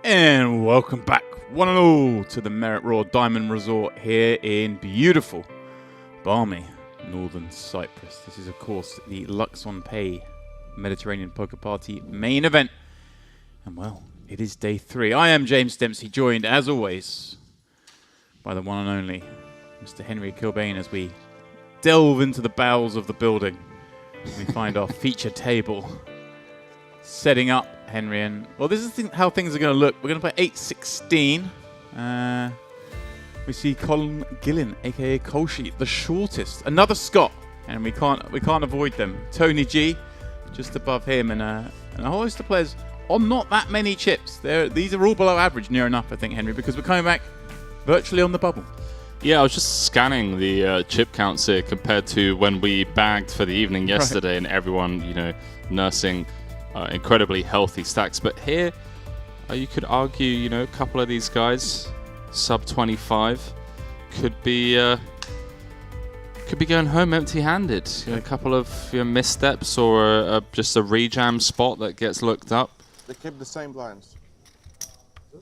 And welcome back, one and all, to the Merit Raw Diamond Resort here in beautiful, balmy northern Cyprus. This is, of course, the luxonpay Mediterranean Poker Party main event. And, well, it is day 3. I am James Dempsey, joined, as always, by the one and only Mr. Henry Kilbane as we delve into the bowels of the building. We find our feature table setting up, Henry, and well, this is how things are going to look. We're going to play 8-16. We see Colin Gillen, aka Colsheet, the shortest, another Scot, and we can't avoid them. Tony G, just above him, and a whole host of players on not that many chips. These are all below average, near enough, I think, Henry, because we're coming back virtually on the bubble. Yeah, I was just scanning the chip counts here compared to when we bagged for the evening yesterday, right. And everyone, nursing incredibly healthy stacks. But here, you could argue, a couple of these guys, sub 25, could be going home empty-handed. A couple of missteps or just a rejam spot that gets looked up. They kept the same blinds.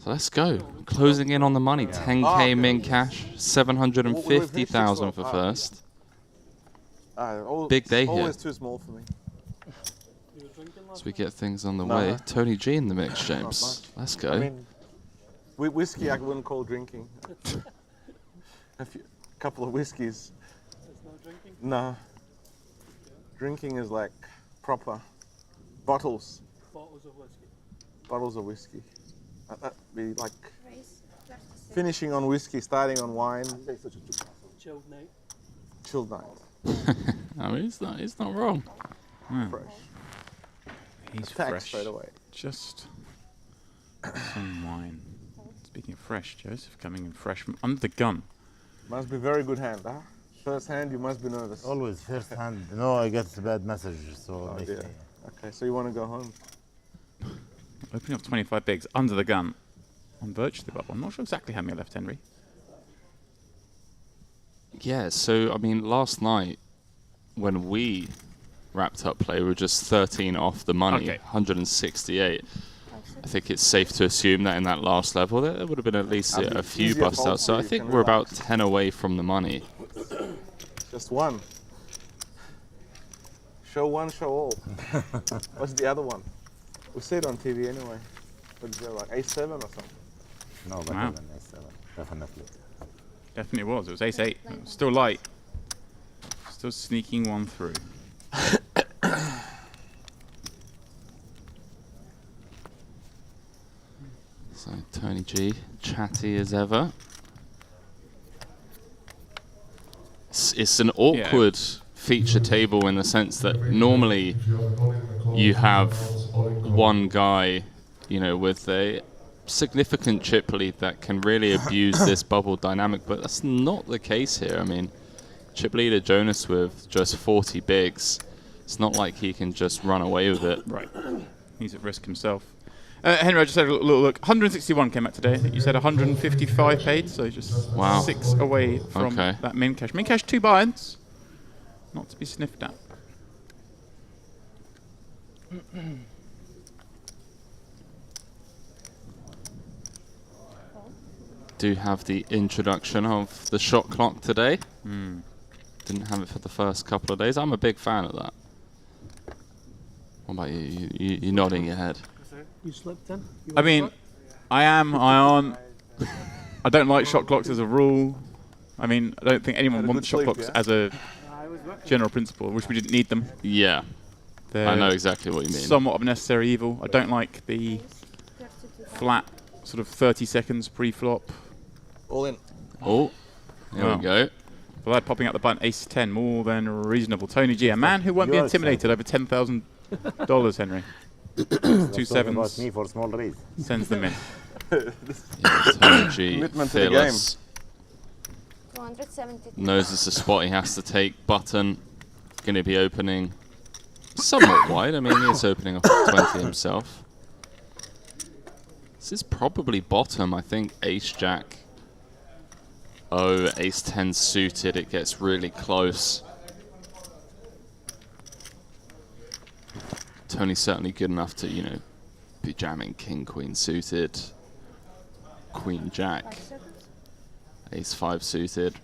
So let's go. Closing in on the money. 10k min cash, 750,000 for first. Big day here. Always too small for me. So we get things on the way. Tony G in the mix, James. Let's go. I mean, whiskey I wouldn't call drinking. A couple of whiskeys. It's not drinking? No. Drinking is like proper bottles. Bottles of whiskey. Bottles of whiskey. That'd be like finishing on whiskey, starting on wine. Chilled night. Chilled night. I mean, it's not wrong. Fresh. He's Tax fresh. straight away. Just some wine. Speaking of fresh, Joseph coming in fresh from under the gun. Must be very good hand, huh? First hand, you must be nervous. Always first hand. No, I get a bad message, so yeah. Okay, so you want to go home? Opening up 25 bigs under the gun on virtually the bubble. I'm not sure exactly how many left, Henry. Yeah, so, I mean, last night when we wrapped up play, we were just 13 off the money, 168. I think it's safe to assume that in that last level there would have been at least a few bust outs. So I think we're about 10 away from the money. Just one. Show one, show all. What's the other one? We see it on TV anyway. What's it like, A7 or something? No, better Wow. than A7, definitely. Definitely was. It was ace 8. It was still light. Still sneaking one through. So Tony G, chatty as ever. It's an awkward feature table in the sense that normally you have one guy, with a significant chip lead that can really abuse this bubble dynamic, but that's not the case here. I mean, chip leader Jonas with just 40 bigs. It's not like he can just run away with it. Right. He's at risk himself. Henry, I just had a little look. 161 came out today. I think you said 155 paid, so just 6 away from that min cash. Min cash 2 binds. Not to be sniffed at. Do have the introduction of the shot clock today. Didn't have it for the first couple of days. I'm a big fan of that. What about you? You're nodding your head. You slipped in? I mean, I am, I aren't. I don't like shot clocks as a rule. I mean, I don't think anyone wants shot clocks as a general principle. I wish we didn't need them. Yeah. I know exactly what you mean. Somewhat of a necessary evil. I don't like the flat sort of 30 seconds pre-flop. All in. Oh, there we go. For that popping out the button, ace 10, more than reasonable. Tony G, a man who won't be intimidated over $10,000, Henry. 2 sevens. About me for small raise. Sends them in. Tony G, Commitment to the fearless. 270. Knows it's a spot he has to take. Button, going to be opening somewhat wide. I mean, he is opening up at 20 himself. This is probably bottom. I think ace jack. Oh, ace 10 suited. It gets really close. Tony's certainly good enough to, be jamming king, queen suited. Queen Jack, Ace 5 suited.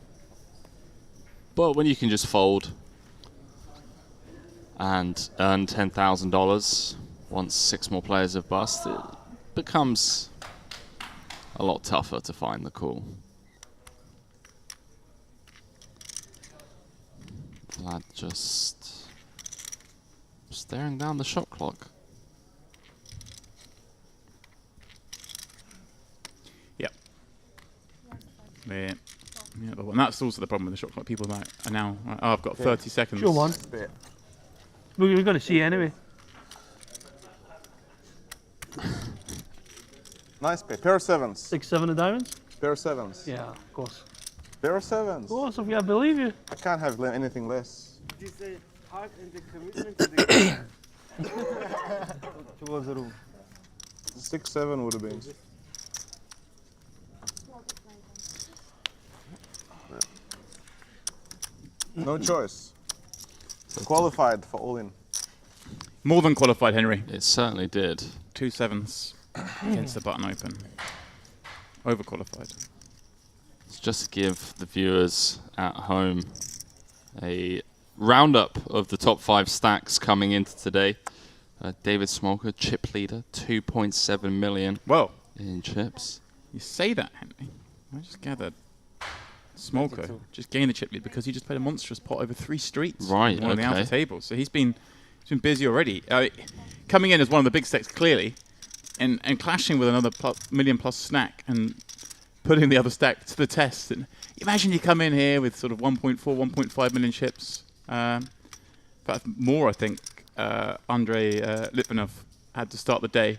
But when you can just fold and earn $10,000 once 6 more players have bust, it becomes a lot tougher to find the call. Vlad just staring down the shot clock. Yep. Yeah. Yeah, and that's also the problem with the shot clock. People are now, oh, I've got 30 seconds. Show one. Bet. We're going to see anyway. Nice bet. Pair of sevens. 6-7 of diamonds? Pair of sevens. Yeah, of course. Pair of sevens. Of course, I believe you. I can't have anything less. It is the heart and the commitment to the game. towards the room. 6-7 would have been. No choice. Qualified for all in. More than qualified, Henry. It certainly did. 2 sevens against the button open. Overqualified. It's just to give the viewers at home a roundup of the top 5 stacks coming into today. David Smolka, chip leader, 2.7 million Well, in chips. you say that, Henry. I just gathered Smolka just gained the chip lead because he just played a monstrous pot over 3 streets. Right, on the outer okay. table. So he's been busy already. Coming in as one of the big stacks, clearly, and clashing with another million plus stack and putting the other stack to the test. And imagine you come in here with sort of 1.4, 1.5 million chips. But more, I think, Andrei Litvinov had to start the day.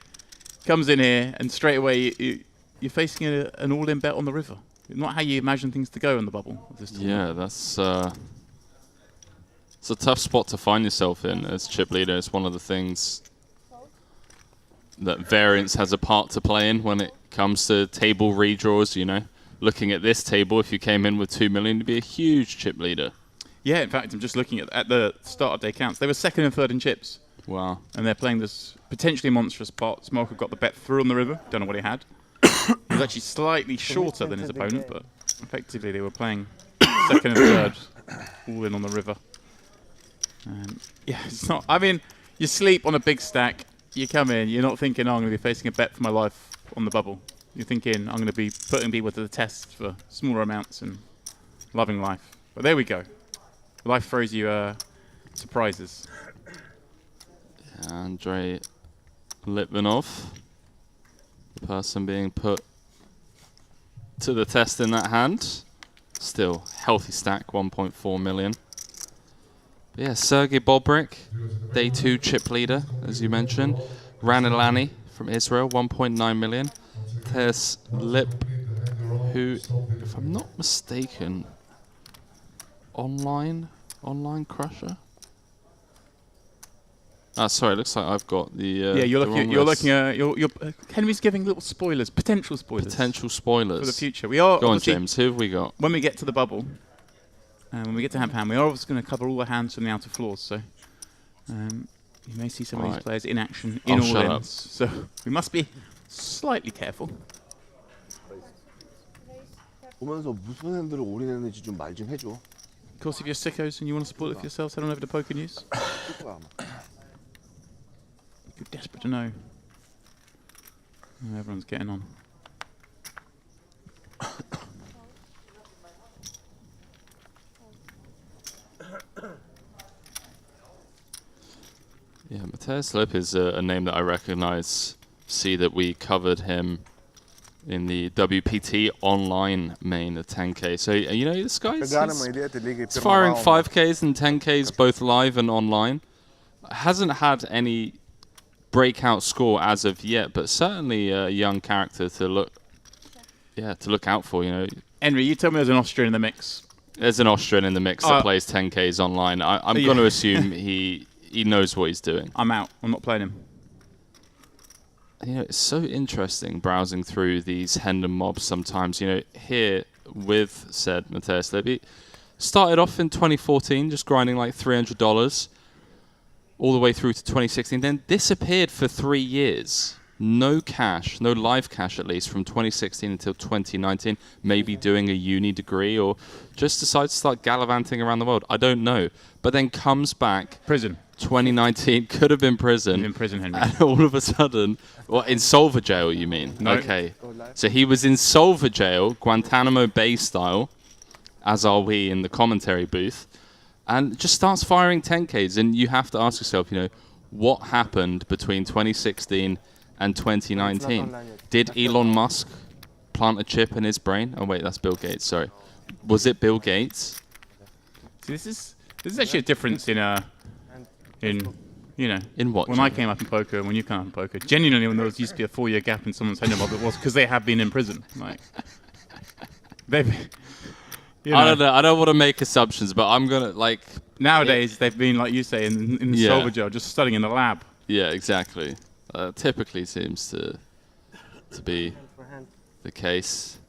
Comes in here and straight away you're facing an all-in bet on the river. Not how you imagine things to go in the bubble of this tournament. Yeah, that's it's a tough spot to find yourself in as chip leader. It's one of the things that variance has a part to play in when it comes to table redraws. You know, looking at this table, if you came in with 2 million, you'd be a huge chip leader. Yeah, in fact, I'm just looking at the start of day counts. They were 2nd and 3rd in chips. Wow. And they're playing this potentially monstrous pot. Smolka got the bet through on the river. Don't know what he had. He was actually slightly shorter than his opponent, but effectively they were playing 2nd and 3rd all in on the river. Yeah, it's not. I mean, you sleep on a big stack. You come in. You're not thinking, oh, I'm going to be facing a bet for my life on the bubble. You're thinking, I'm going to be putting people to the test for smaller amounts and loving life. But there we go. Life throws you surprises. Andrei Litvinov, the person being put to the test in that hand. Still healthy stack, 1.4 million. But yeah, Sergei Bobrik, day 2 chip leader, as you mentioned. Ranilani from Israel, 1.9 million. There's Lip, who, if I'm not mistaken, online crusher. Sorry, it looks like I've got the yeah, you're looking at Henry's giving little spoilers, potential spoilers for the future. We are go on, James. Who have we got? When we get to the bubble, and when we get to hand, we are obviously going to cover all the hands from the outer floors. So you may see some of these players in action in all ends. So we must be slightly careful. 보면서 무슨 핸들을 올인했는지 좀 말 좀 해줘. Of course, if you're sickos and you want to support it for yourselves, head on over to Poker News. You're desperate to know. Oh, everyone's getting on. Yeah, Mateusz Lip is a name that I recognize. See that we covered him in the WPT online main, the 10K. So, you know, this guy's firing 5Ks and 10Ks both live and online. Hasn't had any breakout score as of yet, but certainly a young character to look out for, you know. Henry, you tell me there's an Austrian in the mix. There's an Austrian in the mix that plays 10Ks online. I'm going to assume he knows what he's doing. I'm out. I'm not playing him. You know, it's so interesting browsing through these Hendon mobs sometimes. You know, here with said Mateusz Lip, he started off in 2014 just grinding like $300 all the way through to 2016, then disappeared for 3 years. no cash, no live cash at least, from 2016 until 2019, maybe doing a uni degree or just decides to start gallivanting around the world. I don't know. But then comes back. Prison. 2019, could have been prison. In prison, Henry. And all of a sudden, in Solver jail, you mean? No. Okay. So he was in Solver jail, Guantanamo Bay style, as are we in the commentary booth, and just starts firing 10Ks. And you have to ask yourself, what happened between 2016 and 2019? Did Elon Musk plant a chip in his brain? Oh wait, that's Bill Gates. Sorry, was it Bill Gates? See, this is actually a difference in In what? when I came up in poker and when you came up in poker. Genuinely, when there used to be a 4-year gap in someone's head, it was because they have been in prison. Like they've. I don't know. I don't want to make assumptions, but I'm gonna Nowadays, they've been, like you say, in the Yeah. Solver jail, just studying in the lab. Yeah, exactly. Typically seems to be the case.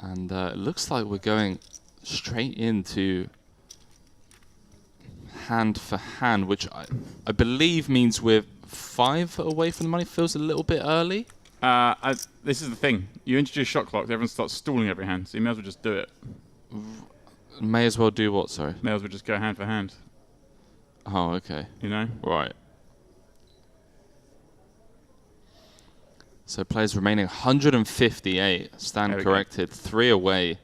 And it looks like we're going straight into hand for hand, which I believe means we're 5 away from the money. Feels a little bit early. This is the thing. You introduce shot clocks, everyone starts stalling every hand, so you may as well just do it. May as well do what, sorry? May as well just go hand for hand. Oh, okay. Right. So players remaining 158. Stand corrected. 3 away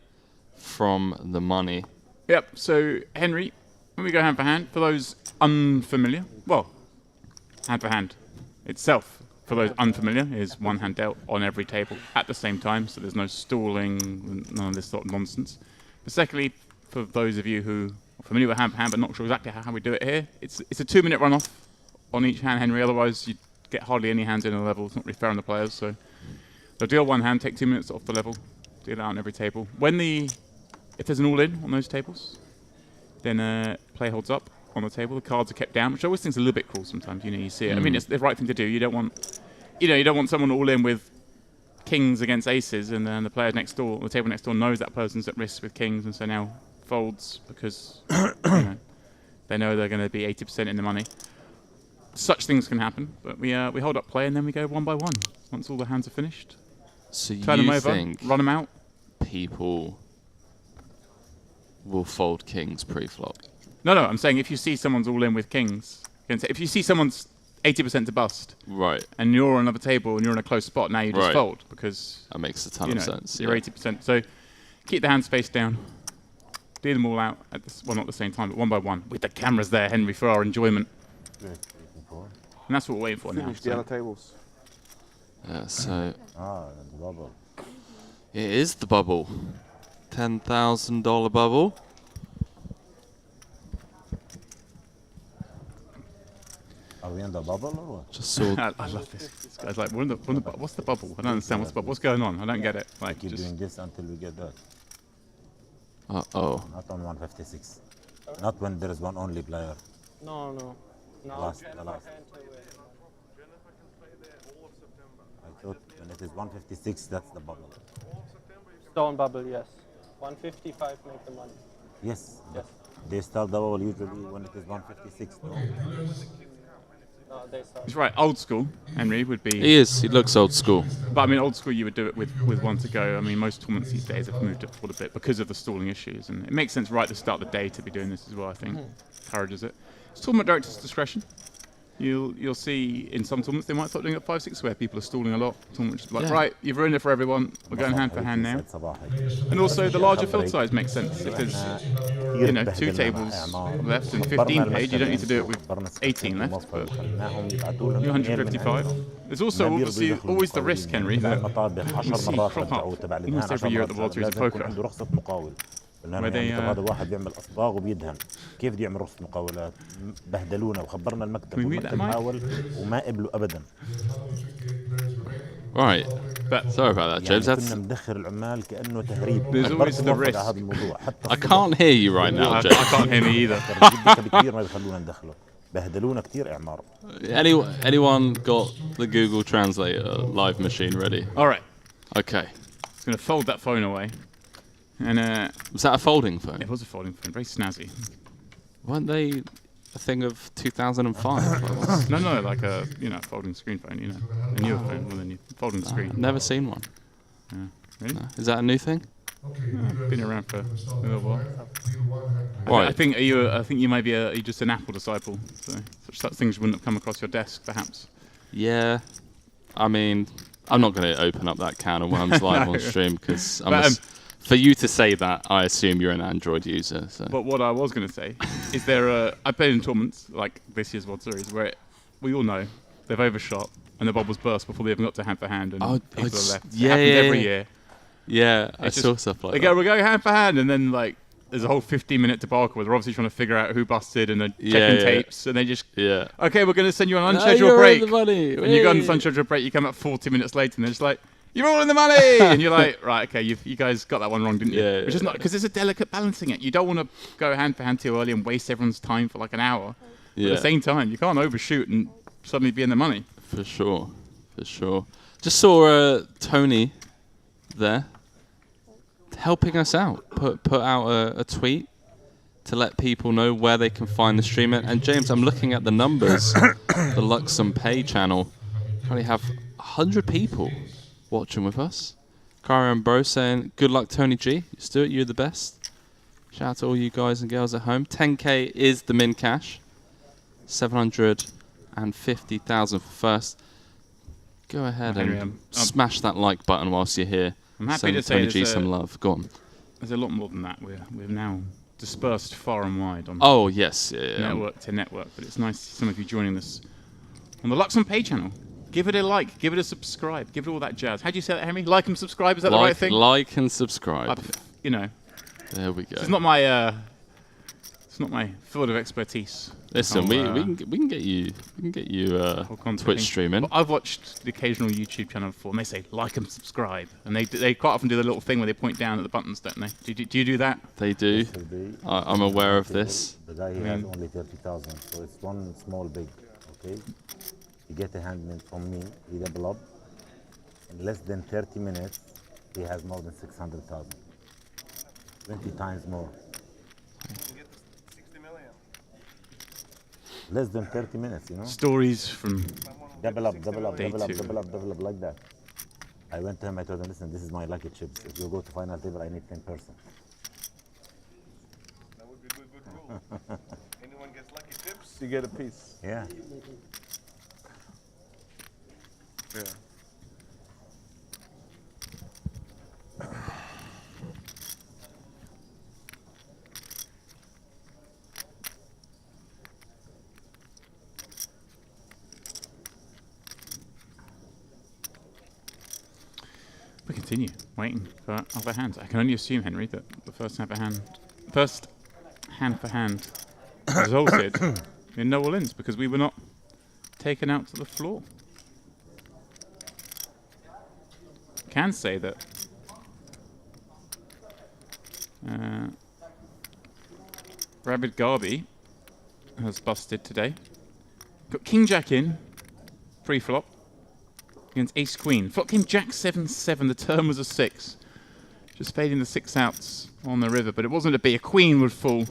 from the money. Yep, so Henry, when we go hand for hand, for those unfamiliar, well, hand for hand itself, for those unfamiliar, is one hand dealt on every table at the same time, so there's no stalling, none of this sort of nonsense. But secondly, for those of you who are familiar with hand for hand but not sure exactly how we do it here, it's a 2-minute runoff on each hand, Henry, otherwise you get hardly any hands in a level. It's not really fair on the players, so they'll deal one hand, take 2 minutes off the level, deal it out on every table. If there's an all-in on those tables, then play holds up on the table. The cards are kept down, which I always think is a little bit cruel sometimes. You see it. I mean, it's the right thing to do. You don't want someone all in with kings against aces, and then the player next door, the table next door, knows that person's at risk with kings, and so now folds because they know they're going to be 80% in the money. Such things can happen, but we hold up play and then we go one by one once all the hands are finished. So Turn them over, think run them out. People will fold kings pre-flop? No, I'm saying if you see someone's all in with kings, if you see someone's 80% to bust, right, and you're on another table and you're in a close spot, now you just fold because that makes a ton of sense. You're 80%. So keep the hands face down, deal them all out not at the same time, but one by one with the cameras there, Henry, for our enjoyment. And that's what we're waiting for now. Finish the other tables. Yeah, so the bubble. it is the bubble. $10,000 bubble. Are we in the bubble or what? Just saw. I love this. This guy's like, what's the bubble? I don't understand what's the bubble. What's going on? I don't get it. Like, Keep doing this until we get that. Uh-oh. Not on 156. Not when there is one only player. No. The last. I thought when it is 156, that's the bubble. Stone bubble, yes. 155 make the money. Yes. Yes. They start the bubble usually when it is 156. No? No, they start. he's right. Old school, Henry would be. He is. He looks old school. But I mean, old school, you would do it with one to go. I mean, most tournaments these days have moved it forward a bit because of the stalling issues, and it makes sense right at the start of the day to be doing this as well. I think encourages it. It's tournament director's discretion. You'll see in some tournaments they might start doing it 5-6 where people are stalling a lot. Tournaments like right, you've ruined it for everyone. We're going hand for hand now. And also the larger field size makes sense. If there's 2 tables left and 15 page, you don't need to do it with 18 left. But 255. There's also obviously always the risk, Henry, that you see crop up almost every year at the World Series of Poker. قلنا يعني هذا واحد بيعمل اصباغ وبيدهن كيف بده يعمل رصد مقاولات بهدلونا وخبرنا المكتب والمكتب حاول وما قبلوا ابدا. Right. Sorry about that, James. كنا مدخر العمال كانه تهريب. There's always the risk. هذا الموضوع حتى I can't hear you right now, James. I can't hear me either. كثير ما بيخلونا ندخله. بهدلونا كثير اعمار. Anyone got the Google Translator live machine ready? All right. Okay. It's going to fold that phone away. And was that a folding phone? It was a folding phone, very snazzy. Weren't they a thing of 2005. No, like a folding screen phone. A newer phone, more than a folding screen. Never seen one. Yeah. Really? No. Is that a new thing? Been around for a little while. Right. I think you might be you're just an Apple disciple. So such things wouldn't have come across your desk, perhaps. Yeah. I mean, I'm not going to open up that can of worms live on stream because for you to say that, I assume you're an Android user. So. But what I was going to say is I played in tournaments like this year's World Series where we all know they've overshot and the bubbles burst before they even got to hand for hand and people are left. Yeah, it happens every year. Yeah, I saw stuff like that. We're going hand for hand, and then there's a whole 15-minute debacle where they're obviously trying to figure out who busted and they're checking tapes, and they just okay, we're going to send you on unscheduled break. The money. And you go on unscheduled break, you come up 40 minutes later, and they're just like, you're all in the money, and you're like, right, okay, you guys got that one wrong, didn't you? Yeah. Which is not because it's a delicate balancing it. You don't want to go hand for hand too early and waste everyone's time for like an hour. Yeah. But at the same time, you can't overshoot and suddenly be in the money. For sure. Just saw Tony there helping us out. Put out a tweet to let people know where they can find the stream. And James, I'm looking at the numbers. The luxonpay channel currently have 100 people watching with us. Kara and Bro saying, good luck, Tony G. Stuart, you're the best. Shout out to all you guys and girls at home. 10k is the min cash. 750,000 for first. Go ahead and smash that like button whilst you're here. I'm happy to say Tony G some love. Go on. There's a lot more than that. We're now dispersed far and wide on yes, network to network, but it's nice to see some of you joining us on the luxonpay channel. Give it a like, give it a subscribe, give it all that jazz. How do you say that, Henry? Like and subscribe, is that the right thing? Like and subscribe. There we go. It's not my field of expertise. Listen, we can get you Twitch streaming. But I've watched the occasional YouTube channel before, and they say like and subscribe, and they quite often do the little thing where they point down at the buttons, don't they? Do you do that? They do. I'm aware of this. The guy has only 30,000, so it's one small big. Okay, you get a hand from me, he double up. In less than 30 minutes, he has more than 600,000. 20 times more. Less than 30 minutes, Stories from double up like that. I went to him, I told him, listen, this is my lucky chips. If you go to final table, I need 10%. That would be good rule. Anyone gets lucky tips, You get a piece. Yeah. We continue waiting for other hands. I can only assume, Henry, that the first hand for hand resulted in no all-ins because we were not taken out to the floor. Can say that Rabbit Garby has busted today. Got King Jack in, pre-flop. Against Ace Queen. Flop came Jack 7-7. The turn was a 6. Just fading the 6 outs on the river, but it wasn't to be. A Queen would fall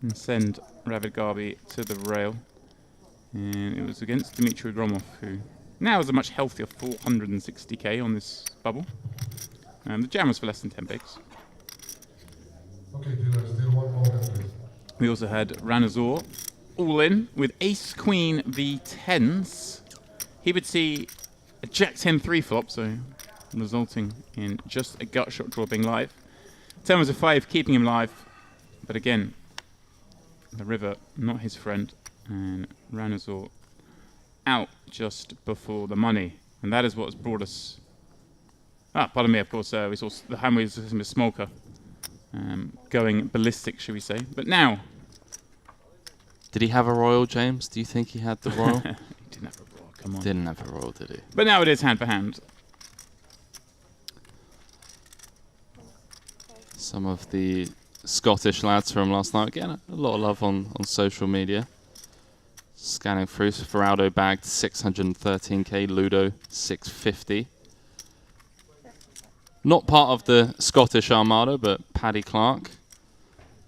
and send Ravid Garby to the rail. And it was against Dmitry Gromov, who now has a much healthier 460k on this bubble. The jam was for less than 10 bigs. Okay, dealer, still one more hand, please. We also had Ranazor all in with Ace Queen V10s. He would see a Jack 10 3 flop, so resulting in just a gut shot draw being live. 10 was a 5, keeping him live. But again, the river not his friend, and Ranazor out just before the money. And that is what has brought us... pardon me, of course, we saw the hand was with Smolka going ballistic, should we say. But now... Did he have a royal, James? Do you think he had the royal? He didn't have a royal, come on. Didn't have a royal, did he? But now it is hand for hand. Some of the Scottish lads from last night. Again, a lot of love on social media. Scanning through, Ferraldo bagged 613k, Ludo 650. Not part of the Scottish Armada, but Paddy Clark.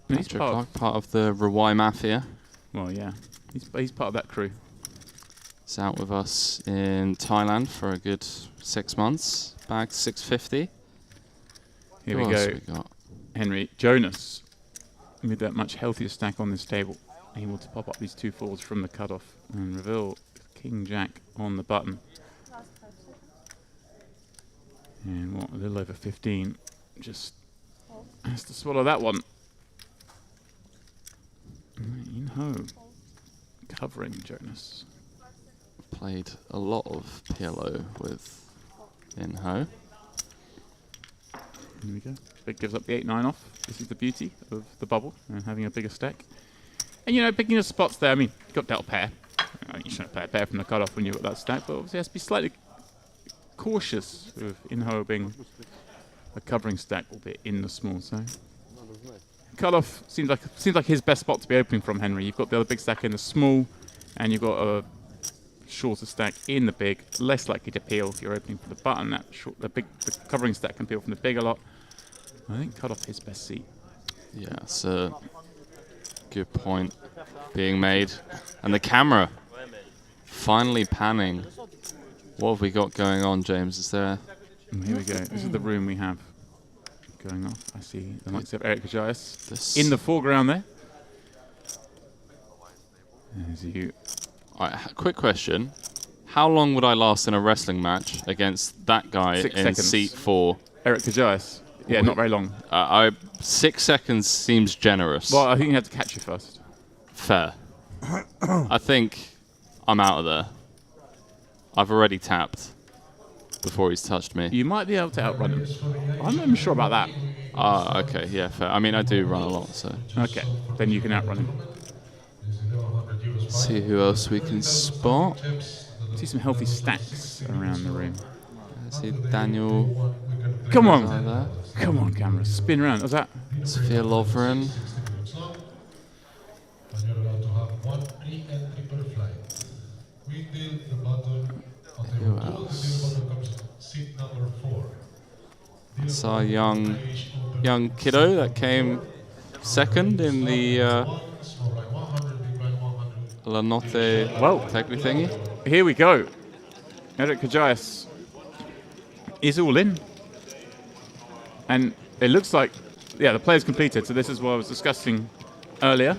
Patrick Clark, part of the Rawai Mafia. Well, yeah. He's part of that crew. He's out with us in Thailand for a good 6 months. Bagged 650. Here Who we else go. we got? Henry Jonas with that much healthier stack on this table, able to pop up these 2 fours from the cutoff and reveal King Jack on the button. And what, a little over 15. Just has to swallow that one. In home, covering Jonas. Played a lot of PLO with In-Ho. Here we go. It gives up the 8-9 off. This is the beauty of the bubble and having a bigger stack. And, you know, picking your spots there. I mean, you've got dealt pair. You shouldn't play a pair from the cutoff when you've got that stack, but obviously has to be slightly cautious with In-Ho being a covering stack, albeit in the small zone. Cutoff seems like his best spot to be opening from, Henry. You've got the other big stack in the small, and you've got a shorter stack in the big, less likely to peel if you're opening for the button. The covering stack can peel from the big a lot. I think cutoff his best seat. Yeah, it's a good point being made. And the camera finally panning. What have we got going on, James? Is there... Here we go. This is the room we have going off. I see the likes of Eric Kajais in the foreground there. As you... quick question. How long would I last in a wrestling match against that guy 6 in seconds. seat 4? Eric Kajais. Yeah, not very long. 6 seconds seems generous. Well, I think you have to catch you first. Fair. I think I'm out of there. I've already tapped before he's touched me. You might be able to outrun him. I'm not even sure about that. Okay, yeah, fair. I mean, I do run a lot, so... Okay, then you can outrun him. See who else we can spot. See some healthy stacks around the room. I see Daniel. Come on! Come on, camera. Spin around. What's that? Sophia Lovren. Who else? I saw a young kiddo that came second in the La Notte technically thingy. Here we go. Eric Kajais is all in. And it looks like, yeah, the player's completed. So this is what I was discussing earlier.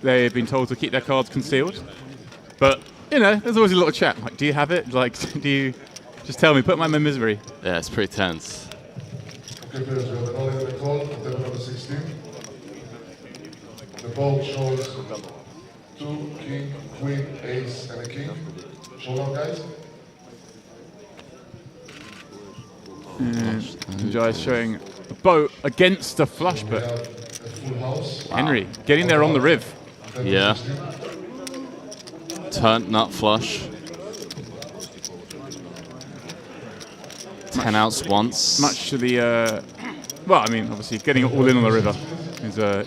They've been told to keep their cards concealed. But, you know, there's always a little chat. Like, do you have it? Like, do you just tell me, put my misery? Yeah, it's pretty tense. Okay, players, we have an all in the call on table number 16. The ball shows 2, king, queen, ace, and a king. Show on, guys. Kajais showing a boat against a flush, We but have a full house. Henry getting there on the riv. Yeah. Turn nut flush. 10 outs once. Much to the, well, I mean, obviously getting it all in on the river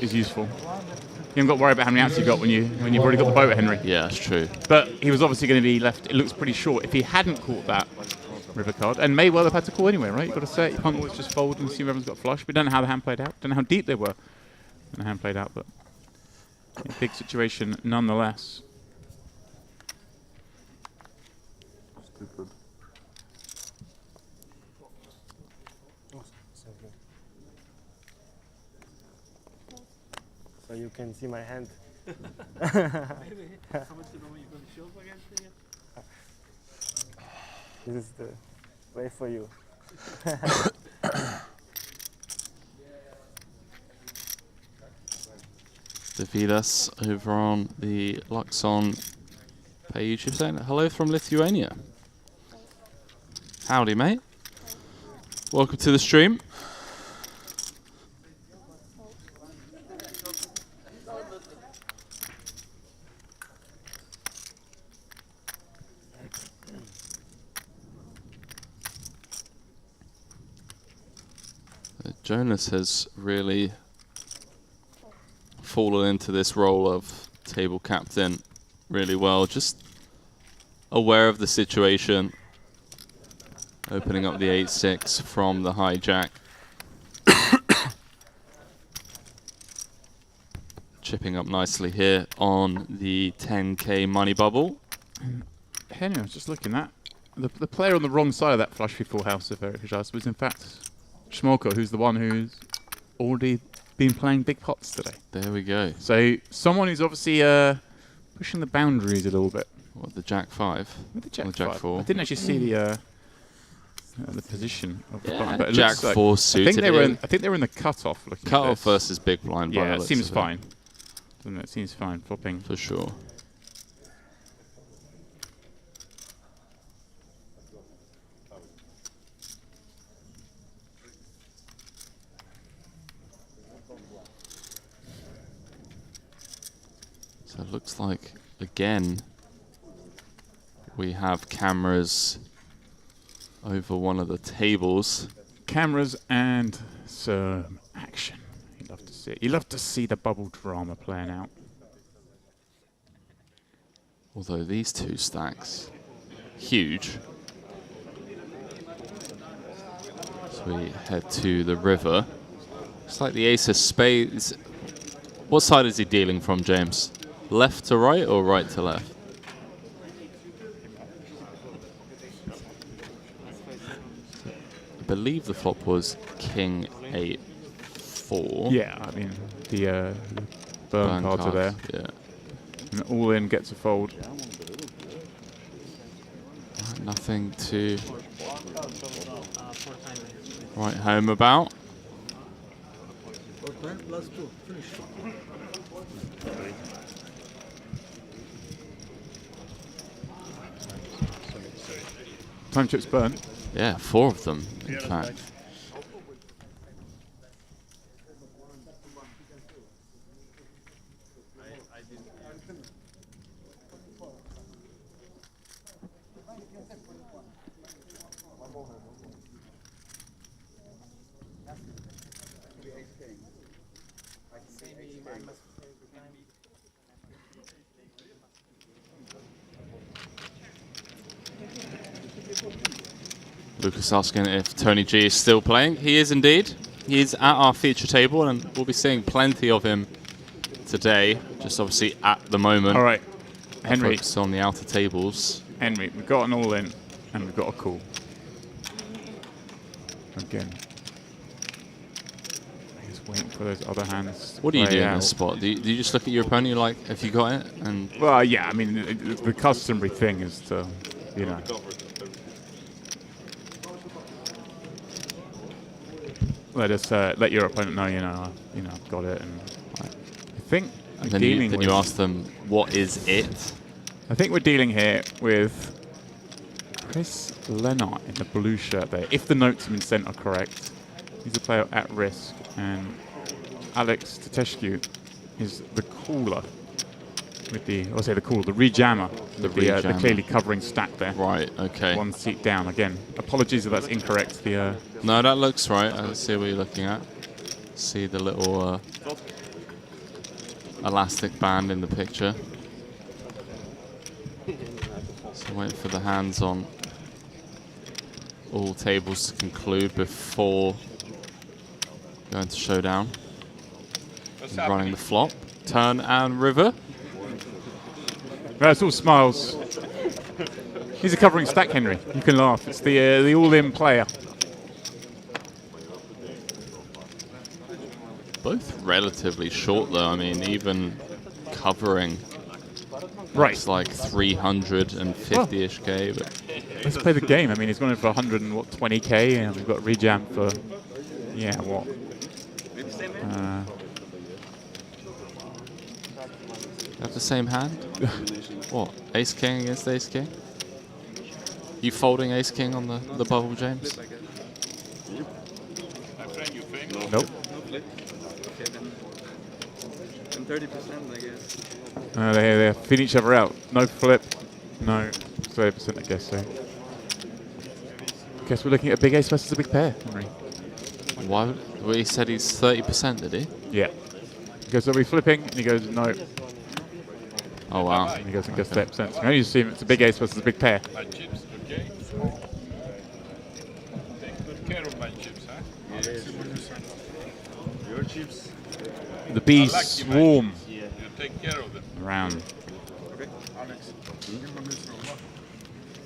is useful. You haven't got to worry about how many outs you got when you've already got the boat, Henry. Yeah, that's true. But he was obviously going to be left. It looks pretty short if he hadn't caught that river card, and may well have had to call anyway, right? You've got to say it. You can't always just fold and assume everyone's got flush. We don't know how the hand played out. Don't know how deep they were when the hand played out, but a big situation nonetheless. Stupid. So you can see my hand. This is the way for you. Davidas over on the Luxon Pay YouTube saying hello from Lithuania. Howdy, mate. Welcome to the stream. Jonas has really fallen into this role of table captain really well. Just aware of the situation. Opening up the 8-6 from the hijack. chipping up nicely here on the 10k money bubble. Henry, I was just looking at the player on the wrong side of that flush before house of Eric Jas was in fact Schmolko, who's the one who's already been playing big pots today. There we go. So someone who's obviously pushing the boundaries a little bit. What, the Jack 5? With the Jack, Or Jack 5. 4. I didn't actually see the position of the blind, but it Jack looks like 4 I suited. think they were in the cutoff. Looking Cut at off this. versus big blind. by the Yeah, it looks seems of fine. Doesn't it? It seems fine. Flopping. For sure. So it looks like, again, we have cameras over one of the tables. Cameras and some action. You love to see it. You love to see the bubble drama playing out. Although these two stacks, huge. So we head to the river. It's like the ace of spades. What side is he dealing from, James? Left to right or right to left? I believe the flop was king 8-4. Yeah, I mean the burn cards are there. Yeah. And all in gets a fold. Nothing to write home about. Time chips burn. Yeah, 4 of them, in fact. Lucas asking if Tony G is still playing. He is indeed. He is at our feature table, and we'll be seeing plenty of him today. Just obviously at the moment. All right, Henry. Focus on the outer tables. Henry, we've got an all in, and we've got a call. Again. Just waiting for those other hands. What do you do in out. this spot? Do you just look at your opponent, you're like, have you got it? And Well, yeah, I mean, the customary thing is to, you know. Let your opponent know, I've got it, and I think and we're then dealing you with. ask them, what is it? I think we're dealing here with Chris Lennart in the blue shirt there. If the notes have been sent are correct, he's a player at risk, and Alex Tetescu is the caller with the rejammer, the clearly covering stack there. Right, okay. One seat down again. Apologies if that's incorrect. No, that looks right. I see what you're looking at. See the little elastic band in the picture. So wait for the hands on all tables to conclude before going to showdown. Running the flop, turn and river. It's all smiles. He's a covering stack, Henry. You can laugh. It's the all-in player. Both relatively short though. I mean, even covering. Right. It's like 350-ish K. But let's play the game. I mean, he's going in for 120K, and we've got rejam for, what? have the same hand? What? Ace King against Ace King? You folding Ace King on the bubble, James? Nope. 30%, I guess. They feed each other out. No flip. No. 30%, I guess so. Guess we're looking at a big ace versus a big pair, Henry. Why? Well, he said he's 30%, did he? Yeah. He goes, are we flipping? And he goes, no. Oh, wow. And he goes, 30%. So you can only assume it's a big ace versus a big pair. My chips, okay? Take good care of my chips, huh? Your chips. The bees swarm take care of them. Round. Okay, Alex.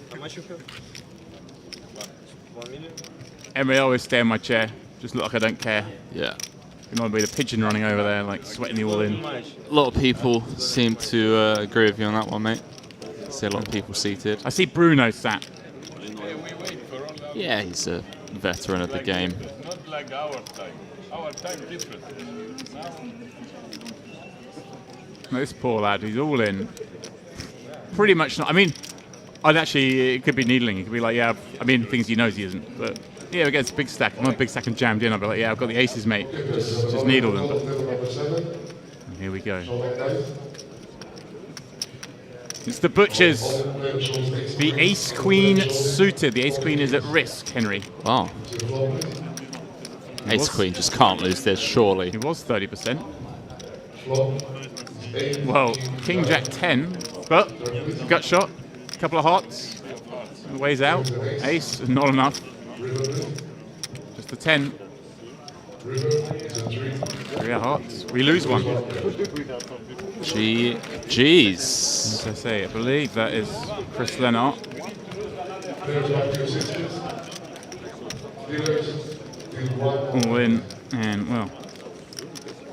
How much you have? 1 million? Emery, I always stay in my chair. Just look like I don't care. Yeah. You might be the pigeon running over there, like sweating you all in. A lot of people seem to agree with you on that one, mate. I see a lot of people seated. I see Bruno sat. Yeah, he's a veteran of the game. Not like our time. Our time different. This poor lad, he's all in. Pretty much not. I mean, I'd actually, it could be needling. It could be like, yeah, I mean, things he knows he isn't. But yeah, against big stack. I'm a big stack and jammed in. I'd be like, yeah, I've got the aces, mate. Just needle them. But here we go. It's the butchers. The ace queen suited. The ace queen is at risk, Henry. Wow. Ace queen just can't lose this, surely. He was 30%. Well, king jack 10, but gut shot, couple of hearts, ways out. Ace is not enough. Just the 10. 3 hearts. We lose one. GG's. As I say, I believe that is Chris Lennart. All in, and well,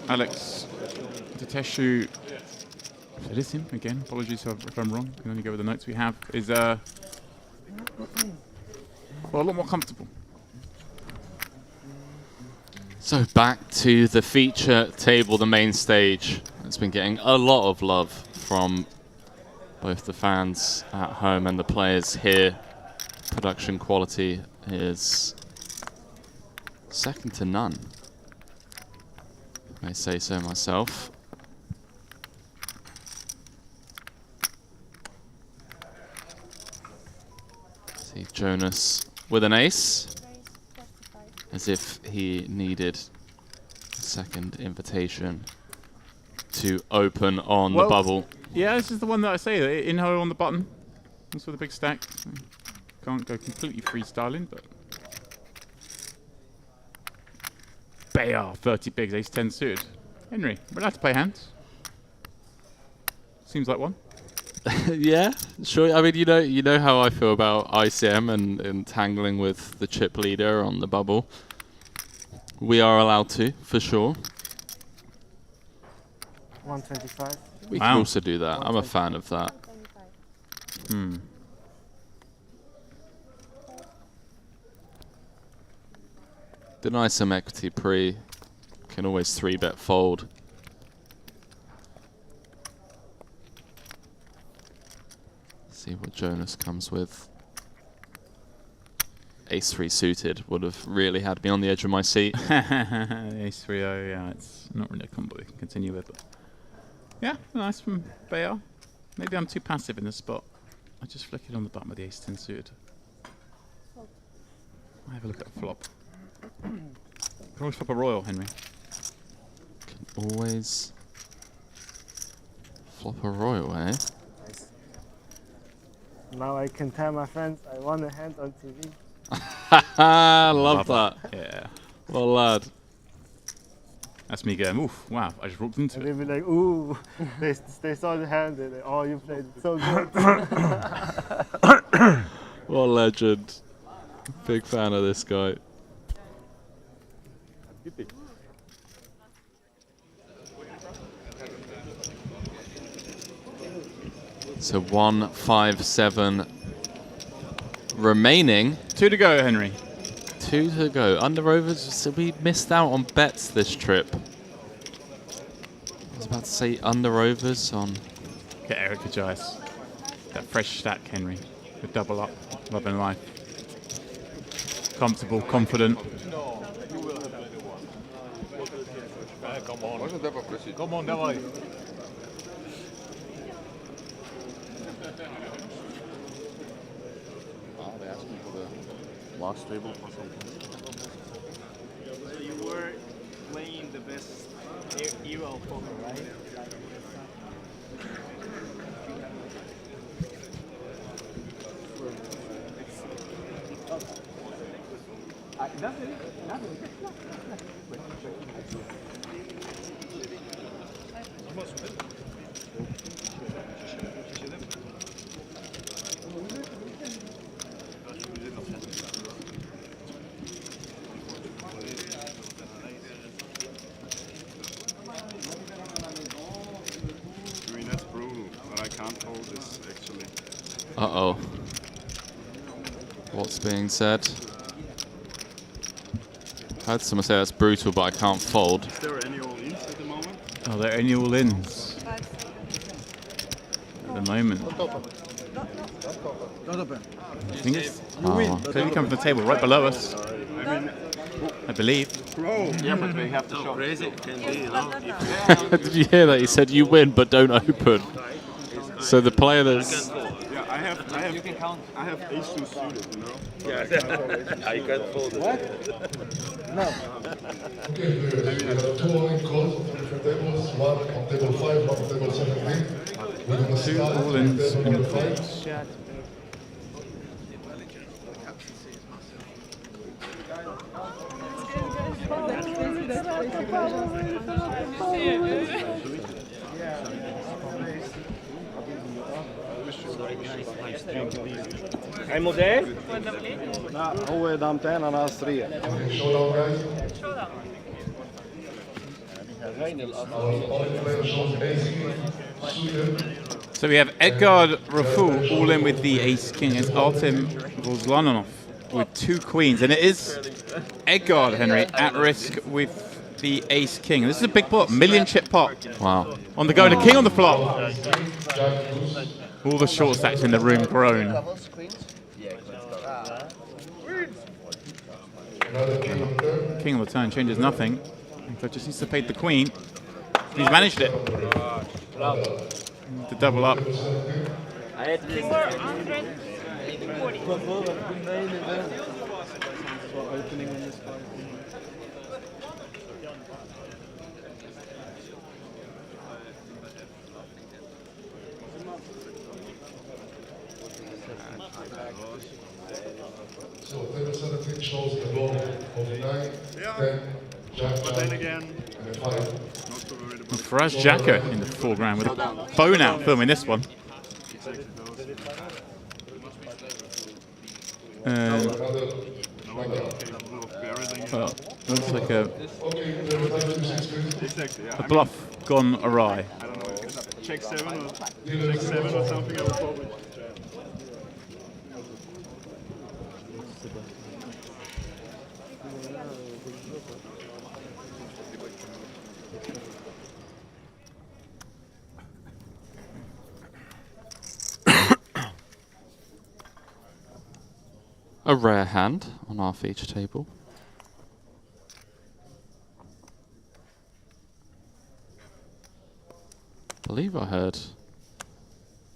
Alex Teteshu, if it is him again, apologies if I'm wrong, I can only go with the notes we have, is well, a lot more comfortable. So back to the feature table, the main stage. It's been getting a lot of love from both the fans at home and the players here. Production quality is second to none. I may say so myself. See Jonas with an ace, as if he needed a second invitation to open on the bubble. Yeah, this is the one that I say, in-ho on the button. That's with a big stack. So can't go completely freestyling, but Bayard, 30 bigs, ace 10 suited. Henry, we're allowed to play hands. Seems like one. Yeah, sure. I mean, you know how I feel about ICM and entangling with the chip leader on the bubble. We are allowed to, for sure. 125. We can also do that. I'm a fan of that. Deny some equity pre. Can always 3-bet fold. See what Jonas comes with. Ace 3 suited would have really had me on the edge of my seat. Ace 3-0, yeah, it's not really a combo we can continue with. But yeah, nice from Bayard. Maybe I'm too passive in this spot. I just flick it on the button with the ace 10 suited. I have a look at a flop. Can always flop a royal, Henry. Can always flop a royal, eh? Now I can tell my friends I won a hand on TV. Love that. Yeah. Well, lad. That's me going, oof, wow, I just walked into And it. they'll be like, ooh, they saw the hand and they, oh, you played it so good. What a legend. Big fan of this guy. So 1-5-7 remaining. 2 to go, Henry. 2 to go. Under overs, so we missed out on bets this trip. I was about to say under overs on. Get Erica Giles. That fresh stack, Henry. The double up, loving life. Comfortable, confident. Come on, давай. They asked me for the last table or something. So you were playing the best era of poker, right? Uh-oh. What's being said? I heard someone say that's brutal, but I can't fold. Is there any all-ins at the moment? Oh, they're any all-ins at the moment. Not open. I think it's clearly come from the table right below us. I believe. Yeah, but we have to show. Crazy can be, you know. Did you hear that? He said you win, but don't open. So the player that's... Yeah, I have ace-2 suited, you know. I can't fold it. Okay, we have 2 all-in calls on different tables. One on table 5, one on table 17. We're going to start all-ins with table in 5. Ajmo gdje? Ovo je dam 10, a nas 3. Showdown, guys. Our all-in player shows ace king suited. So we have Edgard Raful all in with the ace king against Artem Vozlanov with 2 queens, and it is Edgard, Henry, at risk with the ace king. And this is a big pot, million chip pot. Wow. On the go, the king on the flop. All the short stacks in the room groan. King on the turn changes nothing. But just needs to fade the queen. He's managed it. To double up. So table 17 shows the board of 9, 10, Jack, But then Jack, again, and 5. not so worried about Faraz Jacka in the foreground with a bone out filming this one. Another capable of barreling. Well, looks like a Okay, table 5 to 6, please. Exactly, yeah. bluff gone awry. I don't know, check 7 or something, I would probably. A rare hand on our feature table. I believe I heard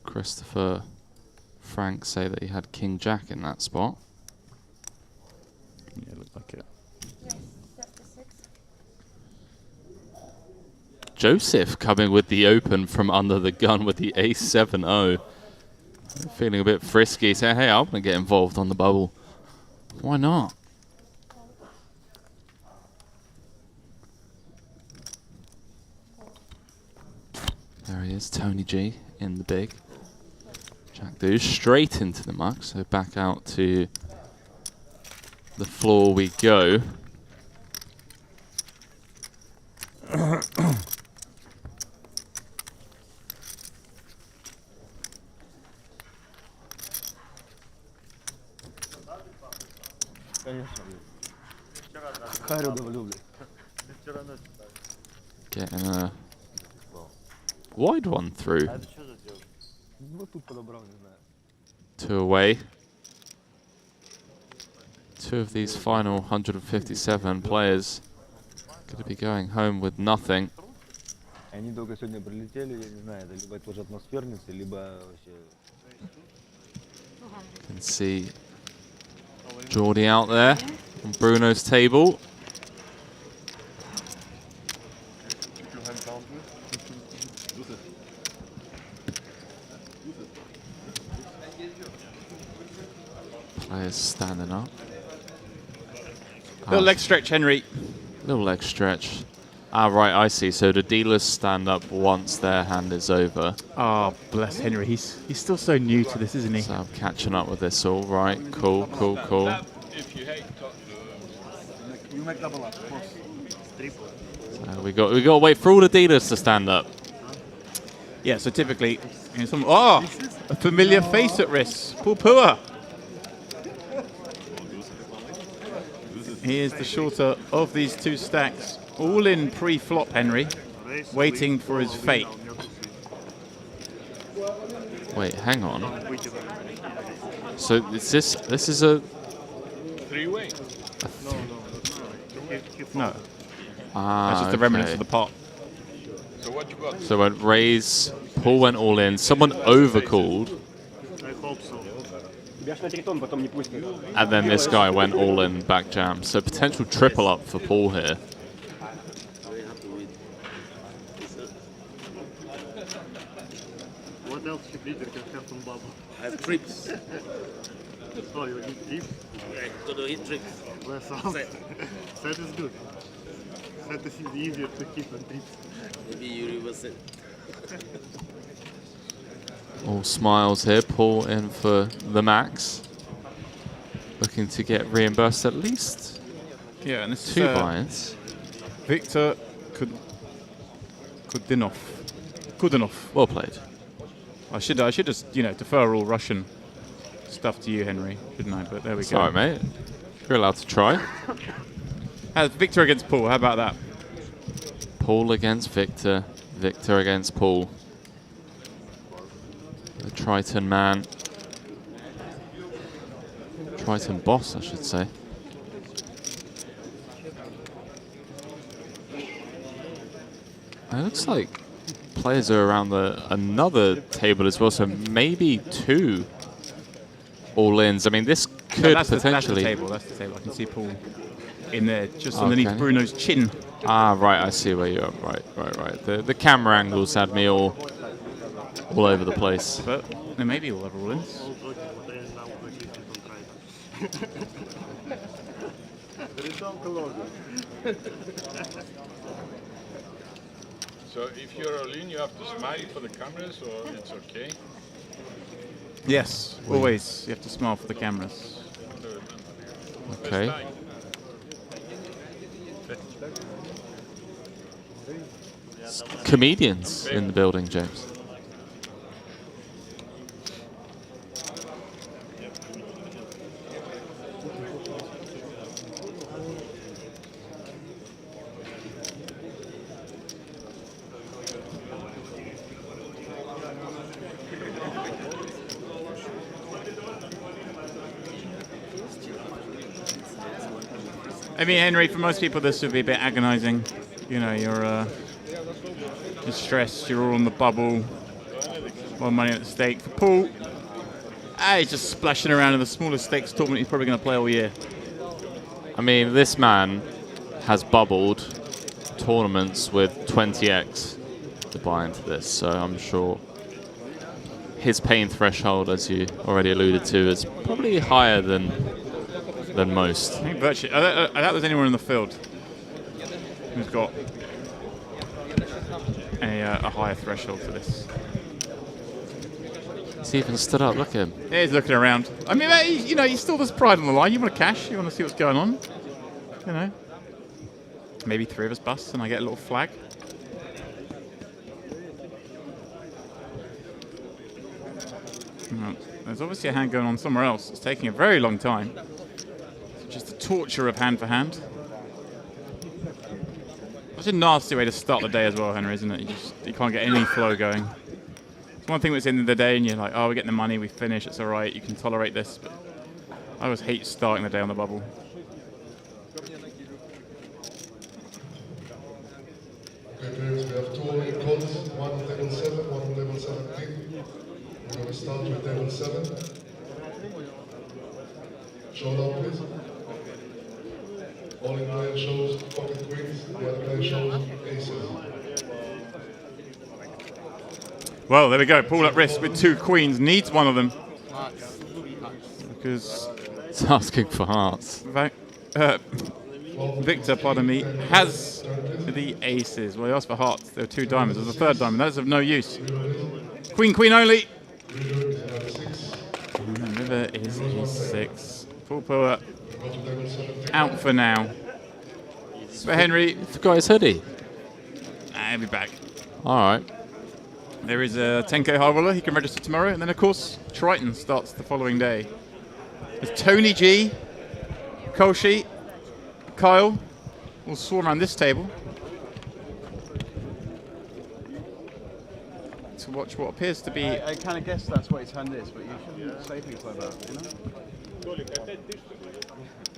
Christopher Frank say that he had King Jack in that spot. Yeah, looked like it. Joseph coming with the open from under the gun with the ace 7-0. Feeling a bit frisky, saying, hey, I'm going to get involved on the bubble. Why not? There he is, Tony G in the big. Jack deuce straight into the muck, so back out to the floor we go. Getting a wide one through. 2 away. 2 of these final 157 players going to be going home with nothing. Они только сегодня прилетели, я не знаю, это либо тоже атмосферницы, либо вообще... Can see Geordie out there on Bruno's table. Players standing up. Little leg stretch, Henry. Little leg stretch. Ah, right, I see. So the dealers stand up once their hand is over. Oh, bless Henry. He's still so new to this, isn't he? So I'm catching up with this all. Right, cool, cool, cool. You make double up. So we got to wait for all the dealers to stand up. Yeah, so typically And some, a familiar face at risk. Pupua. Here's the shorter of these two stacks. All in pre-flop, Henry. Waiting for his fate. Wait, hang on. So this is a Three-way. No. That's just the remnants of the pot. So what you got? So went raise, Paul went all in. Someone overcalled, I hope so. and then this guy went all in back jam. So potential triple up for Paul here. What else Peter can have from Baba? I have trips. Oh, you need trips? To do hit trips. Well, sounds. That is good. That is easier to keep than trips. Maybe you reverse it. All smiles here. Paul in for the max. Looking to get reimbursed at least Yeah, and this 2 is buy-ins. Victor Kudinov. Well played. I should just, defer all Russian stuff to you, Henry, shouldn't I? But there we go. Sorry, mate. You're allowed to try. Victor against Paul. How about that? Paul against Victor. Victor against Paul. The Triton man. Triton boss, I should say. It looks like players are around another table as well, so maybe 2 all-ins. I mean, this could potentially... That's the table. That's the table. I can see Paul in there, just underneath Bruno's chin. Ah, right. I see where you are. Right. The camera angles had me all over the place. But there may be all over all-ins. So if you're all in, you have to smile for the cameras, or it's okay? Yes, always. You have to smile for the cameras. Okay. Comedians in the building, James. I mean, Henry, for most people, this would be a bit agonizing. You're stressed, you're all on the bubble, a lot of money at stake. For Paul, he's just splashing around in the smallest stakes tournament he's probably going to play all year. I mean, this man has bubbled tournaments with 20x to buy into this, so I'm sure his pain threshold, as you already alluded to, is probably higher than most. I think virtually, I doubt there's anyone in the field who's got a higher threshold for this. He's even stood up. Look at him. Yeah, he's looking around. I mean, he still has pride on the line. You want to cash. You want to see what's going on. Maybe 3 of us bust and I get a little flag. There's obviously a hand going on somewhere else. It's taking a very long time. It's just the torture of hand for hand. It's a nasty way to start the day as well, Henry, isn't it? You can't get any flow going. It's one thing that's in the day and you're like, oh, we're getting the money, we finish, it's all right, you can tolerate this. But I always hate starting the day on the bubble. Okay, players, we have 2 all-in calls, one on table 7, one on table 17. We're going to start with table 7. Showdown, please. All-in player shows pocket queens, the other player shows aces. Well, there we go. Paul at risk with 2 queens. Needs one of them. Because It's asking for hearts. Victor, pardon me, has the aces. Well, he asked for hearts. There were 2 diamonds. There's a 3rd diamond. That is of no use. Queen, queen only. And River is a 6. Full power out for now. But Henry, Forgot his hoodie. he'll be back. All right. There is a 10k high roller. He can register tomorrow. And then, of course, Triton starts the following day. There's Tony G, Kolshi, Kyle, all swarm around this table to watch what appears to be... I kind of guess that's what his hand is, but you shouldn't say things like that, you know?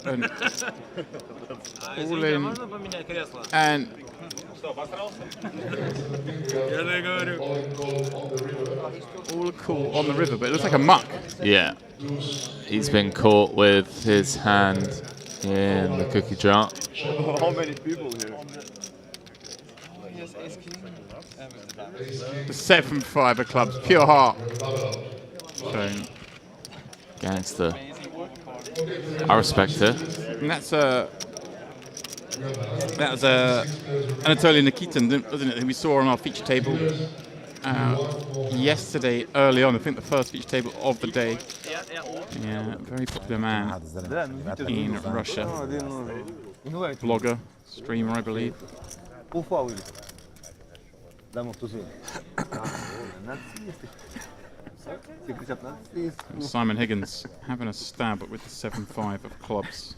And all in, and all cool on the river, but it looks like a muck. Yeah. He's been caught with his hand in the cookie jar. How many people here? The 7-5 of clubs, pure heart. Shown. Gangster. I respect it. And that was Anatoly Nikitin, wasn't it, who we saw on our feature table yesterday early on. I think the first feature table of the day. Yeah, very popular man in Russia. Blogger, streamer, I believe. Simon Higgins having a stab with the 7-5 of clubs.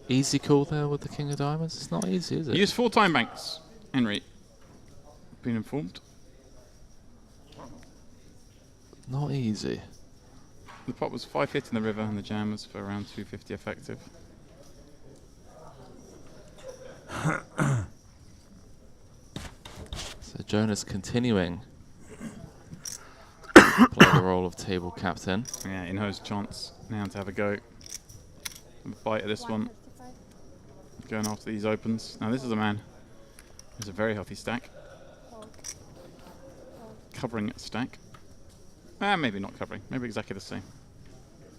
Easy call there with the King of Diamonds. It's not easy, is it? Use 4 time banks, Henry. Been informed. Not easy. The pot was 5 hit in the river and the jam was for around 250 effective. So Jonas continuing to play the role of table captain. Yeah, Inho's chance now to have a go. Have a bite at this one. Going after these opens. Now this is a man who's a very healthy stack. Covering stack. Maybe not covering. Maybe exactly the same.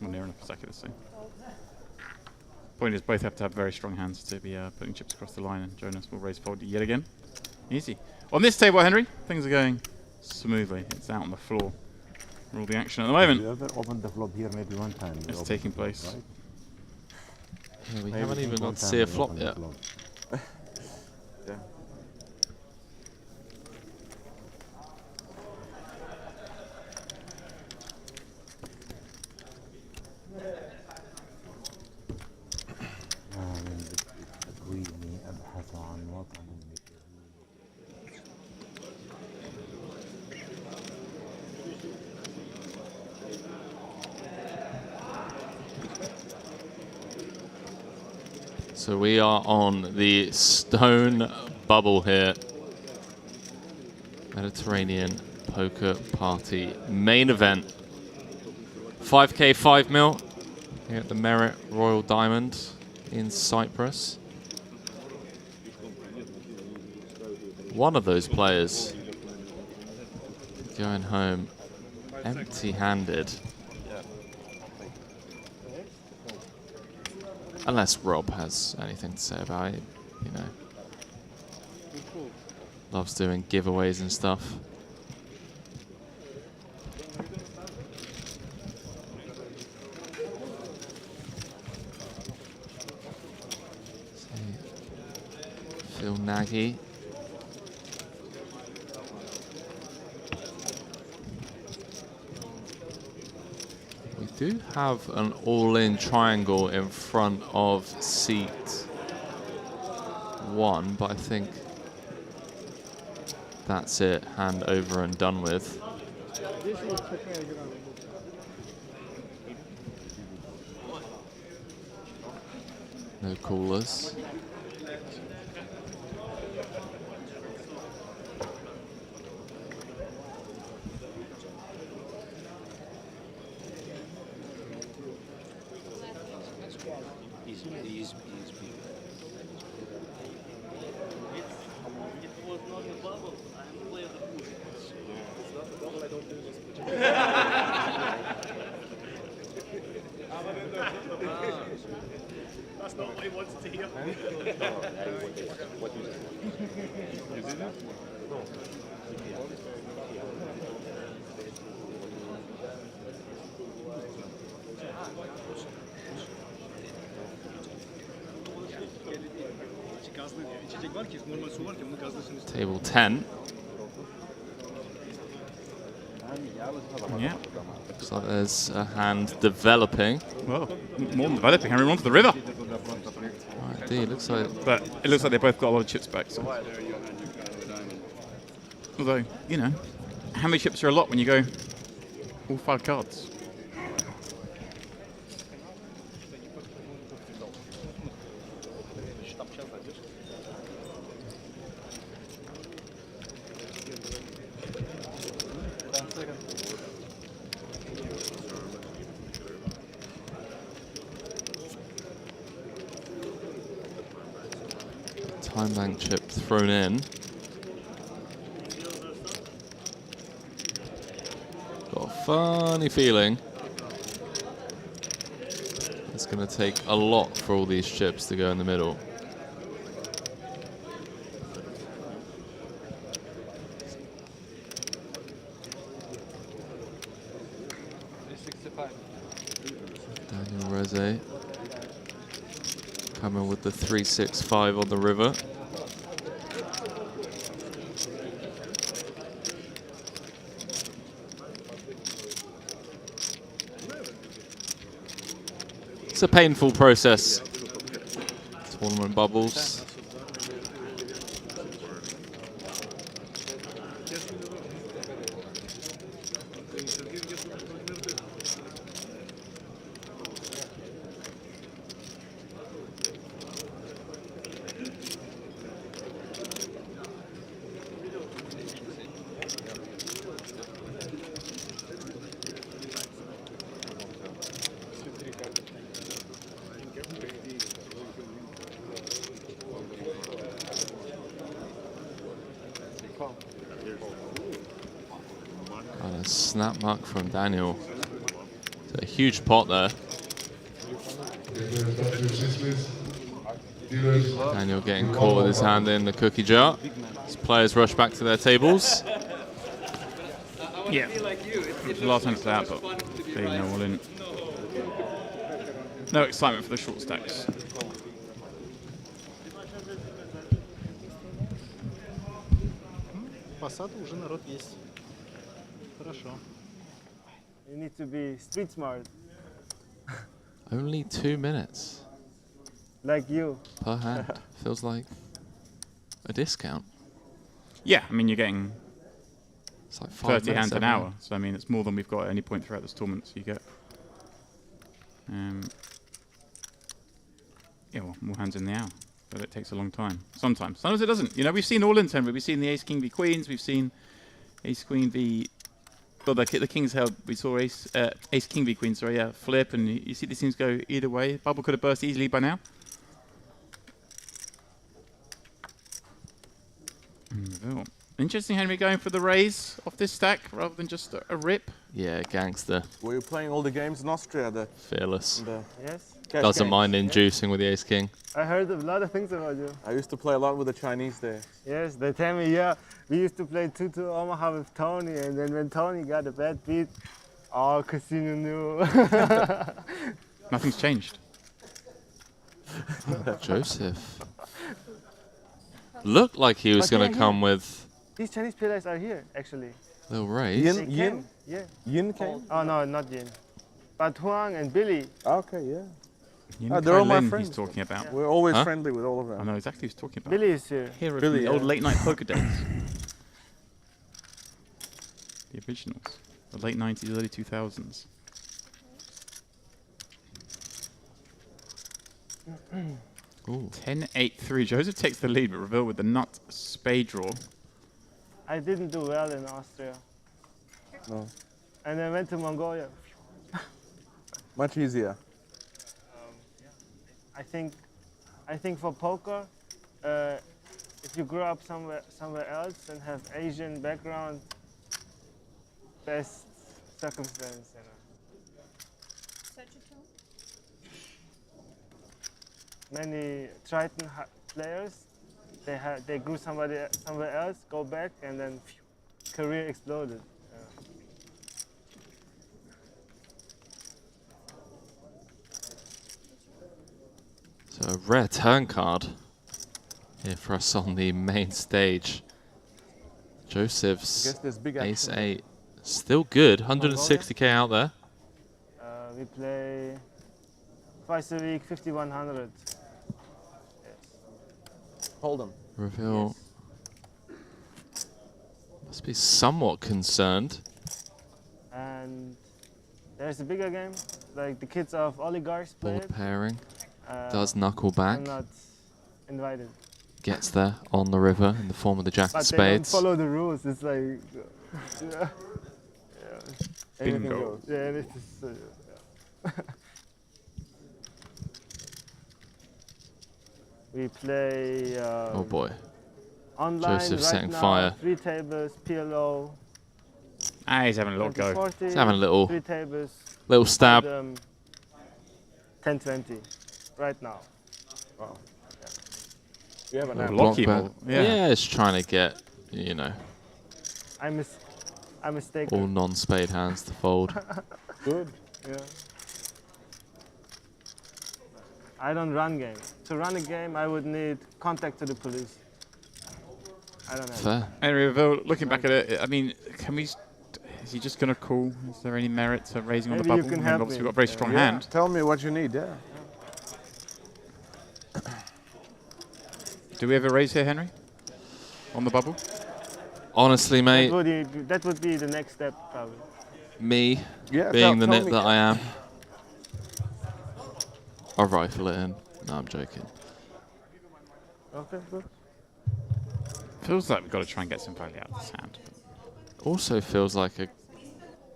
Or near enough exactly the same. Point is, both have to have very strong hands to be putting chips across the line, and Jonas will raise fold yet again. Easy. On this table, Henry, things are going smoothly. It's out on the floor. All the action at the moment. You ever opened the flop here maybe one time? It's taking place. Right? Yeah, we Maybe haven't even one got to time see a you flop opened the yet. flop. Yeah. أبحث عن وطن So we are on the stone bubble here. Mediterranean Poker Party main event. 5k 5 mil here at the Merit Royal Diamond in Cyprus. One of those players going home empty-handed. Unless Rob has anything to say about it, you know. Loves doing giveaways and stuff. Phil Nagy. We do have an all-in triangle in front of seat 1, but I think that's it, hand over and done with. No callers. That's not what he wanted to hear. Table 10. Yeah. Looks like there's a hand developing. Well, more than developing. Henry, we're onto the river. Indeed, looks like. But it looks like they both got a lot of chips back. So. Although, you know, how many chips are a lot when you go all 5 cards? Time bank chip thrown in. Got a funny feeling it's going to take a lot for all these chips to go in the middle. Daniel Reze coming with the 365 on the river. It's a painful process. Tournament bubbles. Got a snap mark from Daniel. It's a huge pot there. Daniel getting caught with his hand in the cookie jar. As players rush back to their tables. Yeah. It's the last one to that, but they know all in. No excitement for the short stacks. Уже народ есть. Хорошо. You need to be street smart. Only 2 minutes Like you. per hand. Feels like a discount. Yeah, I mean, you're getting It's like 5 30 hands minutes an every- hour. So, I mean, it's more than we've got at any point throughout this tournament. So you get yeah, well, more hands in the hour. But it takes a long time. Sometimes. Sometimes it doesn't. You know, we've seen all in tournament. We've seen the Ace King v Queens. We've seen Ace Queen v... Well, the King's held. We saw Ace King v Queen, sorry, yeah, flip. And you see these things go either way. Bubble could have burst easily by now. Oh. Interesting, Henry, going for the raise off this stack rather than just a rip. Yeah, gangster. Were you playing all the games in Austria? Fearless. Yes. Doesn't mind inducing with the Ace King. I heard a lot of things about you. I used to play a lot with the Chinese there. Yes, they tell me, yeah, we used to play 2-2 Omaha with Tony, and then when Tony got a bad beat, all casino knew. Nothing's changed. Joseph. Looked like he was going to come with These Chinese players are here, actually. a little raise. Yin? Yeah. Yin came? Oh, no, not Yin. But Huang and Billy. Okay, yeah. They're all my friends. He's talking about. Yeah. We're always friendly with all of them. I know exactly who he's talking about. Billy is here. Hero Billy, from the old late night poker days. The originals. The late 90s, early 2000s. Ooh. 10-8-3. Joseph takes the lead, but Reveal with the nut spade draw. I didn't do well in Austria. No. And I went to Mongolia. Much easier. I think for poker, if you grow up somewhere else and have Asian background, best circumstance, you know. Many Triton players, they grew somewhere else, go back, and then career exploded. So a rare turn card. here for us on the main stage. Joseph's ace 8. Still good. 160k out there. We play twice a week, 5,100. Yes. Hold them. Reveal. Must be somewhat concerned. And there's a bigger game, like the kids of oligarchs play Board it. pairing. Does knuckle back. I'm not invited. Gets there on the river in the form of the jack But of they don't spades. follow the rules. It's like, yeah. Bingo. Yeah, it's just, yeah. We play Oh boy. online Joseph right setting now, fire. 3 tables, PLO. Ah, he's having a little go. 2040, He's having a little 3 tables. little stab. And, 1020 right now. Wow. You have an Little app. Locky Block ball. bet. Yeah. Yeah, it's trying to get, you know, I mistaken. all non-spade hands to fold. Good. Yeah. I don't run game. To run a game, I would need contact to the police. I don't have. Fair. Henry Reveal, looking back at it, I mean, can we? Is he just going to call? Is there any merit to raising on the Maybe you bubble? can I mean, help obviously, me. we've got a very strong hand. Tell me what you need, yeah. Do we ever raise here, Henry? On the bubble? Honestly, mate, That would be the next step, probably. me Yeah, being the tell nit me. that I am, I'll rifle it in. No, I'm joking. Okay, good. Feels like we've got to try and get some value out of this hand. Also feels like a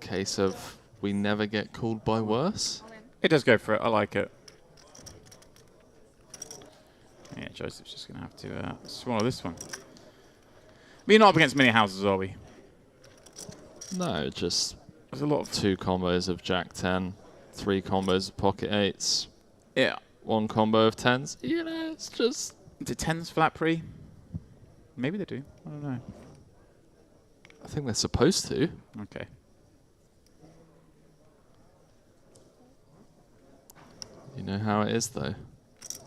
case of we never get called by worse. It does go for it. I like it. Yeah, Joseph's just going to have to swallow this one. We're not up against many houses, are we? No, just There's a lot of 2 combos of Jack 10, 3 combos of pocket 8s, yeah. 1 combo of 10s. You know, it's just Do 10s flat pre? Maybe they do. I don't know. I think they're supposed to. Okay. You know how it is, though.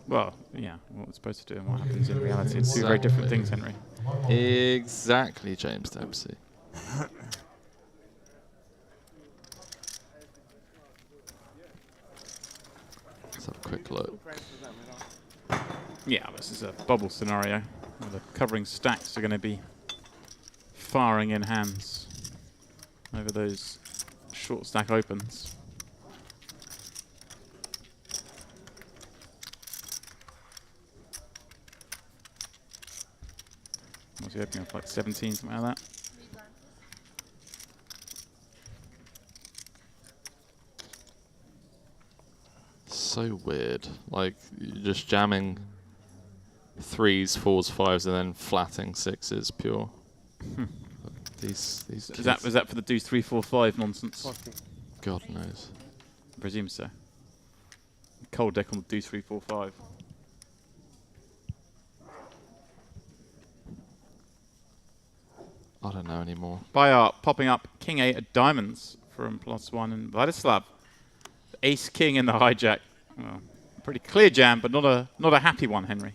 Well, yeah. What we're supposed to do and what happens in reality. It's 2 very different things, Henry. Exactly, James Dempsey. Let's have a quick look. Yeah, this is a bubble scenario where the covering stacks are going to be firing in hands over those short stack opens. Was he opening up like 17, something like that? So weird. Like, you're just jamming 3s, 4s, 5s, and then flatting 6s pure. These Is that for the deuce 3, 4, 5 nonsense? 40. God knows. I presume so. Cold deck on the deuce 3, 4, 5. I don't know anymore. By art, popping up King 8 of diamonds from +1 and Vladislav. Ace King in the hijack. Well, pretty clear jam, but not a happy one, Henry.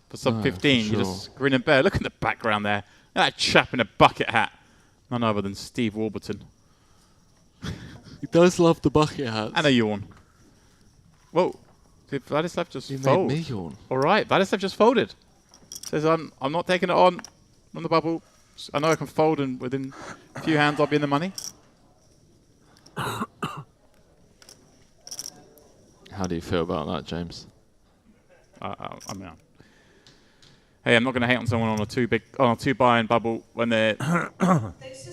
For sub No, 15, for you sure. just grin and bear. Look at the background there. That chap in a bucket hat. None other than Steve Warburton. He does love the bucket hats. And a yawn. Whoa. Did Vladislav just You made fold? me yawn. All right, Vladislav just folded. Says, I'm not taking it on the bubble. I know I can fold, and within a few hands I'll be in the money. How do you feel about that, James? I mean, hey, I'm not going to hate on someone on a two buy-in bubble when they're,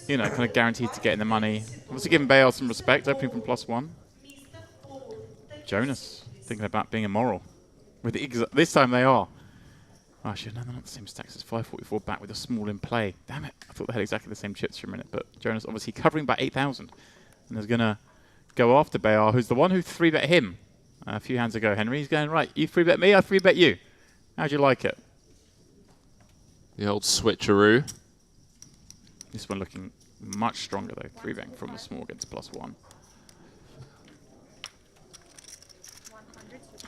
you know, kind of guaranteed to get in the money. Obviously, giving Bale some respect, opening from +1. Jonas thinking about being immoral. This time they are. Oh, actually, no, they're not the same stacks. It's 544 back with a small in play. Damn it! I thought they had exactly the same chips for a minute, but Jonas obviously covering by 8,000, and is going to go after Bayar, who's the one who 3-bet him a few hands ago. Henry, he's going right. You 3-bet me, I 3-bet you. How'd you like it? The old switcheroo. This one looking much stronger though. 3-betting from the small against +1.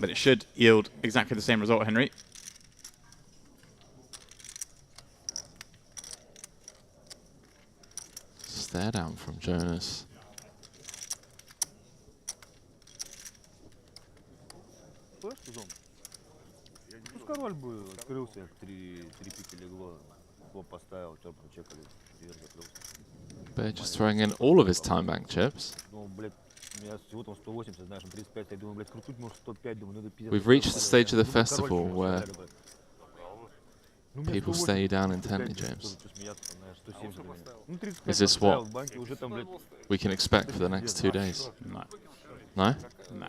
But it should yield exactly the same result, Henry. stare down from Jonas. Король бы открылся, три пики легло, поп поставил, черт прочекали, вверх закрылся. Bear just throwing in all of his time bank chips. Ну, блядь, у меня всего там 180, знаешь, 35, я думаю, блядь, крутить может 105, думаю, надо 50. We've reached the stage of the festival where people stare you down intently, James. Is this what we can expect for the next 2 days? No. No? Nah.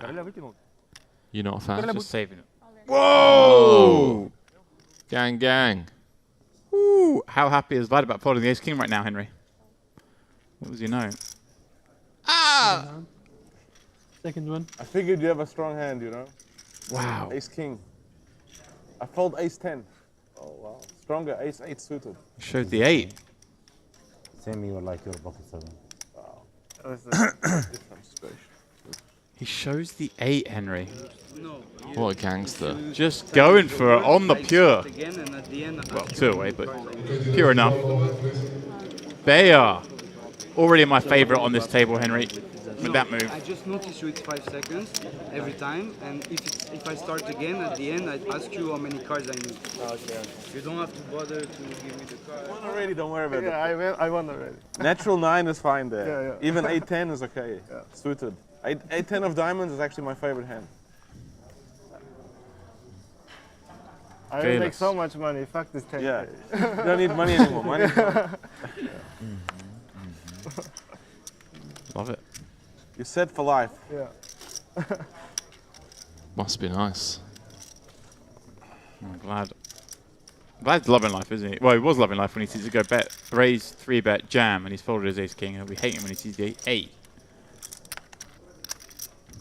You're not a fan? Just saving it. Whoa! Gang, gang. Ooh, how happy is Vlad about folding the ace king right now, Henry? What was your note? Ah! Second one. I figured you have a strong hand, you know? Wow. Ace king. I fold ace 10. Oh, wow. Stronger, ace 8 suited. You showed the 8. Same you like your pocket 7. Wow. That's a different situation. He shows the 8, Henry. What a gangster. Just going for it on the pure. Well, 2 away, but pure enough. Bear. Already my favorite on this table, Henry. With that move. I just notice you it's 5 seconds every time, and if I start again at the end, I'd ask you how many cards I need. Okay. You don't have to bother to give me the card. I won already, don't worry about it. Yeah, I won already. Natural 9 is fine there. Yeah, yeah. Even 8-10 is okay. Yeah. Suited. 8-10 of diamonds is actually my favorite hand. I will make so much money. Fuck this 10. Yeah. You don't need money anymore. Money. Love it. You're set for life. Yeah. Must be nice. I'm glad. Vlad's loving life, isn't he? Well, he was loving life when he sees it go bet, raise, 3-bet, jam, and he's folded his ace king. He'll be hating when he sees the 8.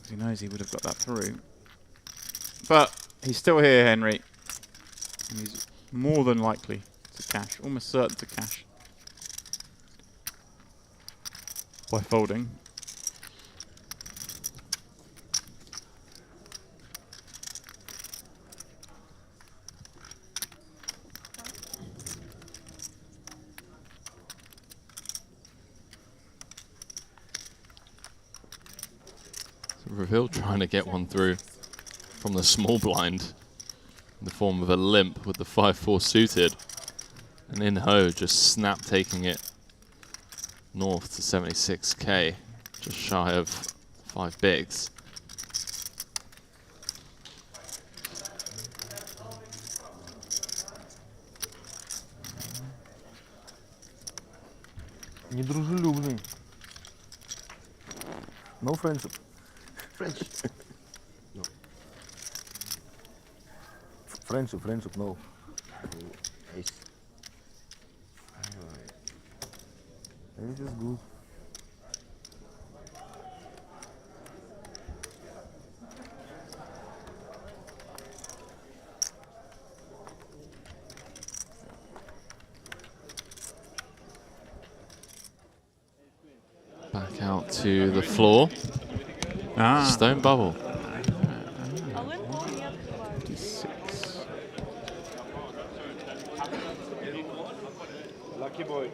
He knows he would have got that through. But he's still here, Henry. And he's more than likely to cash, almost certain to cash. By folding. Reveal trying to get one through from the small blind in the form of a limp with the 5-4 suited. And in Ho just snap taking it north to 76k, just shy of 5 bigs. Недружелюбный. No friendship. Friendship. No. Friendship, no. Ace. Ace is good. Back out to the floor. Stone bubble. Lucky boy.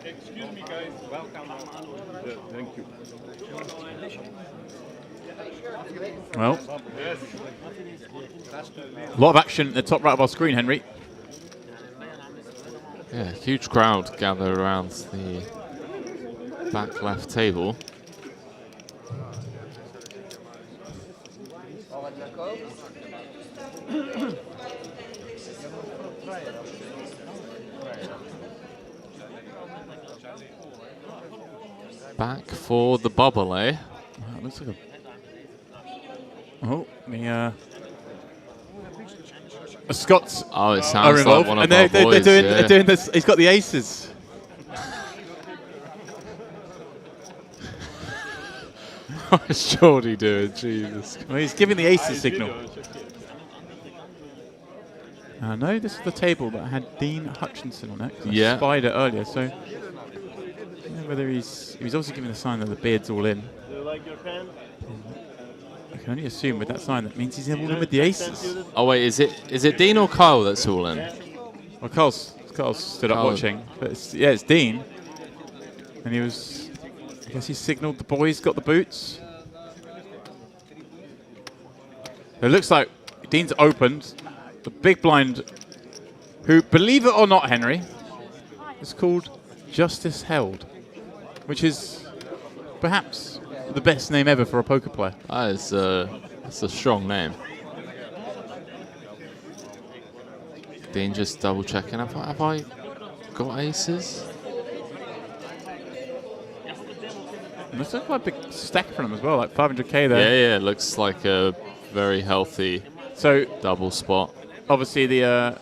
Excuse me, guys. Welcome. Thank you. Well, a lot of action at the top right of our screen, Henry. Yeah, huge crowd gathered around the back left table. Back for the bubble, eh? That looks like the Scots. Oh, it are sounds involved, like one of and our boys. they're doing this. He's got the aces. What is Jordy doing? Jesus. Well, he's giving the aces signal. No, this is the table that had Dean Hutchinson on it. I spied it earlier, so whether he's also giving a sign that the beard's all in. Do you like your pen? I can only assume with that sign that means he's all in with the aces. Oh wait, is it Dean or Kyle that's all in? Well, Carl's stood up Kyle. watching, but it's Dean, and he was. I guess he signalled the boys got the boots. It looks like Dean's opened the big blind, who, believe it or not, Henry, is called Justice Held, which is perhaps the best name ever for a poker player. That's a strong name. Dean just double checking. Have I got aces? And that's quite a big stack for him as well, like 500k there. Yeah, looks like a very healthy double spot. Obviously, the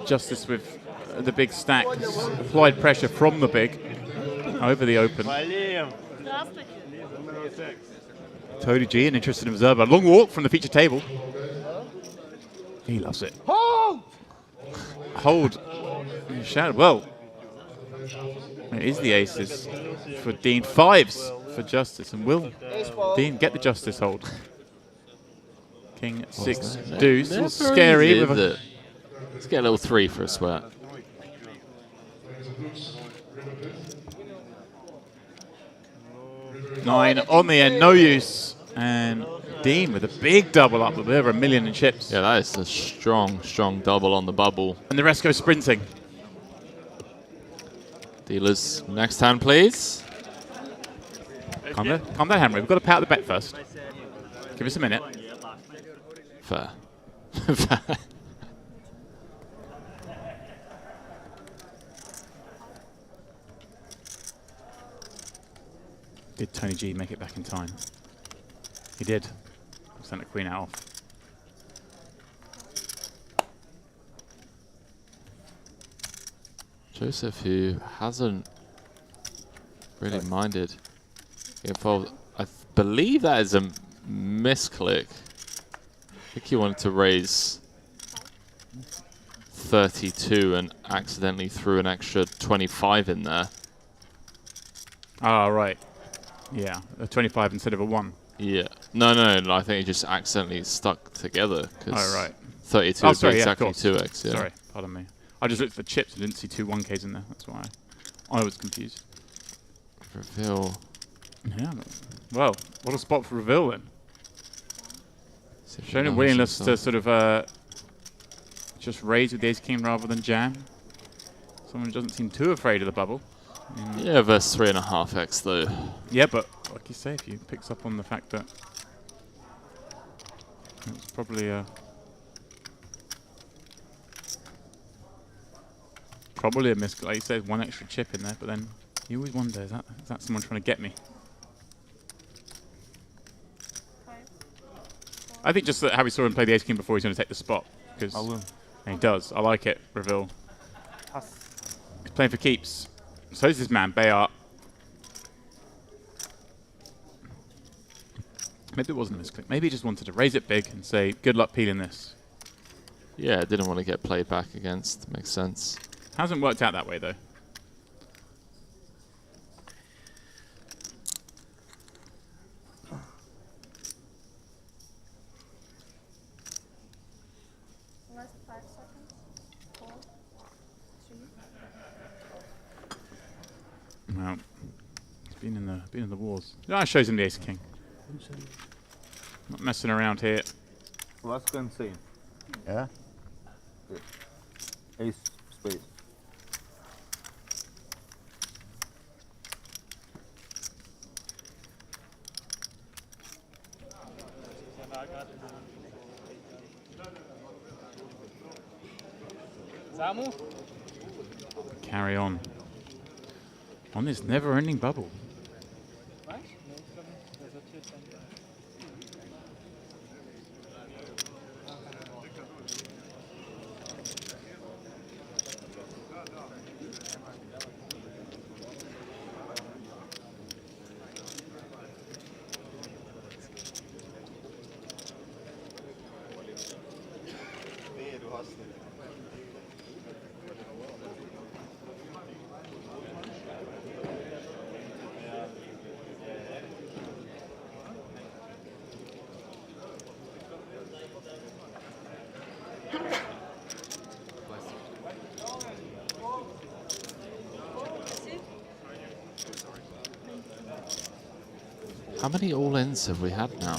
Justice with the big stack has applied pressure from the big over the open. Tony G, an interested observer. A long walk from the feature table. He loves it. Hold. Shouted. Well, it is the aces for Dean. Fives for Justice. And will Dean get the Justice hold? King 6 deuce. A little scary. Let's get a little 3 for a sweat. Nine on the end, no use. And Dean with a big double up with over $1 million in chips. Yeah, that is a strong double on the bubble. And the rest go sprinting. Dealers, next hand, please. Calm down, Henry. We've got to pay out the bet first. Give us a minute. Fair. Did Tony G make it back in time? He did. Sent the queen out off. Joseph, who hasn't really minded involved. I believe that is a misclick. I think he wanted to raise 32 and accidentally threw an extra 25 in there. Ah, right. Yeah, a 25 instead of a 1. Yeah. No, I think it just accidentally stuck together. Oh, right. 32 would be exactly 2x. Yeah. Sorry, pardon me. I just looked for the chips and didn't see 2 1Ks in there. That's why I was confused. Reveal. Yeah. Well, what a spot for reveal then. Showing a willingness to sort of just raise with the ace king rather than jam. Someone who doesn't seem too afraid of the bubble. Yeah, versus 3.5x though. Yeah, but like you say, if you picks up on the fact that it's probably a miss. Like you said, 1 extra chip in there, but then you always wonder, is that someone trying to get me? I think just that how we saw him play the ace king before, he's going to take the spot. And he does. I like it, reveal. He's playing for keeps. So is this man, Bayard. Maybe it wasn't a misclick. Maybe he just wanted to raise it big and say, good luck peeling this. Yeah, didn't want to get played back against. Makes sense. Hasn't worked out that way, though. Last 5 seconds. 4, 3. Well, he's been in the wars. Ah, shows him the ace king. Not messing around here. Last can say. Yeah? Ace spade. Carry on this never-ending bubble. How many all-ins have we had now?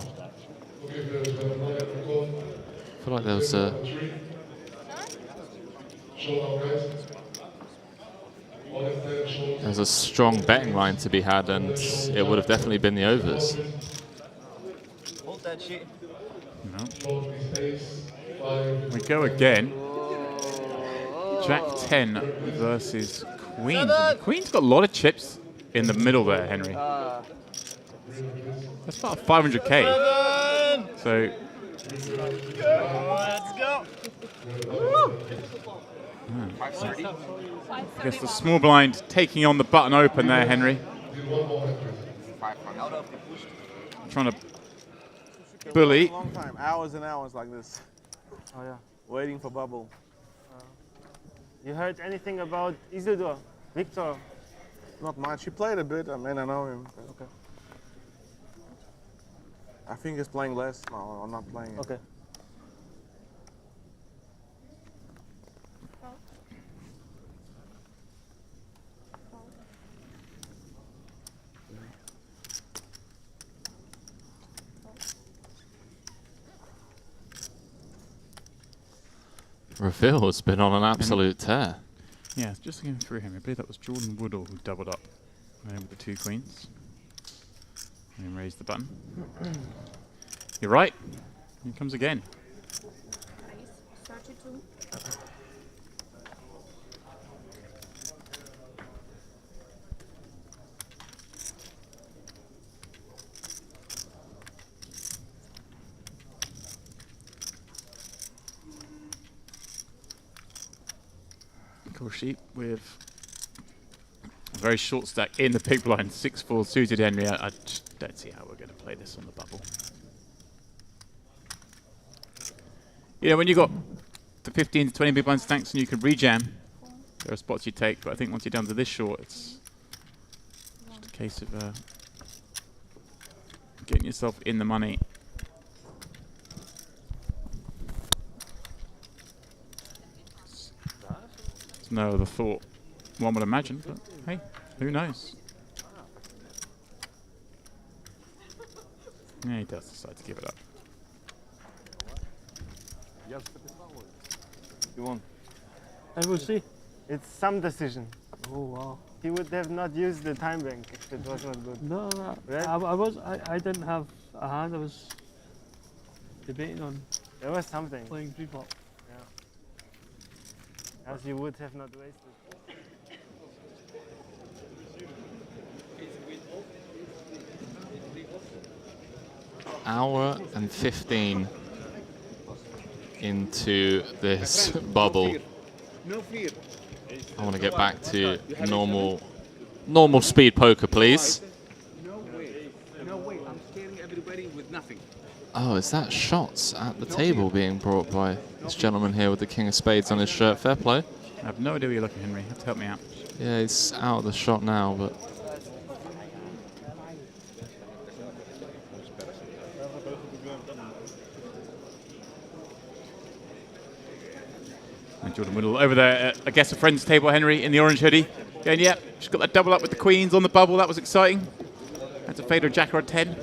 I feel like there was a strong betting line to be had, and it would have definitely been the overs. Hold that shit. No. We go again. Jack 10 versus Queen. Queen's got a lot of chips in the middle there, Henry. That's about 500k. So. Let's go. I guess the small blind taking on the button open there, Henry. Trying to bully. Long time, hours and hours like this. Oh yeah. Waiting for bubble. You heard anything about Isidore, Victor? Not much. He played a bit. I mean, I know him. Okay. I think he's playing less. No, I'm not playing. Okay. Reveal's been on an absolute tear. Yeah, just looking through him. I believe that was Jordan Woodall who doubled up with the 2 queens. And then raised the button. You're right. Here comes again. 32. Cool sheep with a very short stack in the big blind. 6-4 suited Henry. I just don't see how we're going to play this on the bubble. You know, when you got the 15 to 20 big blind stacks and you can rejam, there are spots you take, but I think once you're down to this short, it's just a case of getting yourself in the money. It's no other thought one would imagine, but hey, who knows? Yeah, he does decide to give it up. You won. I will see. It's some decision. Oh wow. He would have not used the time bank if it was not good. No, no. Right? I didn't have a hand. I was debating on. There was something. Playing pre-flop. Yeah. As you would have not wasted. Hour and 15 into this bubble. No fear. I want to get back to normal speed poker, please. No way. No way. I'm scaring everybody with nothing. Oh, is that shots at the table being brought by this gentleman here with the King of Spades on his shirt? Fair play. I have no idea where you're looking, Henry. You have to help me out. Yeah, he's out of the shot now, but... And Jordan Woodall over there, I guess a friend's table, Henry, in the orange hoodie. Going, yeah, just got that double up with the queens on the bubble. That was exciting. That's a fader jack or a 10.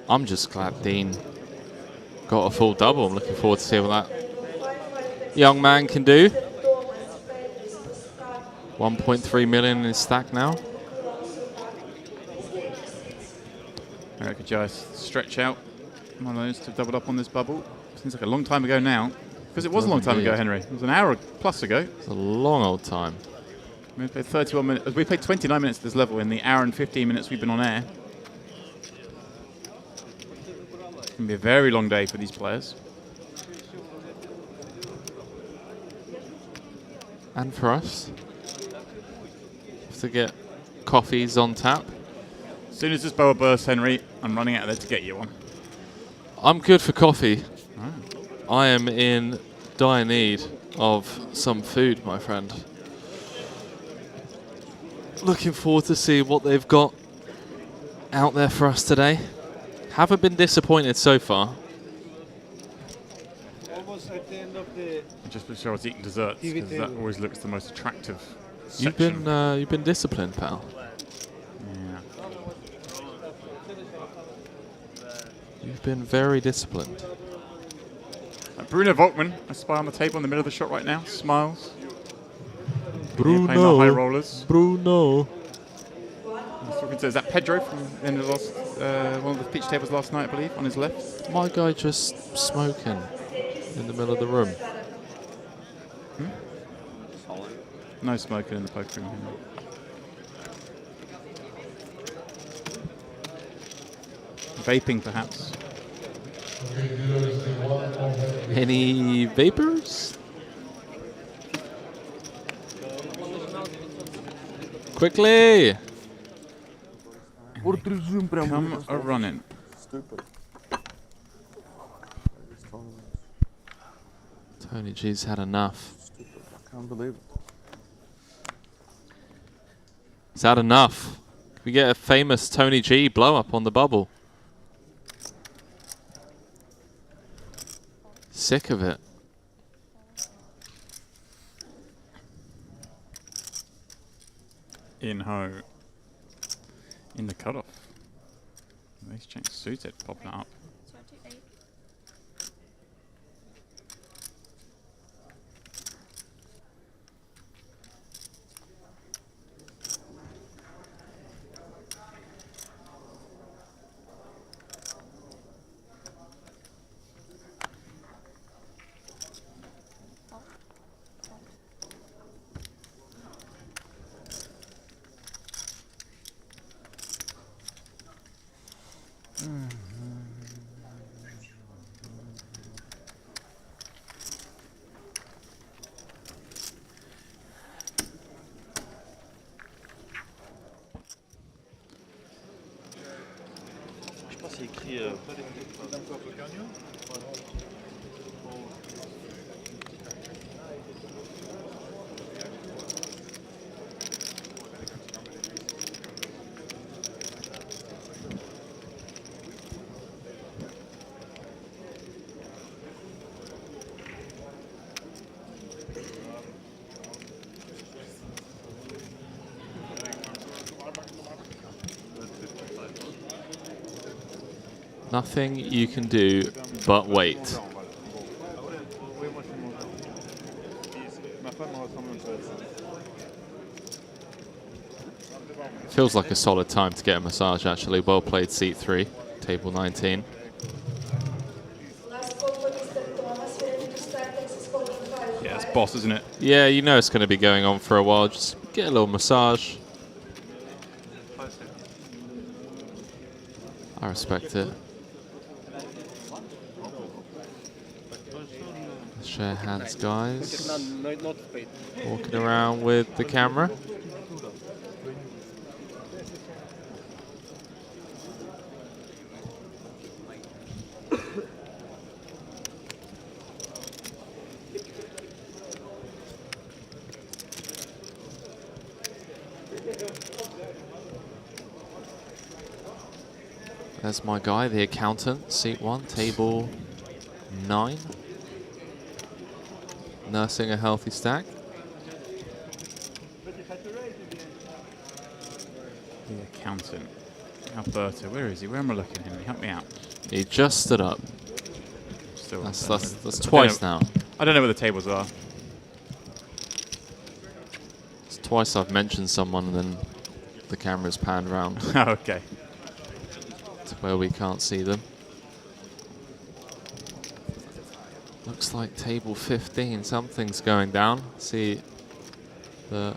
I'm just glad Dean got a full double. I'm looking forward to seeing what that young man can do. 1.3 million in his stack now. Eric could just stretch out one of those to double up on this bubble. Seems like a long time ago now. Because it was a long time ago, Henry. It was an hour plus ago. It's a long old time. We played 31 minutes. We played 29 minutes at this level in the hour and 15 minutes we've been on air. It's going to be a very long day for these players. And for us. Have to get coffees on tap. As soon as this boa bursts, Henry, I'm running out of there to get you one. I'm good for coffee. Oh. I am in dire need of some food, my friend. Looking forward to see what they've got out there for us today. Haven't been disappointed so far. Almost at the end of the... Just be sure I was eating desserts, because that always looks the most attractive You've been disciplined, pal. Yeah. You've been very disciplined. Bruno Volkmann, I spy on the table in the middle of the shot right now. Smiles. Bruno. Playing the high rollers. Bruno. Is that Pedro from the end of the last, one of the pitch tables last night, I believe, on his left? My guy just smoking in the middle of the room. No smoking in the poker room. Vaping, perhaps. Any vapors? Quickly! Come a running. Stupid. Tony G's had enough. Can't believe it. Is that enough? Can we get a famous Tony G blow up on the bubble? Sick of it. In ho. In the cutoff. Nice change suited, popping it up. 38. C'est écrit Nothing you can do but wait. Feels like a solid time to get a massage, actually. Well played, seat 3, table 19. Yeah, it's boss, isn't it? Yeah, you know it's going to be going on for a while. Just get a little massage. I respect it. Share hands, guys. Walking around with the camera. There's my guy, the accountant, seat 1, table 9. Nursing a healthy stack. The accountant. Alberto, where is he? Where am I looking at him? Help me out. He just stood up. Still That's twice now. I don't know where the tables are. It's twice I've mentioned someone and then the camera's panned round. Okay. To where we can't see them. Looks like table 15, something's going down. See the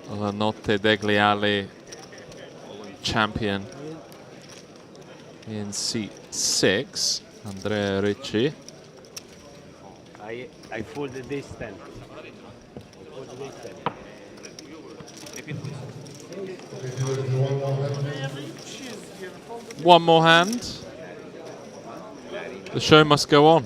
La Notte degli Ali champion in seat 6, Andrea Ricci. I folded this 10. One more hand. The show must go on.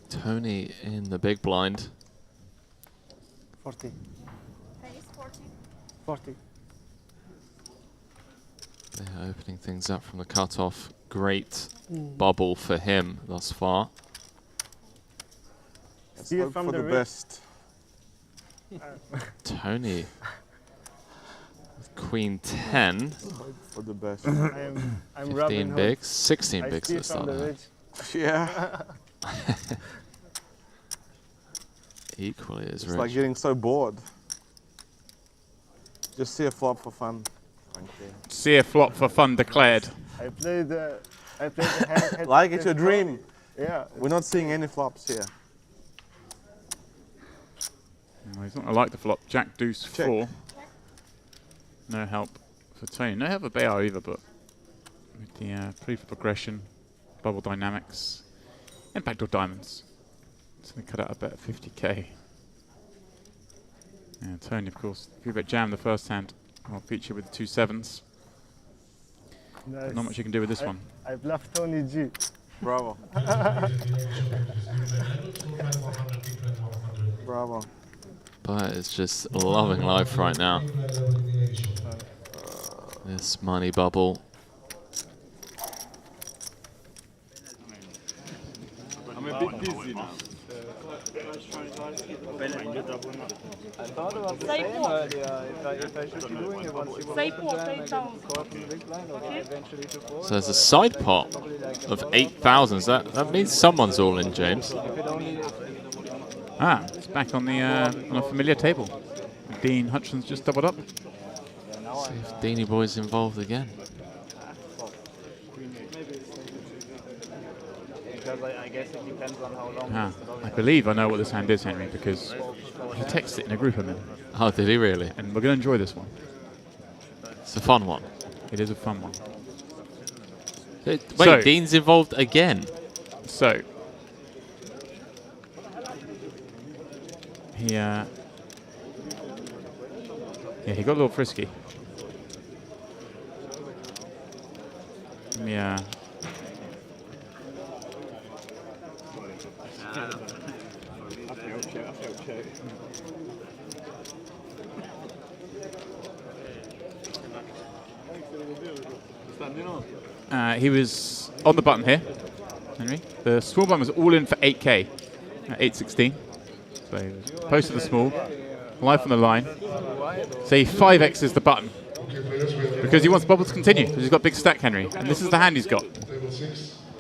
Tony in the big blind. 40. Face 40. 40. They're opening things up from the cutoff. Great bubble for him thus far. See it from the best. Tony with Queen 10. For the best. I'm 15 bigs, 16 bigs at the start of that. Yeah. Equally as It's rich. like getting so bored. Just see a flop for fun. See a flop for fun declared. I played the head. Like it's your dream. Yeah. We're not seeing any flops here. No, he's not gonna like the flop. Jack deuce Check. 4. No help for Tony. No help for Bayar either, but with the pre-flop progression, bubble dynamics, and backdoor diamonds. It's going to cut out a bet at 50k. And Tony, of course, if you bet jam the first hand, I'll feature with the 2 7s. Nice. But not much you can do with this one. I bluffed Tony G. Bravo. Bravo. But it's just loving life right now. This money bubble. I'm a bit busy now. I thought about the same earlier, if I should be doing it once you will open jam, I get caught in the big blind, or eventually to fold. So there's a side pot of 8,000. That means someone's all in, James. Ah, it's back on the on a familiar table. Dean Hutchinson's just doubled up. See if Deanie Boy's involved again. Because I guess it depends on how long. Ah, I believe I know what this hand is, Henry, because he texted it in a group of men. Oh, did he really? And we're going to enjoy this one. It's a fun one. It is a fun one. Wait, So- Dean's involved again. So, he yeah, he got a little frisky. Yeah. He was on the button here, Henry. The small button was all in for 8k at 8.16. So he was posted the small, live on the line. So he 5x's the button because he wants bubble to continue because he's got big stack, Henry. And this is the hand he's got.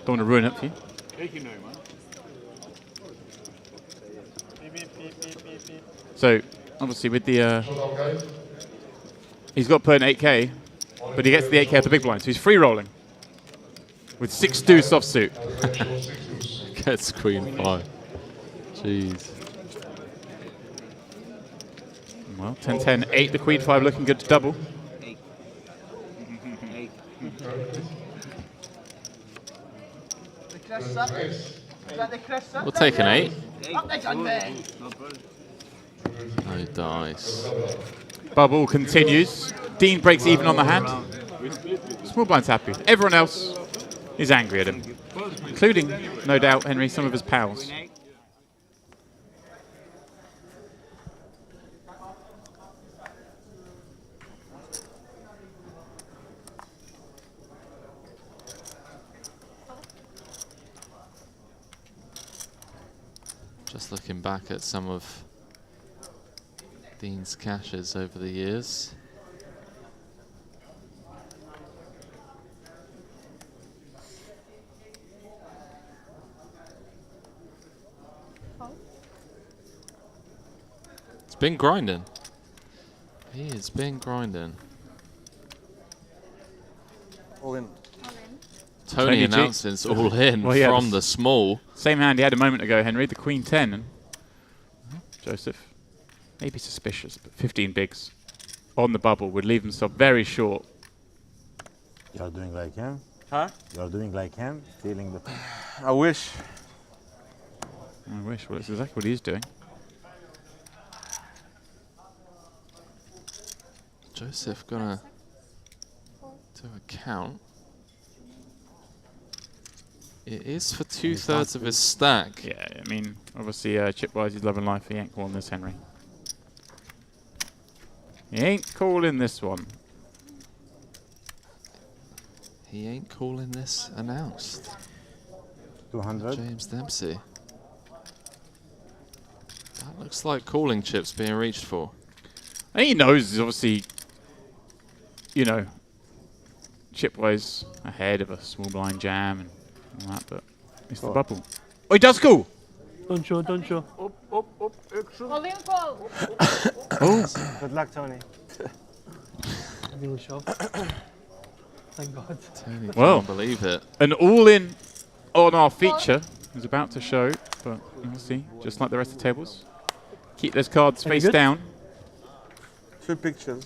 Don't want to ruin it for you. So obviously with the he's got to put in 8k, but he gets the 8k at the big blind, so he's free rolling with 6 deuce offsuit. Gets Queen 5. Jeez. Well, 10-10, 8 the Queen 5 looking good to double. We'll take an 8. Up the gun, man. No dice. Bubble continues. Dean breaks even on the hand. Small blind's happy. Everyone else is angry at him, including, no doubt, Henry, some of his pals. Just looking back at some of Dean's caches over the years. It's been grinding. He has been grinding. All in. Tony announces all in from the small. Same hand he had a moment ago, Henry, the Queen 10. And Joseph, maybe suspicious, but 15 bigs on the bubble would leave himself very short. You're doing like him? Huh? You're doing like him? Feeling the... I wish. I wish. Well, it's exactly what he's doing. Joseph gonna do a count. It is for 2/3 of his stack. Yeah, I mean, obviously, chip-wise, he's loving life. He ain't calling this, Henry. He ain't calling this one. He ain't calling this announced. 200. James Dempsey. That looks like calling chips being reached for. I think he knows he's obviously, you know, chip-wise ahead of a small blind jam and all that, but it's the bubble. Oh, he does call! Don't show, don't show. Call in call. Oh. Good luck, Tony. He will show. Thank God. Tony Well, can't believe it. An all-in on our feature is about to show, but we'll see, just like the rest of the tables. Keep those cards face down. 2 pictures.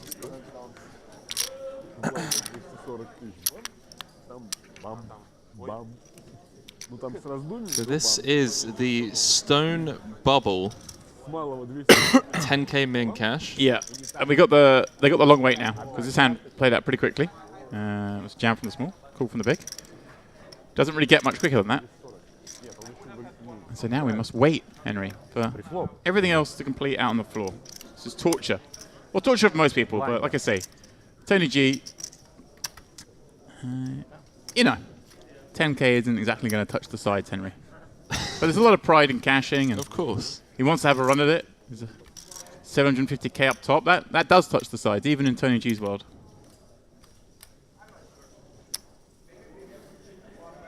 So this is the Stone Bubble 10k min cash. Yeah, and they got the long wait now because this hand played out pretty quickly. It was jam from the small, call from the big. Doesn't really get much quicker than that. And so now we must wait, Henry, for everything else to complete out on the floor. This is torture. Well, torture for most people, but like I say, Tony G, you know, 10k isn't exactly going to touch the sides, Henry. But there's a lot of pride in cashing, and of course, he wants to have a run at it. There's a 750k up top. That does touch the sides, even in Tony G's world.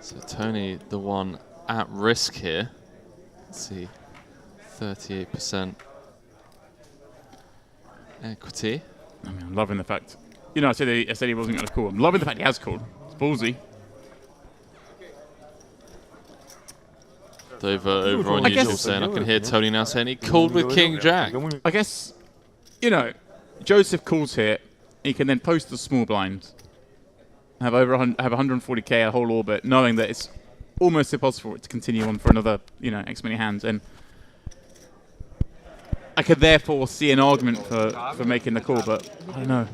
So Tony, the one at risk here. Let's see, 38% equity. I mean, I'm loving the fact. You know, I said he wasn't going to call. I'm loving the fact he has called. It's ballsy. Over on usual saying, I can hear Tony now saying he called with King Jack. I guess, you know, Joseph calls here. He can then post the small blind, have 140k a whole orbit, knowing that it's almost impossible for it to continue on for another, you know, X many hands. And I could therefore see an argument for making the call, but I don't know.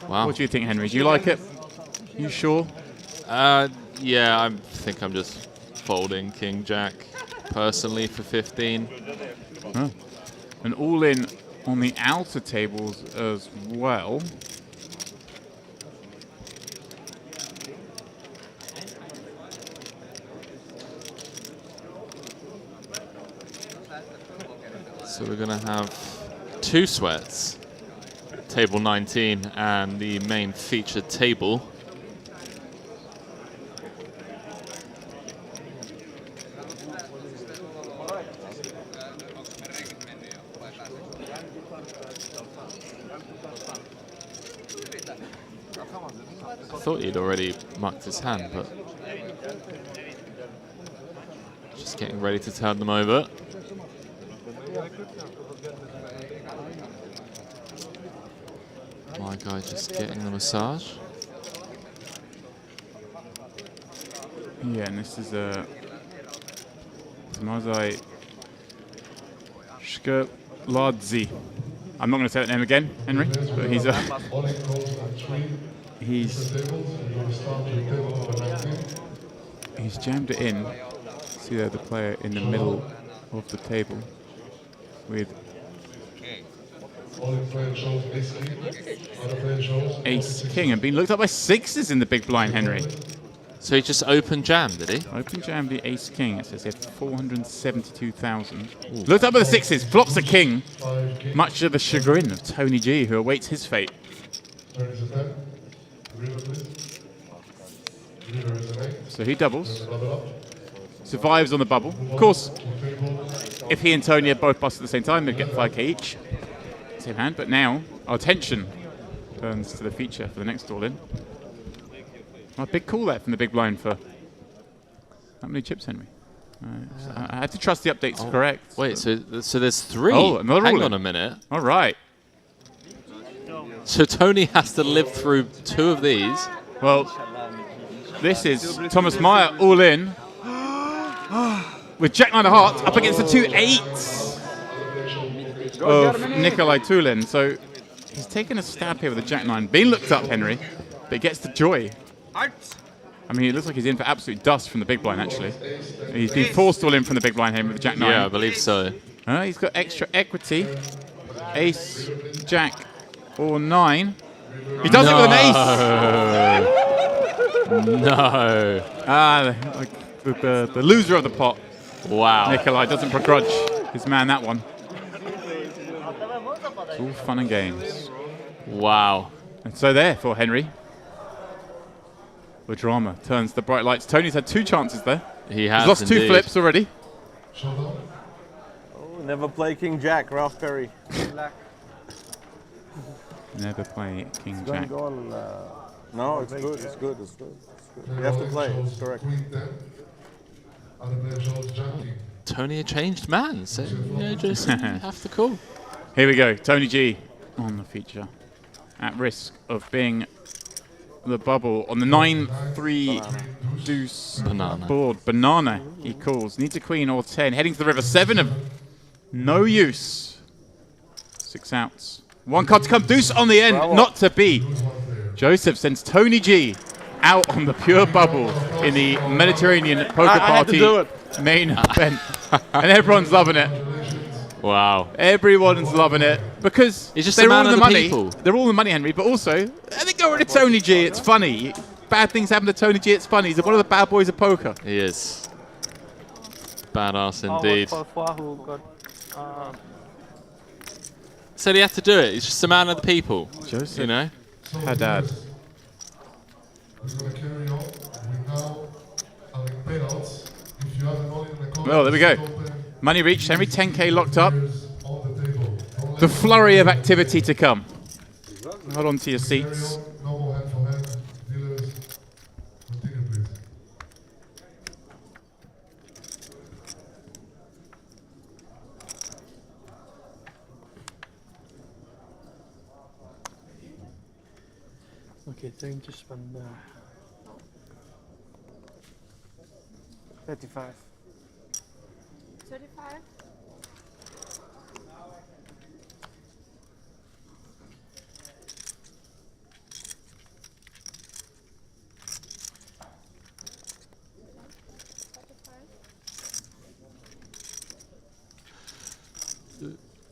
Wow. What do you think, Henry? Do you like it? You sure? Yeah, I think I'm just folding King Jack personally for 15. Oh. And all in on the outer tables as well. So we're going to have 2 sweats, table 19 and the main featured table. I thought he'd already mucked his hand, but just getting ready to turn them over. My guy just getting the massage. Yeah, and this is a Tomazai Shkeladze. I'm not going to say that name again, Henry, but he's jammed it in. See there, the player in the middle of the table with Ace King and being looked up by 6s in the big blind, Henry. So he just open jammed, did he? Open jammed the Ace King. It says he had 472,000. Looked up by the 6s, flops a king, much to the chagrin of Tony G, who awaits his fate. So he doubles, survives on the bubble. Of course, if he and Tony had both busted at the same time, they'd get 5k each. Same hand, but now, our attention turns to the feature for the next all-in. Oh, big call there from the big blind for how many chips, Henry? I had to trust the updates correct. Wait, so there's 3. Oh, another Hang all-in. on a minute. All right. So Tony has to live through 2 of these. Well, this is Thomas Meyer all in with Jack 9 of hearts up against the 2 8s of Nikolai Tulin. So he's taken a stab here with the Jack 9. Being looked up, Henry, but he gets the joy. I mean, it looks like he's in for absolute dust from the big blind, actually. He's been forced all in from the big blind here with the Jack 9. Yeah, I believe so. He's got extra equity. Ace, Jack, or 9. He does it with an ace! No. The loser of the pot. Wow. Nikolai doesn't begrudge his man that one. It's all fun and games. Wow. And so there for Henry. The drama turns the bright lights. Tony's had 2 chances there. He has. He's lost indeed. 2 flips already. Oh, never play King Jack, Ralph Perry. Never play King Jack. No, it's good. It's good. It's good. You have to play. It's correct. Tony a changed man, so just you have to call. Here we go. Tony G on the feature. At risk of being the bubble on the 9-3 deuce board. Banana, he calls. Needs a queen or 10. Heading to the river. 7 of no use. 6 outs. 1 card to come. Deuce on the end. Bravo. Not to be. Joseph sends Tony G out on the pure bubble in the Mediterranean Poker Party main event. And everyone's loving it. Wow. Everyone's loving it because he's just they're a man all of the the money. people. They're all the money, Henry, but also I think go to Tony G. It's funny. Bad things happen to Tony G. It's funny. He's one of the bad boys of poker. He is. Badass indeed. Said he had to do it. He's just a man of the people. Joseph. You know? Haddad. We're going to carry on. We now are in payouts. If you have an all in the corner, Well, there we go. Money reached, Henry. 10K locked up. The flurry of activity to come. Hold on to your seats. No more hand for hand. Dealers, continue, please. Okay, time to spend 35. 35?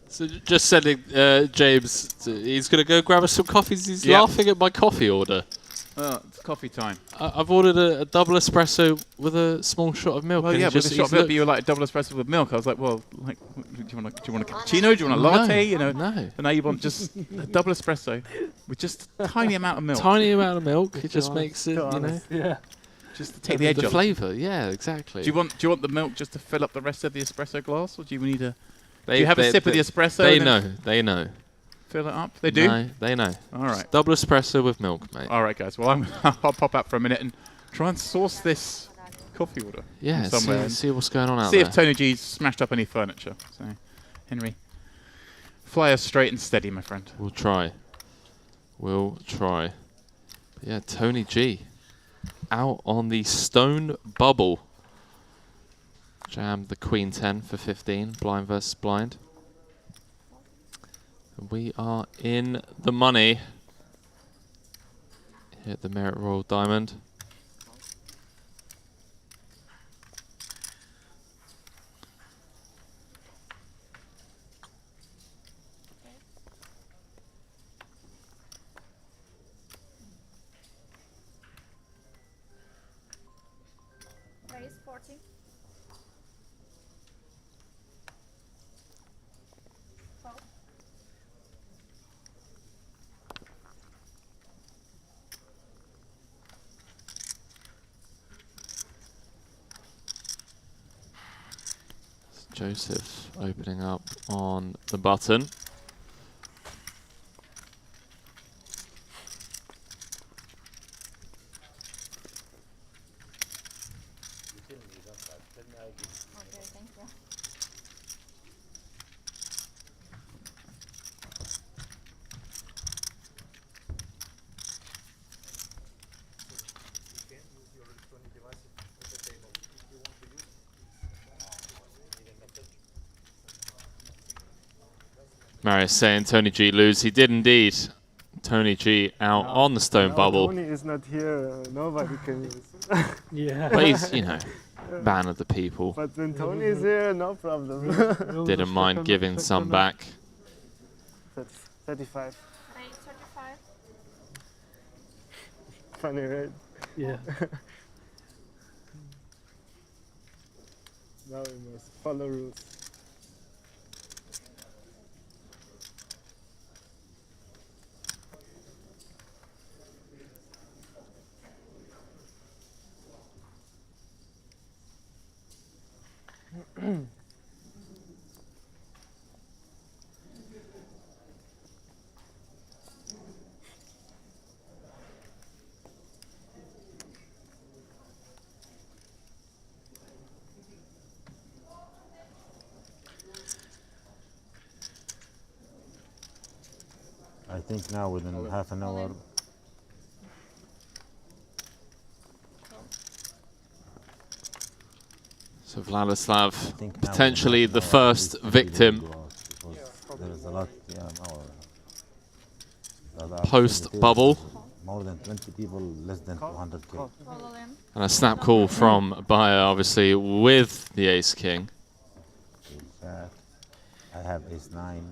So just sending James, he's going to go grab us some coffees. He's Yep. laughing at my coffee order. Well, it's coffee time. I've ordered a double espresso with a small shot of milk. Well, and yeah, he's with just- a shot he's of milk, looked- but you were like double espresso with milk. I was like, well, like, do you want a cappuccino? Do you want a latte? You know, no. But now you want just a double espresso with just a tiny amount of milk. Tiny amount of milk. It just makes it, you know. Yeah. Just to take the edge the off. flavour. Yeah, exactly. Do you want the milk just to fill up the rest of the espresso glass, or do you need a? They, do you have they, a sip they, of the espresso? They and know. then They know. Fill it up. They do. No, they know. All right. It's double espresso with milk, mate. All right, guys. Well, I'll pop out for a minute and try and source this coffee order. Yeah, from somewhere. and see what's going on out see there. if Tony G's smashed up any furniture. So, Henry, fly us straight and steady, my friend. We'll try. We'll try. But yeah, Tony G out on the stone bubble. Jammed the Queen 10 for 15. Blind versus blind. We are in the money. Hit the Merit Royal Diamond. Raise 40. Fold. Joseph opening up on the button. Marius saying Tony G lose. He did indeed. Tony G out on the stone bubble. Tony is not here. Nobody can use. Yeah. But he's, you know, man of the people. But when Tony is here, no problem. Didn't mind giving some back. 35. Raise 35. Funny, right? Yeah. Now we must follow rules. I think now within half an hour. So Vladislav, potentially the first victim There's a lot, post-bubble. More than 20 people, less than 200k. And a snap call from Bayer, obviously, with the ace-king. I have ace-9.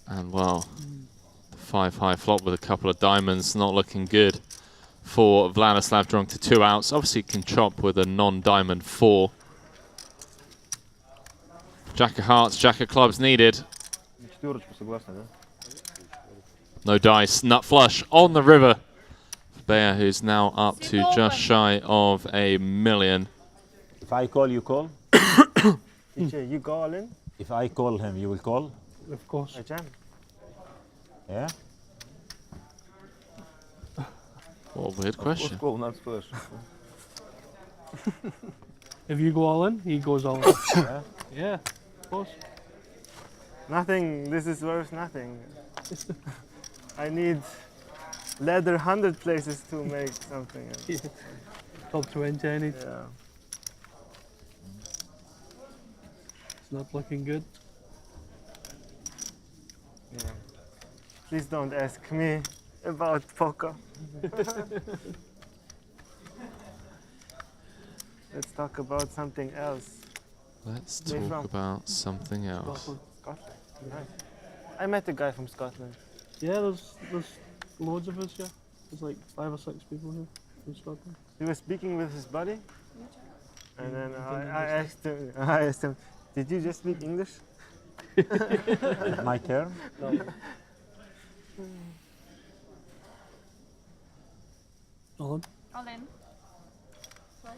And well, the 5-high flop with a couple of diamonds, not looking good for Vladislav, drunk to 2 outs. Obviously can chop with a non-diamond 4. Jack of hearts, jack of clubs needed. No dice, nut flush on the river. Bayer, who's now up to just shy of $1 million. If I call, you call? You call in? If I call him, you will call? Of course. I jam. Yeah? What a weird question. If you go all in, he goes all in. Yeah, of course. Nothing, this is worth nothing. I need ladder 100 places to make something else. Yeah. Top 20, I need. Yeah. It's not looking good. Yeah. Please don't ask me about poker. Let's talk about something else. Let's talk about something else. Scotland. Nice. I met a guy from Scotland. Yeah, there's loads of us here. There's like 5 or 6 people here from Scotland. He was speaking with his buddy, and then I asked him, did you just speak English? My turn? No. All in? All in. 12.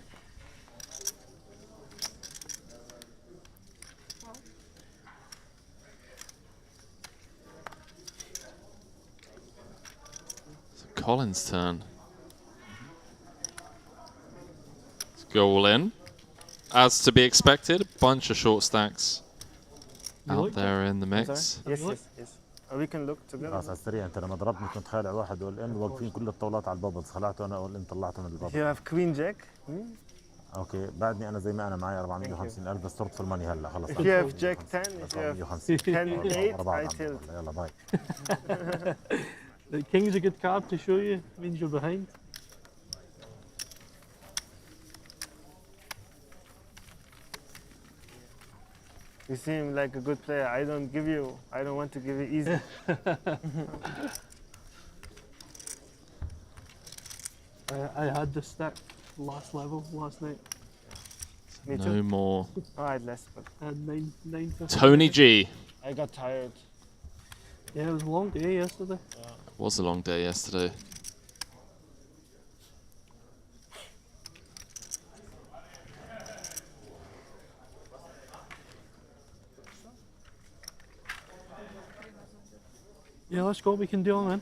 12. So Colin's turn. Let's go all in. As to be expected, a bunch of short stacks out there in the mix. Yes. We can look together. خلاص على السريع انت لما ضربني كنت خالع واحد اول ان واقفين كل الطاولات على البابلز خلعته انا اول ان طلعته من البابل. You have queen jack. اوكي بعدني انا زي ما انا معي 450,000 بس صرت في الماني هلا خلص. If you have jack 10, if you have 10 8, I tilt. يلا باي. The king's a good card to show you. Means you're behind. You seem like a good player. I don't want to give you easy. I had this stack last level last night. Me No too. more. Oh, I had less, but I had 950. Tony G. I got tired. Yeah, it was a long day yesterday. It was a long day yesterday. Yeah, let's go. We can do it, man.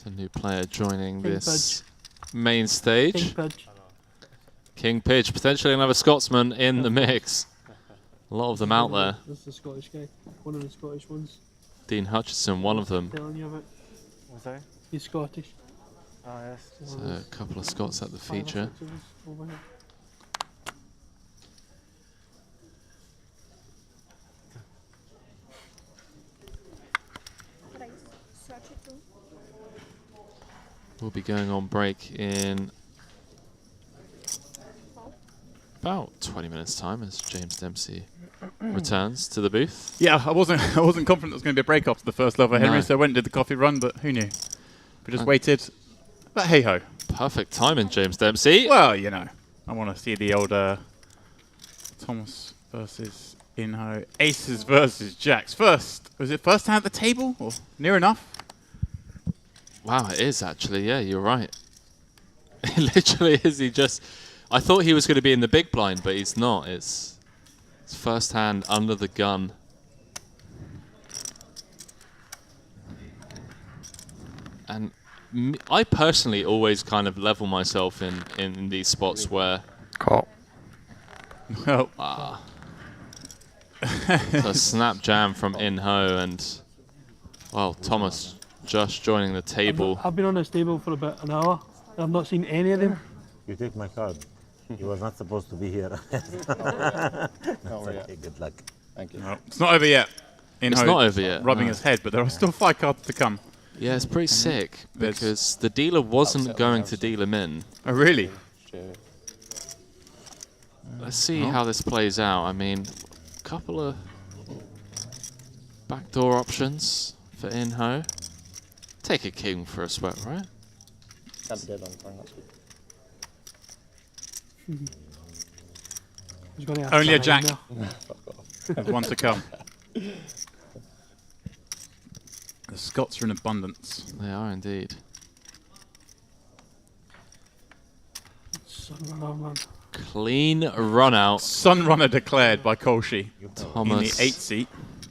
a new player joining this main stage. King Pidge, potentially another Scotsman in the mix. A lot of them out there. That's the Scottish guy, one of the Scottish ones. Dean Hutchison, one of them. Telling you about. What's that? He's Scottish. Oh, yes. So a couple of Scots at the feature. Over here. We'll be going on break in about 20 minutes time as James Dempsey returns to the booth. Yeah, I wasn't confident there was going to be a break after the first level, Henry, so I went and did the coffee run, but who knew? We just waited. But hey ho. Perfect timing, James Dempsey. Well, you know, I want to see the old Thomas versus Inho, Aces versus Jacks. Was it first hand at the table or near enough? Wow, it is actually. Yeah, you're right. It literally is. I thought he was going to be in the big blind, but he's not. It's first hand under the gun. And I personally always kind of level myself in these spots where... Call. Well. A snap jam from Inho and... Well, Thomas just joining the table. I've been on this table for about an hour. I've not seen any of them. You take my card. He was not supposed to be here. Okay, good luck. Thank you. No, it's not over yet. It's not over yet. Rubbing his head, but there are still 5 cards to come. Yeah, it's pretty sick because the dealer wasn't going to deal him in. Oh, really? Let's see how this plays out. I mean, a couple of backdoor options for Inho. Take a king for a sweat, right? Can't be dead on the turn, that's good. Only a jack. There's one to come. The Scots are in abundance. They are indeed. Clean run out. Sunrunner declared by Kolshi. Thomas in the 8th seat.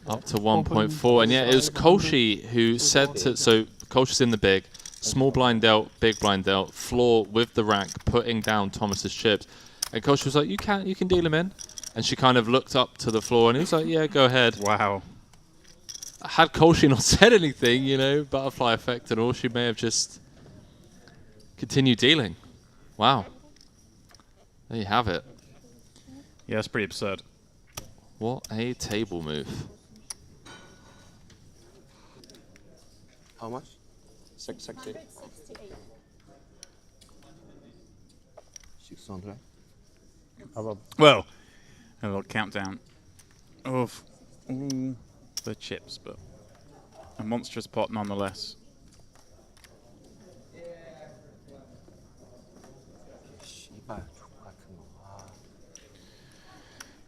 Up to 1.4. And yeah, it was Kolshi who said to... So Kolshi's in the big. Small blind dealt, big blind dealt. Floor with the rack, putting down Thomas's chips. And Kolshi was like, you can deal him in. And she kind of looked up to the floor and he was like, yeah, go ahead. Wow. Had Kolshi not said anything, you know, butterfly effect and all, she may have just continued dealing. Wow. There you have it. Yeah, that's pretty absurd. What a table move. How much? 660. 600. Well, a little countdown of all the chips, but a monstrous pot nonetheless.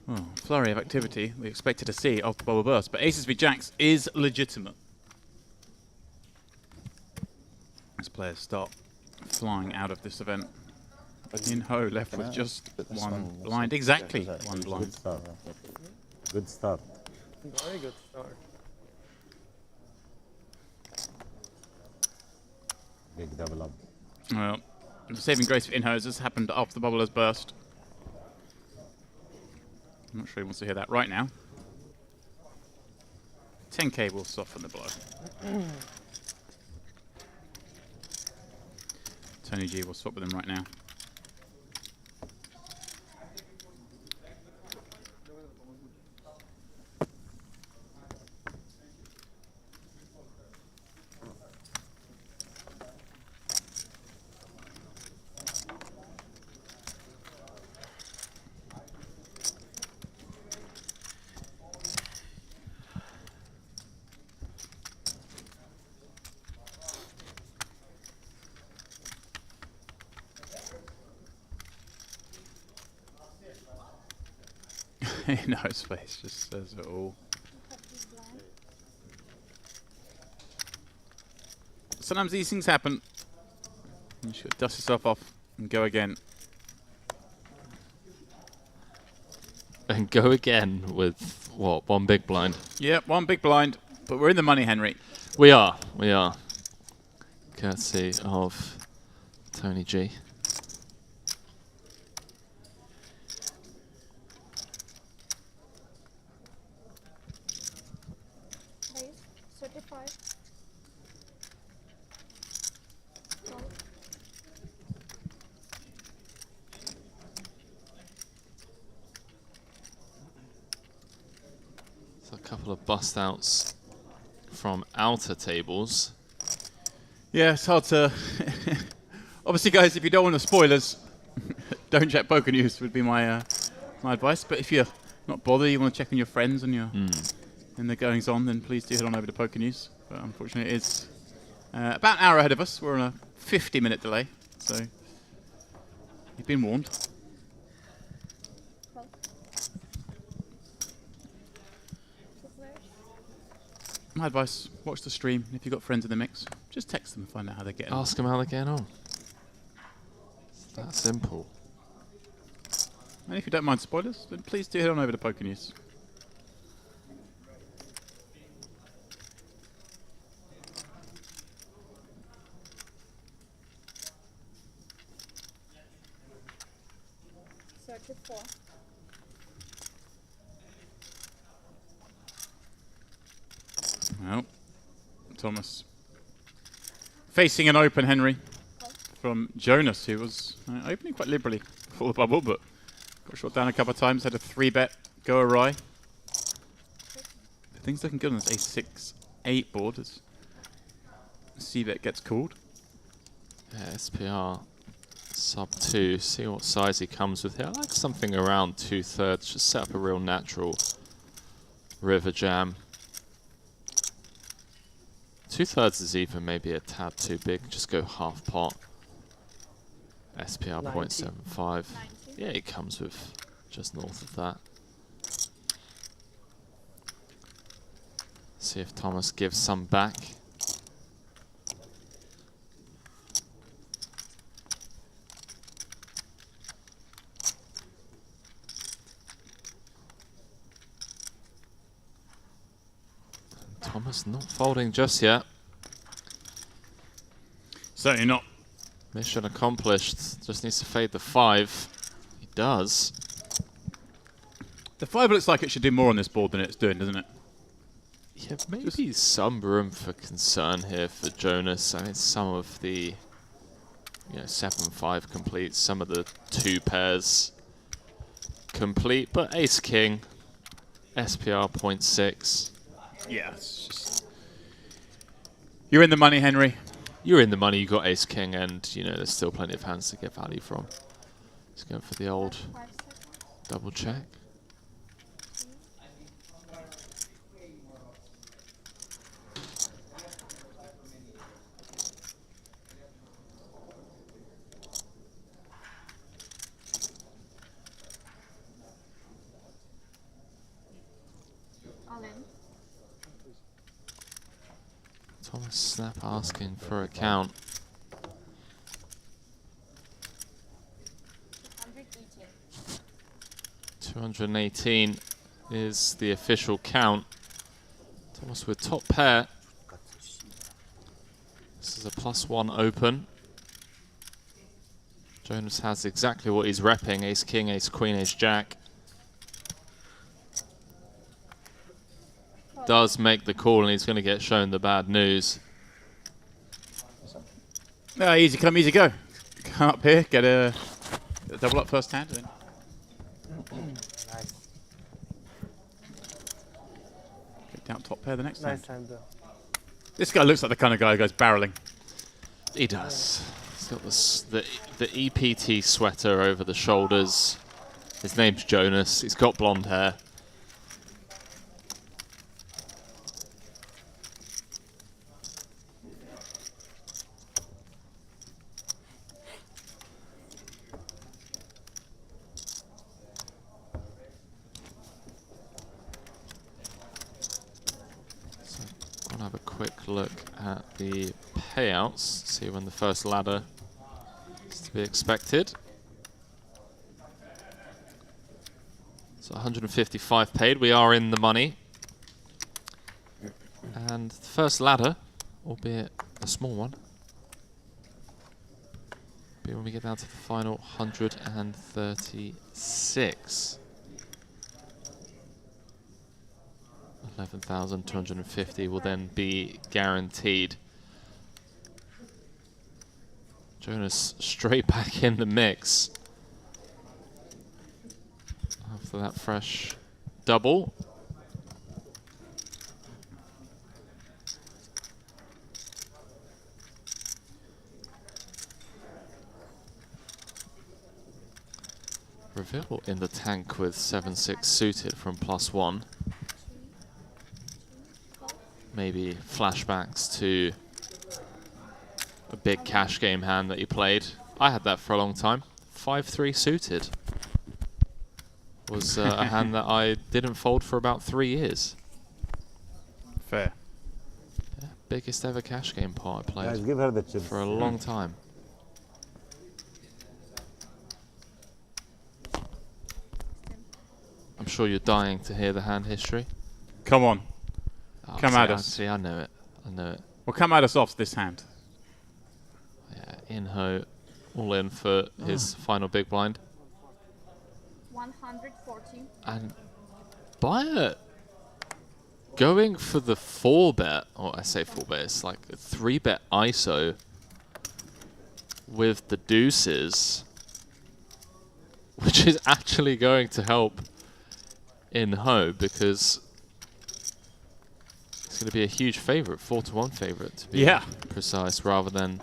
Well, flurry of activity we expected to see after Bubble Burst, but Aces v Jacks is legitimate. As players start flying out of this event. Inho left with just one blind. Exactly one blind. Good start. Good start. Very good start. Big double up. Well, the saving grace for Inho has happened after the bubble has burst. I'm not sure he wants to hear that right now. 10k will soften the blow. Tony G will swap with him right now. No, his face just says it all. Sometimes these things happen. You should dust yourself off and go again. And go again with, what, one big blind? Yep, one big blind. But we're in the money, Henry. We are. courtesy of Tony G. Raise, 35. So a couple of bust outs from outer tables. Yeah, it's hard to... Obviously, guys, if you don't want the spoilers, don't check Poker News would be my my advice. But if you're not bothered, you want to check on your friends and your and the goings on, then please do head on over to Poker News. But unfortunately, it is about an hour ahead of us. We're on a 50-minute delay, so you've been warned. My advice, watch the stream. If you've got friends in the mix, just text them and find out how they're getting on. Ask them how they're getting on. It's that simple. And if you don't mind spoilers, then please do head on over to Poker News. Well, Thomas facing an open Henry from Jonas, who was opening quite liberally for the bubble, but got shot down a couple of times, had a 3-bet go awry. Things looking good on this ace-6-8 board as C-bet gets called. Yeah, SPR sub 2, see what size he comes with here. I like something around 2/3, just set up a real natural river jam. 2/3 is even maybe a tad too big, just go half pot. SPR 0.75. Yeah, it comes with just north of that. See if Thomas gives some back. Thomas not folding just yet. Certainly not. Mission accomplished. Just needs to fade the 5. He does. The 5 looks like it should do more on this board than it's doing, doesn't it? Yeah, maybe some room for concern here for Jonas. I mean, some of the 7-5 complete, some of the 2 pairs complete, but Ace King, SPR 0.6. Yeah, it's just... You're in the money, Henry. You're in the money, you got Ace King, and there's still plenty of hands to get value from. Let's go for the old double check. Thomas Snap asking for a count. 218 is the official count. Thomas with top pair. This is a +1 open. Jonas has exactly what he's repping. Ace King, Ace Queen, Ace Jack. Does make the call, and he's going to get shown the bad news. Easy come, easy go. Come up here, get a double up first hand. Nice. Get down top pair the next Nice hand. hand though. This guy looks like the kind of guy who goes barreling. He does. He's got the EPT sweater over the shoulders. His name's Jonas. He's got blonde hair. Have a quick look at the payouts, see when the first ladder is to be expected. So 155 paid, we are in the money. And the first ladder, albeit a small one, be when we get down to the final 136. 11,250 will then be guaranteed. Jonas straight back in the mix after that fresh double. Reveal in the tank with 7-6 suited from +1. Maybe flashbacks to a big cash game hand that you played. I had that for a long time. 5-3 suited was a hand that I didn't fold for about 3 years. Fair. Yeah, biggest ever cash game pot I played. Guys, give her the chips. For a long time. I'm sure you're dying to hear the hand history. Come on. Oh, Come at us. See, I know it. I know it. Well, come at us off this hand. Yeah, in-ho, all in for his final big blind. 140. And Bayer going for the 4-bet, or I say 4-bet, it's like a 3-bet ISO with the deuces, which is actually going to help in-ho because it's going to be a huge favourite, 4-1 favourite to be precise, rather than,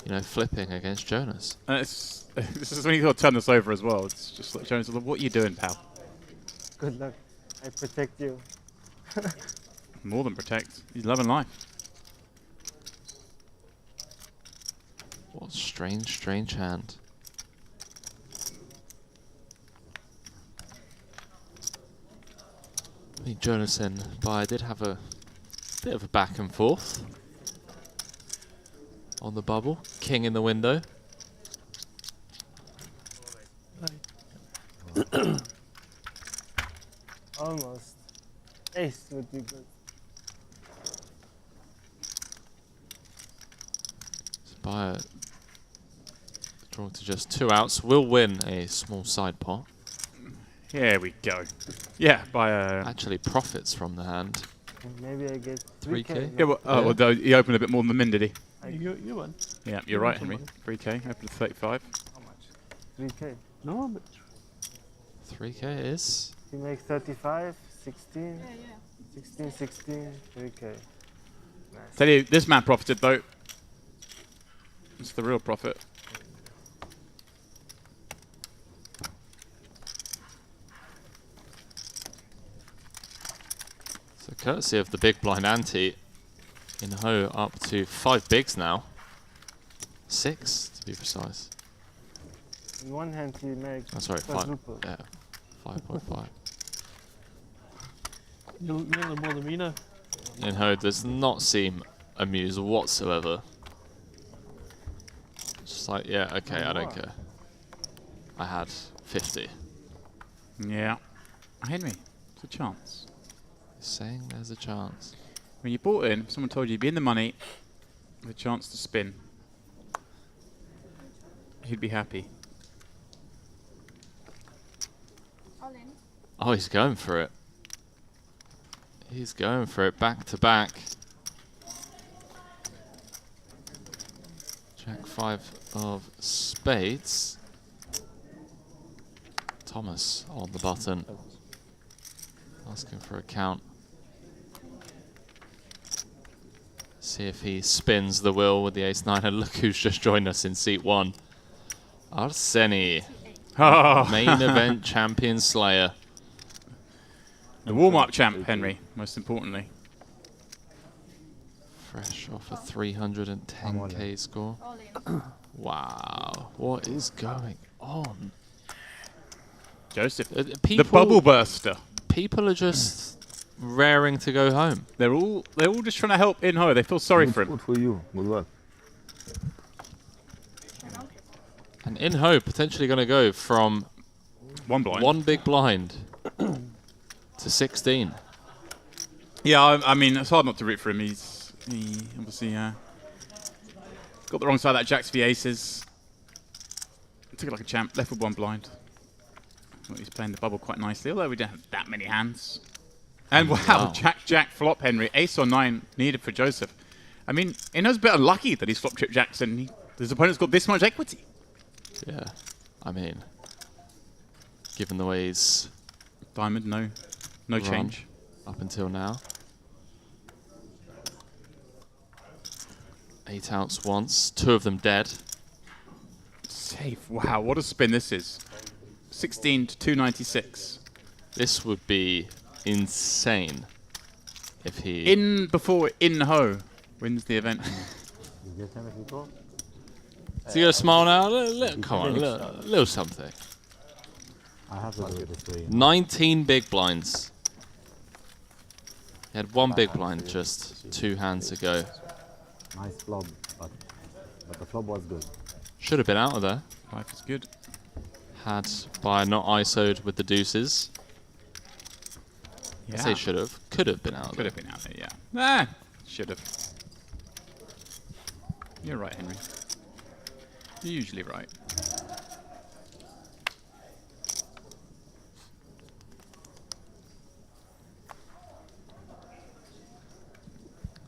you know, flipping against Jonas. And this is when you got to turn this over as well. It's just like Jonas, what are you doing, pal? Good luck. I protect you. More than protect. He's loving life. What a strange, strange hand. I mean, Jonas and Bayer did have a bit of a back and forth on the bubble. King in the window. Almost. Ace would be good. So Bayer drawing to just 2 outs will win a small side pot. Here we go. Yeah, by actually profits from the hand. Maybe I get 3K. Yeah, well, well, he opened a bit more than the min, did he? You won. Yeah, you're right, Henry. 3K, opened 35. How much? 3K. No, but 3K is. You make 35, 16, 16, 16, 3K. Nice. Tell you, this man profited though. It's the real profit. So courtesy of the big blind ante, in-ho up to 5 bigs now. 6 to be precise. In one hand he makes. Oh, sorry, 5. quadruple. Yeah, 5.5. you're the more than me now. In-ho does not seem amused whatsoever. Just like, yeah, okay, I don't care. I had 50. Yeah. Henry, it's a chance. Saying there's a chance. When you bought in, someone told you you'd be in the money with a chance to spin. He'd be happy. All in. Oh, he's going for it. He's going for it back to back. Jack 5 of spades. Thomas on the button. Asking for a count. See if he spins the wheel with the ace-9. And look who's just joined us in seat 1. Arseni. Main event champion slayer. The warm-up champ, Henry, most importantly. Fresh off a 310k score. Wow. What is going on? Joseph, people, the bubble burster. People are just raring to go home. They're all just trying to help in-ho. They feel sorry for him. Good for you. Good luck. And in-ho potentially going to go from one big blind to 16. Yeah, I mean, it's hard not to root for him. He obviously got the wrong side of that jacks v aces. Took it like a champ. Left with one blind. Well, he's playing the bubble quite nicely, although we don't have that many hands. And wow, Jack flop Henry. Ace or 9 needed for Joseph. I mean, he knows a bit unlucky that he's flop chip jacks and his opponent's got this much equity. Yeah, I mean, given the way he's diamond, no change up until now. 8 outs once, 2 of them dead. Safe. Wow, what a spin this is. 16 to 296. This would be insane if he... Before In-Ho wins the event. Is he going to smile now? Come on, a little something. I have to do it this way. 19 big blinds. He had 1 big blind just 2 hands ago. Nice flop, but the flop was good. Should have been out of there. Life is good. Had by not ISO'd with the deuces. Yeah. I say should have. Could have been out Could have been out there, yeah. Should have. You're right, Henry. You're usually right.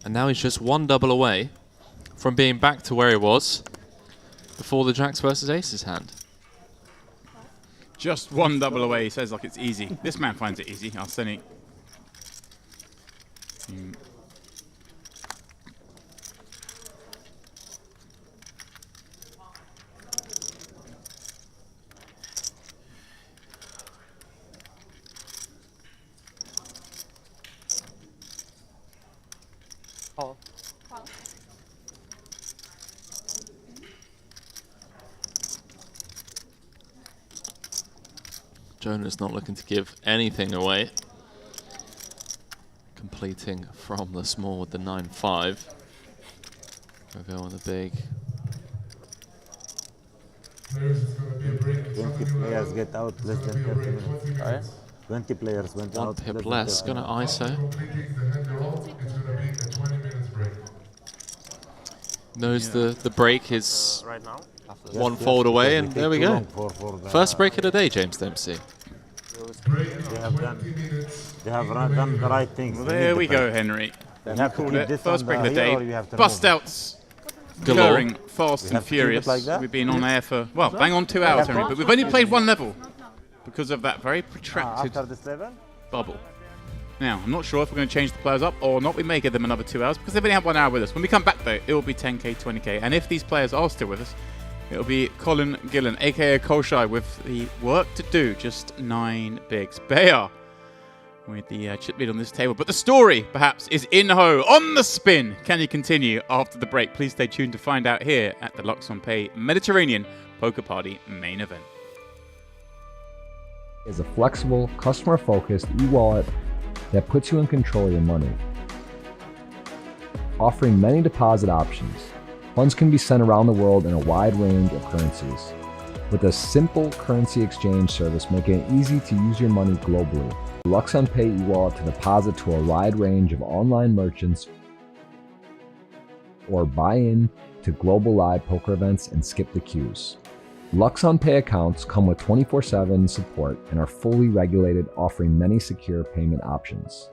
And now he's just 1 double away from being back to where he was before the Jacks versus Aces hand. Just 1 double away, he says like it's easy. This man finds it easy, Arsenic. Jonah's not looking to give anything away. Completing from the small with the 9-5. We'll go on the big. 20 players get out less than 30 minutes. Right. 20 players went 1 out. pip less, gonna ISO. Knows the break is right now? 1 fold away, and there we go. First break of the day, James Dempsey. They have done the right things. Well, there we go, Henry. You called it. First break of the day. Bust outs. Going fast and furious. We've been on air for, well, bang on 2 hours, Henry, but we've only played 1 level because of that very protracted bubble. Now, I'm not sure if we're going to change the players up or not. We may give them another 2 hours because they've only had 1 hour with us. When we come back, though, it will be 10k, 20k. And if these players are still with us, it'll be Colin Gillen, a.k.a. Kolshai, with the work to do. Just 9 bigs. Bayer with the chip lead on this table. But the story, perhaps, is In-Ho on the spin. Can you continue after the break? Please stay tuned to find out here at the luxonpay Mediterranean Poker Party main event. Is a flexible, customer-focused e-wallet that puts you in control of your money. Offering many deposit options, funds can be sent around the world in a wide range of currencies. With a simple currency exchange service making it easy to use your money globally. luxonpay e-wallet to deposit to a wide range of online merchants or buy in to global live poker events and skip the queues. luxonpay accounts come with 24/7 support and are fully regulated, offering many secure payment options.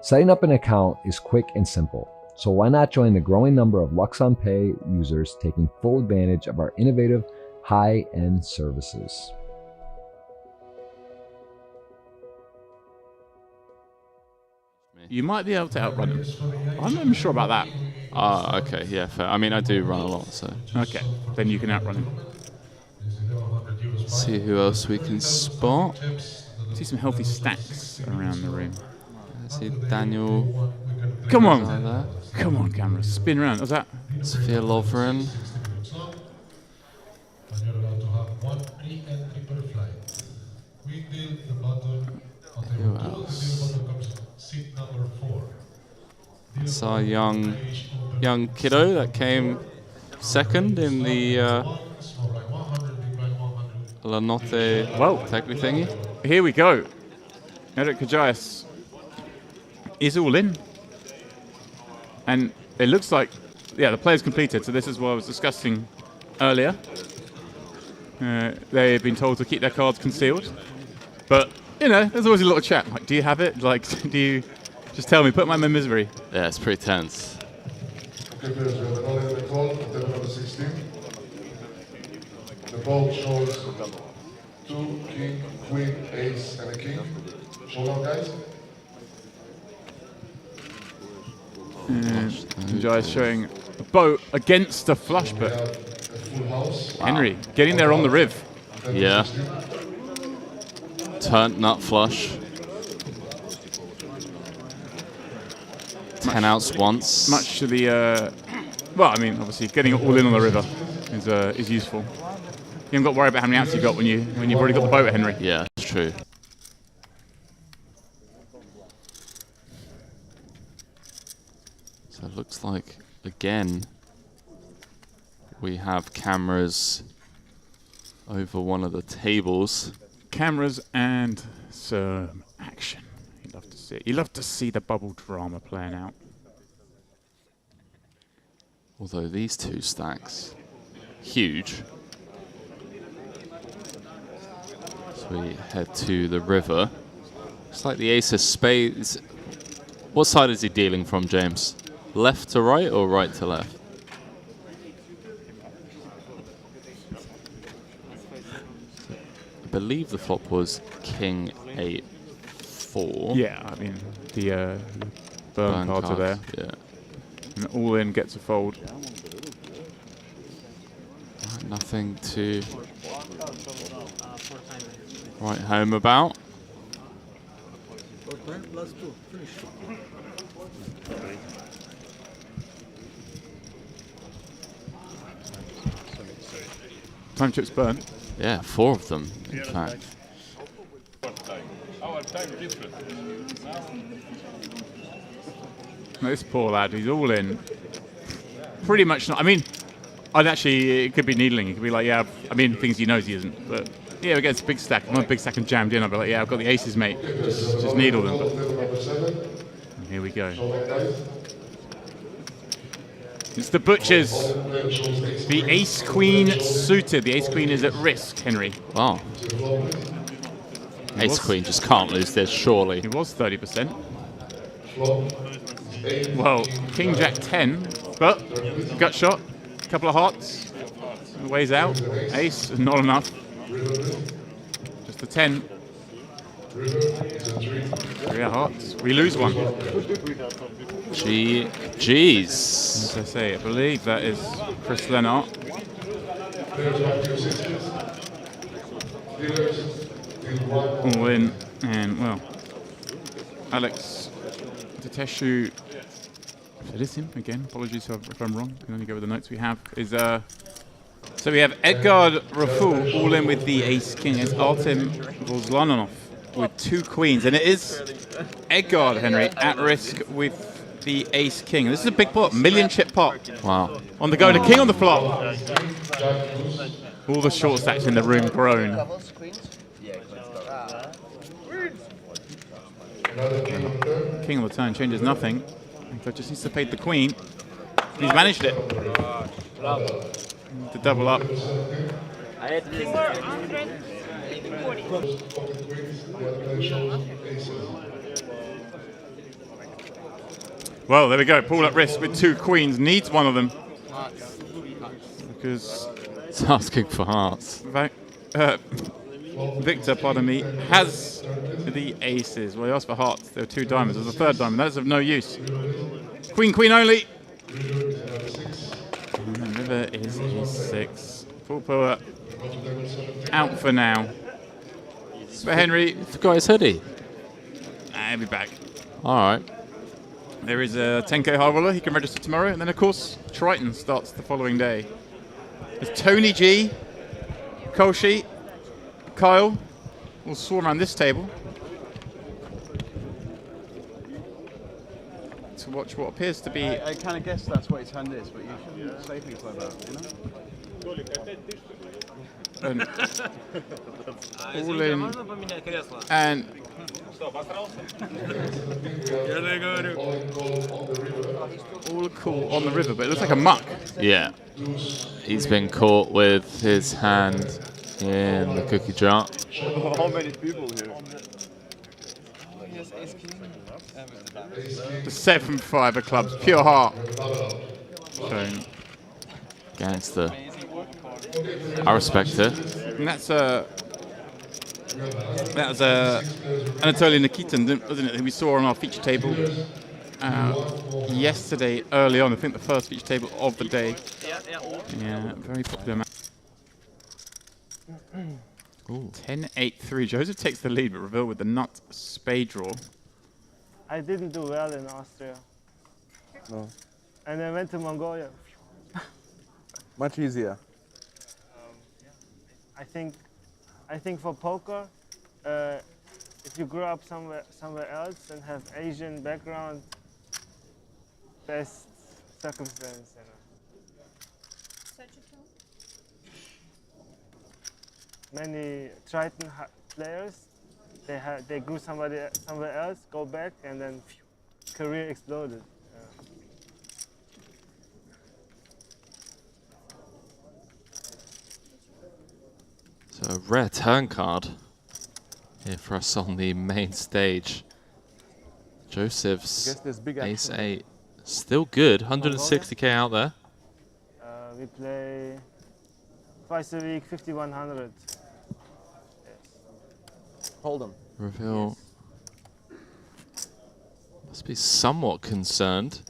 Setting up an account is quick and simple, so why not join the growing number of luxonpay users taking full advantage of our innovative, high-end services. You might be able to outrun him. I'm not even sure about that. Ah, okay, yeah, fair. I mean, I do run a lot, so. Okay, then you can outrun him. See who else we can spot. See some healthy stacks around the room. I see Daniel. Come on. Come on, camera. Spin around. What's that? Sophia Lovren. Who else? I saw a young kiddo that came second in the La Notte technically thingy. Here we go. Eric Kajais is all in. And it looks like, yeah, the player's completed. So this is what I was discussing earlier. They've been told to keep their cards concealed. But, you know, there's always a little chat. Like, do you have it? Like, do you just tell me, put my in misery? Yeah, it's pretty tense. Okay, players, we have an all-in recall on table number 16. The board shows 2, king, queen, ace, and a king. Showdown, guys. Jai is showing a boat against a flush, but Henry getting there on the riv. Yeah. Turn nut flush. 10 outs once. Much to the, well, I mean, obviously getting it all in on the river is useful. You haven't got to worry about how many outs you got when you've already got the boat, Henry. Yeah, that's true. So it looks like again we have cameras over one of the tables. Cameras and some action. You love to see it. You love to see the bubble drama playing out. Although these two stacks, huge. So we head to the river. It's like the ace of spades. What side is he dealing from, James? Left to right or right to left? I believe the flop was king 8-4. Yeah, I mean, the burn cards are there. Yeah. And all in gets a fold. Nothing to write home about. Time chips burn. Yeah, 4 of them, in fact. Our time different. This poor lad, he's all in. Pretty much not. I mean, I'd actually, it could be needling. It could be like, yeah, I mean, things he knows he isn't. But yeah, against a big stack. I'm a big stack and jammed in. I'd be like, yeah, I've got the aces, mate. Just needle them. But here we go. It's the butchers. The ace-queen suited. The ace-queen is at risk, Henry. Wow. Ace-queen just can't lose this, surely. He was 30%. Well, King Jack 10, but gut shot, couple of hearts, ways out. Ace, not enough. Just a 10. 3 hearts. We lose one. GG's. As I say, I believe that is Chris Lennart. All in, and well, Alex Deteshu. It is him again. Apologies if I'm wrong. I can only go with the notes we have. So we have Edgard Raful all in with the ace king. It's Artem Vozlanov with 2 queens, and it is Edgard, Henry, at risk with the ace king. This is a big pot, million chip pot. Wow. On the go, the king on the flop. All the short stacks in the room groan. King on the turn changes nothing. So just needs to fade the queen. He's managed it. To double up. Well, there we go. Paul at risk with 2 queens. Needs one of them. Because it's asking for hearts. Victor, pardon me, has the aces. Well, he asked for hearts. There were 2 diamonds. There's a 3rd diamond. That is of no use. Queen, queen only. And the river is E6. Full power out for now. But Henry, forgot his hoodie. He'll be back. All right. There is a 10k high roller. He can register tomorrow, and then of course Triton starts the following day. There's Tony G, Kolshi, Kyle will swarm around this table to watch what appears to be. I kind of guess that's what his hand is, but you shouldn't say things like that, you know? And all in and all cool on the river, but it looks like a muck. Yeah. He's been caught with his hand in the cookie jar. How many people here? The 7 fiber clubs, pure heart. Shown. Gangster. I respect it. And that was Anatoly Nikitin, wasn't it? Who we saw on our feature table yesterday early on. I think the first feature table of the day. Yeah, very popular man. 10-8-3. Joseph takes the lead, but Reveal with the nut spade draw. I didn't do well in Austria. No. And I went to Mongolia. Much easier. I think for poker, if you grew up somewhere else and have Asian background, best circumstance, Many Triton players, they grew somewhere else, go back, and then career exploded. So a rare turn card here for us on the main stage. Joseph's ace 8, still good, 160k out there. We play twice a week, 5,100. Hold them. Reveal must be somewhat concerned.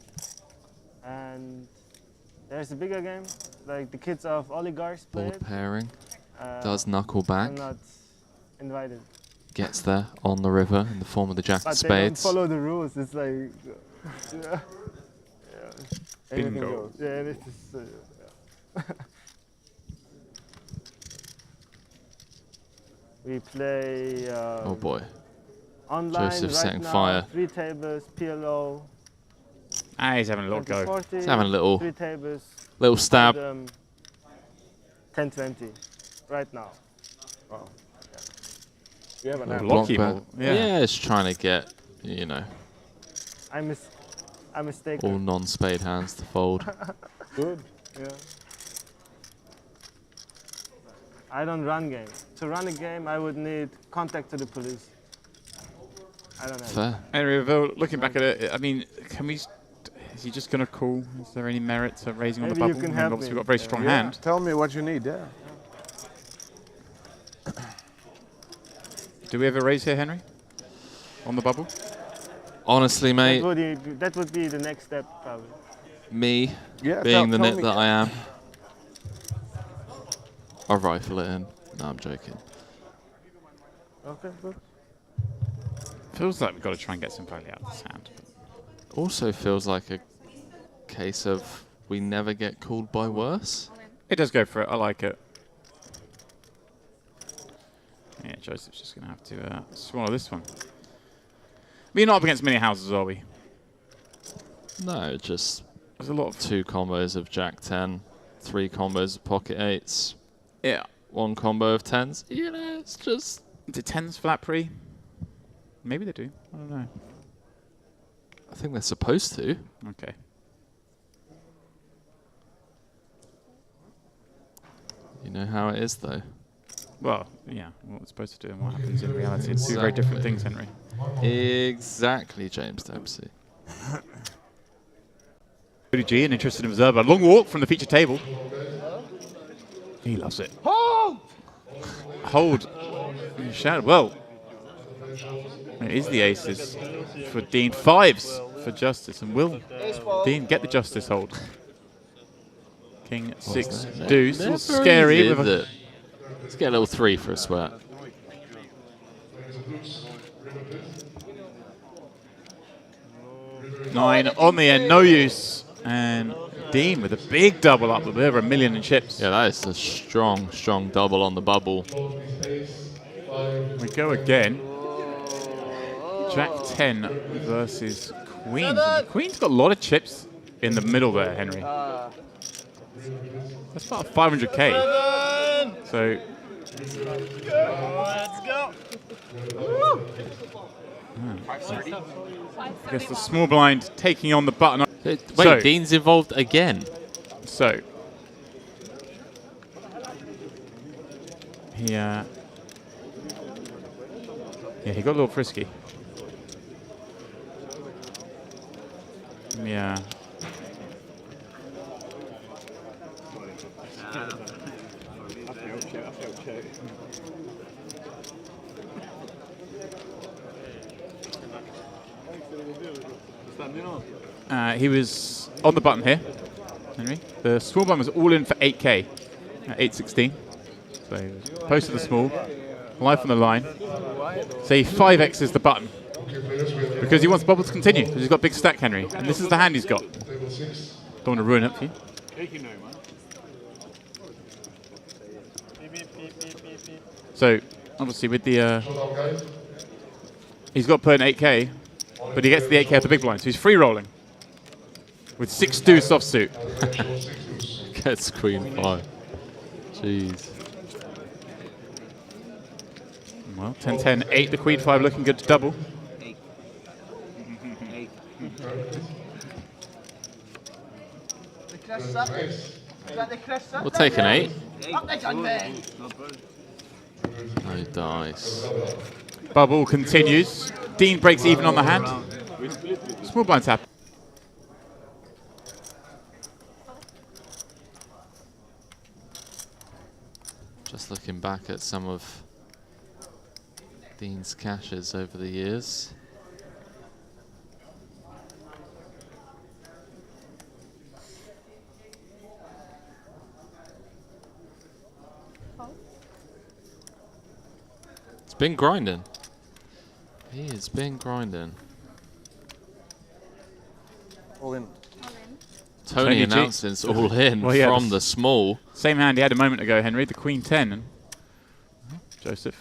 And there's a bigger game, like the kids of oligarchs play Board it. pairing. Does knuckle back. I'm not invited. Gets there on the river in the form of the jack of But they don't spades. follow the rules. It's like, yeah. Anything Bingo. goes. Yeah, and it's just, We play. Oh boy. Online Joseph right setting now, fire. 3 tables, PLO. He's having a little go. 20-40, He's having a little- 3 tables. little stab. 10-20 right now. Wow. You have an Little app. blocky ball. Yeah, it's trying to get, you know, I'm mistaken. all non-spade hands to fold. Good. Yeah. I don't run games. To run a game, I would need contact to the police. I don't have. Fair. Henry Reveal, looking back at it, I mean, can we? Is he just going to call? Is there any merit to raising on the Maybe you bubble? can I mean, help obviously, me. we've got a very strong Yeah. hand. Tell me what you need, yeah. Do we ever raise here, Henry? On the bubble? Honestly, mate, That would be the next step, probably. me Yeah, being the tell nit me. that I am, I'll rifle it in. No, I'm joking. Okay, good. Feels like we've got to try and get some value out of this hand. Also feels like a case of we never get called by worse. It does go for it. I like it. Yeah, Joseph's just going to have to swallow this one. We're not up against many houses, are we? No, just There's a lot of 2 combos of Jack 10, 3 combos of pocket 8s. Yeah. 1 combo of 10s. You know, it's just... Do 10s flat pre? Maybe they do. I don't know. I think they're supposed to. Okay. You know how it is, though. Well, yeah, what we're supposed to do and what happens in reality. It's 2 very different things, Henry. Exactly, James Dempsey. G, an interested observer. Long walk from the feature table. He loves it. Hold. Shout. Well, it is the aces for Dean. 5s for Justice. And will Dean get the Justice hold? King 6 deuce. A little scary. With a Let's get a little 3 for a sweat. Nine on the end, no use. And Dean with a big double up, over $1 million in chips. Yeah, that is a strong, strong double on the bubble. We go again. Jack 10 versus Queen. Queen's got a lot of chips in the middle there, Henry. That's about 500k. So. Let's go. I guess the small blind taking on the button. Wait, So- Dean's involved again. So Yeah, he got a little frisky. Yeah. He was on the button here, Henry. The small button was all in for 8K at 8.16. So he was posted the small, live on the line. So he 5X is the button because he wants bubble to continue because he's got big stack, Henry. And this is the hand he's got. Don't want to ruin it for you. So obviously with the he's got to put in 8K, but he gets the 8K at the big blind, so he's free rolling with 6-2 soft suit. Gets queen 5. Jeez. Well, 10-10, 8 the queen 5 looking good to double. We'll take an 8. No dice. Bubble continues. Dean breaks even on the hand. Small blind tap. Just looking back at some of Dean's caches over the years. It's been grinding. He has been grinding. All in. Tony announcing it's all in from the small. Same hand he had a moment ago, Henry, the queen 10. And Joseph,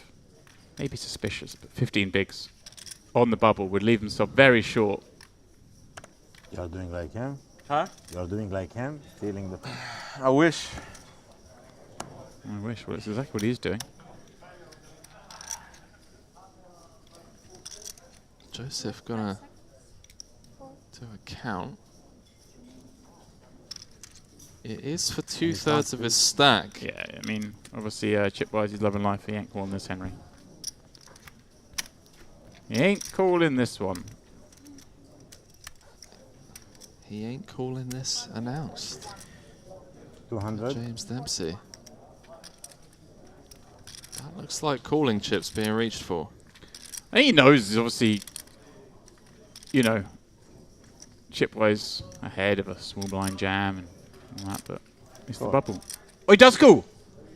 maybe suspicious, but 15 bigs on the bubble would leave himself very short. You're doing like him? Huh? You're doing like him? Feeling the... I wish. I wish. Well, it's exactly what he's doing. Joseph gonna do a count. It is for 2/3 of his stack. Yeah, I mean, obviously, chip-wise, he's loving life. He ain't calling this, Henry. He ain't calling this one. He ain't calling this announced. 200. James Dempsey. That looks like calling chips being reached for. And he knows he's obviously, you know, chip-wise ahead of a small blind jam and all that, but it's the bubble. Oh, he does call!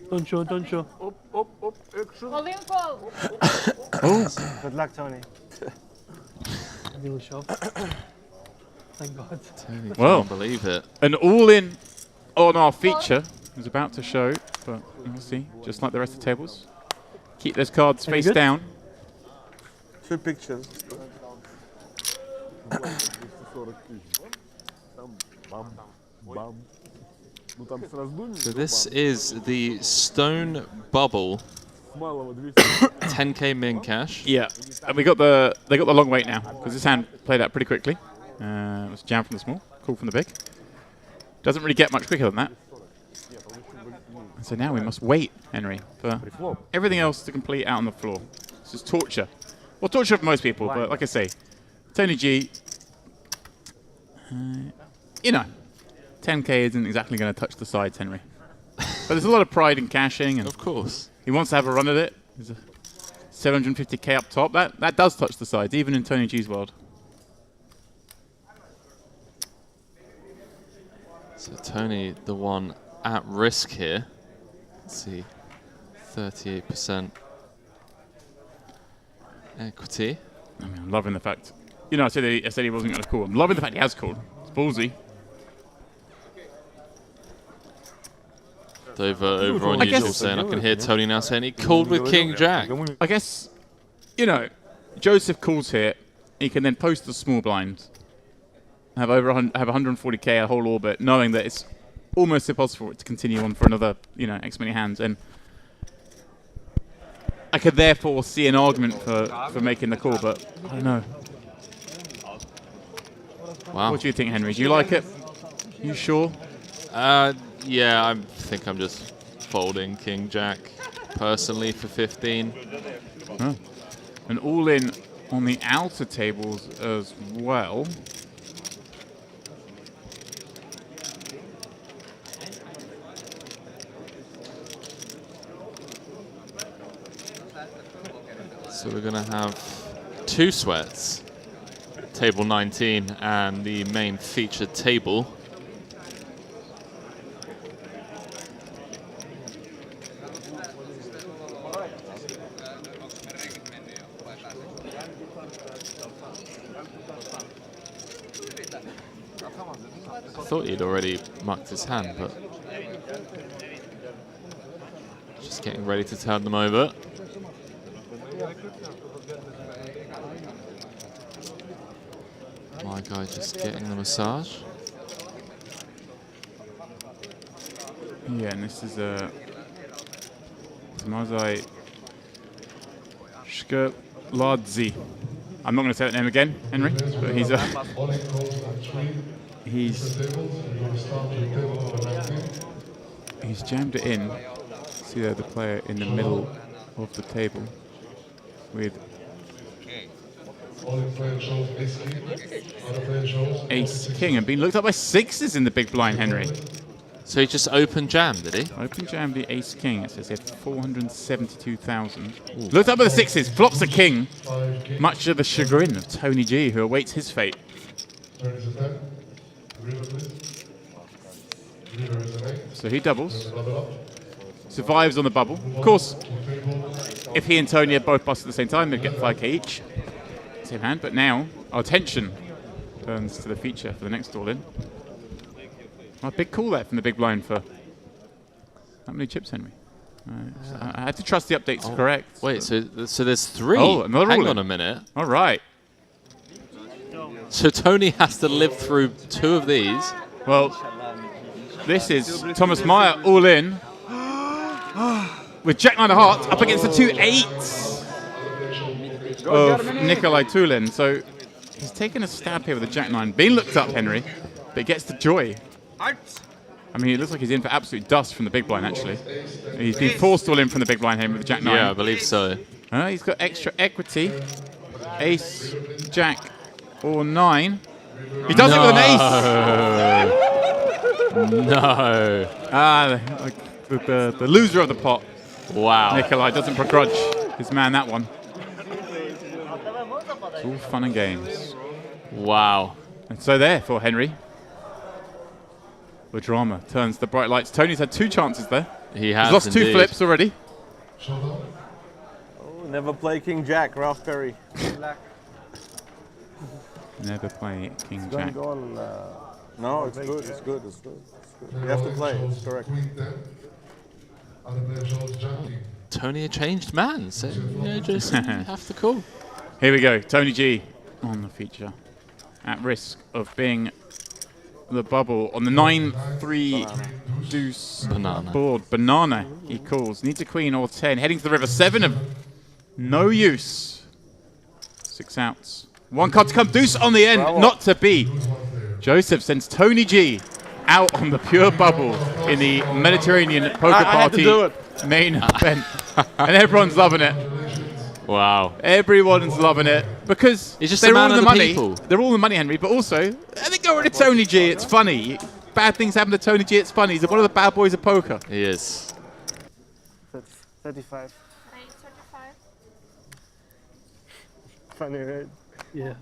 Don't show, don't show. Call in call. Oh. Good luck, Tony. He will show. Thank God. Tony Well, can't believe it. An all-in on our feature is about to show, but we'll see, just like the rest of the tables. Keep those cards face down. 2 pictures. So this is the Stone Bubble 10K min cash. Yeah, and they got the long wait now because this hand played out pretty quickly. It was jam from the small, call from the big. Doesn't really get much quicker than that. And so now we must wait, Henry, for everything else to complete out on the floor. This is torture. Well, torture for most people, but like I say, Tony G, you know, 10K isn't exactly going to touch the sides, Henry. But there's a lot of pride in cashing, and of course, he wants to have a run at it. There's a 750K up top. That does touch the sides, even in Tony G's world. So Tony, the one at risk here. Let's see, 38% equity. I mean, I'm loving the fact. You know, I said he wasn't going to call. I'm loving the fact he has called. It's ballsy. Over on usual saying, I can hear Tony now saying he called with King Jack. I guess, you know, Joseph calls here. He can then post the small blind, have 140K a whole orbit, knowing that it's almost impossible for it to continue on for another, you know, X many hands. And I could therefore see an argument for making the call, but I don't know. Wow. What do you think, Henry? Do you like it? You sure? Yeah, I think I'm just folding King Jack personally for 15. Huh. And all in on the outer tables as well. So we're going to have 2 sweats, table 19 and the main featured table. I thought he'd already mucked his hand, but just getting ready to turn them over. My guy just getting the massage. Yeah, and this is a Tomazai Shkeladze. I'm not going to say that name again, Henry, but he's he's jammed it in. See there, the player in the middle of the table with Ace King, and being looked up by 6s in the big blind, Henry. So he just open jammed, did he? Open jammed the Ace King. It says he had 472,000. Looked up by the 6s, flops a king, much to the chagrin of Tony G, who awaits his fate. So he doubles, survives on the bubble. Of course, if he and Tony had both busted at the same time, they'd get 5k each. Same hand, but now our attention turns to the feature for the next all-in. Oh, big call there from the big blind for how many chips, Henry? I had to trust the updates correct. Wait, so there's 3. Oh, another Hang all-in. on a minute. All right. So Tony has to live through 2 of these. Well, this is Thomas Meyer all in with Jack 9 of hearts up against the 2 8s of Nikolai Tulin. So he's taken a stab here with the Jack 9. Being looked up, Henry, but he gets the joy. I mean, it looks like he's in for absolute dust from the big blind, actually. He's been forced all in from the big blind, Henry, with the Jack 9. Yeah, I believe so. He's got extra equity. Ace, Jack, or 9. He does it with an ace! No. The loser of the pot. Wow. Nikolai doesn't begrudge his man that one. It's all fun and games. Wow. And so there for Henry. The drama turns the bright lights. Tony's had 2 chances there. He has. He's lost indeed. 2 flips already. Oh, never play King Jack, Ralph Perry. Never play King Jack. No, it's good. It's good. It's good. You have to play. It's correct. Tony a changed man, so just have to call. Here we go. Tony G on the feature. At risk of being the bubble on the 9-3 deuce Banana. board. Banana, he calls. Needs a queen or 10. Heading to the river. 7 of no use. 6 outs. 1 card to come. Deuce on the end. Bravo. Not to be. Joseph sends Tony G out on the pure bubble in the Mediterranean Poker Party main event. And everyone's loving it. Wow. Everyone's loving it because he's just they're a man all in of the the money. people. They're all in the money, Henry, but also I think go to Tony G. It's funny. Bad things happen to Tony G. It's funny. He's one of the bad boys of poker. He is. 35. 35. Funny, right? Yeah.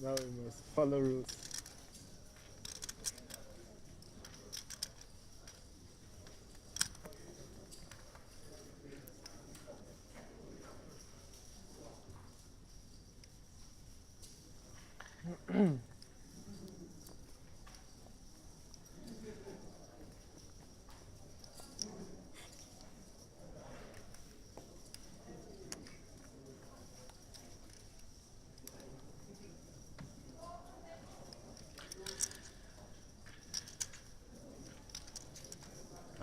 Now we must follow rules.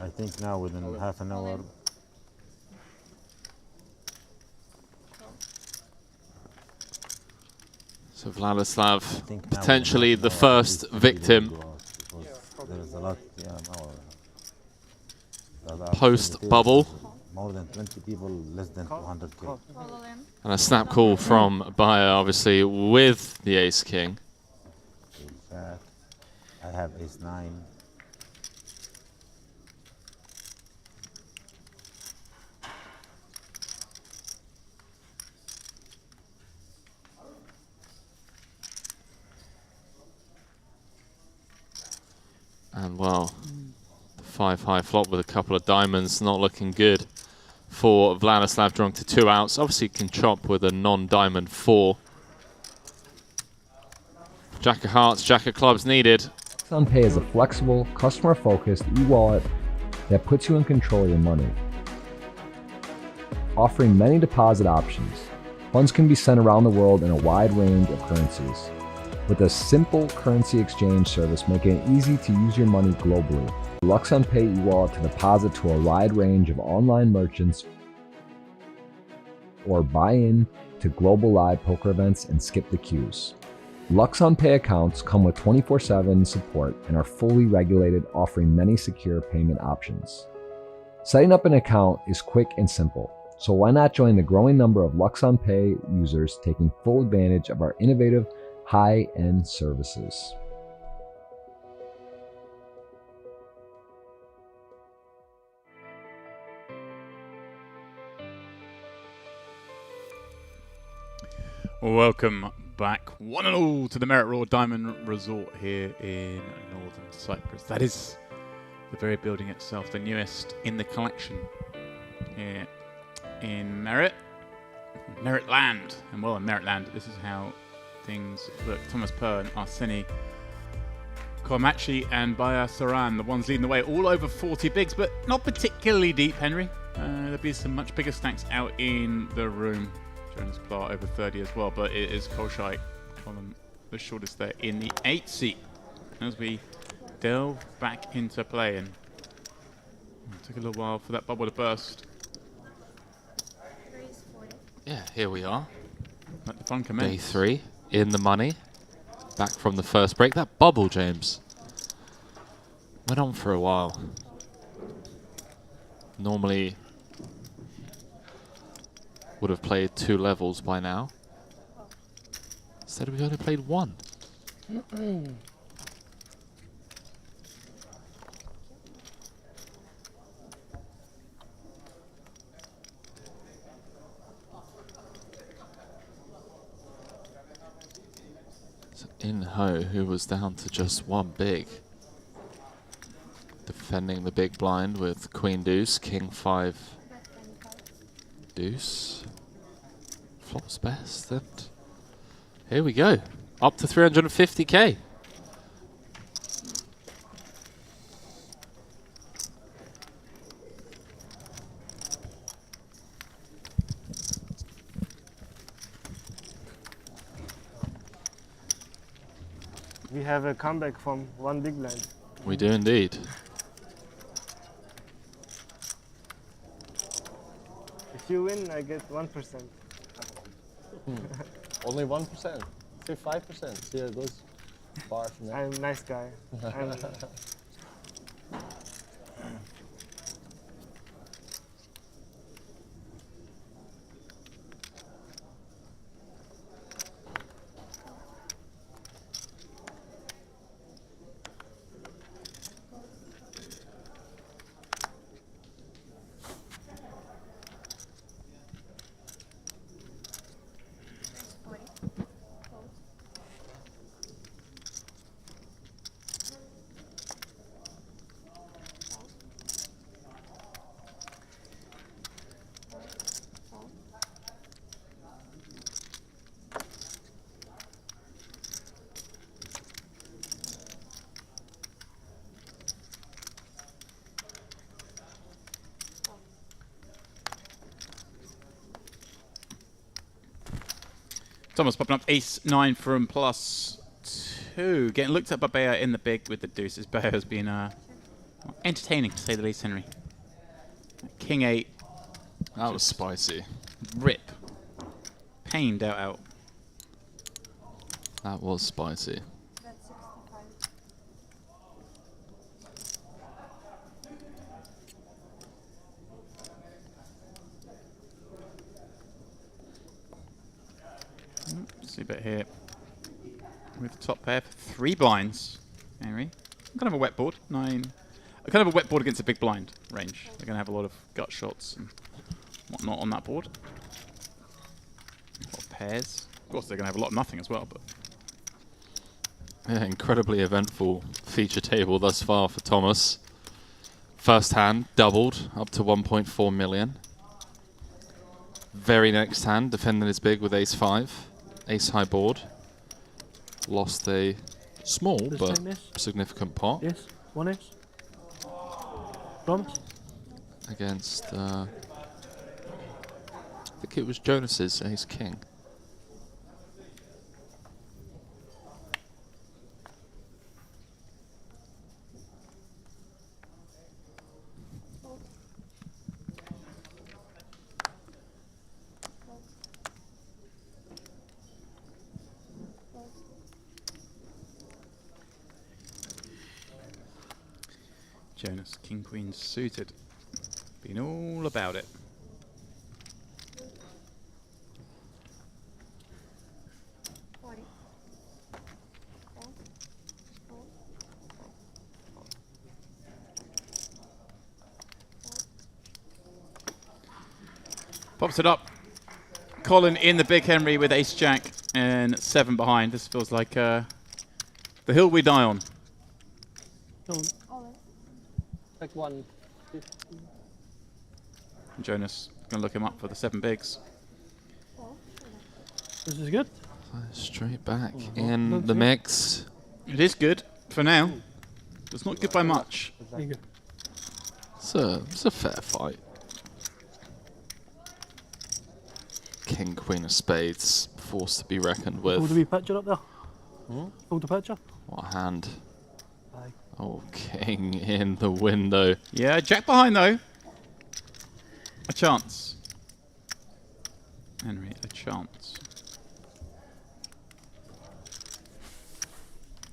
I think now within half an hour. So Vladislav, potentially the first victim a lot, yeah, more. Post bubble. More than 20 people, less than 200K. And a snap call from buyer, obviously, with the ace king. I have ace 9. And well, the 5 high flop with a couple of diamonds, not looking good for Vladislav, drunk to 2 outs. Obviously can chop with a non-diamond 4. Jack of hearts, jack of clubs needed. LuxonPay is a flexible, customer-focused e-wallet that puts you in control of your money. Offering many deposit options, funds can be sent around the world in a wide range of currencies. With a simple currency exchange service making it easy to use your money globally. LuxonPay e-wallet to deposit to a wide range of online merchants or buy in to global live poker events and skip the queues. LuxonPay accounts come with 24/7 support and are fully regulated, offering many secure payment options. Setting up an account is quick and simple, so why not join the growing number of LuxonPay users taking full advantage of our innovative high-end services. Welcome back, one and all, to the Merit Raw Diamond Resort here in northern Cyprus. That is the very building itself, the newest in the collection here in Merit Land. And well, in Merit Land, this is how things look. Thomas Purr and Arseni Kormachi and Baya Saran, the ones leading the way, all over 40 bigs, but not particularly deep, Henry. There'll be some much bigger stacks out in the room. Jonas Plar over 30 as well, but it is Kolshai on the shortest there in the 8 seat as we delve back into play. And it'll take a little while for that bubble to burst. Yeah, here we are. Let the fun commence. Day 3 in the money. Back from the first break. That bubble, James, went on for a while. Normally would have played 2 levels by now. Instead, we only played 1. So In Ho, who was down to just 1 big, defending the big blind with Queen Deuce, King 5 Deuce. Flops best, and here we go. Up to 350k. We have a comeback from 1 big blind. We do indeed. If you win, I get 1%. Only 1%. Say 5%. See how it goes. Far from that. I'm a nice guy. Thomas popping up ace-9 from +2. Getting looked at by Bayer in the big with the deuces. Bayer has been entertaining, to say the least, Henry. King 8. That was spicy. Rip. Pained out. That was spicy. bit here with the top pair for 3 blinds. Henry, kind of a wet board. 9. Kind of a wet board against a big blind range. They're going to have a lot of gut shots and whatnot on that board. A lot of pairs. Of course, they're going to have a lot of nothing as well, but. Yeah, incredibly eventful feature table thus far for Thomas. First hand doubled up to 1.4 million. Very next hand defending his big with ace-5, ace-high board. Lost a small but significant pot. Yes, 1 ace. Promise. Against, I think it was Jonas's ace-king. Jonas, King Queen suited. Been all about it. Pops it up. Colin in the big Henry with ace jack and 7 behind. This feels like the hill we die on. Like 1. Jonas gonna look him up for the 7 bigs. This is good. Straight back in the mix. It is good for now. It's not good by much. It's a fair fight. King, Queen of Spades, forced to be reckoned with. Hold the wee picture up there. Hold the picture. What a hand. Oh, King in the window. Yeah, jack behind though. A chance. Henry, a chance.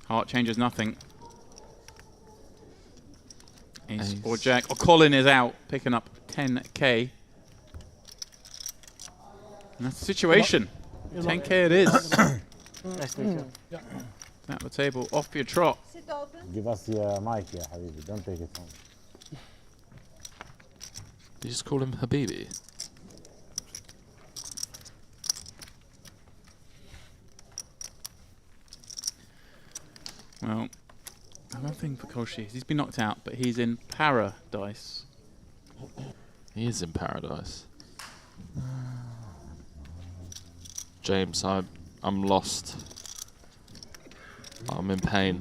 Heart changes nothing. Ace or jack. Oh, Colin is out, picking up 10k. And that's the situation. 10k it is. Nice to meet you. At the table, off your trot. Give us your mic, yeah, Habibi. Don't take it home. Did you just call him Habibi? Well, another thing for Koshi is he's been knocked out, but he's in paradise. He is in paradise. James, I'm lost. I'm in pain.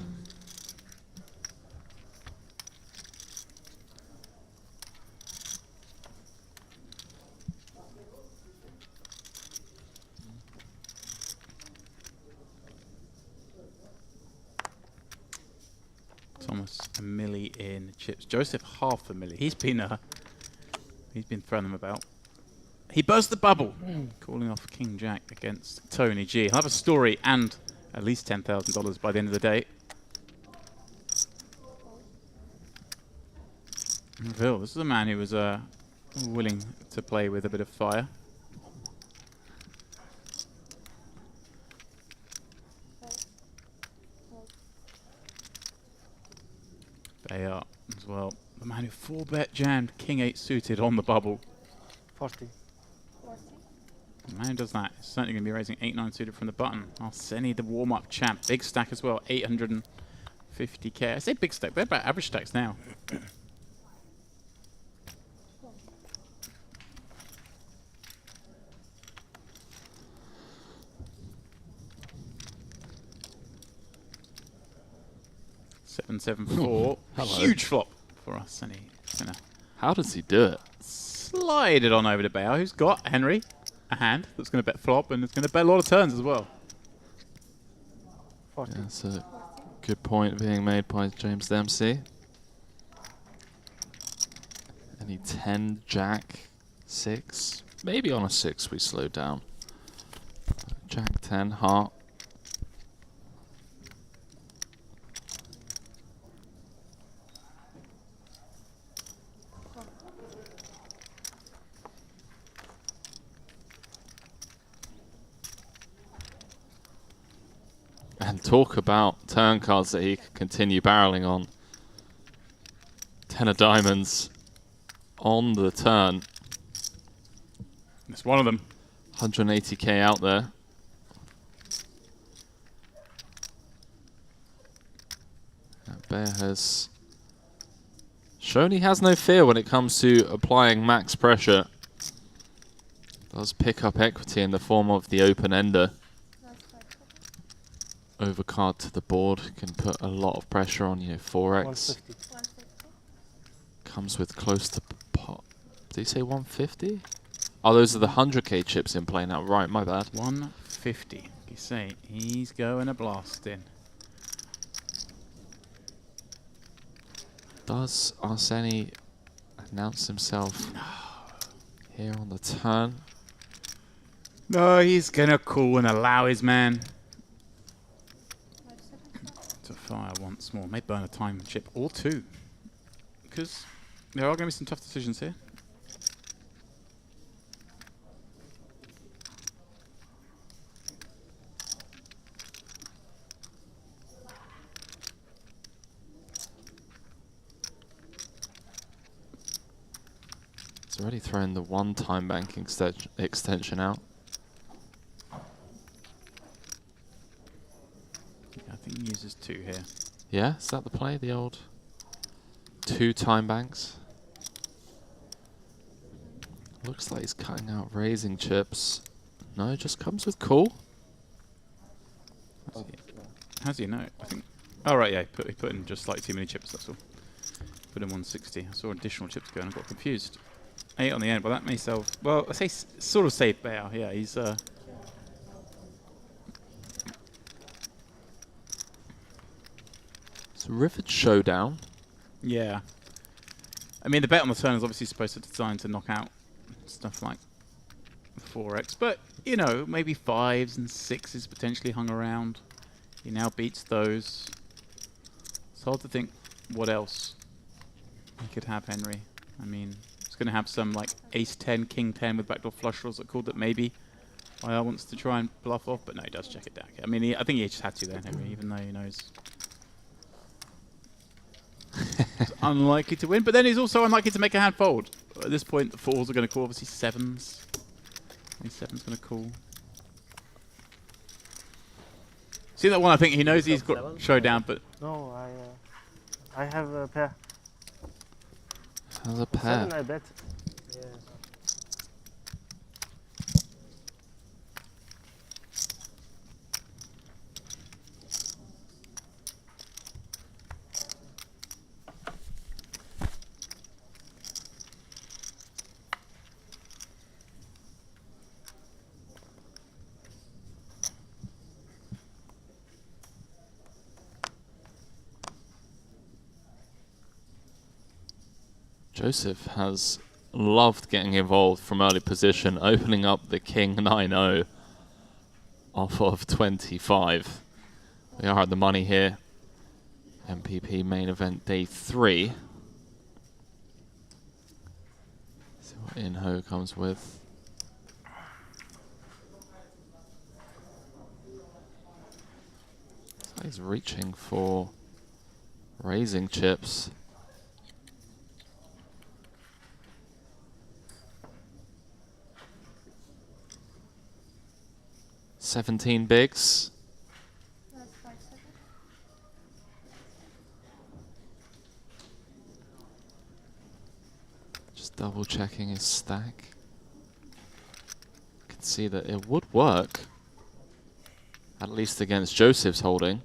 Thomas, a milli in chips. Joseph, half a milli. He's been throwing them about. He burst the bubble, calling off King Jack against Tony G. He'll have a story and at least $10,000 by the end of the day. Phil, this is a man who was willing to play with a bit of fire. They are as well. The man who 4-bet jammed King 8 suited on the bubble. 40. The man who does that is certainly going to be raising 8-9 suited from the button. Arseni, the warm-up champ. Big stack as well, 850k. I say big stack, they're about average stacks now. Seven, 4. Huge flop for Arseni. How does he do it? Slide it on over to Bayer, who's got Henry, a hand that's going to bet flop and it's going to bet a lot of turns as well. Yeah, that's a good point being made by James Dempsey. Any 10, Jack, 6. Maybe on a 6 we slow down. Jack 10, heart. Talk about turn cards that he can continue barreling on. 10 of diamonds on the turn. It's one of them. 180k out there. That bear has shown he has no fear when it comes to applying max pressure. Does pick up equity in the form of the open ender. Overcard to the board can put a lot of pressure on, 4x. Comes with close to pot. Did he say 150? Oh, those are the 100k chips in play now. Right, my bad. 150. You say he's going a blast in. Does Arseni announce himself here on the turn? No, he's gonna call and allow his man to fire once more. May burn a time chip or two, because there are going to be some tough decisions here. He's already thrown the one time bank extension out. I think he uses 2 here. Yeah, is that the play? The old 2 time banks? Looks like he's cutting out raising chips. No, just comes with call. How do you know? I think. Oh right, yeah. He put in just slightly too many chips. That's all. Put in 160. I saw additional chips go and I got confused. 8 on the end. Well, that may sell. Well, I say sort of save Bear. Yeah, he's. It's a Rivet Showdown. Yeah. I mean, the bet on the turn is obviously supposed to design to knock out stuff like 4x, but maybe 5s and 6s potentially hung around. He now beats those. It's hard to think what else he could have, Henry. I mean, he's going to have some like ace 10, king 10 with backdoor flush draws that called that maybe IR wants to try and bluff off, but no, he does check it down. I mean, I think he just had to there, Henry, even though he knows it's unlikely to win, but then he's also unlikely to make a hand fold. At this point, the 4s are going to call, obviously 7s. I mean, 7's going to call. See that one? I think he knows he's got showdown, but no, I have a pair. Has a pair. 7, I bet. Yeah. Joseph has loved getting involved from early position, opening up the King 9-0 off of 25. We are at the money here. MPP main event day 3. See what Inho comes with. So he's reaching for raising chips. $17 bigs. Just double checking his stack. Can see that it would work, at least against Joseph's holding.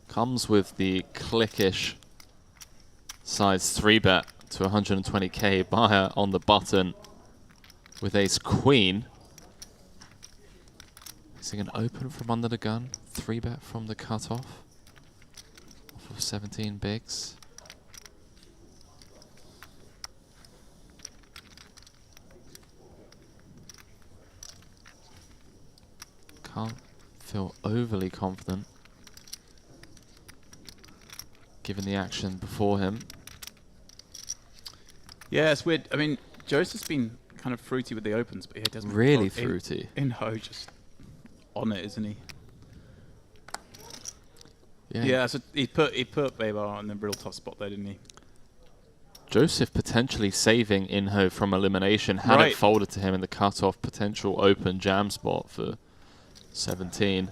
Comes with the clickish size 3-bet to 120k buyer on the button with ace queen. Is he going to open from under the gun? 3-bet from the cutoff. Off of 17 bigs. Can't feel overly confident given the action before him. Yeah, it's weird. I mean, Joseph's been kind of fruity with the opens, but he does really fruity. In-ho just on it, isn't he? Yeah. Yeah, so he put Baybar in the real tough spot there, didn't he? Joseph potentially saving In-ho from elimination had it folded to him in the cut-off potential open jam spot for 17.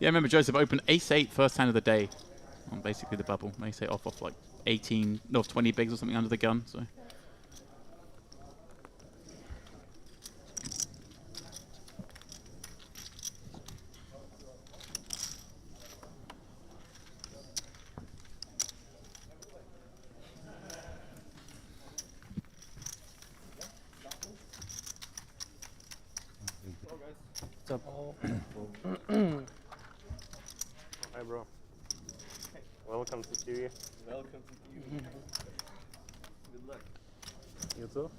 Yeah, remember Joseph opened ace-8 first hand of the day on basically the bubble. Ace-8 off like 18, no, 20 bigs or something under the gun. So. What's up? Hi, bro. Welcome to Syria. Welcome to Syria. Good luck. You too?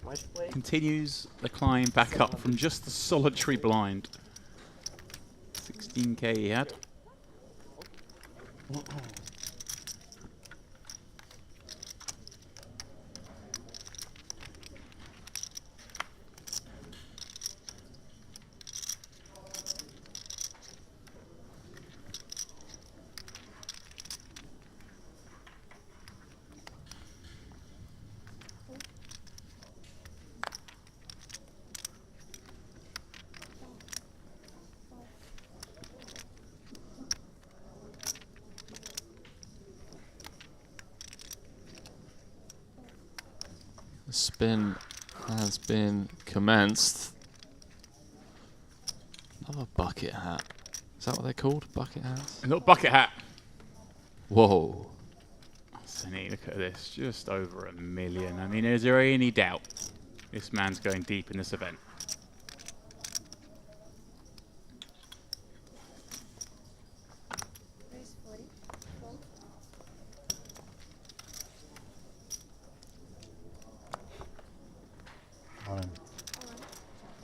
Much play? Continues the climb back up from just the solitary blind. 16k he had. The spin has been commenced. Another bucket hat. Is that what they're called? Bucket hats? A little bucket hat. Whoa. Sunny, look at this. Just over 1 million. I mean, is there any doubt this man's going deep in this event?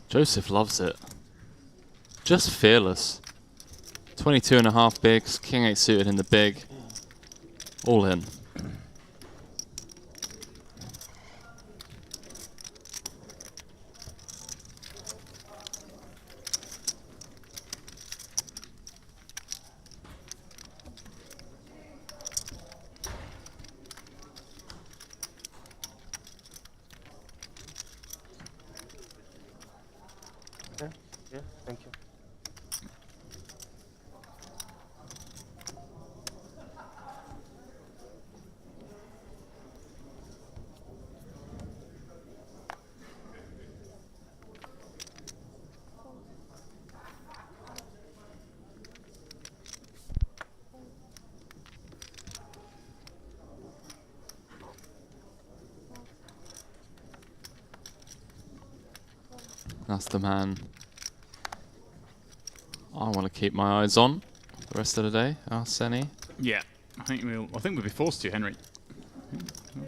Joseph loves it. Just fearless. 22.5 bigs, king 8 suited in the big. All in. Yeah, thank you. That's the man I want to keep my eyes on the rest of the day. Arseni. Yeah, I think we'll be forced to, Henry.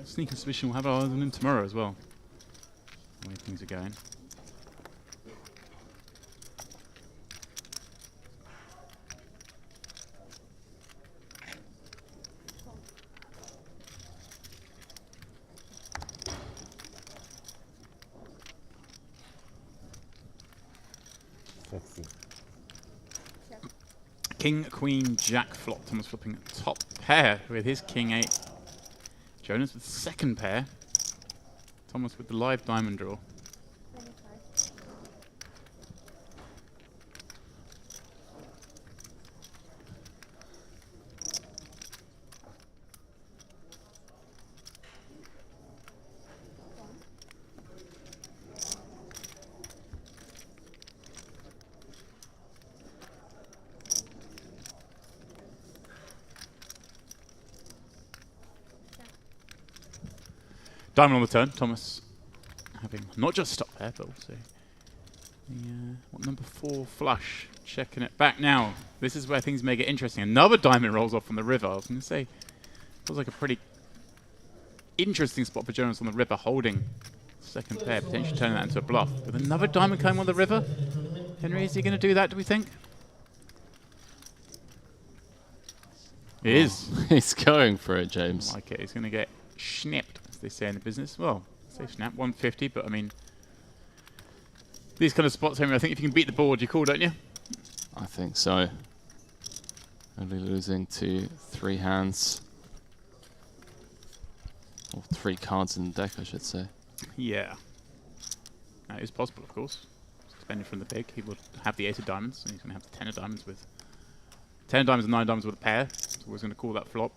Sneaky suspicion we'll have our eyes on him tomorrow as well. The way things are going. Sexy. King, Queen, Jack flop. Thomas flipping top pair with his King 8. Jonas with second pair. Thomas with the live diamond draw. Diamond on the turn. Thomas having not just stop pair, but also the number 4 flush. Checking it back now. This is where things may get interesting. Another diamond rolls off on the river. I was going to say, feels like a pretty interesting spot for Jonas on the river, holding second pair, potentially turning that into a bluff. With another diamond coming on the river. Henry, is he going to do that, do we think? He is. He's going for it, James. I like it. He's going to get schnapped, as they say in the business. Well, I say snap, 150, but I mean, these kind of spots, Henry, I think if you can beat the board, you call, don't you? I think so. Only losing to 3 hands. Or 3 cards in the deck, I should say. Yeah. That is possible, of course. Spending from the big, he would have the 8 of diamonds, and he's going to have the 10 of diamonds with 10 of diamonds and 9 of diamonds with a pair. So we're going to call that flop.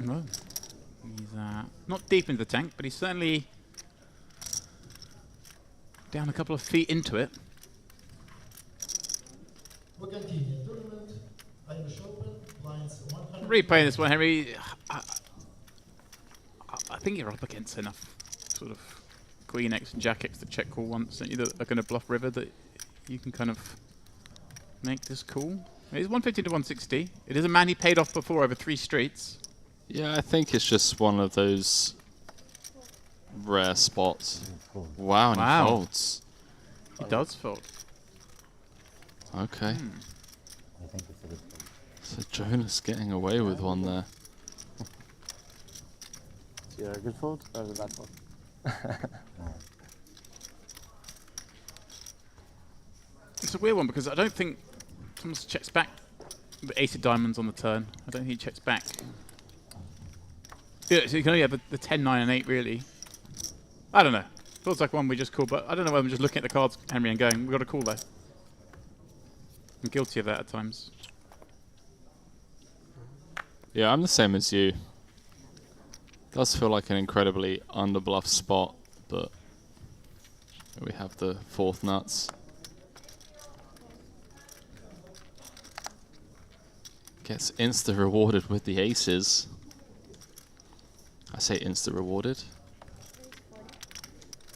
Well, he's not deep into the tank, but he's certainly down a couple of feet into it. We continue. Tournament, Irish Open, lines 100. Replaying this one, Henry. I think you're up against enough sort of Queen X and Jack X to check call once, don't you, that are going to bluff river that you can kind of make this call. It's 150 to 160. It is a man he paid off before over 3 streets. Yeah, I think it's just one of those rare spots. Wow, and he folds. He does fold. Okay. I think it's a good fold. So Jonas getting away with one there. Is it a good fold or a bad fold? It's a weird one because I don't think Thomas checks back the 8 of diamonds on the turn. I don't think he checks back. Yeah, so you can only have the 10, 9, and 8, really. I don't know. Feels like one we just called, but I don't know whether I'm just looking at the cards, Henry, and going, we've got to call there. I'm guilty of that at times. Yeah, I'm the same as you. Does feel like an incredibly underbluff spot, but we have the 4th nuts. Gets insta-rewarded with the aces. I say insta-rewarded.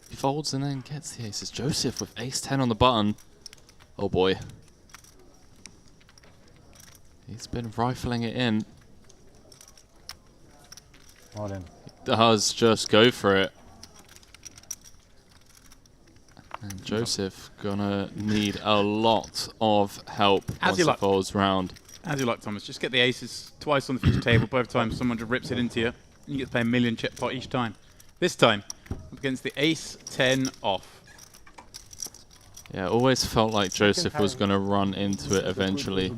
He folds and then gets the aces. Joseph with ace-10 on the button. Oh boy. He's been rifling it in. All in. He does just go for it. And Joseph gonna need a lot of help once the folds round. As you like, Thomas. Just get the aces twice on the future table. Both times someone just rips it into you. You get to pay $1 million chip pot each time. This time, up against the ace-10 off. Yeah, always felt like Joseph was going to run into it eventually.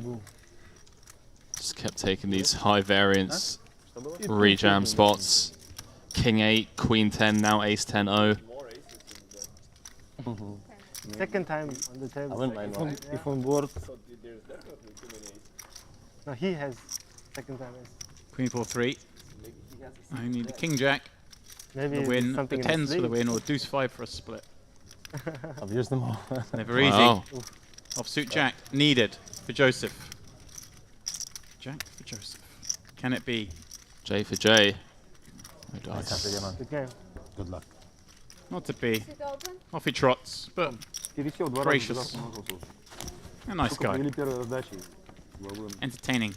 Just kept taking these high variance rejam spots. King 8, Queen 10, now ace 10-0. Second time on the table. I wouldn't mind one. If on board. No, he has second time. Queen 4-3. I need the King Jack. Maybe the win. The something in 10s the for the win, or Deuce 5 for a split. I've used them all. Never easy. Offsuit Jack needed for Joseph. Jack for Joseph. Can it be? J for J. No Nice dice. happy, man. Okay. Good luck. Not to be. Off he trots, but gracious. A nice guy. Entertaining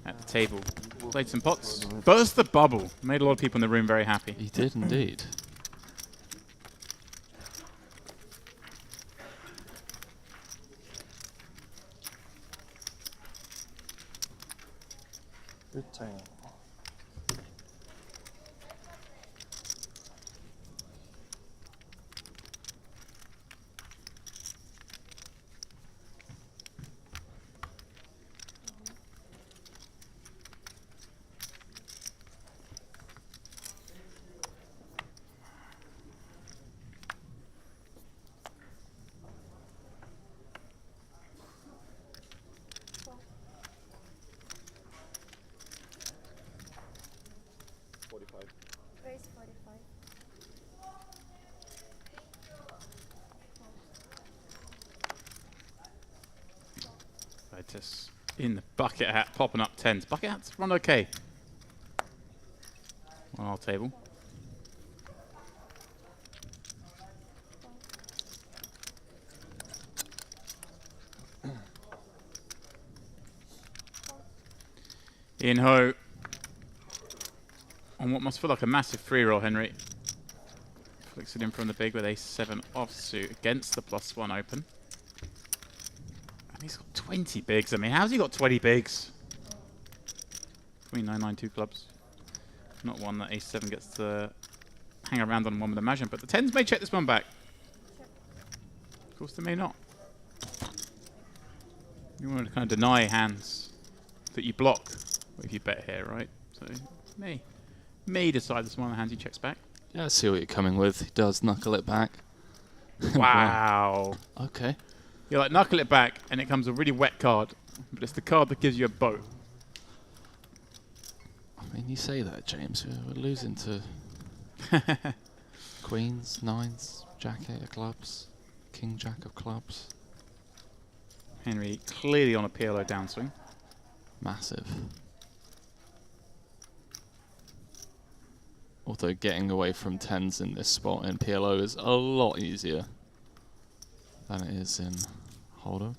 at the table. Played some pots. Burst the bubble. Made a lot of people in the room very happy. He did indeed. Good time. Raise 45. Vitus in the bucket hat, popping up 10s. Bucket hats run okay on our table. In ho. On what must feel like a massive free roll, Henry. Flicks it in from the big with ace-7 offsuit against the +1 open. And he's got 20 bigs. I mean, how's he got 20 bigs? 9-9-2 clubs. Not one that ace-7 gets to hang around on, one would imagine. But the 10s may check this one back. Of course, they may not. You want to kind of deny hands that you block if you bet here, right? So, may decide this one of the hands he checks back. Yeah, I see what you're coming with. He does knuckle it back. Wow. Okay. You're like, knuckle it back, and it comes a really wet card. But it's the card that gives you a boat. I mean, you say that, James. We're losing to queens, nines, jack-8 of clubs, king-jack of clubs. Henry clearly on a PLO downswing. Massive. Although getting away from 10s in this spot in PLO is a lot easier than it is in Hold'em.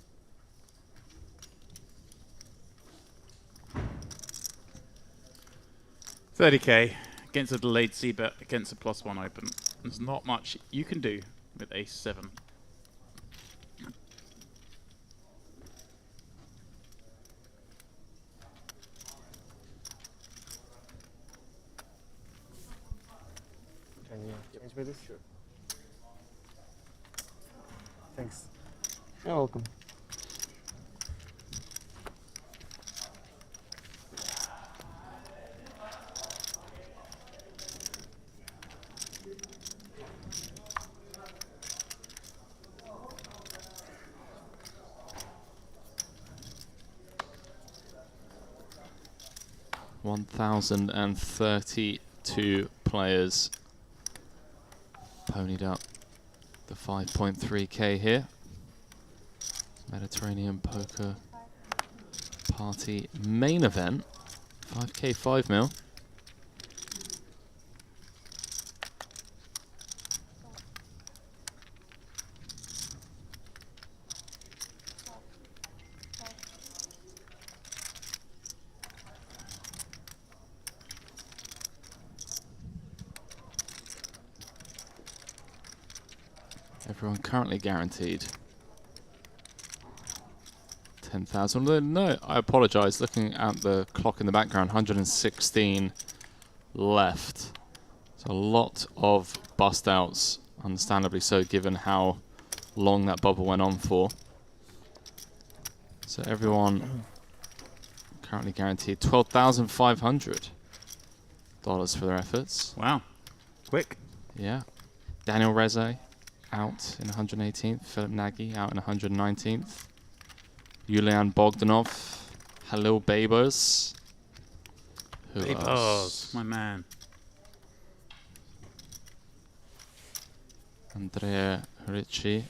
$30K against a delayed c-bet against a +1 open. There's not much you can do with ace-7. Can you change with this? Sure. Thanks. You're welcome. $1,032 players ponied up the 5.3K here. Mediterranean Poker Party main event. 5K, 5 mil. Everyone currently guaranteed 10,000. No, I apologize. Looking at the clock in the background, 116 left. So a lot of bust outs, understandably so, given how long that bubble went on for. So everyone currently guaranteed $12,500 for their efforts. Wow, quick. Yeah. Daniel Reze out in 118th. Philip Nagy out in 119th. Yulian Bogdanov. Halil Babos. Who else? My man. Andrea Ricci.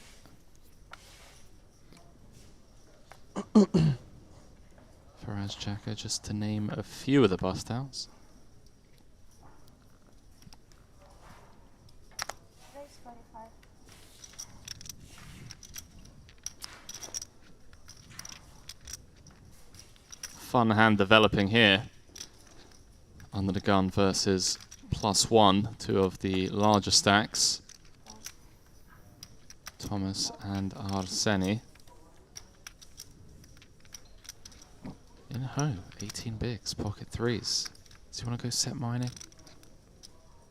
Faraz Chaka, just to name a few of the bust outs. Fun hand developing here. Under the gun versus +1, two of the larger stacks. Thomas and Arseni. In ho, 18 bigs, pocket threes. Does he want to go set mining?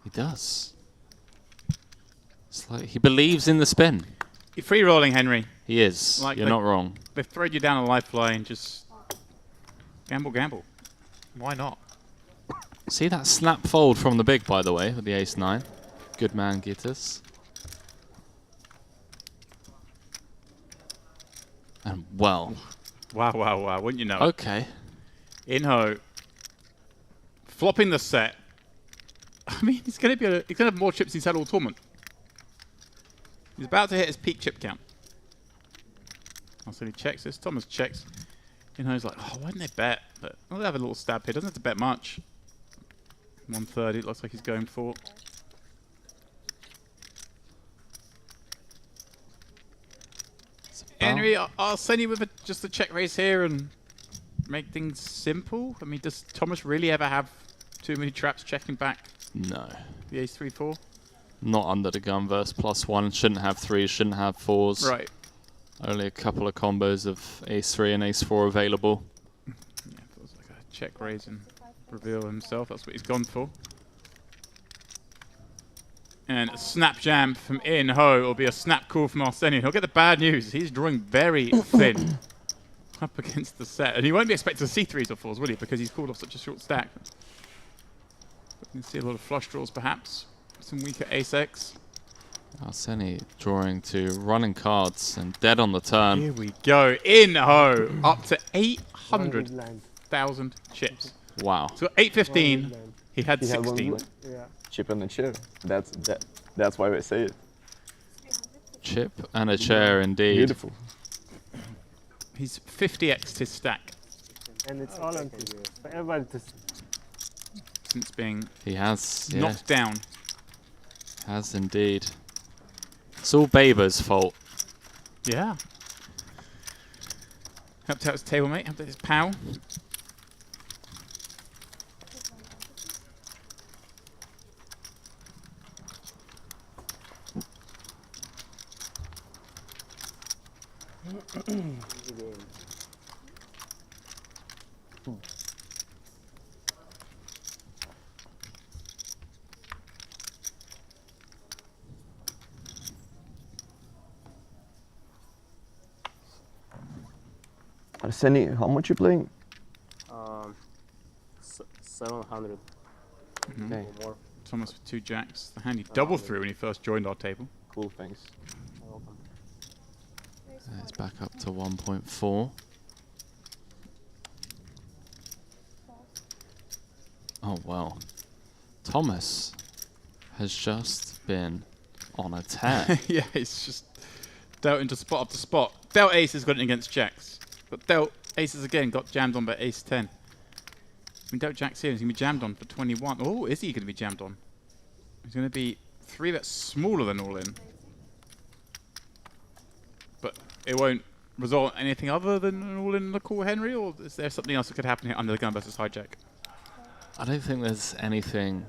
He does. It's like he believes in the spin. You're free rolling, Henry. He is. Like you're not wrong. They've thrown you down a lifeline, just gamble, gamble. Why not? See that snap fold from the big, by the way, with the ace-9. Good man, Gittis. And well. Wow, wow, wow. Wouldn't you know? Okay. In ho. Flopping the set. I mean, he's going to have more chips he's had all tournament. He's about to hit his peak chip count. So he checks this. Thomas checks. You know, he's like, oh, why didn't they bet? But I'll have a little stab here. Doesn't have to bet much. 130, it looks like he's going for. Henry, I'll send you with just a check raise here and make things simple? I mean, does Thomas really ever have too many traps checking back? No. The ace 3-4? Not under the gun verse +1. Shouldn't have 3s, shouldn't have 4s. Right. Only a couple of combos of ace 3 and ace 4 available. Yeah, feels like a check raise and reveal himself. That's what he's gone for. And a snap jam from In Ho. It'll be a snap call from Arsenian. He'll get the bad news. He's drawing very thin up against the set. And he won't be expected to see 3s or 4s, will he? Because he's called off such a short stack. But you can see a lot of flush draws, perhaps. Some weaker ace-X. Arseni drawing to running cards and dead on the turn. Here we go. In Ho. Up to 800,000 chips. Wow. So 815. He had 16. Yeah. Chip and a chair. That's why we say it. Chip and a chair, indeed. Beautiful. He's 50x'd his stack. And it's all on TV for everybody to see. Since being knocked down. Has indeed. It's all Baber's fault. Yeah. Helped out his table mate, helped out his pal. Arseni, how much you playing? 700. Okay. Or more. Thomas with 2 jacks. The hand he double through when he first joined our table. Cool, thanks. It's back up to 1.4. Oh, well. Thomas has just been on a tear. Yeah, it's just dealt into spot after spot. Dealt aces got it against jacks. But dealt aces again, got jammed on by ace 10. I mean, dealt jacks here, he's going to be jammed on for 21. Oh, is he going to be jammed on? He's going to be 3 bets smaller than all in. But it won't result in anything other than an all in the call, Henry? Or is there something else that could happen here under the gun versus hijack? I don't think there's anything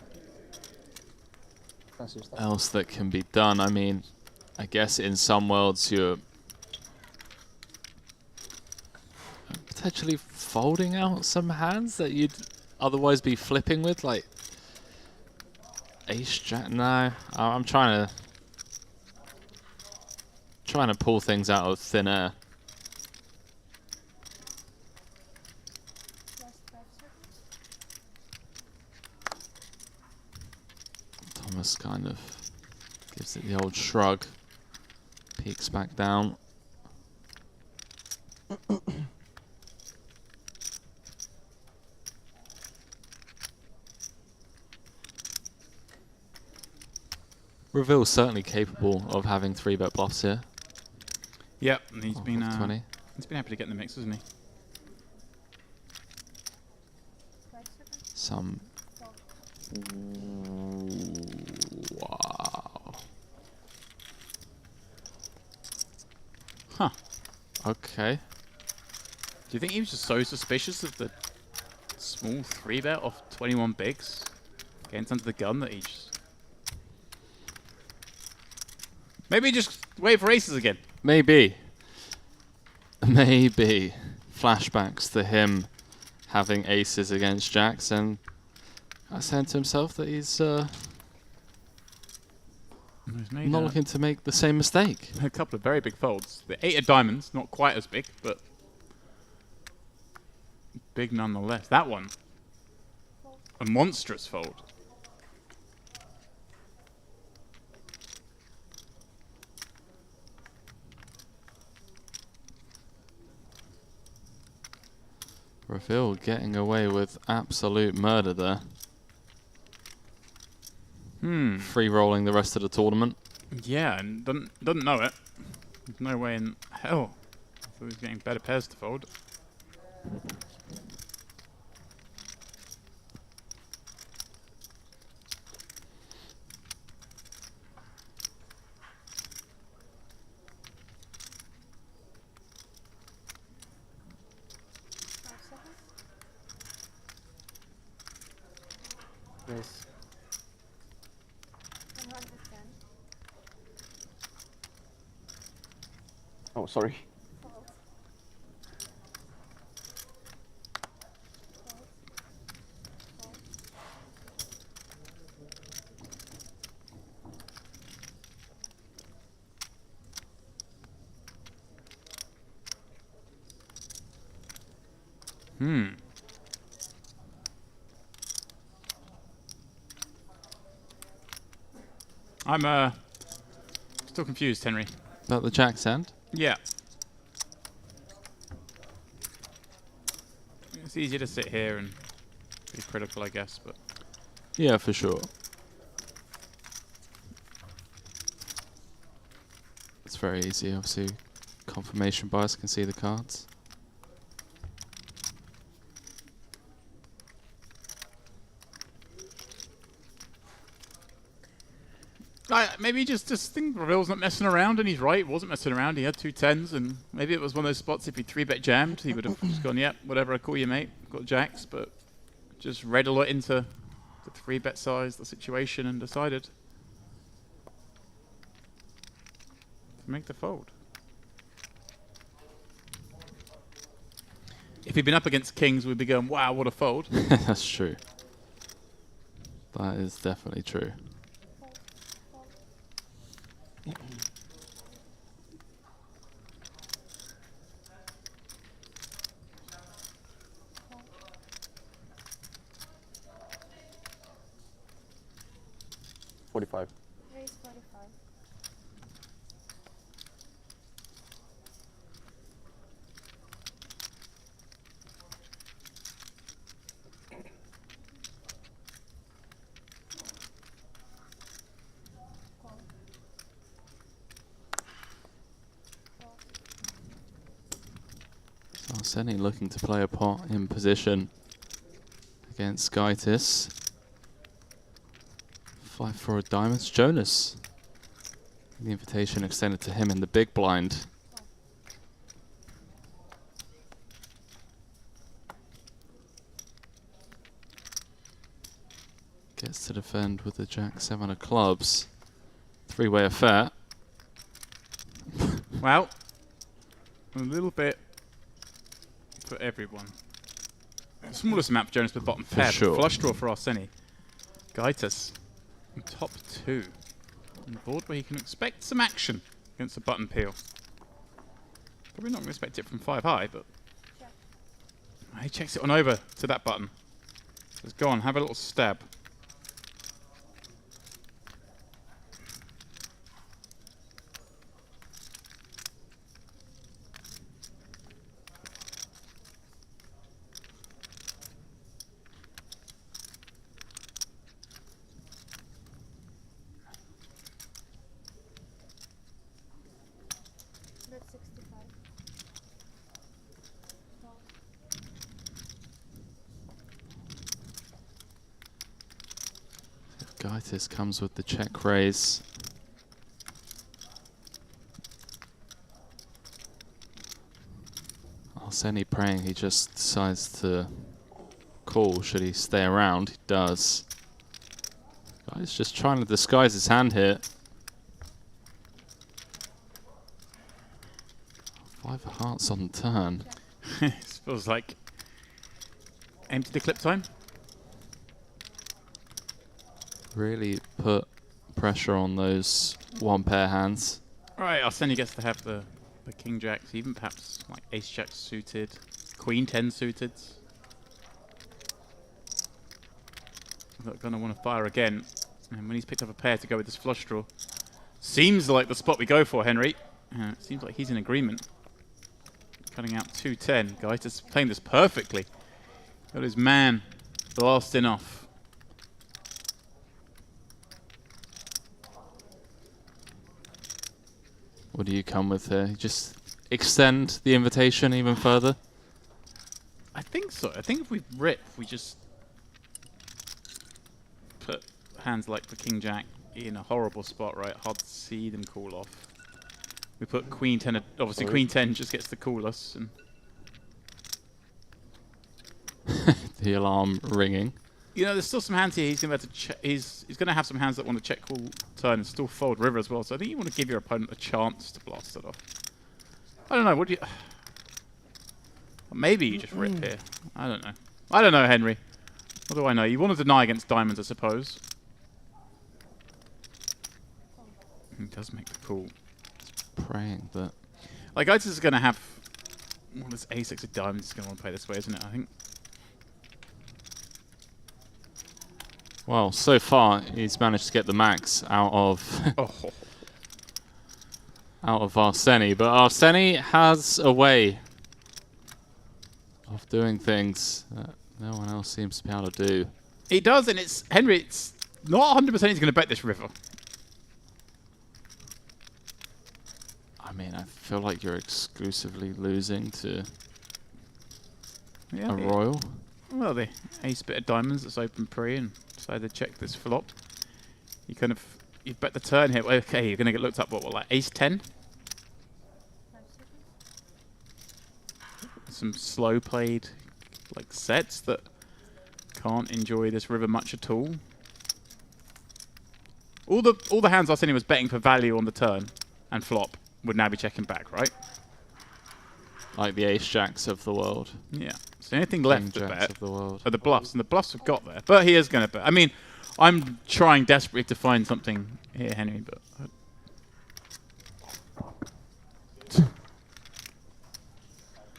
else that can be done. I mean, I guess in some worlds you're potentially folding out some hands that you'd otherwise be flipping with, like ace jack. No, I'm trying to pull things out of thin air. Thomas kind of gives it the old shrug, peeks back down. Reveal's certainly capable of having 3-bet bluffs here. Yep, and he's been 20. He's been happy to get in the mix, hasn't he? Some. Wow. Huh. Okay. Do you think he was just so suspicious of the small 3-bet off 21 bigs against under the gun that he just... Maybe just wait for aces again. Maybe. Maybe. Flashbacks to him having aces against jacks, and I said to himself that he's not looking to make the same mistake. A couple of very big folds. The 8 of diamonds, not quite as big, but big nonetheless. That one, a monstrous fold. Reveal getting away with absolute murder there. Free rolling the rest of the tournament. Yeah, and doesn't know it. There's no way in hell. I thought he was getting better pairs to fold. Nice. 110. Oh, sorry. Fold. Fold. I'm still confused, Henry. About the jack's hand? Yeah. It's easier to sit here and be critical, I guess, but Yeah, for sure. It's very easy, obviously. Confirmation bias can see the cards. maybe just think Ravel's not messing around, and he's right. He wasn't messing around. He had 2 10s, and maybe it was one of those spots. If he 3-bet jammed, he would have just gone, "Yep, whatever. I call you, mate. Got jacks," but just read a lot into the 3-bet size, the situation, and decided to make the fold. If he'd been up against kings, we'd be going, "Wow, what a fold." That's true. That is definitely true. Raise 45. Arseni looking to play a pot in position against Gaitis. 5 for a diamonds. Jonas. The invitation extended to him in the big blind. Gets to defend with the Jack-7 of clubs. 3-way affair. Well, a little bit for everyone. The smallest amount for Jonas with bottom For pair. sure. Flush draw for Arseni. Gaitis in top 2. On the board where he can expect some action against a button peel. Probably not going to expect it from 5 high, but he checks it on over to that button. Says, "Go on, have a little stab." That's 65. Fold. Gaitis comes with the check raise. Arseni praying he just decides to call. Should he stay around? He does. Guy's just trying to disguise his hand here. 5 of hearts on the turn. This feels like empty the clip time. Really put pressure on those 1-pair hands. Right, Arseni gets to have the king jacks, even perhaps like ace jack suited, queen 10 suited. I'm going to want to fire again. And when he's picked up a pair to go with this flush draw, seems like the spot we go for, Henry. It seems like he's in agreement. Cutting out 2-10. Gaitis playing this perfectly. Got his man blasting off. What do you come with here? Just extend the invitation even further? I think so. I think if we rip, we just put hands like the king jack in a horrible spot, right? Hard to see them call off. We put queen 10, obviously queen 10 just gets to call us. And the alarm ringing. You know, there's still some hands here. He's going to he's going to have some hands that want to check call turn and still fold river as well. So I think you want to give your opponent a chance to blast it off. I don't know. What do you? Maybe you just rip here. I don't know. I don't know, Henry. What do I know? You want to deny against diamonds, I suppose. He does make the call. It's praying, but like Itis is going to have. Well, this A6 of diamonds is going to want to play this way, isn't it? I think. Well, so far he's managed to get the max out of out of Arseni, but Arseni has a way of doing things that no one else seems to be able to do. He does, and it's Henry. It's not 100% he's going to bet this river. I mean, I feel like you're exclusively losing to a royal. Well, the ace bit of diamonds that's open pre and decided to check this flop. You kind of you bet the turn here. Well, okay, you're going to get looked up. What like ace 10? Some slow played like sets that can't enjoy this river much at all. All the hands Arseni was betting for value on the turn and flop would now be checking back, right? Like the ace jacks of the world. Yeah. So anything left to bet of the world. are the bluffs, and the bluffs have got there. But he is going to bet. I mean, I'm trying desperately to find something here, Henry, but...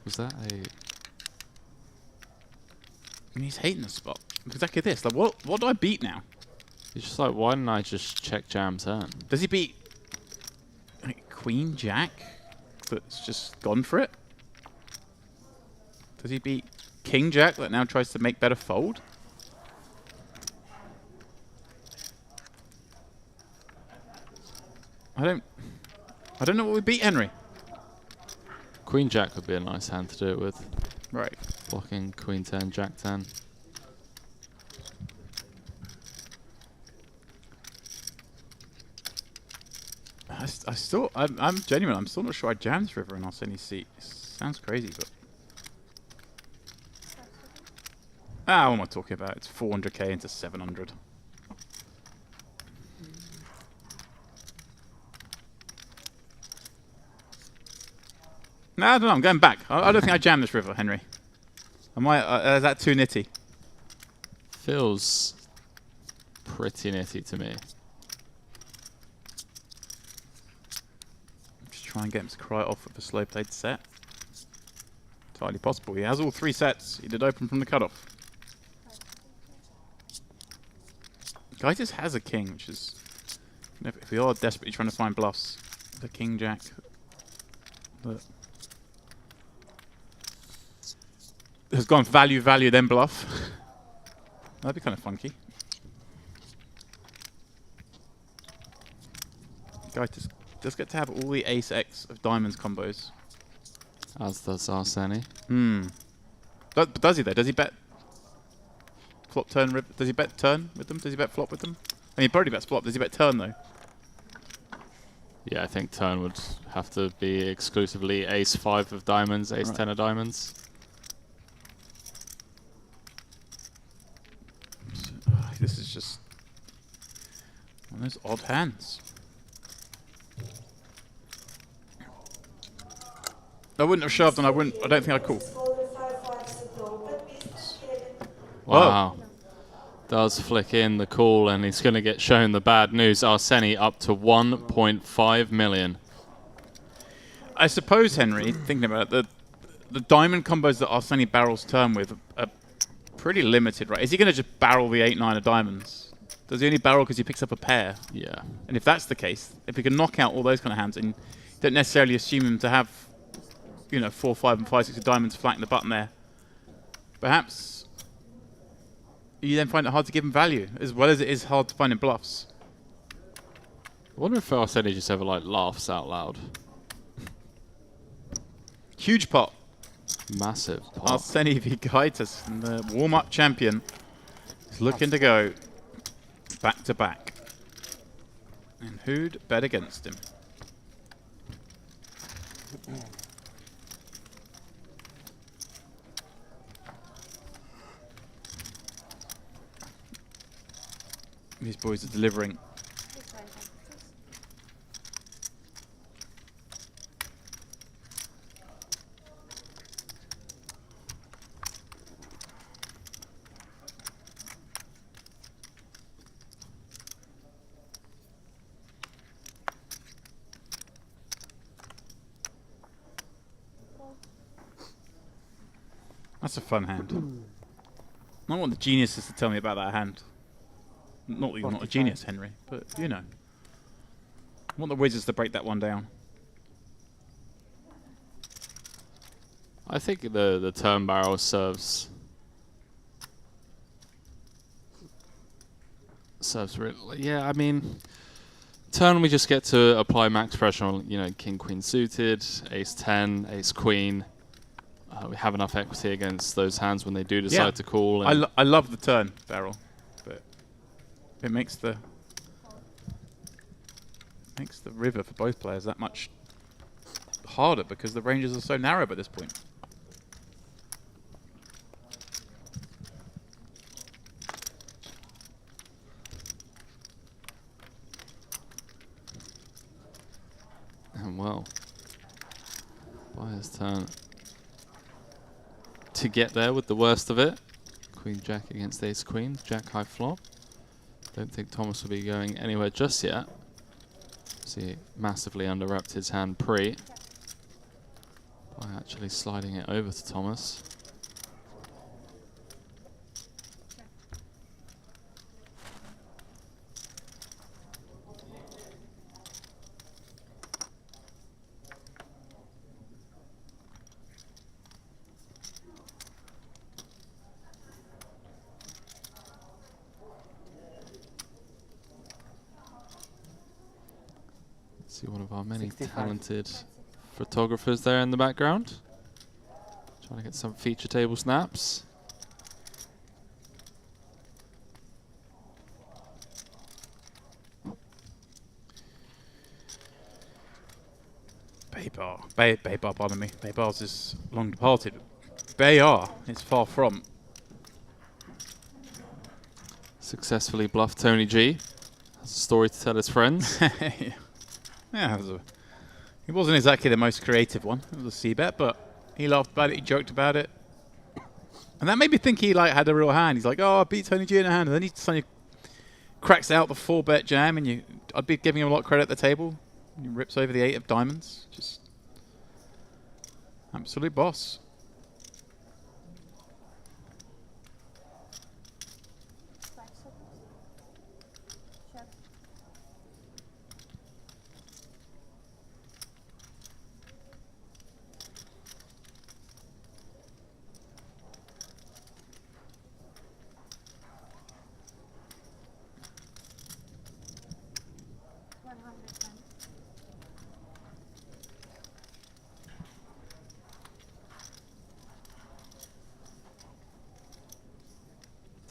Was that a... I mean, he's hating the spot. Exactly this. Like, what do I beat now? He's just like, why didn't I just check jam turn? Does he beat like, Queen Jack that's just gone for it? Does he beat King Jack that now tries to make better fold? I don't know what we beat, Henry. Queen Jack would be a nice hand to do it with. Right. Blocking Queen 10, Jack 10. I'm genuine. I'm still not sure I jammed this river in Arseni's seat. Sounds crazy, but... what am I talking about? It's 400k into 700. No, I don't know. I'm going back. I don't think I jammed this river, Henry. Am I? Is that too nitty? Feels pretty nitty to me. Just try and get him to cry off with a slow played set. Entirely possible. He has all three sets. He did open from the cutoff. Guy just has a king, which is... You know, if we are desperately trying to find bluffs, the King Jack... But has gone value, then bluff. That'd be kind of funky. Guy just does get to have all the ace X of diamonds combos. As does Arseni. But does he though? Does he bet flop turn? Does he bet turn with them? Does he bet flop with them? I mean, he probably bets flop. Does he bet turn though? Yeah, I think turn would have to be exclusively ace 5 of diamonds, ace 10 of diamonds. This is just one of those odd hands. I wouldn't have shoved, and I don't think I'd call. Wow. Does flick in the call, and he's going to get shown the bad news. Arseni up to 1.5 million. I suppose, Henry, thinking about it, the diamond combos that Arseni barrels turn with are pretty limited, right? Is he going to just barrel the 8-9 of diamonds? Does he only barrel because he picks up a pair? Yeah. And if that's the case, if he can knock out all those kind of hands, and you don't necessarily assume him to have, you know, 4, 5, and 5, 6 of diamonds flanking the button there, perhaps you then find it hard to give him value, as well as it is hard to find him bluffs. I wonder if Arseni just ever like laughs out loud. Huge pot. Massive pot. Arseni v Gaitas, and the warm-up champion is looking to go back to back. And who'd bet against him? These boys are delivering. That's a fun hand. I want the geniuses to tell me about that hand. Not that you're not a genius, Henry, but you know. I want the wizards to break that one down. I think the turn barrel serves really. Yeah, I mean, turn we just get to apply max pressure on, you know, king queen suited, ace 10, ace queen. We have enough equity against those hands when they do decide to call. And I love the turn barrel, but it makes the river for both players that much harder because the ranges are so narrow at this point. And well, Bayer's turn to get there with the worst of it. Queen jack against ace queen, jack high flop. Don't think Thomas will be going anywhere just yet. See, massively underwrapped his hand pre by actually sliding it over to Thomas. See one of our many 65. talented photographers there in the background. Trying to get some feature table snaps. Baybar, pardon me. Baybar's is long departed. Bayar is far from. Successfully bluffed Tony G. Has a story to tell his friends. Yeah, it wasn't exactly the most creative one. It was a c-bet, but he laughed about it, he joked about it. And that made me think he like had a real hand. He's like, oh, I beat Tony G in a hand. And then he suddenly cracks out the 4-bet jam, and I'd be giving him a lot of credit at the table. He rips over the 8 of diamonds. Just absolute boss.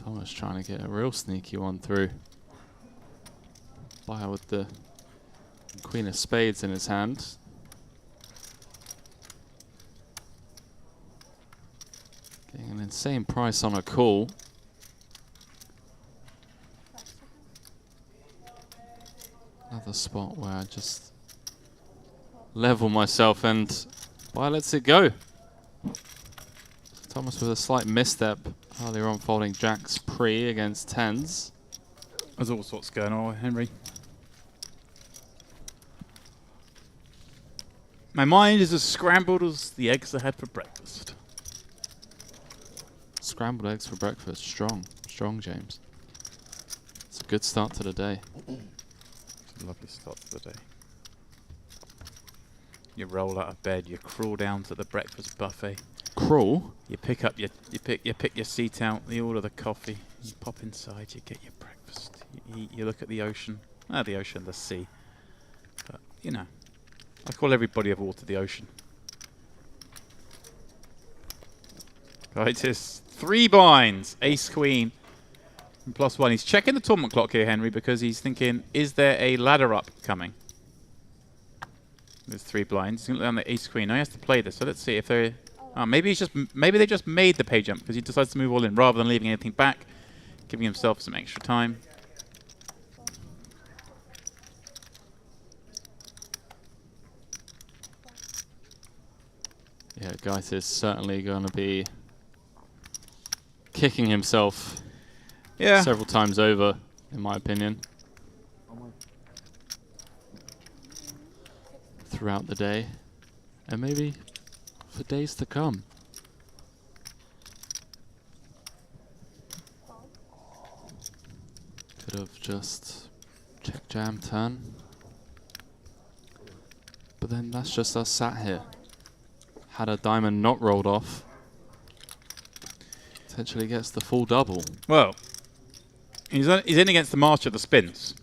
Thomas trying to get a real sneaky one through. Bayer with the queen of spades in his hand. Getting an insane price on a call. Another spot where I just level myself and Bayer lets it go. Thomas with a slight misstep earlier on, folding jacks pre against tens. There's all sorts going on, Henry. My mind is as scrambled as the eggs I had for breakfast. Scrambled eggs for breakfast. Strong. Strong, James. It's a good start to the day. It's a lovely start to the day. You roll out of bed, you crawl down to the breakfast buffet. Crawl? You pick up you pick your seat out, you order the coffee, you pop inside, you get your breakfast, you eat, you look at the ocean. The ocean, the sea. But you know, I call everybody of water the ocean. Right, it's 3 binds, ace queen, and +1. He's checking the tournament clock here, Henry, because he's thinking, is there a ladder up coming? There's 3 blinds. He's going to look down the ace queen. Now he has to play this. So let's see if they're. Maybe they just made the pay jump because he decides to move all in rather than leaving anything back, giving himself some extra time. Gait is certainly going to be kicking himself several times over, in my opinion, throughout the day, and maybe for days to come. Could have just check jam turn, but then that's just us sat here. Had a diamond not rolled off, potentially gets the full double. Well, he's in against the March of the Spins.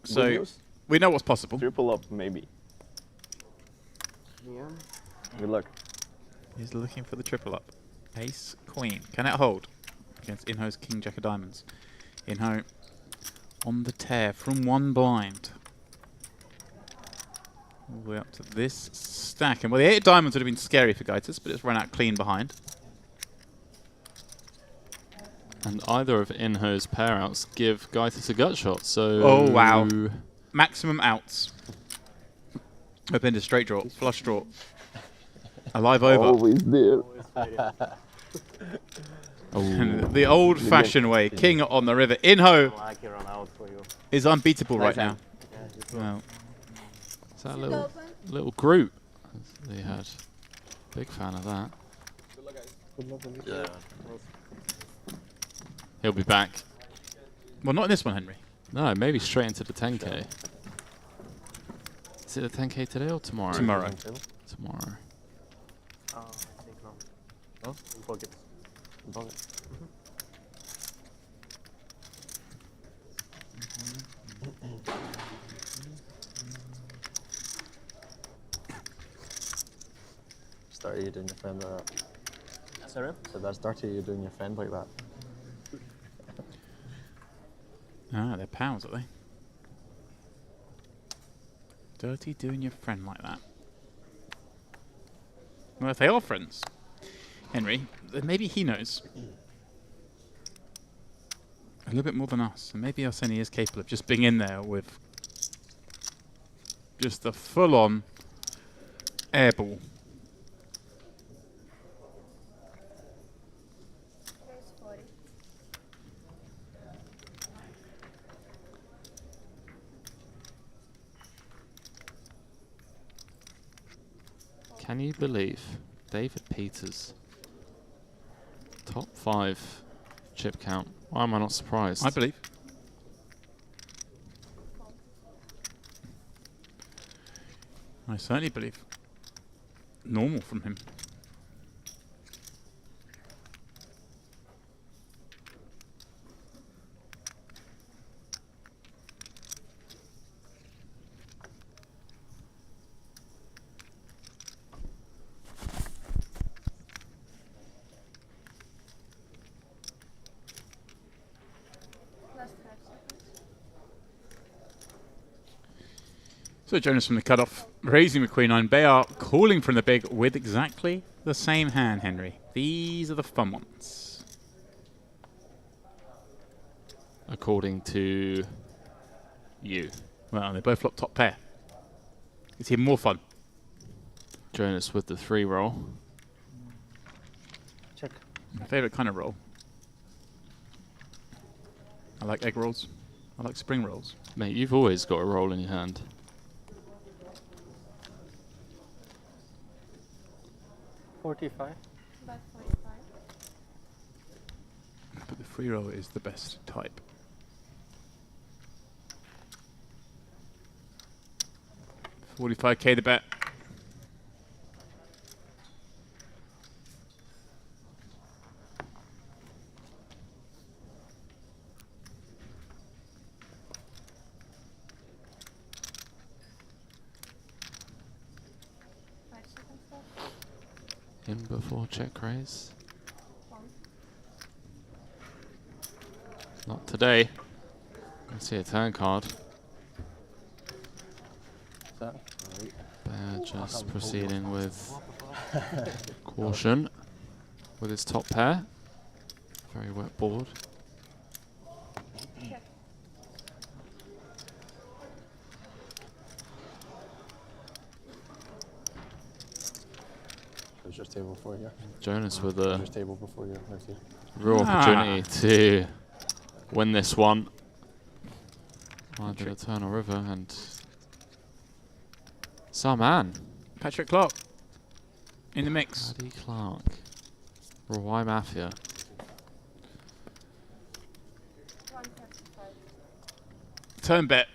So we know what's possible. Triple up, maybe. Yeah. Good luck. He's looking for the triple up. Ace, Queen. Can it hold against Inho's King Jack of Diamonds? Inho on the tear from one blind. All the way up to this stack. And well, the 8 of diamonds would have been scary for Gaitis, but it's run out clean behind. And either of Inho's pair outs give Gaitis a gut shot, so... Oh, wow. Maximum outs. Open to straight draw, flush draw. Alive over. Always there. The old-fashioned way. King on the river. Inho is unbeatable right now. Well, is that a little group they had? Big fan of that. Yeah. He'll be back. Well, not in this one, Henry. No, maybe straight into the 10k. Is it the 10k today or tomorrow? Tomorrow. Tomorrow. No? In pocket. In pocket. Start you doing your friend like that. Sorry? So that's dirty, you doing your friend like that. Ah, they're pals, are they? Dirty doing your friend like that. Well, if they are friends, Henry, then maybe he knows a little bit more than us. And maybe Arseni is capable of just being in there with just a full-on airball. Can you believe David Peters, top 5 chip count? Why am I not surprised? I believe. I certainly believe. Normal from him. So Jonas from the cutoff, raising with Queen 9. Bayar calling from the big with exactly the same hand, Henry. These are the fun ones. According to you. Well, they both flop top pair. It's even more fun. Jonas with the 3 roll. Check. My favourite kind of roll. I like egg rolls. I like spring rolls. Mate, you've always got a roll in your hand. About 45. But the free roll is the best type. $45k the bet. In before check raise. Not today. I see a turn card. Bear just proceeding with caution with his top pair. Very wet board. There's your table for you. Jonas with a There's table before you. Next to you. real opportunity to win this one. Either the Eternal River and Sarman. Patrick Clark in the mix. Paddy Clark. Rawai Mafia. Turn bet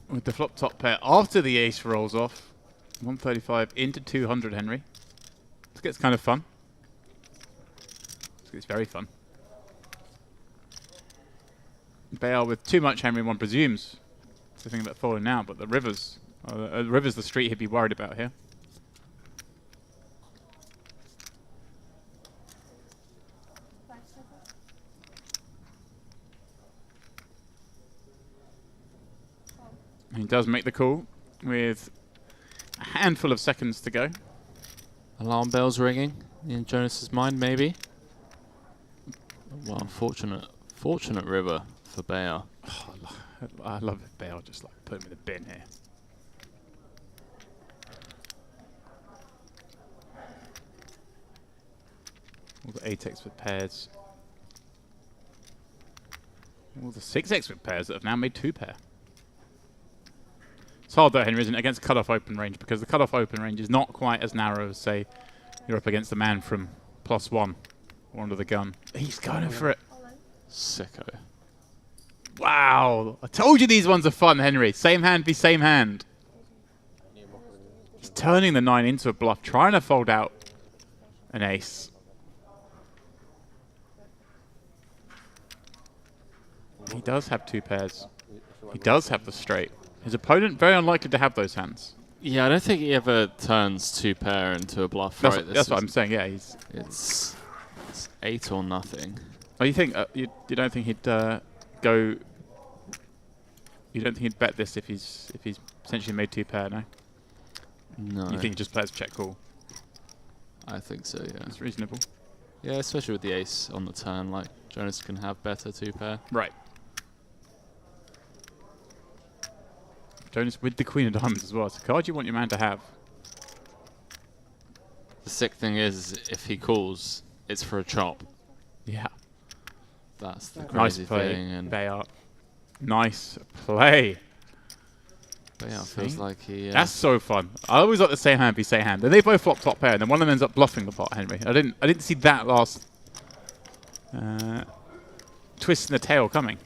with the flop top pair after the ace rolls off. 135 into 200, Henry. This gets kind of fun. This gets very fun. Bayard with too much, Henry, one presumes. It's the thing about folding now, but the river's the street he'd be worried about here. He does make the call with a handful of seconds to go. Alarm bells ringing in Jonas's mind, maybe. Well, fortunate river for Bayard. Oh, I love it. Bayard just like put him in the bin here. All the 8x with pairs. All the 6x with pairs that have now made 2 pair. It's hard though, Henry, isn't it, against cutoff open range, because the cutoff open range is not quite as narrow as, say, you're up against a man from +1 or under the gun. He's going for it. Sicko. Wow. I told you these ones are fun, Henry. Same hand be same hand. He's turning the 9 into a bluff, trying to fold out an ace. He does have 2 pairs. He does have the straight. His opponent, very unlikely to have those hands. Yeah, I don't think he ever turns 2 pair into a bluff. That's, right? that's what I'm saying, yeah. It's 8 or nothing. Oh, you think you don't think he'd go? You don't think he'd bet this if he's essentially made 2 pair? No. No. You think he just plays check call? I think so. Yeah. It's reasonable. Yeah, especially with the ace on the turn, like Jonas can have better 2 pair. Right. Jonas with the Queen of Diamonds as well. It's a card you want your man to have. The sick thing is, if he calls, it's for a chop. Yeah. That's the Nice crazy play, thing. And Bayard. Nice play. Bayard feels like he... That's so fun. I always like the same hand be same hand. Then they both flop top pair, and then one of them ends up bluffing the pot, Henry. I didn't see that last twist in the tail coming.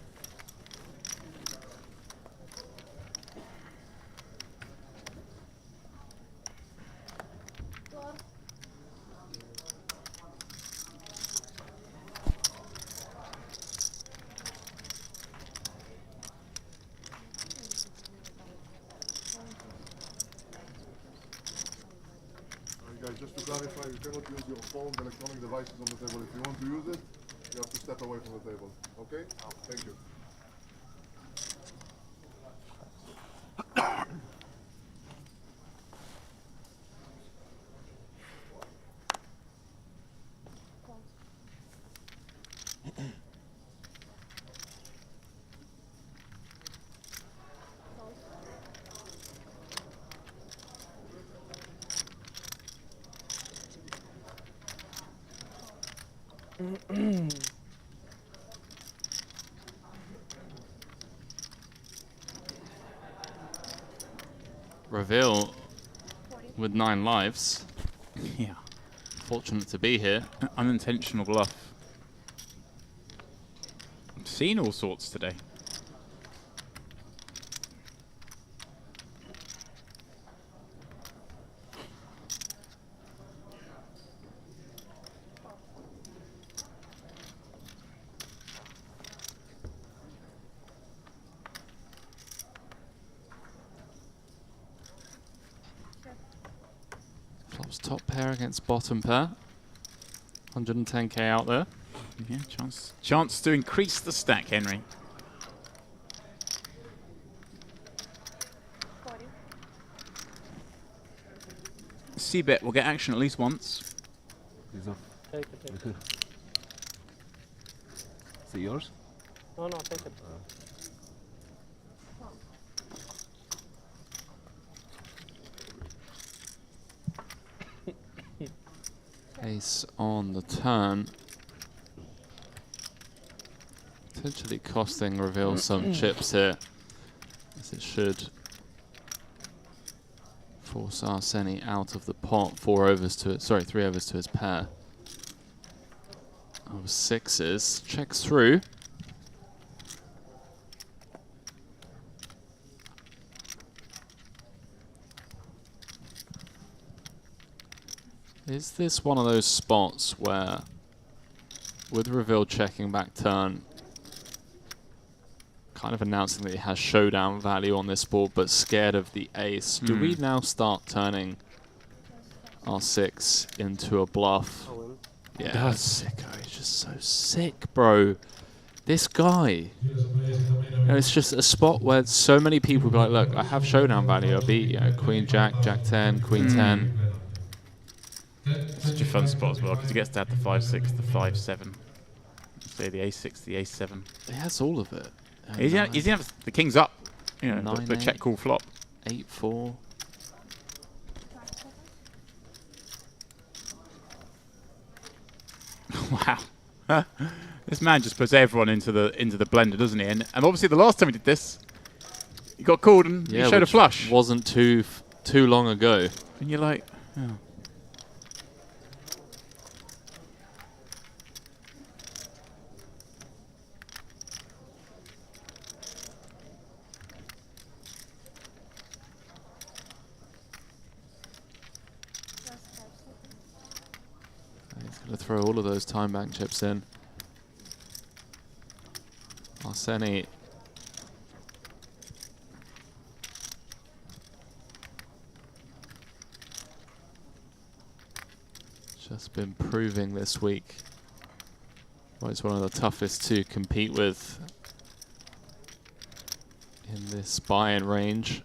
Guys, just to clarify, you cannot use your phone, the electronic devices on the table. If you want to use it, you have to step away from the table. Okay? Thank you. Reveal with 9 lives. Yeah. Fortunate to be here. An unintentional bluff. I've seen all sorts today. Flops top pair against bottom pair. 110k out there. Yeah, chance to increase the stack, Henry. C-bet will get action at least once. Take it. Is it yours? No, take it. Ace on the turn. Potentially costing Reveal some chips here, as it should force Arseni out of the pot. 3 overs to his pair. Of sixes, checks through. Is this one of those spots where, with Reveal checking back turn, kind of announcing that he has showdown value on this board, but scared of the ace, do we now start turning our 6 into a bluff? Yeah, that's sicko. He's just so sick, bro. This guy. You know, it's just a spot where so many people go like, look, I have showdown value. I beat, Queen Jack, Jack 10, Queen 10. Such a fun spot as well, because he gets to add the 5-6, the 5-7. Say the ace-6, the ace-7. He has all of it. The king's up. You know, 9, but check call flop. 8-4. Wow. This man just puts everyone into the blender, doesn't he? And obviously the last time he did this, he got called and he showed a flush. Wasn't too long ago. And you're like, oh. He's going to throw all of those time bank chips in. Arseni just been proving this week why he's one of the toughest to compete with in this buy-in range.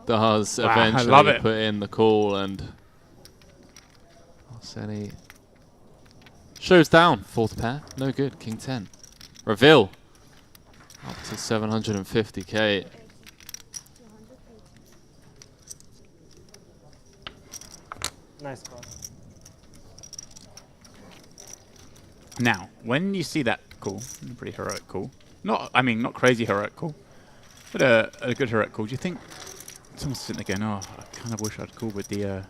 Does eventually put in the call, and Arseni shows down. 4th pair, no good. King 10. Reveal up to 750k. Nice call. Now, when you see that call, pretty heroic call. Not crazy heroic call, but a good heroic call. Do you think someone's sitting there going, "Oh, I kind of wish I'd called with the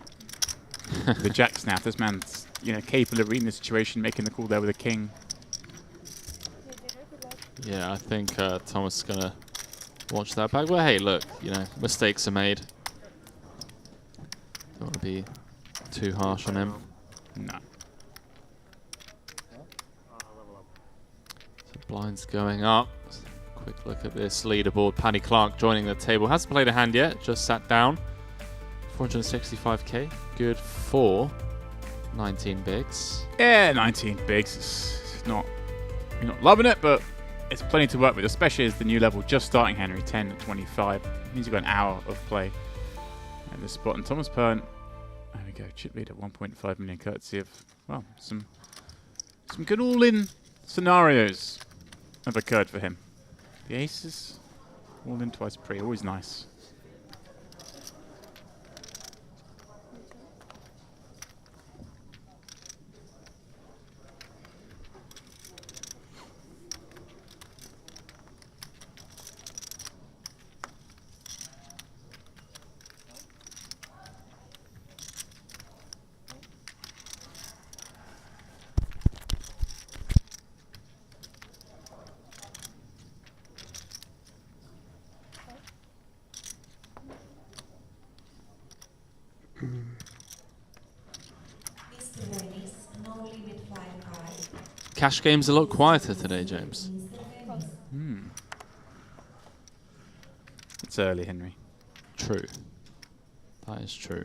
jacks now. This man's capable of reading the situation, making the call there with a king." Yeah, I think Thomas is gonna watch that back. Well, hey, look, mistakes are made. Don't want to be too harsh on him. No. So blinds going up. Quick look at this leaderboard. Paddy Clark joining the table. Hasn't played a hand yet, just sat down. 465k. Good for 19 bigs. Yeah, 19 bigs. It's not, you're not loving it, but it's plenty to work with, especially as the new level just starting, Henry. 10 at 25. It means you've got an hour of play at this spot. And Thomas Pern, there we go, chip lead at 1.5 million, courtesy of, well, some good all-in scenarios have occurred for him. The aces, all in twice pre, always nice. Cash game's a lot quieter today, James. It's early, Henry. True. That is true.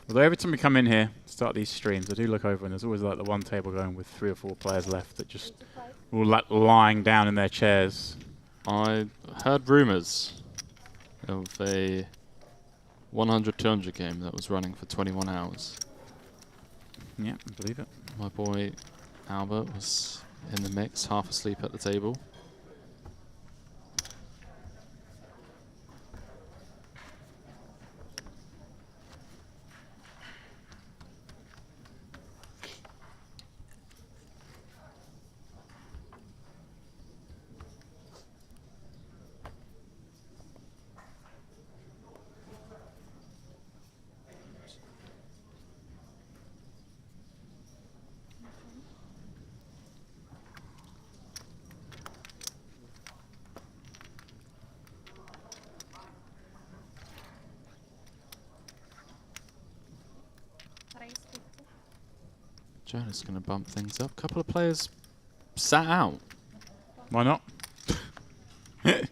Although every time we come in here, start these streams, I do look over and there's always like the one table going with 3 or 4 players left that just all lying down in their chairs. I heard rumours of a 100-200 game that was running for 21 hours. Yeah, I believe it. My boy Albert was in the mix, half asleep at the table. Jonas going to bump things up. A couple of players sat out. Why not? Maybe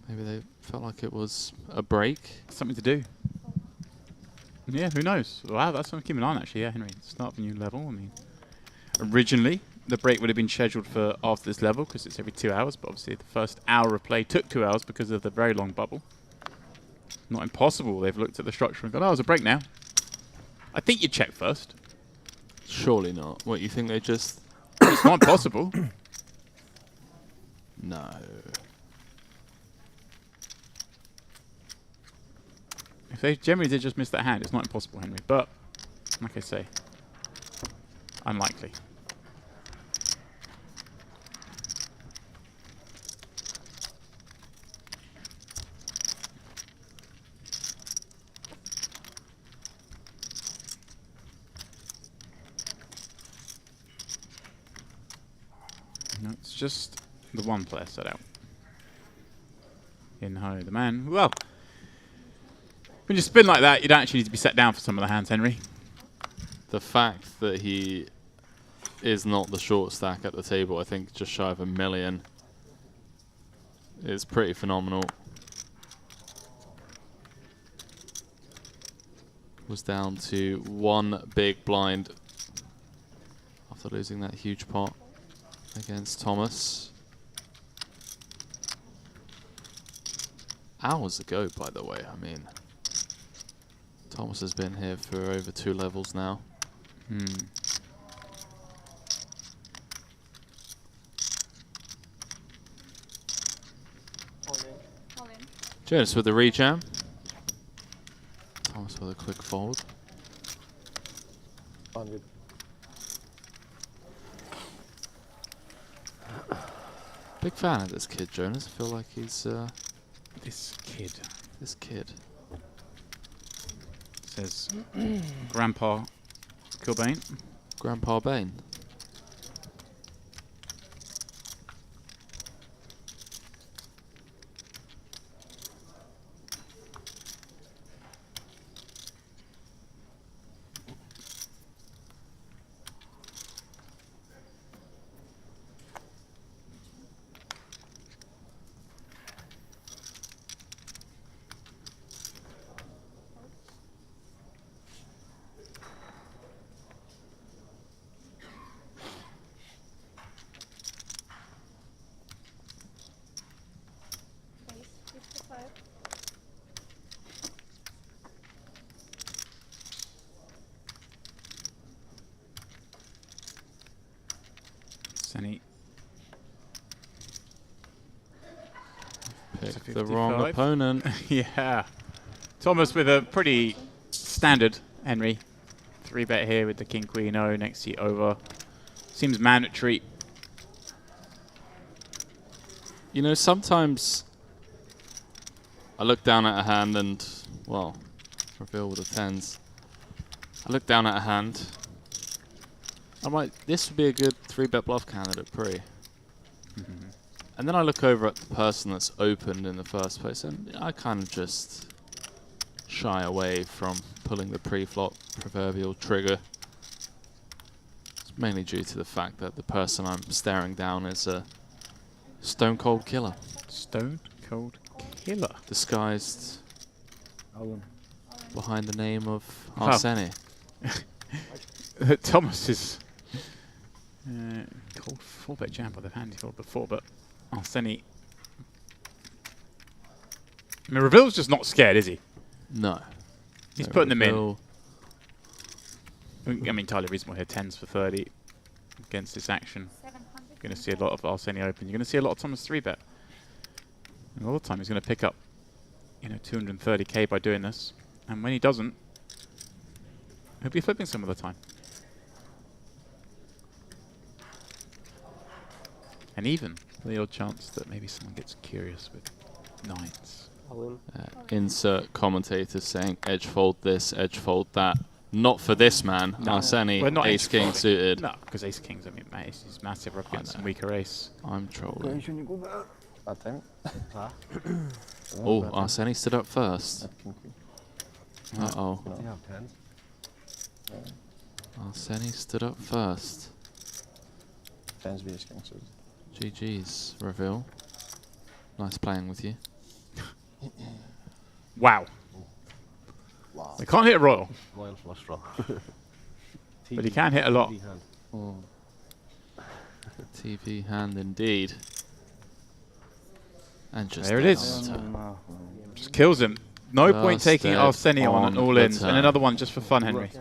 they felt like it was a break. Something to do. Yeah, who knows? Wow, that's something to keep an eye on, actually. Yeah, Henry. Start of a new level. I mean, originally, the break would have been scheduled for after this level because it's every 2 hours, but obviously the first hour of play took 2 hours because of the very long bubble. Not impossible. They've looked at the structure and gone, oh, there's a break now. I think you check first. Surely not. What, you think they just... It's not impossible. No. If they generally did just miss that hand, it's not impossible, Henry. But, like I say, unlikely. No, it's just the one player set out. In Ho, the man. Well, when you spin like that, you don't actually need to be set down for some of the hands, Henry. The fact that he is not the short stack at the table, I think just shy of 1 million, is pretty phenomenal. Was down to 1 big blind after losing that huge pot against Thomas. Hours ago, by the way. I mean, Thomas has been here for over 2 levels now. Jonas with the rejam. Thomas with a quick fold. 100. Big fan of this kid, Jonas. I feel like he's... This kid. This kid. Says Grandpa Kilbane. Grandpa Bane. Senny. Pick the wrong opponent. Yeah. Thomas with a pretty standard Henry. 3-bet here with the King Queen O next seat over. Seems mandatory. You know, sometimes I look down at a hand and, well, reveal with the 10s. I look down at a hand. I'm like, this would be a good 3-bet bluff candidate, pre. And then I look over at the person that's opened in the first place, and I kind of just shy away from pulling the pre-flop proverbial trigger. It's mainly due to the fact that the person I'm staring down is a stone cold killer. Stone cold killer? Disguised behind the name of Wow. Arsene. Thomas is called 4-bet jam by the hand he called before, but Arsene. I mean, Reveal's just not scared, is he? No. He's No, putting them Reveal. in. I mean, entirely reasonable here. 10s for 30 against this action. You're going to see a lot of Arsene open. You're going to see a lot of Thomas 3-bet. And all the time he's going to pick up, 230k by doing this. And when he doesn't, he'll be flipping some of the time. And even the odd chance that maybe someone gets curious with 9s. Insert commentators saying edge fold this, edge fold that. Not for this man, Arsene, Well, not ace edge king folding. suited. No, because ace kings, I mean, ace is massive up against some weaker ace. I'm trolling. Bad time. Oh, Arsene stood up first. Uh-oh. Arseni stood up first. Fans vs gangsters. GG's reveal. Nice playing with you. Wow. Wow. They can't hit a royal. Royal flush draw. But he can hit a lot. Oh. TV hand indeed. And just There it is. answer. Just kills him. No point Just taking dead Arseni on an on all-ins. the And turn. another one just for fun, Henry.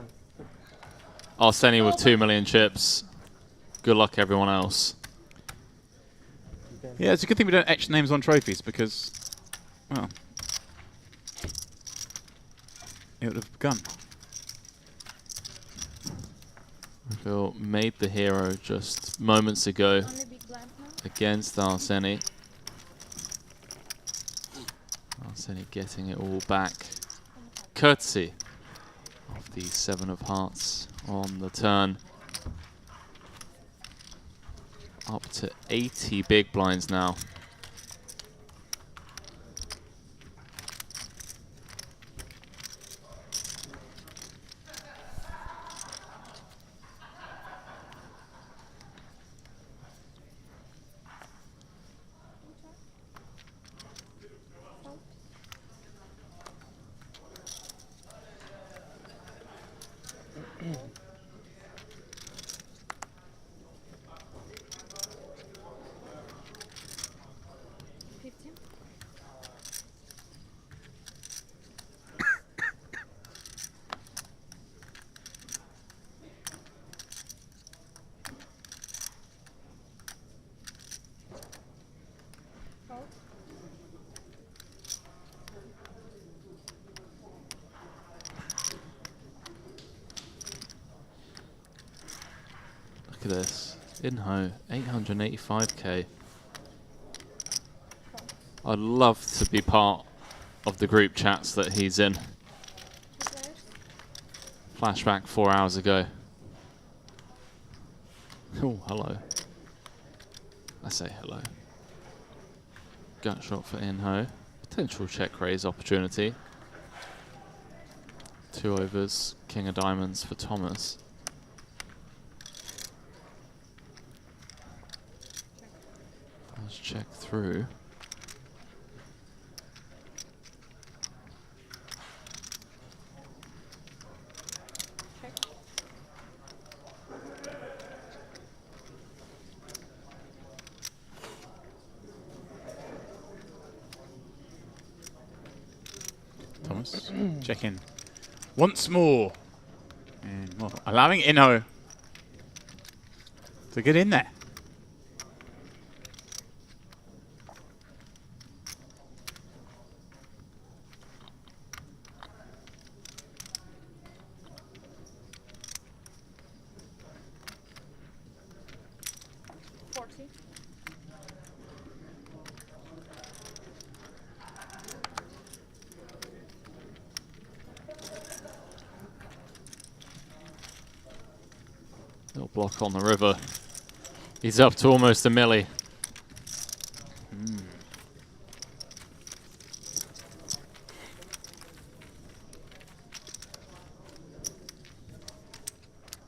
Arseni with 2 million chips. Good luck, everyone else. Yeah, it's a good thing we don't etch names on trophies because, well, it would have begun. Phil made the hero just moments ago against Arseni. Arseni getting it all back. Courtesy of the 7 of hearts on the turn. Up to 80 big blinds now. Look at this. Inho, 885k. I'd love to be part of the group chats that he's in. Flashback 4 hours ago. Oh, hello. I say hello. Gut shot for Inho. Potential check raise opportunity. 2 overs, king of diamonds for Thomas. Let's check through. Thomas, check in. Once more. And well, allowing Inho to get in there. Little block on the river. He's up to almost a milli.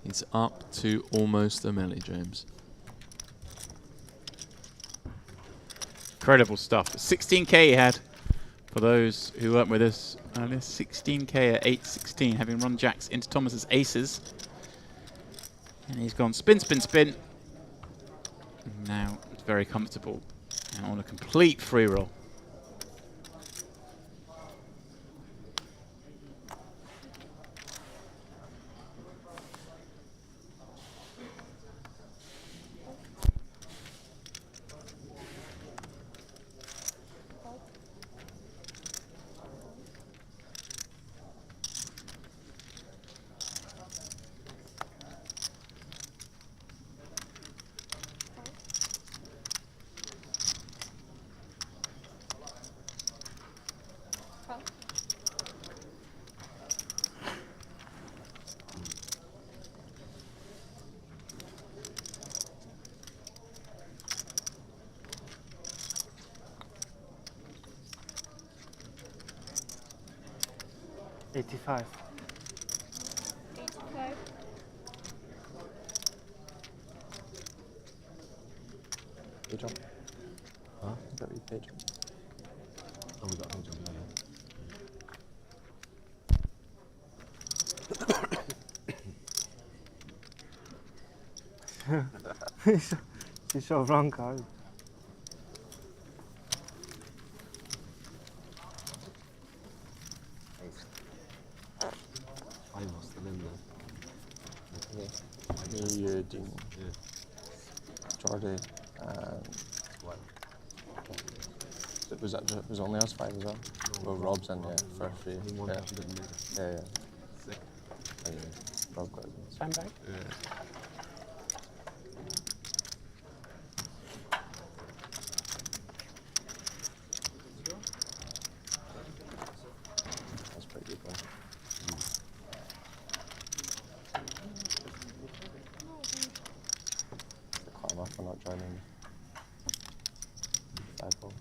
He's up to almost a milli, James. Incredible stuff. 16k he had for those who weren't with us earlier. 16k at 8.16, having run jacks into Thomas's aces. And he's gone spin, spin, spin. And now it's very comfortable and on a complete free roll. She showed wrong card. I was still in there. You do. Jordy. It was only us 5 as well. Well, Rob's in, yeah, for free. Yeah. Sick. Rob got it. I'm back. That's pretty good one. The karma for not joining. 5-0.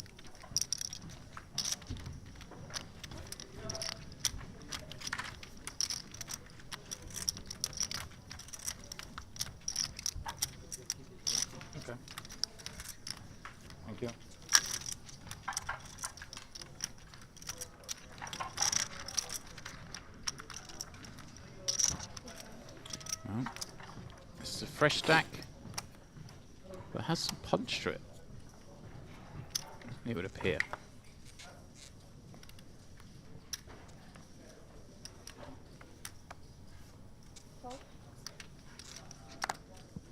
Okay. Thank you. Well, this is a fresh stack, but has some punch to it. It would appear.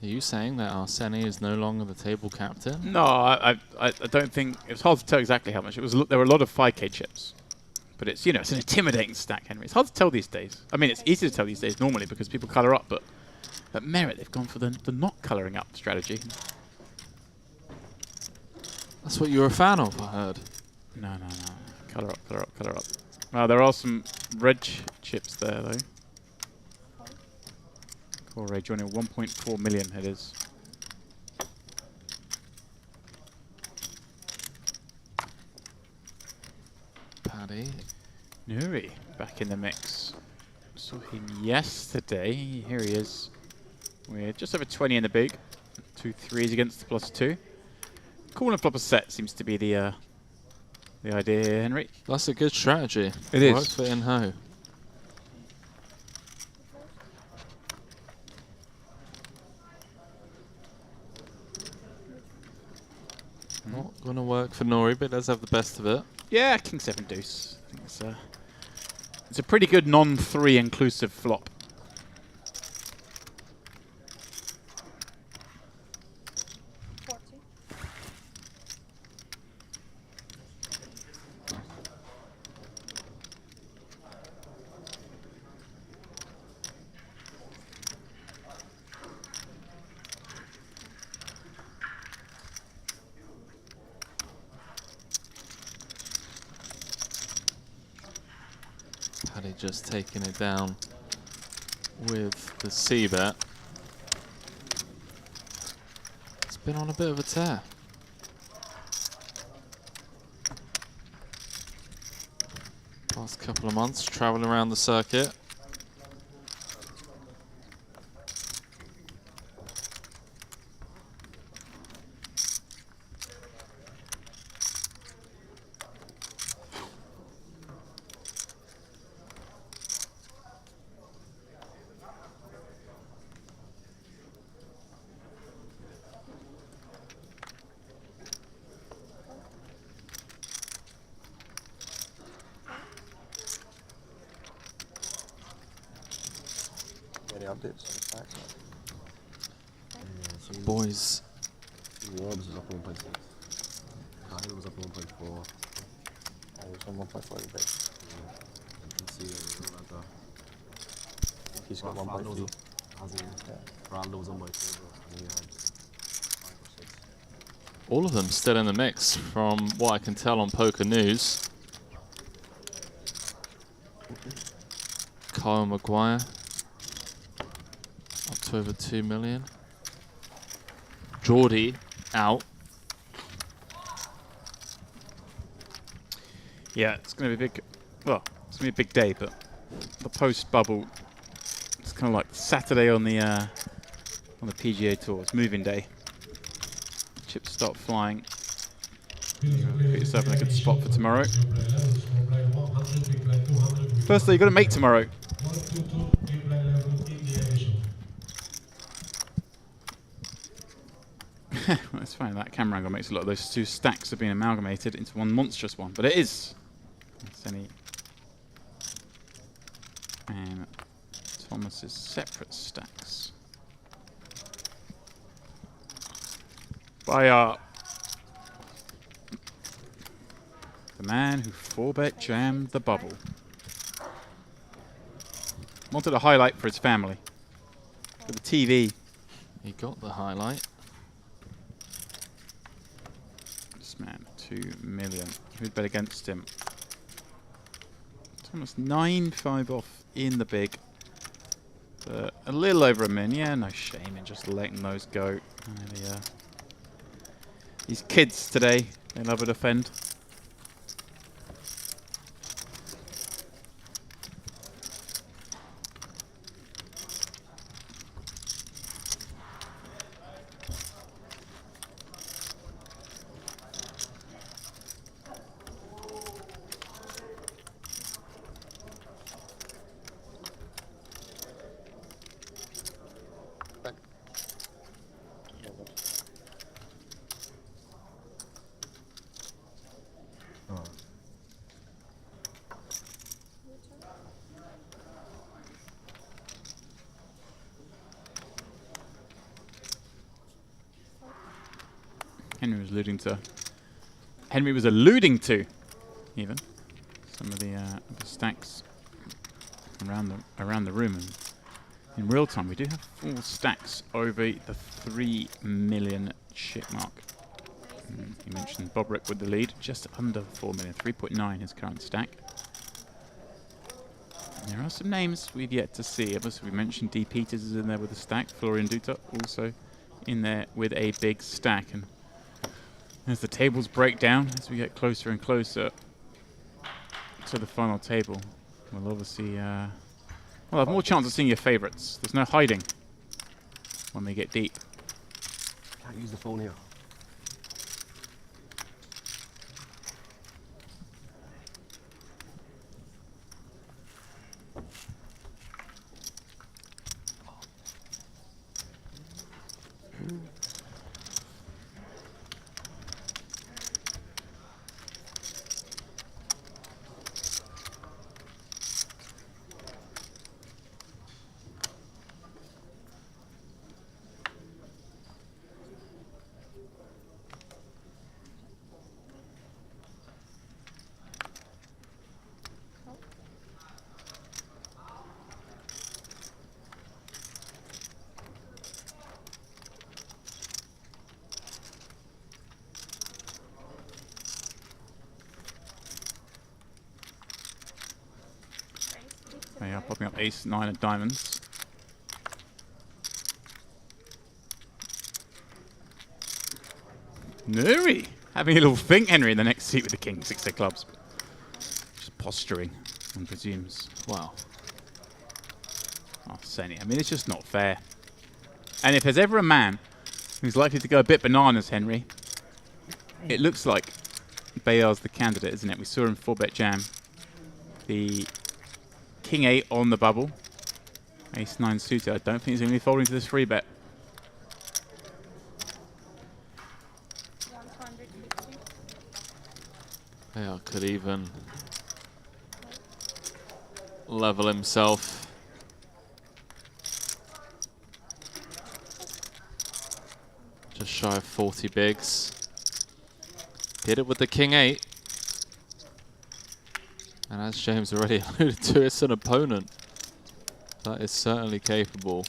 Are you saying that Arseni is no longer the table captain? No, I don't think it was hard to tell exactly how much. It was. There were a lot of 5K chips, but it's it's an intimidating stack, Henry. It's hard to tell these days. I mean, it's easy to tell these days normally because people color up, but at Merit they've gone for the not coloring up strategy. That's what you were a fan of, I heard. No. Color up. Well, there are some red chips there though. Ray joining 1.4 million it is. Paddy. Nuri back in the mix. Saw him yesterday. Here he is. We're just over 20 in the big. 2 3s against the +2. Corner flopper set seems to be the idea here, Henry. That's a good strategy. It is. Works for In-Ho. Not going to work for Nori, but does have the best of it. Yeah, King 7 deuce. I think it's a pretty good non-3 inclusive flop. Paddy just taking it down with the C-bet. It's been on a bit of a tear. Last couple of months, traveling around the circuit. Any updates on the stacks? Boys. Robs was up 1.6. Kyle was up 1.4. I was on 1.4 today. You can see it like that. He's got 1.3. Ronaldo was on by 4, and he had 5 or 6. All of them still in the mix from what I can tell on Poker News. Kyle Maguire. Up to over 2 million. Geordie out. Yeah, it's going to be big. Well, it's going to be a big day, but the post bubble. It's kind of like Saturday on the PGA Tour. It's moving day. Chips start flying. Put yourself in a good spot for tomorrow. Firstly, you've got to make tomorrow. That's fine. That camera angle makes a lot of those two stacks have been amalgamated into one monstrous one, but it is. And Thomas's separate stacks. By the man who 4-bet jammed the bubble. Wanted a highlight for his family. For the TV. He got the highlight. This man, 2 million. Who'd bet against him? Thomas 9-5 off in the big. A little over a min. Yeah, no shame in just letting those go. These kids today, they love a defend. Henry was alluding to even some of the stacks around the room. And in real time, we do have 4 stacks over the 3 million chip mark. You mentioned Bobrick with the lead, just under 4 million, 3.9 his current stack. And there are some names we've yet to see. Obviously, we mentioned D. Peters is in there with a stack. Florian Duta also in there with a big stack. And as the tables break down, as we get closer and closer to the final table, we'll obviously we'll have more chance of seeing your favourites. There's no hiding when we get deep. Can't use the phone here. There you are, popping up ace 9 of diamonds. Nuri having a little think, Henry, in the next seat with the king, 6 of clubs. Just posturing, one presumes. Wow. Oh, Senny, I mean, it's just not fair. And if there's ever a man who's likely to go a bit bananas, Henry, it looks like Bayar's the candidate, isn't it? We saw him 4-bet jam the King 8 on the bubble. Ace 9 suited. I don't think he's going to be folding to this 3-bet. Yeah, could even level himself. Just shy of 40 bigs. Did it with the King 8. And as James already alluded to, it's an opponent that is certainly capable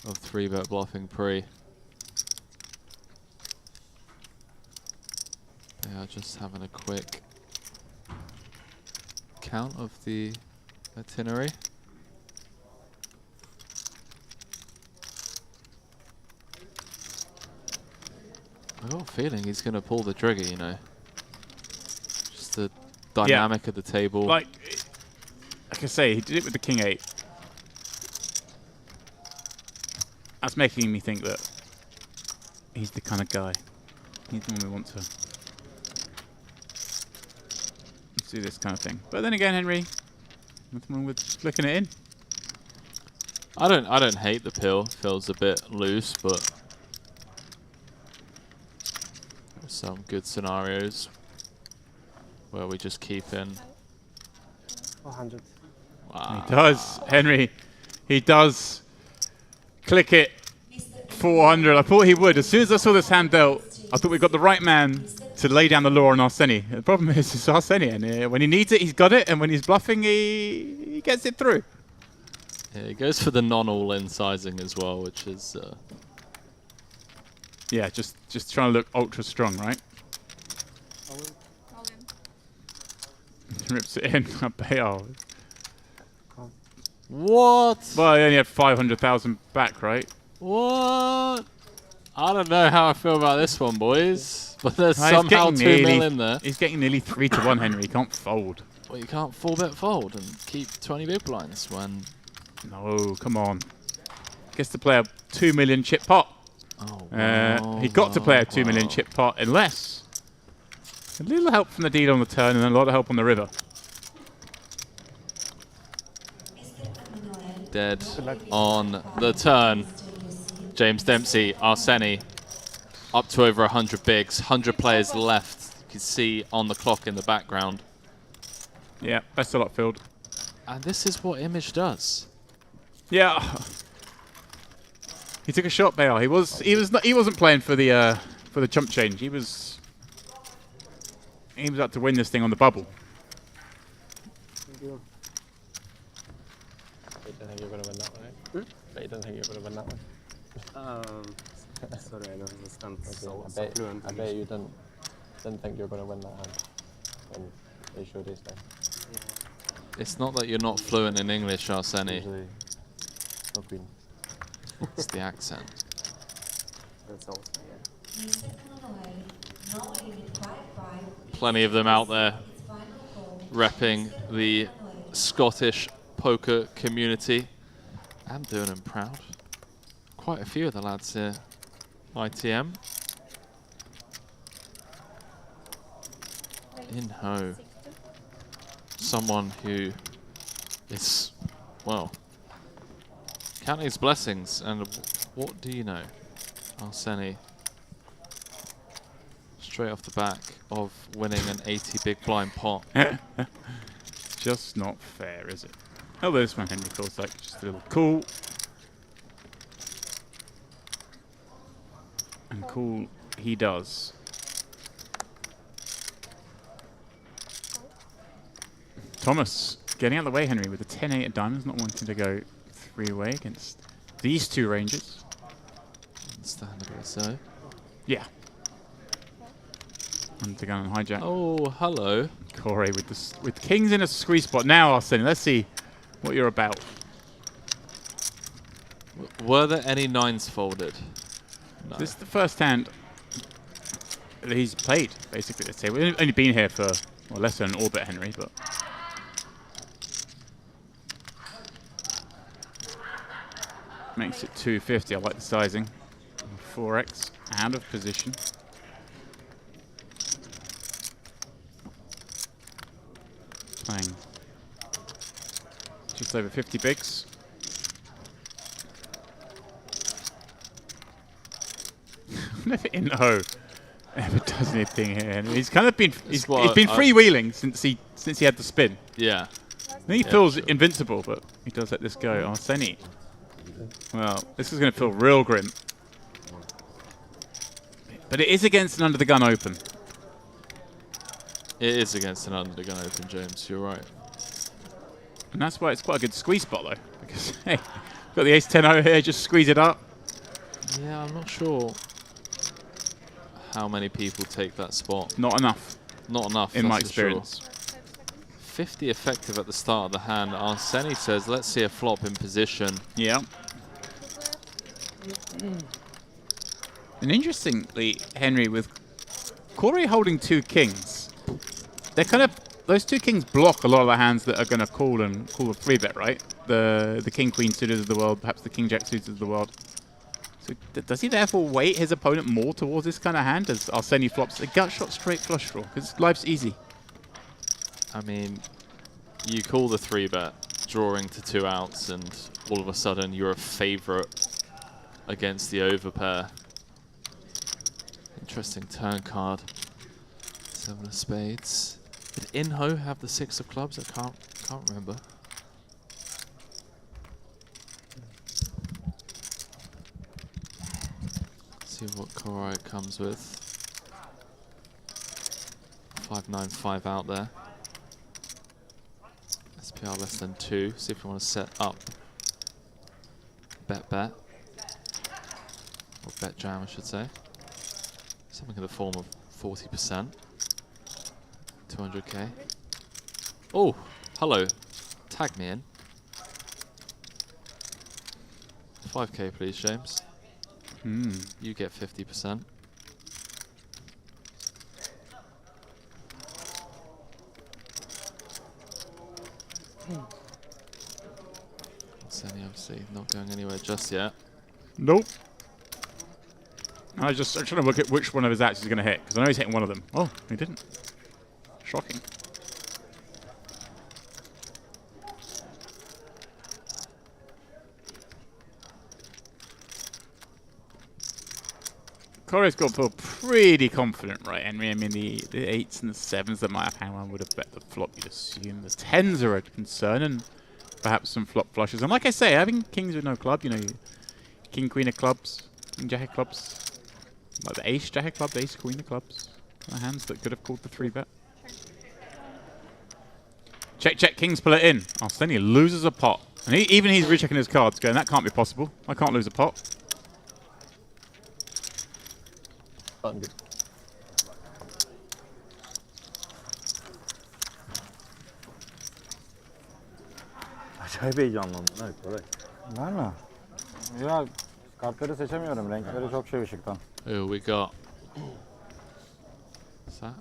of 3-bet bluffing pre. They are just having a quick count of the itinerary. I got a feeling he's going to pull the trigger, you know. Just the dynamic of the table. Like I say, he did it with the King 8. That's making me think that he's the kind of guy. He's the one we want to do this kind of thing. But then again, Henry, nothing wrong with flicking it in. I don't hate the pill. Feels a bit loose, but there's some good scenarios where we just keep in. 400. Wow. He does, Henry. He does click it. 400. I thought he would. As soon as I saw this hand dealt, I thought we got the right man to lay down the law on Arseni. The problem is, it's Arseni, and when he needs it, he's got it, and when he's bluffing, he gets it through. Yeah, he goes for the non-all-in sizing as well, which is... yeah, just trying to look ultra strong, right? Rips it in. I bet. Oh. What? Well, he only had 500,000 back, right? What? I don't know how I feel about this one, boys. But there's He's somehow getting 2 mil in there. He's getting nearly 3-1, Henry. He can't fold. Well, you can't 4-bet fold and keep 20 big blinds when... No, come on. Gets to play a 2 million chip pot. Oh, he got to play a 2 million chip pot unless a little help from the dealer on the turn and then a lot of help on the river. Dead on the turn. James Dempsey, Arseni, up to over 100 bigs. 100 players left. You can see on the clock in the background. Yeah, best of luck, Field. And this is what Image does. Yeah. He took a shot, Bale. He wasn't playing for the chump change. He was out to win this thing on the bubble. I don't think you're going to win that one, right? But you don't think you're going to win that one? Sorry, I don't understand. Okay, I bet you didn't think you were going to win that hand when they showed ace nine. It's not that you're not fluent in English, Arseni. Usually, no queen. It's the accent. That's all. Plenty of them out there repping the Scottish poker community and doing them proud. Quite a few of the lads here. ITM. In Ho. Someone who is, well, counting his blessings. And what do you know? Arseni, straight off the back of winning an 80 big blind pot. Just not fair, is it? Although this one, Henry, feels like just a little cool. And cool he does. Thomas getting out of the way, Henry, with a 10-8 of diamonds, not wanting to go three-way against these two ranges. Understandably so. Yeah. Undergun and hijack. Oh, hello. Corey with kings in a squeeze spot. Now, Arseni, let's see what you're about. Were there any nines folded? No. This is the first hand that he's played, basically. Let's say we've only been here for less than an orbit, Henry, but makes it 250. I like the sizing. 4x out of position. Playing just over 50 bigs. Never in O ever does anything here. And he's kind of been he's been freewheeling since he had the spin. Yeah. I think he feels invincible, but he does let this go. Arseni. Well, this is going to feel real grim. But it is against an under the gun open. It is against an under the gun open, James. You're right. And that's why it's quite a good squeeze spot, though. Because, hey, got the ace-10 here, just squeeze it up. Yeah, I'm not sure how many people take that spot. Not enough. Not enough, in my experience. Sure. 50 effective at the start of the hand. Arseni says, let's see a flop in position. Yeah. And interestingly, Henry, with Corey holding two kings, they're kind of, those two kings block a lot of the hands that are going to call a 3-bet, right? The king-queen suited of the world, perhaps the king-jack suited of the world. So does he therefore weight his opponent more towards this kind of hand as Arseni flops a gut shot straight flush draw? Because life's easy. I mean, you call the 3-bet, drawing to 2 outs, and all of a sudden you're a favourite against the overpair. Interesting turn card. 7 of spades. Did Inho have the 6 of clubs? I can't remember. Let's see what Korai comes with. 5-9-5 out there. SPR less than 2. See if we want to set up. Bet. Or bet jam, I should say. Something in the form of 40%. 200k. Oh, hello. Tag me in. 5k please, James. You get 50%. Senny obviously not going anywhere just yet. Nope. I'm trying to look at which one of his acts he's going to hit, because I know he's hitting one of them. Oh, he didn't. Shocking. Corey's got to feel pretty confident, right, Henry? I mean, the 8s and the 7s that might have had one would have bet the flop, you'd assume. The 10s are a concern, and perhaps some flop flushes. And like I say, having kings with no club, you know, king, queen of clubs, king, jack of clubs, like the ace, jack of clubs, ace, queen of clubs. Kind of hands that could have called the 3-bet. Check, kings pull it in. Oh, so then he loses a pot. And even he's rechecking his cards, going, that can't be possible. I can't lose a pot. Good. Acayip heyecanlandım. Evet, Koray. Ben mi? Ya kartları seçemiyorum. Renkleri çok şey ışıktan. Who we got? What's that?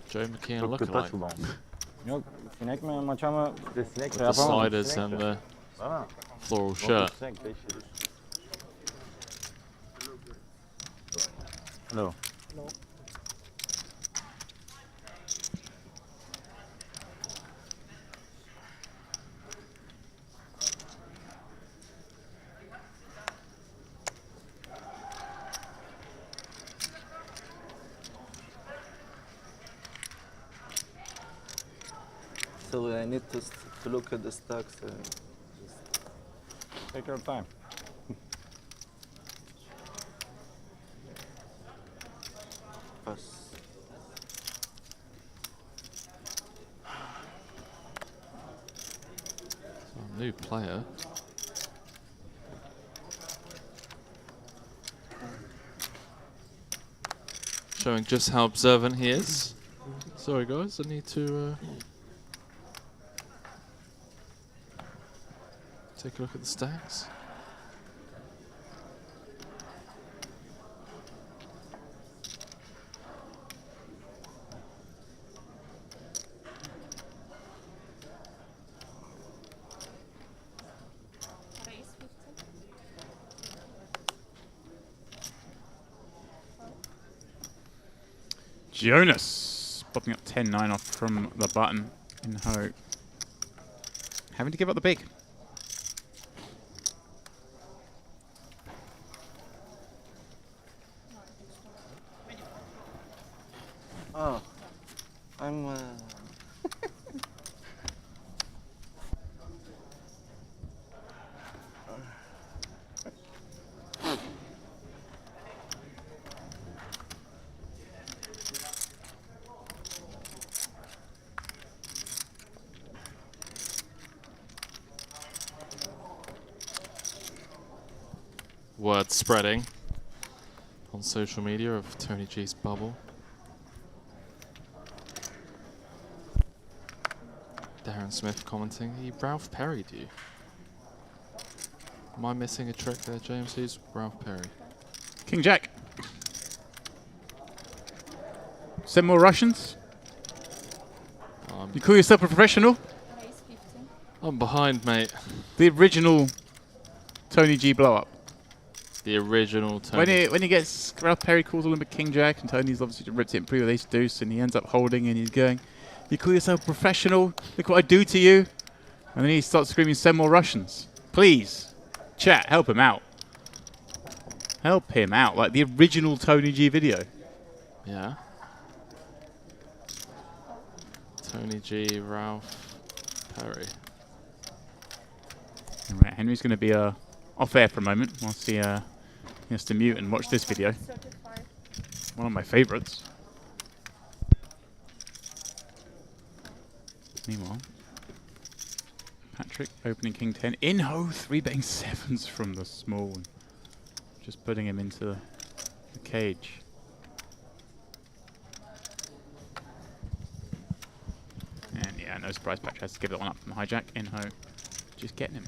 Joe McKeon Çok kötü lookalike. açıldı. Yok, sinek mi maça mı? Sinek With the sliders and the floral shirt. Hello. So I need to look at the stacks. Take your time. Pass. So a new player. Showing just how observant he is. Sorry guys, I need to take a look at the stacks. Jonas popping up 10-9 off from the button in hope. Having to give up the big. Oh, I'm. Word spreading on social media of Tony G's bubble. Darren Smith commenting, he Ralph Perry'd you. Am I missing a trick there, James? Who's Ralph Perry? King Jack. 7 more Russians? You call yourself a professional? I'm behind, mate. The original Tony G blow up. The original Tony. When he gets Ralph Perry calls Olympic King Jack, and Tony's obviously ripped it in pre with ace deuce, and he ends up holding, and he's going, You call yourself professional? Look what I do to you. And then he starts screaming, send more Russians. Please, chat, help him out. Help him out, like the original Tony G video. Yeah. Tony G, Ralph, Perry. Alright, Henry's going to be off air for a moment whilst he has to mute and watch this video. One of my favourites. Meanwhile, Patrick opening King 10. In-ho, 3-betting 7s from the small one. Just putting him into the cage. And yeah, no surprise, Patrick has to give that one up from the hijack. In-ho, just getting him.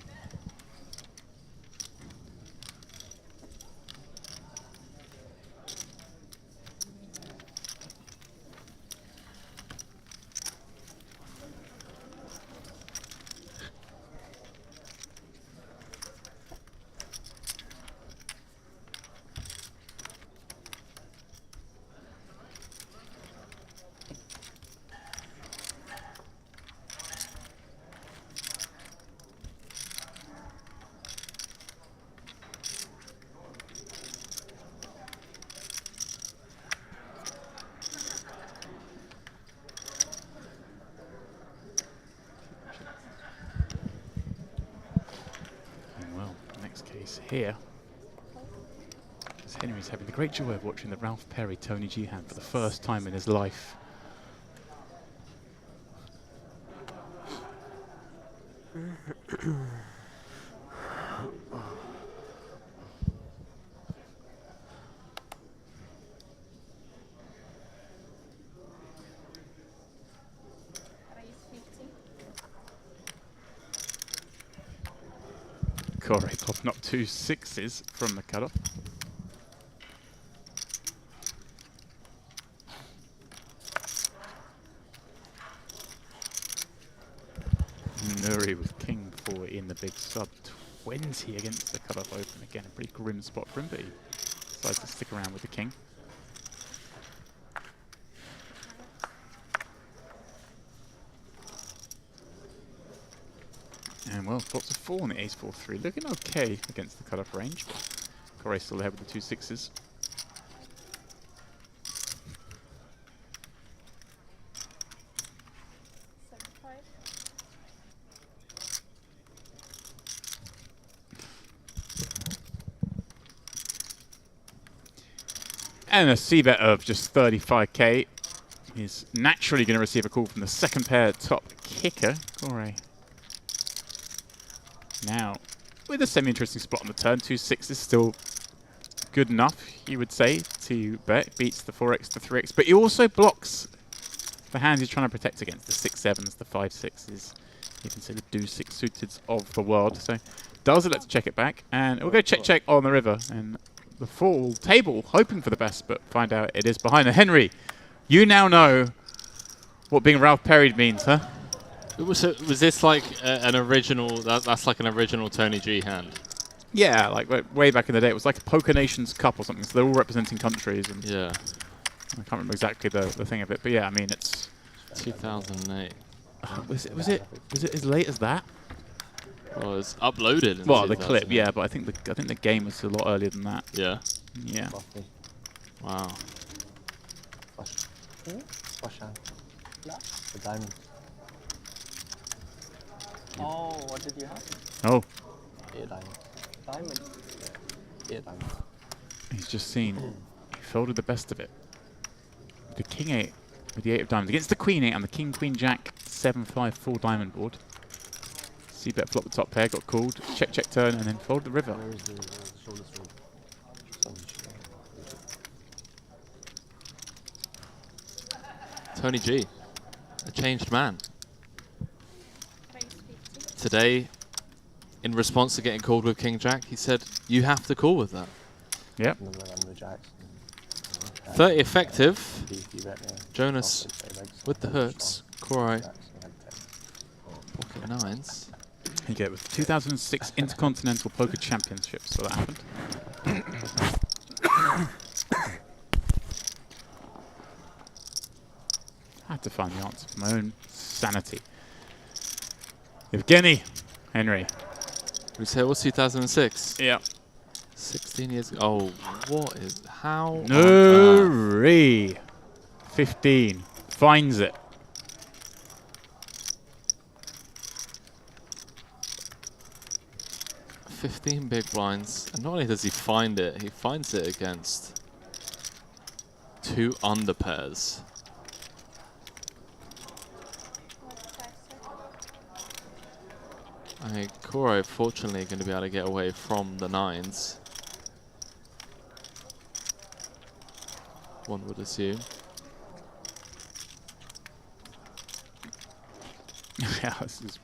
Here, as Henry's having the great joy of watching the Ralph Perry Tony G hand for the first time in his life. Corey popping up 2 6s from the cutoff. Nuri with King 4 in the big sub. 20 against the cutoff open. Again, a pretty grim spot for him, but he decides to stick around with the King. And well, lots of 4 on the ace 4-3. Looking okay against the cutoff range, but Corey still ahead with the 2 6s. And a c-bet of just 35k. He's naturally going to receive a call from the second pair top kicker, Corey. Now, with a semi-interesting spot on the turn, 2 6 is still good enough, you would say, to bet. Beats the 4x, the 3x, but he also blocks the hands he's trying to protect against, the 6-7s, the 5-6s, even say the do-6 suiteds of the world. So, does it? Let's check it back, and we'll go check on the river, and the full table, hoping for the best, but find out it is behind. And Henry, you now know what being Ralph Perry means, huh? So was this like an original? That's like an original Tony G hand. Yeah, like way back in the day, it was like a Poker Nations Cup or something. So they're all representing countries, and yeah, I can't remember exactly the thing of it, but yeah, I mean it's 2008. Was it as late as that? Well, it's uploaded. Well, the clip, yeah, but I think the game was a lot earlier than that. Yeah. Yeah. Wow. The diamond. Oh, what did you have? Oh. 8 diamonds. Diamond. 8 diamonds. He's just seen. He folded the best of it. The King 8 with the 8 of diamonds against the Queen 8 and the King Queen Jack 7-5 full diamond board. C-bet flop the top pair, got called. Check turn and then fold the river. Where is the shoulder throw? Tony G, a changed man. Today, in response to getting called with King Jack, he said, you have to call with that. Yep. 30 effective. Jonas with the hooks. Corey. Pocket 9s. He get with 2006 Intercontinental Poker Championships, so that happened. had to find the answer for my own sanity. Evgeny Henry. We say it was 2006. Yeah. 16 years ago. Oh, what is... How... Nuri. 15. Finds it. $15 big blinds. And not only does he find it, he finds it against 2 under pairs. I mean, Koro fortunately going to be able to get away from the 9s. One would assume. Yeah, this is.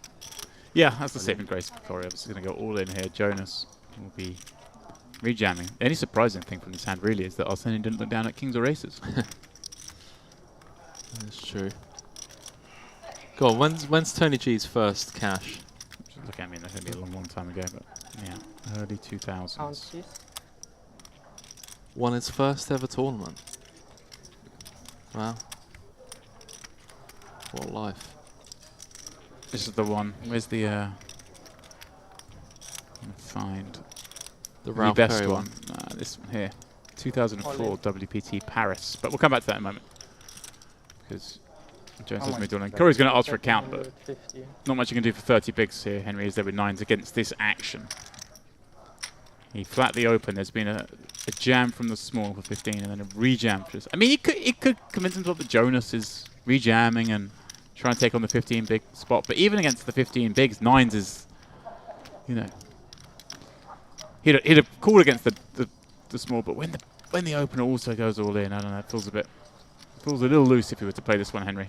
Yeah, that's the saving grace for Koro. Obviously going to go all in here. Jonas will be rejamming. The only surprising thing from this hand really is that Arsene didn't look down at kings or aces. That's true. Go on, when's Tony G's first cash? Look at me, that's going to be a long time ago, but yeah, early 2000s. Won his first ever tournament. Wow. What life. This is the one. Where's the find the Ralph best Perry one? This one here. 2004 WPT Paris. But we'll come back to that in a moment. Because Jones has moved on. And Corey's going to ask for a count, but not much you can do for 30 bigs here. Henry is there with 9s against this action. He flat the open. There's been a jam from the small for 15 and then a rejam. I mean, he could convince himself that Jonas is rejamming and trying to take on the 15 big spot. But even against the 15 bigs, 9s is, you know, he'd have called against the small. But when the opener also goes all in, I don't know, it feels a little loose if he were to play this one, Henry.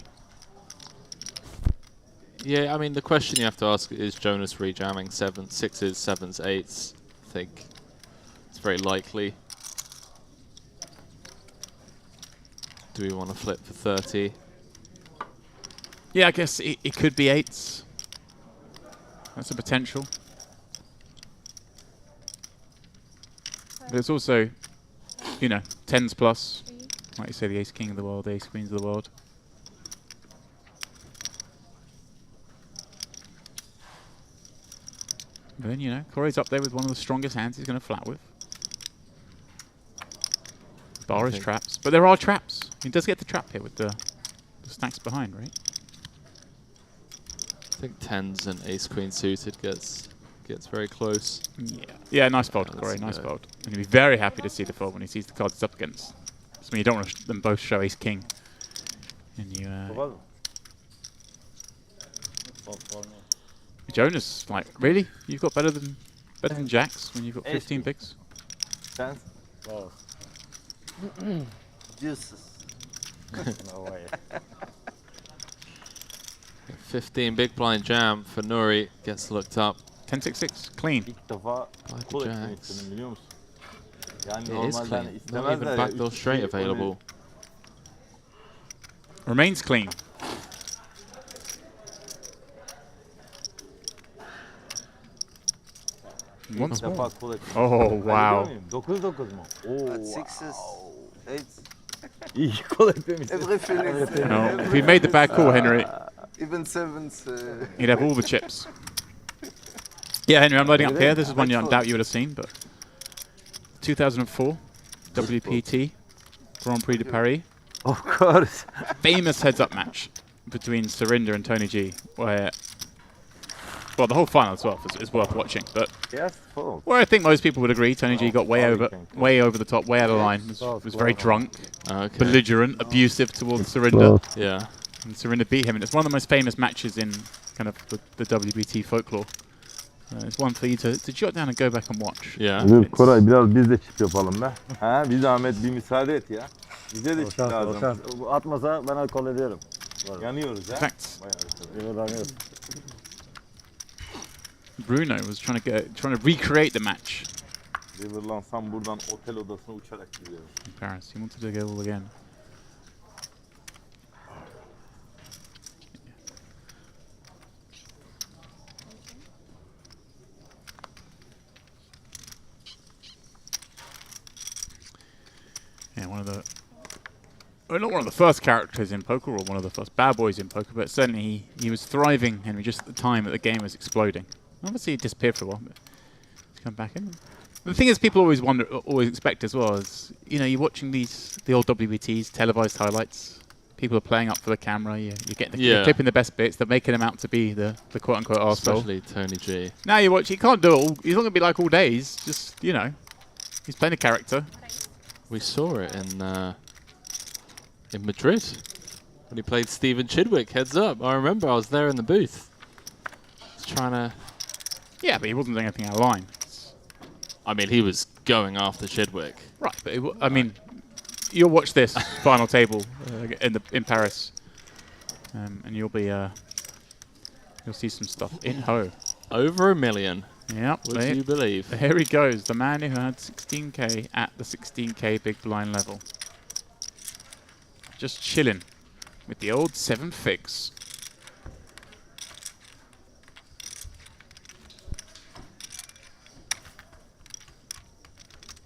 Yeah, I mean, the question you have to ask is Jonas rejamming 6s, 7s, 8s. I think it's very likely. Do we want to flip for 30? Yeah, I guess it could be 8s. That's a potential. But it's also, you know, 10s plus. Like you say, the ace king of the world, ace queens of the world. But then, you know, Corey's up there with one of the strongest hands he's going to flat with. Bar is traps. But there are traps. He does get the trap here with the stacks behind, right? I think 10s and ace queen suited gets very close. Yeah. Yeah, nice fold, Corey. Nice fold. And he'll be very happy to see the fold when he sees the cards it's up against. I mean, you don't want them both show ace king. And you. Jonas, like, really? You've got better than jacks when you've got 15 bigs? Chance? Wow. Juices. No way. 15 big blind jam for Nuri gets looked up. 10-6-6, clean. Like the jacks. It is clean. Not even backdoor straight available. Remains clean. Once more. Oh, wow. Sixes, eights. No, if he'd made the bad call, Henry, Even sevens. he'd have all the chips. Yeah, Henry, I'm loading up here. This is one I doubt you would have seen, but 2004 WPT Grand Prix de Paris. Of course. Famous heads-up match between Surinder and Tony G, where, well, the whole final itself is worth watching. But where I think most people would agree, Tony G got way over the top, way out of line. Was very drunk, belligerent, abusive towards Surinder. Yeah. And Surinder beat him, and it's one of the most famous matches in kind of the WPT folklore. It's one for you to jot down and go back and watch. Yeah. Koray biraz biz de çip yapalım be. Ha, bir zahmet bir müsaade et ya. Bize de çip lazım. Atmasa ben kol ediyorum. Yanıyoruz ha. Facts. Bruno was trying to recreate the match. Riverlansam buradan otel odasına uçarak gidiyorum. In Paris, he wanted to go all again. Yeah, one of the well, not one of the first characters in poker or one of the first bad boys in poker, but certainly he was thriving, Henry, just at the time that the game was exploding. Obviously, he disappeared for a while, but he's come back in. The thing is, people always expect as well is, you know, you're watching the old WBTs, televised highlights. People are playing up for the camera. You're getting you're clipping the best bits. They're making them out to be the quote-unquote arsehole. Especially Tony G. Now you watch, he can't do it all. He's not going to be like all day. He's just, you know, he's playing a character. We saw it in Madrid when he played Stephen Chidwick. Heads up. I remember I was there in the booth. He's trying to... Yeah, but he wasn't doing anything out of line. I mean, he was going after Chidwick. Right, but I mean, you'll watch this final table in Paris, and you'll see some stuff in Ho. Over 1 million. Yep. Would you believe? Here he goes, the man who had 16k at the 16k big blind level. Just chilling with the old 7 figs.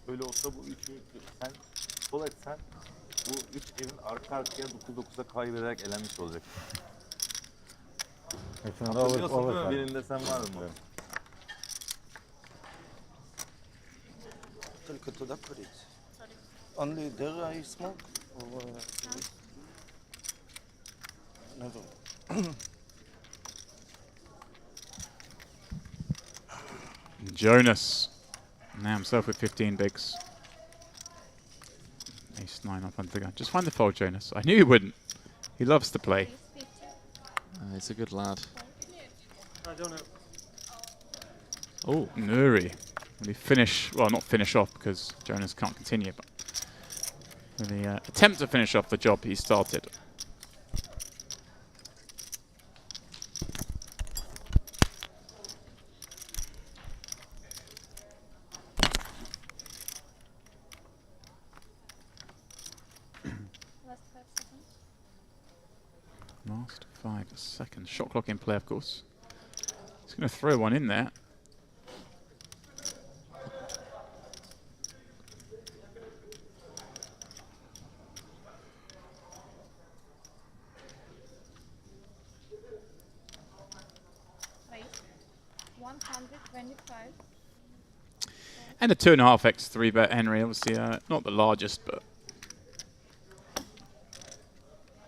Öyle olsa bu üçü sen sol etsen bu 3 evin arka arkaya 9-9'a kaybederek elenmiş olacak. Hatırlıyorsun değil mi? Birinde sen var mı? Только туда курить. Only there I smoke? Or never. Jonas. Now himself with 15 bigs. Ace-9 up under the gun. Just find the fold, Jonas. I knew you wouldn't. He loves to play. He's a good lad. I don't know. Oh, Nuri. Will he finish? Well, not finish off because Jonas can't continue, but will he attempt to finish off the job he started? Last 5 seconds. Shot clock in play, of course. He's going to throw one in there. Right. 125. And a 2.5x 3-bet Henry. Obviously, not the largest, but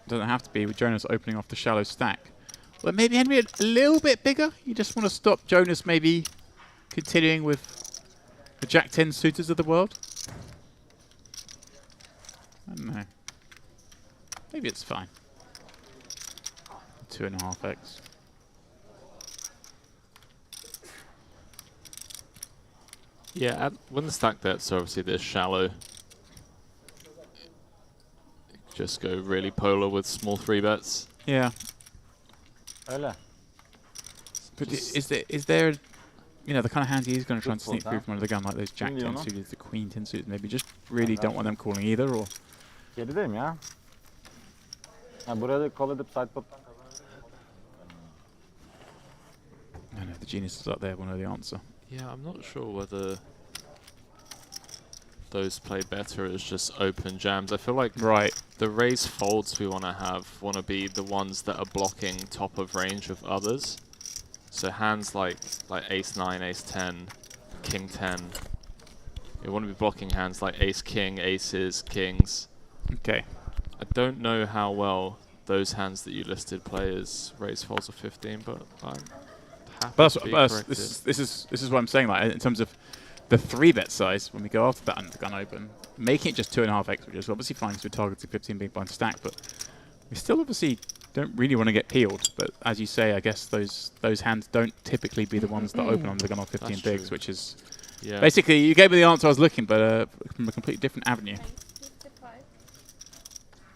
doesn't have to be with Jonas opening off the shallow stack. Well, maybe Henry a little bit bigger. You just want to stop Jonas maybe continuing with the Jack-10 suitors of the world. I don't know. Maybe it's fine. 2.5x. Yeah, when the stack depths are obviously this shallow, just go really polar with small 3-bets. Yeah. Öyle. But is there, you know, the kind of hands he's going to try and sneak through from under the gun, like those Jack-10 suited, the Queen-10 suited, maybe just really don't want them calling either, or? Gerideyim ya. Ha, buraya da call edip side pop'tan I know, the geniuses up there will know the answer. Yeah, I'm not sure whether those play better as just open jams. I feel like the raise folds we want to be the ones that are blocking top of range of others. So hands like ace-9, ace-10, king-10. You want to be blocking hands like ace-king, aces, kings. Okay. I don't know how well those hands that you listed play as raise folds of 15, but I'm happy to be corrected. This is what I'm saying. Like in terms of the 3-bet size, when we go after that undergun open, making it just 2.5x, which is obviously fine because we're targeting 15 big blind stack, but we still obviously don't really want to get peeled. But as you say, I guess those hands don't typically be the ones that open on the gun on 15 bigs, which is basically you gave me the answer I was looking, but from a completely different avenue.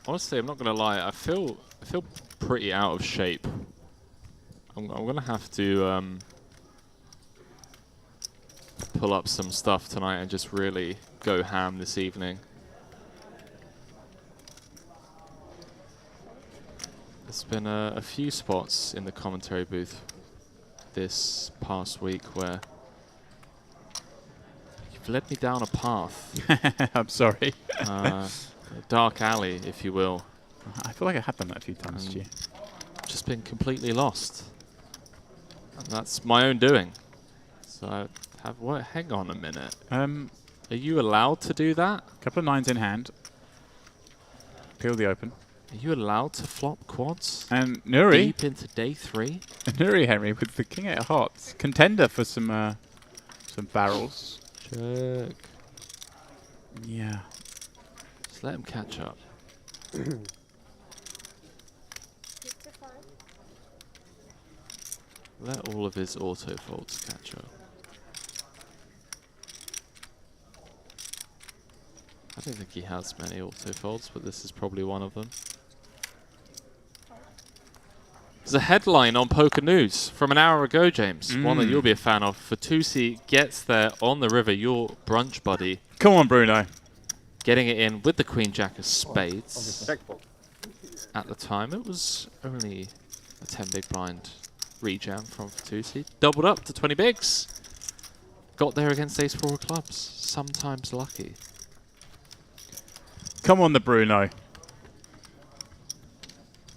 Honestly, I'm not gonna lie. I feel pretty out of shape. I'm gonna have to pull up some stuff tonight and just really go ham this evening. There's been a few spots in the commentary booth this past week where you've led me down a path. I'm sorry. A dark alley, if you will. I feel like I have done that a few times, Stu. Just been completely lost. And that's my own doing. So I have what? Hang on a minute. Are you allowed to do that? Couple of 9s in hand. Peel the open. Are you allowed to flop quads? And Nuri. Deep into day 3? Nuri Henry with the king 8 of hearts. Contender for some barrels. Check. Yeah. Just let him catch up. Let all of his auto folds catch up. I don't think he has many auto folds, but this is probably one of them. There's a headline on Poker News from an hour ago, James. One that you'll be a fan of. Fatoussi gets there on the river, your brunch buddy. Come on, Bruno. Getting it in with the Queen Jack of spades. At the time, it was only a 10 big blind rejam from Fatoussi. Doubled up to 20 bigs. Got there against ace 4 of clubs. Sometimes lucky. Come on, the Bruno.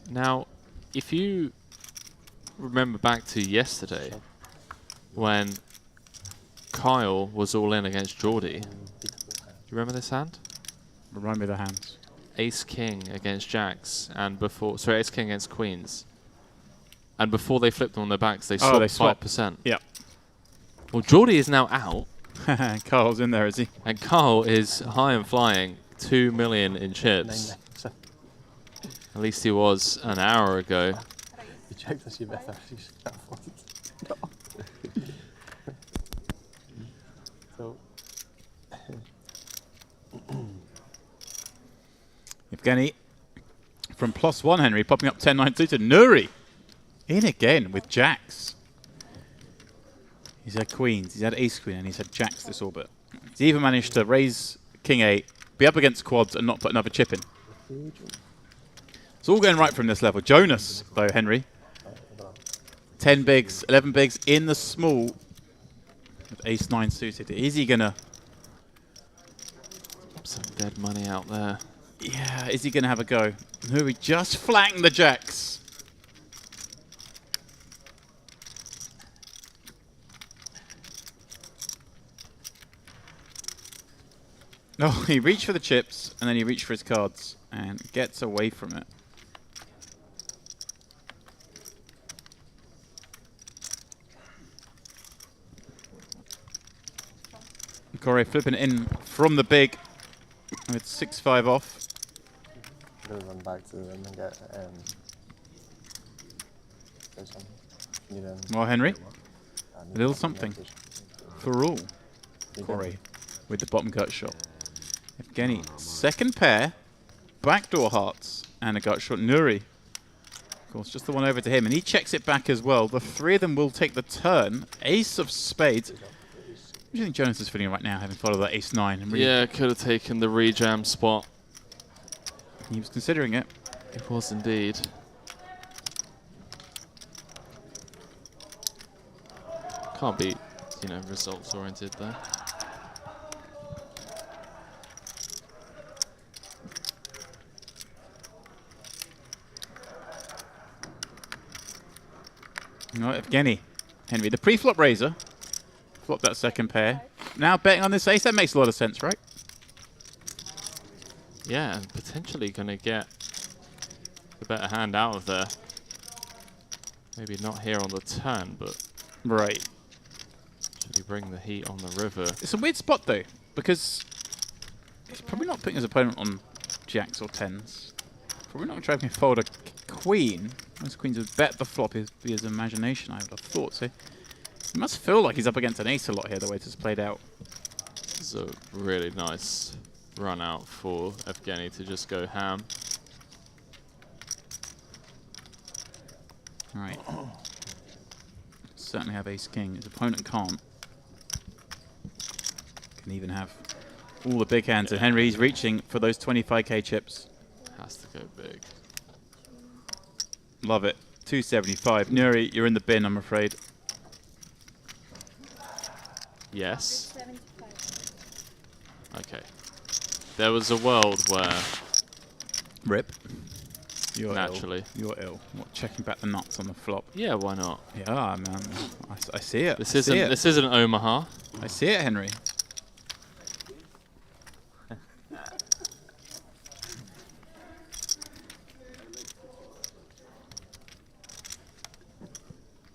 Now, if you remember back to yesterday, when Kyle was all in against Geordie, do you remember this hand? Remind me of the hands. Ace King against Jacks, and before, sorry, Ace King against Queens. And before they flipped them on their backs, they swapped 5%. Yep. Well, Geordie is now out. Carl's in there, is he? And Carl is high and flying, 2 million in chips. At least he was an hour ago. You checked us, you better. So. Evgeny from +1 Henry, popping up 10-9 suited. Nuri in again with jacks. He's had queens, he's had ace queen, and he's had jacks this orbit. He's even managed to raise king 8, be up against quads, and not put another chip in. It's all going right from this level. Jonas, though, Henry. 10 bigs, 11 bigs in the small with ace 9 suited. Is he going to... Some dead money out there. Yeah, is he going to have a go? Nuri just flanking the jacks. No, he reached for the chips, and then he reached for his cards, and gets away from it. Corey flipping in from the big with 6-5 off. Gonna run back to them and get Well, Henry, a little something for all. Corey with the bottom gut shot. Evgeny, second pair, backdoor hearts, and a gut shot. Nuri, of course, just the one over to him, and he checks it back as well. The three of them will take the turn. Ace of spades. What do you think Jonas is feeling right now, having followed that ace 9? And really Yeah, could have taken the rejam spot. He was considering it. It was indeed. Can't be, you know, results oriented there. No, Evgeny. Henry, the pre-flop raiser. Flop that second pair. Now betting on this ace, that makes a lot of sense, right? Yeah, and potentially going to get the better hand out of there. Maybe not here on the turn, but... Right. Should he bring the heat on the river? It's a weird spot, though, because he's probably not putting his opponent on jacks or 10s. Probably not trying to fold a queen. Most queens would bet the flop is his imagination, I would have thought. So he must feel like he's up against an ace a lot here, the way this is played out. This is a really nice run out for Evgeny to just go ham. All right. Certainly have ace-king. His opponent can't. Can even have all the big hands. And Henry's reaching for those 25k chips. Has to go big. Love it. 275. Nuri, you're in the bin, I'm afraid. Yes. Okay. There was a world where... Rip. You're naturally. Ill. You're ill. What, checking back the nuts on the flop? Yeah, why not? Yeah, man. I see it. This isn't Omaha. I see it, Henry.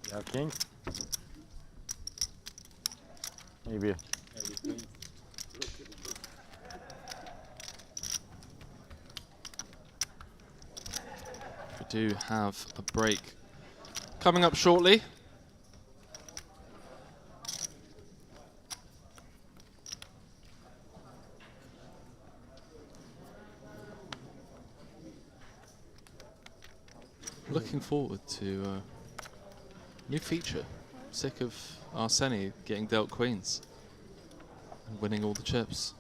Yeah, king. Maybe. We do have a break coming up shortly. Looking forward to a new feature. Sick of Arseni getting dealt queens and winning all the chips.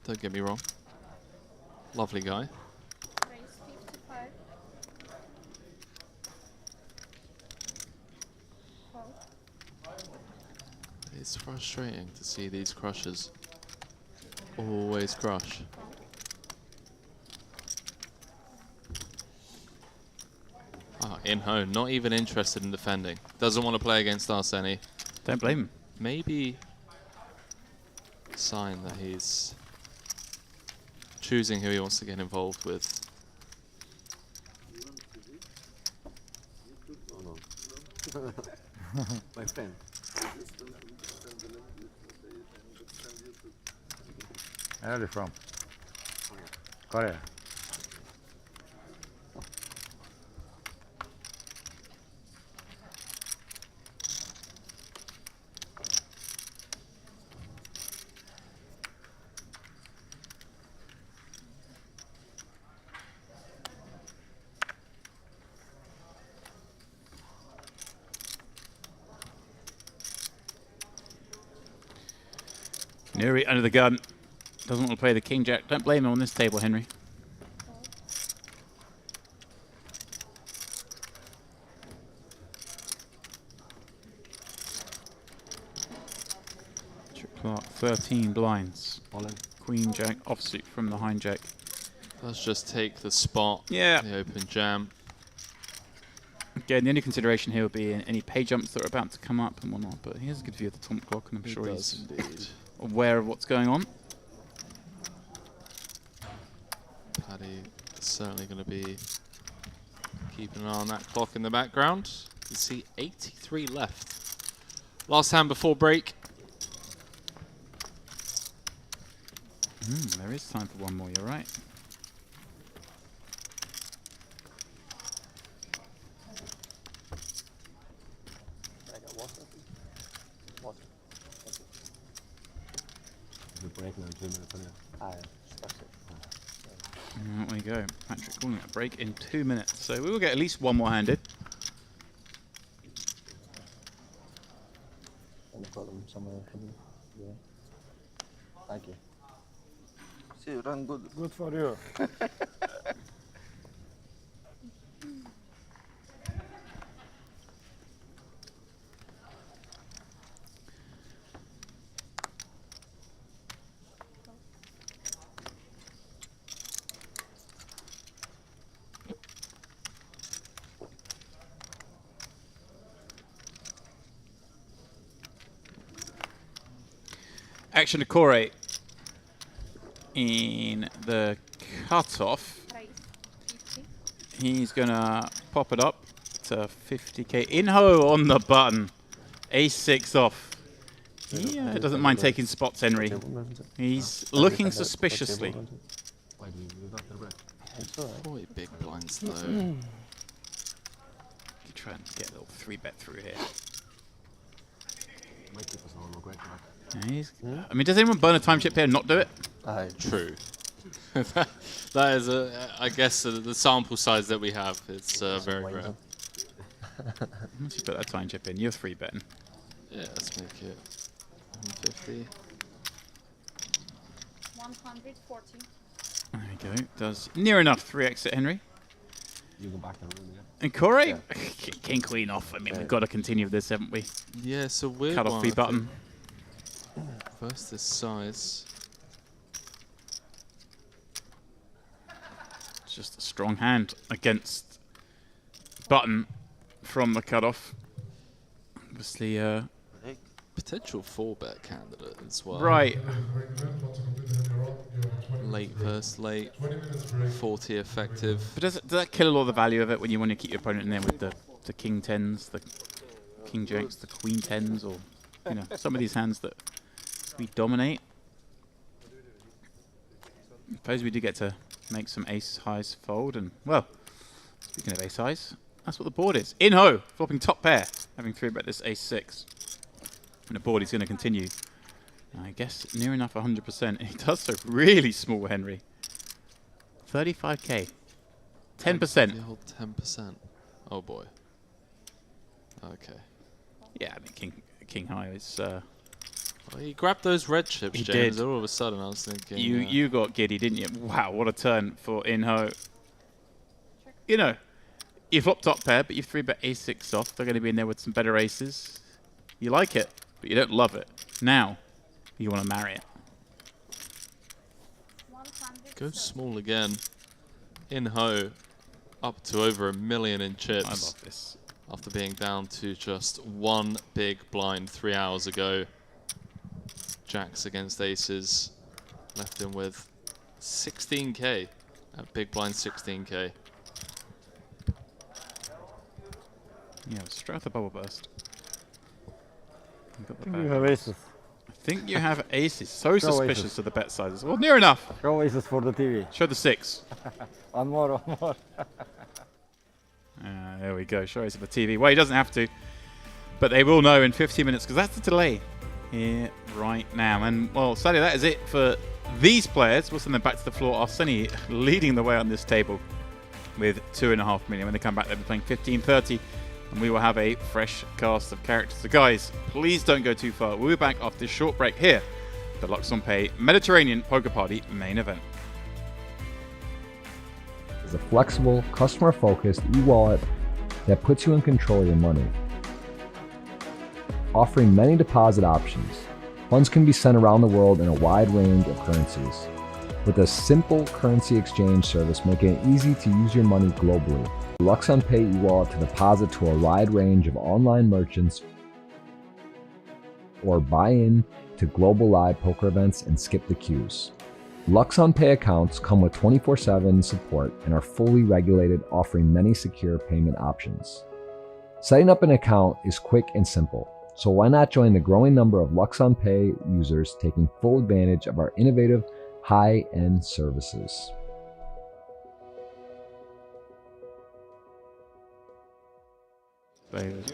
Don't get me wrong. Lovely guy. Raise 55. Call. It's frustrating to see these crushers always crush. Ah, in home, not even interested in defending. Doesn't want to play against Arseni. Don't blame him. Maybe a sign that he's choosing who he wants to get involved with. Oh no. My friend. Where are you from? Korea. Neri under the gun. Doesn't want to play the king jack. Don't blame him on this table, Henry. Clark, 13 blinds. Queen jack offsuit from the hijack. Let's just take the spot. Yeah. The open jam. Again, the only consideration here will be any pay jumps that are about to come up and whatnot. But he has a good view of the Tom clock, and I'm sure he's aware of what's going on. Paddy is certainly going to be keeping an eye on that clock in the background. You can see 83 left. Last hand before break. There is time for one more, you're right. I got water. Water. The break now in 2 minutes anyway. That's it. There we go. Patrick calling it a break in 2 minutes. So we will get at least one more handed. And I've got them somewhere hidden. Yeah. Thank you. See, you run good. Good for you. Action to Corey in the cutoff. He's going to pop it up to 50k. Inho on the button. Ace-6 off. He doesn't mind taking spots, Henry. He's looking suspiciously. Why do you move up the break? 40 big blinds though. You try and get a little 3-bet through here. Might keep us on a great track. I mean, does anyone burn a time chip here and not do it? True. That is, I guess, the sample size that we have. It's very rare. Once you put that time chip in, you're 3-betting. Yeah, let's make it 150. 140. There we go. Does near enough 3x at Henry. You go back in the room again. And Corey, king queen off. I mean, we've got to continue with this, haven't we? Yeah, so weird cut off one, the I button. think. Twice this size. It's just a strong hand against button from the cutoff. Obviously, potential 4-bet candidate as well. Right. Late versus late, 40 effective. But does that kill a lot of the value of it when you want to keep your opponent in there with the king tens, the king jacks, the queen tens, or some of these hands that we dominate? I suppose we do get to make some ace highs fold, and well, speaking of ace highs, that's what the board is. In-ho, flopping top pair, having 3-bet this ace 6. And the board is going to continue. I guess near enough 100%. He does so really small, Henry. 35k. 10%. The old 10%. Oh boy. Okay. Yeah, I mean, king high is... well, he grabbed those red chips, he James. did. All of a sudden, I was thinking... You got giddy, didn't you? Wow, what a turn for in-ho. You flop top pair, but you've 3-bet ace 6 off. They're going to be in there with some better aces. You like it, but you don't love it. Now, you want to marry it. Go small again. In-ho, up to over 1 million in chips. I love this. After being down to just one big blind 3 hours ago. Jacks against aces. Left him with 16k. At big blind 16k. Yeah, straight off the bubble burst. You have aces. I think you have aces. So suspicious of the bet sizes. Well, near enough. Show aces for the TV. Show the 6. One more. There we go. Show aces for the TV. Well, he doesn't have to. But they will know in 15 minutes, because that's the delay here right now. And, well, sadly, that is it for these players. We'll send them back to the floor. Arseni leading the way on this table with 2.5 million. When they come back, they'll be playing 15-30. And we will have a fresh cast of characters. So guys, please don't go too far. We'll be back after this short break here, the luxonpay Mediterranean Poker Party main event. It's a flexible, customer-focused e-wallet that puts you in control of your money. Offering many deposit options, funds can be sent around the world in a wide range of currencies. With a simple currency exchange service making it easy to use your money globally. luxonpay e-wallet to deposit to a wide range of online merchants or buy in to global live poker events and skip the queues. luxonpay accounts come with 24/7 support and are fully regulated, offering many secure payment options. Setting up an account is quick and simple, so why not join the growing number of luxonpay users taking full advantage of our innovative high-end services.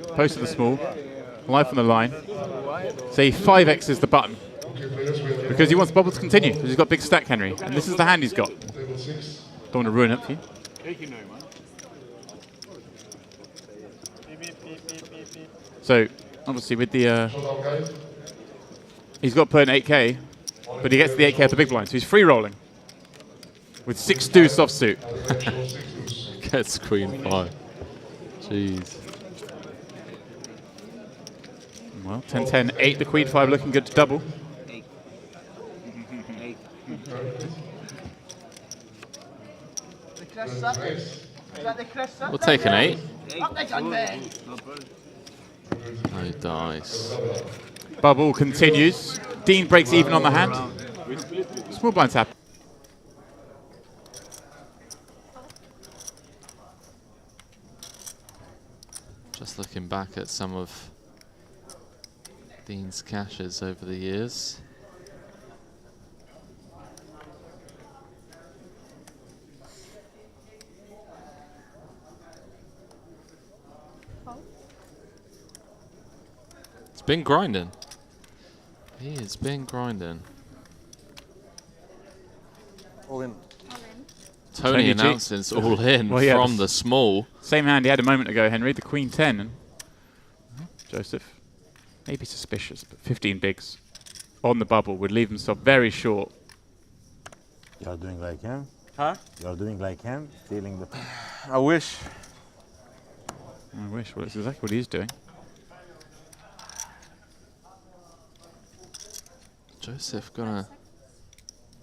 Posted the small, life on the line. Say 5x is the button. Because he wants the bubble to continue, because he's got big stack, Henry. And this is the hand he's got. Don't want to ruin it for you. So, obviously with the... he's got to put in 8k, but he gets the 8k at the big blind, so he's free rolling. With 6 deuce offsuit. Gets queen 5. Jeez. Well, 10-10, 8, the queen 5 looking good to double. We'll take an 8. No dice. Bubble continues. Dean breaks even on the hand. Small blind tap. Just looking back at some of Dean's caches over the years. It's been grinding. He has been grinding. All in. Tony announces all in from the small. Same hand he had a moment ago, Henry, the queen 10. And Joseph, maybe suspicious, but 15 bigs on the bubble would leave himself very short. You're doing like him? Huh? You're doing like him, stealing the... I wish. I wish. Well, it's exactly what he's doing. Joseph gonna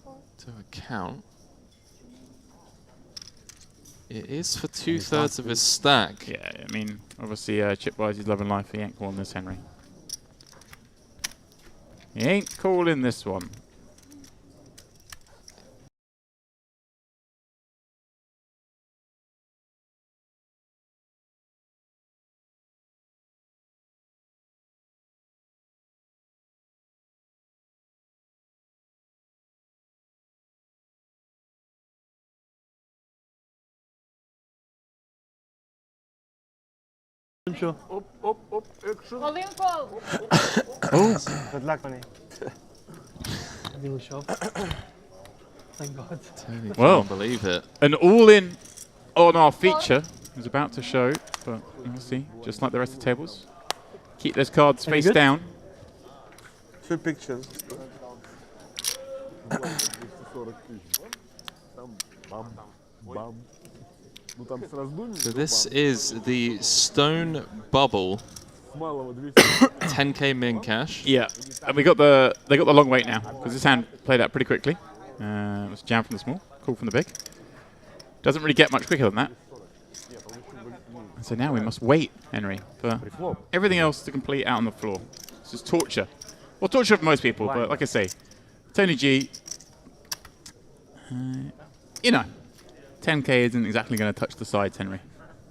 do a count. It is for 2/3 of his stack. Yeah, I mean, obviously, chip-wise, he's loving life. He ain't calling this, Henry. He ain't calling this one. Sure. Up, action. All in call. Oh. Good luck, Tony. He was sure. Thank God. Tony Well, can't believe it. An all-in on our feature is about to show, but we'll see. Just like the rest of the tables, keep those cards Any face good? down. 2 pictures. So this is the Stone Bubble 10k min cash. Yeah, and they got the long wait now because this hand played out pretty quickly. It was jam from the small, call from the big. Doesn't really get much quicker than that. And so now we must wait, Henry, for everything else to complete out on the floor. This is torture. Well, torture for most people, but like I say, Tony G, you know, 10k isn't exactly going to touch the sides, Henry.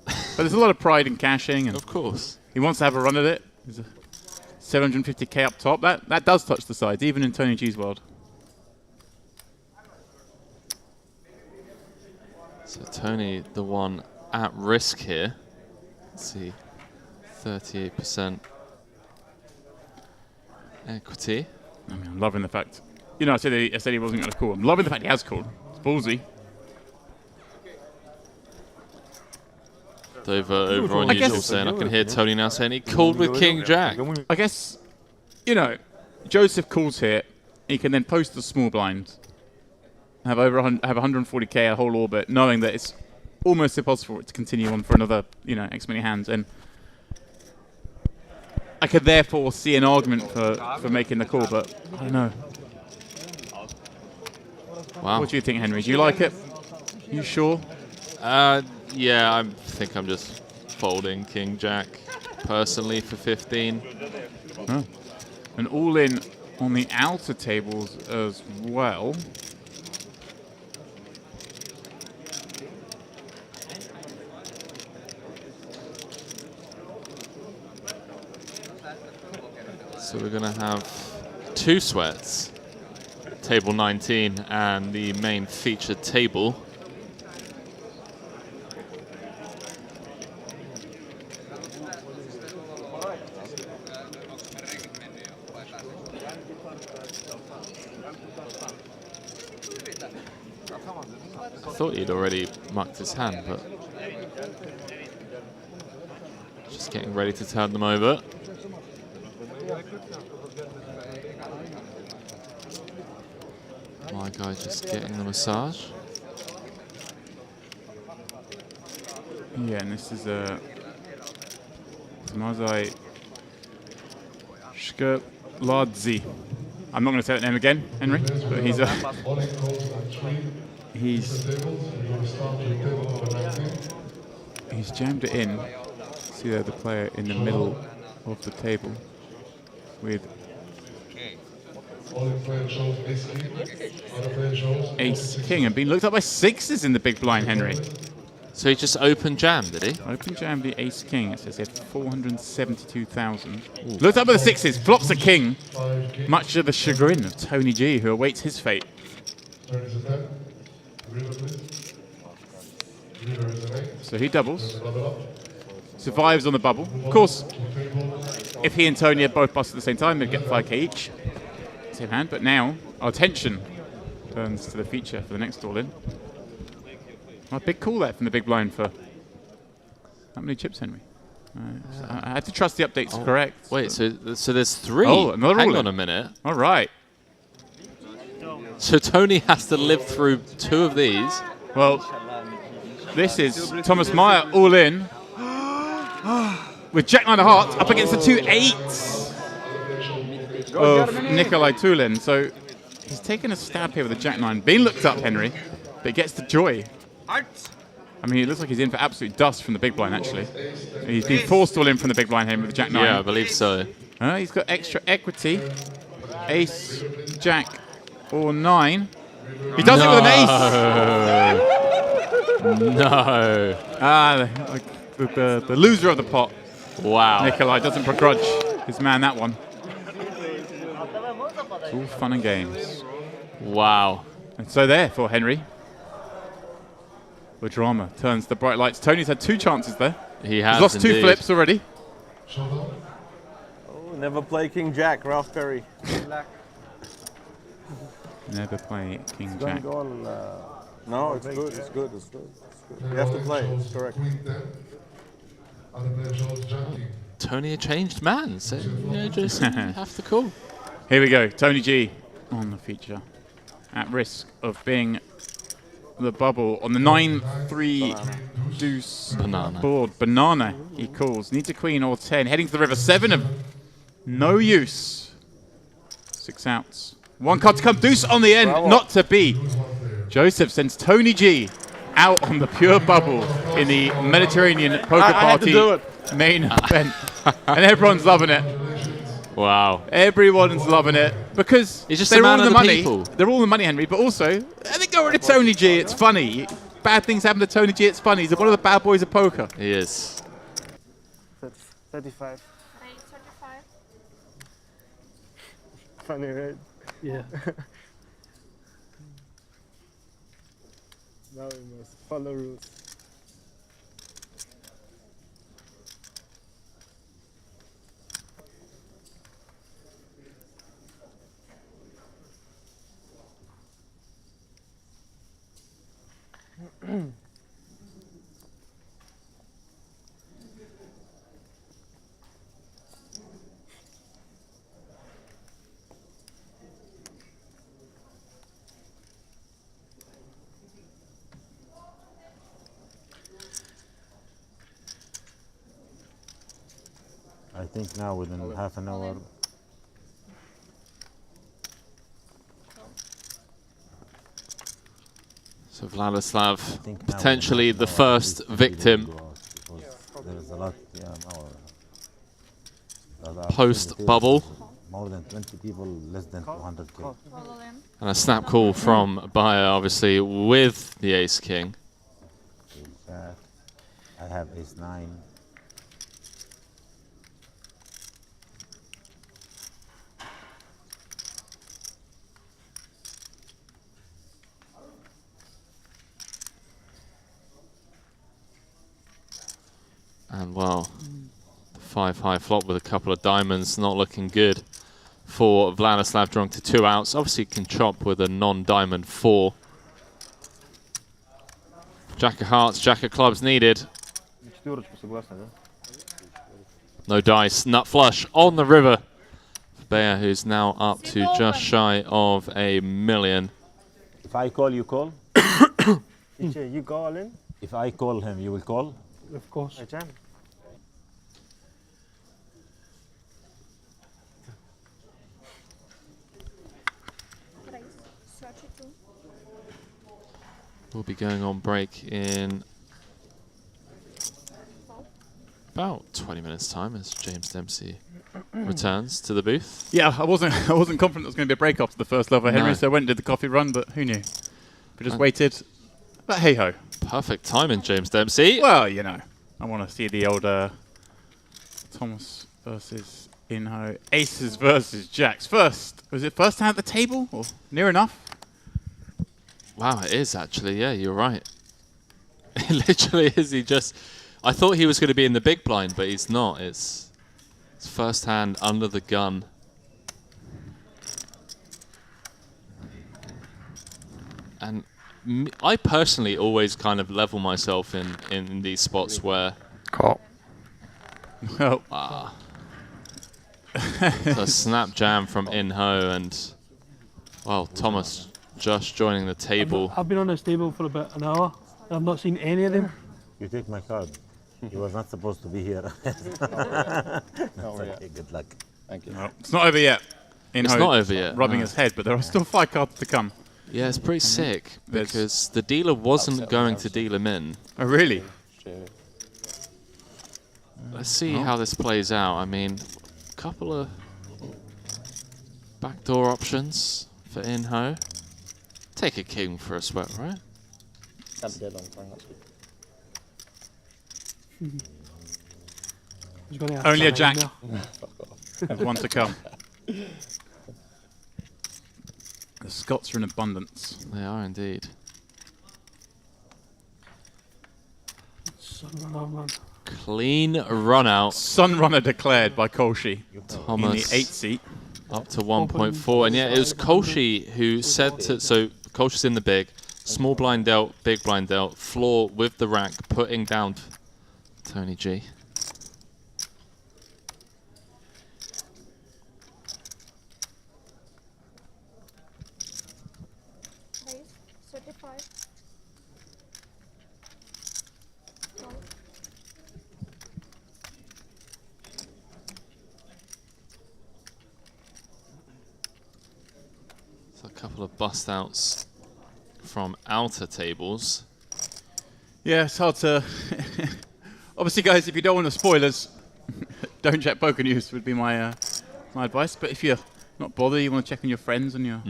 But there's a lot of pride in cashing, and of course, he wants to have a run at it. There's a 750k up top. That does touch the sides, even in Tony G's world. So Tony, the one at risk here. Let's see, 38% equity. I mean, I'm loving the fact. You know, I said he wasn't going to call. I'm loving the fact he has called. It's ballsy. Over on usual saying, I can hear Tony now saying he called with King Jack. I guess, you know, Joseph calls here. He can then post the small blind, have 140k a whole orbit, knowing that it's almost impossible for it to continue on for another, you know, X many hands. And I could therefore see an argument for making the call, but I don't know. Wow. What do you think, Henry? Do you like it? You sure? Yeah, I think I'm just folding King Jack personally for 15. Oh. And all in on the outer tables as well. So we're going to have 2 sweats, table 19 and the main featured table. I thought he'd already marked his hand, but just getting ready to turn them over. My guy just getting the massage. Yeah, and this is Tomazai Shkeladze. I'm not going to say that name again, Henry, but he's jammed it in. See there, the player in the middle of the table with Ace King, and being looked up by 6s in the big blind, Henry. So he just open jammed, did he? Open jammed the Ace King. It says he had 472,000. Looked up by the 6s, flops a king, much to the chagrin of Tony G, who awaits his fate. So he doubles, survives on the bubble. Of course, if he and Tony had both busted at the same time, they'd get 5k each. Same hand, but now our attention turns to the feature for the next all-in. A big call there from the big blind for how many chips, Henry? So I had to trust the updates correct. Wait, so there's 3? Oh, another Hang all-in. on a minute. All right. So Tony has to live through 2 of these. Well, this is Thomas Meyer all in with Jack 9 of hearts up against the 2 8s. of Nikolai Tulin. So he's taken a stab here with a jack-9. Being looked up, Henry, but gets the joy. I mean, it looks like he's in for absolute dust from the big blind, actually. He's been forced all in from the big blind here with the jack-9. Yeah, I believe so. He's got extra equity. Ace, jack, or 9. He does it with an ace! No. The loser of the pot. Wow. Nikolai doesn't begrudge his man that one. It's all fun and games. Wow. And so there for Henry. The drama turns the bright lights. Tony's had 2 chances there. He has He's lost indeed. 2 flips already. Oh, never play King Jack, Ralph Perry. Never play King It's Jack. going no, it's good. It's good. It's good. You have to play. It's correct. Tony a changed man, so just have to call. Here we go. Tony G on the feature. At risk of being the bubble on the 9-3 deuce board. Banana, he calls. Needs a queen or 10. Heading to the river. 7 of no use. 6 outs. 1 card to come. Deuce on the end. Bravo. Not to be. Joseph sends Tony G out on the pure bubble in the Mediterranean Poker Party main event. And everyone's loving it. Wow. Everyone's loving it because he's just they're a man all of the the money. people. They're all the money, Henry, but also I think go to Tony G. It's funny. Bad things happen to Tony G. It's funny. He's one of the bad boys of poker. He is. 35. 35. Funny, right? Yeah. Now we must follow rules. I think now within half an hour. So Vladislav, potentially the first victim There's a lot, post-bubble. More than 20 people, less than 200K. And a snap call from Bayer, obviously, with the ace-king. I have ace-9. And well, the 5-high flop with a couple of diamonds, not looking good for Vladislav, drawing to 2 outs. Obviously can chop with a non-diamond 4. Jack of hearts, jack of clubs needed. No dice, nut flush on the river. Bayer, who's now up to just shy of $1 million. If I call, you call? You go all in? If I call him, you will call? Of course. I can. We'll be going on break in about 20 minutes' time as James Dempsey returns to the booth. Yeah, I wasn't confident there was going to be a break after the first love of Henry, so I went and did the coffee run, but who knew? We just waited. But hey ho. Perfect timing, James Dempsey. Well, you know, I want to see the older Thomas versus Inho. Aces versus Jacks. First, was it first hand at the table or near enough? Wow, it is actually. Yeah, you're right. It literally is. I thought he was going to be in the big blind, but he's not. It's first hand under the gun. And I personally always kind of level myself in these spots where... Call. So a snap jam from Inho and, well, Thomas just joining the table. I've been on this table for about an hour. I've not seen any of them. You take my card. He was not supposed to be here. Oh, Okay, good luck. Thank you. No, it's not over yet. It's not over yet. rubbing no. his head, but there are still 5 cards to come. Yeah, it's pretty sick because the dealer wasn't going to deal him in. Oh, really? Let's see how this plays out. I mean, a couple of backdoor options for in-ho. Take a king for a sweat, right? Only a jack. There's one to come. The Scots are in abundance. They are indeed. Clean run out. Sunrunner declared by Kolshi Thomas in the 8th seat. Up to 1.4. And yeah, it was Kolshi who said to... So Kolshi's in the big. Small blind dealt, big blind dealt. Floor with the rack, putting down Tony G. Raise 35. Call. So a couple of bust outs from outer tables. Yeah, it's hard to... Obviously, guys, if you don't want the spoilers, don't check Poker News would be my my advice. But if you're not bothered, you want to check on your friends and your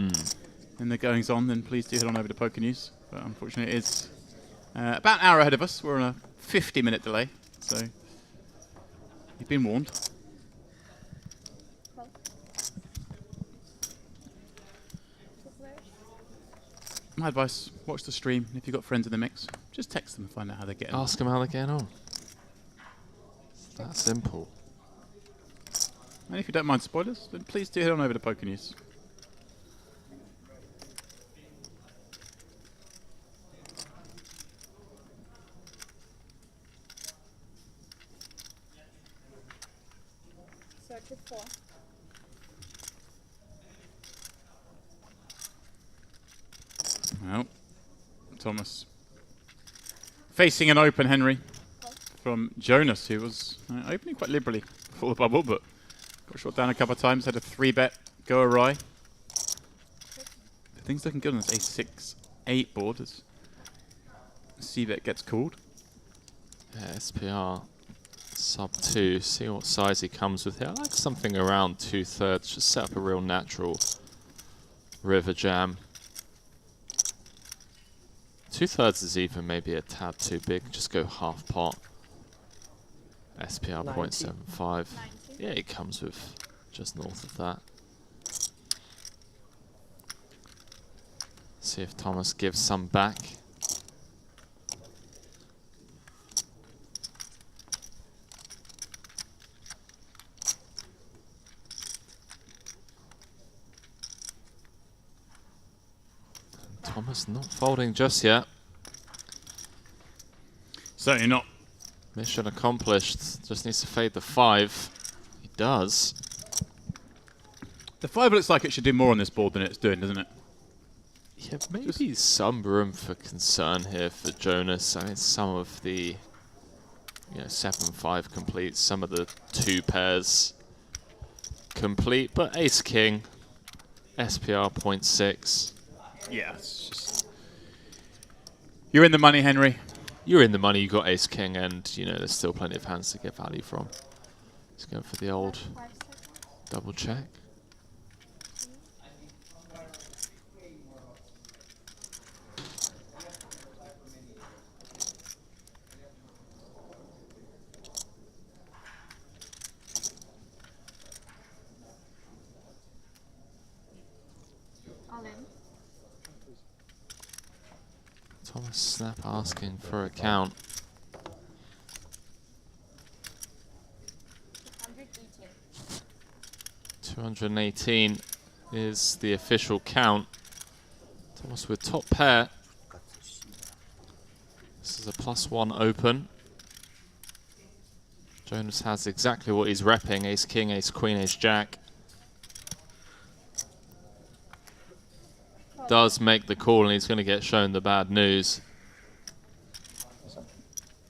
and the goings on, then please do head on over to Poker News. But unfortunately, it is about an hour ahead of us. We're on a 50-minute delay, so you've been warned. My advice, watch the stream. If you've got friends in the mix, just text them and find out how they're getting on. Ask them how they're getting on. It's that simple. And if you don't mind spoilers, then please do head on over to Poker News. Four. Well, Thomas facing an open Henry from Jonas, who was opening quite liberally before the bubble, but got shot down a couple of times, had a 3-bet go awry. Things looking good on this ace-6-8 board as C-bet gets called. Yeah, SPR sub 2, see what size he comes with here. I like something around 2/3, just set up a real natural river jam. 2/3 is even maybe a tad too big, just go half pot. SPR 0.75. Yeah, it comes with just north of that. See if Thomas gives some back. Thomas not folding just yet. Certainly not. Mission accomplished. Just needs to fade the 5. He does. The 5 looks like it should do more on this board than it's doing, doesn't it? Yeah, maybe some room for concern here for Jonas. I mean, some of the 7-5 complete, some of the 2 pairs complete, but ace-king, SPR 0.6. Yeah, it's just... You're in the money, Henry. You're in the money, you got ace-king, and there's still plenty of hands to get value from. Let's go for the old double check. Thomas Snap asking for a count. 218 is the official count. Thomas with top pair. This is a +1 open. Jonas has exactly what he's repping. Ace-king, ace-queen, ace-jack. Does make the call, and he's going to get shown the bad news.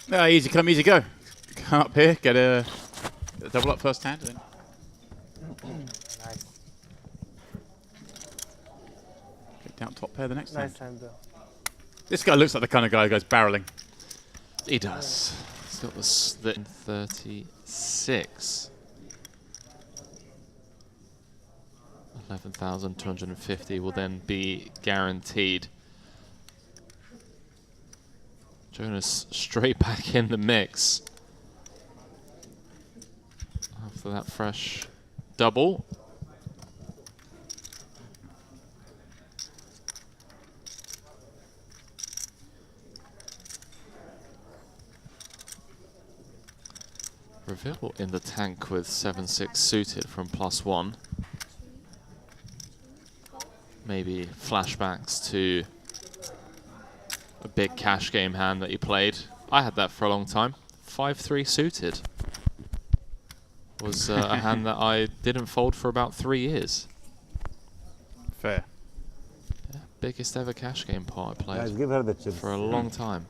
Easy come, easy go. Come up here, get a double up first hand. Nice. Doubt top pair the next Nice hand. hand though. This guy looks like the kind of guy who goes barreling. He does. He's got the 36. 11,250 will then be guaranteed. Jonas straight back in the mix after that fresh double. Reveal in the tank with 7-6 suited from +1. Maybe flashbacks to a big cash game hand that he played. I had that for a long time. 5-3 suited was a hand that I didn't fold for about 3 years. Fair. Yeah, biggest ever cash game pot I played. Guys, give her the chips. For a long time.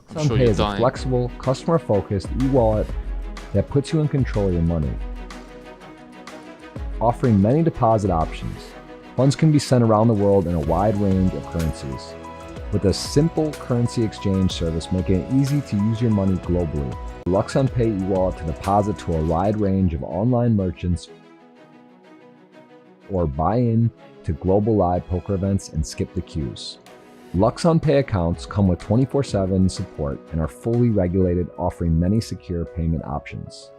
I'm sure LuxonPay you're is a dying. flexible, customer-focused e-wallet that puts you in control of your money. Offering many deposit options, funds can be sent around the world in a wide range of currencies. With a simple currency exchange service making it easy to use your money globally. LuxonPay e-wallet to deposit to a wide range of online merchants or buy in to global live poker events and skip the queues. LuxonPay accounts come with 24/7 support and are fully regulated, offering many secure payment options.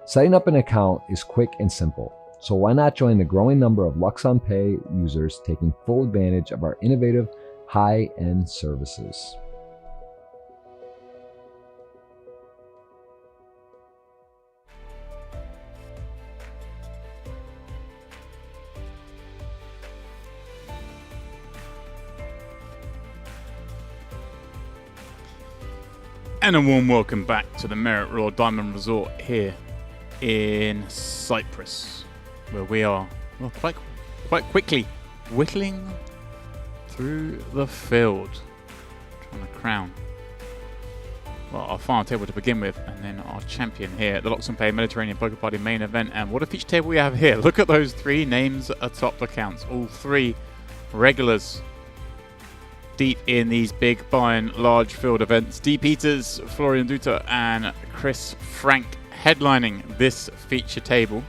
Setting up an account is quick and simple, so why not join the growing number of LuxonPay users taking full advantage of our innovative, high-end services. And a warm welcome back to the Merit Raw Diamond Resort here in Cyprus, where we are quite quickly whittling through the field, trying to crown our final table to begin with, and then our champion here at the luxonpay Mediterranean Poker Party main event. And what a feature table we have here. Look at those 3 names atop the counts, all 3 regulars deep in these big buy-in large field events. D. Peters, Florian Duter and Chris Frank headlining this feature table.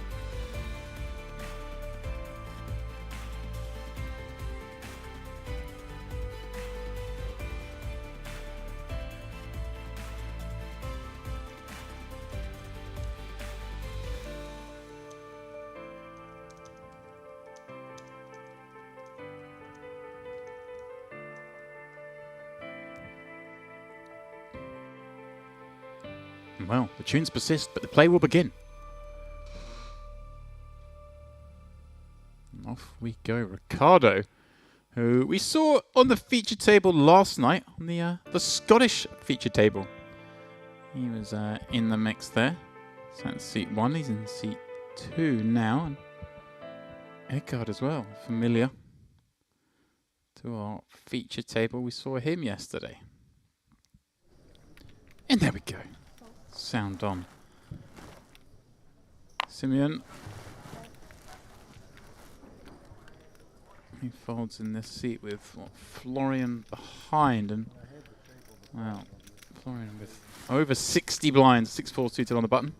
Well, the tunes persist, but the play will begin. And off we go. Ricardo, who we saw on the feature table last night, on the Scottish feature table. He was in the mix there. Sat in seat 1, he's in seat 2 now. And Eckhard as well, familiar to our feature table. We saw him yesterday. And there we go. Sound on. Simeon. He folds in this seat with Florian behind, and well, Florian with over 60 blinds, 6-4 suited on the button.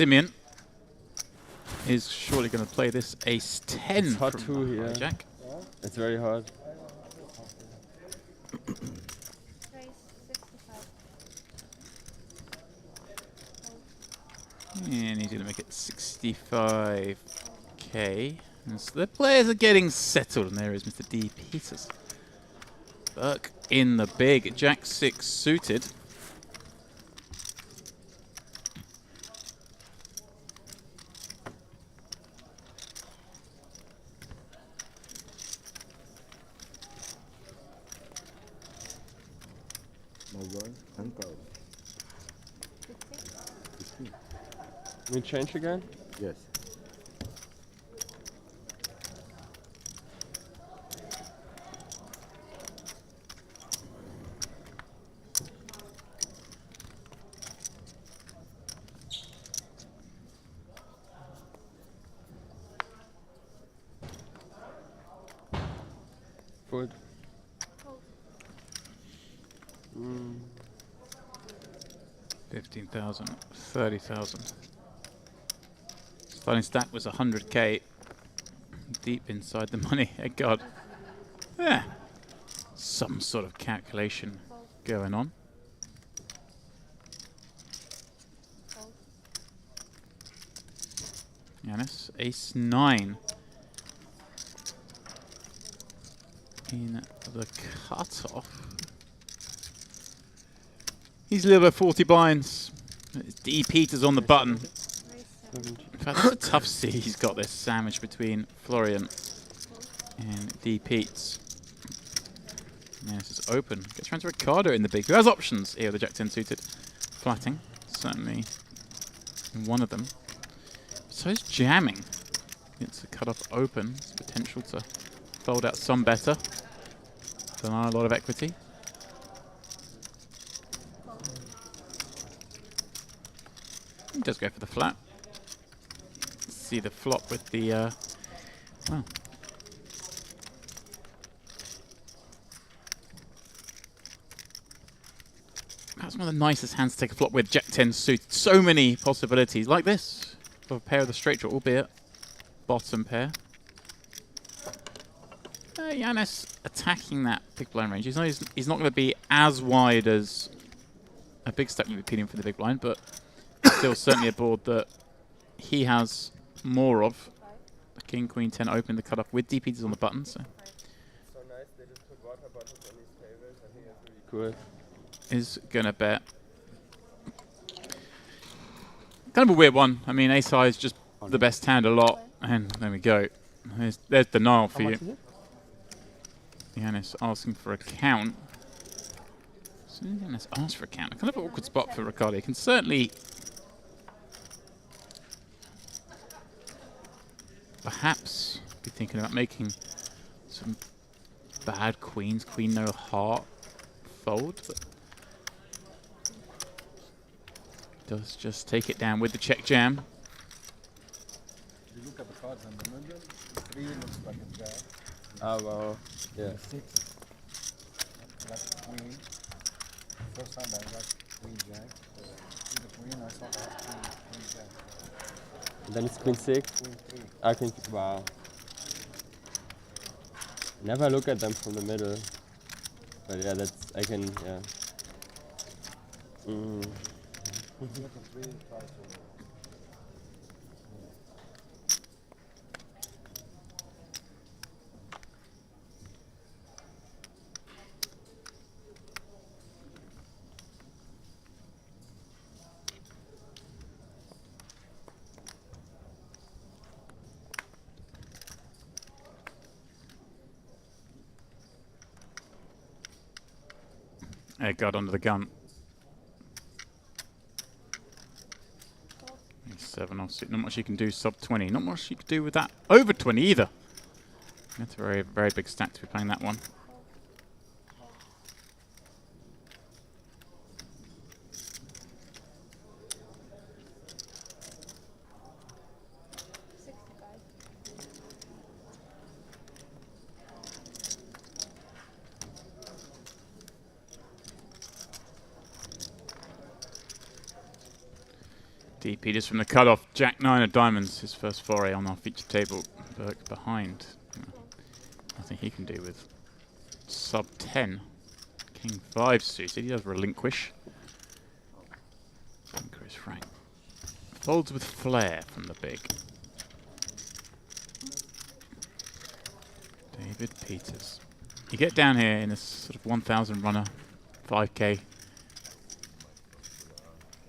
Simeon is surely going to play this ace 10 It's hot from too here. Jack. It's very hot. And he's going to make it 65k. And so the players are getting settled, and there is Mr. D. Peters. Burke in the big, Jack 6 suited. My going 10,000. 15. We change again? Yes. Fold. 15,000, 30,000. Starting stack was 100k. Deep inside the money. God. Yeah. Some sort of calculation going on. Yanis, ace 9 in the cutoff. He's a little bit 40 blinds. D. Peters on the button. In fact, that's a tough see. He's got this sandwich between Florian and D. Petes. Yeah, this is open. Gets around to Ricardo in the big, who has options here with the Jack 10 suited. Flatting, certainly one of them. So is jamming. Gets the cutoff open. It's potential to fold out some better. Deny a lot of equity. He does go for the flat. See the flop with the, well. That's one of the nicest hands to take a flop with, Jack 10 suited. So many possibilities, like this, of a pair of the straight draw, albeit bottom pair. Yanis attacking that big blind range. He's not going to be as wide as a big stack would be appealing for the big blind, but still certainly a board that he has more of. King, Queen, 10 open, the cutoff with DPs on the button. So nice, they just put water bottles on these tables. I think that's really cool. Is going to bet. Kind of a weird one. I mean, ace high is just the best hand a lot. And there we go. There's denial for you. Yanis asking for a count. So Yanis asks for a count. A kind of an awkward spot for Ricardo. He can certainly perhaps be thinking about making some bad queens. Queen no heart fold. But does just take it down with the check jam. You look at the cards in the middle, 3 looks like a jack. Oh, wow. Yeah. 6. That's queen. First time I got queen jack. So the queen I saw that queen jack. And then it's queen 6. Queen 3. I think, wow. Never look at them from the middle. But yeah, that's, I can, yeah. Got under the gun. 7 offsuit. Not much you can do sub 20. Not much you can do with that over 20 either. That's a very, very big stack to be playing that one. DP just from the cutoff. Jack 9 of diamonds, his first foray on our feature table. Burke behind. Nothing he can do with sub 10. King 5 suited. He does relinquish. Chris Frank. Folds with flair from the big. David Peters. You get down here in a sort of 1,000 runner, 5k.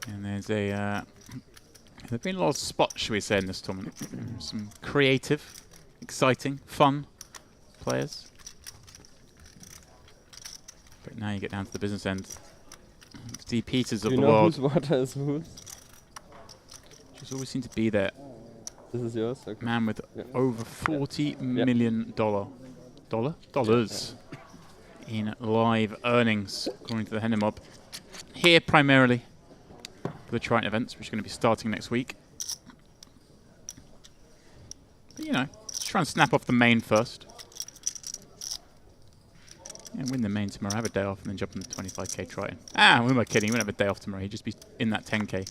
And there's a... there've been a lot of spots, should we say, in this tournament. Some creative, exciting, fun players. But now you get down to the business end. D. Peters of the world. Do you know whose water is whose? Just always seem to be there. This is yours? Okay. Man with over $40 million dollars in live earnings, according to the Hender Mob. Here primarily for the Triton events, which are going to be starting next week. But, you know, let's try and snap off the main first. Yeah, win the main tomorrow, have a day off, and then jump on the 25k Triton. Who am I kidding? You won't have a day off tomorrow. He'd just be in that 10k.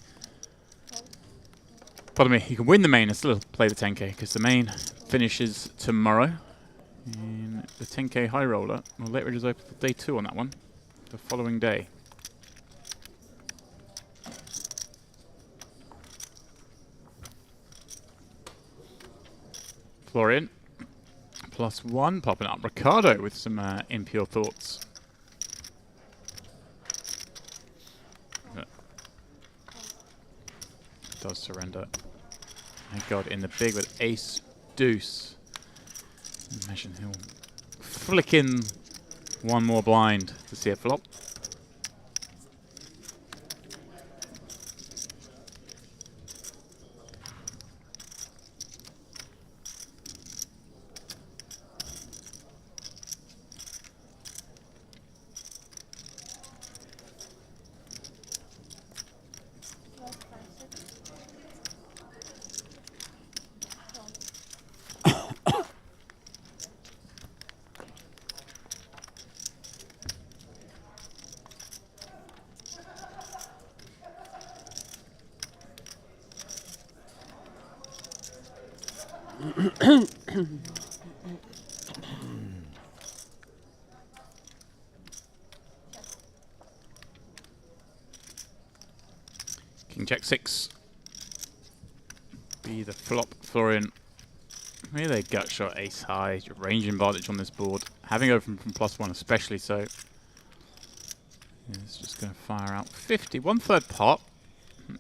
Pardon me, you can win the main and still play the 10k, because the main finishes tomorrow. And the 10k high roller, well, Late Ridge is open for day 2 on that one, the following day. Florian. +1 popping up. Ricardo with some impure thoughts. Does surrender. Thank God, in the big with ace deuce. Imagine he'll flick in one more blind to see a flop. King Jack 6. Be the flop, Florian. Really a gut shot, ace high, your range advantage on this board. Having opened from +1 especially so. Yeah, it's just going to fire out 50, 1/3 pot.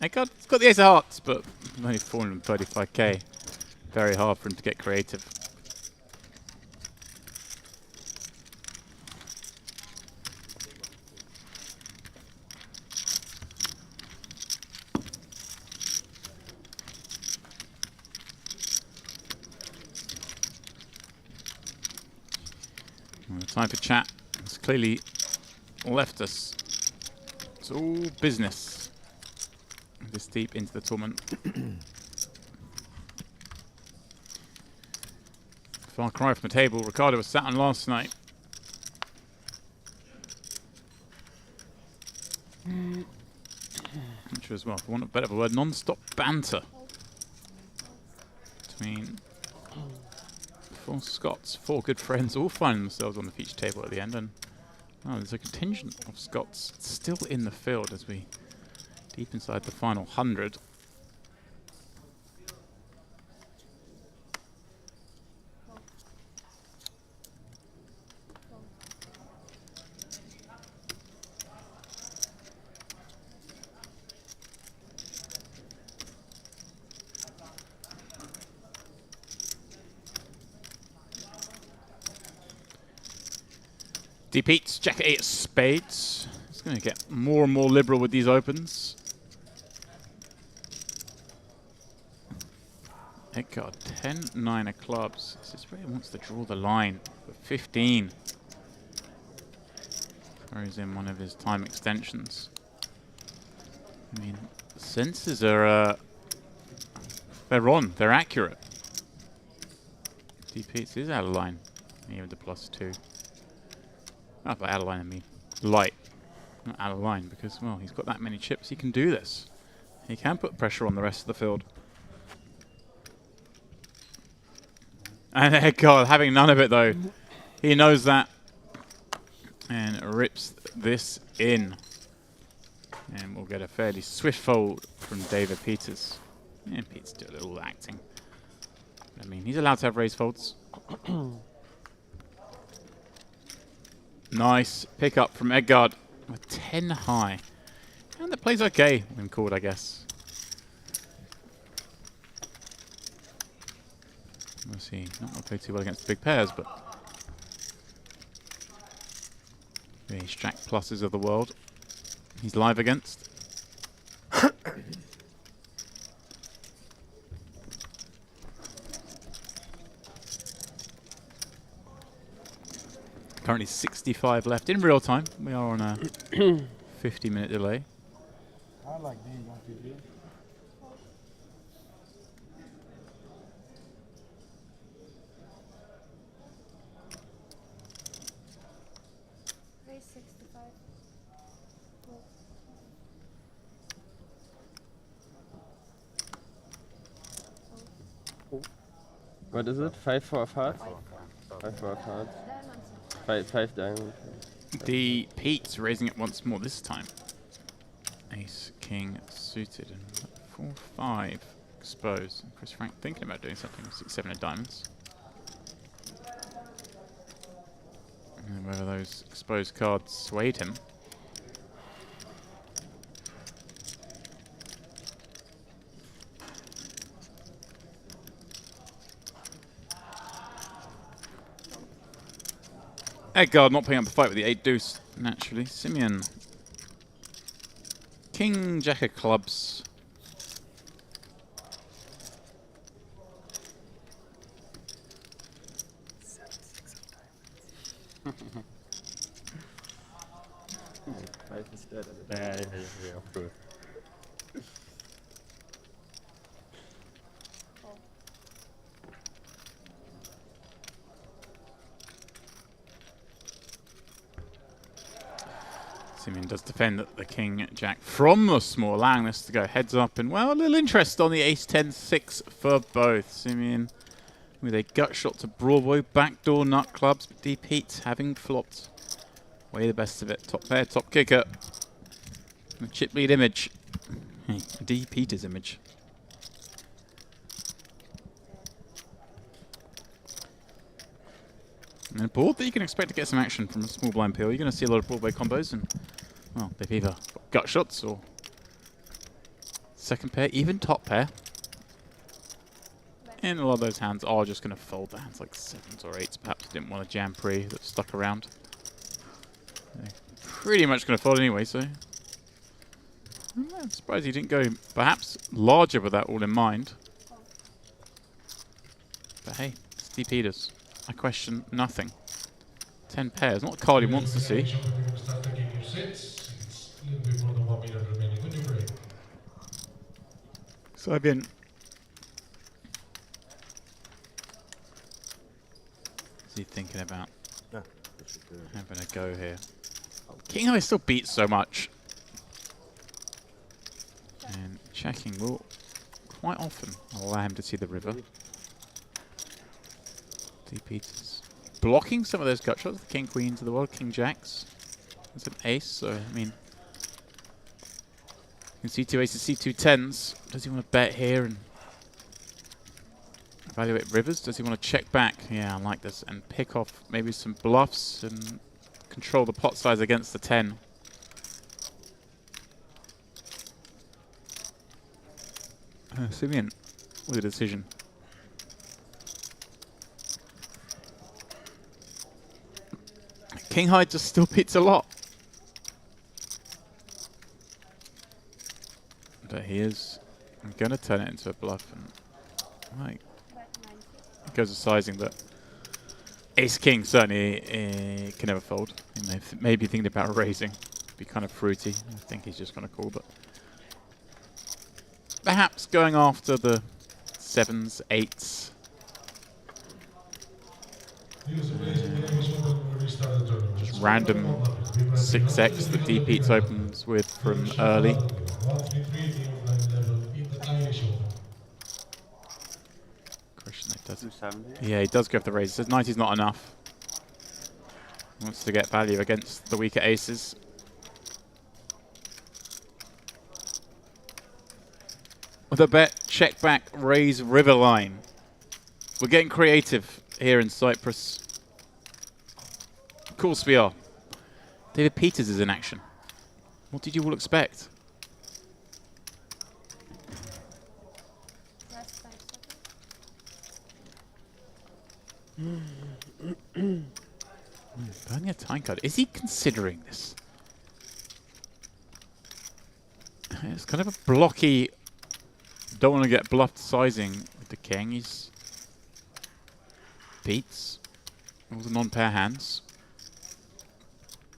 It's got the ace of hearts, but only 435k. Very hard for him to get creative. Well, the time for chat has clearly left us. It's all business this deep into the tournament. Far cry from the table. Ricardo was sat on last night. Which was, well, for want of a better word, non-stop banter between 4 Scots, 4 good friends, all finding themselves on the feature table at the end. And there's a contingent of Scots still in the field as we deep inside the final 100. Deep Eats, Jack 8 of spades. He's going to get more and more liberal with these opens. Edgard, 10, 9 of clubs. This is where he wants to draw the line for 15. Throws in one of his time extensions. I mean, the senses are, they're on, they're accurate. Deep Eats is out of line, even the +2. Not by out of line, I mean light. Not out of line, because, well, he's got that many chips, he can do this. He can put pressure on the rest of the field. And Edgard having none of it though. He knows that. And rips this in. And we'll get a fairly swift fold from David Peters. And Peters do a little acting. I mean, he's allowed to have raise folds. Nice pick up from Edgard with 10 high. And the play's okay when called, I guess. We'll see. Not going to play too well against the big pairs, but the Strack Pluses of the world he's live against. Currently 65 left in real time. We are on a 50-minute delay. I like being on TV. Raise 65. What is it? 5 for a heart? 5 for a heart. 5 diamond. The Pete's raising it once more this time. Ace, king, suited, and 4-5 exposed. Chris Frank thinking about doing something with 6-7 of diamonds. And whether those exposed cards swayed him. Edgard not putting up a fight with the 8 deuce, naturally. Simeon. King, jack of clubs. Five instead. Yeah, of course. Simeon does defend the king jack from the small, allowing this to go heads up. And, well, a little interest on the ace 10-6 for both. Simeon with a gut shot to Broadway, backdoor nut clubs, but D. Pete having flopped way the best of it. Top pair, top kicker. The chip lead image. D. Peter's image. And a board that you can expect to get some action from a small blind peel. You're going to see a lot of Broadway combos, and, well, they've either got gut shots or second pair, even top pair. And a lot of those hands are just going to fold. The hands like 7s or 8s, perhaps didn't want a jam pre that stuck around. They're pretty much going to fold anyway, so I'm surprised he didn't go perhaps larger with that all in mind. But hey, it's D. Peters. I question nothing. 10 pairs, not the card he wants to see. So I've been. What's he thinking about? Having a go here. King High still beats so much. And checking will quite often allow him to see the river. D. Peters blocking some of those gut shots. The king queens of the world, king jacks. It's an ace, so I mean, you can see 2 aces, see 2 10s. Does he want to bet here and evaluate rivers? Does he want to check back? Yeah, I like this, and pick off maybe some bluffs and control the pot size against the 10. Simeon with a decision. King High just still beats a lot. But he is going to turn it into a bluff. And right, it goes to sizing, but Ace King certainly can never fold. He may be thinking about raising. Be kind of fruity. I think he's just going to call, but perhaps going after the 7s, 8s. Just random 6x that D. Pete's opens with from early. Does 270. Yeah, he does go for the raise. Says 90's not enough. He wants to get value against the weaker aces. With a bet, check back, raise river line. We're getting creative here in Cyprus. Of course we are. David Peters is in action. What did you all expect? Burning a time card. Is he considering this? It's kind of a blocky. Don't want to get bluffed sizing with the king. He's beats all the non-pair hands.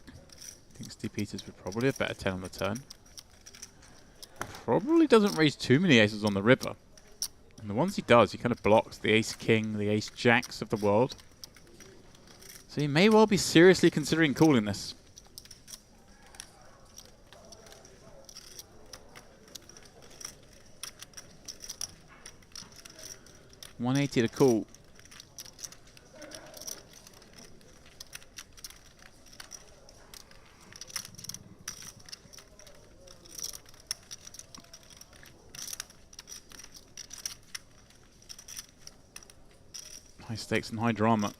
I think Steve Peters would probably have better 10 on the turn. Probably doesn't raise too many aces on the river. And the ones he does, he kind of blocks the ace-king, the ace-jacks of the world. So he may well be seriously considering calling this. $180 to call. High stakes and high drama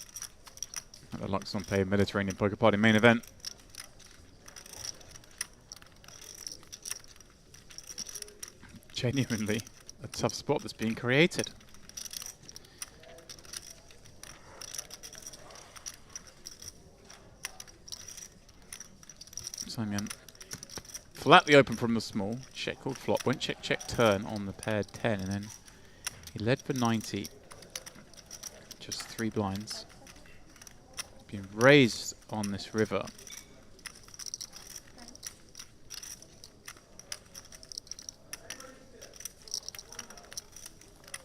at the luxonpay Mediterranean Poker Party main event. Genuinely a tough spot that's being created. Simon flatly open from the small. Check called flop. Went check check turn on the paired 10, and then he led for 90. Just 3 blinds. Been raised on this river.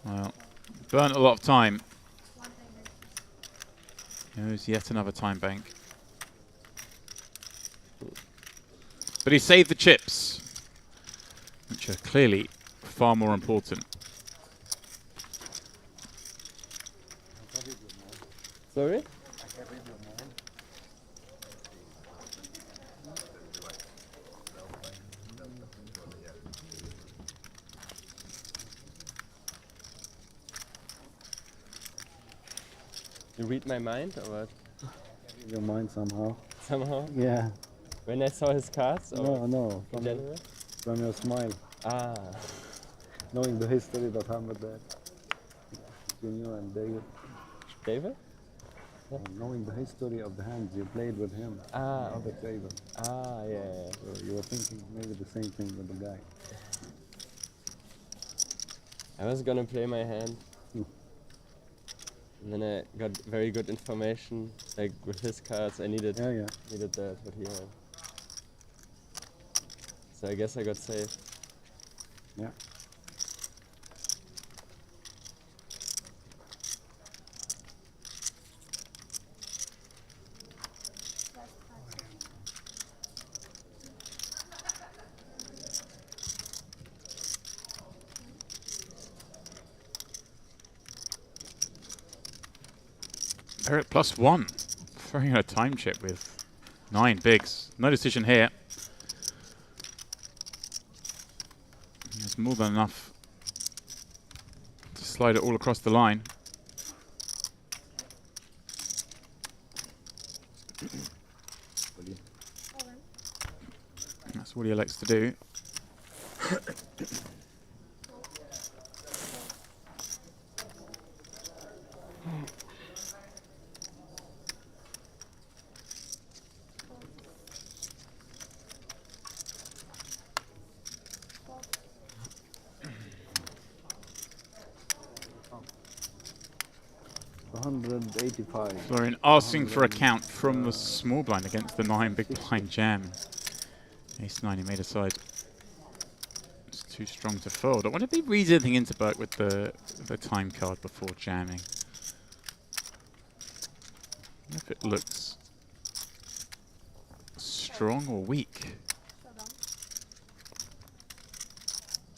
Well, burnt a lot of time. There's yet another time bank. But he saved the chips, which are clearly far more important. Sorry? You read my mind or what? Your mind somehow. Somehow? Yeah. When I saw his cards? Or No. From your smile. Ah. Knowing the history that happened there. Between you and David. David? Yeah. Knowing the history of the hands you played with him on the table. Ah, yeah. So you were thinking maybe the same thing with the guy. I was gonna play my hand. And then I got very good information, like with his cards. I needed that, what he had. So I guess I got saved. Yeah. They're at +1. Throwing a time chip with 9 bigs. No decision here. There's more than enough to slide it all across the line. That's what he elects to do. Florian asking for a count from the small blind against the 9 big blind jam. Ace-9 he made aside. It's too strong to fold. I wonder if he reads anything into Burke with the time card before jamming. I wonder if it looks strong or weak.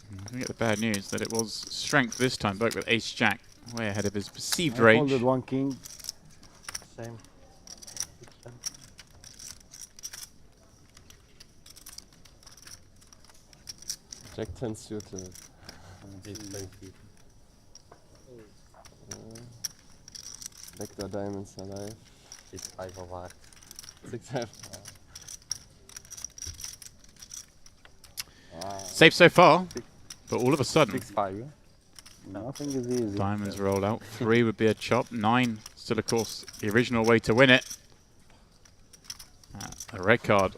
I'm going to get the bad news that it was strength this time. Burke with Ace-Jack way ahead of his perceived I range. folded one king. Same. Jack 10 suited. Backdoor diamonds alive. 6-5 of hearts. 6-5. Safe so far, but all of a sudden, 6-5. Yeah? Nothing is easy. diamonds rolled out. 3 would be a chop. 9 still, of course, the original way to win it. A red card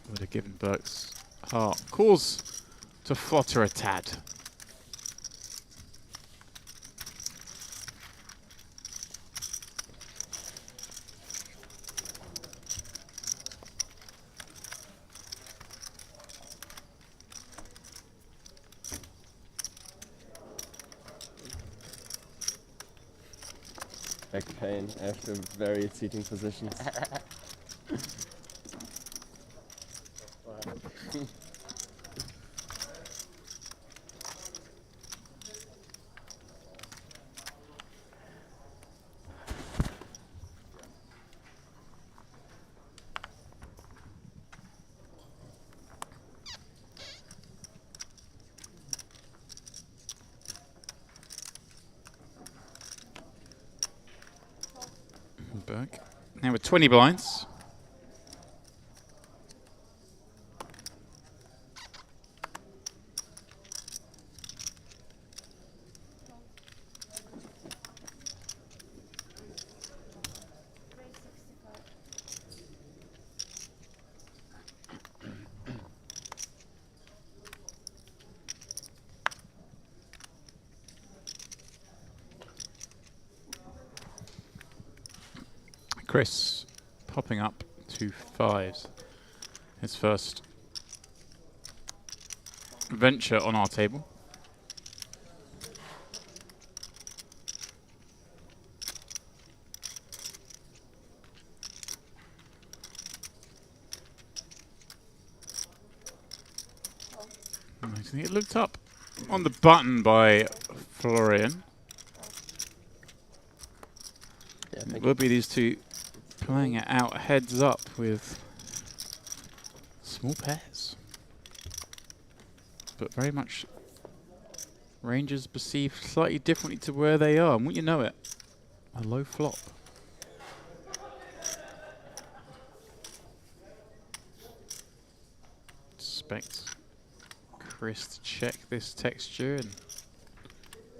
would have given Burke's heart cause to flutter a tad. Back pain after varied seating positions. Burke. Now with 20 blinds. Chris popping up to 5s. His first venture on our table. It looked up on the button by Florian. It will be these two playing it out heads up with small pairs. But very much ranges perceived slightly differently to where they are. And wouldn't you know it, a low flop. Expect Chris to check this texture and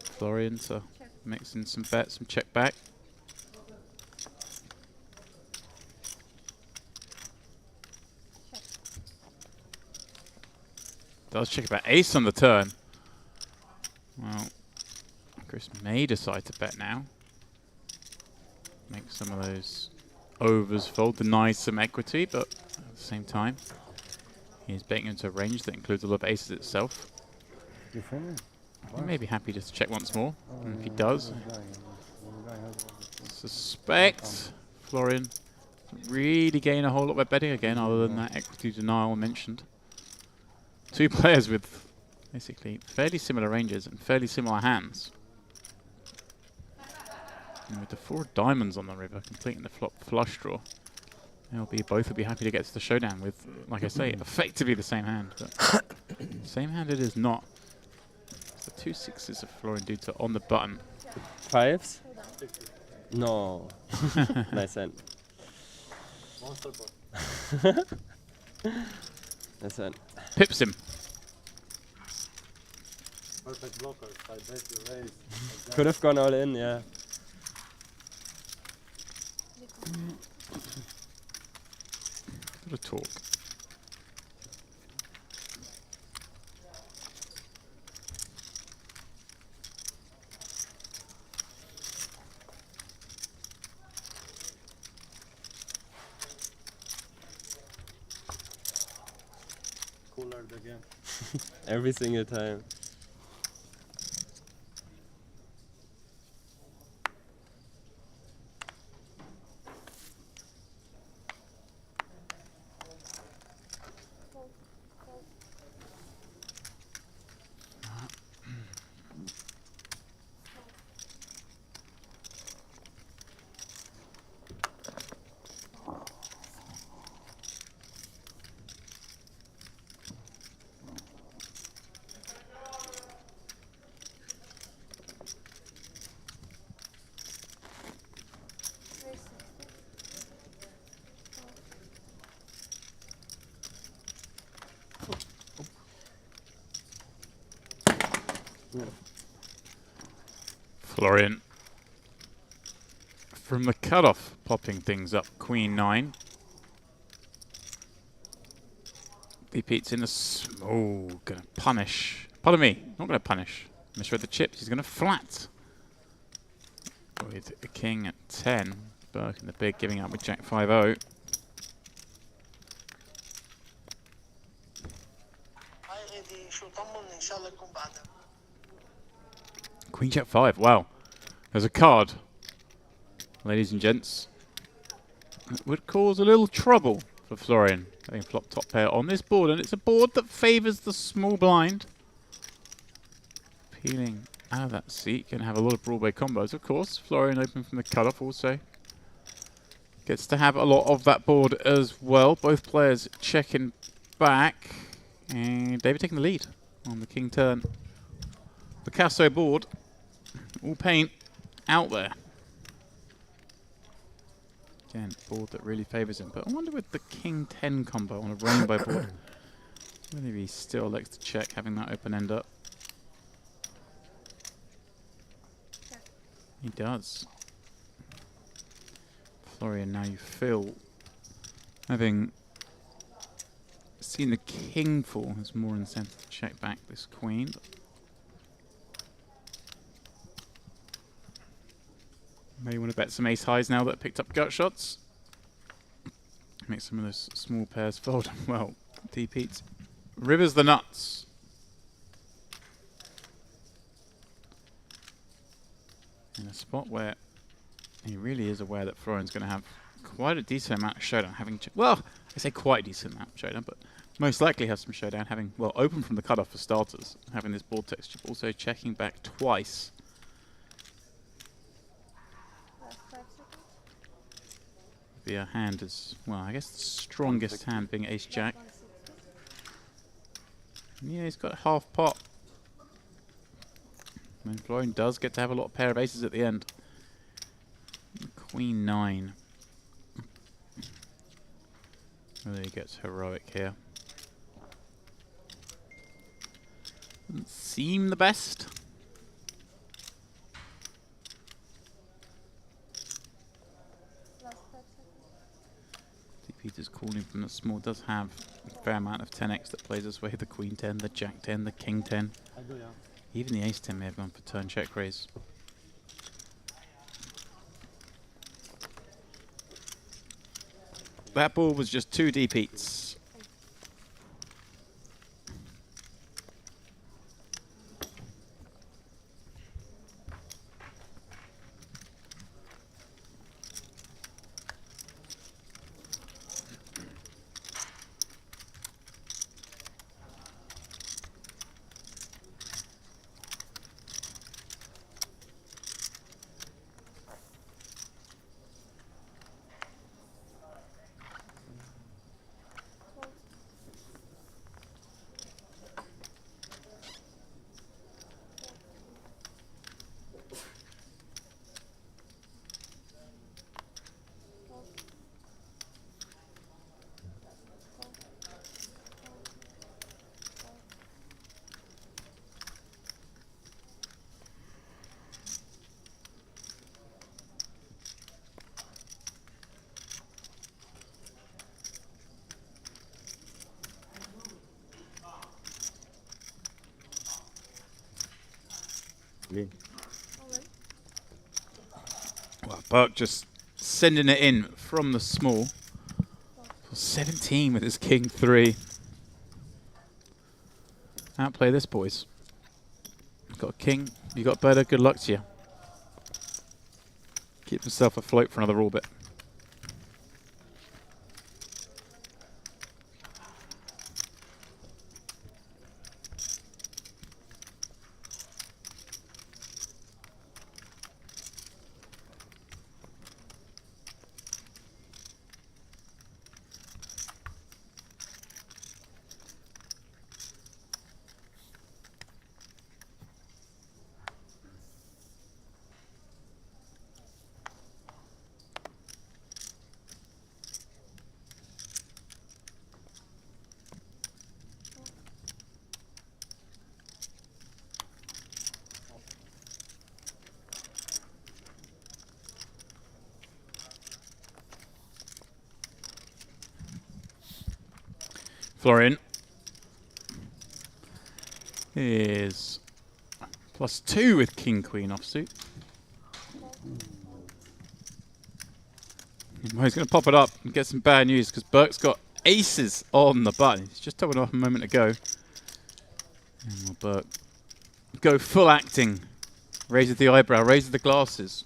Florian to mix in some bets, some check back. Does check about ace on the turn. Well, Chris may decide to bet now. Make some of those overs fold, deny some equity, but at the same time, he's betting into a range that includes a lot of aces itself. You finished? He may be happy just to check once more, and if he does, suspect Florian doesn't really gain a whole lot by betting again, other than that equity denial mentioned. Two players with basically fairly similar ranges and fairly similar hands. And with the 4 diamonds on the river completing the flop flush draw, both will be happy to get to the showdown with, like I say, effectively the same hand. But same hand it is not. So 2 6s of Florian due to on the button. 5s? No. Nice hand. Monster pot. Nice hand. Pips him. Perfect blocker. I bet you raise. Could have gone all in, yeah. Bit of talk. Cooler again. Every single time. Florian. From the cutoff, popping things up. Queen 9. Repeats in the small. Gonna punish. Pardon me. Not gonna punish. Misread the chips. He's gonna flat. With a king at 10. Burke in the big, giving up with Jack 5-0. Queen Jack 5. Wow. There's a card, ladies and gents, that would cause a little trouble for Florian. Having flop top pair on this board, and it's a board that favours the small blind. Peeling out of that seat, going to have a lot of Broadway combos, of course. Florian open from the cutoff also. Gets to have a lot of that board as well. Both players checking back. And David taking the lead on the king turn. Picasso board. All paint out there. Again, board that really favours him. But I wonder with the king 10 combo on a rainbow board, whether he still likes to check having that open end up. He does. Florian, now you feel, having seen the king fall, has more incentive to check back this queen. May want to bet some ace highs now that picked up gut shots. Make some of those small pairs fold. Well, deep eats. Rivers the nuts. In a spot where he really is aware that Florian's going to have quite a decent amount of showdown. Having, well, I say quite a decent amount of showdown, but most likely have some showdown. Having, well, open from the cutoff for starters. Having this board texture, also checking back twice. Be a hand as well, I guess the strongest hand being ace jack. And yeah, he's got half pot. And Florian does get to have a lot of pair of aces at the end. Queen 9. Whether he gets heroic here. Doesn't seem the best. Peter's calling from the small, does have a fair amount of 10x that plays this way. The queen 10, the jack 10, the king 10. I do, yeah. Even the ace 10 may have gone for turn check raise. That ball was just 2 deep eats. Well, Burke just sending it in from the small. 17 with his king 3. Outplay this, boys. You've got a king, you got better, good luck to you. Keep himself afloat for another orbit. Florian is +2 with King Queen offsuit. Well, he's going to pop it up and get some bad news because Burke's got aces on the button. He's just told me off a moment ago. And will Burke go full acting. Raises the eyebrow, raises the glasses.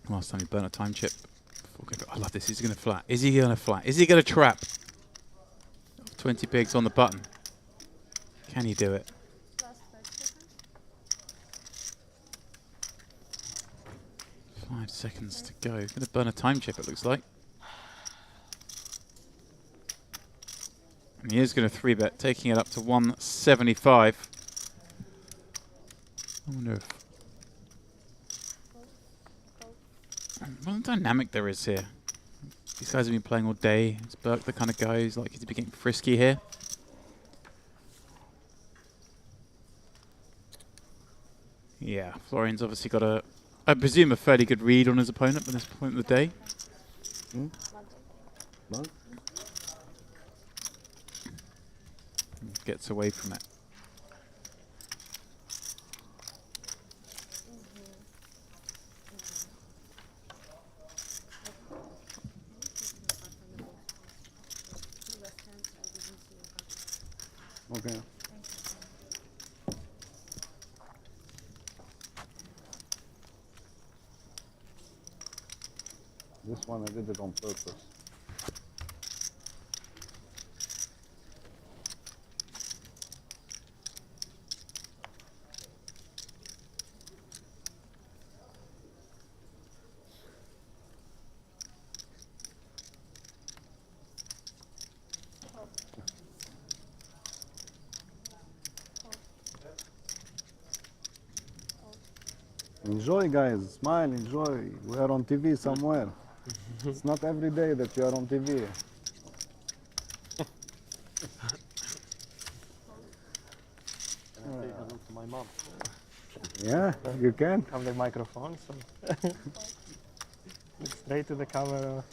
Last time he burnt a time chip. I love this. Is he going to flat? Is he going to flat? Is he going to trap? 20 bigs on the button. Can he do it? 5 seconds to go. He's going to burn a time chip, it looks like. And he is going to 3-bet, taking it up to 175. I wonder if... What a dynamic there is here. These guys have been playing all day. Is Burke the kind of guy who's likely to be getting frisky here? Yeah, Florian's obviously got a, I presume, a fairly good read on his opponent at this point of the day. Gets away from it. Okay. This one I did it on purpose. Enjoy, guys. Smile, enjoy. We are on TV somewhere. It's not every day that you are on TV. Can I say hello to my mom? Yeah, you can. Have the microphone, so look straight to the camera.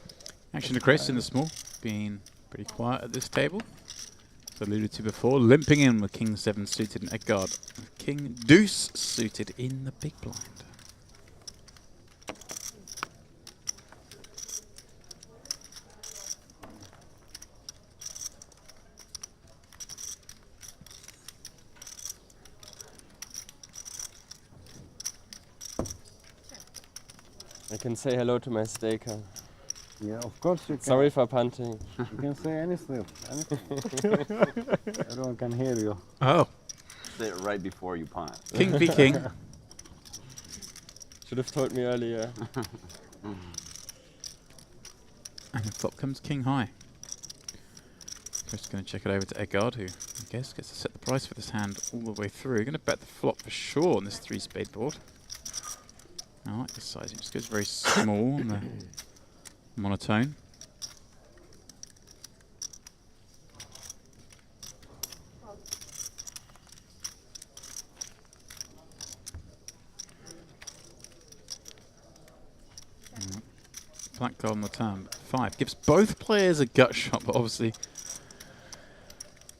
Action to Chris in the small, being pretty quiet at this table. As alluded to before, limping in with King 7 suited and Edgard. King Deuce suited in the big blind. I can say hello to my staker. Yeah, of course you can. Sorry for punting. You can say anything. Everyone can hear you. Oh. Say it right before you punt. King v king. Should have told me earlier. And the flop comes king high. Chris is going to check it over to Edgard, who I guess gets to set the price for this hand all the way through. Going to bet the flop for sure on this 3-spade board. I like this size. It just goes very small on the monotone. Black card on the turn. 5 gives both players a gut shot, but obviously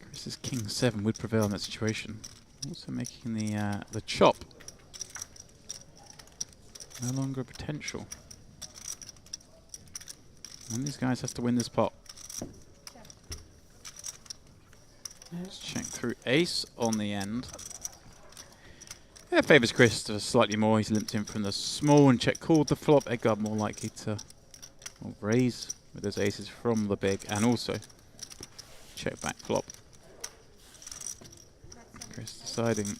Chris's King 7 would prevail in that situation. Also making the chop no longer a potential. One of these guys has to win this pot. Let's check through ace on the end. Yeah, favours Chris to slightly more. He's limped in from the small and check called the flop. Edgard more likely to raise with those aces from the big and also check back flop. Chris deciding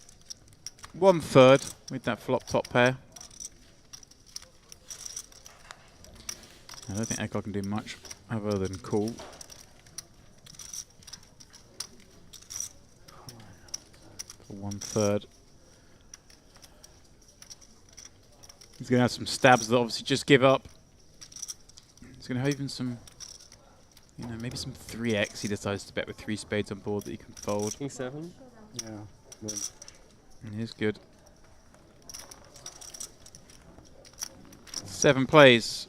1/3 with that flop top pair. I don't think Edgard can do much other than call. For 1/3. He's going to have some stabs that obviously just give up. He's going to have even some, you know, maybe some 3x. He decides to bet with 3 spades on board that he can fold. King 7? Yeah, good. And here's good. 7 plays.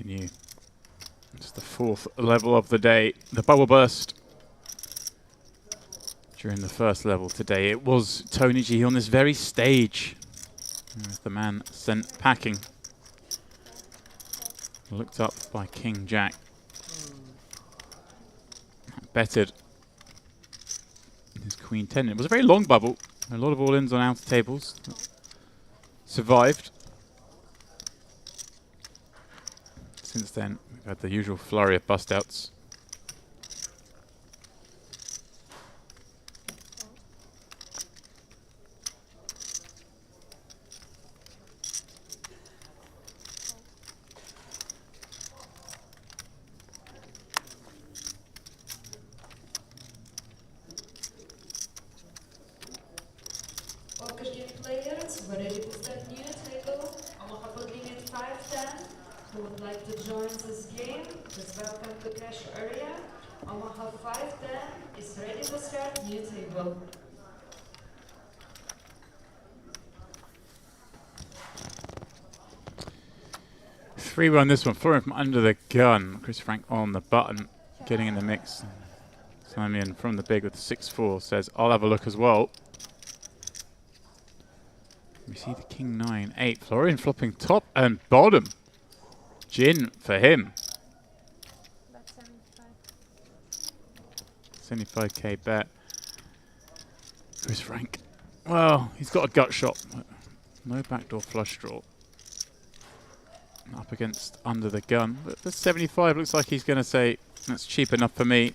new. It's the 4th level of the day. The bubble burst during the first level today. It was Tony G on this very stage. There's the man sent packing. Looked up by King Jack. Betted his Queen 10. It was a very long bubble. A lot of all-ins on outer tables. Survived. Since then, we've had the usual flurry of bust-outs. Players, we're ready to start new table. I'm a couple minutes 5-10. Who would like to join this game? Please welcome to cash area. Omaha 5-10 is ready to start new table. 3-1 this one. Florian from under the gun. Chris Frank on the button. Getting in the mix. Simon from the big with the 6-4 says, I'll have a look as well. We see the King 9-8. Florian flopping top and bottom. Gin for him. 75k bet. Chris Frank. Well, he's got a gut shot. No backdoor flush draw. Up against under the gun. But the 75 looks like he's going to say, that's cheap enough for me.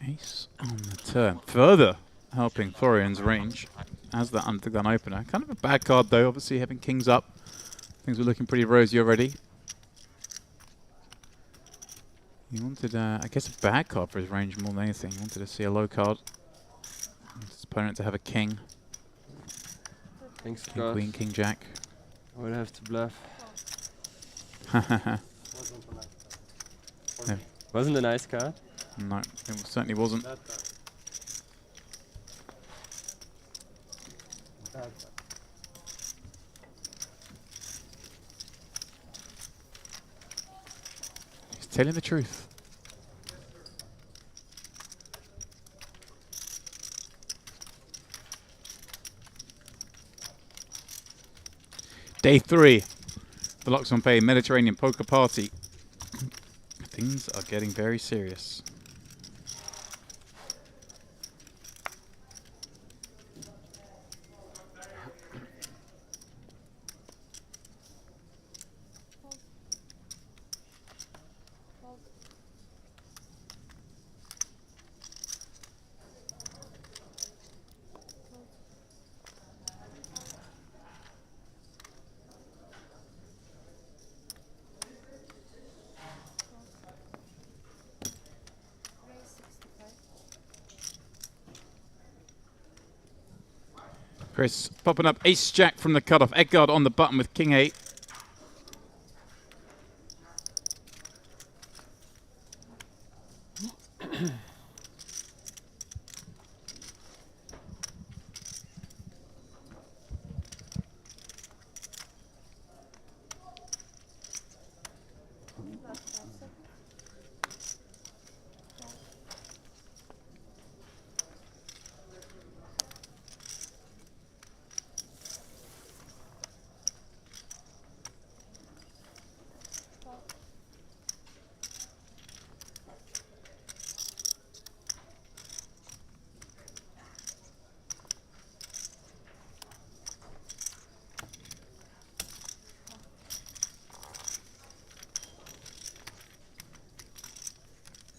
Ace on the turn. Further helping Florian's range as that under the gun opener. Kind of a bad card though, obviously having kings up. Things were looking pretty rosy already. He wanted, I guess, a bad card for his range more than anything. He wanted to see a low card. His opponent to have a king. Thanks, King, Queen, King, Jack. I would have to bluff. No. Wasn't a nice card? No, it certainly wasn't. He's telling the truth. Day 3, the luxonpay Mediterranean Poker Party. Things are getting very serious. Chris popping up ace jack from the cutoff. Edgard on the button with king 8.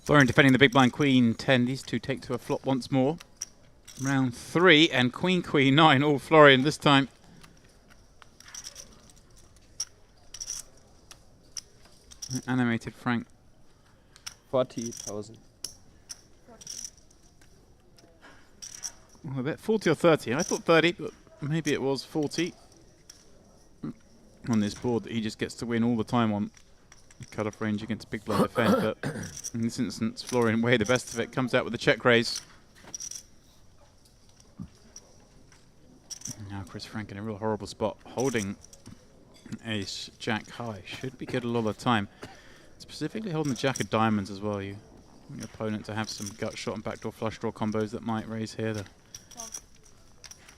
Florian defending the big blind queen 10. These two take to a flop once more. Round 3 and queen 9. All Florian this time. Animated Frank. 40,000. Well, I bet 40 or 30. I thought 30, but maybe it was 40. on this board that he just gets to win all the time on cut-off range against big blind defend. But in this instance, Florian way the best of it, comes out with a check raise. Now Chris Frank in a real horrible spot, holding ace jack high. Should be good a lot of the time. Specifically holding the jack of diamonds as well. You want your opponent to have some gut shot and backdoor flush draw combos that might raise here.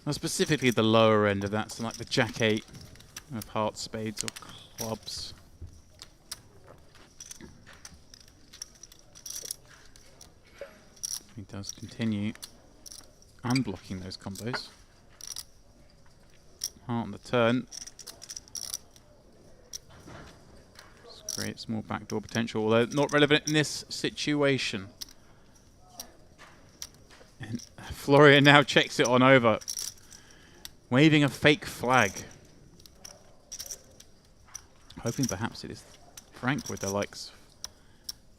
Well, specifically the lower end of that, so like the jack 8 of hearts, spades or clubs. He does continue unblocking those combos. Heart on the turn. Just create small backdoor potential, although not relevant in this situation. And Florian now checks it on over, waving a fake flag. Hoping perhaps it is Frank with the likes of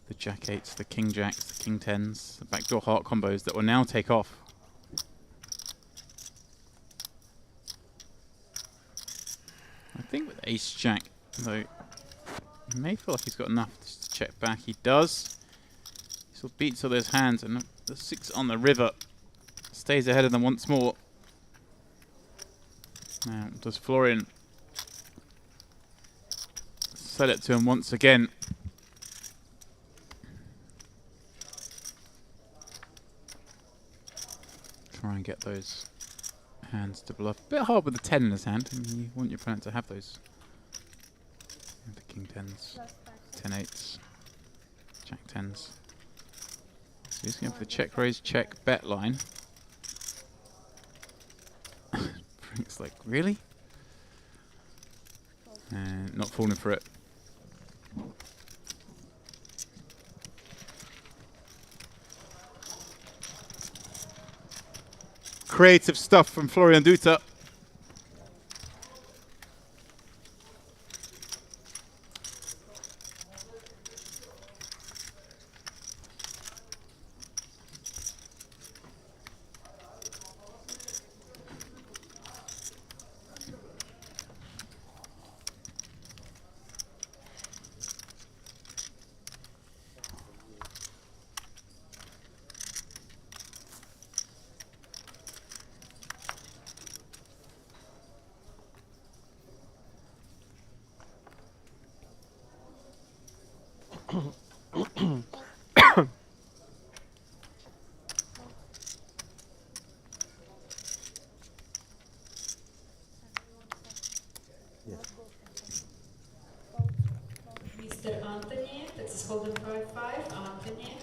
the jack 8s, the king jacks, the king 10s, the backdoor heart combos that will now take off. I think with ace jack, though, he may feel like he's got enough just to check back. He does. He sort of beats all those hands, and the 6 on the river stays ahead of them once more. Now, does Florian sell it to him once again? Try and get those hands to bluff. A bit hard with the 10 in his hand. I mean, you want your opponent to have those. The king 10s, 10 8s, jack 10s. So he's going for the check raise, check bet line. Frank's like, really? And not falling for it. Creative stuff from Florian Duta. Mr. Anthony, that's holding 5-5. Anthony.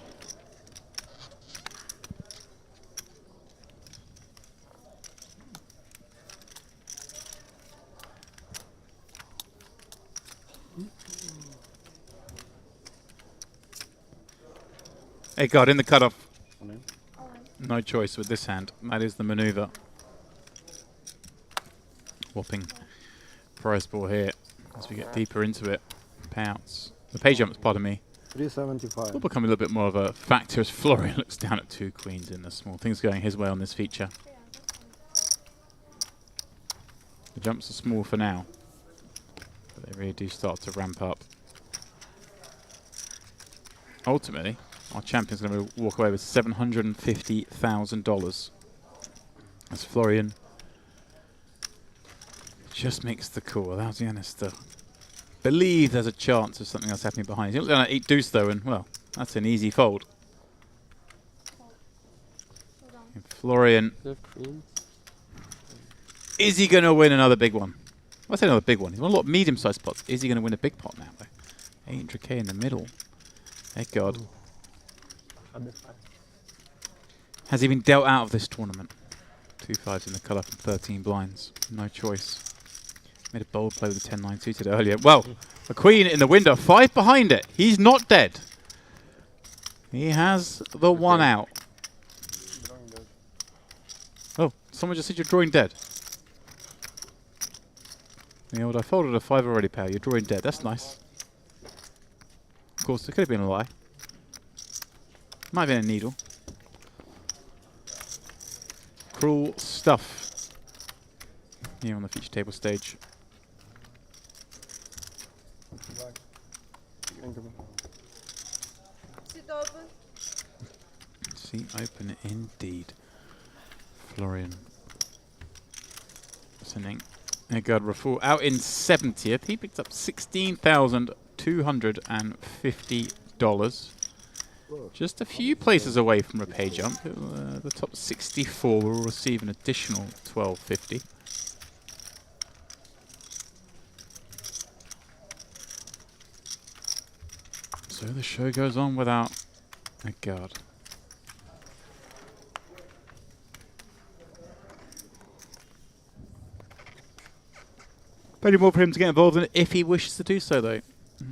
Hey, God, in the cutoff. No choice with this hand. That is the maneuver. Whopping prize ball here as we get deeper into it. Payouts. The pay jumps, pardon me. 375. Will become a little bit more of a factor as Florian looks down at 2 queens in the small. Things going his way on this feature. The jumps are small for now, but they really do start to ramp up. Ultimately, our champion's going to walk away with $750,000 as Florian just makes the call. Allows Giannis to believe there's a chance of something else happening behind. He looked down at 8 deuce though, and well, that's an easy fold. And Florian, is he going to win another big one? I say another big one. He's won a lot of medium-sized pots. Is he going to win a big pot now though? 800k in the middle. Thank God. Has he been dealt out of this tournament? 2 5s in the colour from 13 blinds. No choice. Made a bold play with the 10-9 suited earlier. Well, a queen in the window, 5 behind it. He's not dead. He has the 1 out. Oh, someone just said you're drawing dead. The old, I folded a 5 already, pal. You're drawing dead. That's nice. Of course, it could have been a lie. Might have been a needle. Cruel stuff here on the feature table stage. Thank you. Sit open. Seat open indeed. Florian. Sending Egard Raful out in 70th. He picked up $16,250. Just a few places away from a pay jump. The top 64 will receive an additional $12.50. So the show goes on without Egard. Plenty more for him to get involved in if he wishes to do so, though.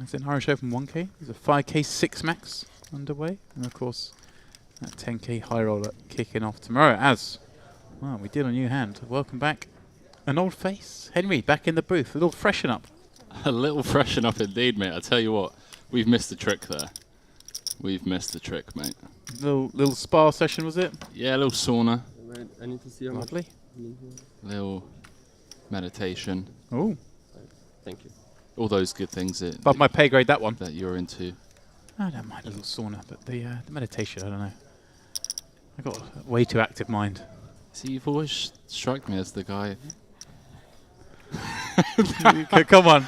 It's an Irish Open 1K. There's a 5K 6 max underway. And, of course, that 10K high roller kicking off tomorrow. As, well, we did a new hand. Welcome back. An old face. Henry, back in the booth. A little freshen up. A little freshen up indeed, mate. I tell you what, we've missed the trick there. We've missed the trick, mate. Little spa session, was it? Yeah, a little sauna. Wait, I need to see how Lovely. Little meditation. Oh. Thank you. All those good things Above my pay grade, that one. that you're into. I don't mind a little sauna, but the meditation, I don't know. I've got a way too active mind. See, you've always struck me as the guy. Come on.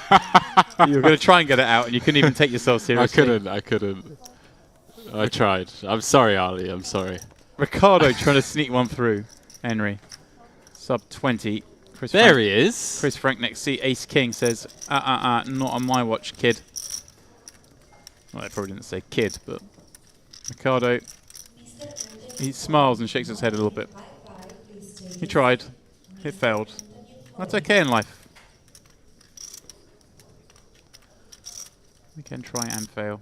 You were going to try and get it out, and you couldn't even take yourself seriously. I couldn't. I tried. I'm sorry, Ali. I'm sorry. Ricardo trying to sneak one through. Henry. Sub 20. There he is. Chris Frank next seat. Ace King says, not on my watch, kid. Well, I probably didn't say kid, but Ricardo, he smiles and shakes his head a little bit. He tried. It failed. That's okay in life. We can try and fail.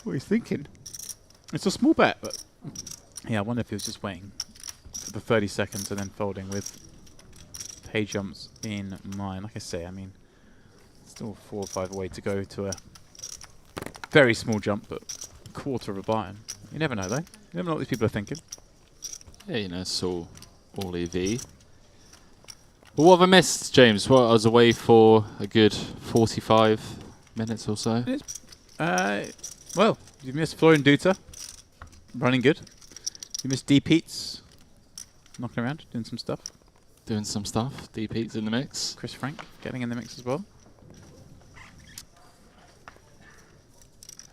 What are you thinking? It's a small bet, but yeah, I wonder if he was just waiting for the 30 seconds and then folding with pay jumps in mind. Like I say, I mean, still 4 or 5 away to go to a very small jump, but a quarter of a buy-in. You never know, though. You never know what these people are thinking. Yeah, you know, it's all EV. But what have I missed, James? Well, I was away for a good 45 minutes or so. Well, you missed Florian Duta, running good. You missed D Pete's, knocking around, doing some stuff. Doing some stuff. D Pete's in the mix. Chris Frank getting in the mix as well.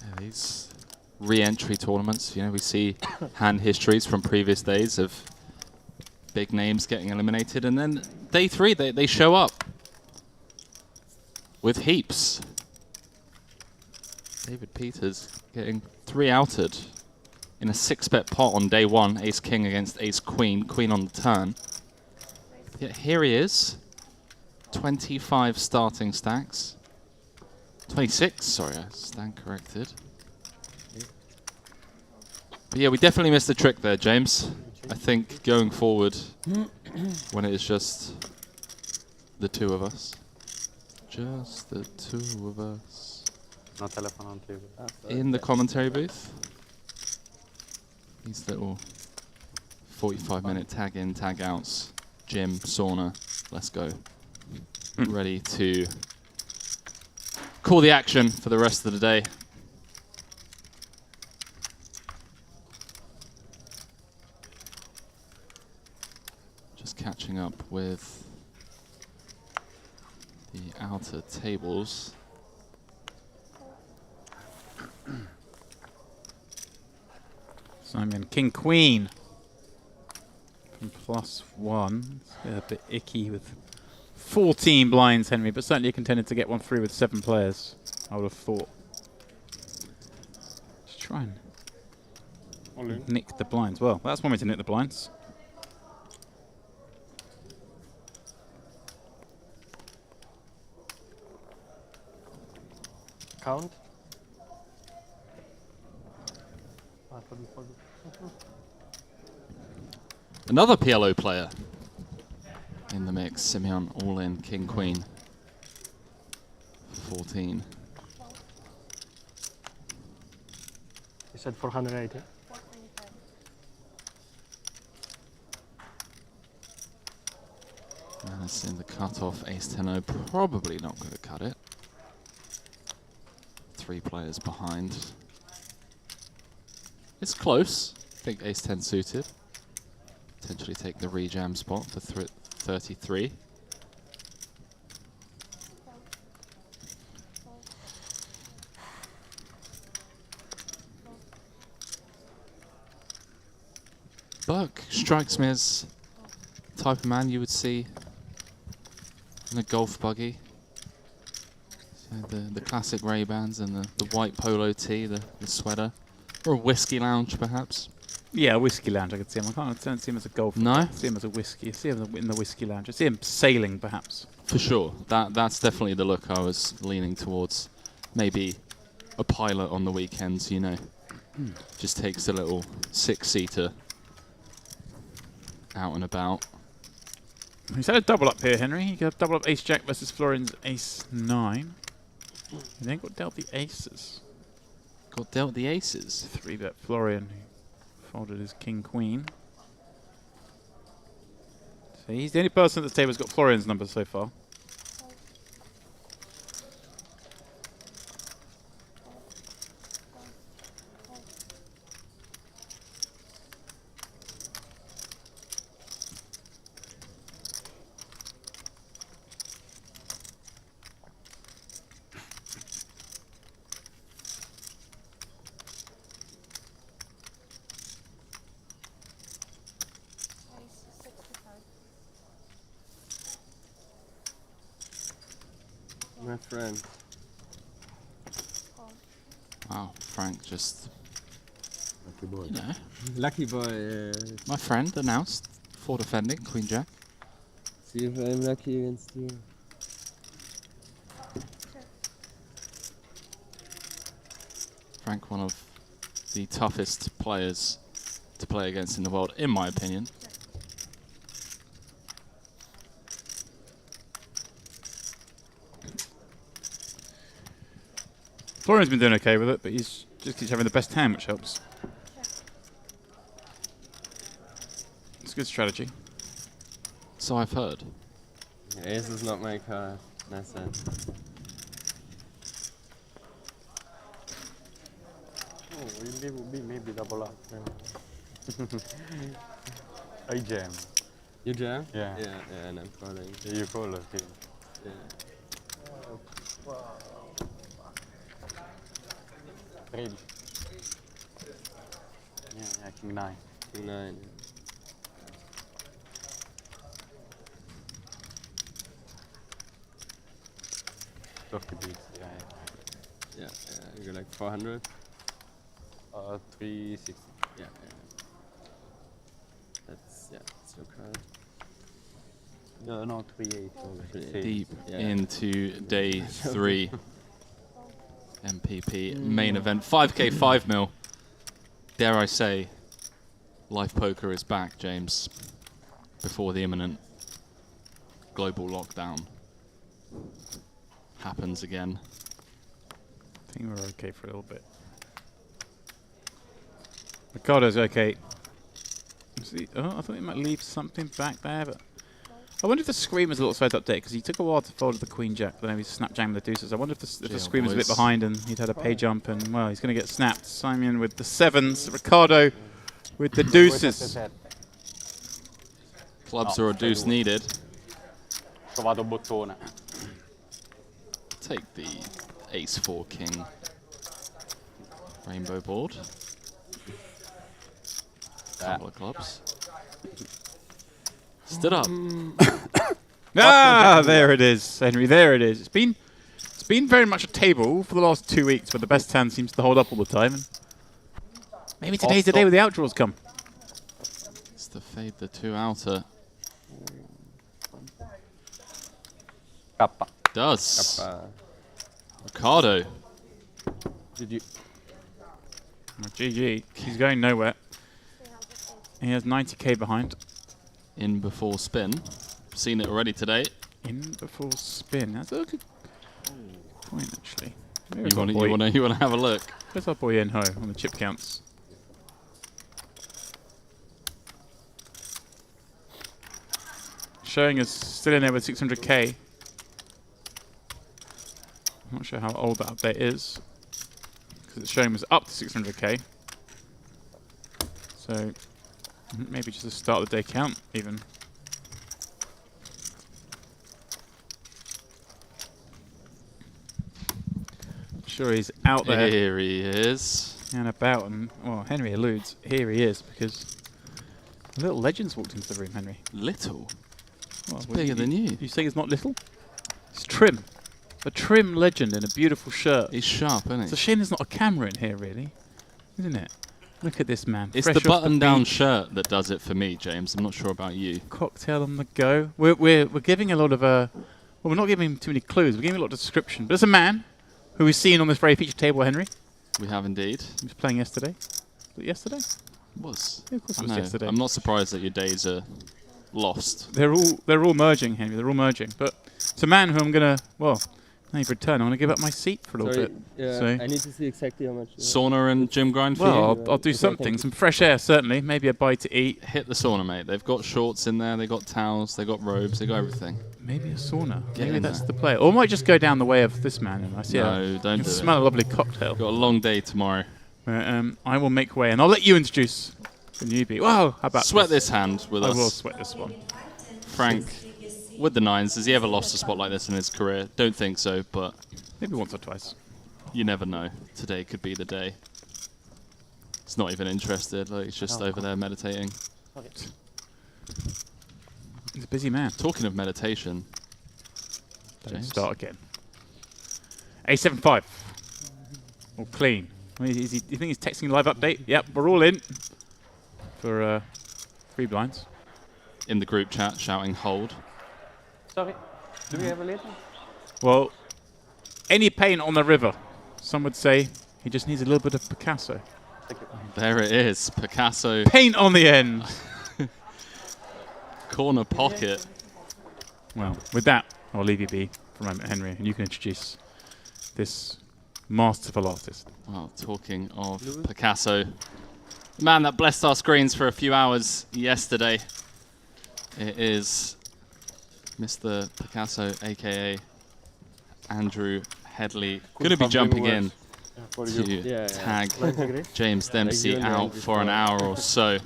Yeah, these re-entry tournaments, you know, we see hand histories from previous days of big names getting eliminated, and then day 3 they show up with heaps. David Peters getting 3 outed in a 6-bet pot on day 1. Ace King against Ace Queen. Queen on the turn. Yet here he is. 25 starting stacks. 26, sorry, I stand corrected. But yeah, we definitely missed the trick there, James. I think going forward, when it is just the 2 of us. Just the 2 of us. No telephone on table. In the commentary booth. These little 45-minute tag in, tag outs. Gym, sauna. Let's go. Ready to call the action for the rest of the day. Just catching up with the outer tables. Simon King Queen from +1. It's a bit icky with 14 blinds, Henry, but certainly a contender to get one through with 7 players, I would have thought. Just try and nick the blinds. Well, that's one way to nick the blinds. Count. Another PLO player in the mix. Simeon all in, King Queen. 14. You said 480. As in the cut-off, ace-10-0, probably not going to cut it. 3 players behind. It's close. I think ace-10 suited. Potentially take the rejam spot for 33. Buck strikes me as the type of man you would see in a golf buggy. So the classic Ray-Bans and the white polo tee, the sweater. Or a whiskey lounge, perhaps. Yeah, a whiskey lounge I could see him. I don't see him as a golfer. No? I see him as a whiskey. I see him in the whiskey lounge. I see him sailing, perhaps. For sure. That's definitely the look I was leaning towards. Maybe a pilot on the weekends, you know. Just takes a little 6-seater out and about. He's had a double up here, Henry. He got double up ace-jack versus Florian's ace-9. And then got dealt the aces. Got dealt the aces? 3-bet Florian, who folded his king-queen. So he's the only person at the table who's got Florian's number so far. My friend. Wow, Frank just... Lucky boy. You know. Lucky boy. My friend announced for defending Queen Jack. See if I'm lucky against you. Frank, one of the toughest players to play against in the world, in my opinion. Florian's been doing okay with it, but he's just keeps having the best hand, which helps. It's a good strategy. So I've heard. Ace is not my card. Nice hand. Oh, really would be maybe double up. I jam. You jam? Yeah. Yeah, and I'm calling. Yeah, you call, okay. Yeah. Really? Yeah, king 9. King 9. Yeah. 50 beats, yeah. Yeah, you go like 400? 360. Yeah. That's your card. No, 380. Deep into day 3. MPP main event. 5K 5 mil. Dare I say, live poker is back, James, before the imminent global lockdown happens again. I think we're okay for a little bit. Ricardo's okay. Oh, I thought he might leave something back there, but I wonder if the screen was a little slow to update, because he took a while to fold the queen jack, but then he snap jammed the deuces. I wonder if the screen was a bit behind and he'd had a pay jump, and well, he's going to get snapped. Simon with the 7s, Ricardo with the deuces. Clubs or a deuce needed. Take the ace-4 king rainbow board. Couple of clubs. Stood up. There it is, Henry. There it is. It's been very much a table for the last 2 weeks, where the best hand seems to hold up all the time. And maybe today's the day where the outdraws come. It's to fade the 2 outer. Kappa. Does. Kappa. Ricardo. GG. GG. He's going nowhere. He has 90k behind. In before spin. Seen it already today. In before spin. That's a good point, actually. You want to have a look? Where's our boy Enho on the chip counts? showing us still in there with 600k. I'm not sure how old that update is, because it's showing us up to 600k. So maybe just to start the day count, even. Sure, he's out there. Here he is. And about, and well, Henry alludes, here he is, because a little legend's walked into the room, Henry. Little? Well, It's bigger than you. You say he's not little? He's trim. A trim legend in a beautiful shirt. He's sharp, isn't he? It's a shame there's not a camera in here, really. Isn't it? Look at this man. It's Fresh the off button-down beach. shirt that does it for me, James. I'm not sure about you. Cocktail on the go. We're giving a lot of well, we're not giving him too many clues. We're giving a lot of description. But there's a man who we've seen on this very featured table, Henry. We have indeed. He was playing yesterday. Was it yesterday? It was. Yeah, of course I it was know. yesterday. I'm not surprised that your days are lost. They're all merging, Henry. They're all merging. But it's a man who I'm gonna now you've returned. I'm gonna give up my seat for a little bit. Yeah, So I need to see exactly how much. Sauna and gym grind for well, you? I'll do something. Some fresh air, certainly. Maybe a bite to eat. Hit the sauna, mate. They've got shorts in there. They've got towels. They've got robes. They've got everything. Maybe a sauna. Get Maybe in that's there. the play. Or I might just go down the way of this man. And I see. No, don't do it. Smell a lovely cocktail. Got a long day tomorrow. I will make way, and I'll let you introduce the newbie. Wow, how about Sweat this hand with us. I will sweat this one. Frank, with the nines, has he ever lost a spot like this in his career? Don't think so, but maybe once or twice. You never know. Today could be the day. He's not even interested. Like, he's just over there meditating. He's a busy man. Talking of meditation, Don't start again. A75. All clean. You think he's texting live update? Yep, we're all in for 3 blinds. In the group chat, shouting hold. Sorry, do we have a later? Well, any paint on the river. Some would say he just needs a little bit of Picasso. There it is, Picasso. Paint on the end. Corner pocket. Well, with that, I'll leave you be for a moment, Henry, and you can introduce this masterful artist. Well, talking of Picasso, the man that blessed our screens for a few hours yesterday, it is Mr. Picasso, aka Andrew Headley. Going to be jumping in to tag James Dempsey out for an hour or so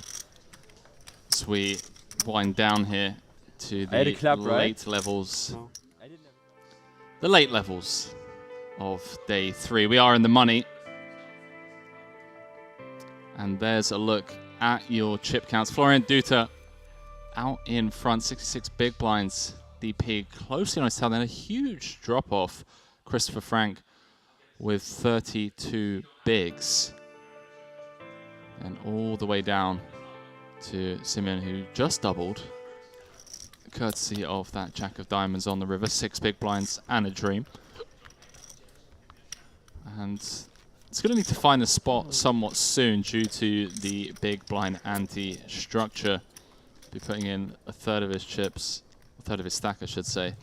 as we wind down here to the late levels. The late levels of day 3. We are in the money. And there's a look at your chip counts. Florian Duta out in front, 66 big blinds. DP closely on his tail, then a huge drop off. Christopher Frank with 32 bigs. And all the way down to Simeon, who just doubled, courtesy of that Jack of Diamonds on the river. 6 big blinds and a dream. And it's going to need to find a spot somewhat soon due to the big blind anti-structure. Be putting in a third of his chips, a third of his stack, I should say,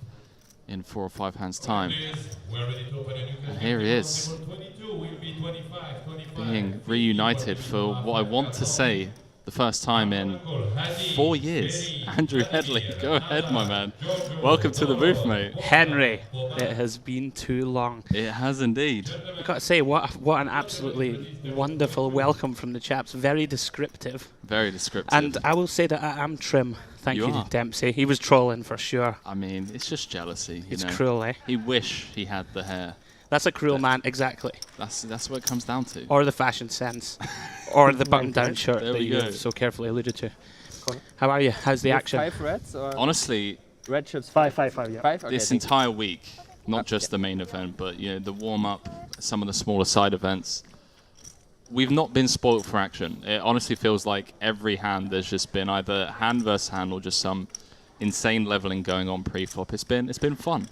in 4 or 5 hands' time. And here he is, being reunited for what I want to say the first time in 4 years. Andrew Headley, go ahead, my man. Welcome to the booth, mate. Henry, it has been too long. It has indeed. I've got to say, what an absolutely wonderful welcome from the chaps. Very descriptive. Very descriptive. And I will say that I am trim. Thank you, Dempsey. He was trolling for sure. I mean, it's just jealousy. It's cruel, eh? He wish he had the hair. That's a cruel man, exactly. That's what it comes down to. Or the fashion sense. Or the button-down shirt There that we you go. so carefully alluded to. How are you? How's the action? 5 reds or Honestly, red chips? 5, yeah. 5? Okay, this entire week, not just the main event, but the warm-up, some of the smaller side events, we've not been spoiled for action. It honestly feels like every hand there's just been either hand versus hand or just some insane leveling going on pre-flop. It's been fun.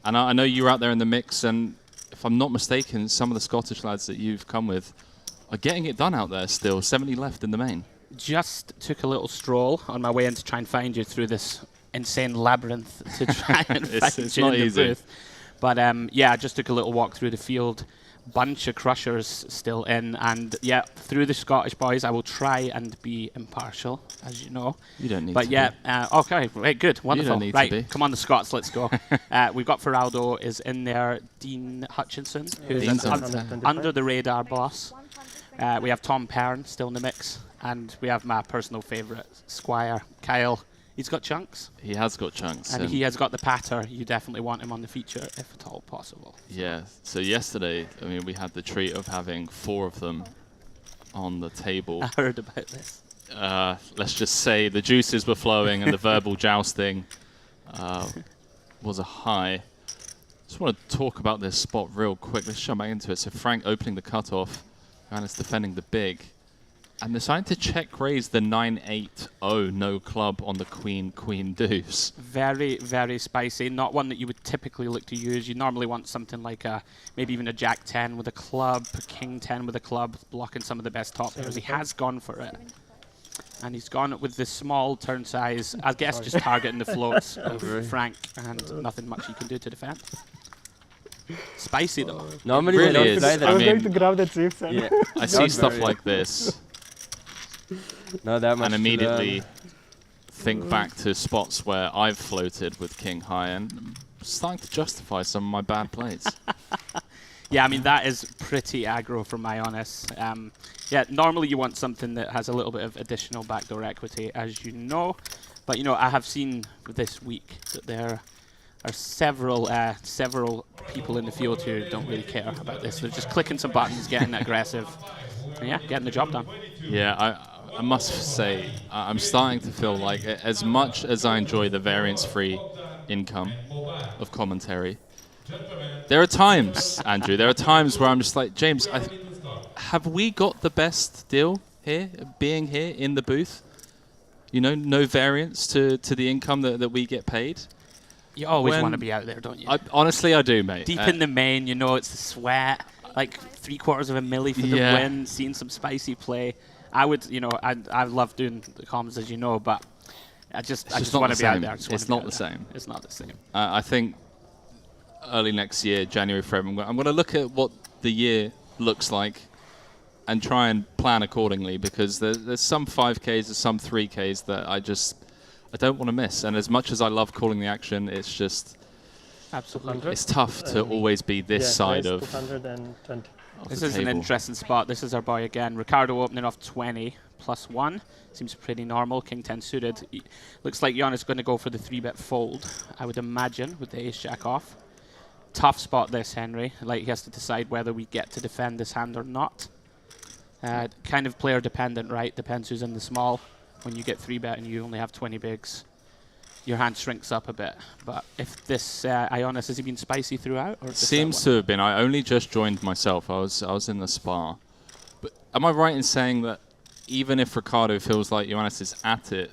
And I know you're out there in the mix, and if I'm not mistaken, some of the Scottish lads that you've come with are getting it done out there still. 70 left in the main. Just took a little stroll on my way in to try and find you through this insane labyrinth to try and find it's you not in the easy. booth. But yeah, I just took a little walk through the field. bunch of crushers still in, and yeah, through the Scottish boys, I will try and be impartial, as you know. You don't need but to yeah, okay, right, good, wonderful. You don't need right, to be. come on, the Scots, let's go. We've got Feraldo is in there, Dean Hutchinson, who's an under the radar boss. We have Tom Perrin still in the mix, and we have my personal favourite, Squire Kyle. He's got chunks. He has got chunks. And he has got the patter. You definitely want him on the feature, if at all possible. Yeah. So yesterday, I mean, we had the treat of having 4 of them on the table. I heard about this. Let's just say the juices were flowing and the verbal jousting was a high. Just want to talk about this spot real quick. Let's jump back into it. So Frank opening the cutoff, and it's defending the big. And deciding to check raise the 9-8-0 no club on the queen deuce. Very, very spicy. Not one that you would typically look to use. You normally want something like maybe even a Jack 10 with a club, King 10 with a club, blocking some of the best top players. He has gone for it. And he's gone with the small turn size, I guess just targeting the floats of Frank, and nothing much he can do to defend. Spicy though. Normally it really is. I was going to grab that safe side. Yeah. I see stuff like this. Not that much. And immediately think back to spots where I've floated with King High and I'm starting to justify some of my bad plays. Yeah, I mean, that is pretty aggro for my honest. Yeah, normally you want something that has a little bit of additional backdoor equity, as you know. But, you know, I have seen this week that there are several people in the field who don't really care about this. They're just clicking some buttons, getting aggressive, and yeah, getting the job done. Yeah, I must say, I'm starting to feel like as much as I enjoy the variance-free income of commentary, there are times, Andrew, there are times where I'm just like, James, have we got the best deal here, being here in the booth? You know, no variance to the income that we get paid? You always want to be out there, don't you? Honestly, I do, mate. Deep in the main, you know, it's the sweat, like 3/4 of a milli for the win, seeing some spicy play. I would, you know, I love doing the comms, as you know, but I just want to be out there. It's not the same. It's not the same. I think early next year, January, February, I'm going to look at what the year looks like and try and plan accordingly, because there's some 5Ks, there's some 3Ks that I don't want to miss. And as much as I love calling the action, it's just absolutely it's tough to always be this side of. 220. This is an interesting spot. This is our boy again. Ricardo opening off 20 +1. Seems pretty normal. King 10 suited. Looks like Jan is going to go for the 3-bet fold, I would imagine, with the ace-jack off. Tough spot this, Henry. Like, he has to decide whether we get to defend this hand or not. Kind of player dependent, right? Depends who's in the small. When you get 3-bet and you only have 20 bigs, your hand shrinks up a bit. But if this Ionis, has he been spicy throughout? Or Seems to have been. I only just joined myself. I was in the spa. But am I right in saying that even if Ricardo feels like Ionis is at it,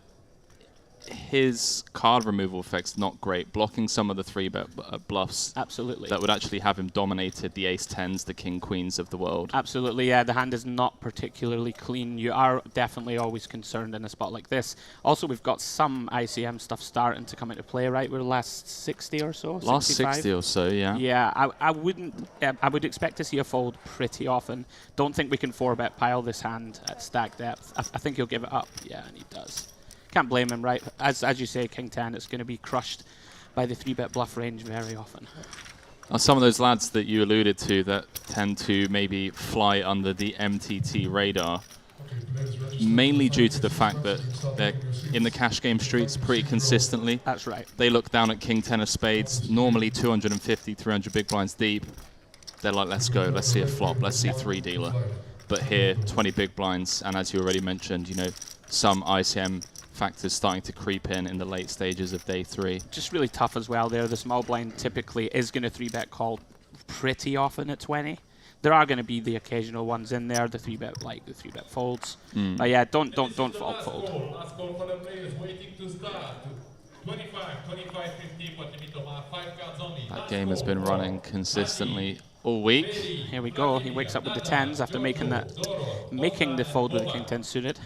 his card removal effect's not great, blocking some of the 3-bet bluffs. Absolutely. That would actually have him dominated the ace-10s, the king-queens of the world. Absolutely, yeah. The hand is not particularly clean. You are definitely always concerned in a spot like this. Also, we've got some ICM stuff starting to come into play, right? We're last 60 or so, Last 65? 60 or so, yeah. Yeah, I would expect to see a fold pretty often. Don't think we can 4-bet pile this hand at stack depth. I think he'll give it up. Yeah, and he does. Can't blame him, right? As you say, King 10, it's going to be crushed by the 3-bet bluff range very often. Some of those lads that you alluded to that tend to maybe fly under the MTT radar, mainly due to the fact that they're in the cash game streets pretty consistently. That's right. They look down at King 10 of spades, normally 250, 300 big blinds deep. They're like, let's go, let's see a flop, let's see 3-dealer. But here, 20 big blinds, and as you already mentioned, you know, some ICM factors starting to creep in the late stages of day 3. Just really tough as well there. The small blind typically is going to 3-bet call pretty often at 20. There are going to be the occasional ones in there, the 3-bet like the 3-bet folds. But yeah, don't fault fold. Last call for the players waiting to start. 25, 25, 50, five cards only. That game has been running consistently all week. Here we go. He wakes up with the 10s after making the fold with the King 10 suited.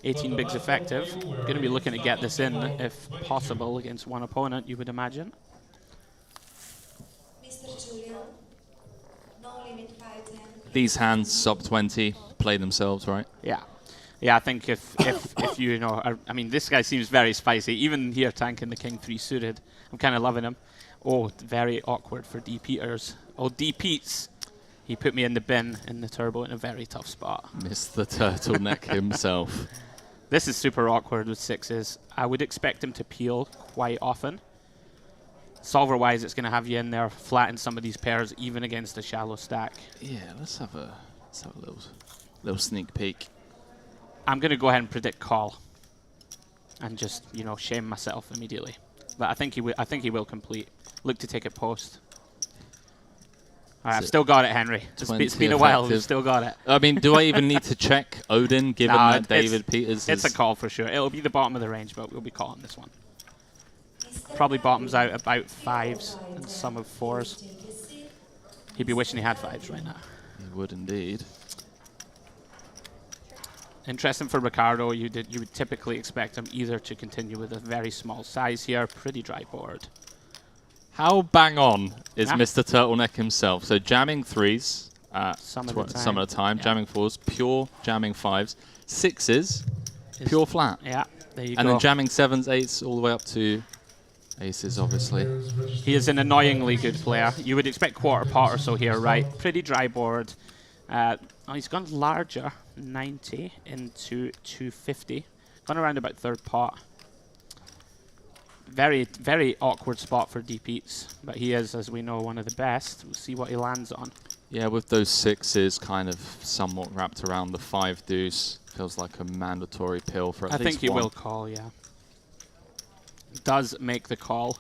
18 bigs effective. Going to be looking to get this in, if possible, against one opponent, you would imagine. Mr. Julian, no these hands sub 20 play themselves, right? Yeah. Yeah, I think if you know, I mean, this guy seems very spicy. Even here tanking the king 3 suited. I'm kind of loving him. Oh, very awkward for D. Peters. Oh, D. Pete's. He put me in the bin in the turbo in a very tough spot. Missed the turtleneck himself. This is super awkward with 6s. I would expect him to peel quite often. Solver-wise, it's going to have you in there flatten some of these pairs, even against a shallow stack. Yeah, let's have a little sneak peek. I'm going to go ahead and predict call, and just shame myself immediately. But I think he will complete. Look to take it post. All right, I've still got it, Henry. It's been a while. We've still got it. I mean, do I even need to check Odin, given that David Peters is... It's a call for sure. It'll be the bottom of the range, but we'll be calling this one. Probably bottoms out about 5s and some of 4s. He'd be wishing he had 5s right now. He would indeed. Interesting for Ricardo. You would typically expect him either to continue with a very small size here, pretty dry board. How bang on is Mr. Turtleneck himself? So jamming 3s some at a time, jamming 4s, pure jamming 5s, 6s, pure flat. Yeah, there you go. And then jamming 7s, 8s, all the way up to aces, obviously. He is an annoyingly good player. You would expect quarter pot or so here, right? Pretty dry board. Oh, he's gone larger, 90 into 250. Gone around about third pot. Very, very awkward spot for D. Pete's, but he is, as we know, one of the best. We'll see what he lands on. Yeah, with those 6s kind of somewhat wrapped around the 5 deuce, feels like a mandatory pill for at least one. I think he will call, yeah. Does make the call.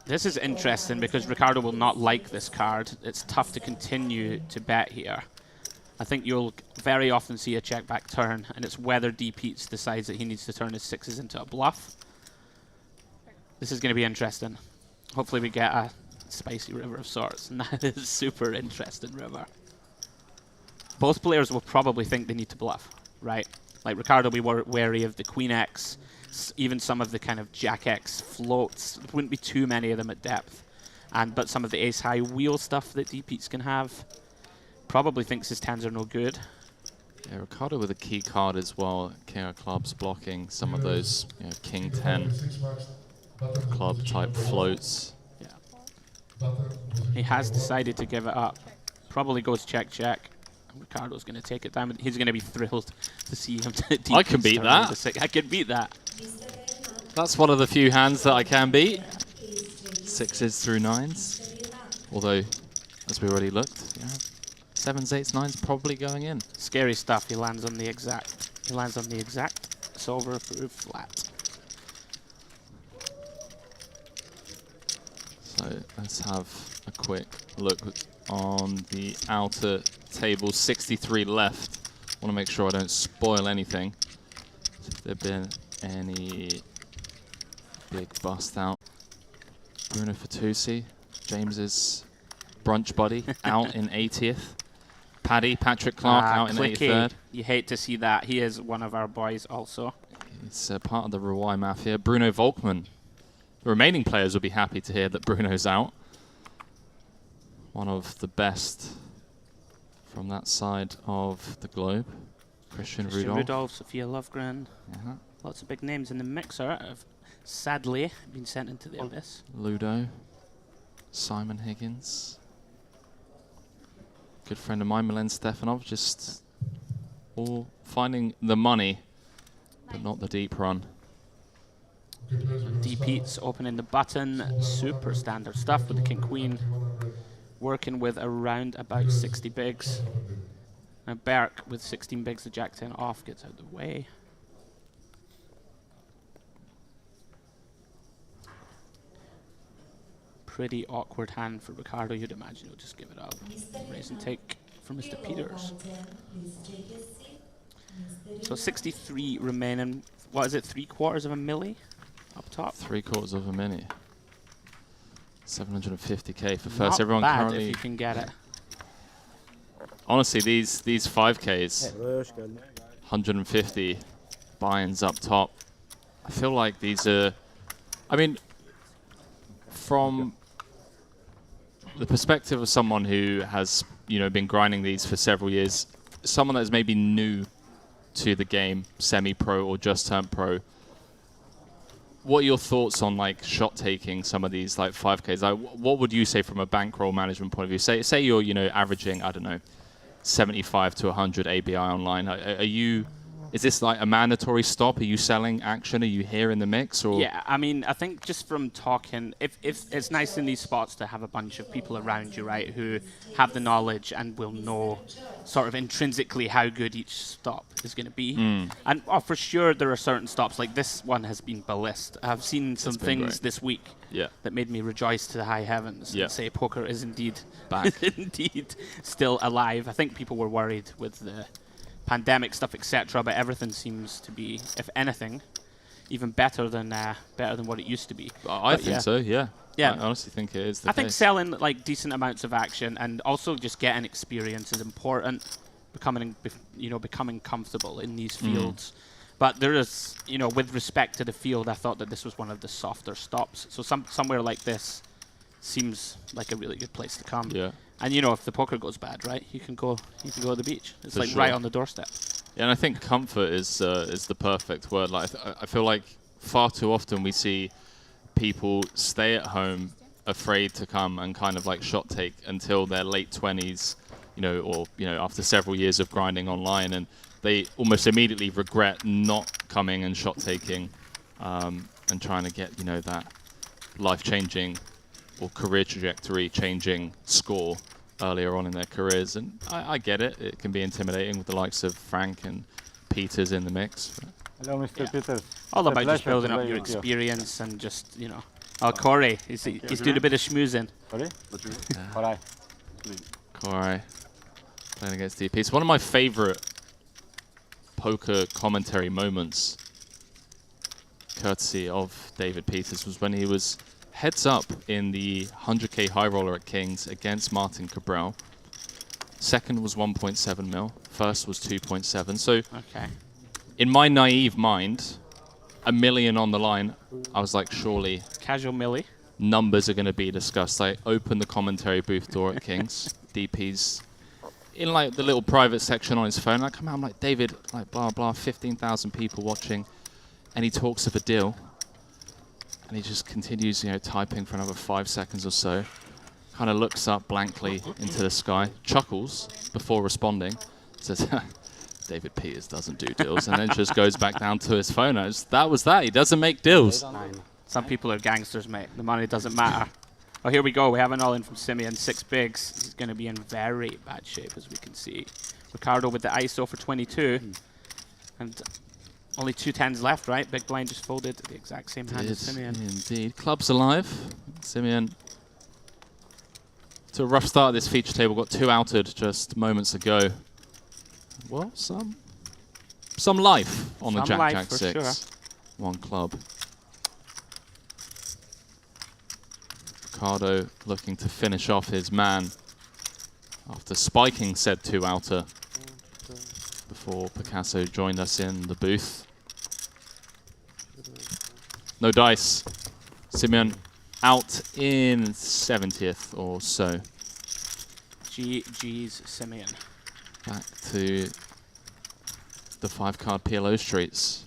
This is interesting because Ricardo will not like this card. It's tough to continue to bet here. I think you'll very often see a check back turn, and it's whether D. Pete's decides that he needs to turn his 6s into a bluff. This is going to be interesting. Hopefully we get a spicy river of sorts, and that is a super interesting river. Both players will probably think they need to bluff, right? Like Ricardo will be wary of the Queen X, even some of the kind of Jack X floats. There wouldn't be too many of them at depth. But some of the ace high wheel stuff that D. Pete's can have. Probably thinks his 10s are no good. Yeah, Ricardo with a key card as well. King of clubs blocking some of those King 10 club type floats. Yeah. He has decided to give it up. Probably goes check check. Ricardo's going to take it down. He's going to be thrilled to see him. I can beat that. I can beat that. That's one of the few hands that I can beat. 6s through 9s. Although, as we already looked, 7s, 8s, 9s probably going in. Scary stuff. He lands on the exact. He lands on the exact solver approved flat. So let's have a quick look on the outer table. 63 left. Want to make sure I don't spoil anything. If there been any big bust out. Bruno Fatoussi, James's brunch buddy, out in 80th. Patrick Clark out in 83rd. You hate to see that. He is one of our boys also. He's part of the Ruai Mafia. Bruno Volkmann. The remaining players will be happy to hear that Bruno's out. One of the best from that side of the globe. Christian Rudolph, Sophia Lovegren. Lots of big names in the mixer have sadly been sent into the abyss. Ludo. Simon Higgins. Good friend of mine, Milen Stefanov, just all finding the money, but not the deep run. D. Pete's opening the button. Super standard stuff with the King Queen. Working with around about 60 bigs. Now Berk with 16 bigs, the Jack 10 off, gets out of the way. Pretty awkward hand for Ricardo. You'd imagine he'll just give it up. Raise and take for Mr. Peters. So 63 remaining. What is it? 3/4 of a milli up top. 3/4 of a milli. 750k for first. Not Everyone bad currently. if you can get it. Honestly, these 5Ks, 150 buy-ins up top. I feel like these are. I mean, from the perspective of someone who has, been grinding these for several years, someone that is maybe new to the game, semi-pro or just turned pro, what are your thoughts on like shot taking some of these like 5Ks? Like, what would you say from a bankroll management point of view? Say you're averaging, I don't know, 75 to 100 ABI online. Is this like a mandatory stop? Are you selling action? Are you here in the mix? Or yeah, I mean, I think just from talking, if it's nice in these spots to have a bunch of people around you, right, who have the knowledge and will know sort of intrinsically how good each stop is going to be. And for sure, there are certain stops, like this one has been ballist. I've seen some things this week that made me rejoice to the high heavens and say poker is indeed back, indeed still alive. I think people were worried with the pandemic stuff, etc., but everything seems to be, if anything, even better than what it used to be. I think so. Yeah. I honestly think it is. I think selling like decent amounts of action and also just getting experience is important. Becoming comfortable in these fields. But there is, with respect to the field, I thought that this was one of the softer stops. So somewhere like this seems like a really good place to come. Yeah. And if the poker goes bad, right, you can go to the beach. It's like right on the doorstep. Yeah, and I think comfort is the perfect word. Like I feel like far too often we see people stay at home, afraid to come and kind of like shot take until their late 20s, or after several years of grinding online, and they almost immediately regret not coming and shot taking, and trying to get that life-changing or career trajectory changing score earlier on in their careers. And I get it. It can be intimidating with the likes of Frank and Peters in the mix. Hello, Mr. Peters. All about just building up your experience and just, Oh, Corey. He's doing a bit of schmoozing. Sorry? Corey. Playing against DP. It's one of my favorite poker commentary moments, courtesy of David Peters, was when he was heads up in the 100k high roller at Kings against Martin Cabral. Second was 1.7 mil. First was 2.7. So in my naive mind, $1 million on the line, I was like, surely casual millie numbers are going to be discussed. I opened the commentary booth door at Kings. DP's in like the little private section on his phone. I come out, I'm like, David, like blah blah, 15,000 people watching, and he talks of a deal. And he just continues, typing for another 5 seconds or so. Kind of looks up blankly into the sky, chuckles before responding, says, David Peters doesn't do deals, and then just goes back down to his phone. That was that. He doesn't make deals. Some people are gangsters, mate. The money doesn't matter. Oh, here we go. We have an all-in from Simeon. 6 bigs. He's going to be in very bad shape, as we can see. Ricardo with the ISO for 22. And only 2 tens left, right? Big blind just folded the exact same hand as Simeon. Indeed. Club's alive. Simeon, to a rough start of this feature table, got 2 outed just moments ago. Well, some life on the Jack-Jack 6. Sure. 1 club. Ricardo looking to finish off his man after spiking said 2 outer before Picasso joined us in the booth. No dice. Simeon out in 70th or so. GG's Simeon. Back to the 5-card PLO streets.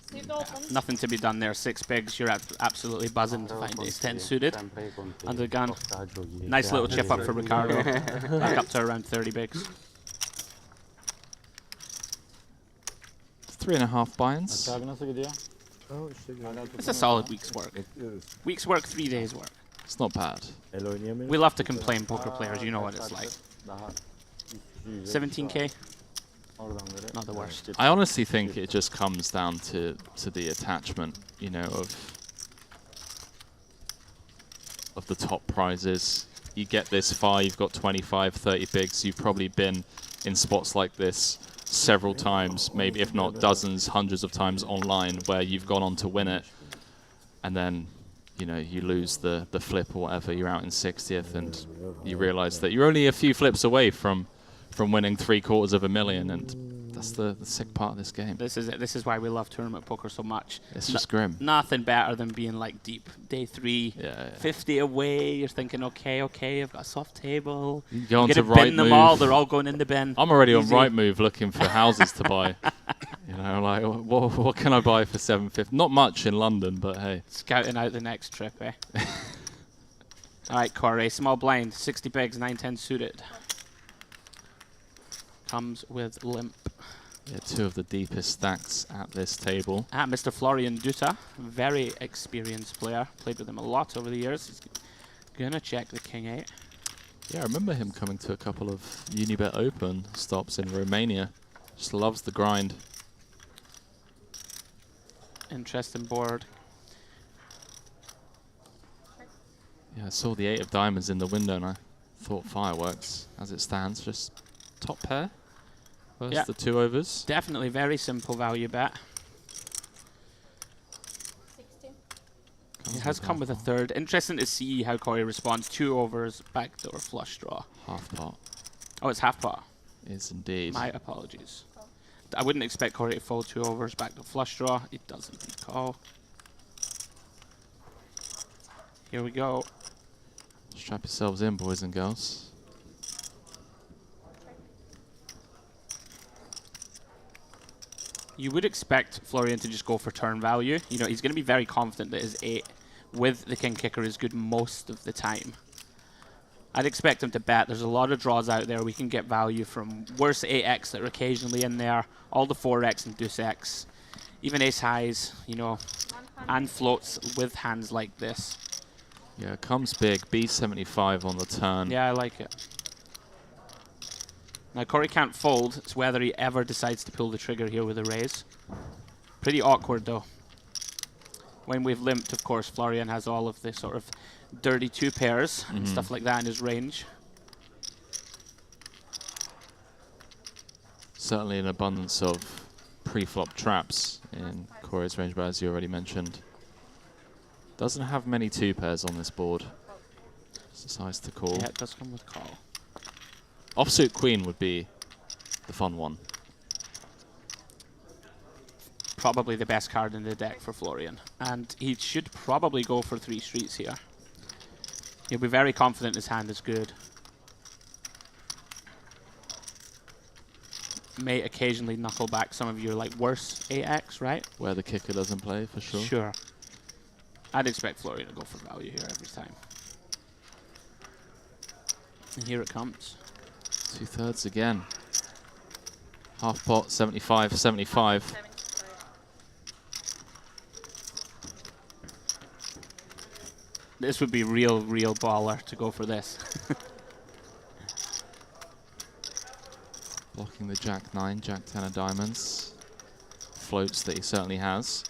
Nothing to be done there. 6 bigs. You're absolutely buzzing to find ace 10 suited under the gun. Nice little chip up for Ricardo. Back up to around 30 bigs. 3.5 buy-ins. It's a solid week's work. Week's work, 3 days work. It's not bad. We love to complain, poker players. You know what it's like. 17k. Not the worst. I honestly think it just comes down to the attachment, of the top prizes. You get this far, you've got 25, 30 bigs. You've probably been in spots like this several times, maybe if not dozens, hundreds of times online, where you've gone on to win it, and then you lose the flip or whatever. You're out in 60th, and you realize that you're only a few flips away from winning $750,000, and That's the sick part of this game. This is it. This is why we love tournament poker so much. It's just grim. Nothing better than being like deep. Day 3, 50 away. You're thinking, okay, I've got a soft table. You go on You're to gonna bin them Rightmove. all. They're all going in the bin. I'm already Easy. on Rightmove looking for houses to buy. You know, like what can I buy for $750? Not much in London, but hey. Scouting out the next trip, eh? All right, Corey, small blind, 60 bigs, 9-10 suited. Comes with limp. Yeah, 2 of the deepest stacks at this table. Mr. Florian Duta, very experienced player. Played with him a lot over the years. He's gonna check the King 8. Yeah, I remember him coming to a couple of Unibet Open stops in Romania. Just loves the grind. Interesting board. Yeah, I saw the 8 of diamonds in the window and I thought fireworks. As it stands, just top pair versus the 2 overs. Definitely very simple value bet. It has come with a 3rd. Interesting to see how Corey responds. 2 overs, backdoor flush draw. Half pot. Oh, it's half pot. Is indeed. My apologies. I wouldn't expect Corey to fold 2 overs, backdoor flush draw. It does indeed call. Here we go. Strap yourselves in, boys and girls. You would expect Florian to just go for turn value. You know, he's going to be very confident that his 8 with the king kicker is good most of the time. I'd expect him to bet. There's a lot of draws out there. We can get value from worse 8x that are occasionally in there, all the 4x and deuce x, even ace highs, you know, and floats with hands like this. Yeah, it comes big. B75 on the turn. Yeah, I like it. Now, Corey can't fold. It's whether he ever decides to pull the trigger here with a raise. Pretty awkward, though. When we've limped, of course, Florian has all of the sort of dirty 2 pairs and stuff like that in his range. Certainly an abundance of pre-flop traps in Corey's range, but as you already mentioned, doesn't have many 2 pairs on this board. It's a size to call. Yeah, it does come with call. Offsuit queen would be the fun one. Probably the best card in the deck for Florian. And he should probably go for 3 streets here. He'll be very confident his hand is good. May occasionally knuckle back some of your like worse 8x, right? Where the kicker doesn't play, for sure. Sure. I'd expect Florian to go for value here every time. And here it comes. 2/3 again. Half pot, 75, 75. This would be real baller to go for this. Blocking the Jack 9, Jack 10 of diamonds. Floats that he certainly has.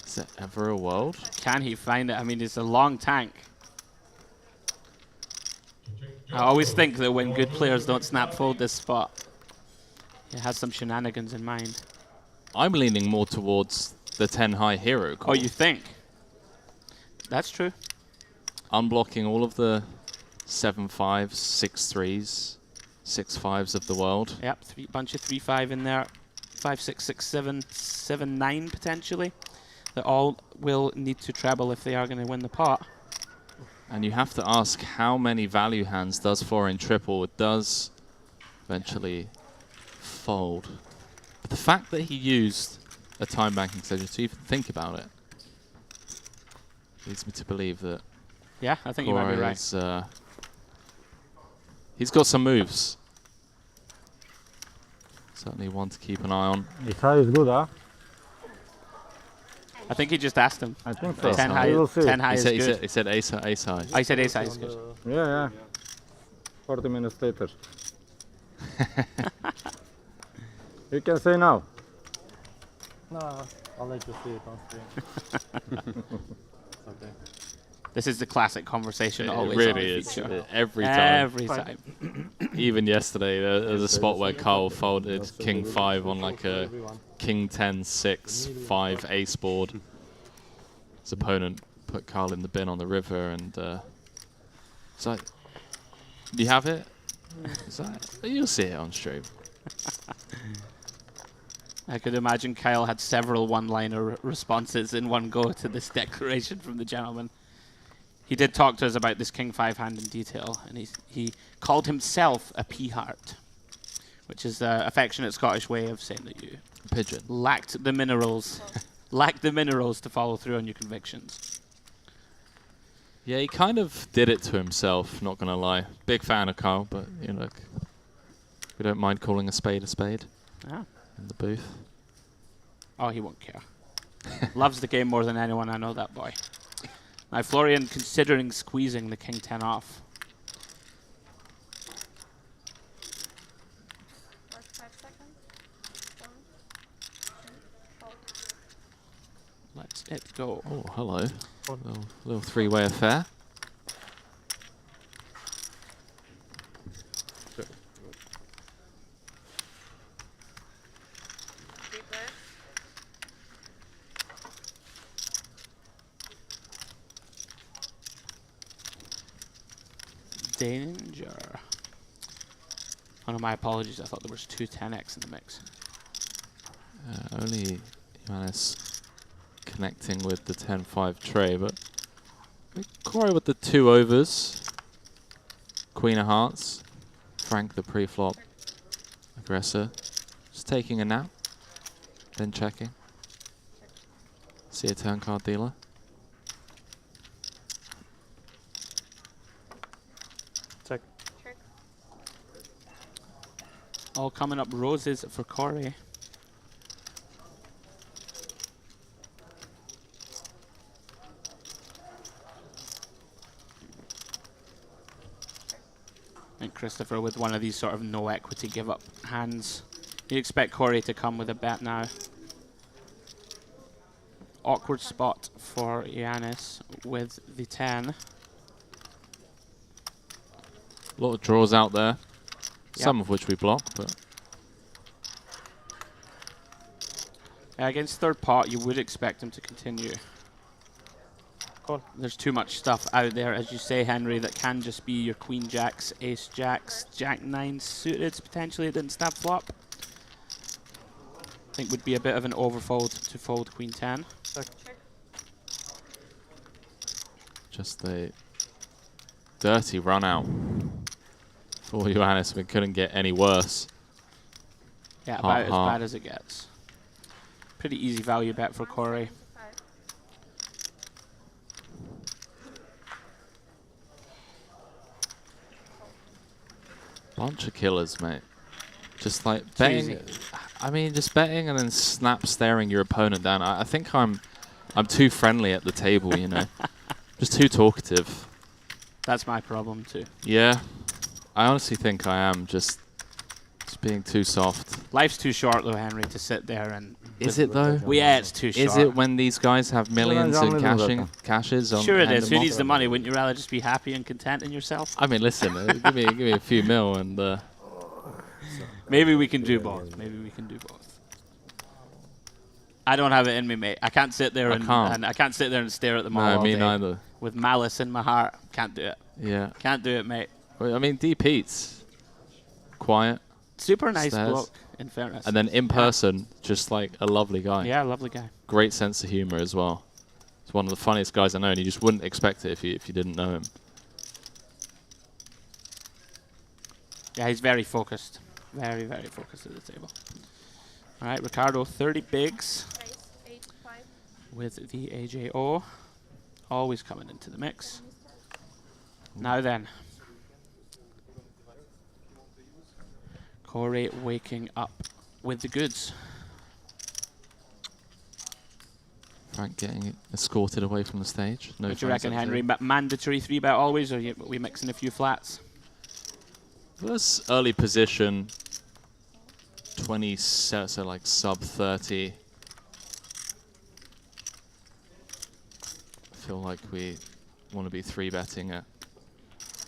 Is there ever a world? Can he find it? I mean, it's a long tank. I always think that when good players don't snap fold this spot, it has some shenanigans in mind. I'm leaning more towards the 10 high hero call. Oh, you think? That's true. Unblocking all of the 7-5s, 6-3s, 6-5s of the world. Yep, bunch of 3-5 in there. 5, 6, 6, 7, 7, 9 potentially. They all will need to treble if they are going to win the pot. And you have to ask how many value hands does Florian triple? It does eventually fold. But the fact that he used a time banking schedule to even think about it leads me to believe that. Yeah, I think you might be right. He's got some moves. Certainly one to keep an eye on. His high is good, huh? I think he just asked him. I think so. 10 high, 10 high is good. He said ace high. I said ace high is good. Yeah. 40 minutes later. You can say now. No, I'll let you see it on screen. Okay. This is the classic conversation. It Always really is. Every time. Every time. Even yesterday, there's a spot where Carl folded King 5 on like a King 10, 6, 5 ace board. His opponent put Carl in the bin on the river, and it's like, do you have it? It's like, you'll see it on stream. I could imagine Kyle had several one-liner responses in one go to this declaration from the gentleman. He did talk to us about this King 5 hand in detail, and he called himself a pea-heart, which is an affectionate Scottish way of saying that you pigeon lacked the minerals, lacked the minerals to follow through on your convictions. Yeah, he kind of did it to himself, not gonna lie. Big fan of Carl, but you know, we don't mind calling a spade Ah. in the booth. Oh, he won't care. Loves the game more than anyone, I know that boy. Now Florian considering squeezing the King 10 off. Let's it go. Oh, hello. Little three-way affair. Danger. Oh no, my apologies. I thought there was two 10x in the mix. Only Johannes connecting with the 10-5 tray, but Corey with the 2 overs. Queen of hearts. Frank the pre-flop aggressor. Just taking a nap, then checking. See a turn card dealer. Check. All coming up roses for Corey. And Christopher with one of these sort of no equity give up hands. You expect Corey to come with a bet now. Awkward spot for Giannis with the 10. A lot of draws out there, Yep. some of which we block, but Against third pot, you would expect him to continue. There's too much stuff out there, as you say, Henry, that can just be your queen jacks, ace jacks, jack 9 suited, potentially it didn't snap flop. I think would be a bit of an overfold to fold queen 10. just a dirty run out for Johannes. We couldn't get any worse. Yeah, about as bad as it gets. Pretty easy value bet for Corey. Bunch of killers, mate. Just like betting. I mean, just betting and then snap staring your opponent down. I think I'm too friendly at the table, you know. Just too talkative. That's my problem too. Yeah. I honestly think I am just being too soft. Life's too short though, Henry, to sit there and... Is it though? Well, yeah, it's too short. Is it when these guys have millions in cashes on? Sure it is. Who needs the money? Wouldn't you rather just be happy and content in yourself? I mean, listen, give me a few mil and... Maybe we can do both. Maybe we can do both. I don't have it in me, mate. I can't sit there and I can't sit there and stare at them all me day neither. with malice in my heart. Can't do it. Yeah. Can't do it, mate. Well, I mean, D. Pete's quiet. Super nice bloke, in fairness. And then in person, just like a lovely guy. Yeah, lovely guy. Great sense of humor as well. He's one of the funniest guys I know, and you just wouldn't expect it if you didn't know him. Yeah, he's very focused. Very, very focused at the table. All right, Ricardo, 30 bigs with the AJO. Always coming into the mix. Now then. Corey waking up with the goods. Frank getting escorted away from the stage. No. What do you reckon, Henry? Mandatory 3-bet always, or are we mixing a few flats? First early position, 20, so like sub 30. I feel like we want to be 3-betting at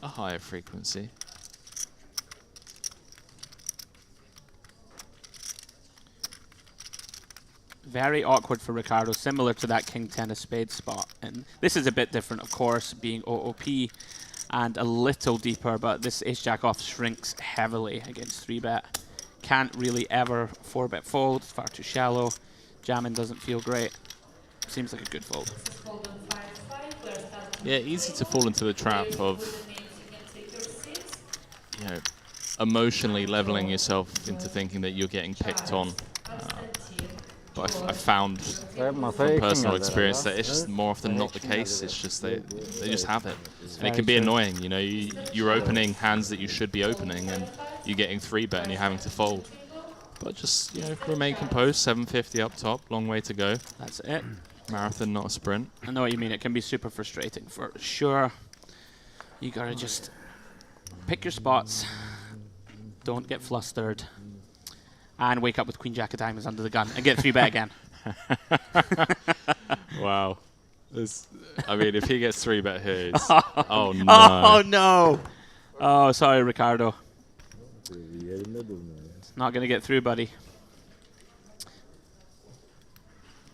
a higher frequency. Very awkward for Ricardo, similar to that King 10 of spades spot. And this is a bit different, of course, being OOP and a little deeper, but this ace-jack off shrinks heavily against 3-bet. Can't really ever 4-bet fold, it's far too shallow. Jamming doesn't feel great. Seems like a good fold. Yeah, easy to fall into the trap of, you know, emotionally leveling yourself into thinking that you're getting picked on. But I found from personal experience that it's just more often not the case. It's just they just have it. And it can be annoying, you know, you're opening hands that you should be opening and you're getting 3-bet and you're having to fold. But just, you know, remain composed, 750 up top, long way to go. That's it. Marathon, not a sprint. I know what you mean. It can be super frustrating for sure. You gotta just pick your spots. Don't get flustered. And wake up with Queen Jack of Diamonds under the gun and get 3-bet again. Wow. I mean, if he gets 3-bet here, it's oh no. Oh no. Oh, sorry, Ricardo. Not going to get through, buddy.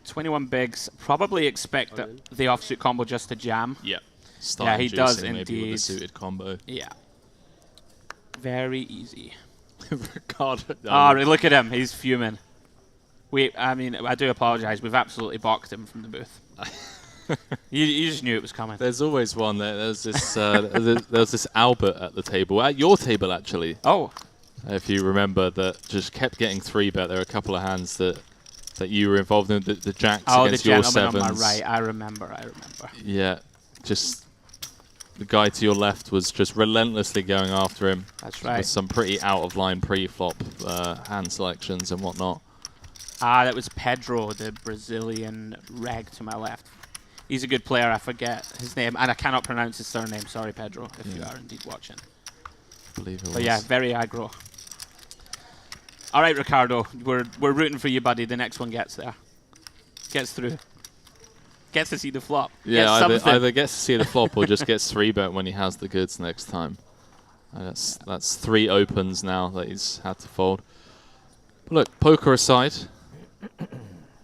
21 bigs. Probably expect the offsuit combo just to jam. Yeah. Yeah, he does maybe indeed. with the suited combo. Yeah. Very easy. Ricardo. Oh, look at him. He's fuming. I mean, I do apologize. We've absolutely boxed him from the booth. You just knew it was coming. There's always one. There's this there's this Albert at the table, at your table actually. Oh. If you remember, that just kept getting 3-bet. There were a couple of hands that you were involved in, the jacks against your sevens. Oh, the gentleman on my right. I remember. Yeah, just the guy to your left was just relentlessly going after him. That's right. With some pretty out of line pre-flop hand selections and whatnot. Ah, that was Pedro, the Brazilian reg to my left. He's a good player. I forget his name, and I cannot pronounce his surname. Sorry, Pedro, if you are indeed watching. I believe it was. But yeah, very aggro. All right, Ricardo, we're rooting for you, buddy. The next one gets there, gets through, gets to see the flop. Yeah, either gets to see the flop or just gets 3-bet when he has the goods next time. And that's 3 opens now that he's had to fold. But look, poker aside,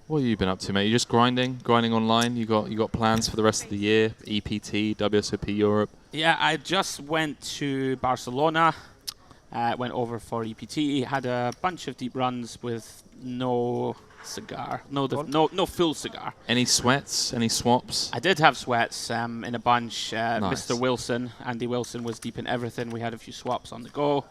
what have you been up to, mate? You just grinding online. You got plans for the rest of the year? EPT, WSOP Europe. Yeah, I just went to Barcelona. Went over for EPT. Had a bunch of deep runs with no cigar, no full cigar. Any sweats? Any swaps? I did have sweats in a bunch. Nice. Mr. Wilson, Andy Wilson, was deep in everything. We had a few swaps on the go.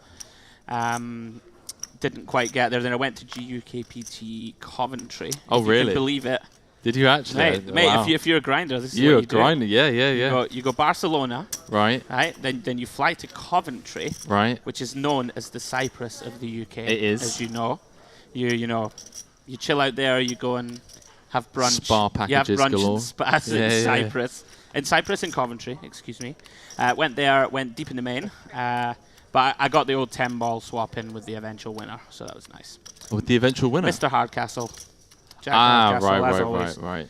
Didn't quite get there. Then I went to GUKPT Coventry. Oh, really? You can believe it. Did you actually? Mate, wow. if you're a grinder, this is you're what you do. You're a grinder, yeah. You go Barcelona. Right. Then you fly to Coventry. Right. Which is known as the Cyprus of the UK. It is. As you know. You chill out there, you go and have brunch. Spa packages you have brunch galore. and spas in Cyprus. In Cyprus and Coventry, excuse me. Went there, went deep in the main. But I got the old 10-ball swap in with the eventual winner, so that was nice. With the eventual winner? Mr. Hardcastle. Jack Hardcastle, as always. Right.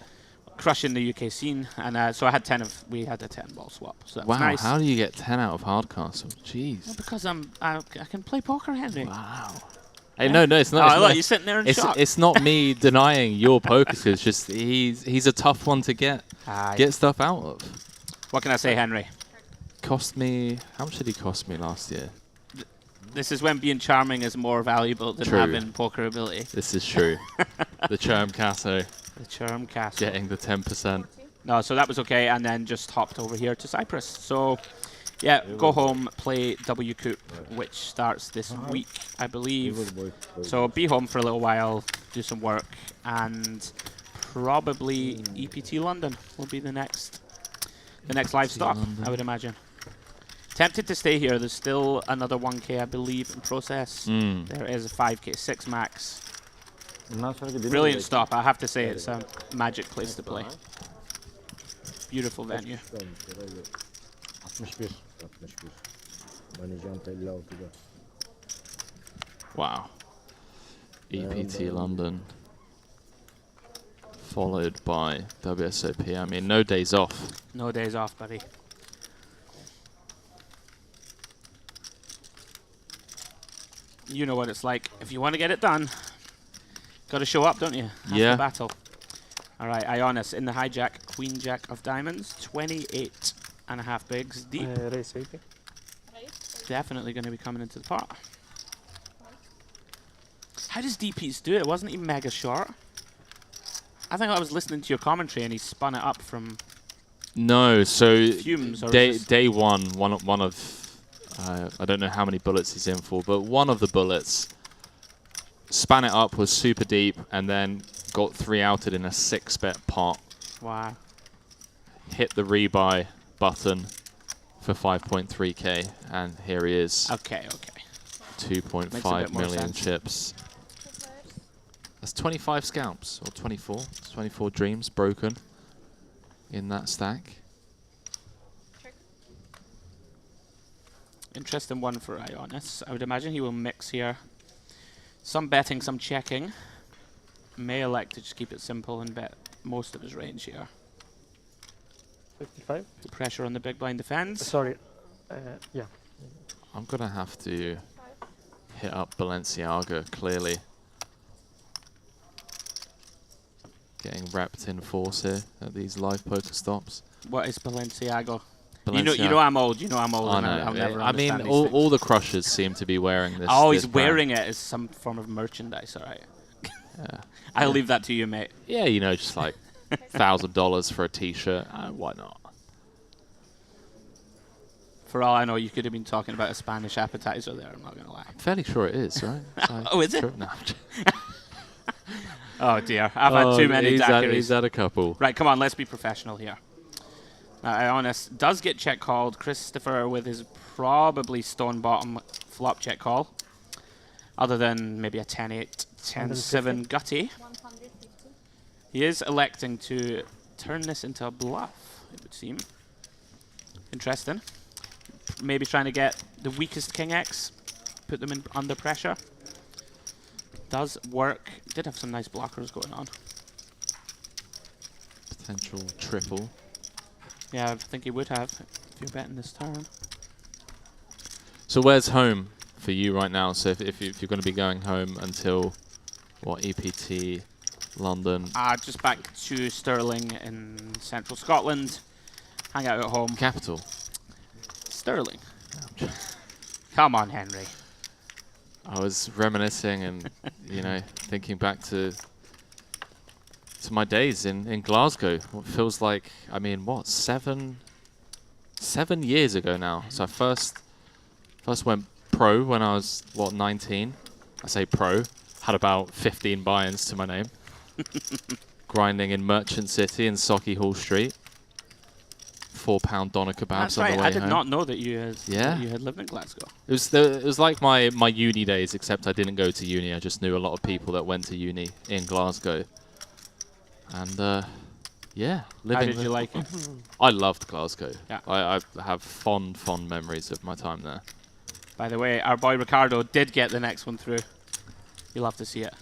Crushing the UK scene, and so I had we had a 10-ball swap, so that was wow, nice. How do you get 10 out of Hardcastle? Jeez. Well, because I can play poker, Henry. Wow. Hey, no, it's not. Oh, look, you're sitting there in shock. It's not me denying your poker skills. It's just he's a tough one to get stuff out of. What can I say, Henry? Cost me. How much did he cost me last year? This is when being charming is more valuable than having poker ability. This is true. The Charm Casso. The Charm Casso. Getting the 10%. No, so that was okay, and then just hopped over here to Cyprus. So, yeah, go home, play W Coop, which starts this week, I believe. So be home for a little while, do some work, and probably EPT London will be the next live stop, I would imagine. Tempted to stay here. There's still another 1K, I believe, in process. There is a 5K 6 max. Brilliant stop. I have to say, it's a magic place to play. Beautiful venue. Wow. EPT London. Followed by WSOP. I mean, no days off. No days off, buddy. You know what it's like. If you want to get it done, Got to show up, don't you? Half Yeah. the battle. All right, Ionis in the hijack, Queen Jack of Diamonds, 28.5 bigs deep. Race 80. Definitely going to be coming into the pot. How does DPs do it? Wasn't he mega short? I think I was listening to your commentary and he spun it up from... No, so Fumes, or day one of I don't know how many bullets he's in for, but one of the bullets span it up, was super deep, and then got 3-outed in a 6-bet pot. Wow. Hit the rebuy button for 5.3k, and here he is. Okay. 2.5 million chips. That's 25 scalps, or 24. 24 dreams broken in that stack. Interesting one for Ionis. I would imagine he will mix here. Some betting, some checking. May elect to just keep it simple and bet most of his range here. 55. The pressure on the big blind defense. Sorry. Yeah. I'm going to have to hit up Balenciaga, clearly. Getting wrapped in force here at these live poker stops. What is Balenciaga? Balenciaga. You know I'm old. You know I'm old. I and know. I'll never I mean, understand these things. all the crushers seem to be wearing this. Oh, this he's brand. wearing it as some form of merchandise. All right. Yeah. I'll leave that to you, mate. Yeah, you know, just like $1,000 for a T-shirt. Why not? For all I know, you could have been talking about a Spanish appetizer there. I'm not going to lie. I'm fairly sure it is, right? Oh, is it? Sure. No. Oh dear, I've had too many daiquiris. He's had a couple. Right, come on, let's be professional here. Ionis does get check called. Christopher with his probably stone bottom flop check call. Other than maybe a 10-8, 10-7 gutty. He is electing to turn this into a bluff, it would seem. Interesting. Maybe trying to get the weakest King X, put them in under pressure. Does work. Did have some nice blockers going on. Potential triple. Yeah, I think he would have if you're betting this turn. So where's home for you right now? So if you're going to be going home until, what, EPT, London? Just back to Stirling in central Scotland. Hang out at home. Capital? Stirling. Come on, Henry. I was reminiscing and, you know, thinking back to my days in Glasgow. What feels like, I mean, what, 7 years ago now. So I first went pro when I was, what, 19. I say pro. Had about 15 buy-ins to my name. Grinding in Merchant City and Socky Hall Street. £4 doner kebabs That's on right. the way I did home. not know that you had, Yeah. that you had lived in Glasgow. It was like my uni days, except I didn't go to uni. I just knew a lot of people that went to uni in Glasgow. And yeah, living. How did you like it? I loved Glasgow. Yeah. I have fond memories of my time there. By the way, our boy Ricardo did get the next one through. You'll have to see it.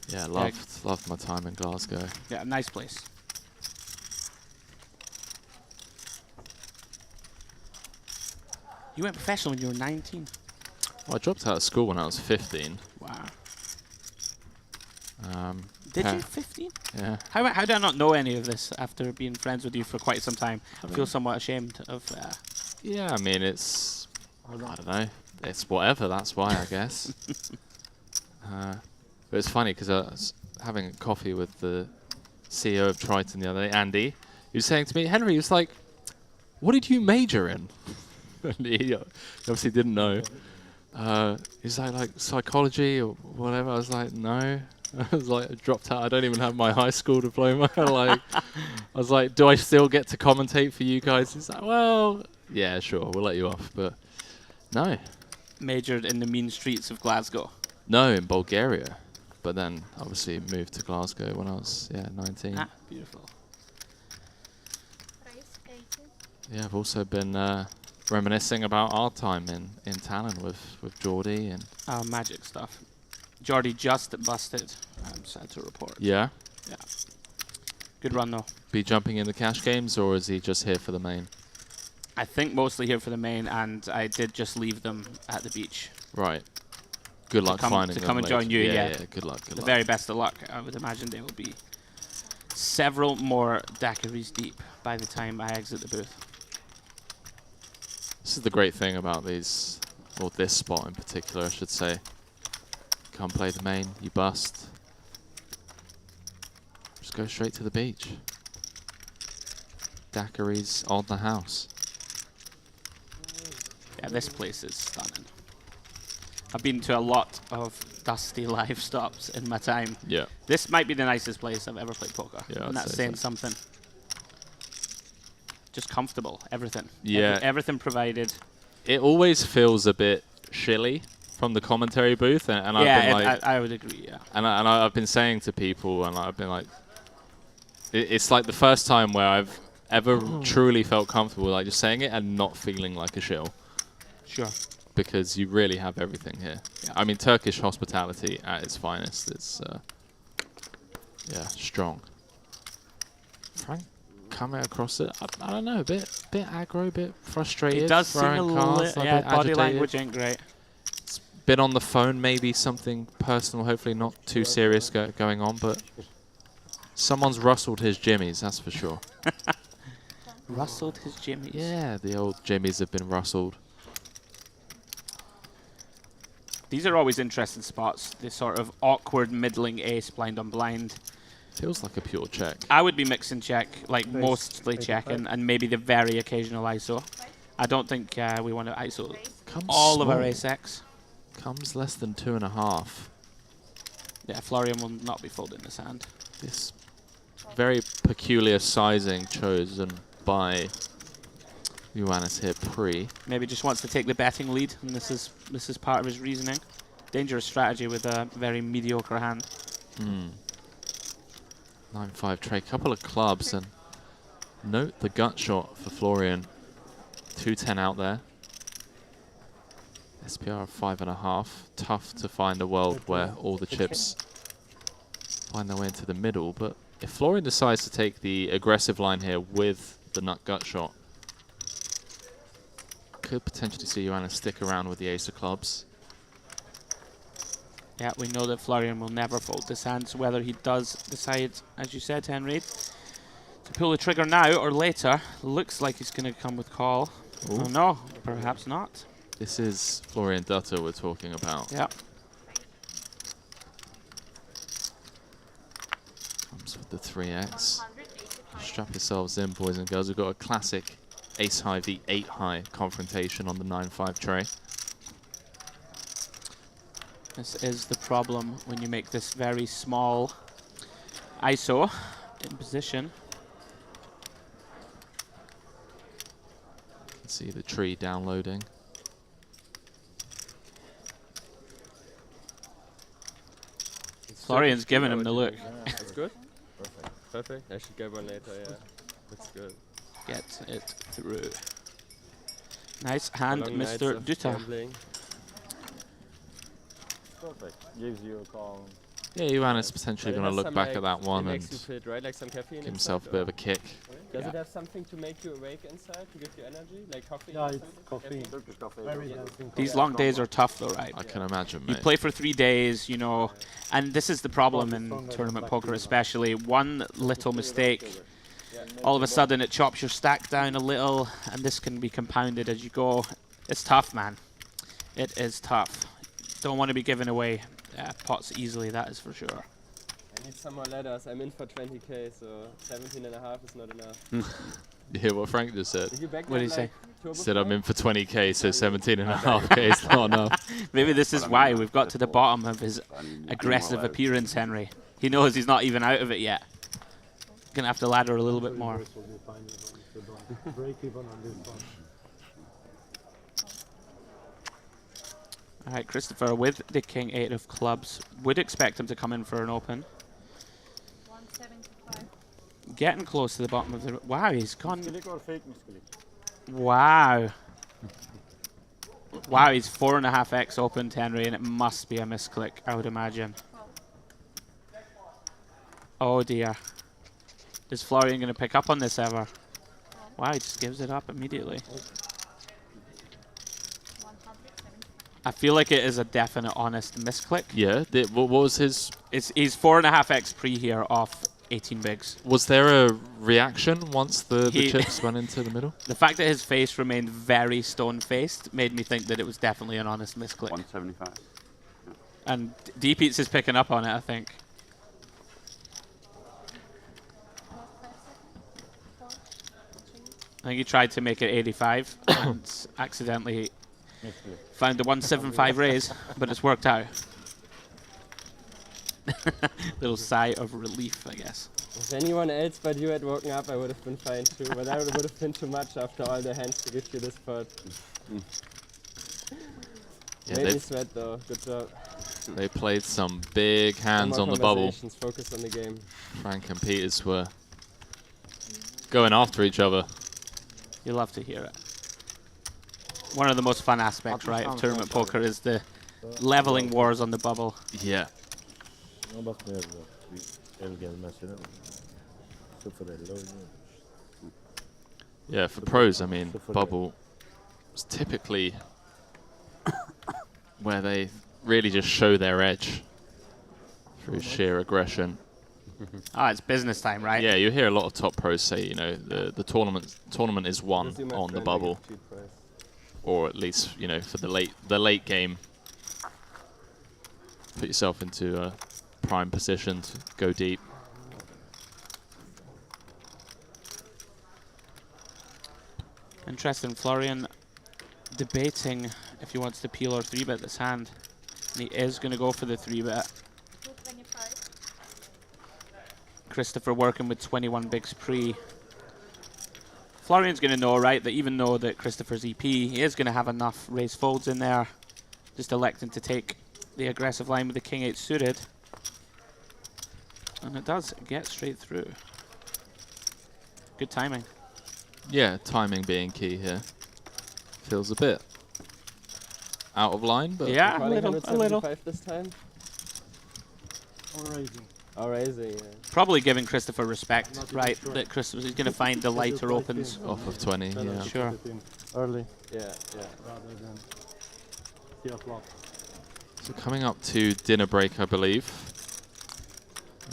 Yeah, loved my time in Glasgow. Yeah, nice place. You went professional when you were 19. Well, I dropped out of school when I was 15. Wow. Did you? 15? Yeah. How do I not know any of this after being friends with you for quite some time? I feel somewhat ashamed of... Yeah, I mean, it's... I don't know. It's whatever, that's why, I guess. But it's funny, because I was having coffee with the CEO of Triton the other day, Andy. He was saying to me, Henry, he was like, what did you major in? And he obviously didn't know. He's like psychology or whatever. I was like, no. I was like, I dropped out. I don't even have my high school diploma. I was like, do I still get to commentate for you guys? He's like, well, yeah, sure, we'll let you off. But no. Majored in the mean streets of Glasgow. No, in Bulgaria. But then obviously moved to Glasgow when I was 19. Ah, beautiful. Yeah, I've also been reminiscing about our time in Talon with Geordie and Magic stuff. Geordie just busted, I'm sad to report. Yeah? Yeah. Good run though. Be jumping in the cash games, or is he just here for the main? I think mostly here for the main, and I did just leave them at the beach. Right. Good luck finding to them come and later. join you. Yeah, good luck. Good the luck. very best of luck. I would imagine they will be several more daiquiris deep by the time I exit the booth. This is the great thing about these, or this spot in particular, I should say. Come play the main, you bust. Just go straight to the beach. Daiquiris on the house. Yeah, this place is stunning. I've been to a lot of dusty live stops in my time. Yeah. This might be the nicest place I've ever played poker. Yeah, and that's saying something. Just comfortable, everything. Yeah. Everything provided. It always feels a bit shilly from the commentary booth, and Yeah, I've been like, I would agree. Yeah. and I've been saying to people, and I've been like, it's like the first time where I've ever truly felt comfortable, like just saying it and not feeling like a shill. Sure. Because you really have everything here. Yeah. I mean, Turkish hospitality at its finest. It's yeah, strong. Frank coming across it, I don't know, a bit aggro, a bit frustrated. It does seem a little, yeah, body agitated. language ain't great. It's been on the phone, maybe something personal, hopefully not too serious going on, but someone's rustled his jimmies, that's for sure. Rustled his jimmies? Yeah, the old jimmies have been rustled. These are always interesting spots. This sort of awkward middling ace blind on blind. Feels like a pure check. I would be mixing check, like mostly check, and maybe the very occasional ISO. I don't think we want to ISO all of our ace-X. Comes less than 2.5. Yeah, Florian will not be folding this hand. This very peculiar sizing chosen by Ioannis here pre. Maybe just wants to take the betting lead, and this is part of his reasoning. Dangerous strategy with a very mediocre hand. 9-5 tray, couple of clubs, and note the gut shot for Florian. 2-10 out there. SPR of 5.5. Tough to find a world where all the chips find their way into the middle, but if Florian decides to take the aggressive line here with the nut gut shot, could potentially see Ioannis stick around with the ace of clubs. Yeah, we know that Florian will never fold this hand, so whether he does decide, as you said, Henry, to pull the trigger now or later, looks like he's going to come with call. Ooh. Oh no, perhaps not. This is Florian Dutta we're talking about. Yeah. Comes with the 3x. Strap yourselves in, boys and girls. We've got a classic ace high v 8 high confrontation on the 9-5 tray. This is the problem when you make this very small ISO in position. You can see the tree downloading. Florian's giving him the look. That's good. Perfect. Perfect. I should get one later, yeah. That's good. Get it through. Nice hand, Long Mr. nights of Dutta. gambling. Perfect. Gives you a call. Yeah, Ioannis potentially going to look back at that one and fit, right? Like some caffeine give himself a bit of a kick. Does it have something to make you awake inside, to give you energy? Like coffee? Yeah, it's coffee. These long days are tough though, right? I can imagine, You mate. play for 3 days, you know, and this is the problem in tournament poker especially. One little mistake, all of a sudden it chops your stack down a little, and this can be compounded as you go. It's tough, man. It is tough. Don't want to be giving away pots easily, that is for sure. I need some more letters. I'm in for 20k, so 17.5 is not enough. You hear what Frank just said? Did you back What did that, he like, say? turbo Said I'm flop? in for 20k, so 17.5k is not enough. Maybe this is why we've got to the bottom of his aggressive appearance, Henry. He knows he's not even out of it yet. Gonna have to ladder a little bit more. All right, Christopher with the king 8 of clubs. Would expect him to come in for an open. 175. Getting close to the bottom of the... Wow, he's gone... Wow. Wow, he's 4.5x opened, Henry, and it must be a misclick, I would imagine. Oh dear. Is Florian going to pick up on this ever? Wow, he just gives it up immediately. I feel like it is a definite honest misclick. Yeah. What was his? He's 4.5x pre here off 18 bigs. Was there a reaction once the chips went into the middle? The fact that his face remained very stone-faced made me think that it was definitely an honest misclick. 175. And D-Peats is picking up on it, I think. I think he tried to make it 85 and accidentally found the 175 raise, but it's worked out. Little sigh of relief, I guess. If anyone else but you had woken up, I would have been fine too, but that would have been too much after all the hands to give you this pot. Yeah, Made me sweat though, good job. They played some big hands on the bubble. Focus on the game. Frank and Peters were going after each other. You love to hear it. One of the most fun aspects, right, of tournament poker is the leveling wars on the bubble. Yeah. Yeah, for pros, I mean, bubble is typically where they really just show their edge through sheer aggression. Ah, it's business time, right? Yeah, you hear a lot of top pros say, you know, the tournament is won on the bubble, or at least, you know, for the late game. Put yourself into a prime position to go deep. Interesting, Florian debating if he wants to peel or 3-bet this hand. And he is going to go for the 3-bet. Christopher working with 21 bigs pre. Florian's going to know, right, that even though that Christopher's EP, he is going to have enough raise folds in there. Just electing to take the aggressive line with the King 8 suited. And it does get straight through. Good timing. Yeah, timing being key here. Feels a bit out of line, but yeah, a little. This time. Or raising. Oh, raising, yeah. Probably giving Christopher respect, right? That Christopher's going to find the lighter opens. Off of 20, yeah. Sure. Early. Yeah. Rather than see a flop. So coming up to dinner break, I believe.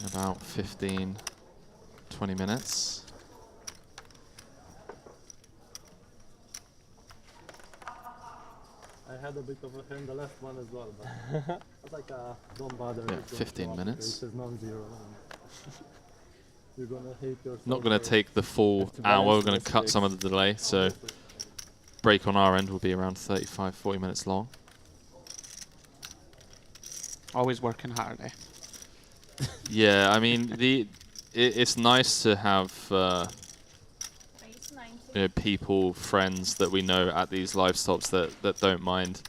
In about 15, 20 minutes. I had a bit of a hand the last one as well, but it's like don't bother. Yeah, 15 minutes. It's non-zero. You're gonna hate yourself. Not going to take the full hour. We're going to cut some of the delay. So break on our end will be around 35, 40 minutes long. Always working hard, eh? Yeah, I mean, it's nice to have you know, people, friends that we know at these live stops that don't mind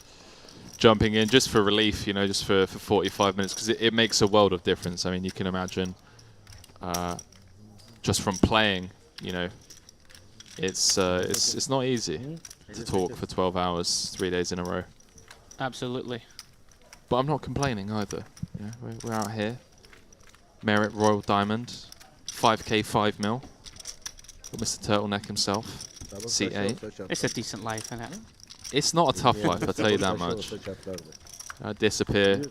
jumping in just for relief, you know, just for 45 minutes, because it makes a world of difference. I mean, you can imagine just from playing, you know, it's not easy to talk for 12 hours, 3 days in a row. Absolutely. But I'm not complaining either. Yeah, we're out here. Merit Royal Diamond, 5K 5 mil. For Mr. Turtleneck himself, CA. It's a decent life, isn't it? It's not a tough life, I'll tell you that much. I disappear,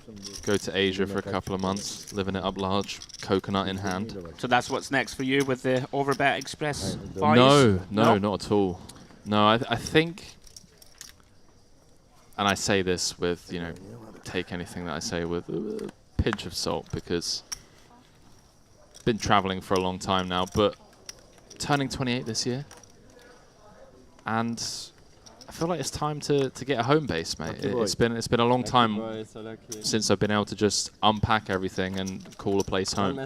go to Asia for a couple of months, living it up large, coconut in hand. So that's what's next for you with the Overbet Express boys? No, not at all. No, I think, and I say this with, you know, take anything that I say with a pinch of salt, because I've been traveling for a long time now, but turning 28 this year, and I feel like it's time to get a home base, mate. It's been a long time since I've been able to just unpack everything and call a place home.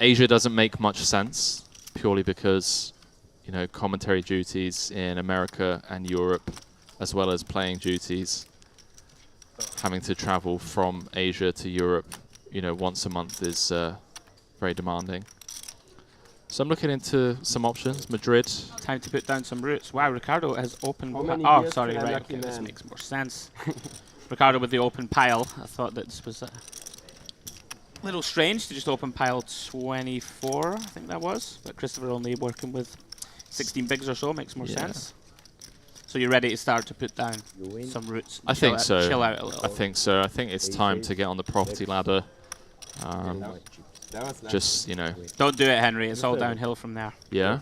Asia doesn't make much sense, purely because, you know, commentary duties in America and Europe, as well as playing duties, having to travel from Asia to Europe, you know, once a month is very demanding. So I'm looking into some options. Madrid. Time to put down some roots. Wow, Ricardo has opened. Oh, sorry, right. Okay, this makes more sense. Ricardo with the open pile. I thought that this was a little strange to just open pile 24, I think that was. But Christopher only working with 16 bigs or so makes more sense. So you're ready to start to put down some roots? I think so. Chill out a little. I think so. I think it's time to get on the property ladder. Just, you know. Don't do it, Henry. It's all downhill from there. Yeah?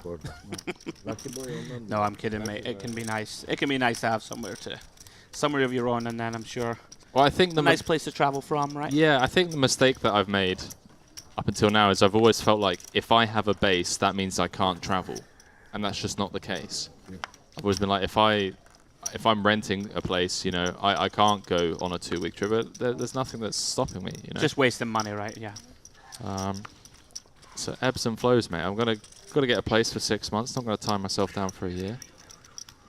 No, I'm kidding, mate. It can be nice. It can be nice to have somewhere of your own, and then I'm sure. Well, I think a nice place to travel from, right? Yeah, I think the mistake that I've made up until now is I've always felt like if I have a base, that means I can't travel, and that's just not the case. I've always been like, if I'm renting a place, you know, I can't go on a 2-week trip. But there's nothing that's stopping me, you know. Just wasting money, right? Yeah. So ebbs and flows, mate. I'm gotta get a place for 6 months. Not gonna tie myself down for a year.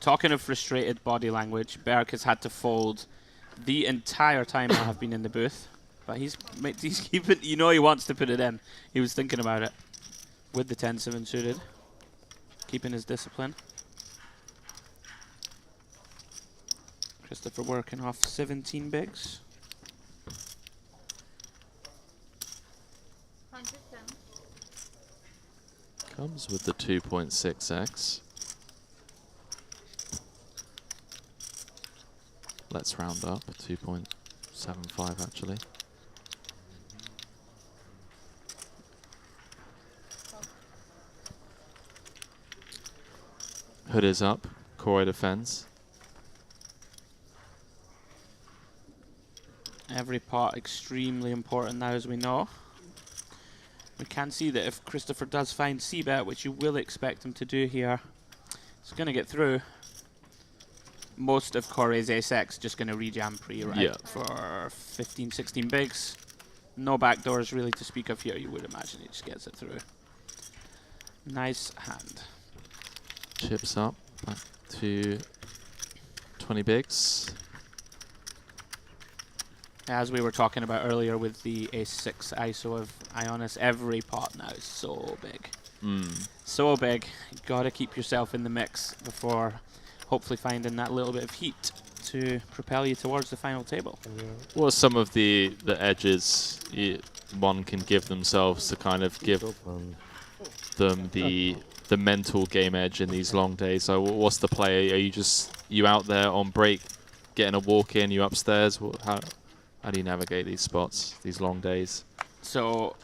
Talking of frustrated body language, Berg has had to fold the entire time I have been in the booth, but he's keeping. You know, he wants to put it in. He was thinking about it with the 10-7 suited, keeping his discipline. Christopher working off 17 bigs. Comes with the 2.6x. Let's round up, 2.75 actually. Hood is up, Koi defends. Every pot extremely important now, as we know. We can see that if Christopher does find c-bet, which you will expect him to do here, he's going to get through. Most of Corey's ace-x just going to rejam pre, right? Yeah. For 15, 16 bigs. No backdoors really to speak of here, you would imagine he just gets it through. Nice hand. Chips up, back to 20 bigs. As we were talking about earlier with the ace-6 ISO of Ionis, every pot now is so big. So big. You've got to keep yourself in the mix before hopefully finding that little bit of heat to propel you towards the final table. What are some of the edges one can give themselves to kind of give them the mental game edge in these long days? So what's the play? Are you out there on break, getting a walk in? You upstairs? How do you navigate these spots, these long days? So,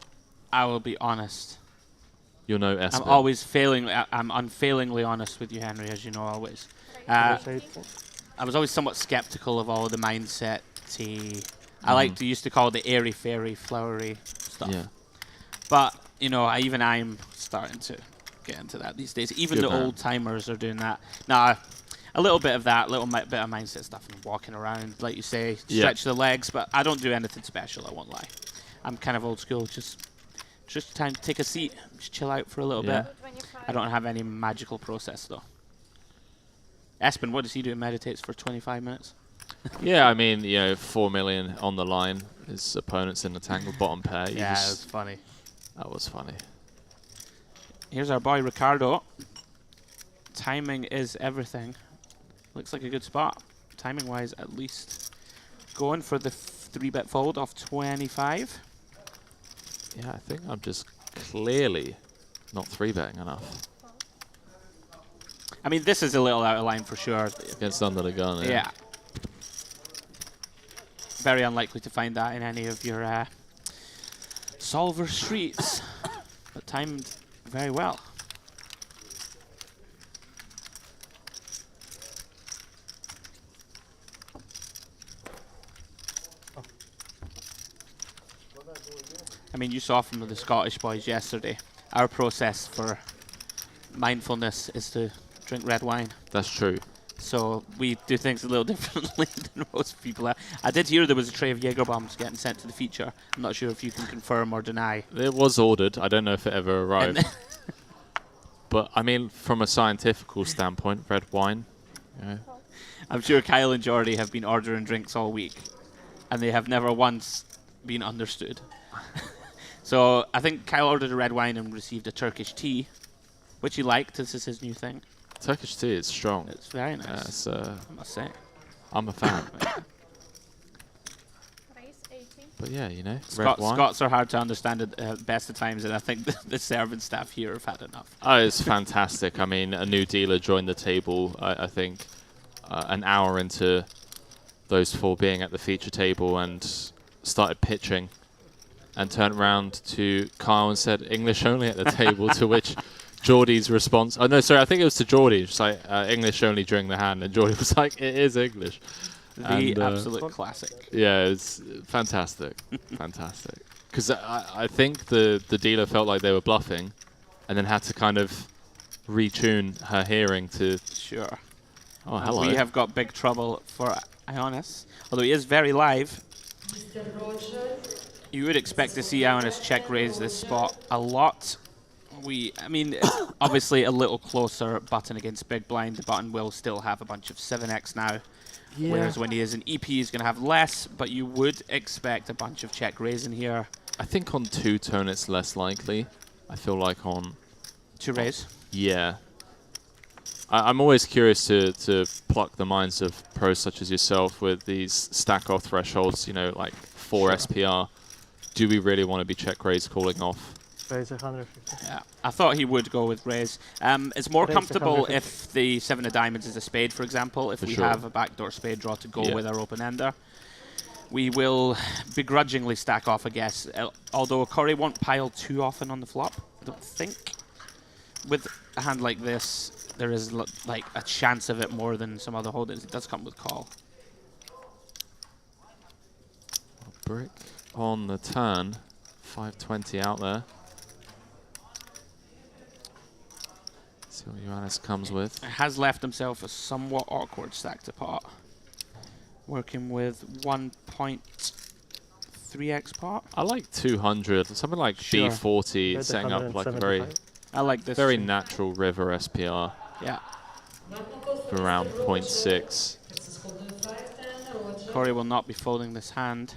I will be honest. You'll know Espen. I'm always I'm unfailingly honest with you, Henry, as you know always. I was always somewhat skeptical of all the mindset I used to call it the airy-fairy, flowery stuff. Yeah. But, you know, I'm starting to get into that these days. Even the old-timers are doing that. Now, a little bit of that, little bit of mindset stuff and walking around, like you say, stretch the legs, but I don't do anything special, I won't lie. I'm kind of old school, just time to take a seat, just chill out for a little bit. I don't have any magical process, though. Espen, what does he do? Meditates for 25 minutes? Yeah, I mean, you know, 4 million on the line. His opponent's in the tank with bottom pair. Yeah, that was funny. That was funny. Here's our boy Ricardo. Timing is everything. Looks like a good spot, timing-wise at least. Going for the 3-bet fold off 25. Yeah, I think I'm just clearly not 3-betting enough. I mean, this is a little out of line for sure. Against under the gun, yeah. Very unlikely to find that in any of your solver streets, but timed very well. I mean, you saw from the Scottish boys yesterday, our process for mindfulness is to drink red wine. That's true. So we do things a little differently than most people. I did hear there was a tray of Jaeger bombs getting sent to the feature. I'm not sure if you can confirm or deny. It was ordered. I don't know if it ever arrived. But, I mean, from a scientific standpoint, red wine. Yeah. I'm sure Kyle and Jordy have been ordering drinks all week, and they have never once been understood. So I think Kyle ordered a red wine and received a Turkish tea, which he liked. This is his new thing. Turkish tea is strong. It's very nice. I must say. I'm a fan. But yeah, you know, red wine. Scots are hard to understand at the best of times, and I think the serving staff here have had enough. Oh, it's fantastic. I mean, a new dealer joined the table, I think, an hour into those 4 being at the feature table and started pitching and turned around to Kyle and said, English only at the table, to which Geordie's response, oh no, sorry, I think it was to Geordie, just like English only during the hand, and Geordie was like, it is English. The absolute classic. Yeah, it's fantastic, fantastic. Because I think the dealer felt like they were bluffing and then had to kind of retune her hearing to... Sure. Oh, hello. We have got big trouble for Ionis, although he is very live. You would expect to see Ionis check raise this spot a lot. I mean, obviously a little closer button against big blind. The button will still have a bunch of 7x now. Yeah. Whereas when he is an EP, he's going to have less, but you would expect a bunch of check raise in here. I think on 2-tone it's less likely. I feel like on... To raise? Yeah. I'm always curious to pluck the minds of pros such as yourself with these stack-off thresholds, you know, like 4 SPR. Do we really want to be check raise calling off? Raise 150. Yeah, I thought he would go with raise. It's more comfortable if the 7 of diamonds is a spade, for example. If we have a backdoor spade draw to go with our open ender, we will begrudgingly stack off, I guess. Although Corey won't pile too often on the flop, I don't think. With a hand like this, there is like a chance of it more than some other holdings. It does come with call. Brick on the turn, 520 out there. See what Ioannis comes with. Has left himself a somewhat awkward stack to pot. Working with 1.3x pot. I like 200, something like B40, setting up like a very, I like this very natural river SPR. Yeah. For around 0.6. Corey will not be folding this hand.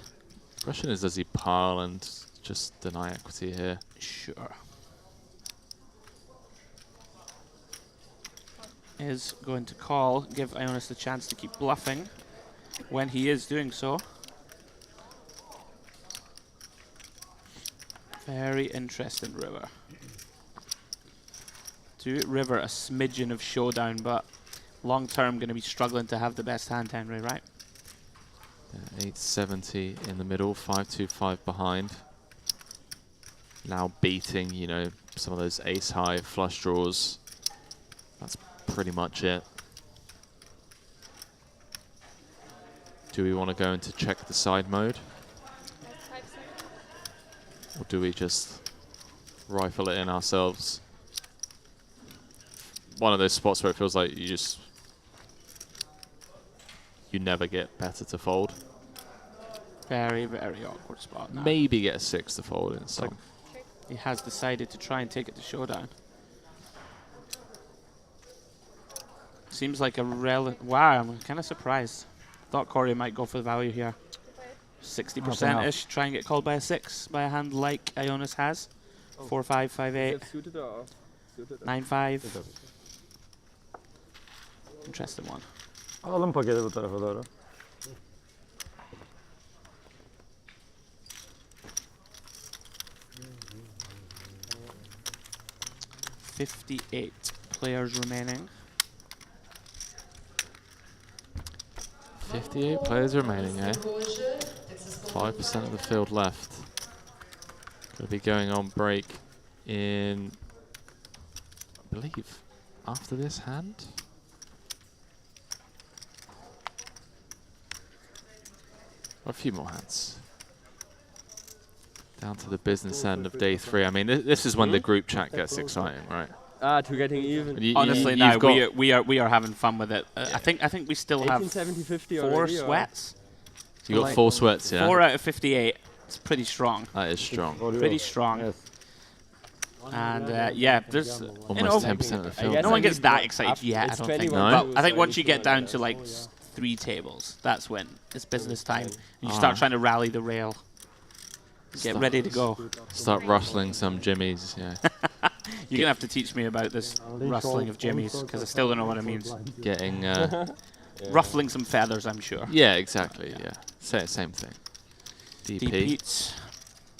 The question is, does he pile and just deny equity here? Sure. Is going to call, give Ionis the chance to keep bluffing when he is doing so. Very interesting river. To river a smidgen of showdown, but long term going to be struggling to have the best hand, Henry, right? 870 in the middle, 525 behind. Now beating, you know, some of those ace high flush draws. That's pretty much it. Do we want to go into check the side mode? Or do we just rifle it in ourselves? One of those spots where it feels like you never get better to fold. Very, very awkward spot now. Maybe get a 6 to fold in some. He has decided to try and take it to showdown. Seems like a wow, I'm kind of surprised. Thought Corey might go for the value here. 60%-ish, try and get called by a 6 by a hand like Ionis has. 4-5, 5-8, 9-5. Interesting one. Alalım paketi bu tarafa doğru. $58 players remaining. 58 players remaining, eh? 5% of the field left. Going to be going on break in, I believe, after this hand. Or a few more hands. Down to the business end of day 3. I mean, this is when the group chat gets exciting, right? To getting even. Honestly, no, we are having fun with it. I think we still have 4 sweats. You got 4 sweats, yeah. 4 out of 58. It's pretty strong. That is strong. Pretty strong. Yes. And yeah, there's almost 10% of the field. No one gets that excited yet. I don't think. No? But I think once you get down to like 3 tables, that's when it's business time. You start trying to rally the rail. Get ready to go. Start rustling some jimmies, yeah. You're going to have to teach me about this rustling of jimmies, because I still don't know what it means. Getting... ruffling some feathers, I'm sure. Yeah, exactly, yeah. Same thing. DP. Deep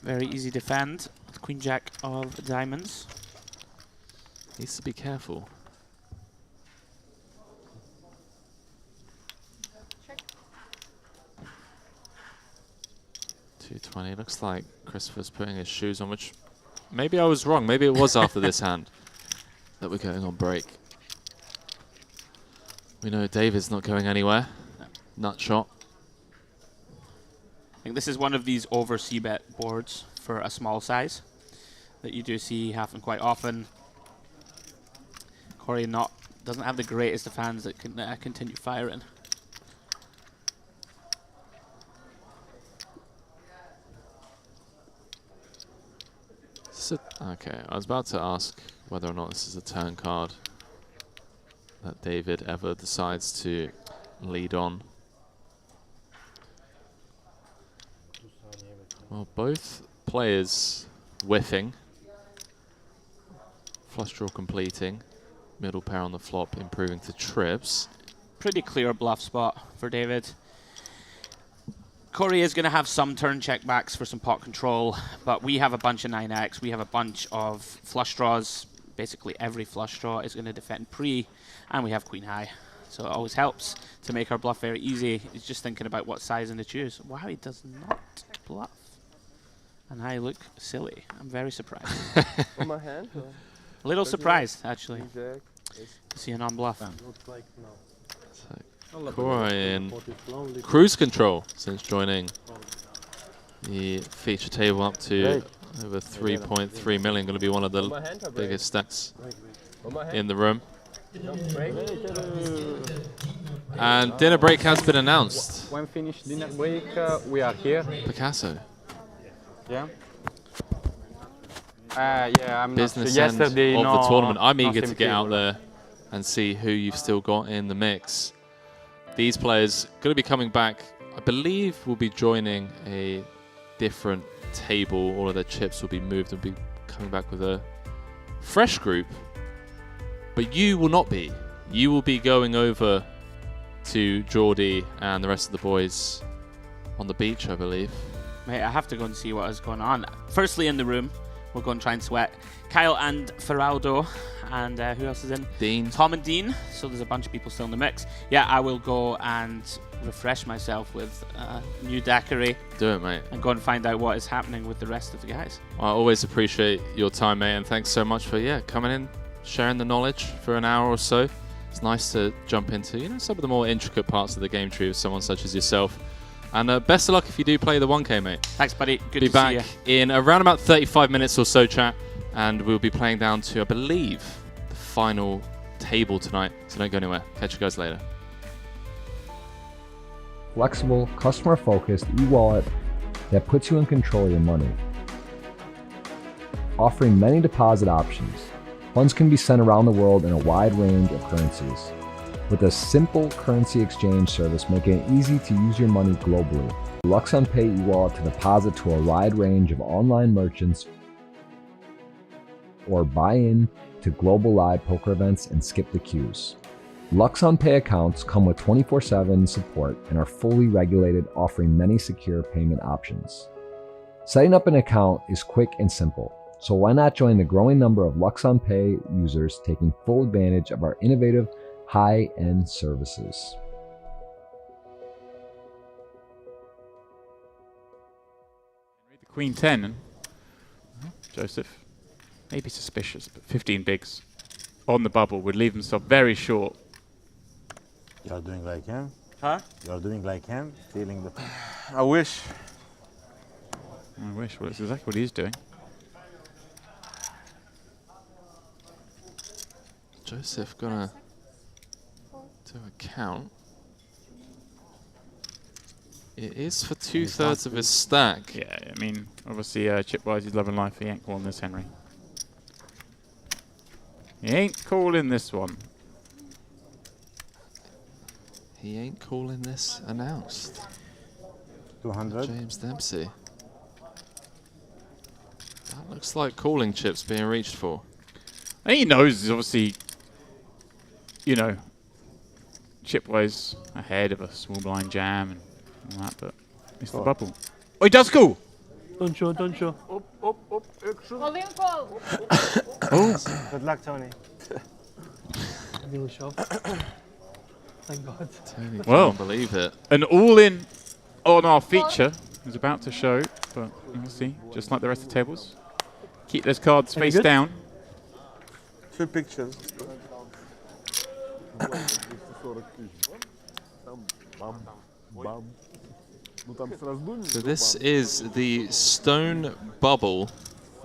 very easy to defend. Queen Jack of diamonds. Needs to be careful. 20. Looks like Christopher's putting his shoes on, which maybe I was wrong. Maybe it was after this hand that we're going on break. We know David's not going anywhere. Nut shot. I think this is one of these over c-bet boards for a small size that you do see happen quite often. Corey doesn't have the greatest of hands that can continue firing. Okay, I was about to ask whether or not this is a turn card that David ever decides to lead on. Well, both players whiffing. Flush draw completing. Middle pair on the flop, improving to trips. Pretty clear bluff spot for David. Corey is going to have some turn check backs for some pot control, but we have a bunch of 9x. We have a bunch of flush draws. Basically every flush draw is going to defend pre, and we have queen high. So it always helps to make our bluff very easy. He's just thinking about what sizing to choose. Wow, he does not bluff. And I look silly. I'm very surprised. On my hand? A little surprised, actually, to see a non-bluff. Looks like no. Corey in cruise control since joining the feature table up to over 3.3 million. Going to be one of the biggest stacks in the room. And dinner break has been announced. When finished dinner break, we are here. Picasso. Yeah. Yeah, I'm Business not end yesterday. of No, the tournament. I'm no eager to same get out table. there and see who you've still got in the mix. These players going to be coming back, I believe, will be joining a different table. All of their chips will be moved and be coming back with a fresh group. But you will not be. You will be going over to Geordie and the rest of the boys on the beach, I believe. Mate, I have to go and see what is going on. Firstly, in the room, we'll go and try and sweat Kyle and Feraldo, and who else is in? Dean. Tom and Dean. So there's a bunch of people still in the mix. Yeah, I will go and refresh myself with new daiquiri. Do it, mate. And go and find out what is happening with the rest of the guys. I always appreciate your time, mate, and thanks so much for coming in, sharing the knowledge for an hour or so. It's nice to jump into some of the more intricate parts of the game tree with someone such as yourself. And best of luck if you do play the 1K, mate. Thanks, buddy. Good be to back see you. in around about 35 minutes or so, chat, and we'll be playing down to, I believe, the final table tonight. So don't go anywhere. Catch you guys later. Flexible, customer-focused e-wallet that puts you in control of your money. Offering many deposit options, funds can be sent around the world in a wide range of currencies. With a simple currency exchange service making it easy to use your money globally. LuxonPay e-wallet to deposit to a wide range of online merchants or buy in to global live poker events and skip the queues. LuxonPay accounts come with 24/7 support and are fully regulated, offering many secure payment options. Setting up an account is quick and simple, so why not join the growing number of LuxonPay users taking full advantage of our innovative high-end services. Read the Queen 10. Joseph, maybe suspicious, but 15 bigs on the bubble would leave himself very short. You're doing like him? Huh? You're doing like him? Stealing the... I wish. I wish. Well, it's exactly what he's doing. Joseph gonna do a count. It is for 2/3 of his stack. Yeah, I mean, obviously, chip-wise, he's loving life. He ain't calling this, Henry. He ain't calling this one. He ain't calling this announced. 200. James Dempsey. That looks like calling chips being reached for. I think he knows he's obviously, you know, chip-wise ahead of a small blind jam and all that, but it's the bubble. Oh, he does call! Don't show, don't show. Volume call. Oh. Good luck, Tony. He will shove. Thank God. Tony Well, can't believe it. An all-in on our feature. was about to show, but we'll see. Just like the rest of the tables. Keep those cards face down. 2 pictures. So this is the Stone Bubble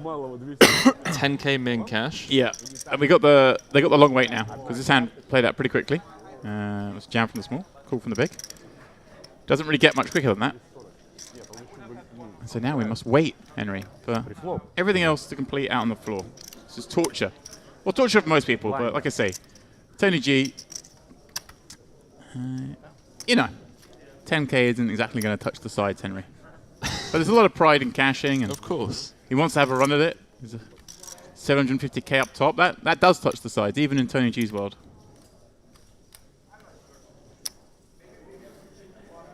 10k min cash. Yeah, and they got the long wait now because this hand played out pretty quickly. It was jam from the small, call from the big. Doesn't really get much quicker than that. And so now we must wait, Henry, for everything else to complete out on the floor. This is torture. Well, torture for most people, but like I say, Tony G, you know, 10k isn't exactly going to touch the sides, Henry. But there's a lot of pride in cashing, and of course, he wants to have a run at it. There's a 750k up top. That does touch the sides, even in Tony G's world.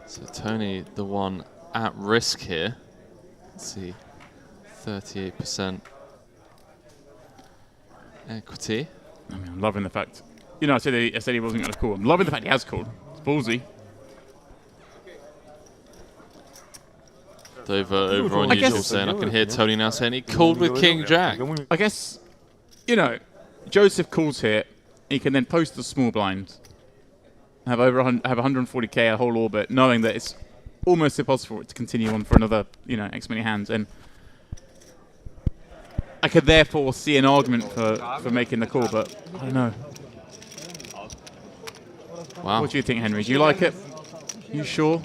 So Tony, the one at risk here. Let's see, 38% equity. I mean, I'm loving the fact. You know, I said he wasn't going to call. I'm loving the fact he has called. It's ballsy. Over on YouTube saying, I can hear Tony now saying he called with King Jack. I guess, you know, Joseph calls here. He can then post the small blind, have 140k a whole orbit, knowing that it's almost impossible for it to continue on for another, you know, X many hands. And I could therefore see an argument for making the call, but I don't know. Wow. What do you think, Henry? Do you like it? You sure?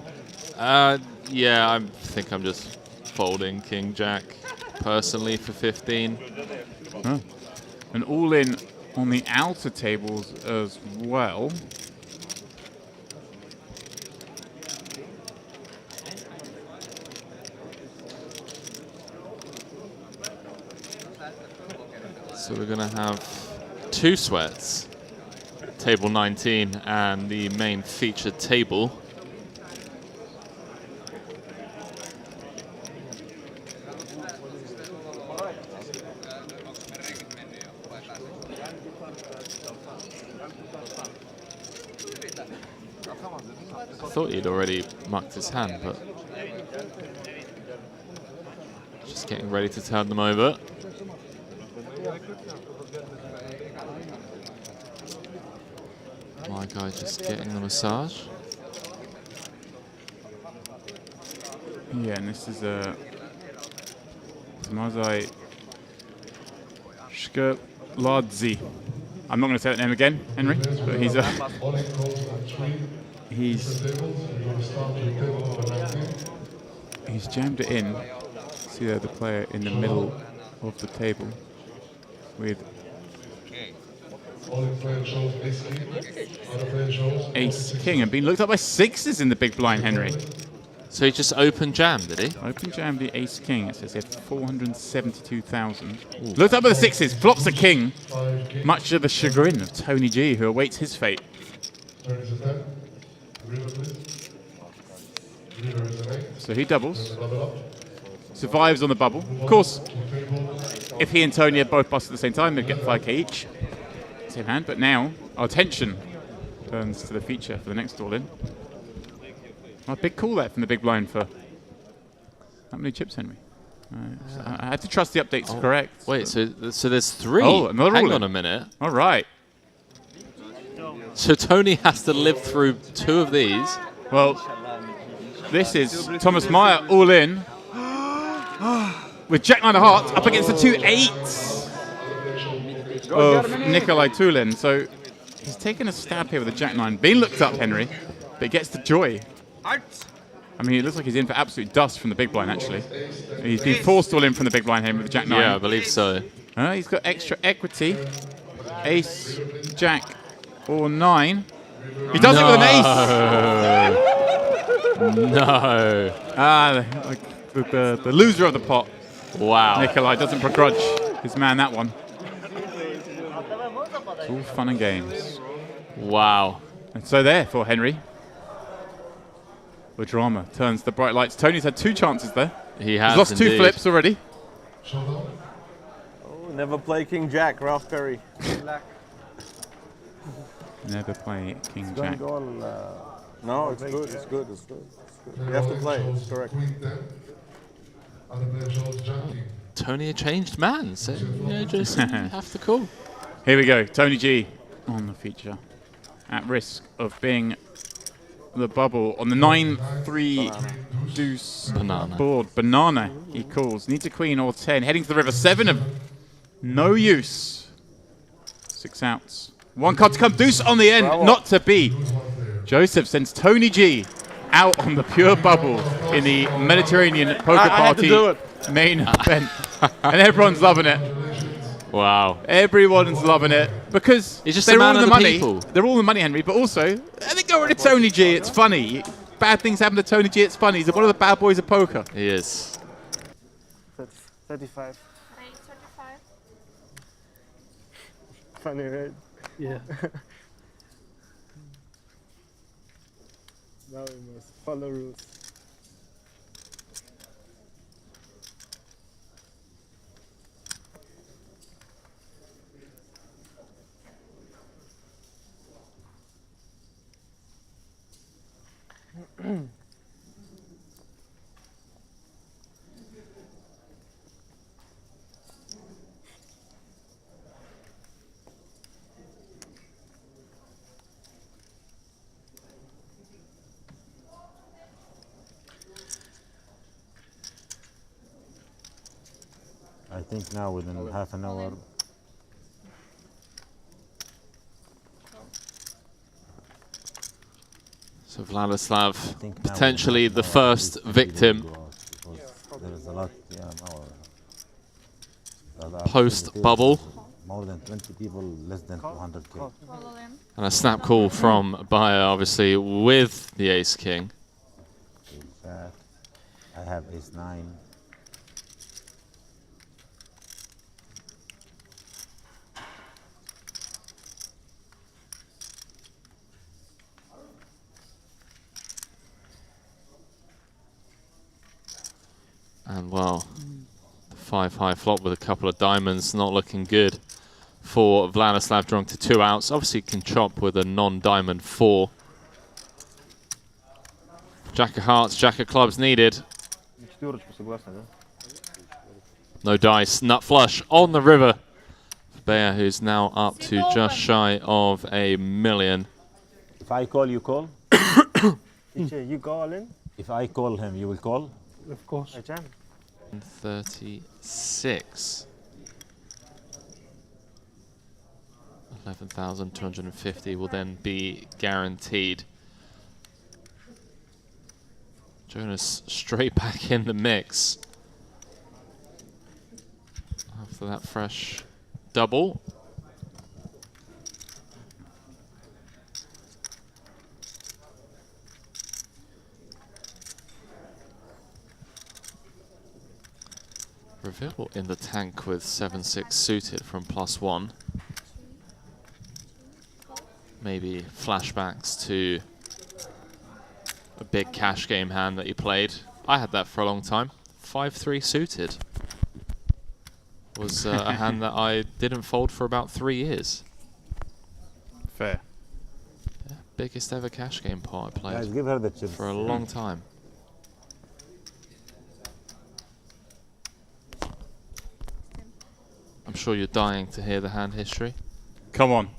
Yeah, I think I'm just folding King Jack personally for 15. Huh. And all in on the outer tables as well. So we're going to have 2 sweats, table 19 and the main featured table. I thought he'd already mucked his hand, but just getting ready to turn them over. My guy just getting the massage. Yeah, and this is a Tomazai Shkeladze. I'm not going to say that name again, Henry, but he's jammed it in. See there, the player in the middle of the table with Ace King, and being looked up by 6s in the big blind, Henry. So he just open jammed, did he? Open jammed the Ace King. It says he had 472,000. Looked up at the 6s, flops a king, much to the chagrin of Tony G, who awaits his fate. So he doubles, survives on the bubble. Of course, if he and Tony had both busted at the same time, they'd get 5k each. Same hand, but now our attention turns to the feature for the next all-in. A big call there from the big blind for how many chips, Henry? I had to trust the updates correct. Wait, so there's 3? Oh, another Hang all-in. on a minute. All right. So Tony has to live through 2 of these. Well, this is Thomas Meyer all in with Jack 9 of hearts up against the 2 8s of Nikolai Tulin. So he's taken a stab here with the Jack 9. Being looked up, Henry, but gets the joy. I mean, it looks like he's in for absolute dust from the big blind, actually. He's been forced all in from the big blind here with the Jack 9. Yeah, I believe so. He's got extra equity. Ace, Jack, or 9. He does it with an ace! No. Like the loser of the pot. Wow. Nikolai doesn't begrudge his man that one. It's all fun and games. Wow. And so there for Henry. The drama turns the bright lights. Tony's had 2 chances there. He has. He's lost indeed. 2 flips already. Oh, never play King Jack, Ralph Perry. Never play King Jack. No, it's good. It's good. It's good. You have to play. It's correct. Tony a changed man, so just have to call. Here we go. Tony G on the feature. At risk of being the bubble on the 9-3 deuce board. Banana, he calls. Needs a queen or 10. Heading to the river. 7 of no use. 6 outs. 1 card to come. Deuce on the end. Bravo. Not to be. Joseph sends Tony G out on the pure bubble in the Mediterranean Poker Party main event. And everyone's loving it. Wow. Everyone's loving it because he's just they're a man all of the the money. people. They're all the money, Henry, but also I think go to Tony G. It's funny. Bad things happen to Tony G. It's funny. He's one of the bad boys of poker. He is. 35. 35. Funny, right? Yeah. Now we must follow rules. I think now within half an hour. So Vladislav, potentially the first victim There's a lot, post-bubble. More than 20 people, less than 200K. And a snap call from Bayer, obviously, with the ace-king. I have ace-9. And well, the 5-high flop with a couple of diamonds, not looking good for Vladislav, drawing to 2 outs. Obviously can chop with a non-diamond 4. Jack of hearts, jack of clubs needed. No dice, nut flush on the river. Bayer, who's now up to just shy of $1 million. If I call, you call? You go all in? If I call him, you will call? Of course. I jam. 36. 11,250 will then be guaranteed. Jonas straight back in the mix after that fresh double. Reveal in the tank with 7-6 suited from +1. Maybe flashbacks to a big cash game hand that he played. I had that for a long time. 5-3 suited was a hand that I didn't fold for about 3 years. Fair. Yeah, biggest ever cash game pot I played. Guys, give her the chips. For a long time. I'm sure you're dying to hear the hand history. Come on.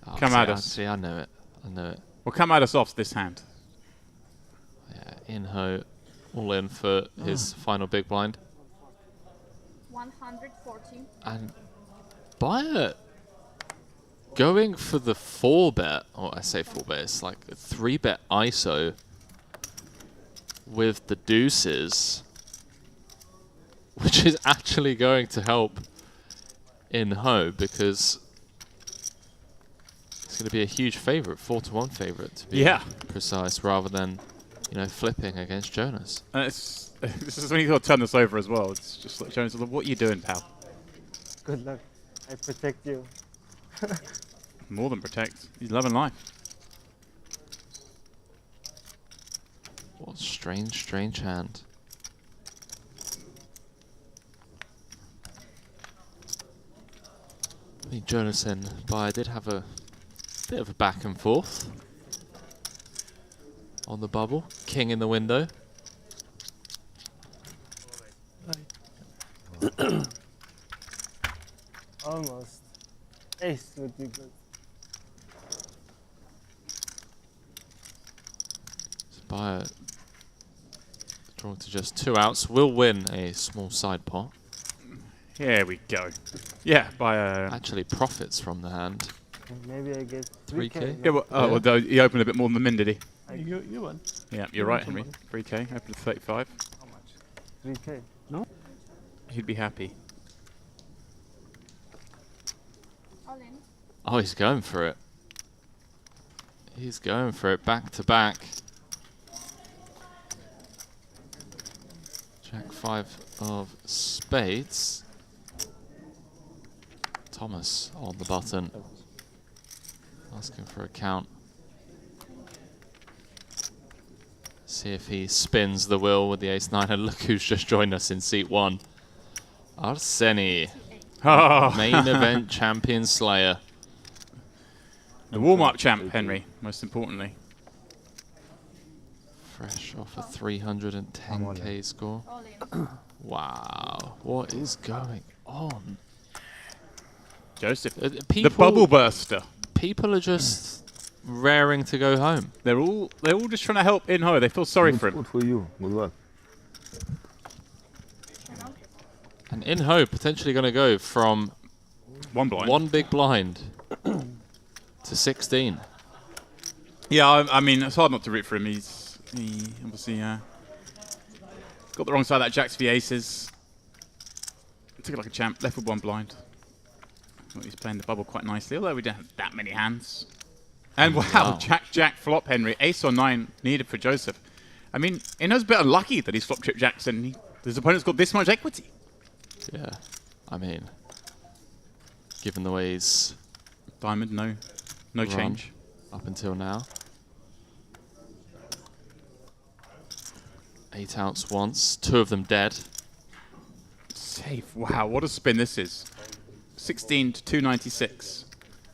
Oh, Come at us. See, I know it. I know it. Well, come at us off this hand. Yeah, in-ho, all in for his final big blind. 140. And Bayer going for the 4-bet, or I say 4-bet, it's like a 3-bet ISO with the deuces, which is actually going to help in-ho because it's going to be a huge favorite, 4-1 favorite to be precise, rather than, you know, flipping against Jonas. And this is when you got to turn this over as well. It's just like Jonas, what are you doing, pal? Good luck. I protect you. More than protect. He's loving life. What a strange, strange hand. I think Jonas and Bayer did have a bit of a back and forth. on the bubble. King in the window. Almost. Ace would be good. Spire drawing to just 2 outs. Will win a small side pot. Here we go. Yeah, by actually profits from the hand. Maybe I get 3K. Yeah, well, oh, well, he opened a bit more than the min, did he? You won. Yeah, you're right, Henry. 3K, opened to 35. How much? 3K. No? He'd be happy. Oh, he's going for it. He's going for it back to back. Jack 5 of spades. Thomas on the button. Asking for a count. See if he spins the wheel with the ace-9. And look who's just joined us in seat 1. Arseni. Main event champion slayer. The warm-up champ, Henry, most importantly. Fresh off a 310k score. Wow, what is going on? Joseph, people, the bubble burster. People are just raring to go home. They're all just trying to help Inho. They feel sorry for him. Good for you. Good luck. And Inho potentially going to go from one big blind to 16. Yeah, I mean, it's hard not to root for him. He obviously got the wrong side of that jacks v aces. Took it like a champ, left with 1 blind. Well, he's playing the bubble quite nicely, although we don't have that many hands. And wow, Jack flop, Henry. Ace or 9 needed for Joseph. I mean, Inho's a bit unlucky that he's flop trip jacks and his opponent's got this much equity. Yeah, I mean, given the way he's diamond, no change up until now. 8 outs once, 2 of them dead. Safe. Wow, what a spin this is. 16 to 296.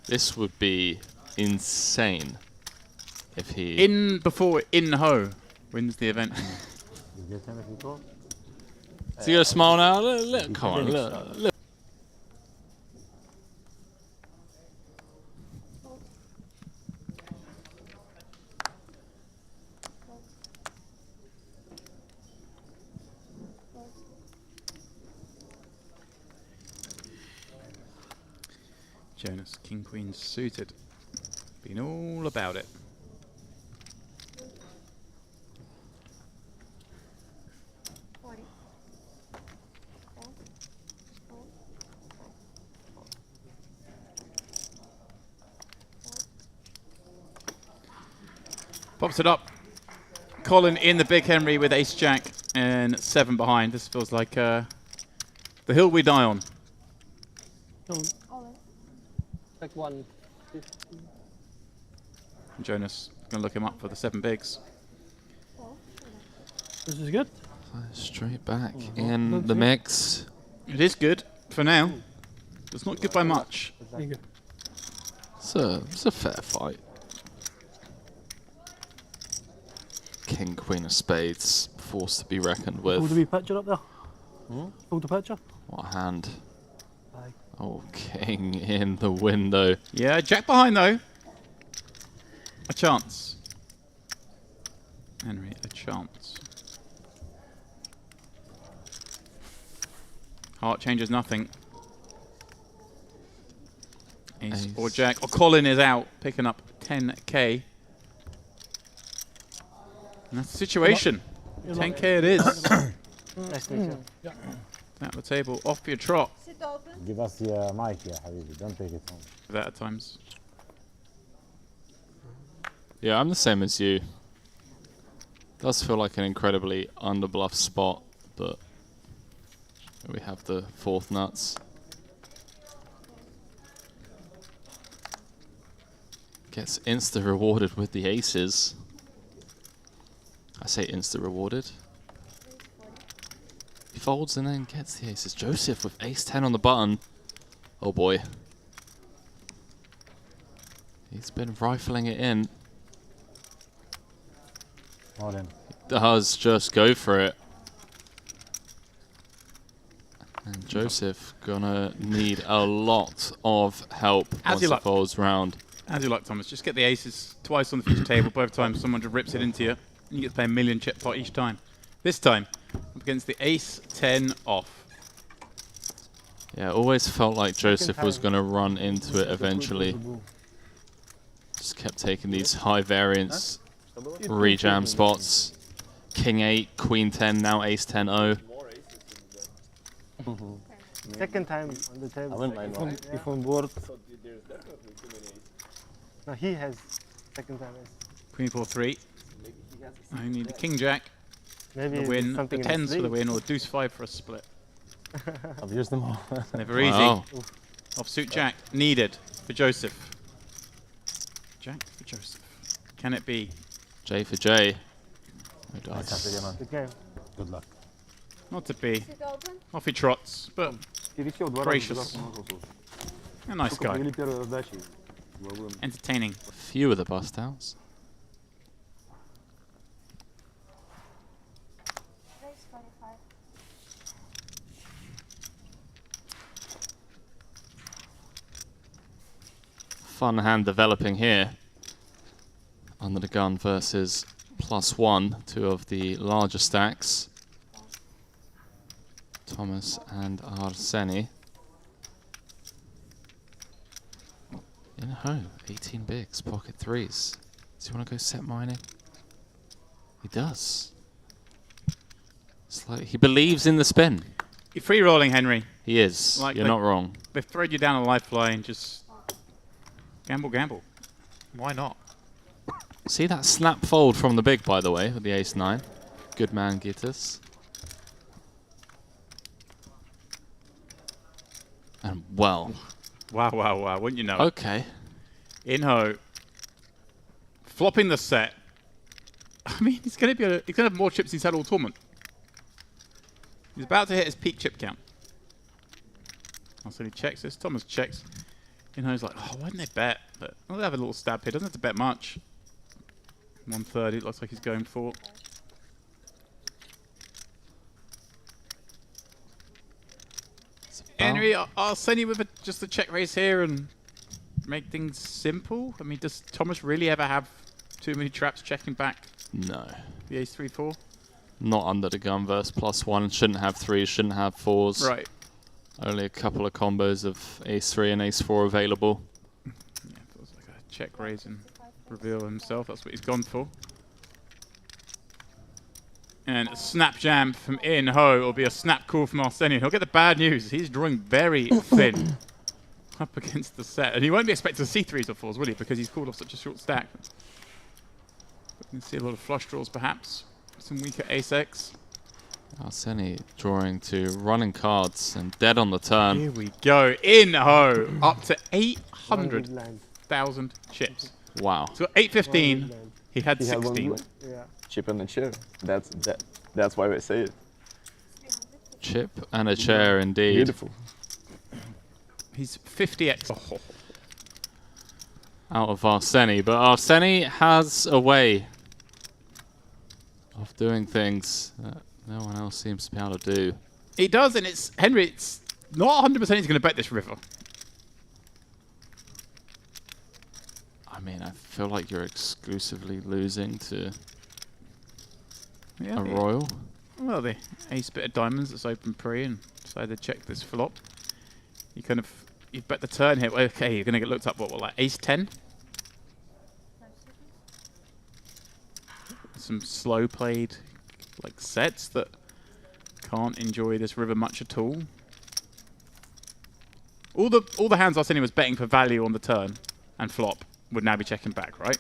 This would be insane if he before Inho wins the event. Is he gonna smile now? Look, come on, look. Jonas, King Queen suited. Been all about it. Pops it up. Colin in the big Henry with ace jack and 7 behind. This feels like the hill we die on. Like 1. Jonas gonna look him up for the 7 bigs. This is good. Straight back in the mix. It is good for now. It's not good by much. It's a fair fight. King, Queen of Spades, force to be reckoned with. Hold the wee picture up there. Hold the picture. What a hand. Oh, King in the window. Yeah, jack behind though. A chance. Henry, a chance. Heart changes nothing. Ace or jack. Oh, Colin is out, picking up 10k. And that's the situation. 10k it is. Nice to meet you. At the table, off your trot. Give us your mic, yeah, Habibi. Don't take it home. That at times. Yeah, I'm the same as you. Does feel like an incredibly underbluff spot, but we have the 4th nuts. Gets insta rewarded with the aces. I say insta rewarded. He folds and then gets the aces. Joseph with ace 10 on the button. Oh boy. He's been rifling it in. All in. Does just go for it. And Joseph gonna need a lot of help once the fold's round. As you like, Thomas. Just get the aces twice on the future table. Both times someone just rips it into you. And you get to play a million chip pot each time. This time, up against the ace 10 off. Yeah, always felt like Joseph was going to run into it eventually. Just kept taking these high variance rejam spots. King 8, Queen 10, now ace 10-0. Second time on the table. I went 9-1. If on board. No, he has second time ace. Queen 4-3. I need the King Jack. Maybe the win, the something in 10s his for the sleeve. win, or Deuce 5 for a split. I've used them all. Never easy. Wow. Offsuit Jack needed for Joseph. Jack for Joseph. Can it be? J for J. No dice. Good game. Good luck. Not to be. Off he trots, but gracious. A nice guy. Entertaining. Few of the bust outs. Fun hand developing here. Under the gun versus +1, two of the larger stacks. Thomas and Arseni. In home, 18 bigs, pocket threes. Does he want to go set mining? He does. It's like he believes in the spin. You're free rolling, Henry. He is. Like You're not wrong. They've thrown you down a lifeline, just gamble, gamble. Why not? See that snap fold from the big, by the way, with the ace-9. Good man, Gitters. And well. Wow, wow, wow. Wouldn't you know? Okay. In-ho. Flopping the set. I mean, he's going to have more chips than he's had all tournament. He's about to hit his peak chip count. So he checks this. Thomas checks. In-ho's like, oh, why didn't they bet? But they'll have a little stab here. Doesn't have to bet much. 130, looks like he's going for. Henry, I'll send you with just a check raise here and make things simple. I mean, does Thomas really ever have too many traps checking back? No. The ace 3-4? Not under the gun verse +1. Shouldn't have 3s, shouldn't have 4s. Right. Only a couple of combos of ace 3 and ace 4 available. Yeah, feels like a check raise and reveal himself. That's what he's gone for. And a snap jam from In-ho will be a snap call from Arsenian. He'll get the bad news. He's drawing very thin up against the set. And he won't be expected to see 3s or 4s, will he? Because he's called off such a short stack. You can see a lot of flush draws, perhaps. Some weaker ace-X. Arseni drawing to running cards and dead on the turn. Here we go. In-ho up to 800,000 chips. Wow. So 815. He had 16. Yeah. Chip and a chair. That's why we say it. Chip and a chair, indeed. Beautiful. He's 50x. Oh. Out of Arseni, but Arseni has a way of doing things that no one else seems to be able to do. He does, and it's Henry. It's not 100% he's going to bet this river. I mean, I feel like you're exclusively losing to a royal. Well, the ace bit of diamonds that's open pre and decided to check this flop. You kind of you bet the turn here. Okay, you're going to get looked up. What like ace 10? Some slow played like sets that can't enjoy this river much at all. All the hands Arseni was betting for value on the turn and flop would now be checking back, right?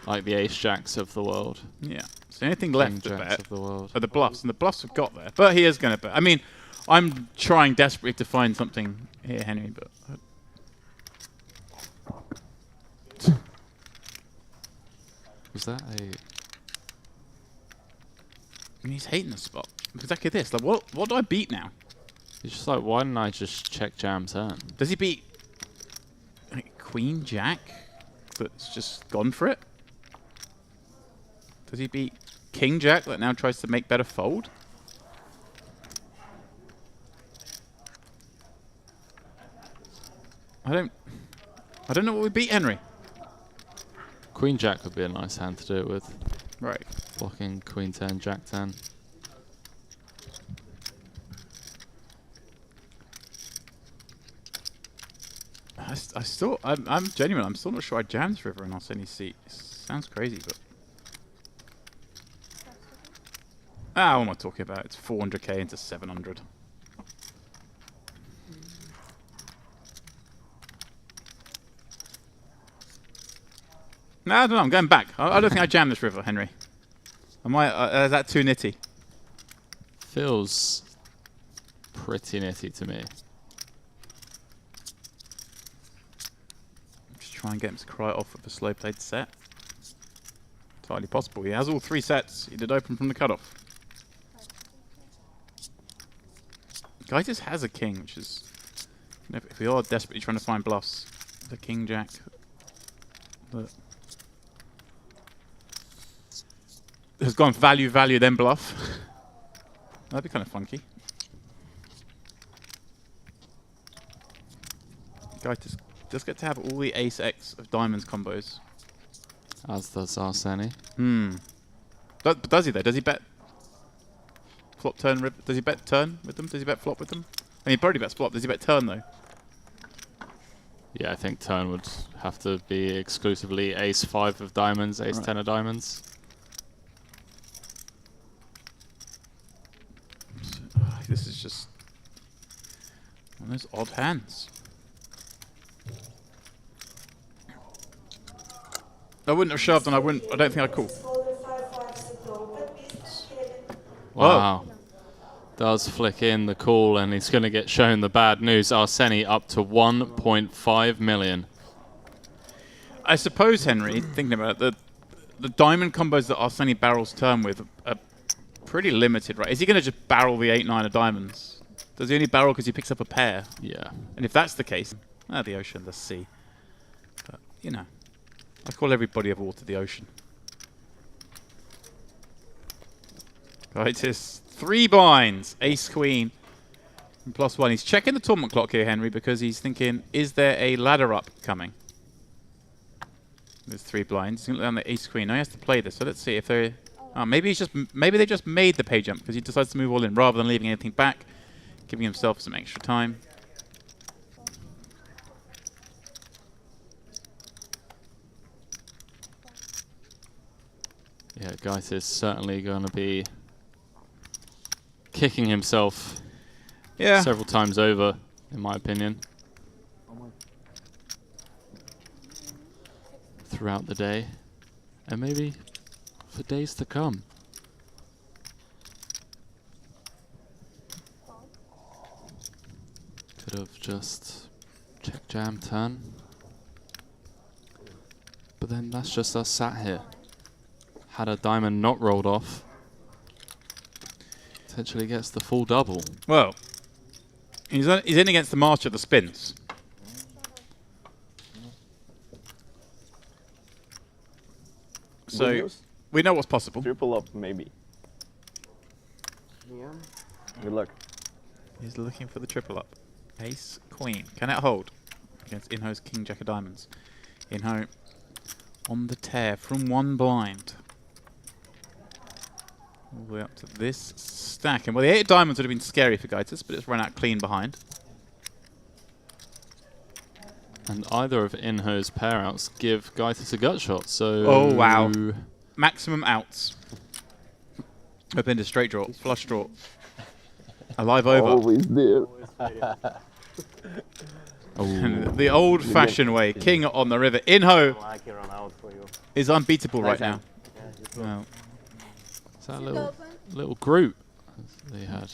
Like the ace jacks of the world. Yeah. So anything left to bet of the world. are the bluffs, and the bluffs have got there. But he is going to bet. I mean, I'm trying desperately to find something here, Henry, but... Was that a... I mean, he's hating the spot. Exactly this. Like, what do I beat now? He's just like, why didn't I just check jam turn? Does he beat like, Queen Jack that's just gone for it? Does he beat King Jack that now tries to make better fold? I don't know what we beat, Henry. Queen Jack would be a nice hand to do it with. Right. Blocking Queen 10, Jack 10. I'm genuine. I'm still not sure I jammed this river and Arseni's seat. Sounds crazy, but what am I talking about? It's 400k into 700. No, I don't know. I'm going back. I don't think I jammed this river, Henry. Am I? Is that too nitty? Feels pretty nitty to me. Just try and get him to cry off with a slow played set. Entirely possible. He has all 3 sets. He did open from the cutoff. Guy just has a king, which is, if we are desperately trying to find bluffs, the King Jack. But has gone value, then bluff. That'd be kind of funky. Guy just get to have all the ace X of diamonds combos. As does Arseni. Does he though? Does he bet flop turn? Does he bet turn with them? Does he bet flop with them? I mean, he probably bets flop. Does he bet turn though? Yeah, I think turn would have to be exclusively ace 5 of diamonds, ace 10 of diamonds. This is just one of those odd hands. I wouldn't have shoved, and I don't think I'd call. Wow. Does flick in the call, and he's going to get shown the bad news. Arseni up to 1.5 million. I suppose, Henry, thinking about it, the diamond combos that Arseni barrels turn with are pretty limited, right? Is he going to just barrel the 8-9 of diamonds? Does he only barrel because he picks up a pair? Yeah. And if that's the case, the ocean, the sea. But, you know, I call every body of water the ocean. Right, it's 3 blinds, ace queen, and +1. He's checking the tournament clock here, Henry, because he's thinking, is there a ladder up coming? There's 3 blinds. He's going to look down the ace queen. Now he has to play this. So let's see if they're. Maybe they just made the pay jump because he decides to move all in rather than leaving anything back, giving himself some extra time. Yeah, Geis is certainly going to be kicking himself several times over, in my opinion, throughout the day, and maybe for days to come. Could have just check jam turn, but then that's just us sat here. Had a diamond not rolled off, potentially gets the full double. Well, he's in against the march of the spins. So we know what's possible. Triple up, maybe. Yeah. Good luck. He's looking for the triple up. Ace, queen. Can it hold against Inho's King Jack of diamonds? Inho on the tear from 1 blind. All the way up to this stack. And well, the 8 of diamonds would have been scary for Gaitis, but it's run out clean behind. And either of Inho's pair outs give Gaitis a gut shot, so... Oh, wow. Maximum outs. Open to straight draw, flush draw. A live over. Always there. The old-fashioned way. King on the river. Inho is unbeatable right now. Well, is that a little Groot they had?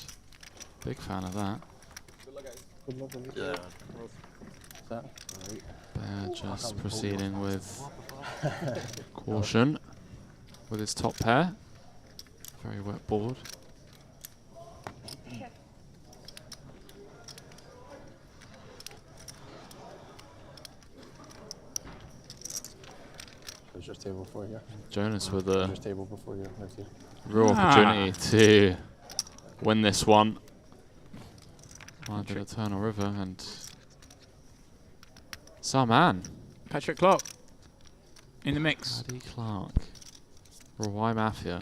Big fan of that. Yeah. Bear just proceeding with caution with his top pair. Very wet board. Pleasure table for you. Jonas with a Pleasure table before you. Thank you. real opportunity to win this one. Either the turn or river, and man. Patrick Clark in the mix. Paddy Clark. Why Mafia?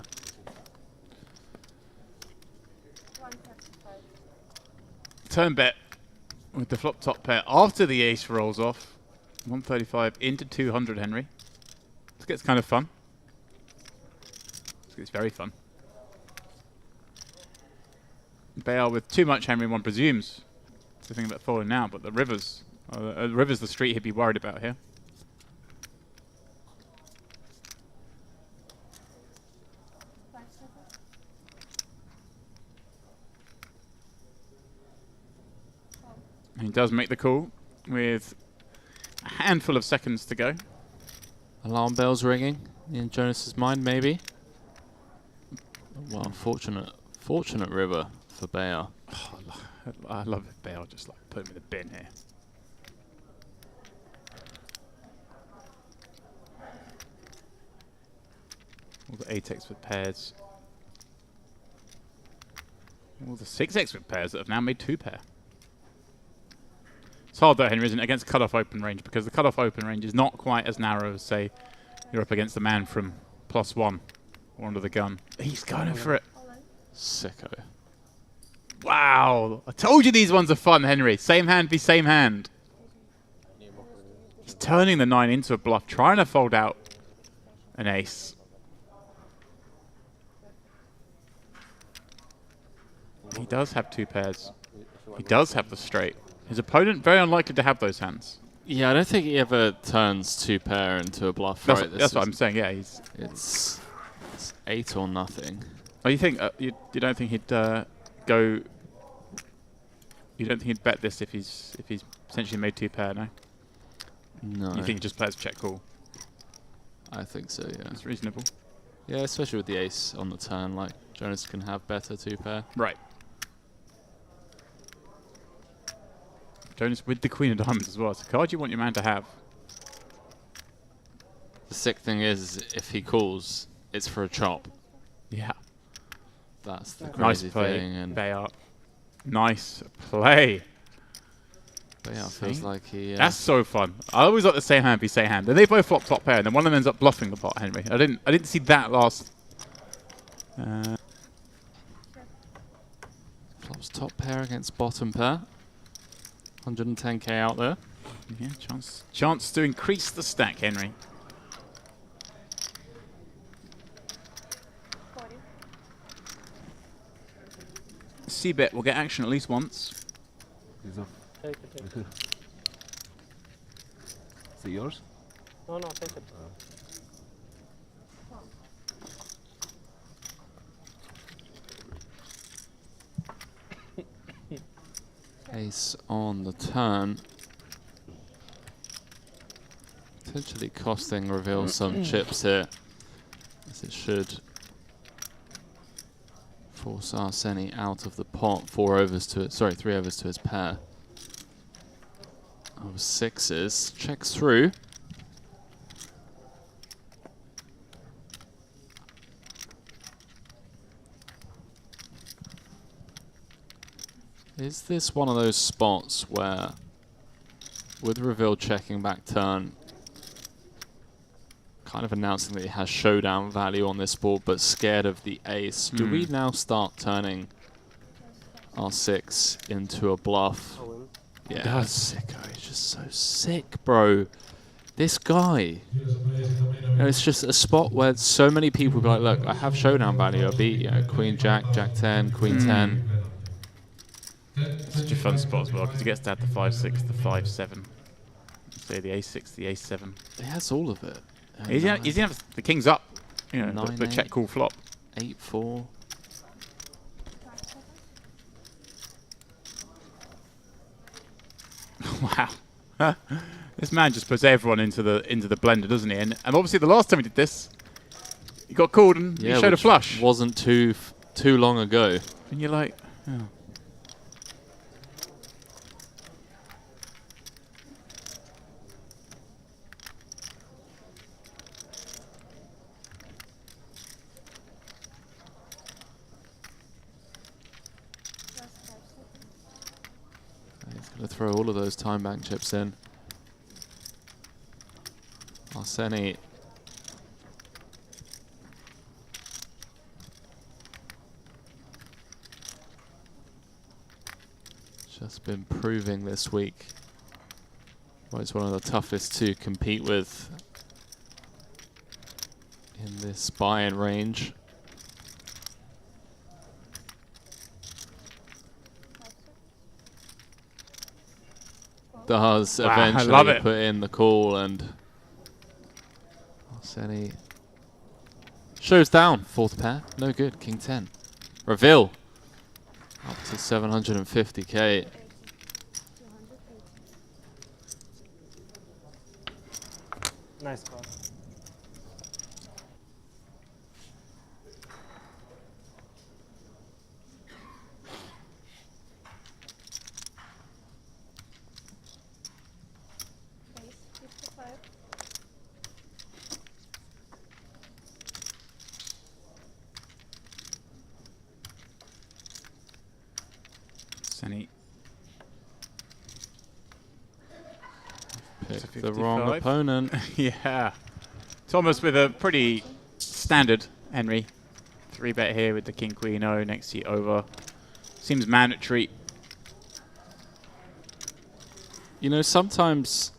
Turn bet with the flop top pair after the ace rolls off. 135 into 200, Henry. This gets kind of fun. This gets very fun. Bayard with too much, Henry, one presumes. It's the thing about folding now, but the river's the street he'd be worried about here. And he does make the call with a handful of seconds to go. Alarm bells ringing in Jonas's mind, maybe. Well, fortunate river for Bayard. Oh, I love it. Bayard just like put him in the bin here. All the 8x with pairs. All the 6x with pairs that have now made 2 pair. It's hard though, Henry, isn't it, against cut-off open range, because the cut-off open range is not quite as narrow as, say, you're up against the man from +1 or under the gun. He's going for it. Sicko. Wow. I told you these ones are fun, Henry. Same hand be same hand. He's turning the 9 into a bluff, trying to fold out an ace. He does have 2 pairs. He does have the straight. His opponent very unlikely to have those hands. Yeah, I don't think he ever turns 2 pair into a bluff. That's what I'm saying. Yeah, it's 8 or nothing. Oh, you think you don't think he'd go? You don't think he'd bet this if he's essentially made 2 pair? No. No. You think he just plays check call? I think so. Yeah. It's reasonable. Yeah, especially with the ace on the turn. Like Jonas can have better 2 pair. Right. Jonas with the Queen of Diamonds as well. It's a card you want your man to have. The sick thing is, if he calls, it's for a chop. Yeah. That's the Nice crazy play, thing. And Bayard. Nice play. Bayard feels like he... That's so fun. I always like the same hand be same hand. Then they both flop top pair, and then one of them ends up bluffing the pot, Henry. I didn't see that last... Flops top pair against bottom pair. 110k out there. Yeah, chance to increase the stack, Henry. C-bet will get action at least once. Take it. Is it yours? No, take it. Ace on the turn. Potentially costing reveal some chips here, as it should force Arseni out of the pot. 3 overs to his pair. Over 6s, checks through. Is this one of those spots where, with reveal checking back turn, kind of announcing that he has showdown value on this board, but scared of the ace, do we now start turning our 6 into a bluff? Yeah, that's sicko. He's just so sick, bro. This guy. It's just a spot where so many people be like, look, I have showdown value. I beat Queen Jack, Jack 10, Queen 10. Such a fun spot as well, because he gets to add the 5-6, the 5-7. Say the ace-6, the ace-7. He has all of it. He's gonna have the king's up. You know, the check call flop. 8-4. Wow. This man just puts everyone into the blender, doesn't he? And obviously the last time he did this, he got called and he showed a flush. Wasn't too long ago. And you're like, oh. throw all of those time bank chips in. Arseni just been proving this week why it's one of the toughest to compete with in this buy-in range. Does eventually put in the call, and Arseni shows down. Fourth pair, no good. King 10. Reveal up to 750k. Nice call. Arseni picked the wrong opponent. Yeah. Thomas with a pretty standard Henry. 3-bet here with the King Queen O next seat over. Seems mandatory. You know, sometimes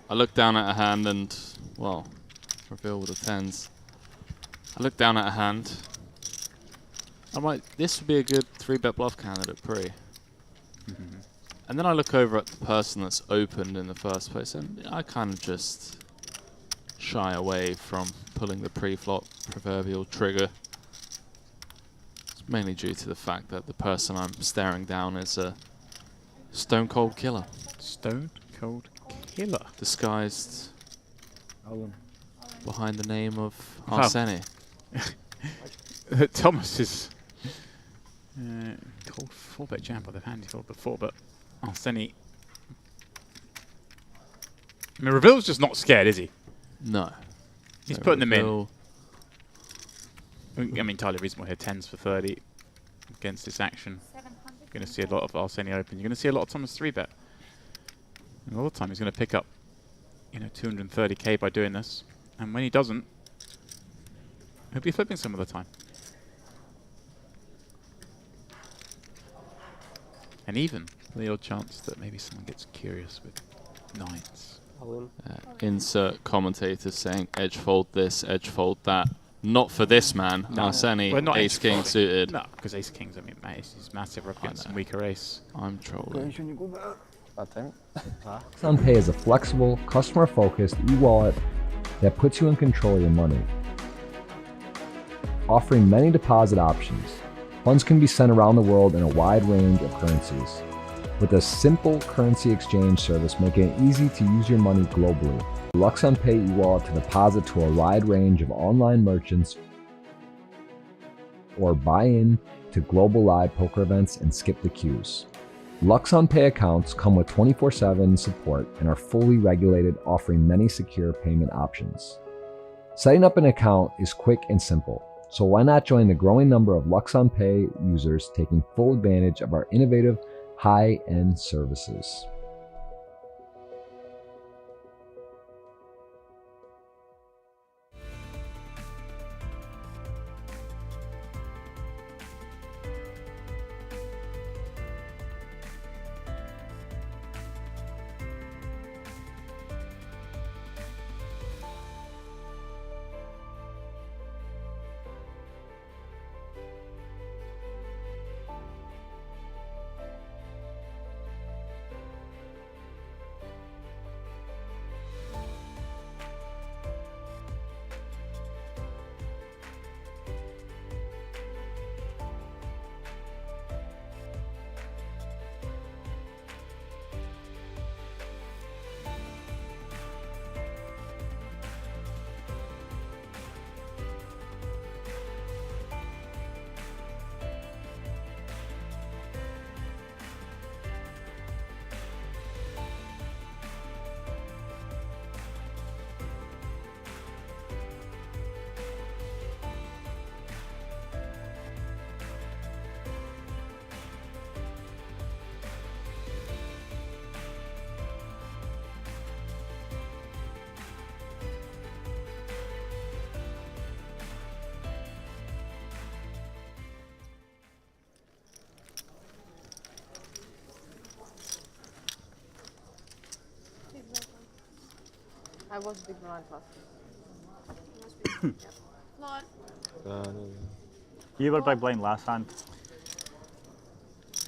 I look down at a hand and, well, reveal with the 10s. I look down at a hand. I'm like, this would be a good 3-bet bluff candidate pre. And then I look over at the person that's opened in the first place, and I kind of just shy away from pulling the pre-flop proverbial trigger. It's mainly due to the fact that the person I'm staring down is a stone cold killer. Stone cold killer? Disguised behind the name of Arseni. Thomas is called 4-bet jam by the hand. He called the 4-bet. Arseni. I mean, Reveal's just not scared, is he? No. He's putting them in. I mean, entirely reasonable here. 10s for 30 against this action. You're going to see a lot of Arseni open. You're going to see a lot of Thomas 3-bet. And all the time he's going to pick up, you know, 230k by doing this. And when he doesn't, he'll be flipping some of the time. And even the odd chance that maybe someone gets curious with 9s. Insert commentators saying edge fold this, edge fold that. Not for this man. No, Arseni, we're not ace king suited. No, because ace kings, I mean, ace is massive up against some weaker ace. I'm trolling. LuxonPay is a flexible, customer-focused e-wallet that puts you in control of your money. Offering many deposit options, funds can be sent around the world in a wide range of currencies. With a simple currency exchange service making it easy to use your money globally. LuxonPay e-wallet to deposit to a wide range of online merchants or buy in to global live poker events and skip the queues. LuxonPay accounts come with 24/7 support and are fully regulated, offering many secure payment options. Setting up an account is quick and simple, so why not join the growing number of LuxonPay users taking full advantage of our innovative high-end services. I was big blind last week. Flor. You were big blind last hand.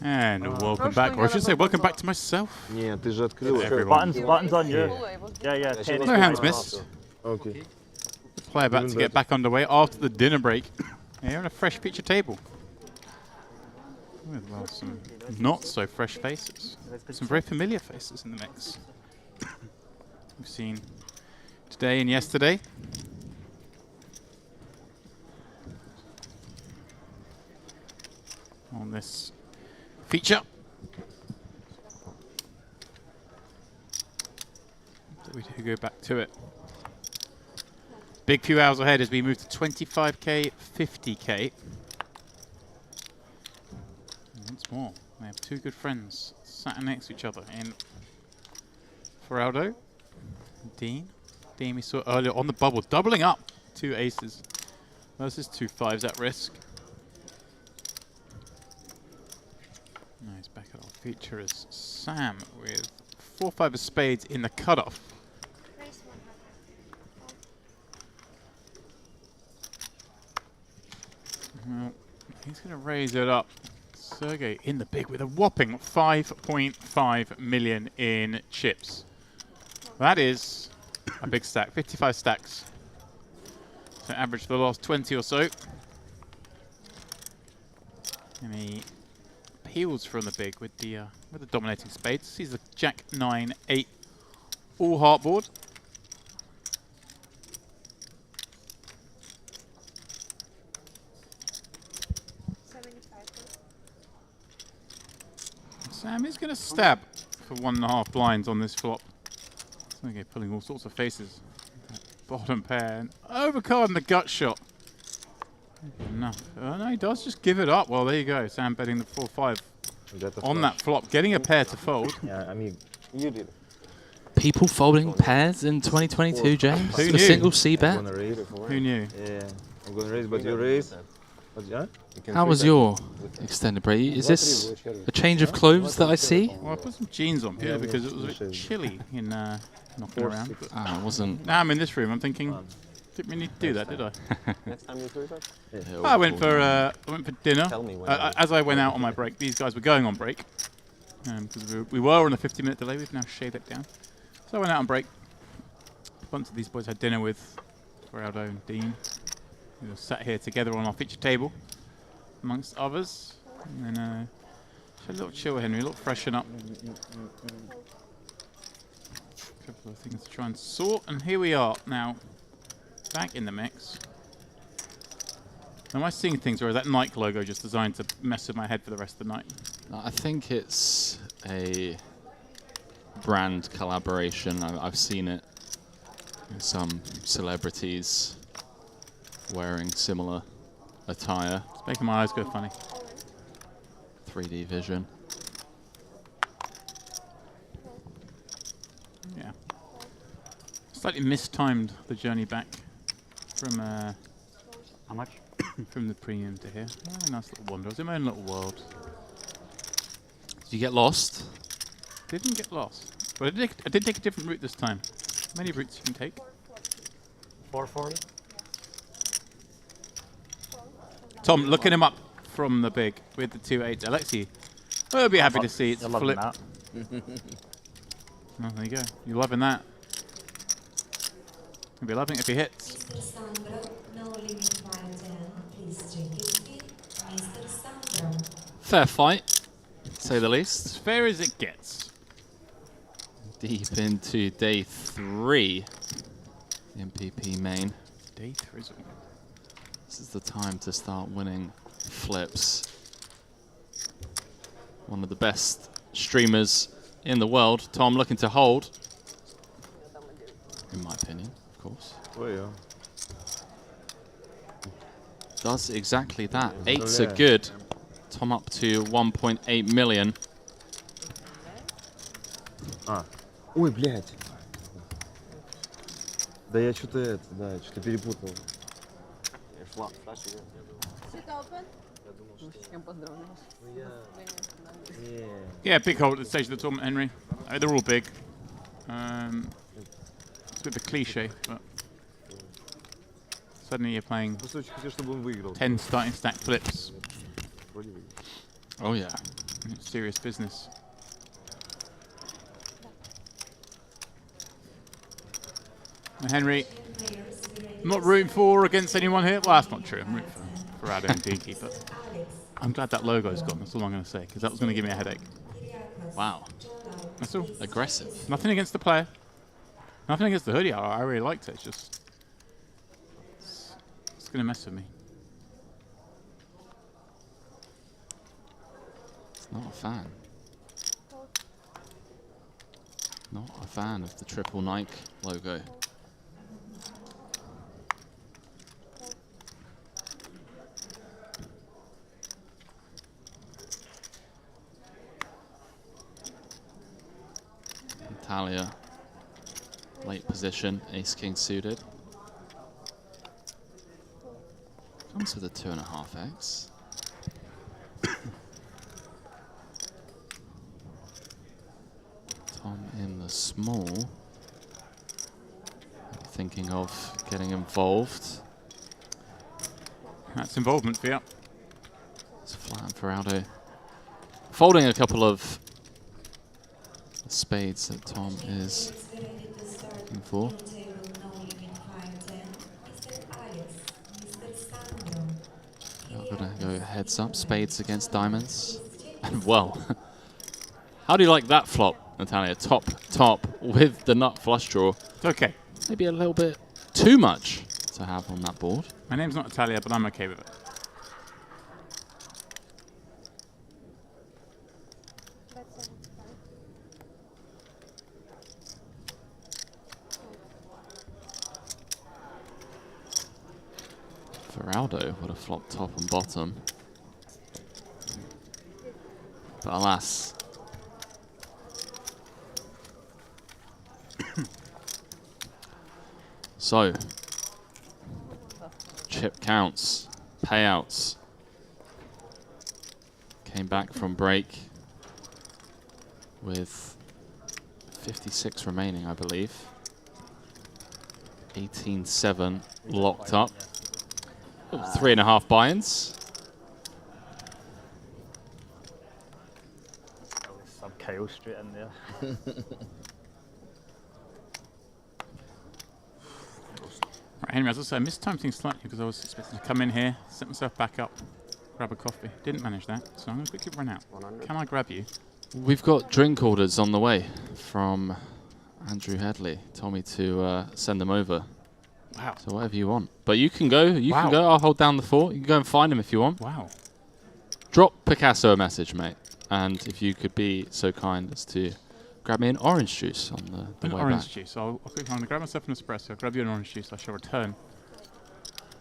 And welcome back, or I should say welcome back to myself. Не, ты же открыл. Buttons on you. Yeah. No hands missed. Okay. Play about to get back underway after the dinner break. Here on a fresh picture table. With well, some not so fresh faces. Some very familiar faces in the mix. We've seen today and yesterday. On this feature. So we do go back to it. Big few hours ahead as we move to 25k, 50k. And once more, we have two good friends sat next to each other in Feraldo, Dean. Dean we saw earlier on the bubble, doubling up 2 aces versus 2 5s at risk. Nice back at our feature is Sam with 4 5 of spades in the cutoff. Well, he's going to raise it up. Sergey in the big with a whopping 5.5 million in chips. That is a big stack, 55 stacks. So average for the last 20 or so. And he peels from the big with the dominating spades. Sees the Jack 9 8 all heart board. Sam is going to stab for 1.5 blinds on this flop. Okay, pulling all sorts of faces. Bottom pair and overcarding the gut shot. Enough. No, he does just give it up. Well, there you go. Sam betting the 4-5 on that flop, getting a pair to fold. Yeah, I mean, you did. People folding pairs in 2022, James? Who A knew? single C bet? Who knew? Yeah, I'm going to raise, but you raise. But yeah? How was your extended break? Is this a change of clothes that I see? Well, I put some jeans on purely because it was a bit chilly in knocking around. Ah, it wasn't. Now I'm in this room. I'm thinking, didn't really need to do that, did I? Next time you do that? Well, I went for dinner. As I went out on my break, these guys were going on break because we were on a 50-minute delay. We've now shaved it down. So I went out on break. A bunch of these boys had dinner with Feraldo and Dean. We were sat here together on our feature table, amongst others. And then a little chill, Henry, a little freshen up. A couple of things to try and sort. And here we are now, back in the mix. Am I seeing things, or is that Nike logo just designed to mess with my head for the rest of the night? I think it's a brand collaboration. I've seen it in some celebrities wearing similar attire. It's making my eyes go funny. 3D vision. Yeah. Slightly mistimed the journey back from how much? from the premium to here. Oh, nice little wander. I was in my own little world. Did you get lost? Didn't get lost. But I did take a different route this time. Many routes you can take. 440. Tom, looking him up from the big with the 2-8. Alexi, we'll be happy to see it's flip. Oh, there you go. You're loving that. You'll be loving it if he hits. Fair fight, to say the least. As fair as it gets. Deep into day 3. MPP main. Day 3. This is the time to start winning flips. One of the best streamers in the world. Tom looking to hold. In my opinion, of course. Oh, yeah. Does exactly that. 8s are good. Tom up to 1.8 million. Ой, блядь. Да я что-то перепутал. Yeah, big hold at the stage of the tournament, Henry. They're all big. It's a bit of a cliche, but suddenly you're playing 10 starting stack flips. Oh yeah. It's serious business. Now, Henry, I'm not rooting for or against anyone here. Well, that's not true. I'm rooting for Rado and Dinky, but I'm glad that logo's gone. That's all I'm going to say, because that was going to give me a headache. Wow. That's all. Aggressive. Nothing against the player. Nothing against the hoodie. I really liked it. It's just... It's going to mess with me. It's not a fan. Not a fan of the triple Nike logo. Natalia, late position, ace-king suited. Comes with a 2.5x. Tom in the small. Thinking of getting involved. That's involvement for you. It's flat for Aldo. Folding a couple of spades that Tom is looking for. I'm gonna go heads up, spades against diamonds. And well, how do you like that flop, Natalia? Top with the nut flush draw. It's okay. Maybe a little bit too much to have on that board. My name's not Natalia, but I'm okay with it. For Aldo would have flopped top and bottom. But alas. So, chip counts, payouts. Came back from break with 56 remaining, I believe. 18-7 locked up. 3.5 buy-ins. Some KO straight in there. Right, Henry, as I said, I mistimed things slightly because I was expecting to come in here, set myself back up, grab a coffee. Didn't manage that, so I'm going to quickly run out. 100. Can I grab you? We've got drink orders on the way from Andrew Headley. Told me to send them over. Wow. So whatever you want. But you can go. You can go. I'll hold down the fort. You can go and find him if you want. Wow. Drop Picasso a message, mate. And if you could be so kind as to grab me an orange juice on the way orange back. juice. I'm going to grab myself an espresso. I'll grab you an orange juice. I shall return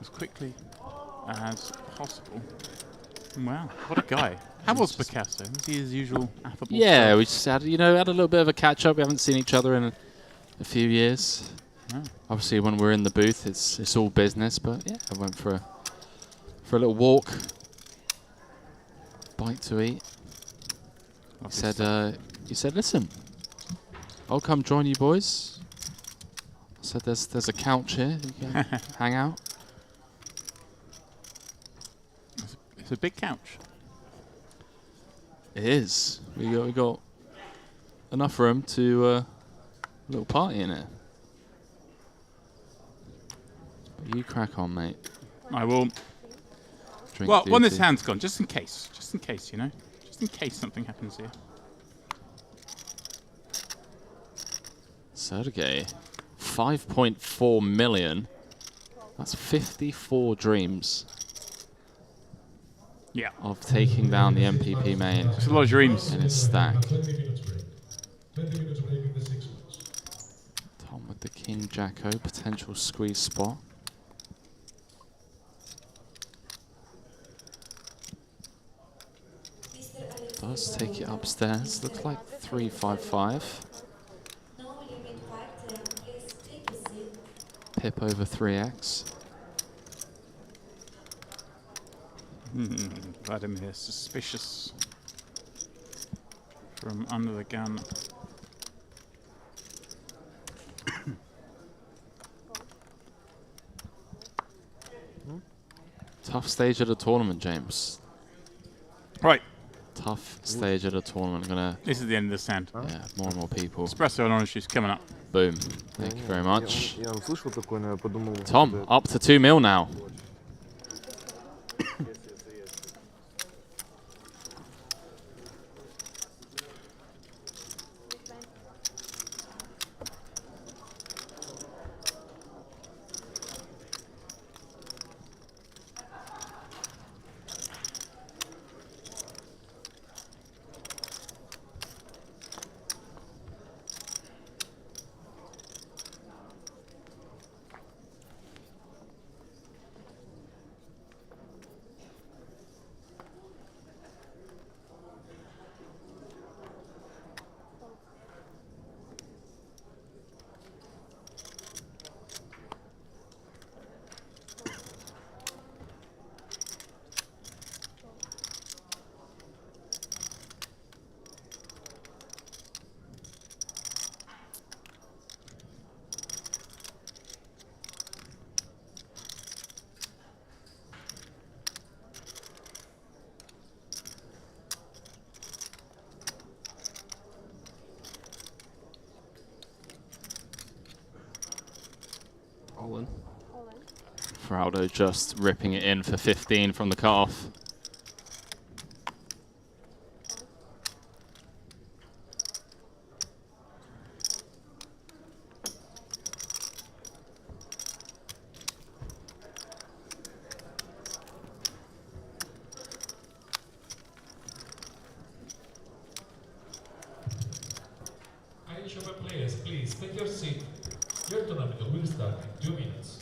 as quickly as possible. Wow, what a guy. How was Picasso? Was he his usual affable? Yeah, we just had, had a little bit of a catch up. We haven't seen each other in a few years. Oh. Obviously, when we're in the booth, it's all business. But yeah, I went for a little walk, bite to eat. He said, listen, I'll come join you boys. I said, there's a couch here. You can hang out. It's a big couch. It is. We got enough room to a little party in it. But you crack on, mate. I will. Drink Well, when this duty. hand's gone, just in case, you know, just in case something happens here. Sergey, 5.4 million. That's 54 dreams. Yeah. Of taking down the MPP main. It's a lot of dreams. In his stack. 20 minutes break. 20 minutes break in the 6 months. Tom with the King Jacko, potential squeeze spot. Does take it upstairs. Looks like 355. Pip over 3x. Vladimir, suspicious from under the gun. Tough stage of the tournament, James. Right. Tough stage of the tournament. This is the end of the stand. Yeah, more and more people. Espresso and orange juice coming up. Boom. Thank you very much. Tom, up to 2 mil now. All in. Feraldo just ripping it in for 15 from the cutoff. Irish Open players, please take your seat. Your tournament will start in 2 minutes.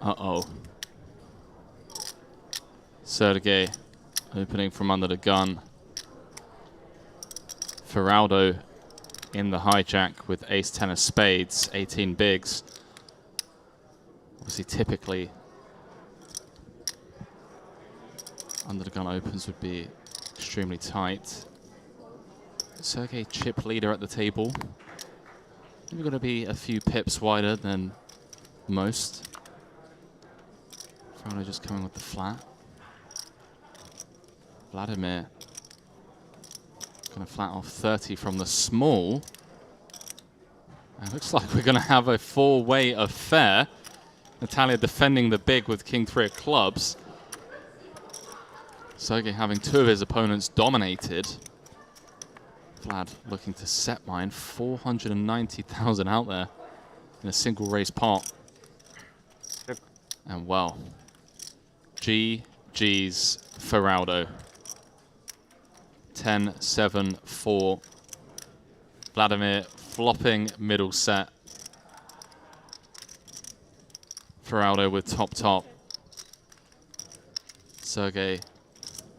Uh-oh. Sergey opening from under the gun. Feraldo in the hijack with ace-10 of spades, 18 bigs. Obviously, typically, under the gun opens would be extremely tight. Sergey chip leader at the table. Maybe going to be a few pips wider than most. Feraldo just coming with the flat. Vladimir going to flat off 30 from the small. It looks like we're going to have a four-way affair. Natalia defending the big with king-3 of clubs. Sergey having two of his opponents dominated. Vlad looking to set mine. 490,000 out there in a single race pot. And well, GG's Feraldo. 10-7-4. Vladimir flopping middle set. Feraldo with top. Sergey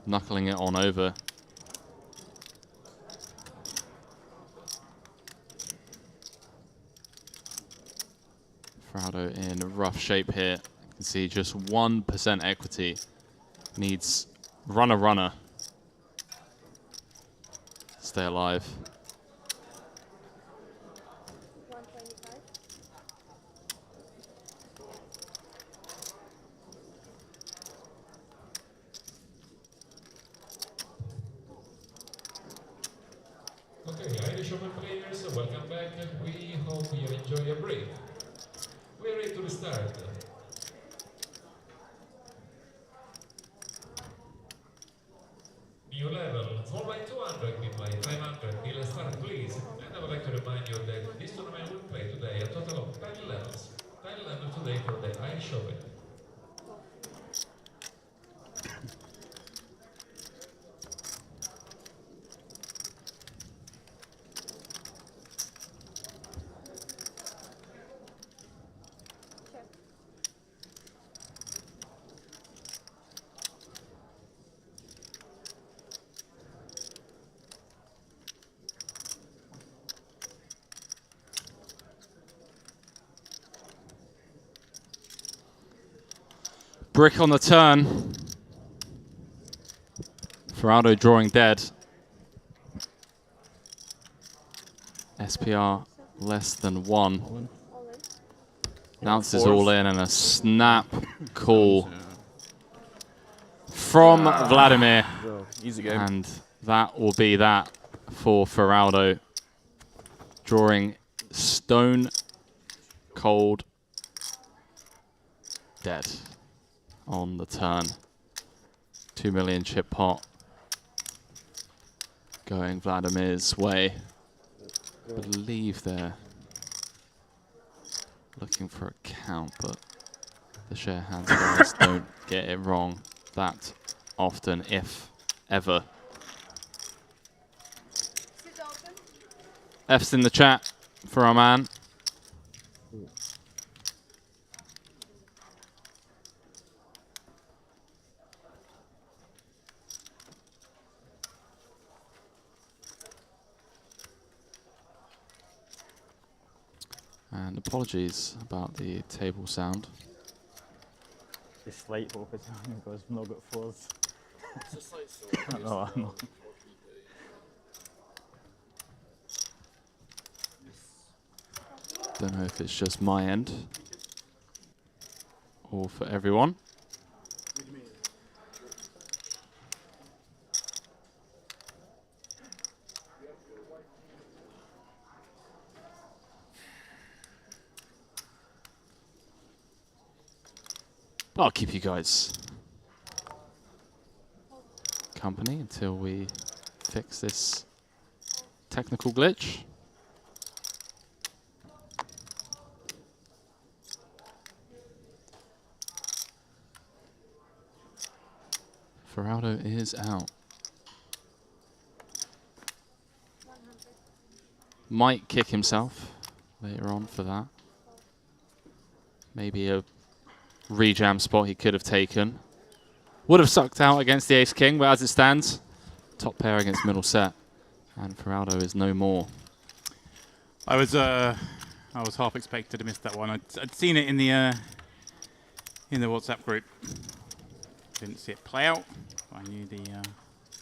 knuckling it on over. Feraldo in rough shape here. You can see just 1% equity. Needs runner. Stay alive. Okay, Irish Open players, welcome back. We hope you enjoy your break. We're ready to restart. New level, 4x200, with my 500 will start, please. And I would like to remind you that this tournament will play today a total of 10 levels. 10 levels today for the Irish Open. Brick on the turn. Ferrado drawing dead. SPR less than 1. Bounces all in and a snap call from Vladimir. Easy game. And that will be that for Ferrado. Drawing stone cold dead on the turn. 2 million chip pot going Vladimir's way. I believe they're looking for a count, but the share hands guys don't get it wrong that often, if ever. F's in the chat for our man. And apologies about the table sound. It's slight focus because we've not got fours. It's a slight sword. No, I know. Don't know if it's just my end or for everyone. I'll keep you guys company until we fix this technical glitch. Ferrado is out. Might kick himself later on for that. Maybe a rejam spot he could have taken. Would have sucked out against the ace-king, but as it stands, top pair against middle set. And Ferrado is no more. I was half expected to miss that one. I'd seen it in the WhatsApp group. Didn't see it play out. I knew the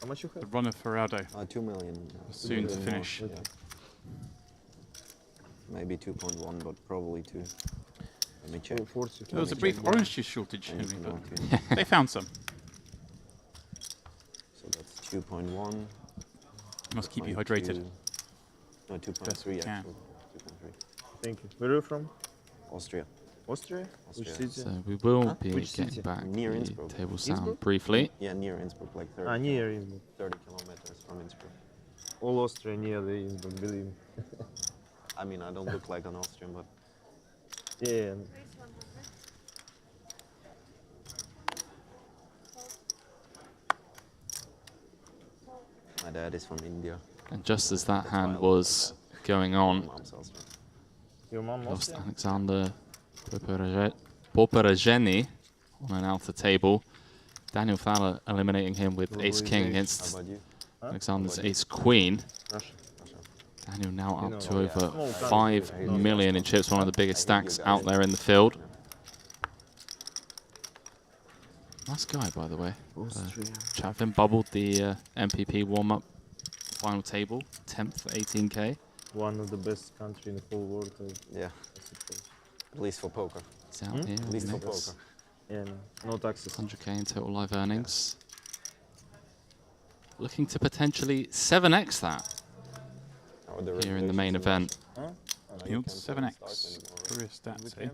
how much you the run of Ferrado 2 million. was soon to finish. Yeah. Maybe 2.1, but probably 2. Let me check. There was a brief orange juice shortage, but they found some. So that's 2.1. Must keep you hydrated. No, 2.3 actually. 2.3. Thank you. Where are you from? Austria. Austria? Which city? So we will be getting back Near the Innsbruck. table sound Innsbruck? briefly. Yeah, near Innsbruck, like 30. Near Innsbruck. 30 kilometers from Innsbruck. All Austria near the Innsbruck, believe me. I mean, I don't look like an Austrian, but Yeah. my dad is from India. And just as that hand was going on, Mom's Austrian. Your mom lost Austrian? Alexander Poperajeni on an outer table. Daniel Fowler eliminating him with ace-king against Alexander's ace-queen. Daniel now up to over 5 million in chips, one of the biggest stacks out there in the field. Nice guy, by the way. Chaplin bubbled the MPP warm-up final table, 10th, 18K. One of the best country in the whole world. Yeah. At least for poker. He's out here. At least for poker. Yeah, no taxes. 100K in total live earnings. Looking to potentially 7x that here in the main event. Yield 7x. Career stats, eh?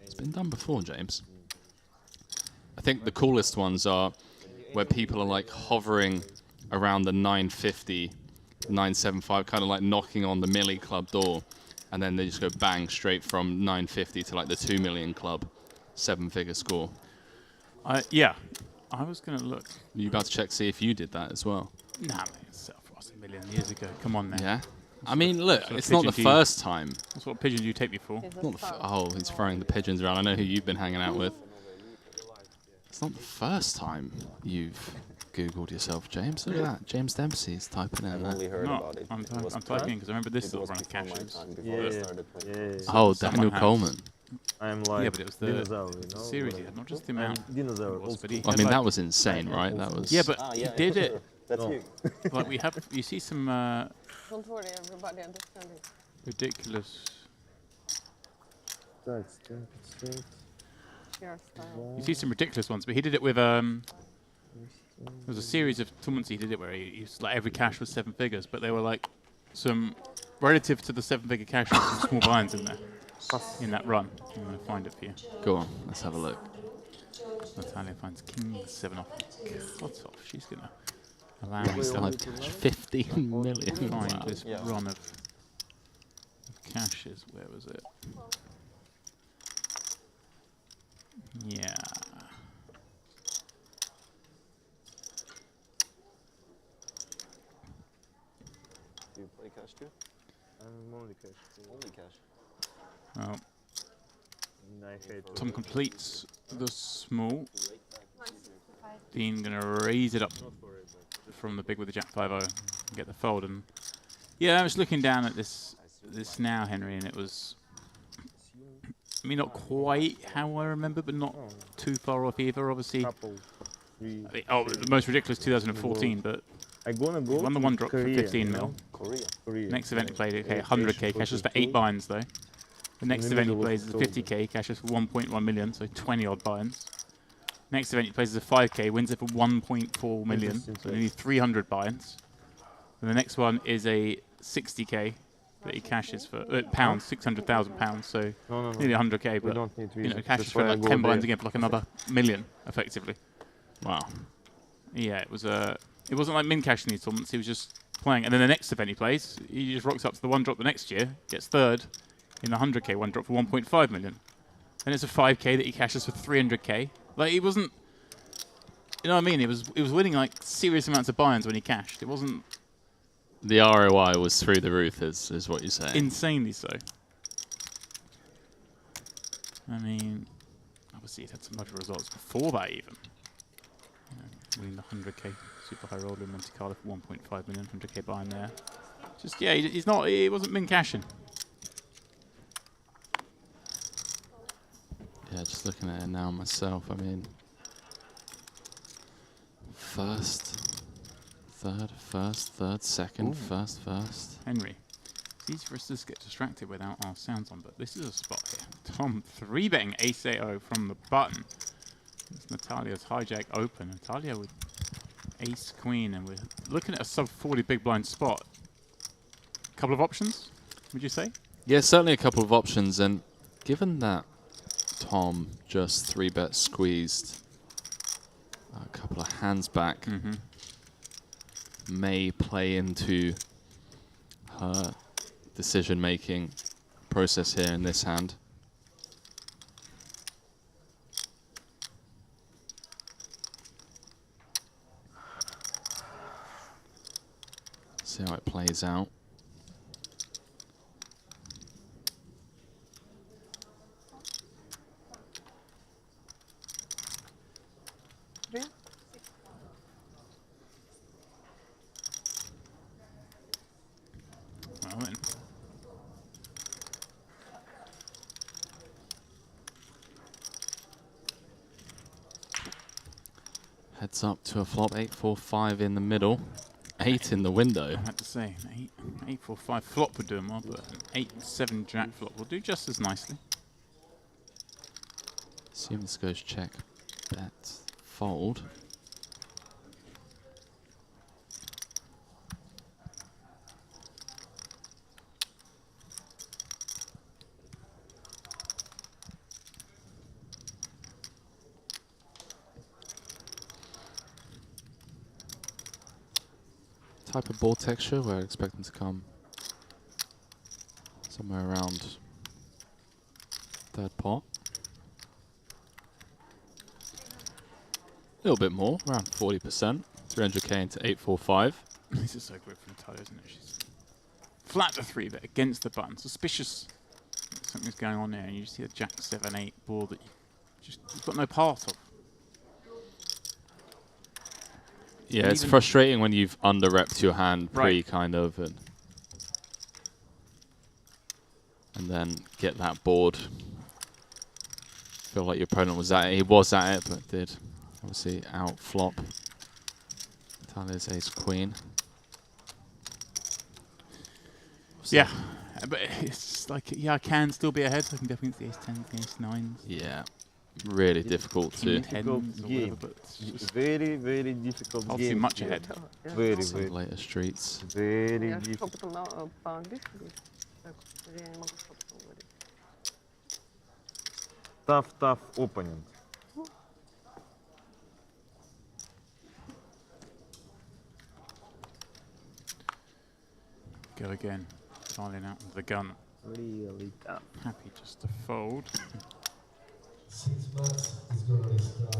It's been done before, James. I think the coolest ones are where people are like hovering around the 950, 975, kind of like knocking on the Millie Club door, and then they just go bang straight from 950 to like the 2 million club, 7-figure score. Yeah, I was going to look. Are you about to check, see if you did that as well? Nah, man, it's a million years ago. Come on, man. Yeah? I mean, look, it's not the first time. That's what pigeon you take me for. Not the oh, he's throwing the pigeons around. I know who you've been hanging out with. It's not the first time you've Googled yourself, James. Look at that. James Dempsey's typing in I've there. only heard about it. I'm typing because I remember this little run of caches. Yeah. Oh, Daniel Coleman. I'm like yeah, but it was the dinosaur, series he had, not just the amount. Dinosaur. But he I had mean, like that was insane, right? That was. yeah, but he did it. That's Oh. you. Like we have, you see some Don't worry, everybody understands it. ridiculous. You see some ridiculous ones, but he did it with there was a series of tournaments he did it where he used like every cash was 7 figures, but they were like some relative to the 7-figure cash with some small blinds in there in that run. I'm gonna find it for you. Go on, let's have a look. Natalia finds King 7 off cut off. She's gonna allow me to Like 15 million. find Wow. this run of cashes. Where was it? Yeah. Do you play cash too? Only cash. Only cash. Well, Tom completes the small. Dean gonna raise it up from the big with the Jack 5-0 and get the fold. And yeah, I was looking down at this now, Henry, and it was, I mean, not quite how I remember, but not too far off either. Obviously, the most ridiculous 2014, but I gonna go won the one drop Korea, for 15 mil. Korea. Next event he played, okay, 100k, cashes for 8 binds though. The next event he plays is a 50k, cashes for 1.1 million, so 20 odd binds. Next event he plays is a 5k, wins it for 1.4 million, so nearly 300 binds. And the next one is a 60k that he cashes for pounds, 600,000 pounds, so nearly 100k, but you know, cashes for like 10 binds again for like another million, effectively. Wow. Yeah, it wasn't like min cashing these tournaments. He was just playing, and then the next event he plays, he just rocks up to the one drop the next year, gets third in the 100k one drop for 1.5 million. Then it's a 5k that he cashes for 300k. Like he wasn't, you know what I mean? He was winning like serious amounts of buy-ins when he cashed. It wasn't. The ROI was through the roof, is what you're saying. Insanely so. I mean, obviously he's had some other results before that even. You know, winning the 100k super high roller in Monte Carlo for 1.5 million, 100k buy-in there. Just yeah, he wasn't min cashing. Yeah, just looking at it now myself, I mean, first, third, second, first. Henry, it's easy for us to just get distracted without our sounds on, but this is a spot here. Tom 3-betting ace-8-0 from the button. It's Natalia's hijack open. Natalia with ace-queen, and we're looking at a sub-40 big blind spot. Couple of options, would you say? Yeah, certainly a couple of options, and given that Tom just 3-bet squeezed a couple of hands back, may play into her decision-making process here in this hand. See how it plays out. Well then. Heads up to a flop, 8-4-5 in the middle, 8 in the window. I had to say, 8-4-5 flop would do him well, but an 8-7 jack flop will do just as nicely. Assume this goes check, bet, fold. Type of ball texture where I expect them to come somewhere around third pot. A little bit more, around 40%, 300k into 8-4-5. This is so great for Natalia, isn't it? She's flat to 3-bet against the button. Suspicious that something's going on there, and you just see a jack 7-8 board that you've got no part of. Yeah, it's frustrating when you've under-repped your hand Right. kind of, and then get that board feel like your opponent was at it. He was at it, but did obviously out flop Tyler's ace queen. Yeah, but it's like, yeah, I can still be ahead. I can definitely see ace 10s, ace 9s. Yeah, really difficult to. Difficult game. Very, very difficult game. Obviously much ahead. Very, Some very. later streets. Very Я difficult. шепотом по-английски. Так, я не могу шепотом говорить. Tough opponent. Go again. Dialing out with the gun. Really tough. Happy just to fold. 6 max is going to restart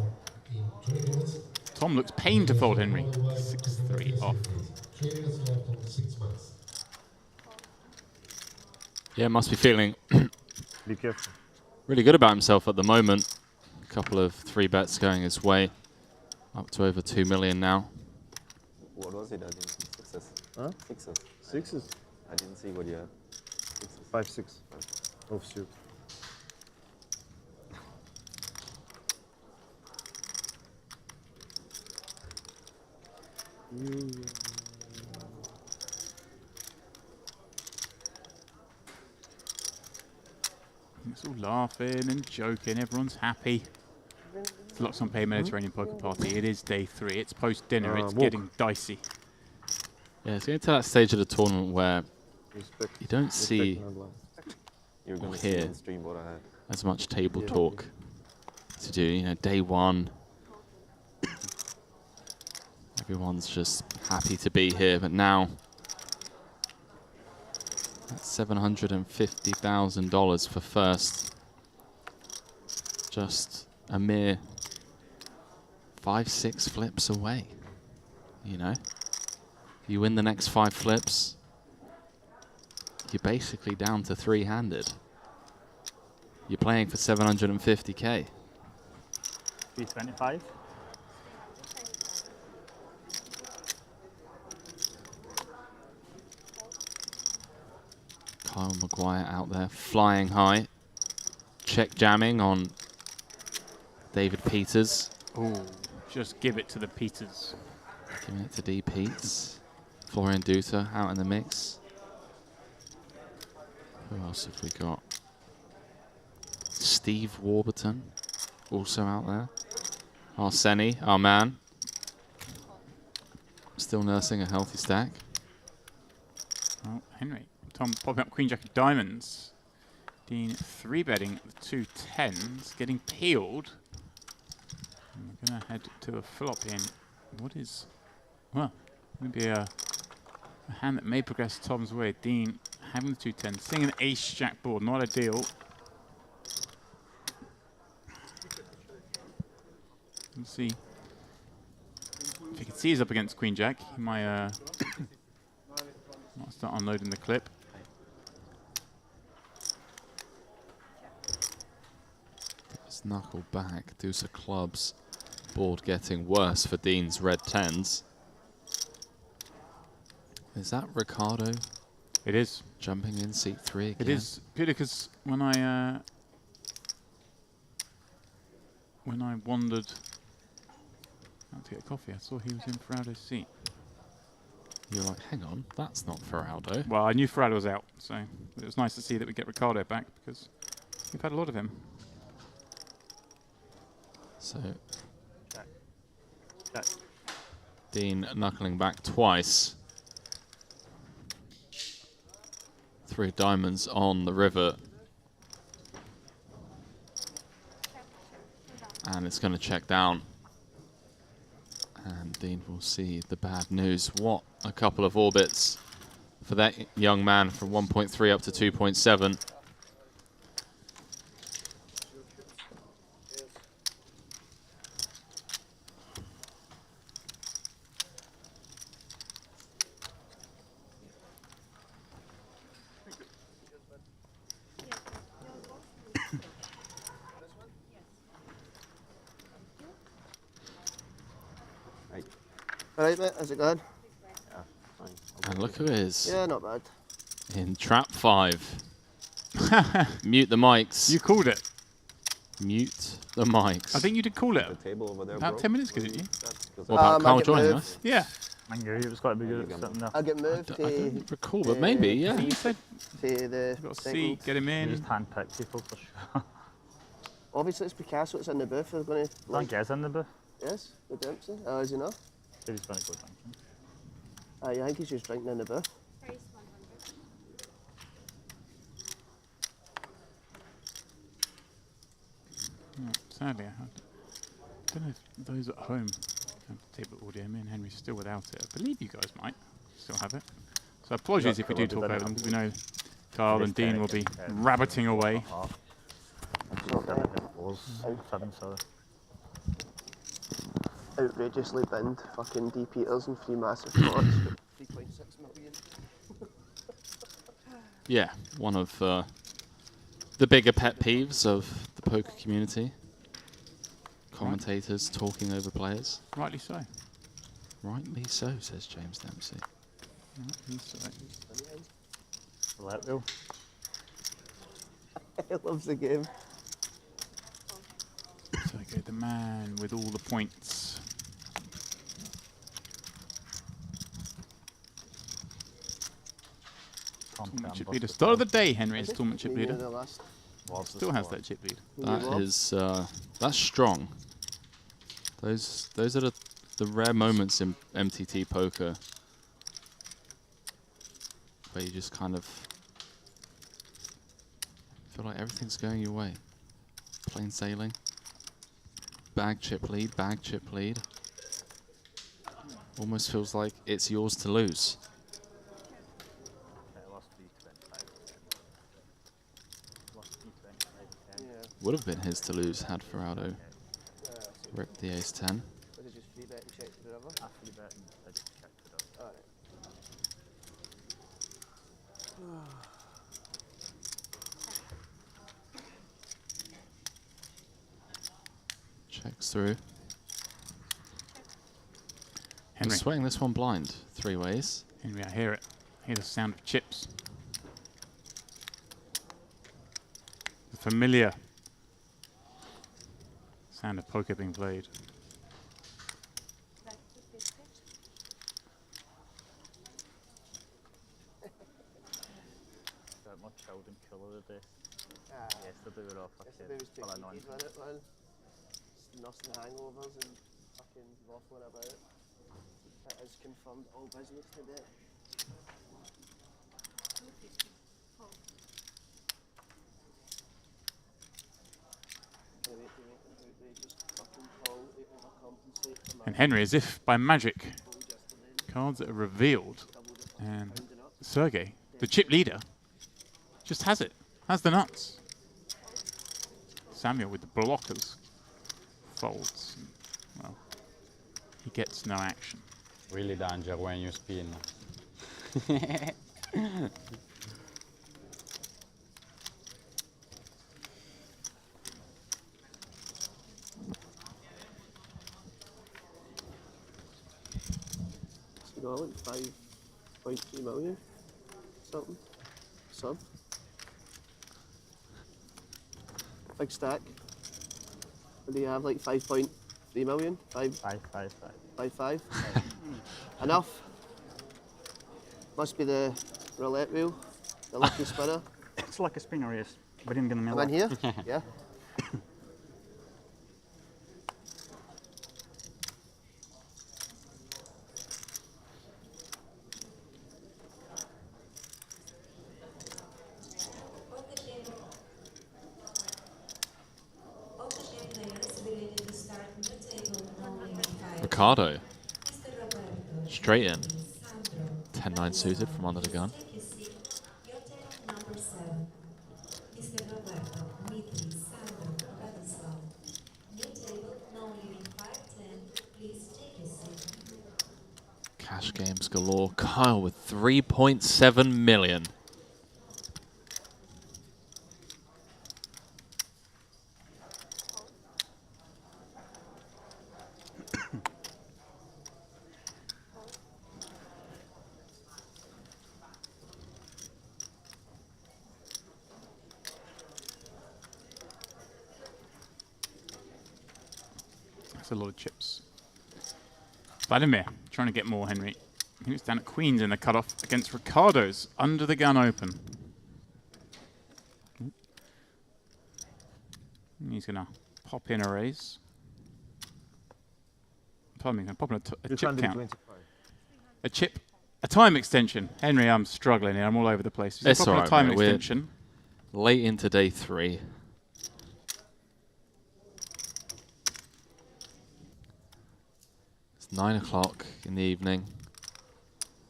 in 3 minutes. Tom looks pained to fold Henry. 6-3 off. 3 minutes left on 6 max. Yeah, must be feeling Be careful. really good about himself at the moment. A couple of 3 bets going his way. Up to over 2 million now. What was it? I didn't see. Sixes. Huh? Sixes. Sixes. I didn't see what you had. 5-6. Offsuit. It's all laughing and joking. Everyone's happy. It's luxonpay Mediterranean Poker Party. It is day 3. It's post dinner. It's getting dicey. Yeah, it's getting to that stage of the tournament where you don't see You're or going to see hear on stream what I had. as much table talk to do. You know, day 1, everyone's just happy to be here, but now that's $750,000 for first. Just a mere 5-6 flips away. You know, you win the next 5 flips, you're basically down to 3-handed. You're playing for 750K. 325. Kyle Maguire out there flying high. Check jamming on David Peters. Oh, just give it to the Peters. Giving it to D. Peets. Florian Duta out in the mix. Who else have we got? Steve Warburton also out there. Arseni, our man. Still nursing a healthy stack. Oh, Henry. Tom popping up Queen Jack of Diamonds. Dean 3-betting the 2 10s, getting peeled. And we're going to head to a flop in what is, well, maybe a hand that may progress Tom's way. Dean having the 2 10s, seeing an ace jack board, not ideal. Let's see if he can see he's up against Queen Jack. He might start unloading the clip. Let's knuckle back. Deuce of clubs. Board getting worse for Dean's red 10s. Is that Ricardo? It is. Jumping in seat 3 again. It is purely because when I wandered out to get coffee, I saw he was in Ferrado's seat. You're like, hang on, that's not Ferrado. Well, I knew Ferrado was out, so it was nice to see that we get Ricardo back because we've had a lot of him. So, Dean knuckling back twice. 3 diamonds on the river. And it's going to check down. And Dean will see the bad news. What a couple of orbits for that young man from 1.3 up to 2.7. Alright, mate, how's it going? Yeah, fine. And look who is. Yeah, not bad. In trap 5. Mute the mics. You called it. Mute the mics. I think you did call it The table over there, about bro. 10 minutes ago, didn't you? What about I Carl get joining moved. us? Yeah. I knew he was quite big at something there. I get moved I to don't recall, but maybe, yeah. I think you said to the got a second. seat, get him You in. just handpick people for sure. Obviously, it's Picasso. It's in the booth. They're going to. I think he's in the booth. Yes, the Dempsey. Oh, is he not? He's going to go drinking. I think he's just drinking in the booth. Sadly, I don't know if those at home have the table audio. Me and Henry's still without it. I believe you guys might still have it. So apologies if we do talk over them, because we know Carl and Dean will be rabbiting away. Outrageously binned fucking D. Peters and 3 massive shots for 3.6 million. Yeah, one of the bigger pet peeves of the poker community. Commentators talking over players. Rightly so. Rightly so, says James Dempsey. Rightly so. Roulette wheel. He loves the game. So go the man with all the points. Tournament chip leader. Start of the day, Henry is tournament chip leader. Still has that chip lead. That is that's strong. Those are the rare moments in MTT poker where you just kind of feel like everything's going your way. Plain sailing. Bag chip lead, bag chip lead. Almost feels like it's yours to lose. Would have been his to lose had Ferrado ripped the ace-10. Was it just free bet and checked the river? I free bet and I just checked it up. Alright. Checks through. Henry. He's swaying this one blind, 3 ways. Henry, I hear it. I hear the sound of chips. The familiar sound of poker being played. Got much chilled and cooler today. Yesterday we were all Yesterday was full of too nonsense. wasn't it, man? Nursing hangovers and fucking waffling about it. It is confirmed all business today. And Henry, as if by magic, cards that are revealed, and Sergey, the chip leader, just has it, has the nuts. Samuel with the blockers, folds, and, well, he gets no action. Really danger when you spin. So you got like 5.3 million, something, sub. Big stack. What do you have, like 5.3 million? 5.5. Enough. Must be the roulette wheel, the lucky spinner. It's like a spinner race, but in the middle. I'm in here? Yeah. Ricardo. Straight in. 10-9 suited from under the gun. Cash games galore. Kyle with 3.7 million. a lot of chips. Vladimir trying to get more, Henry. He was down at Queens in the cutoff against Ricardo's. Under the gun open. He's going to pop in a raise. Pardon me, going to pop in a chip count. A time extension. Henry, I'm struggling here. I'm all over the place. It's all right, time mate. extension. We're late into day 3. It's 9 o'clock in the evening.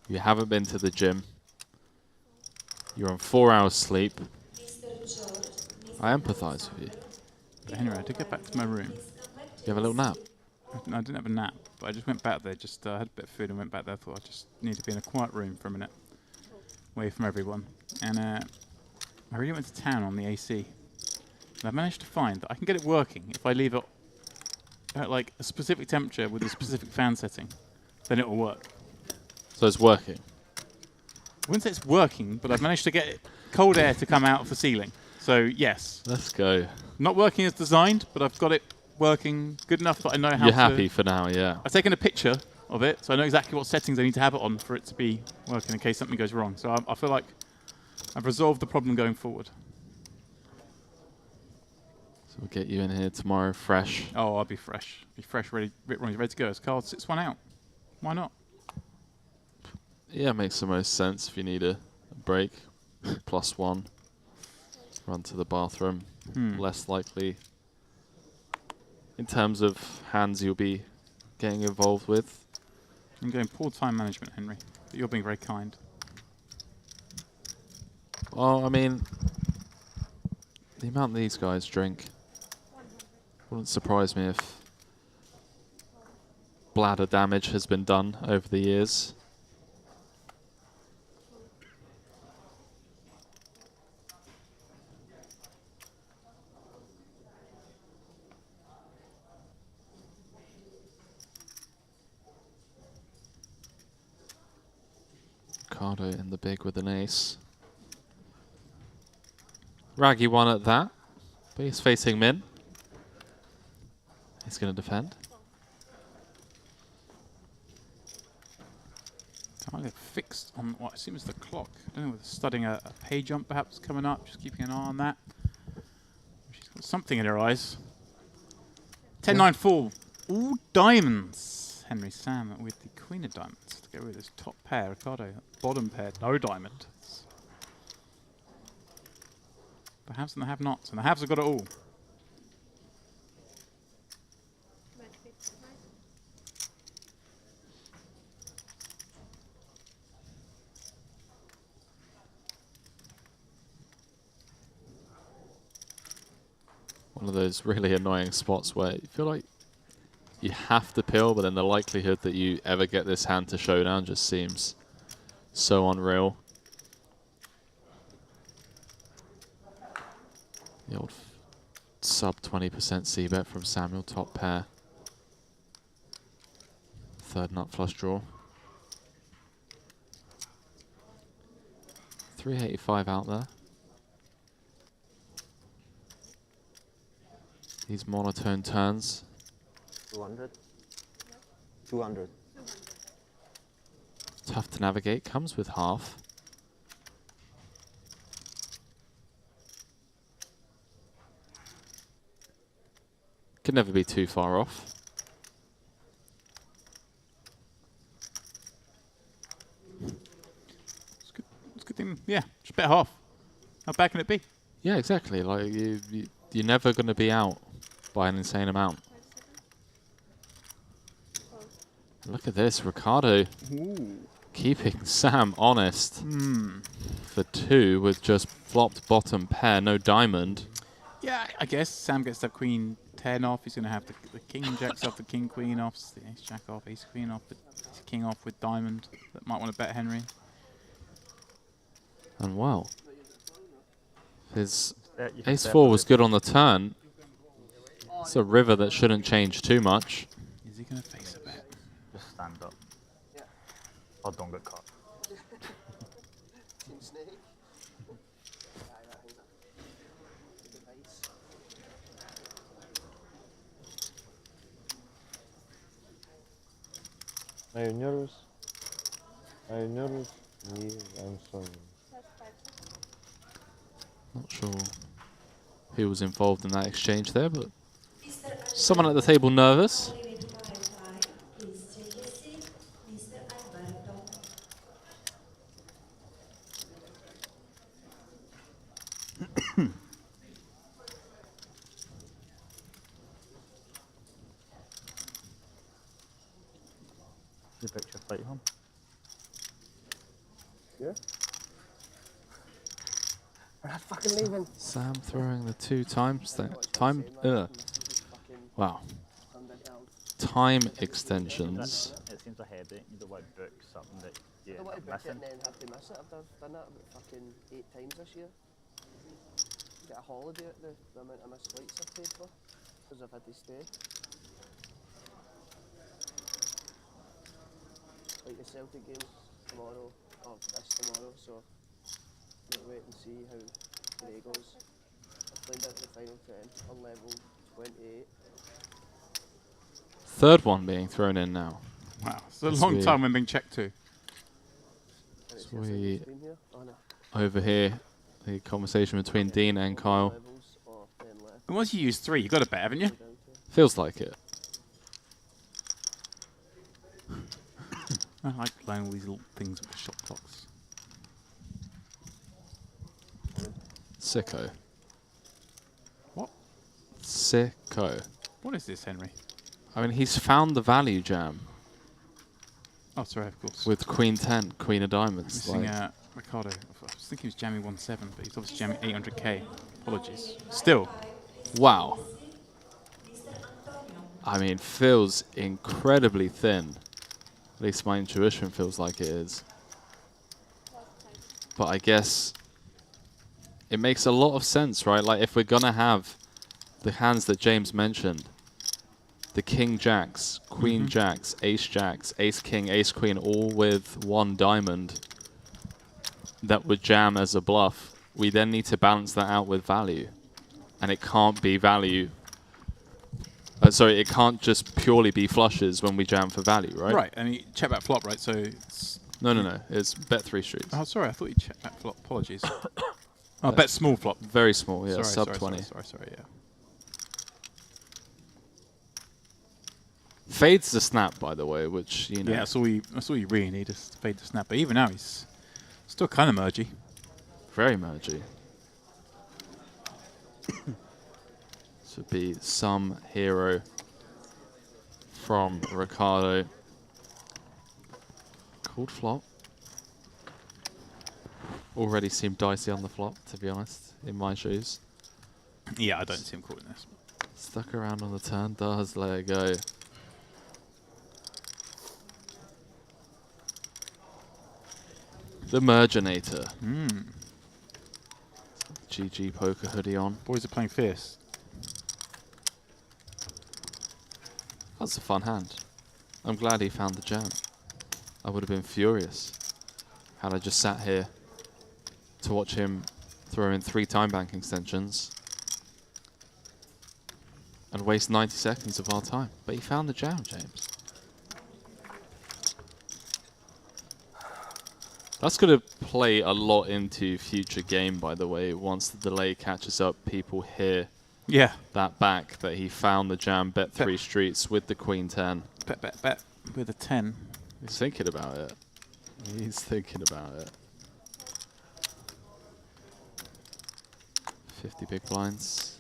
You haven't been to the gym. You're on 4 hours sleep. I empathise with you. But Henry, I did get back to my room. You have a little nap? No, I didn't have a nap, but I just went back there. Just had a bit of food and went back there. Thought I just need to be in a quiet room for a minute, away from everyone. And I really went to town on the AC. And I managed to find that I can get it working if I leave it at like a specific temperature with a specific fan setting. Then it will work. So it's working? I wouldn't say it's working, but I've managed to get cold air to come out of the ceiling. So yes. Let's go. Not working as designed, but I've got it working good enough that I know how You're to... happy for now, yeah. I've taken a picture of it, so I know exactly what settings I need to have it on for it to be working in case something goes wrong. So I feel like I've resolved the problem going forward. So we'll get you in here tomorrow fresh. Oh, I'll be fresh. Be fresh, ready to go. As Carl sits one out. Why not? Yeah, makes the most sense if you need a break. +1. Run to the bathroom. Less likely in terms of hands you'll be getting involved with. I'm going poor time management, Henry. But you're being very kind. Well, I mean, the amount these guys drink wouldn't surprise me if bladder damage has been done over the years. Ricardo in the big with an ace. Raggy won at that, but he's facing min. He's going to defend. I get fixed on what seems the clock. I don't know, studying a pay jump perhaps coming up, just keeping an eye on that. She's got something in her eyes. 10-9-4. All diamonds. Henry Sam with the queen of diamonds to go with his top pair. Ricardo, bottom pair, no diamond. The haves and the have-nots, and the haves have got it all. One of those really annoying spots where you feel like you have to pill, but then the likelihood that you ever get this hand to showdown just seems so unreal. The old sub 20% c-bet from Samuel, top pair. Third nut flush draw. 385 out there. These monotone turns. 200. 200. Tough to navigate, comes with half. Could never be too far off. It's good. It's a good thing. Yeah, just bet half. How bad can it be? Yeah, exactly. Like you're never going to be out by an insane amount. Look at this, Ricardo keeping Sam honest for 2 with just flopped bottom pair, no diamond. Yeah, I guess Sam gets that queen 10 off. He's going to have the king jacks off, the king queen off, the ace jack off, ace queen off, the king off with diamond. That might want to bet Henry. And wow, his ace 4 was good on the turn. It's a river that shouldn't change too much. Is he going to face a bet? Just stand up. Or don't get caught. Are you nervous? Are you nervous? Yeah, I'm sorry. Not sure who was involved in that exchange there, but someone at the table nervous. Please take a seat, Mr. Alberto. The picture flight home. Yeah. We're not fucking leaving. Sam throwing the 2 times wow. Time extensions. It seems a headache. You don't want to book something that you I don't want to book it missing. and then have to miss it. I've done that about fucking 8 times this year. Get a holiday at the amount of missed flights I've paid for because I've had to stay. Like the Celtic game tomorrow, or this tomorrow, so we'll wait and see how today goes. I've played out the final 10 on level 28. Third one being thrown in now. Wow, it's a long time when being checked to. So we overhear the conversation between Dean and Kyle. And once you use 3, you got a bet, haven't you? Feels like it. I like playing all these little things with the shot clocks. Sicko. What? Sicko. What is this, Henry? I mean, he's found the value jam. Oh, sorry, of course. With Queen 10, Queen of Diamonds. Missing Ricardo. I was thinking he was jamming 1-7, but he's obviously jamming 800k. Apologies. Still. Wow. I mean, feels incredibly thin. At least my intuition feels like it is. But I guess it makes a lot of sense, right? Like, if we're going to have the hands that James mentioned, the King Jacks, Queen Jacks, Ace Jacks, Ace King, Ace Queen, all with 1 diamond that would jam as a bluff, we then need to balance that out with value. And it can't be value. Sorry, it can't just purely be flushes when we jam for value, right? Right, and you check back flop, right? So it's No. It's bet 3 streets. Oh, sorry, I thought you checked back flop. Apologies. Oh, bet small flop. Very small, yeah, sorry, sub sorry, 20. Sorry, yeah. Fades the snap, by the way, which, you know. Yeah, that's all you really need is to fade the snap. But even now, he's still kind of mergy. Very mergy. This would be some hero from Ricardo. Called flop. Already seemed dicey on the flop, to be honest, in my shoes. Yeah, I don't see him calling this. Stuck around on the turn, does let it go. The Merginator. GG poker hoodie on. Boys are playing fierce. That's a fun hand. I'm glad he found the jam. I would have been furious had I just sat here to watch him throw in 3 time bank extensions and waste 90 seconds of our time. But he found the jam, James. That's going to play a lot into future game, by the way. Once the delay catches up, people hear that back, that he found the jam, bet 3 streets with the Queen 10. Bet with a 10. He's thinking about it. He's thinking about it. 50 big blinds.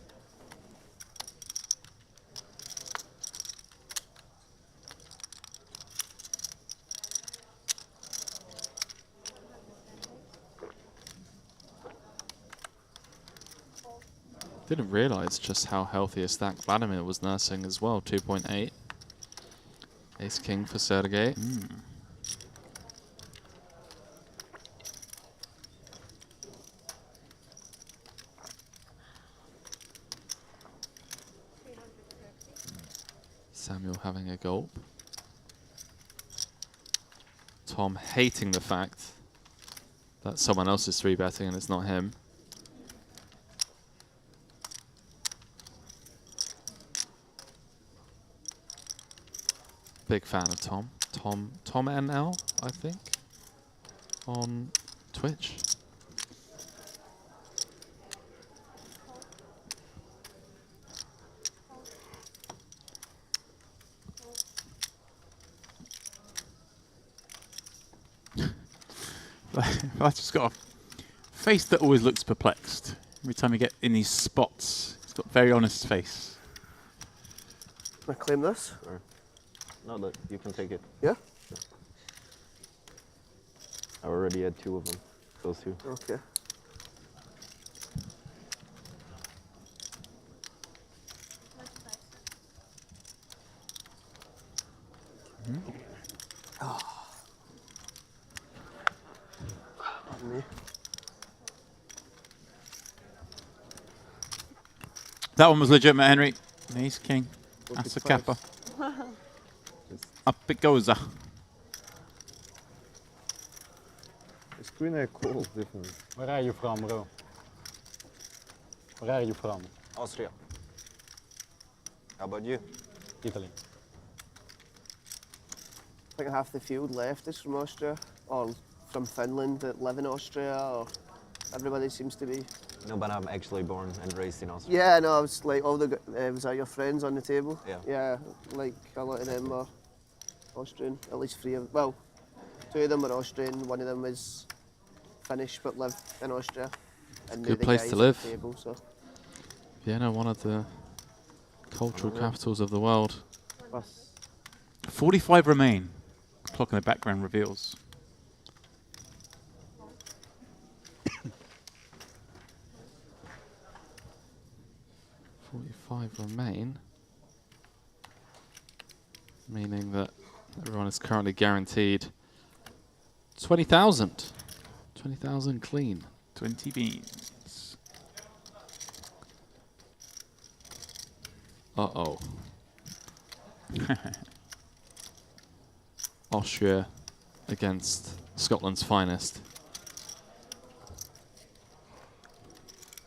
Didn't realize just how healthy a stack Vladimir was nursing as well. 2.8. Ace King for Sergey. Samuel having a gulp. Tom hating the fact that someone else is 3-betting and it's not him. Big fan of Tom. Tom NL, I think, on Twitch. I've just got a face that always looks perplexed. Every time you get in these spots, it's got a very honest face. Can I claim this? Or no, that you can take it. Yeah? I already had 2 of them. Those 2. Okay. Me. That one was legitimate, Henry. Ace king. That's a kappa. Up it goes. It's queen a cool difference. Where are you from, bro? Where are you from? Austria. How about you? Italy. I think half the field left is from Austria, or from Finland that live in Austria, or everybody seems to be. No, but I'm actually born and raised in Austria. Yeah, no, I was like all the. Was that your friends on the table? Yeah. Yeah, like a lot of them are Austrian. At least 3 of. Well, 2 of them are Austrian. 1 of them is Finnish but lived in Austria. And Good the place guys to on the live. table, so. Yeah, no, one of the cultural capitals of the world. 45 remain. Clock in the background reveals. Remain, meaning that everyone is currently guaranteed 20,000. 20,000 clean. 20 beans. Uh-oh. Austria against Scotland's finest.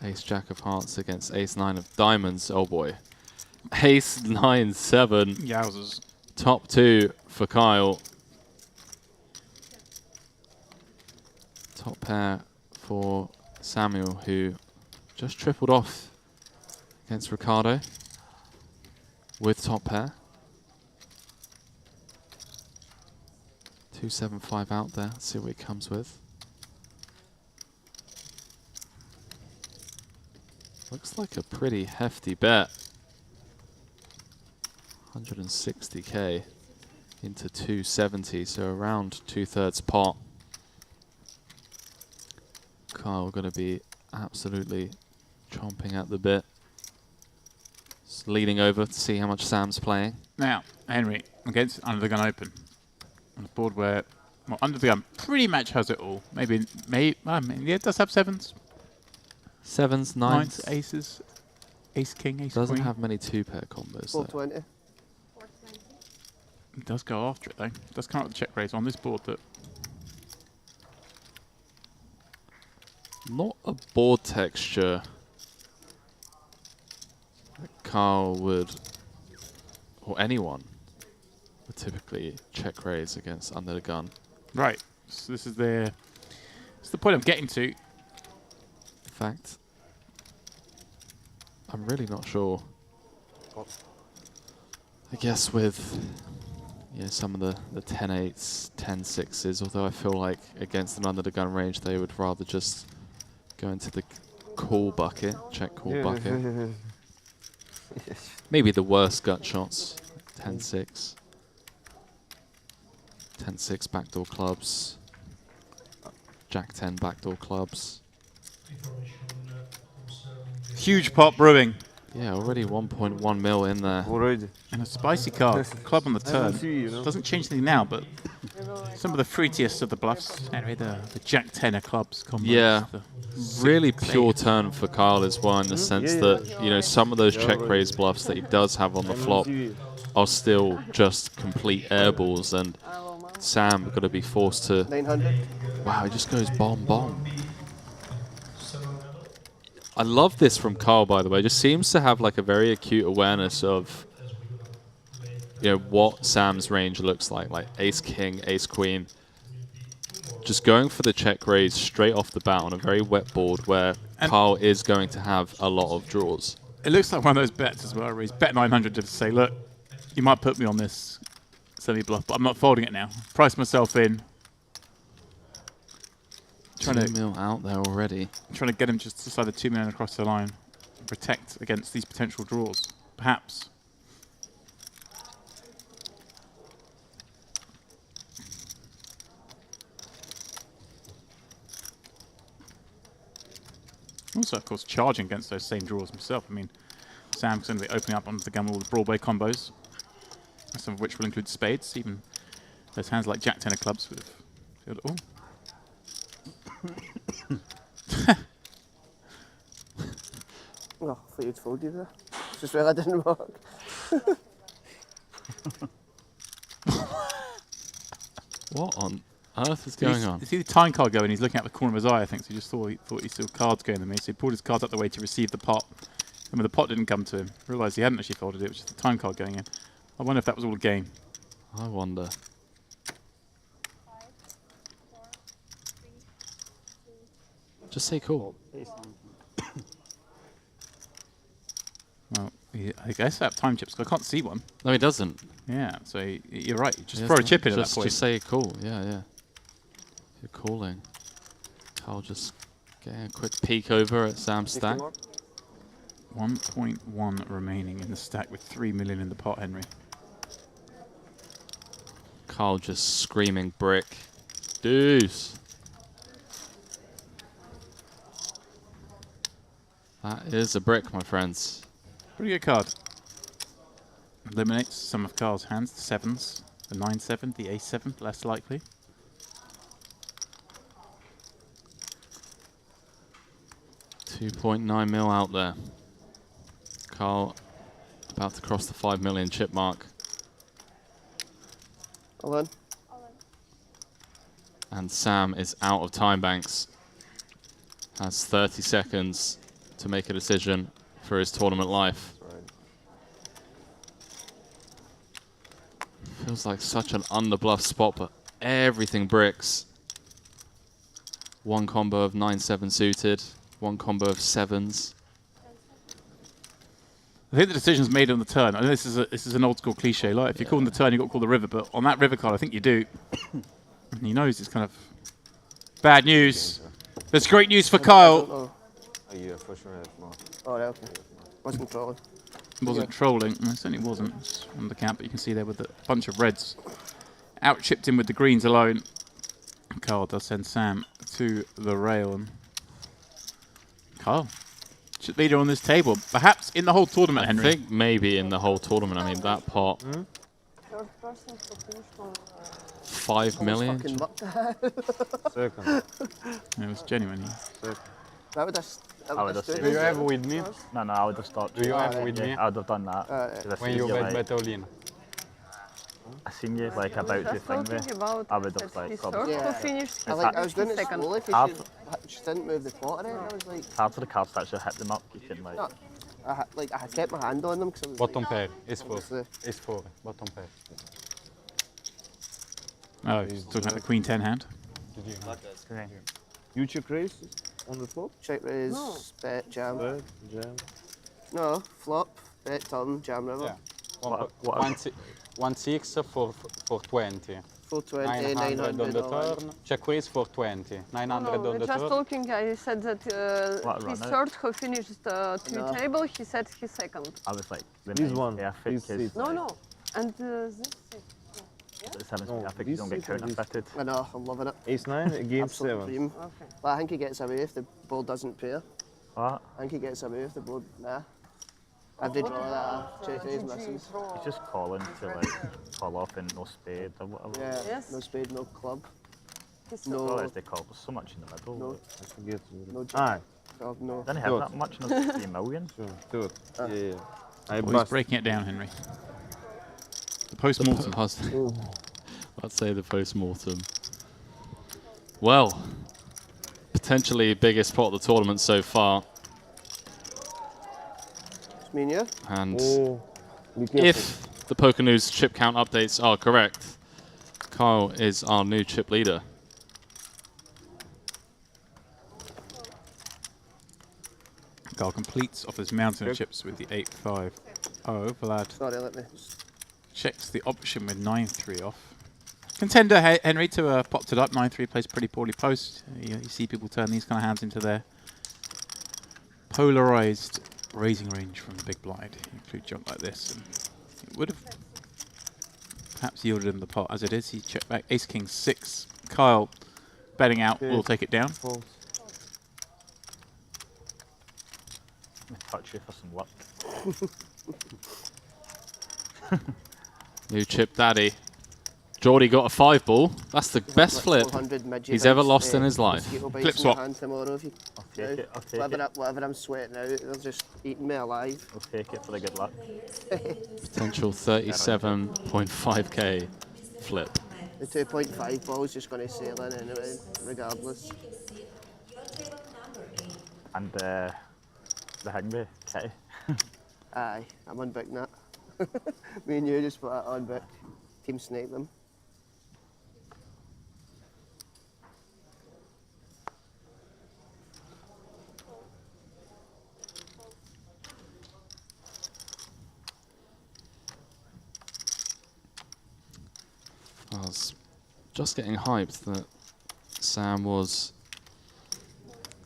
Ace Jack of Hearts against Ace 9 of Diamonds. Oh boy. Ace 9 7. Yowzers. Top 2 for Kyle. Top pair for Samuel, who just tripled off against Ricardo with top pair. 275 out there. Let's see what he comes with. Looks like a pretty hefty bet. 160k into 270, so around 2/3 pot. Kyle going to be absolutely chomping at the bit. Just leaning over to see how much Sam's playing. Now, Henry, against Under the Gun Open. On a board where, well, Under the Gun pretty much has it all. Maybe, I mean, yeah, it does have 7s. 7s, 9s, aces, ace king, ace doesn't queen. have many 2-pair combos. 420. It does go after it though. It does come up with check raise on this board that. Not a board texture that Carl would, or anyone would typically check raise against Under the Gun. Right. So this is the point I'm getting to. In fact, I'm really not sure. I guess with some of the 10-8s, 10-6s, although I feel like against an Under the Gun range they would rather just go into the call bucket, check call bucket. Maybe the worst gut shots, 10-6. 10-6 backdoor clubs, Jack 10 backdoor clubs. Huge pot brewing. Yeah, already 1.1 mil in there. Already. And a spicy card. Club on the turn. Doesn't change anything now, but some of the fruitiest of the bluffs. Anyway, the Jack 10 of clubs combos. Yeah, really pure turn for Kyle as well, in the sense that, some of those check raise bluffs that he does have on the flop are still just complete airballs, and Sam got to be forced to. 900. Wow, he just goes bomb bomb. I love this from Kyle, by the way. Just seems to have like a very acute awareness of what Sam's range looks like ace king, ace queen. Just going for the check raise straight off the bat on a very wet board where Carl is going to have a lot of draws. It looks like one of those bets as well, where he's bet 900 just to say, look, you might put me on this semi-bluff, but I'm not folding it now. Price myself in. 2 mil out there already. Trying to get him just to slide the 2 million across the line. Protect against these potential draws, perhaps. Also, of course, charging against those same draws himself. I mean, Sam's going to be opening up onto the gun with all the Broadway combos, some of which will include spades, even those hands like Jack 10 of clubs would have filled it all. Oh, I thought you'd fold you there. Just realised that didn't work. What on earth is going on? You see the time card going, he's looking out the corner of his eye, I think, so he just thought he saw cards going to me, so he pulled his cards up the way to receive the pot. And when the pot didn't come to him, realised he hadn't actually folded it, it was just the time card going in. I wonder if that was all a game. I wonder. Just say cool. Well, I guess I have time chips, but I can't see one. No, he doesn't. Yeah, so you're right. Just throw a chip in at that point. Just say cool. Yeah. You're calling. Carl just getting a quick peek over at Sam's stack. 1.1 remaining in the stack with 3 million in the pot, Henry. Carl just screaming brick. Deuce. That is a brick, my friends. Pretty good card. Eliminates some of Carl's hands, the 7s, the 9-7, the ace-7, less likely. $2.9 mil out there. Carl about to cross the 5 million chip mark. All in. And Sam is out of time banks. Has 30 seconds to make a decision for his tournament life. Feels like such an underbluff spot, but everything bricks. One combo of 9-7 suited, one combo of 7s. I think the decision's made on the turn. I know this is an old school cliche. Like if you call on the turn, you've got to call the river. But on that river card, I think you do. And he knows it's kind of bad news. There's great news for Kyle. Oh, okay. Wasn't trolling. Wasn't trolling. No, it certainly wasn't. It's on the camp, but you can see there with a bunch of reds. Out chipped in with the greens alone. Kyle does send Sam to the rail. And Kyle should leader on this table. Perhaps in the whole tournament, Henry. I think maybe in the whole tournament. I mean, that pot. 5 million? Second. It was genuine. I would have Do you have with me? No, I would have stopped. Do you have with me? I would have done that. When you bet all in. I seen you like about to thing there. I would have like probably. I was going to school if she didn't move the pot around. I was like. After the cards actually hit them up, you can like. No, I had kept my hand on them because. Bottom pair, ace-4, ace-4, bottom pair. Oh, he's talking about the Queen 10 hand. You check raise on the flop? Check raise, No. bet, jam. Bet, jam. No, flop, bet, turn, jam, river. Yeah. 1-6 for 20. 420, 900 on the all turn. Check raise for 20. 900 on the Just turn. talking, I said that his third who finished two table, he said his second. I was like, This one. perfect. No. And this six. The 7's perfect, you don't get counter-fitted. I know, I'm loving it. Ace-9 against Absolute 7. dream. Okay. But I think he gets away if the board doesn't pair. What? I think he gets away if the board, nah. If they draw that, check raise misses. He's just calling to like call off and no spade or whatever. Yeah, Yes. no spade, no club. No. No, As they call, there's so much in the middle. No. I forget. no Aye. club, no. Didn't have that much in the 3 million. Sure. Do it. Yeah. I He's bust. breaking it down, Henry. The post-mortem. Let's say the post-mortem. Well, potentially biggest pot of the tournament so far. It's me and you. And Oh, be if the Poker News chip count updates are correct, Kyle is our new chip leader. Kyle completes off his mountain of chips with the 8-5. Oh, Vlad. Sorry, let me. Checks the option with 9-3 off. Contender Henry to popped it up. 9-3 plays pretty poorly post. You see people turn these kind of hands into their polarized raising range from the big blind. You include junk like this, and it would have perhaps yielded him the pot. As it is, he checked back. Ace King 6. Kyle betting out. Will take it down. Let me touch you for some luck. New chip daddy. Geordie got a 5-ball. That's the best flip he's ever lost in his life. Flip swap. Tomorrow if you, I'll take it. Whatever I'm sweating out, they're just eating me alive. I'll take it for the good luck. Potential 37.5k flip. The 2.5 ball's just going to sail in anyway, regardless. And the Higby kitty. Aye, I'm unbooking that. Me and you just put that on, but team snake them. I was just getting hyped that Sam was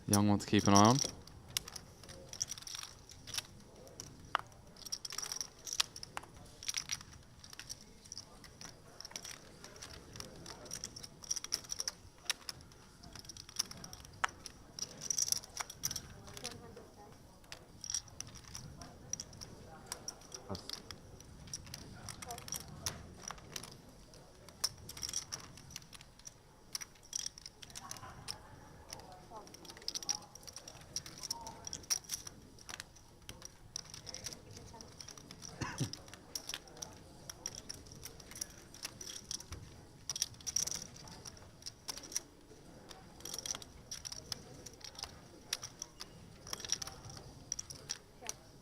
a young one to keep an eye on.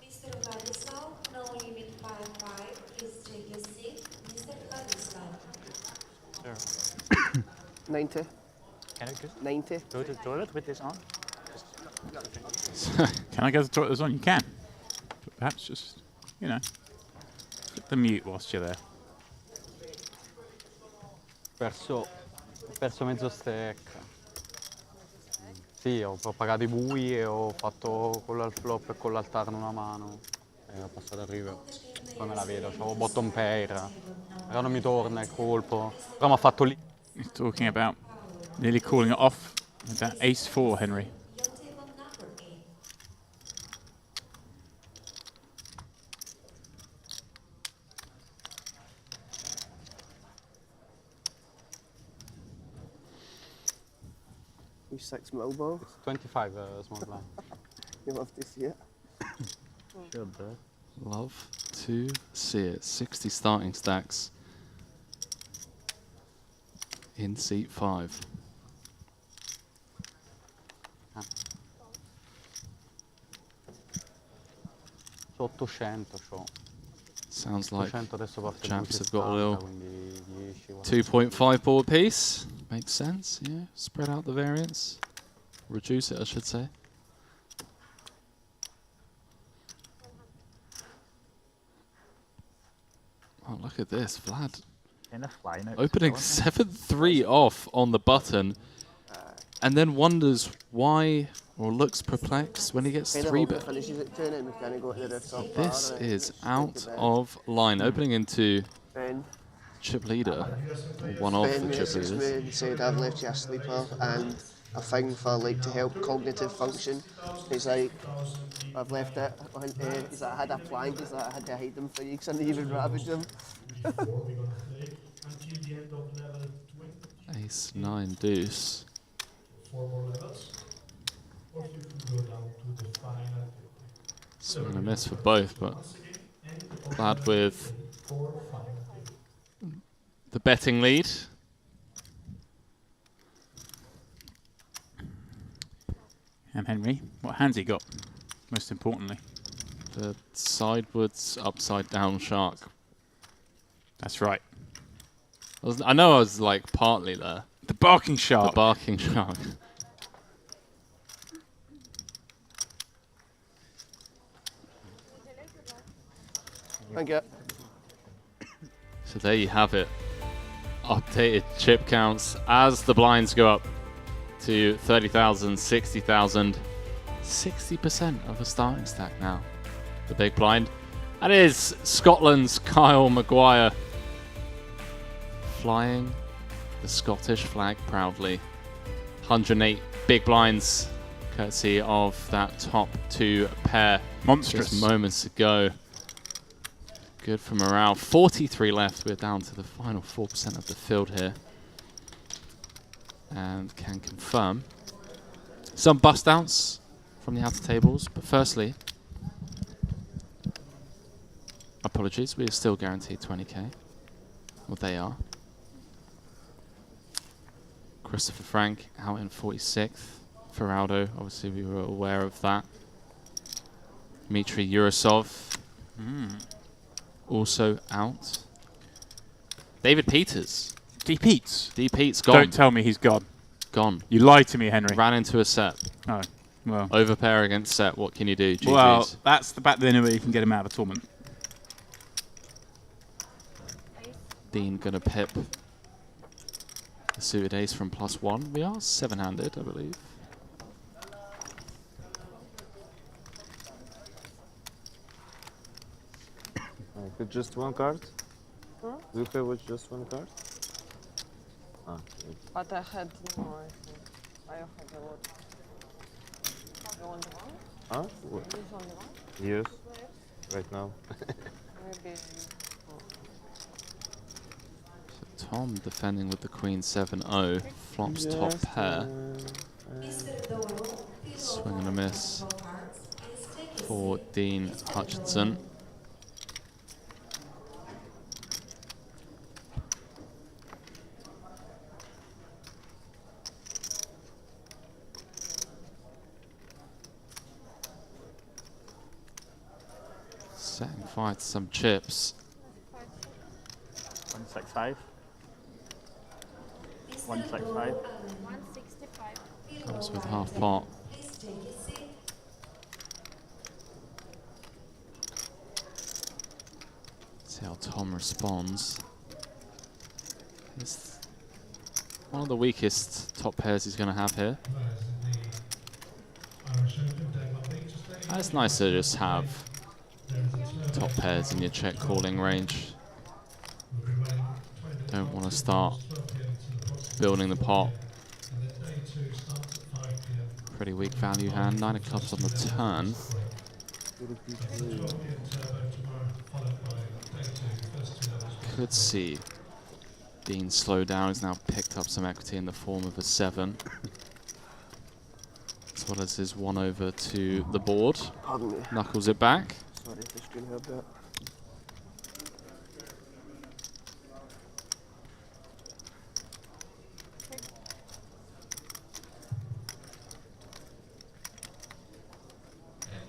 Mr. Vladislav, no limit 5-5. Please take your seat. Mr. Vladislav. 90. Can I just 90. go to the toilet with this on? Can I go to the toilet on? You can. But perhaps just, you know, flip the mute whilst you're there. Ho perso mezzo stack. Sì, ho pagato i bui e ho fatto con l'al flop e con l'altarno una mano. E ho passato il river. Poi me la vedo, c'avevo bottom pair. Però non mi torna il colpo. Però mi ha fatto lì. He's talking about nearly calling it off with that ace-4, Henry. You 6 mil ball. It's 25 small blind. You love to see it. Should do. Love to see it. 60 starting stacks in seat 5. Su 800 c'ho. Sounds like 800 adesso parte chaps il have got a little 10, 2.5 board piece. Makes sense, yeah. Spread out the variance. Reduce it, I should say. Oh, look at this, Vlad. Opening 7-3 off on the button, and then wonders why, or looks perplexed when he gets 3-bet. This is out of line. Opening into chip leader, or one of the chip leaders. He said I've left you a sleeper and a thing for like to help cognitive function. He's like, I've left it. He's like, I had a plan. He's like, I had to hide them for you because I didn't even ravage them. Ace 9 deuce. 4 more levels, or you can go down to the final. Swing and a miss for both, but Vlad with the betting lead. And Henry, what hands he got, most importantly? The sidewards upside down shark. That's right. I know I was like partly there. The barking shark. The barking shark. Thank you. So there you have it. Updated chip counts as the blinds go up to 30,000, 60,000. 60% of a starting stack now. The big blind. That is Scotland's Kyle Maguire flying the Scottish flag proudly. 108 big blinds courtesy of that top two pair. Monstrous. Just moments ago. Good for morale. 43 left. We're down to the final 4% of the field here. And can confirm some bust outs from the outer tables. But firstly, apologies, we are still guaranteed 20k. Well, they are. Christopher Frank out in 46th. Ferraldo, obviously we were aware of that. Dmitry Yurosov. Also out. David Peters. D. Pete's gone. Don't tell me he's gone. Gone. You lied to me, Henry. Ran into a set. Oh, well. Overpair against set. What can you do? GG's. Well, that's the back then where you can get him out of a tournament. Dean gonna pip the suited ace from +1. We are seven-handed, I believe. With just one card? Huh? Do you play with just one card? Ah, But I had more, I think. I had a lot. You want one? huh? This only one? Yes. Right now. Maybe. So Tom defending with the Queen 7-0. Flops top pair. Swing and a miss for Dean Hutchinson. Setting fire to some chips. 165. 165. 165. Comes with half pot. See how Tom responds. It's one of the weakest top pairs he's going to have here. It's nice to just have top pairs in your check calling range. Don't want to start building the pot. Pretty weak value hand. 9 of clubs on the turn. Could see Dean slow down. He's now picked up some equity in the form of a 7. As well as his 1 over to the board. Pardon me. Knuckles it back. Sorry if the screen heard that.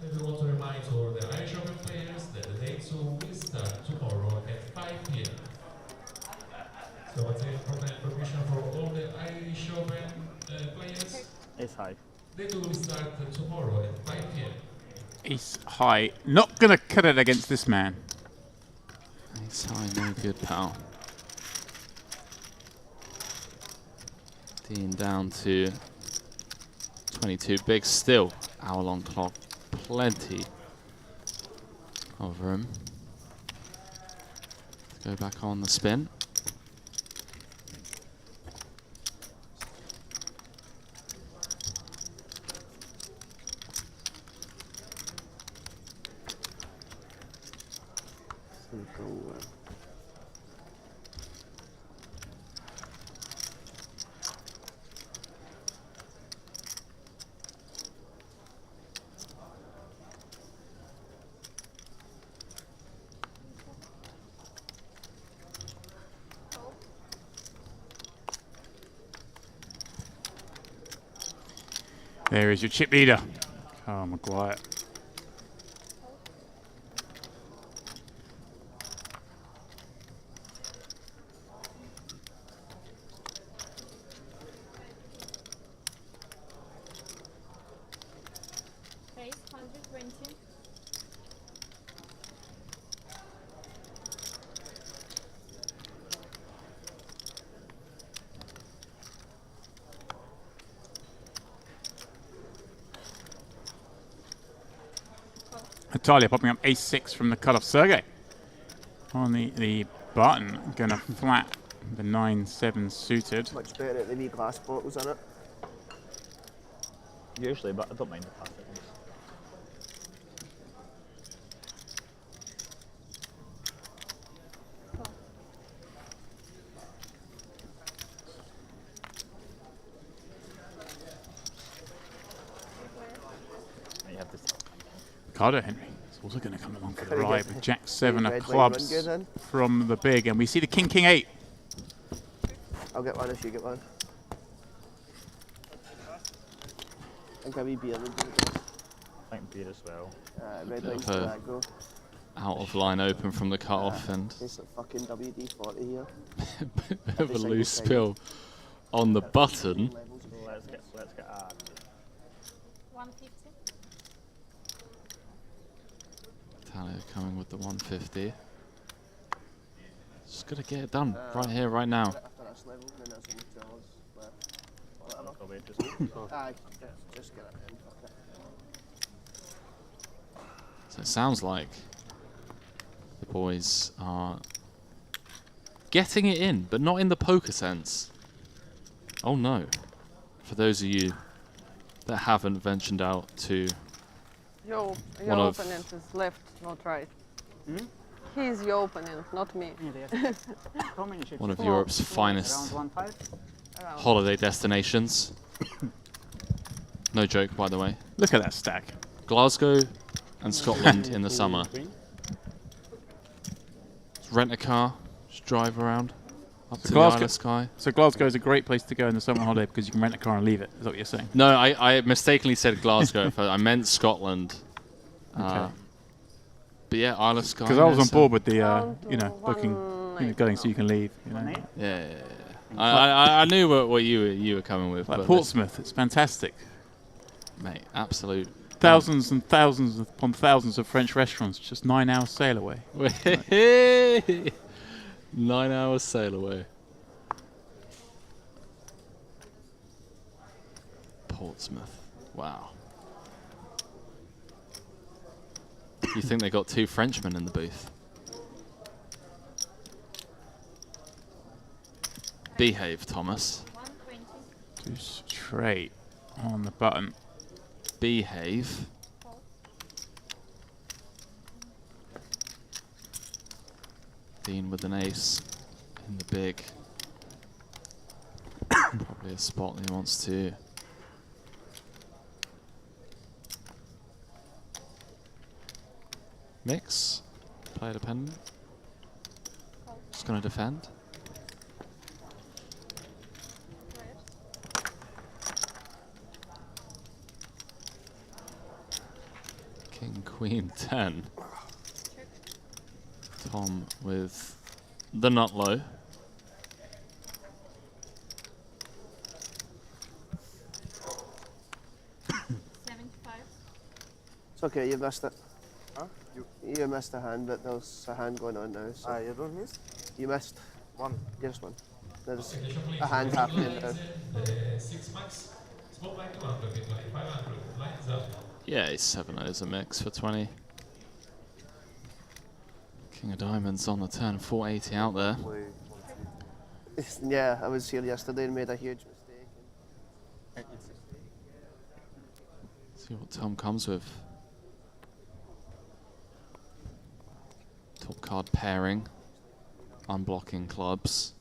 And we want to remind all the Irish Open players that the day 2 will start tomorrow at 5 p.m. So what's the important information for all the Irish Open players? Ace high. Day 2 will start tomorrow at 5 p.m. Ace high. Not going to cut it against this man. Ace high, no good, pal. Dean down to 22. Big still. Hour-long clock. Plenty of room. Go back on the spin. There is your chip leader. Oh, Maguire. Natalia popping up ace-6 from the cutoff. Sergey on the button, gonna flat the 9-7 suited. Much better at the wee glass bottles in it. Usually, but I don't mind the plastic ones. You have this. Ricardo Henry is also going to come along for the ride with Jack 7 of clubs from the big, and we see the King 8. I'll get one if you get one. I think a wee beer would be good. I think beer as well. Red wine's for that go. Out of line open from the cut-off and It's like fucking WD-40 here. bit of a loose spill on the button. Let's get 150. Talia coming with the 150. Just gotta get it done right here, right now. After this level, then there's only 2 hours left. Aye, just get it in. Fuck it. So it sounds like the boys are getting it in, but not in the poker sense. Oh no. For those of you that haven't ventured out to Your one of opponent is left, not right. He's your opponent, not me. one of Europe's finest holiday destinations. No joke, by the way. Look at that stack. Glasgow and Scotland in the summer. Just rent a car, just drive around up to the Isle of Skye. So Glasgow is a great place to go in the summer holiday because you can rent a car and leave it. Is that what you're saying? No, I mistakenly said Glasgow. I meant Scotland. Okay. But yeah, Isle of Skye. Because I was on board with the, booking, going so you can leave. You know. Yeah. I knew what you were coming with. Like but Portsmouth, it's fantastic. Mate, absolute. Thousands and thousands upon thousands of French restaurants, just 9 hours sail away. 9 hours sail away. Portsmouth. Wow. You think they got 2 Frenchmen in the booth? Behave, Thomas. 2 straight on the button. Behave. Dean with an ace in the big. Probably a spot that he wants to. Mix. Player dependent. Just going to defend. King, Queen, 10. Tom with the nut low. It's okay, you missed it. Huh? You missed a hand, but there's a hand going on now. So You don't miss? you missed one. Just one. There's a hand happening now. 6 max. Spotlight 200, bit line 500. Lines up. Yeah, ace 7 is a mix for 20. King of Diamonds on the turn, 480 out there. Yeah, I was here yesterday and made a huge mistake. See what Tom comes with. Top card pairing. Unblocking clubs.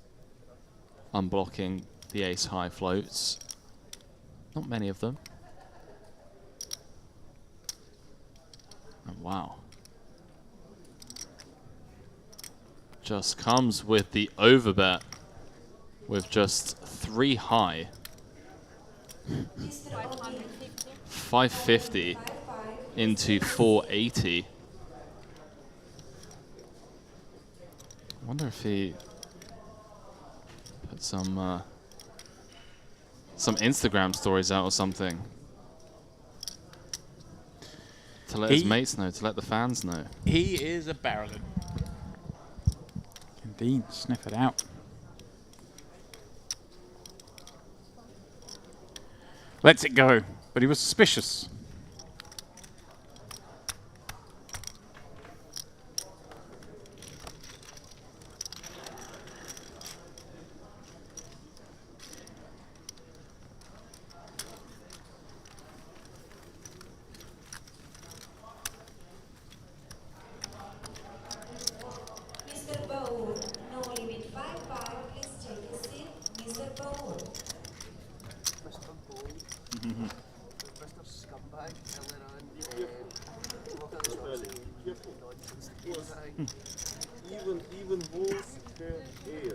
Unblocking the ace high floats. Not many of them. And wow. Just comes with the overbet with just 3 high. 550 into 480. I wonder if he put some Instagram stories out or something to let his mates know, to let the fans know. He is a barreling. Indeed, sniff it out. Lets it go, but he was suspicious. Mr. Scumbag earlier on. Look at the nonsense. Even wolves can air.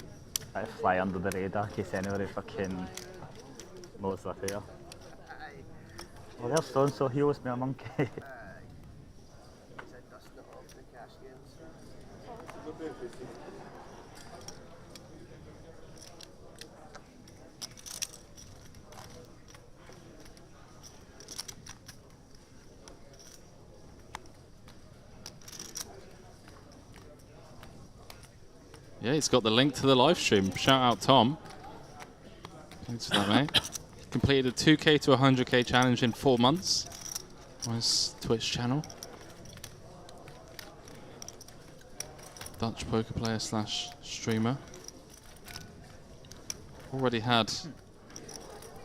I fly under the radar in case anybody fucking knows they're here. Well, there's so-and-so, he owes me a monkey. He said dusting it off the cash games. Yeah, he's got the link to the live stream. Shout out Tom. Thanks for that, mate. Completed a 2K to 100K challenge in 4 months on his Twitch channel. Dutch poker player / streamer. Already had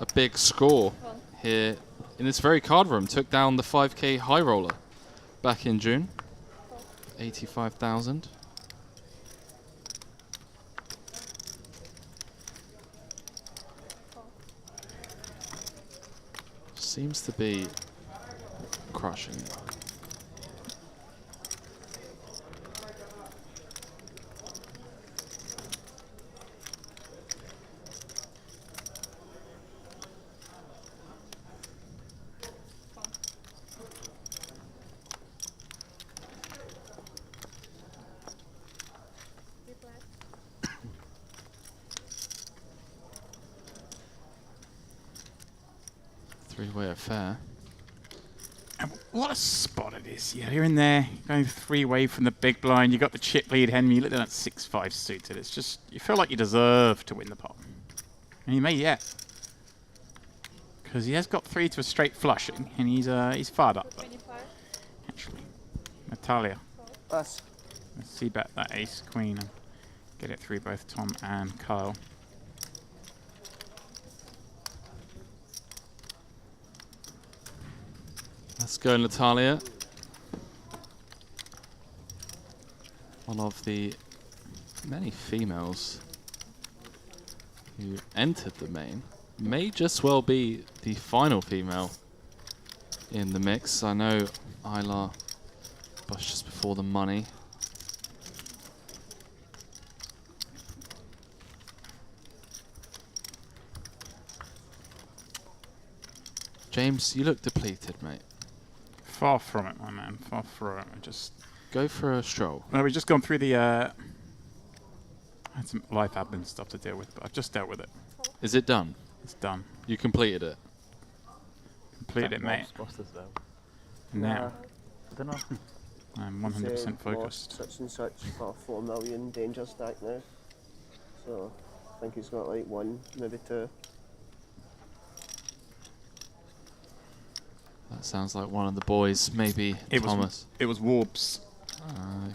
a big score here in this very card room. Took down the 5K high roller back in June. 85,000. Seems to be crushing it. Three-way affair. And what a spot it is. Yeah, you're in there, going three-way from the big blind. You got the chip lead, Henry. You look at that 6-5 suited. It's just, you feel like you deserve to win the pot. And you may yet. Because he has got 3 to a straight flushing, and he's fired up. But actually, Natalia. Us. Let's see bet that ace queen and get it through both Tom and Kyle. Let's go, Natalia. One of the many females who entered the main. May just well be the final female in the mix. I know Isla was just before the money. James, you look depleted, mate. Far from it, my man. Far from it. Just go for a stroll. No, we've just gone through the. I had some life admin stuff to deal with, but I've just dealt with it. Is it done? It's done. You completed it. Completed it, mate. Now, I don't know. I'm 100% focused. Such and such for 4 million danger stack now. So I think he's got like 1, maybe 2. That sounds like one of the boys, maybe Thomas. It was Warbs.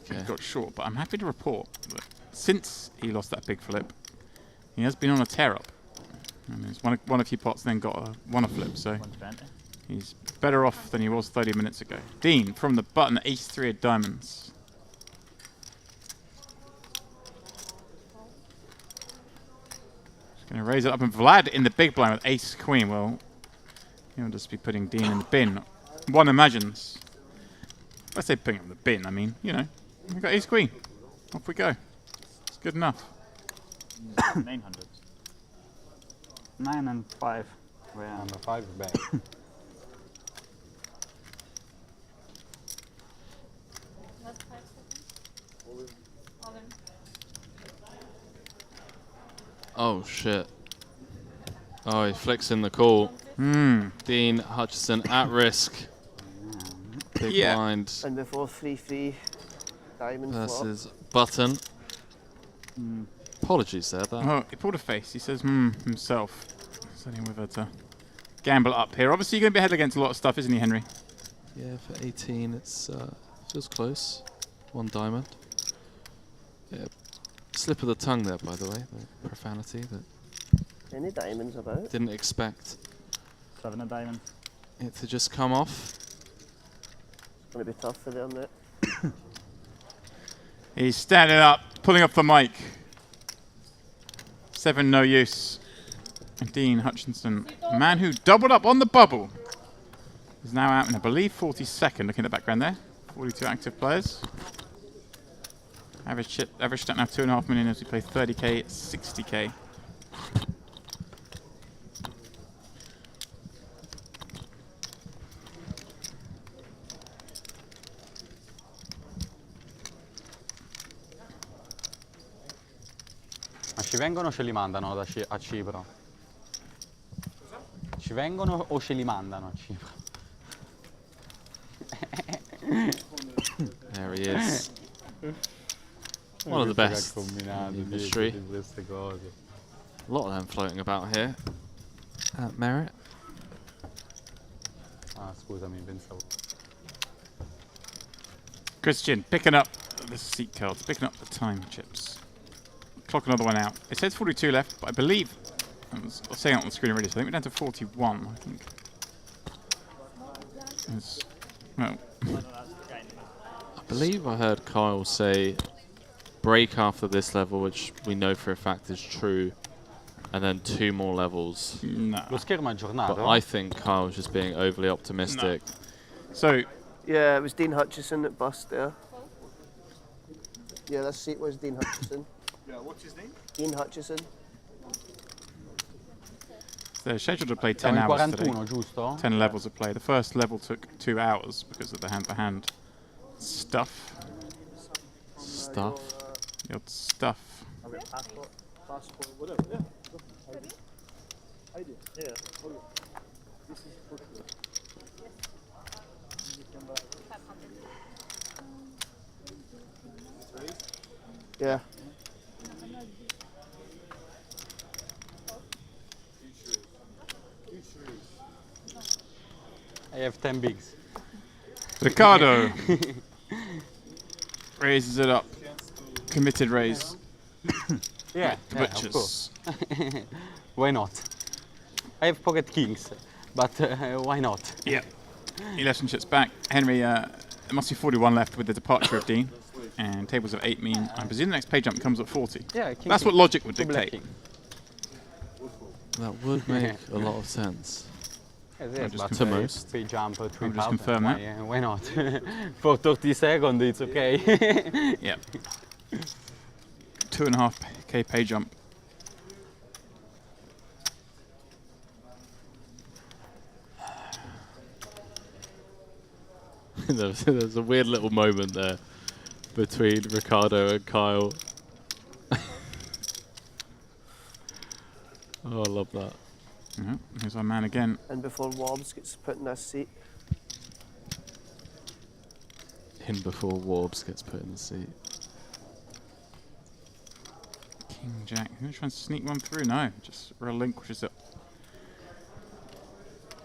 Okay. He got short, but I'm happy to report that since he lost that big flip, he has been on a tear up. I mean, he's won a few pots, then won a flip, so he's better off than he was 30 minutes ago. Dean from the button, ace-3 of diamonds. Just going to raise it up, and Vlad in the big blind with ace-queen. Well, he'll just be putting Dean in the bin. One imagines. I say putting him in the bin, I mean, you know, we've got ace-queen. Off we go. It's good enough. 900. 9 and 5. And a 5 back. Oh shit. Oh, he flicks in the call. Dean Hutchison at risk. Big blind. And before 3-3 diamond versus Button. Apologies there. Oh, he pulled a face. He says, himself. Setting with her to gamble up here. Obviously, you're going to be ahead against a lot of stuff, isn't he, Henry? Yeah, for 18, it's feels close. 1 diamond. Yeah, slip of the tongue there, by the way. The profanity that. Any diamonds about? Didn't expect 7 of diamonds. It to just come off. It's going to be tough for them, mate. He's standing up, pulling off the mic. 7, no use. And Dean Hutchinson, a man who doubled up on the bubble, is now out in, I believe, 42nd. Looking at the background there. 42 active players. Average stat now 2.5 million as we play 30k, 60k. Ma ci vengono o ce li mandano a Cipro? Ci vengono o ce li mandano a Cipro? There he is. One of the best in the industry. A lot of them floating about here at Merit. Ah, scusami, pensavo. Christian picking up the seat cards, picking up the time chips. Clock another one out. It says 42 left, but I believe, I was saying it on the screen already, so I think we're down to 41, I think. Well. I believe I heard Kyle say break after this level, which we know for a fact is true, and then 2 more levels. No. Lo schermo è aggiornato. But I think Kyle's just being overly optimistic. No. So, yeah, it was Dean Hutchison that bust there. Yeah, that seat was Dean Hutchison. Yeah, what's his name? Dean Hutchison. They're scheduled to play 10 hours 41, today. giusto? 10 levels of play. The first level took 2 hours because of the hand-to-hand stuff. Stuff? Your stuff. Passport, whatever. Yeah. I did. Yeah. This is for sure. Yeah. I have 10 bigs. Ricardo raises it up. Committed raise. Yeah, of course. Why not? I have pocket kings, but why not? Yeah. 11 chips back. Henry, there must be 41 left with the departure of Dean. And tables of 8 mean, I presume the next pay jump comes at 40. Yeah, that's what logic would dictate. That would make a lot of sense. To most. Pay jump 3,000. just confirm that. Why not? For 30 seconds, it's okay. Yeah. 2.5k pay jump. There's a weird little moment there between Ricardo and Kyle. Oh, I love that. Yeah, here's our man again. And before Wobbs gets put in this seat. In before Warbs gets put in the seat. King Jack. Who's trying to sneak one through? No, just relinquishes it.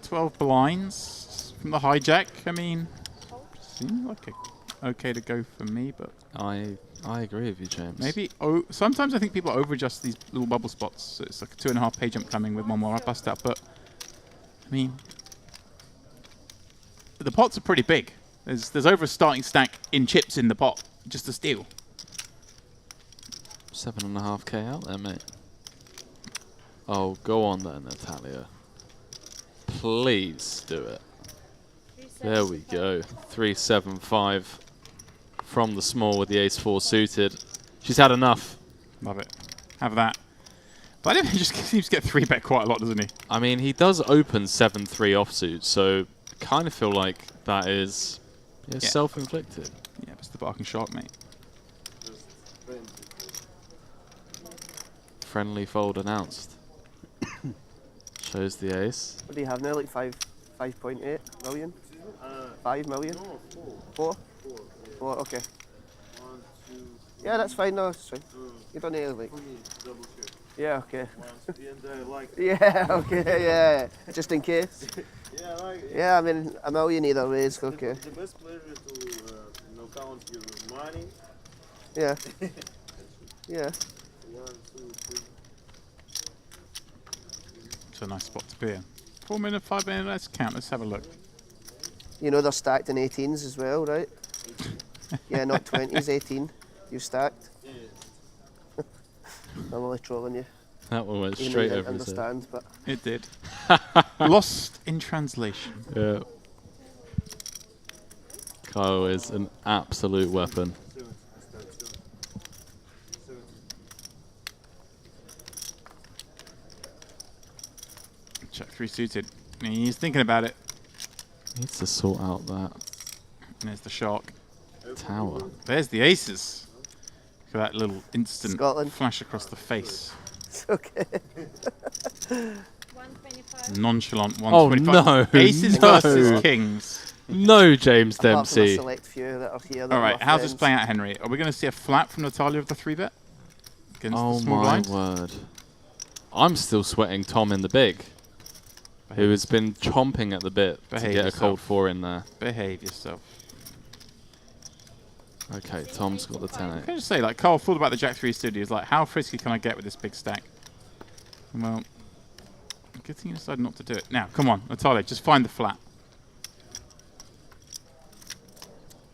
12 blinds from the hijack. I mean, seems like okay to go for me, but I agree with you, James. maybe. Oh, sometimes I think people over-adjust these little bubble spots. So it's like a 2.5 pay jump coming with one more bust out. But I mean, the pots are pretty big. There's over a starting stack in chips in the pot just to steal. 7.5k out there, mate. Oh, go on then, Natalia. Please do it. There we go. 375 from the small with the ace-4 suited. She's had enough. Love it. Have that. But I think he just seems to get 3-bet quite a lot, doesn't he? I mean, he does open 7-3 offsuit, so I kind of feel like that is self-inflicted. Yeah, it's the barking shark, mate. Friendly fold announced. Shows the ace. What do you have now? Like 5.8 million? 5 million? No, 4. 4, okay. 1, 2. Yeah, that's fine. No, it's fine. You don't need to like. Double check. Yeah, okay. Like yeah, okay, yeah. Just in case. Yeah, like. Yeah, I mean, a million either way is okay. The best pleasure to count your money. Yeah. Yeah. 1, 2, 3. It's a nice spot to be in. 4 minute, 5 minute, let's count. Let's have a look. You know they're stacked in 18s as well, right? Yeah, not 20s, 18. You stacked. Yeah. I'm only trolling you. That one went Even straight though you over didn't his head. understand, but It did. Lost in translation. Yeah. Kyle is an absolute weapon. Check 3 suited. He's thinking about it. Needs to sort out that. And there's the shark. Tower. There's the aces. For that little instant Scotland. flash across the face. It's okay. Nonchalant Oh 125. no! Aces no. versus kings. No, James Apart from a Dempsey. select few that are here. That All are right, my how's this friends. playing out, Henry? Are we going to see a flat from Natalia of the 3-bet? Against Oh the small my blind? word. I'm still sweating Tom in the big. Who has been chomping at the bit to Behave get a yourself. cold 4 in there. Behave yourself. Okay, Tom's got the 10-8. Can I just say, like, Carl thought about the Jack 3 studio. He's like, how frisky can I get with this big stack? Well, good thing you decided not to do it. Now, come on, Natalia, just find the flat.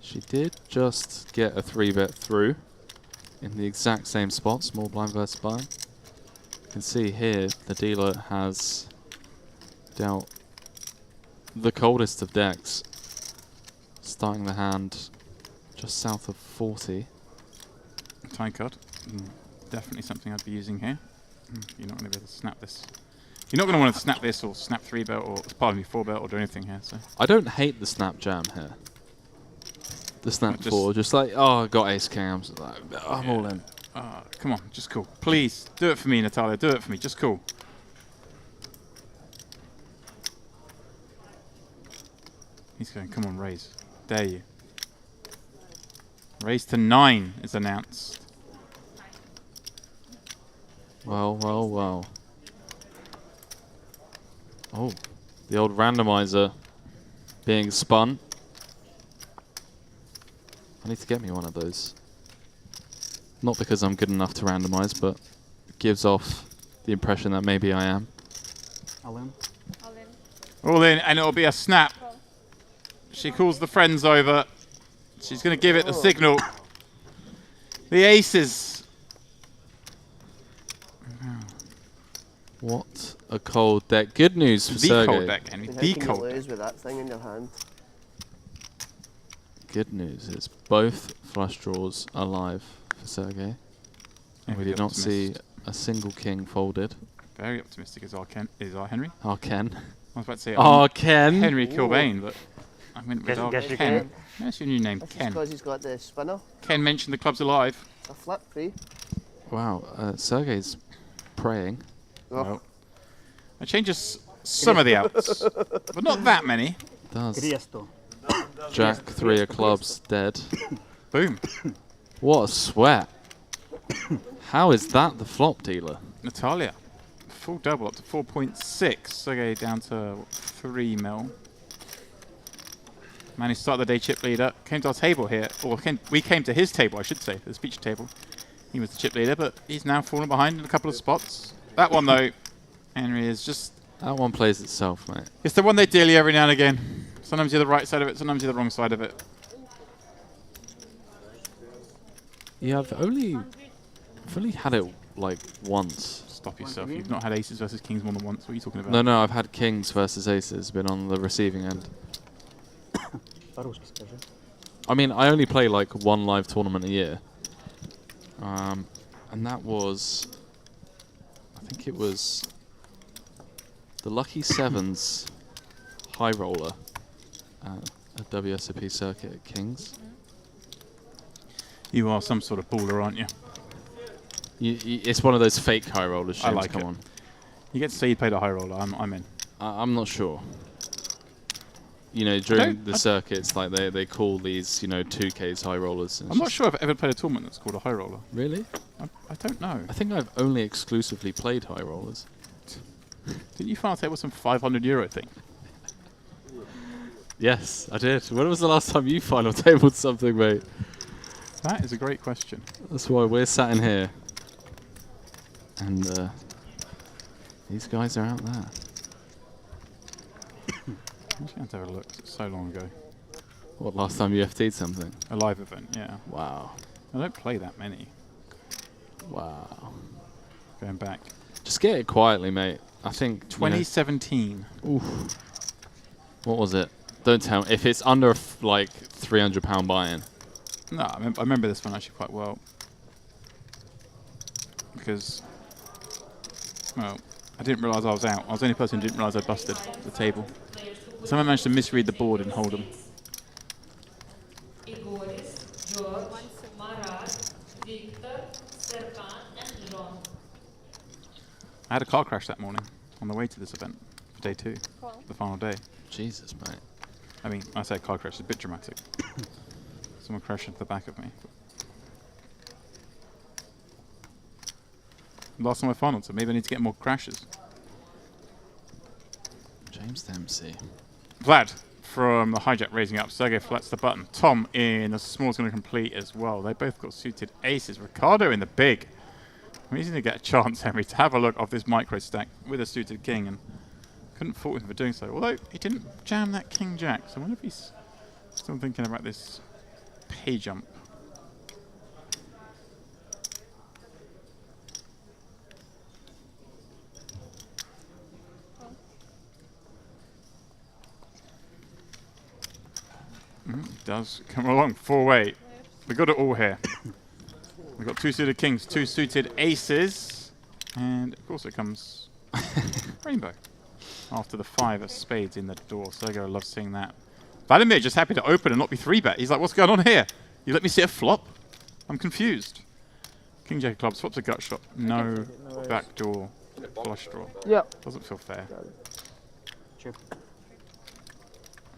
She did just get a 3-bet through in the exact same spot, small blind versus blind. You can see here the dealer has dealt the coldest of decks, starting the hand just south of 40. Time card. Definitely something I'd be using here. You're not going to be able to snap this. You're not going to want to snap this or snap 3-bet or, pardon me, 4-bet or do anything here. So I don't hate the snap jam here. The snap just 4, just like, oh, I got ace king, I'm just like, I'm all in. come on, just cool. Please, do it for me, Natalia. Do it for me. Just cool. He's going, come on, raise. Dare you. Raise to 9 is announced. Well, well, well. Oh, the old randomizer being spun. I need to get me one of those. Not because I'm good enough to randomize, but it gives off the impression that maybe I am. All in. All in, and it'll be a snap. She calls the friends over. She's going to give it the signal. The aces. What a cold deck. Good news for The Sergey. cold deck, Henry. How The can you cold lose with that thing in your hand? Good news is both flush draws are live for Sergey. And we did not see a single king folded. Very optimistic is our Henry. Our Ken. I was about to say Ken. Henry Kilbane, but I went with our Guess you Ken. can. That's your new name, That's Ken. because he's got the spinner. Ken mentioned the club's alive. It's a flip free. Wow, Sergey's praying. Oh. Well, it changes some of the outs, but not that many. Does. Cristo. Jack 3 of clubs dead. Boom. What a sweat. How is that the flop dealer? Natalia, full double up to 4.6. Sergey down to 3 mil. Managed to start the day chip leader. Came to our table here, or we came to his table, I should say, the speech table. He was the chip leader, but he's now fallen behind in a couple of spots. That one, though, Henry is just... That one plays itself, mate. It's the one they deal you every now and again. Sometimes you're the right side of it, sometimes you're the wrong side of it. Yeah, I've only had it like once. Stop yourself. You've not had aces versus kings more than once. What are you talking about? No, I've had kings versus aces, been on the receiving end. I mean, I only play like one live tournament a year. And that was, I think it was the Lucky Sevens high roller at WSOP circuit at Kings. You are some sort of baller, aren't you? It's one of those fake high rollers, James. I like Come it. on. You get to say you played a high roller. I'm in. I'm not sure. You know, during the circuits, like they call these, 2Ks high rollers. I'm not sure I've ever played a tournament that's called a high roller. Really? I don't know. I think I've only exclusively played high rollers. Didn't you final table some €500 thing? Yes, I did. When was the last time you final tabled something, mate? That is a great question. That's why we're sat in here. And these guys are out there. I'm just going to have a look. It's so long ago. What, last time you FT'd something? A live event, yeah. Wow. I don't play that many. Wow. Going back Just get it quietly, mate. I think 2017. Oof. What was it? Don't tell me. If it's under like £300 buy-in. No, I remember this one actually quite well. Because, well, I didn't realise I was out. I was the only person who didn't realise I busted the table. Someone managed to misread the board and hold them. I had a car crash that morning on the way to this event for day 2, the final day. Jesus, mate. I mean, I say car crash, it's a bit dramatic. Someone crashed into the back of me. Last time I finaled, so maybe I need to get more crashes. James Dempsey. Vlad from the hijack raising up. Sergey flats the button. Tom in the small is going to complete as well. They both got suited aces. Ricardo in the big. I'm easy to get a chance, Henry, to have a look of this micro stack with a suited king, and couldn't fault him for doing so. Although he didn't jam that king jack, so I wonder if he's still thinking about this pay jump. Does come along 4-way. We got it all here. We got 2 suited kings, 2 suited aces, and of course it comes rainbow after the 5 of spades in the door. Sergey loves seeing that. Vladimir just happy to open and not be 3-bet. He's like, what's going on here? You let me see a flop? I'm confused. King jack of clubs, swaps a gut shot. No backdoor flush draw. Yep. Doesn't feel fair. Chip.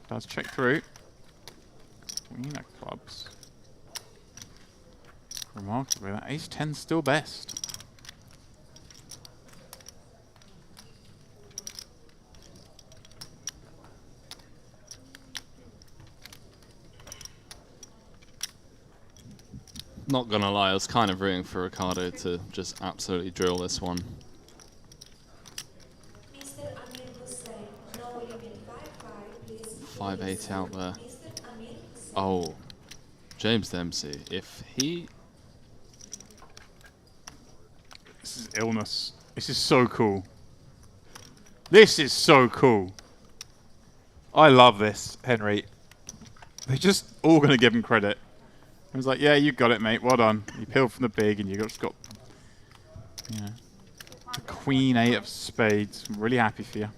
Does check through. Queen of clubs. Remarkably, that ace 10's still best. Not gonna lie, I was kind of rooting for Ricardo to just absolutely drill this one. 5-8 out there. Oh, James Dempsey. If he... This is illness. This is so cool. This is so cool. I love this, Henry. They're just all going to give him credit. He was like, yeah, you got it, mate. Well done. You peeled from the big and you just got, you know, the Queen 8 of spades. I'm really happy for you.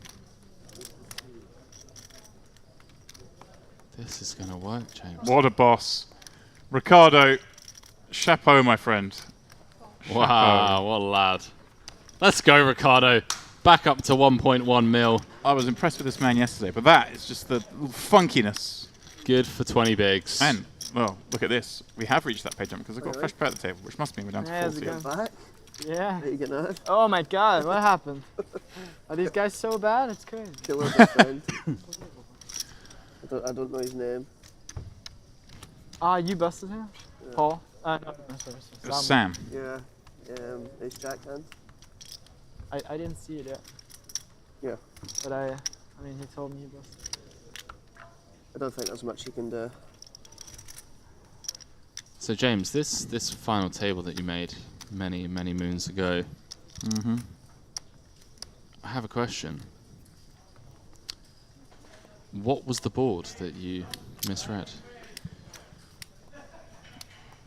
This is going to work, James. What a boss. Ricardo, chapeau, my friend. Wow, Chapeau. what a lad. Let's go, Ricardo. Back up to 1.1 mil. I was impressed with this man yesterday, but that is just the funkiness. Good for 20 bigs. And, well, look at this. We have reached that pay jump because I've got a fresh pair at the table, which must mean we're down to 40. Back? Yeah. Are you getting out? Oh my god, what happened? Are these guys so bad? It's crazy. Kill my best friend. I don't know his name. Ah, you busted him? Yeah. Paul? No, sorry. It was Sam. Yeah. Ace jack hand. I didn't see it yet. Yeah. But I mean, he told me he busted. I don't think there's much you can do. So James, this final table that you made many moons ago. I have a question. What was the board that you misread?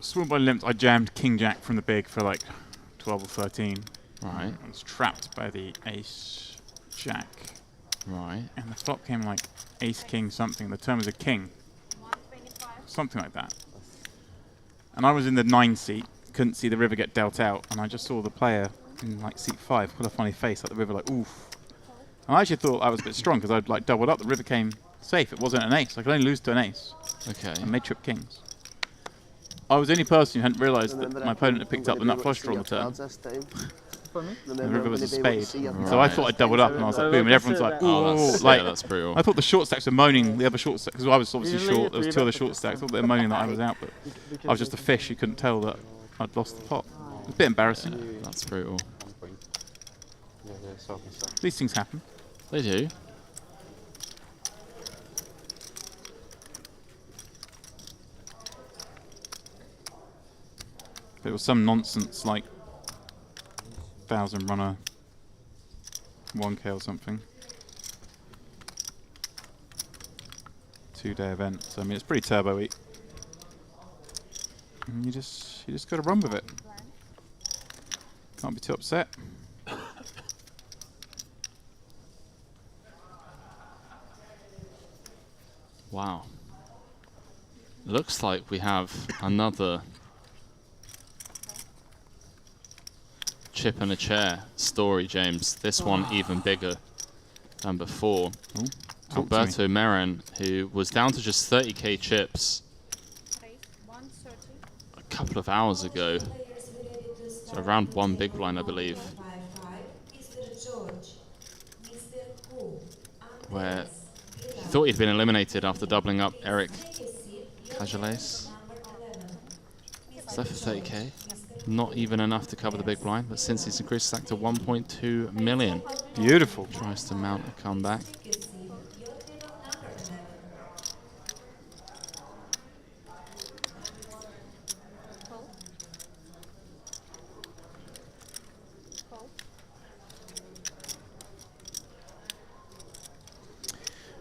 Small by limp, I jammed king jack from the big for like 12 or 13. Right. I was trapped by the ace jack. Right. And the flop came like ace king something. The turn was a king. Something like that. And I was in the 9 seat, couldn't see the river get dealt out, and I just saw the player in like seat 5 put a funny face at the river like, oof. And I actually thought I was a bit strong because I'd like doubled up. The river came safe. It wasn't an ace. I could only lose to an ace. Okay. And made trip kings. I was the only person who hadn't realised that my opponent had picked up the nut flush draw on the turn. The river was a spade. So I thought I'd doubled up, and I was like, boom, and everyone's like, ooh. Yeah, that's brutal. I thought the short stacks were moaning, the other short stacks, because I was obviously short, there was 2 other short stacks, I thought they were moaning that I was out, but I was just a fish who couldn't tell that I'd lost the pot. It was a bit embarrassing. That's brutal. These things happen. They do. There was some nonsense like 1,000 runner 1K or something. 2-day event. So I mean, it's pretty turbo-y. And you just got to run with it. Can't be too upset. Wow. Looks like we have another chip and a chair story, James. This one even bigger than before. Ooh, Alberto Merin, who was down to just 30k chips a couple of hours ago. So around 1 big blind, I believe. Where he thought he'd been eliminated after doubling up Eric Cajales. It's left for 30k. Not even enough to cover the big blind, but since he's increased stack to 1.2 million. Beautiful. Tries to mount a comeback.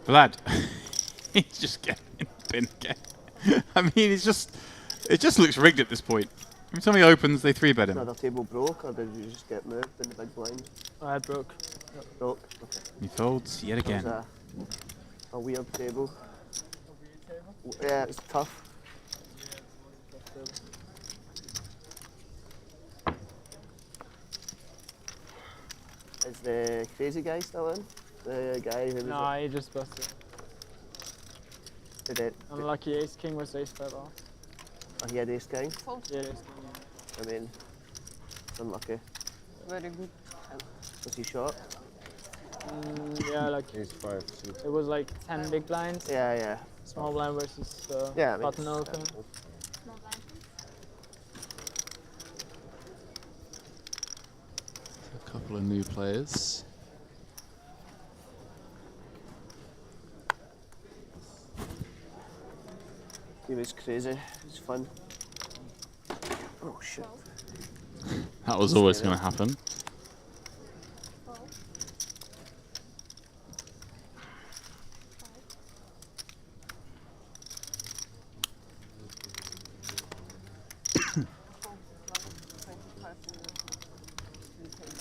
Vlad, he's just getting bin again. I mean, it just looks rigged at this point. Every time he opens, they 3-bet him. Another table broke, or did you just get moved in the big blind? I broke. Yep. Broke. Okay. He folds yet again. That was a weird table. Yeah, it's tough. Is the crazy guy still in? The guy who was... No, he just busted. Did it? Unlucky ace king was ace 5 off. Oh, he had ace king? Yeah, ace king. I mean, it's unlucky. Very good. Was he short? Yeah, like ace 5. it was like 10 big blinds. Yeah, yeah. Small blind versus yeah, button open. A couple of new players. He was crazy. It was fun. Oh shit. That was always going to happen.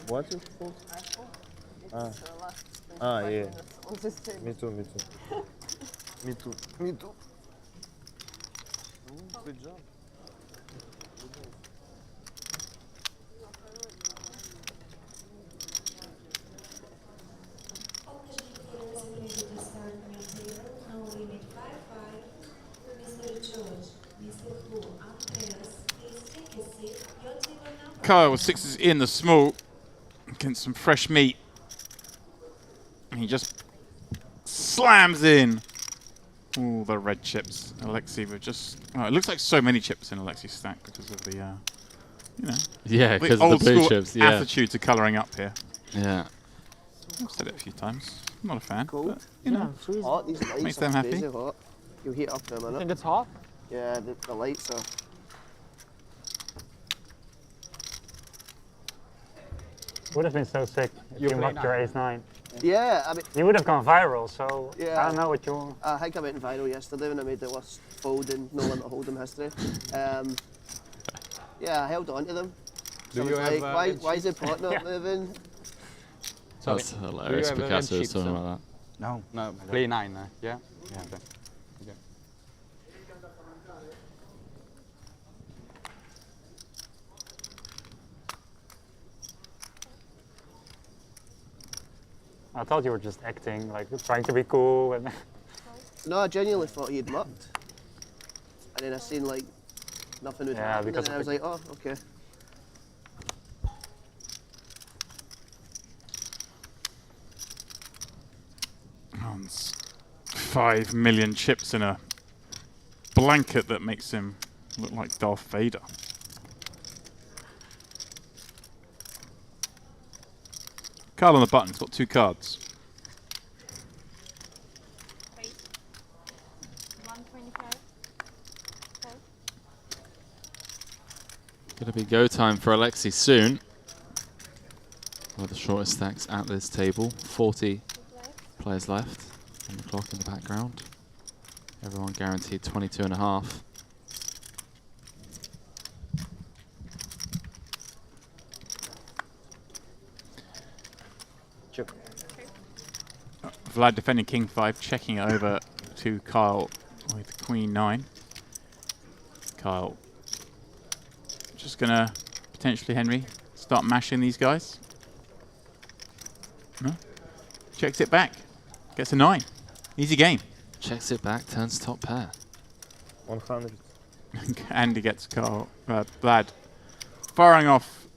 What is it? Yeah. Me too. Me too. Good job. Kyle with 6s in the small against some fresh meat. And he just slams in. All the red chips. Alexei with just... Oh, it looks like so many chips in Alexei's stack because of the, you know... Yeah, because the of the blue old chips, school attitude to colouring up here. Yeah. I've said it a few times. I'm not a fan, Cool. but, you know, Hot, these lights makes are them happy. crazy hot. You'll heat up in a minute. I think it's hot? Yeah, the lights are... Would have been so sick if you mucked your ace 9. Yeah, I mean... You would have gone viral, so Yeah. I don't know what you... I think I went viral yesterday when I made the worst fold in no limit hold'em history. Yeah, I held on to them. So Do I you was like, have, why is the pot not Yeah. moving? That's hilarious. Picasso was talking about No, play 9, yeah? Yeah. Okay. I thought you were just acting, like trying to be cool. And No, I genuinely thought he'd mucked. And then I seen like nothing would happen, and because then I was like, oh, okay. Hans, 5 million chips in a blanket that makes him look like Darth Vader. Card on the button, it's got 2 cards. 125. Gonna be go time for Alexei soon. One of the shortest stacks at this table. 40 players left on the clock in the background. Everyone guaranteed 22.5. Vlad defending King 5, checking it over to Kyle with Queen 9. Kyle just gonna potentially, Henry, start mashing these guys. No? Checks it back. Gets a 9. Easy game. Checks it back, turns top pair. 100. And he gets Carl, Vlad firing off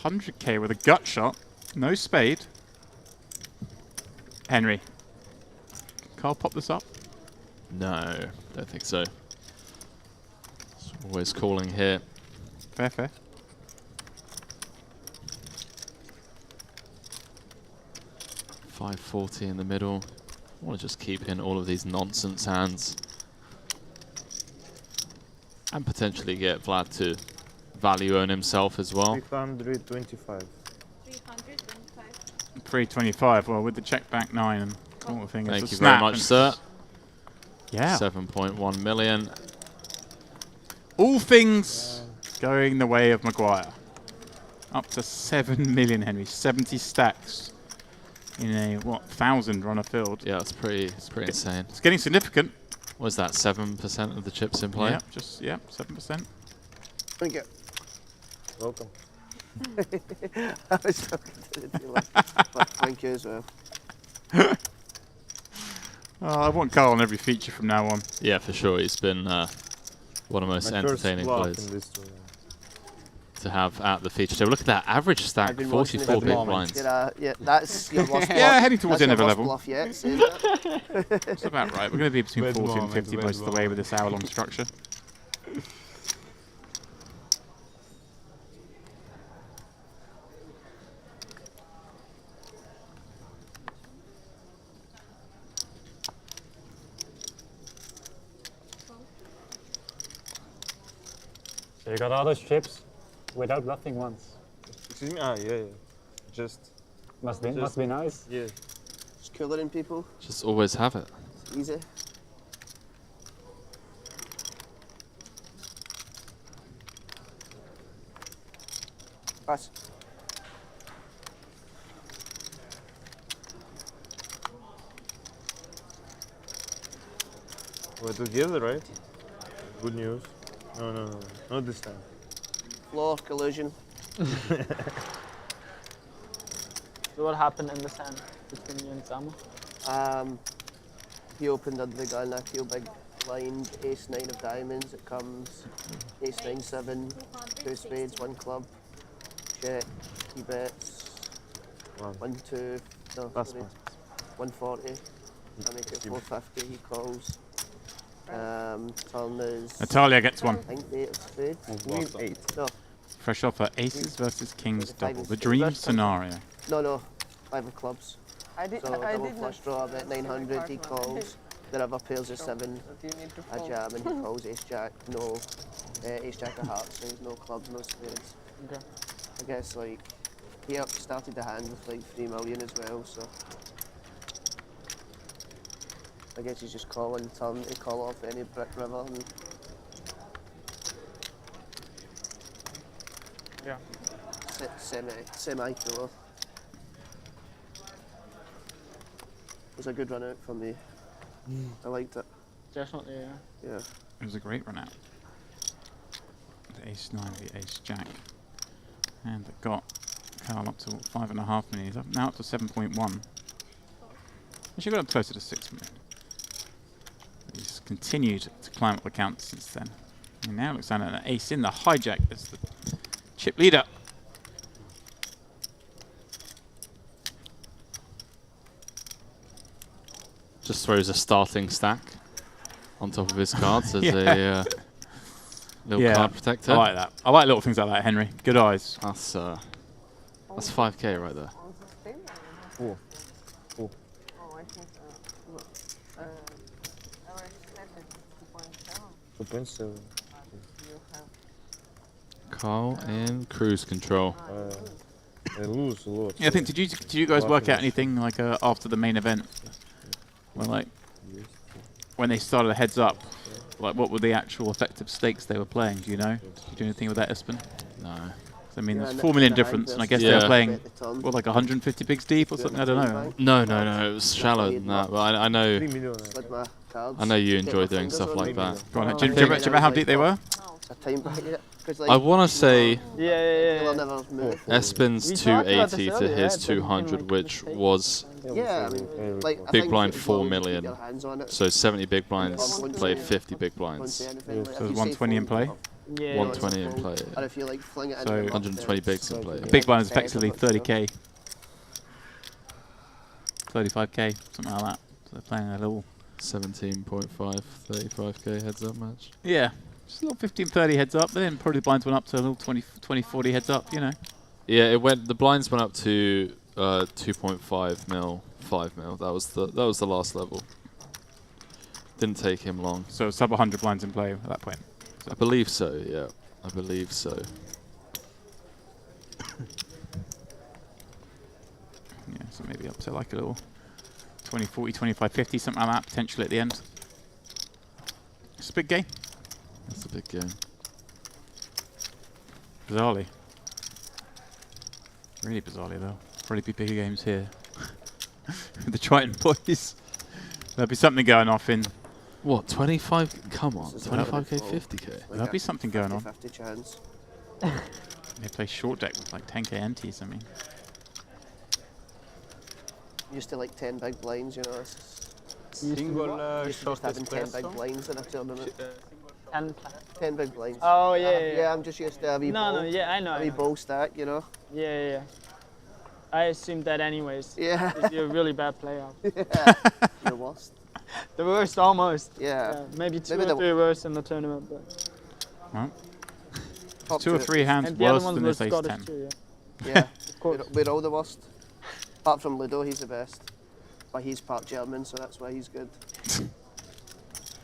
100k with a gut shot. No spade. Henry. Carl pop this up? No, don't think so. It's always calling here. Fair, fair. $540 in the middle. I want to just keep in all of these nonsense hands. And potentially get Vlad to value own himself as well. 325. 325. Well, with the check back 9 and all the thing. Thank you very much, sir. Yeah. 7.1 million. All things going the way of Maguire. Up to 7 million, Henry. 70 stacks in a, 1,000 runner field. Yeah, it's pretty insane. It's getting significant. What is that, 7% of the chips in play? Yeah, just, 7%. Thank you. Welcome. I was talking to the dealer. But thank you as well. I want Carl on every feature from now on. Yeah, for sure. He's been one of the most entertaining players to have at the feature table. Look at that average stack, 44 big blinds. Yeah, that's your worst Yeah, heading towards the end of a level. bluff yet, saying that. That's about right. We're going to be between 40 and 50 most of the way with this hour-long structure. So you got all those chips without bluffing once. Excuse me? Ah, yeah. Just must be nice. Yeah. Just cooler than people. Just always have it. It's easy. Pass. We're together, right? Good news. No, not this time. Floor collusion. So what happened in the sand between you and Samu? He opened under the gun, I feel big blind, ace-9 of diamonds, it comes ace-9-7, 2 spades, 1 club, check, he bets, 1-2, no, sorry, 140, I make it 450, he calls. Turn is... Natalia gets one. I think 8 of spades. Queen 8. No. Fresh off her aces versus kings double. The dream scenario. No, 5 of clubs. I did. So I double did flush draw, I bet 900, he calls. The river pairs of 7, I jam and he calls ace jack, no, ace jack of hearts, so there's no clubs, no spades. Okay. I guess like, he started the hand with like 3 million as well, so. I guess he's just calling turn to call off any brick river and yeah. Semi-cooler. It was a good run out for me. I liked it. Definitely, yeah. Yeah. It was a great run out. The ace-9, the ace-jack. And it got Carl up to 5.5 million. He's up, now up to 7.1. Actually got up closer to 6 million. He's continued to climb up the count since then. And now looks down at an ace in the hijack as the chip leader. Just throws a starting stack on top of his cards as Yeah. a little card protector. I like that. I like little things like that, Henry. Good eyes. That's 5k right there. Four. Oh, I think our expected 2.7. 2.7. You have. Carl in cruise control. They lose a lot. Yeah, I think, did you guys work out anything like after the main event? Well, like, when they started a heads up, like what were the actual effective stakes they were playing? Do you know? Did you do anything with that, Espen? No. I mean, there's 4 million difference, and I guess they were playing, what, like 150 bigs deep or something? I don't know. No, it was shallower than that. But I know you enjoy doing stuff like that. Go on, do you remember how deep they were? I want to say Yeah. Espen's 280 to his 200, which was big blind 4 million. So 70 big blinds played 50 big blinds. So there's 120 in play? Yeah. 120 in play. So 120 bigs in play. A big blind is effectively 30k. 35k, something like that. So they're playing a little 17.5, 35k heads up match. Yeah. Just a little 15-30 heads up, then probably the blinds went up to a little 20-40 heads up, you know. Yeah, the blinds went up to 2.5 mil, 5 mil. That was the last level. Didn't take him long. So sub 100 blinds in play at that point. So I believe so. Yeah, I believe so. Yeah, so maybe up to like a little 20, 40, 25, 50, something like that potentially at the end. It's a big game. That's a big game. Bizarrely. Really bizarrely though. Probably be bigger games here. The Triton boys. There'll be something going off in... What, 25? Come on, 25k, 50k? There'll be something going on. 50 chance. They play short deck with like 10k NTs, I mean. Used to like 10 big blinds, you know. Single used to just having 10 big blinds in a tournament. 10 big blinds. Oh, yeah. I'm just used to a wee bowl. No, yeah, I know. A wee bowl stack, you know. Yeah. I assumed that anyways. Yeah. You're a really bad player. Yeah. The worst. The worst, almost. Yeah. Maybe two or three worst in the tournament. But well, 2 or 3 hands worse than this ace 10. Too, yeah. We're all the worst. Apart from Ludo, he's the best. But he's part German, so that's why he's good.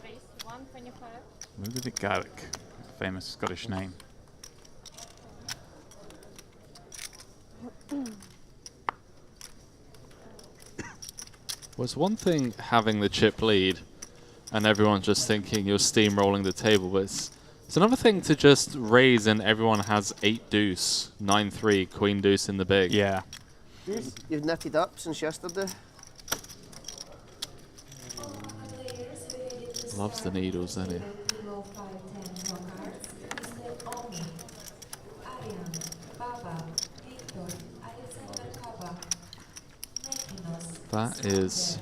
Race 125. Ludo Garrick, famous Scottish name. Well, it's one thing having the chip lead and everyone's just thinking you're steamrolling the table, but it's another thing to just raise and everyone has 8 deuce, 9-3, queen deuce in the big. Yeah. You've knitted up since yesterday. Loves the needles, doesn't he? That is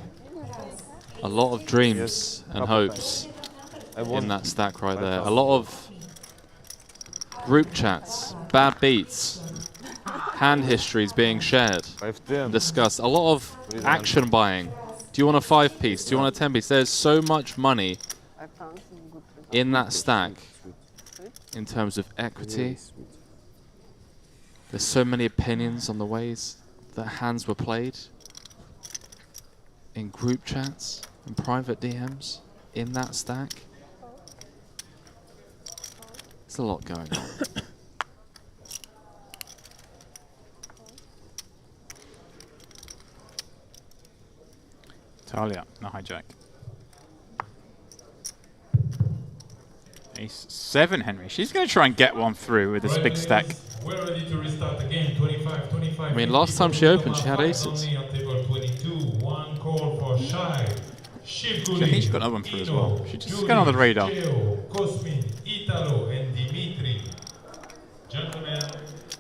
a lot of dreams and hopes in that stack right there. A lot of group chats, bad beats, hand histories being shared, discussed. A lot of action buying. Do you want a 5-piece? Do you want a 10-piece? There's so much money in that stack in terms of equity. There's so many opinions on the ways that hands were played. In group chats, in private DMs, in that stack. There's a lot going on. Talia, no hijack. Ace 7, Henry. She's going to try and get one through with this big stack. We're ready to restart the game. 25, 25. I mean, last time she opened, she had aces. One call for Shy. I think she got another one through as well. She just got on the radar. Cosmin, Italo, and Dimitri. Gentlemen,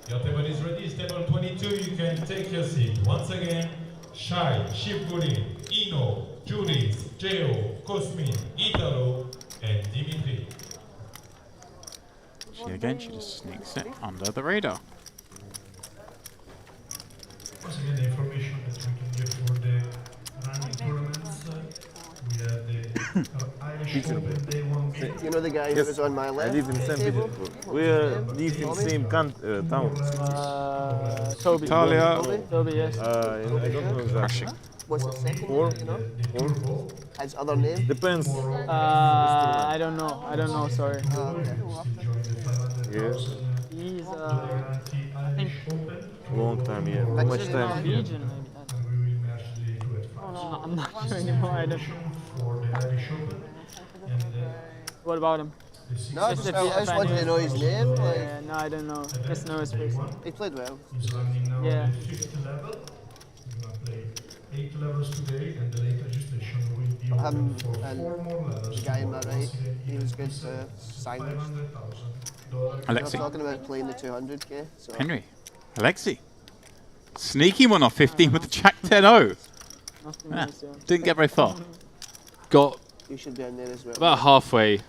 your table is ready. It's table 22. You can take your seat. Once again, Shy, Shivgulin, Ino, Juris, Geo, Cosmin, Italo, and Dimitri. She just sneaks it under the radar. Once again, the information that we can give for the running tournaments, we have the Irish Open Day 1. You know the guy who was on my left? I live in St. Petersburg. We live in same town. Toby. Talia. Toby, yes. I don't know exactly. What's the second Four. name, you know? Four. His other name? Depends. I don't know, sorry. Yes. He's, I think, Long time, yeah. Too much time. Norwegian, maybe. Oh no, I'm not sure anymore. I don't. What about him? No, I just wanted to know his name. Yeah, no, I don't know. Just know his face. He played well. Yeah. 8 levels today, and the late registration will be open for 4 more levels. The guy on my right, he was good signings. Alexei. We're talking about playing the 200k. So. Henry. Alexei. Sneaky one off 15 with the Jack 10-0. Yeah, didn't get very far. Got You should be in there as well. about halfway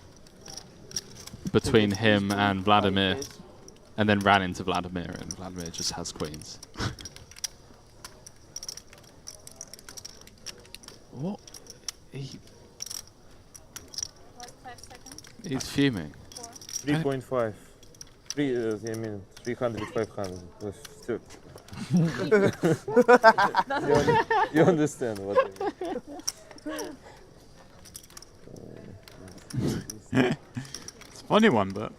between him and Vladimir, and then ran into Vladimir, and Vladimir just has queens. What? He's fuming. 3.5. 300 500. Still. you understand what I mean. It's a funny one, but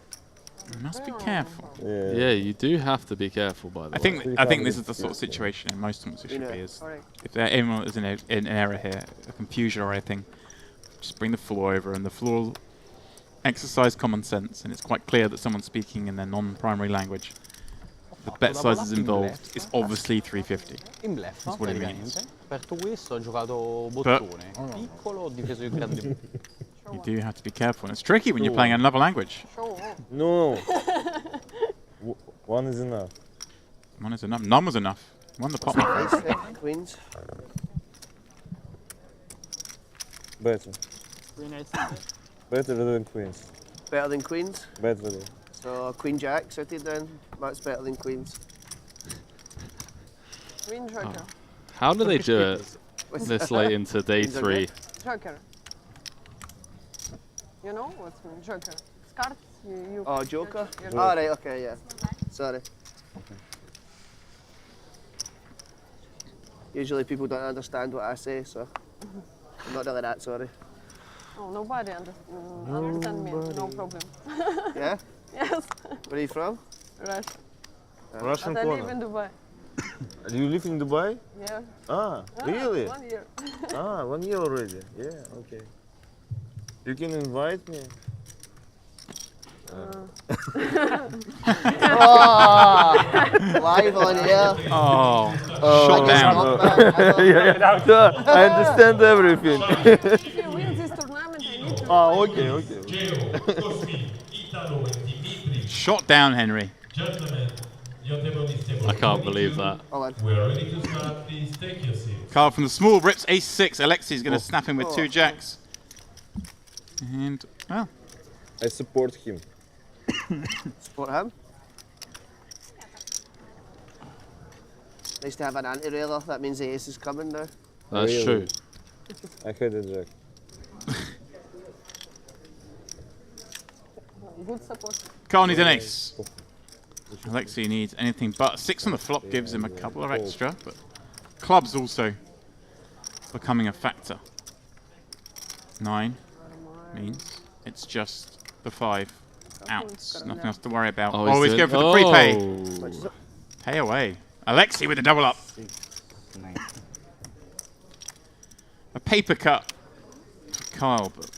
you must be careful. Yeah, you do have to be careful, by the way. I think this is the sort of situation in most tournaments it should be. Is if anyone is in an error here, a confusion or anything, just bring the floor over, and the floor will exercise common sense, and it's quite clear that someone's speaking in their non-primary language. The bet sizes involved is obviously 350. That's what it means. Aperto questo, ho giocato bottone. Piccolo, ho difeso di grande. You do have to be careful, and it's tricky when you're playing another language. No. One is enough. One is enough. None was enough. Won the pot. Queens. Better. Queen 8. Better than queens. Better than queens? Better than. So Queen Jack suited then. That's better than queens. Queen Joker. How do they do it this late into day 3? Joker. You know what's Queen Joker? Cards. You Oh, Joker? Oh, right, okay, yeah. Sorry. Usually people don't understand what I say, so I'm not really that sorry. Oh, nobody understand me. No problem. Yeah? Yes. Where are you from? Russia. Russian But I live corner. in Dubai. You live in Dubai? Yeah. Ah, really? 1 year. 1 year already. Yeah, okay. You can invite me. Live on here. Oh, shot down. I understand everything. If you win this tournament, I need to. Oh, okay. Shot down, Henry. I can't believe that. We are ready to start. Please take your seats. Card from the small rips ace-6. Alexei's going to snap him with 2 jacks. And, well. I support him. Support him? Nice to have an anti-railer. That means the ace is coming now. That's true. I had a jack. Good support. Carl needs an ace. Alexei needs anything but 6 on the flop gives him a couple of extra, but clubs also becoming a factor. 9 means it's just the 5 outs. Nothing else to worry about. Oh, he's going for the prepay. Pay away. Alexei with a double up. A paper cut for Kyle, but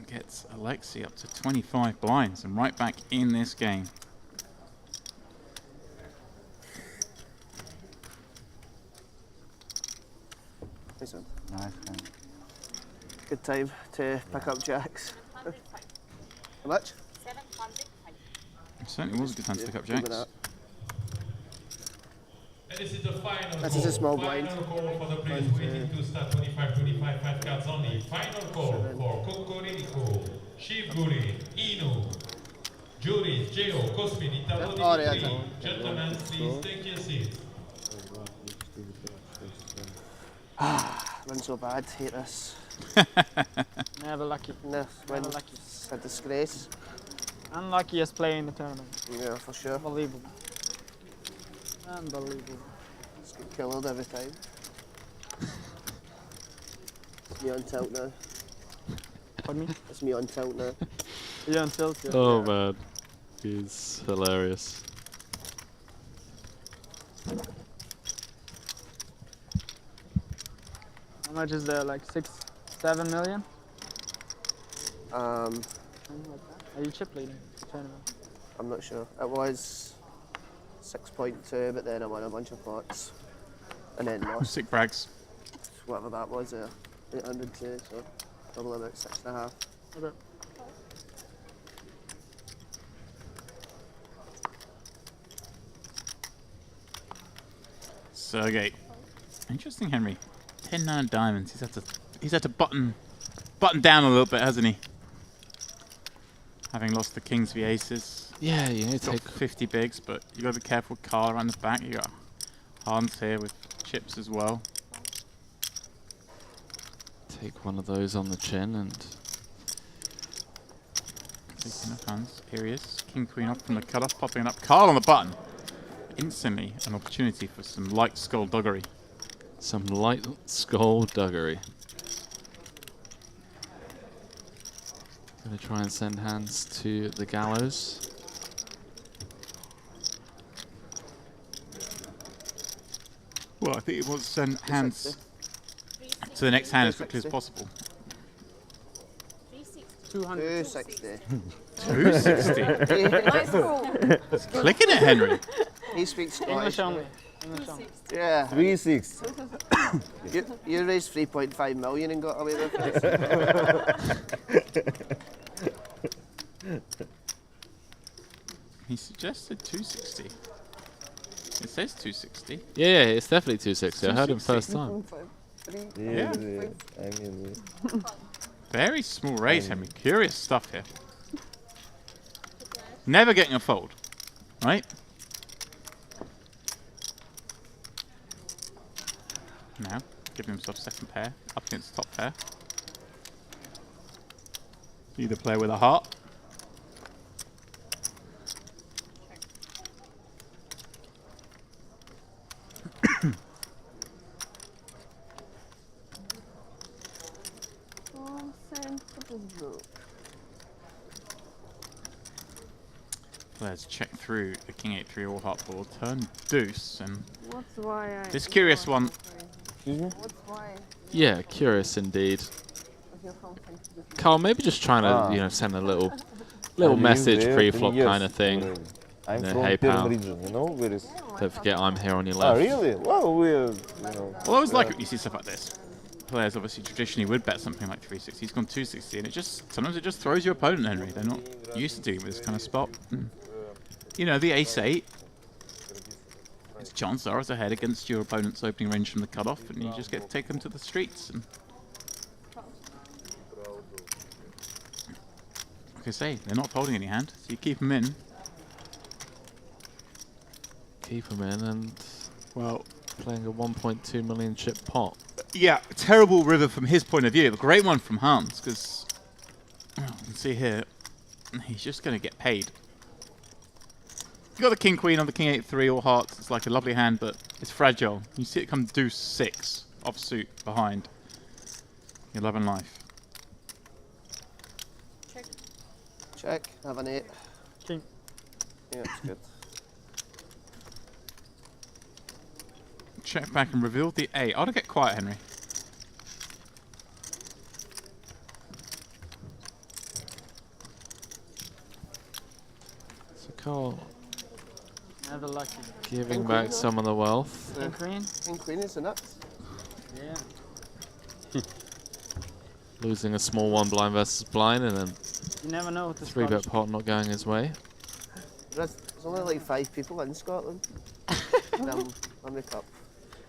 gets Alexei up to 25 blinds and right back in this game. Nice one. Good time to pick up jacks. How much? It certainly was a good time to pick up jacks. And this is the final This call. is a small blind. Final call for the players waiting to start 25-25 5 cards only. Final call for Kokoriko, Shivguri, Inu, Juris, Geo, Kospin, Italo, Dimitri. Gentlemen, please take your seats. Run so bad, hate this. Never lucky. No, Never lucky. It's a disgrace. Unluckiest player in the tournament. Yeah, for sure. Unbelievable. Unbelievable. Just get killed every time. It's me on tilt now. Pardon me? It's me on tilt now. You're on tilt, yeah. Oh man, he's hilarious. How much is there? Like 6, 7 million? Um, Something like that. Are you chip leading the tournament? I'm not sure. It was 6.2, but then I won a bunch of pots. And then lost. Sick brags. Whatever that was, 800k, so double about 6.5. Okay. Sergey. Interesting, Henry. 10-9 diamonds. He's had to button down a little bit, hasn't he? Having lost the kings v aces. Yeah, you need to got take 50 bigs, but you got to be careful with Carl around the back. You got Hans here with chips as well. Take one of those on the chin and. Taking enough hands. Here he is. King Queen up from the cutoff, popping up. Carl on the button. Instantly an opportunity for some light skullduggery. Some light skullduggery. Gonna try and send hands to the gallows. Well, I think he wants to send hands to the next hand as quickly as possible. 260. 260. It's clicking it, Henry. He speaks English Scottish. only. English only. Yeah. 360. You raised 3.5 million and got away with it. He suggested 260. It says 260. Yeah, it's definitely 260. I heard him first time. Yeah. I mean, Very small raise, Henry. Curious stuff here. Never getting a fold, right? Now, giving himself second pair, up against top pair. Either play with a heart. Let's check through the King 8-3 all heart board. Turn deuce and What's why this curious one. What's why? Yeah, curious indeed. Carl, maybe just trying to send a little message pre-flop kind of thing. I'm You know, from hey Perm pal, region, you know, where is... don't forget I'm here on your Oh, left. really? Well, we're, you know... Well, I always like it when you see stuff like this. Players obviously traditionally would bet something like 360. He's gone 260, and sometimes it just throws your opponent, Henry. They're not used to dealing with this kind of spot. You know, the ace-8. Its chances are it's ahead against your opponent's opening range from the cutoff, and you just get to take them to the streets. And like I say, they're not folding any hand, so you keep them in. Keep him in and, well, playing a 1.2 million chip pot. Yeah, terrible river from his point of view. A great one from Hans, because you can see here, he's just going to get paid. You got the King Queen on the King 8-3 all hearts. It's like a lovely hand, but it's fragile. You see it come deuce 6 offsuit behind. Your love and life. Check. Check. Have an 8. King. Yeah, it's good. Check back and reveal the 8. I'll get quiet, Henry. So Carl, Never lucky. giving King back Queen, some of the wealth. King Queen? King Queen is the nuts. Yeah. Losing a small one blind versus blind, and then You never know with the 3-bet pot not going his way. There's only like 5 people in Scotland. I'm the cup.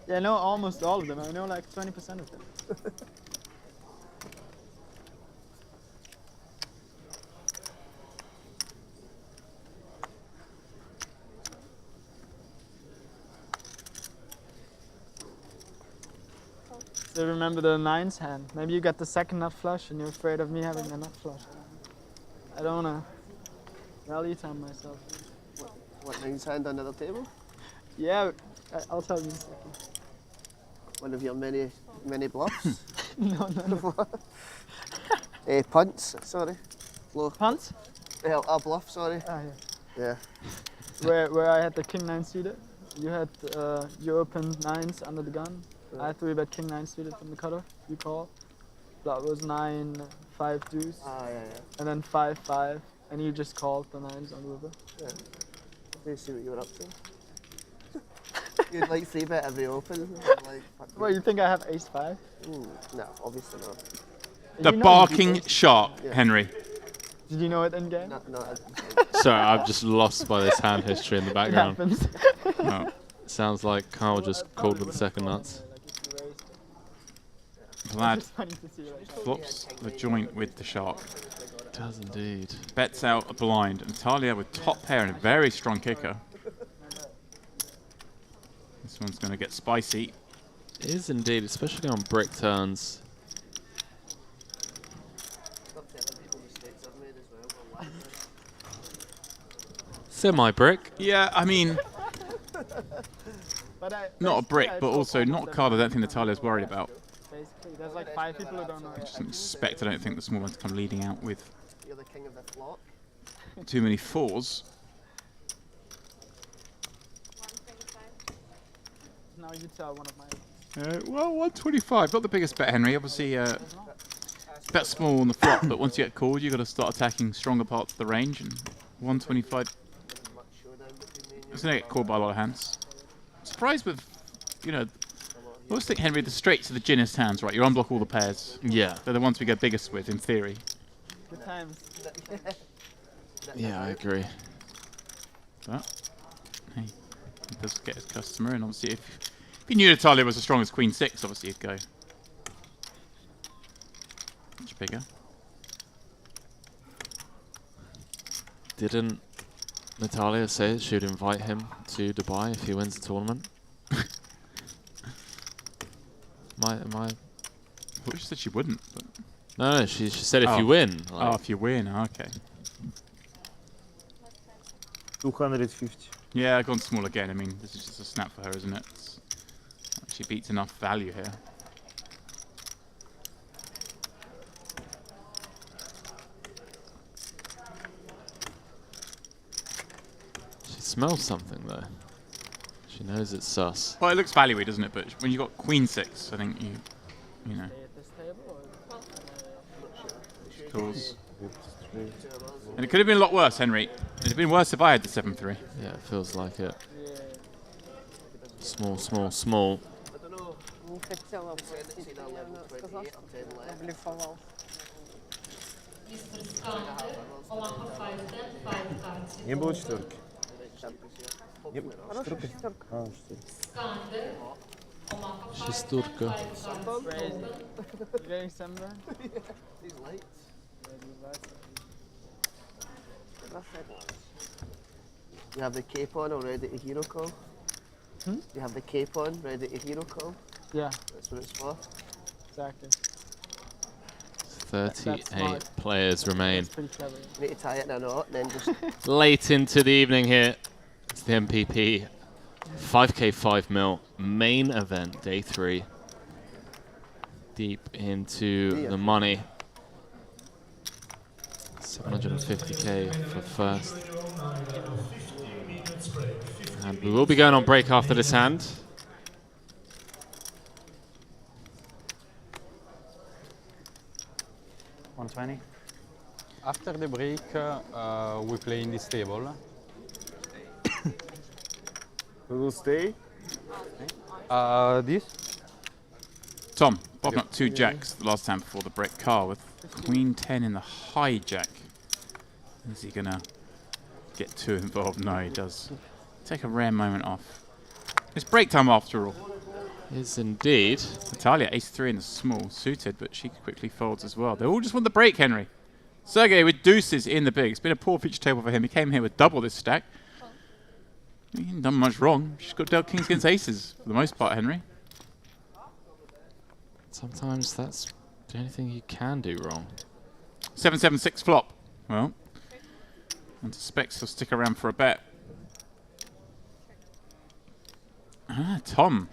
Yeah, I know almost all of them. I know like 20% of them. So remember the 9s hand. Maybe you got the second nut flush and you're afraid of me having the nut flush. I don't wanna rally time myself. What 9's hand under the table? Yeah, I'll tell you in a second. One of your many bluffs? No. Punts, sorry. Low. Punts? A bluff, sorry. Ah, Yeah. Where I had the King 9 seated, you had you opened 9s under the gun. I 3-bet king 9 suited from the cutoff. You call. That was 9-5 deuce. And then 5-5, and you just called the 9s on the river. Yeah. Let's see what you were up to. You'd like 3-bet every open. Like, What, you think I have ace-5? No, obviously not. The barking shark, Henry. Did you know it in game? No. Sorry, I'm just lost by this hand history in the background. Happens. Oh. Sounds like Kyle just called with the second nuts. Vlad flops the joint with the shark. Does indeed. Bets out a blind. Natalia with top pair and a very strong kicker. This one's going to get spicy. It is indeed, especially on brick turns. Semi-brick. Yeah, I mean, not a brick, but also not a card I don't think Natalia's worried about. Basically, there's like 5 people who don't know. I just expect, I don't think the small ones come leading out with You're the king of the flock. too many 4s. Now you tell one of my... Well, 125, not the biggest bet, Henry. Obviously, bet small on the flop, but once you get called, you've got to start attacking stronger parts of the range. And 125, it's going to get called by a lot of hands. I'm surprised with, I always think, Henry, the straights are the ginnest hands, right? You unblock all the pairs. Yeah. They're the ones we go biggest with, in theory. Good times. Yeah, I agree. But, hey, he does get his customer, and obviously if he knew Natalia was as strong as Queen 6, obviously he'd go much bigger. Didn't Natalia say she would invite him to Dubai if he wins the tournament? Am I? Well, she said she wouldn't. But No, she said if you win. Oh, if you win, okay. 250. Yeah, I've gone small again. I mean, this is just a snap for her, isn't it? She beats enough value here. She smells something though. She knows it's sus. Well, it looks value-y, doesn't it? But when you've got Queen 6, I think you know. Calls. And it could have been a lot worse, Henry. It'd have been worse if I had the 7-3. Yeah, it feels like it. Small, small, small. Не хотела бы, если я сказала, что блефовал. Не было четверки. Хорошая шестерка. Шестерка. Getting sunburn? These lights. You have the cape on already to hero call? You have the cape on ready to hero call? Yeah. That's what it's for? Exactly. 38 players remain. You need to tie it in a knot and then just... Late into the evening here. It's the MPP 5K 5 mil main event, day 3. Deep into the money. 750k for first. And we will be going on break after this hand. $120. After the break, we play in this table. We will stay. This? Tom, popping up 2 jacks the last time before the break. Car with Queen 10 in the hijack. Is he going to get too involved? No, he does. Take a rare moment off. It's break time after all. Is indeed. Natalia, ace-3 in the small, suited, but she quickly folds as well. They all just want the break, Henry. Sergey with deuces in the big. It's been a poor feature table for him. He came here with double this stack. He hasn't done much wrong. She's got dealt kings against aces for the most part, Henry. Sometimes that's the only thing you can do wrong. 7-7-6 flop. Well, and suspects he'll stick around for a bet. Tom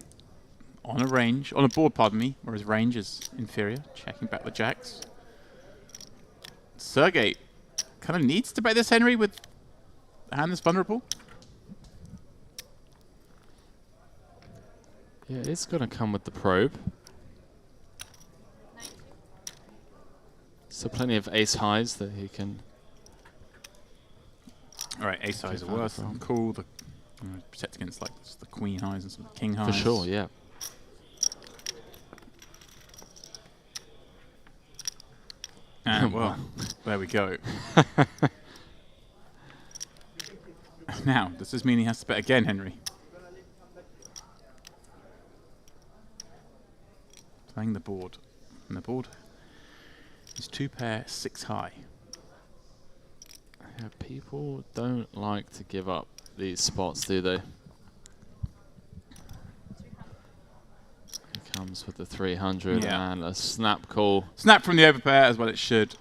on a board, pardon me, where his range is inferior, checking back the jacks. Sergey kind of needs to bet this, Henry, with a hand that's vulnerable. Yeah, it's going to come with the probe. So plenty of ace highs that he can... Alright, ace highs are worse. Cool. The, protect against like the queen highs and some king highs. For sure, yeah. And well, there we go. Now, does this mean he has to bet again, Henry? Playing the board. And the board is 2 pair, 6 high. Yeah, people don't like to give up these spots, do they? He comes with the 300 and a snap call. Snap from the overpair as well it should.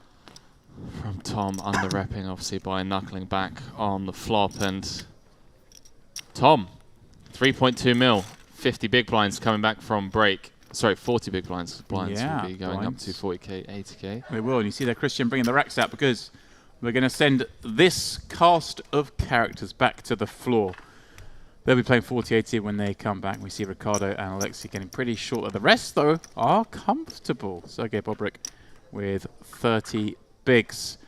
From Tom, under-repping obviously by knuckling back on the flop. And Tom, 3.2 mil, 50 big blinds coming back from break. Sorry, 40 big blinds. Blinds will be going up to 40k, 80k. They will, and you see there Christian bringing the racks out because we're going to send this cast of characters back to the floor. They'll be playing 40-80 when they come back. We see Ricardo and Alexi getting pretty short. The rest, though, are comfortable. Sergei Bobrick with 30 bigs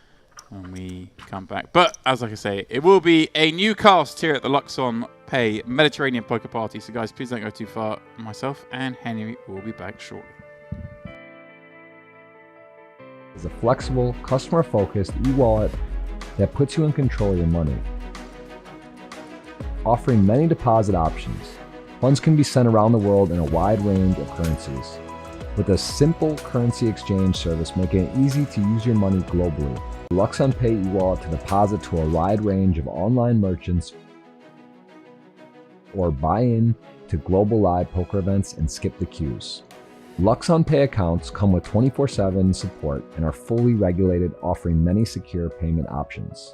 when we come back. But, as like I say, it will be a new cast here at the luxonpay Mediterranean Poker Party. So, guys, please don't go too far. Myself and Henry will be back shortly. Is a flexible, customer-focused e-wallet that puts you in control of your money. Offering many deposit options, funds can be sent around the world in a wide range of currencies. With a simple currency exchange service making it easy to use your money globally. luxonpay e-wallet to deposit to a wide range of online merchants or buy in to global live poker events and skip the queues. LuxonPay accounts come with 24/7 support and are fully regulated, offering many secure payment options.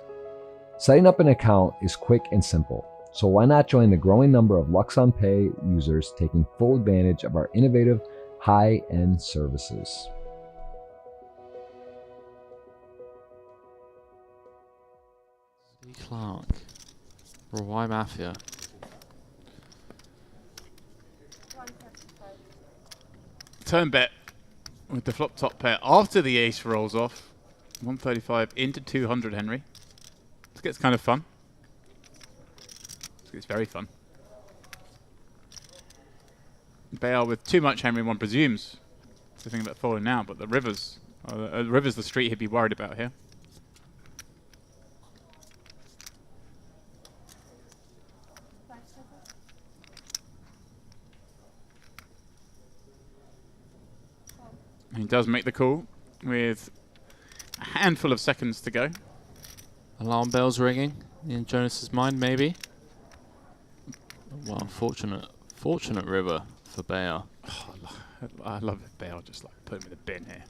Setting up an account is quick and simple, so why not join the growing number of LuxonPay users taking full advantage of our innovative, high-end services. Clark, Roy Mafia. Turn bet with the flop top pair after the ace rolls off. 135 into 200, Henry. This gets kind of fun. This gets very fun. Bail with too much, Henry, one presumes. It's the thing about folding now, but the rivers. River's the street he'd be worried about here. And he does make the call with a handful of seconds to go. Alarm bells ringing in Jonas's mind, maybe. Well, fortunate river for Bayer. Oh, I love it. Bayer just like put him in the bin here.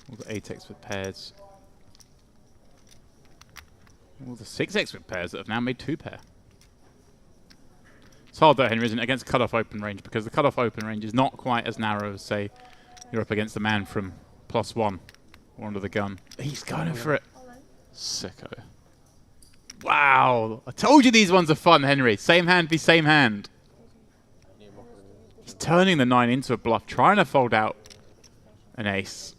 All the 8x with pairs. All the 6x with pairs that have now made 2 pair. It's hard though, Henry, isn't it, against cut-off open range, because the cut-off open range is not quite as narrow as, say, you're up against the man from +1 or under the gun. He's going for it. Sicko. Wow. I told you these ones are fun, Henry. Same hand be same hand. He's turning the 9 into a bluff, trying to fold out an ace.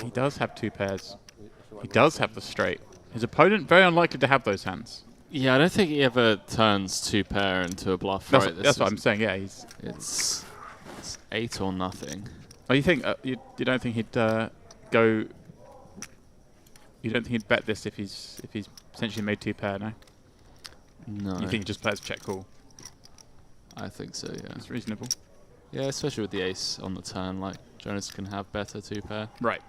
He does have 2 pairs. He does have the straight. His opponent very unlikely to have those hands. Yeah, I don't think he ever turns 2 pair into a bluff. That's what I'm saying. Yeah, it's 8 or nothing. Oh, you think you don't think he'd go? You don't think he'd bet this if he's potentially made 2 pair? No. No. You think he just plays check call? I think so. Yeah. That's reasonable. Yeah, especially with the ace on the turn. Like Jonas can have better 2 pair. Right.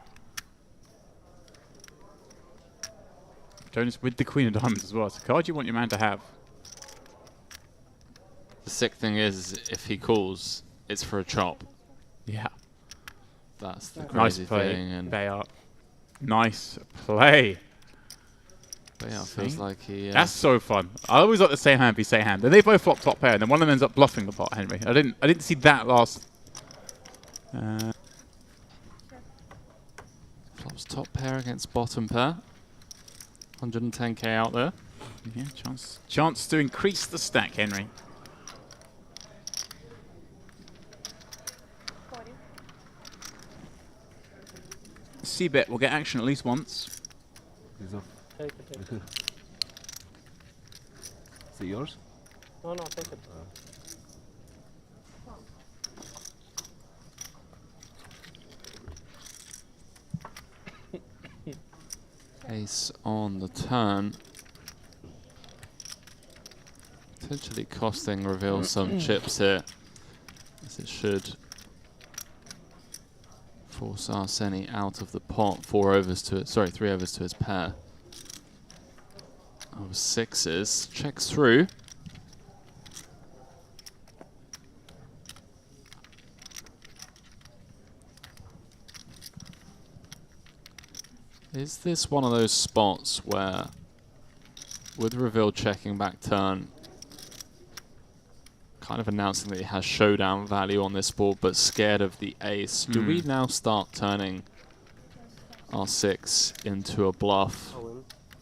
Jonas with the queen of diamonds as well. It's a card you want your man to have. The sick thing is, if he calls, it's for a chop. Yeah. That's the nice crazy play, thing. And Bayer. Nice play. Bayer feels like he... That's so fun. I always like the same hand be same hand. Then they both flop top pair, and then one of them ends up bluffing the pot, Henry. I didn't see that last... Top pair against bottom pair. 110k out there. Yeah, chance to increase the stack, Henry. C-bet will get action at least once. Take it. Is it yours? No, take it. Ace on the turn. Potentially costing Reveal some chips here, as it should force Arseni out of the pot. 3 overs to his pair. Of sixes, checks through. Is this one of those spots where, with Reveal checking back turn, kind of announcing that he has showdown value on this board, but scared of the ace, do we now start turning our 6 into a bluff?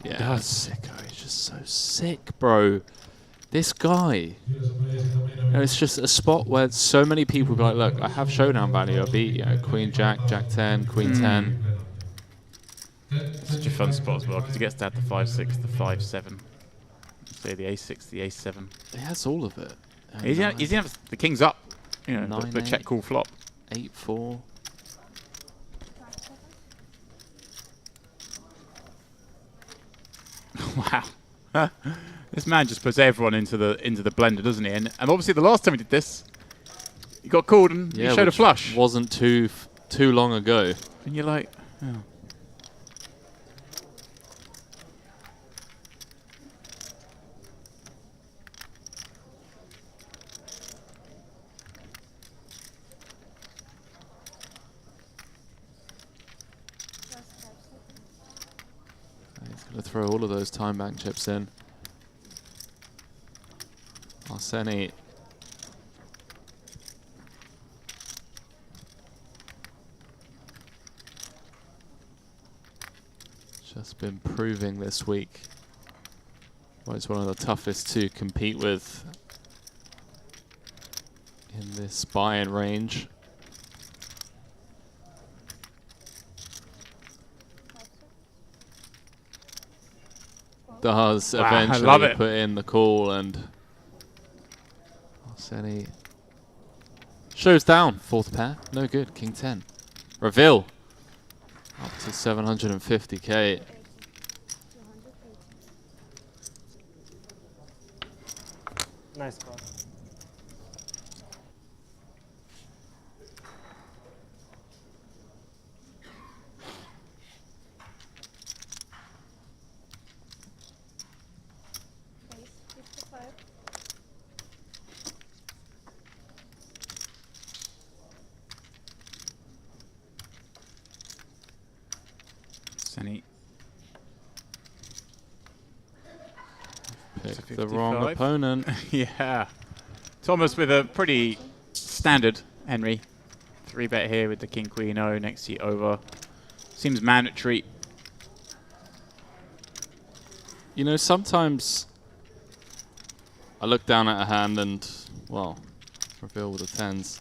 Yeah, sicko. He's just so sick, bro. This guy. It's just a spot where so many people be like, look, I have showdown value. I beat, Queen Jack, Jack 10, Queen 10. Such a fun spot as well, because he gets to add the 5-6, the 5-7. Say the ace-6, the ace-7. He has all of it. He's gonna have the king's up, the check call flop. 8-4. Wow. This man just puts everyone into the blender, doesn't he? And obviously the last time he did this, he got called and he showed a flush. Wasn't too long ago. And you're like, oh. He's going to throw all of those time bank chips in. Arseni just been proving this week why it's one of the toughest to compete with in this buy-in range. Does eventually put in the call, and Arseni shows down. 4th pair, no good. King 10. Reveal up to 750k. Nice call. Arseni. Picked the wrong opponent. Yeah. Thomas with a pretty standard Henry. 3-bet here with the King Queen O next seat over. Seems mandatory. Sometimes I look down at a hand and, well, Reveal with the 10s.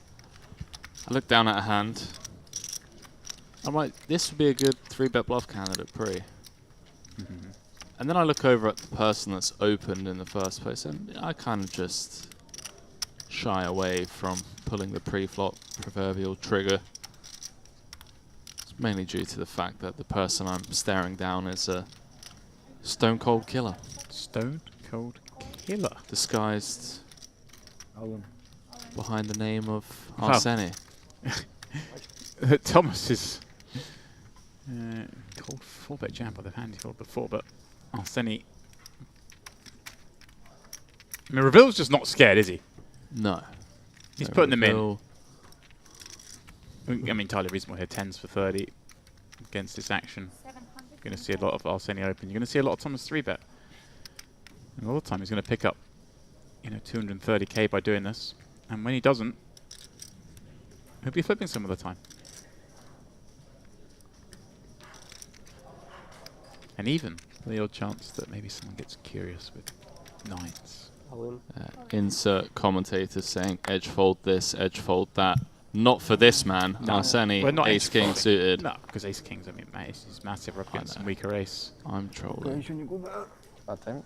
I look down at a hand. I'm like, this would be a good 3-bet bluff candidate pre. And then I look over at the person that's opened in the first place, and I kind of just shy away from pulling the pre-flop proverbial trigger. It's mainly due to the fact that the person I'm staring down is a stone cold killer. Stone cold killer? Disguised behind the name of Arseni. Thomas is called 4-bet jam by the hand he called before, but Arseni. I mean, Reveal's just not scared, is he? No. He's putting them in. I mean, entirely reasonable here. 10s for 30 against this action. You're going to see a lot of Arseni open. You're going to see a lot of Thomas 3-bet. And all the time he's going to pick up, 230k by doing this. And when he doesn't, he'll be flipping some of the time. And even the odd chance that maybe someone gets curious with nines. Insert commentators saying edge fold this, edge fold that. Not for this man, No, Arseni, we're not ace king folding. suited. No, because ace kings, I mean, ace is massive up against some weaker ace. I'm trolling. Bad time.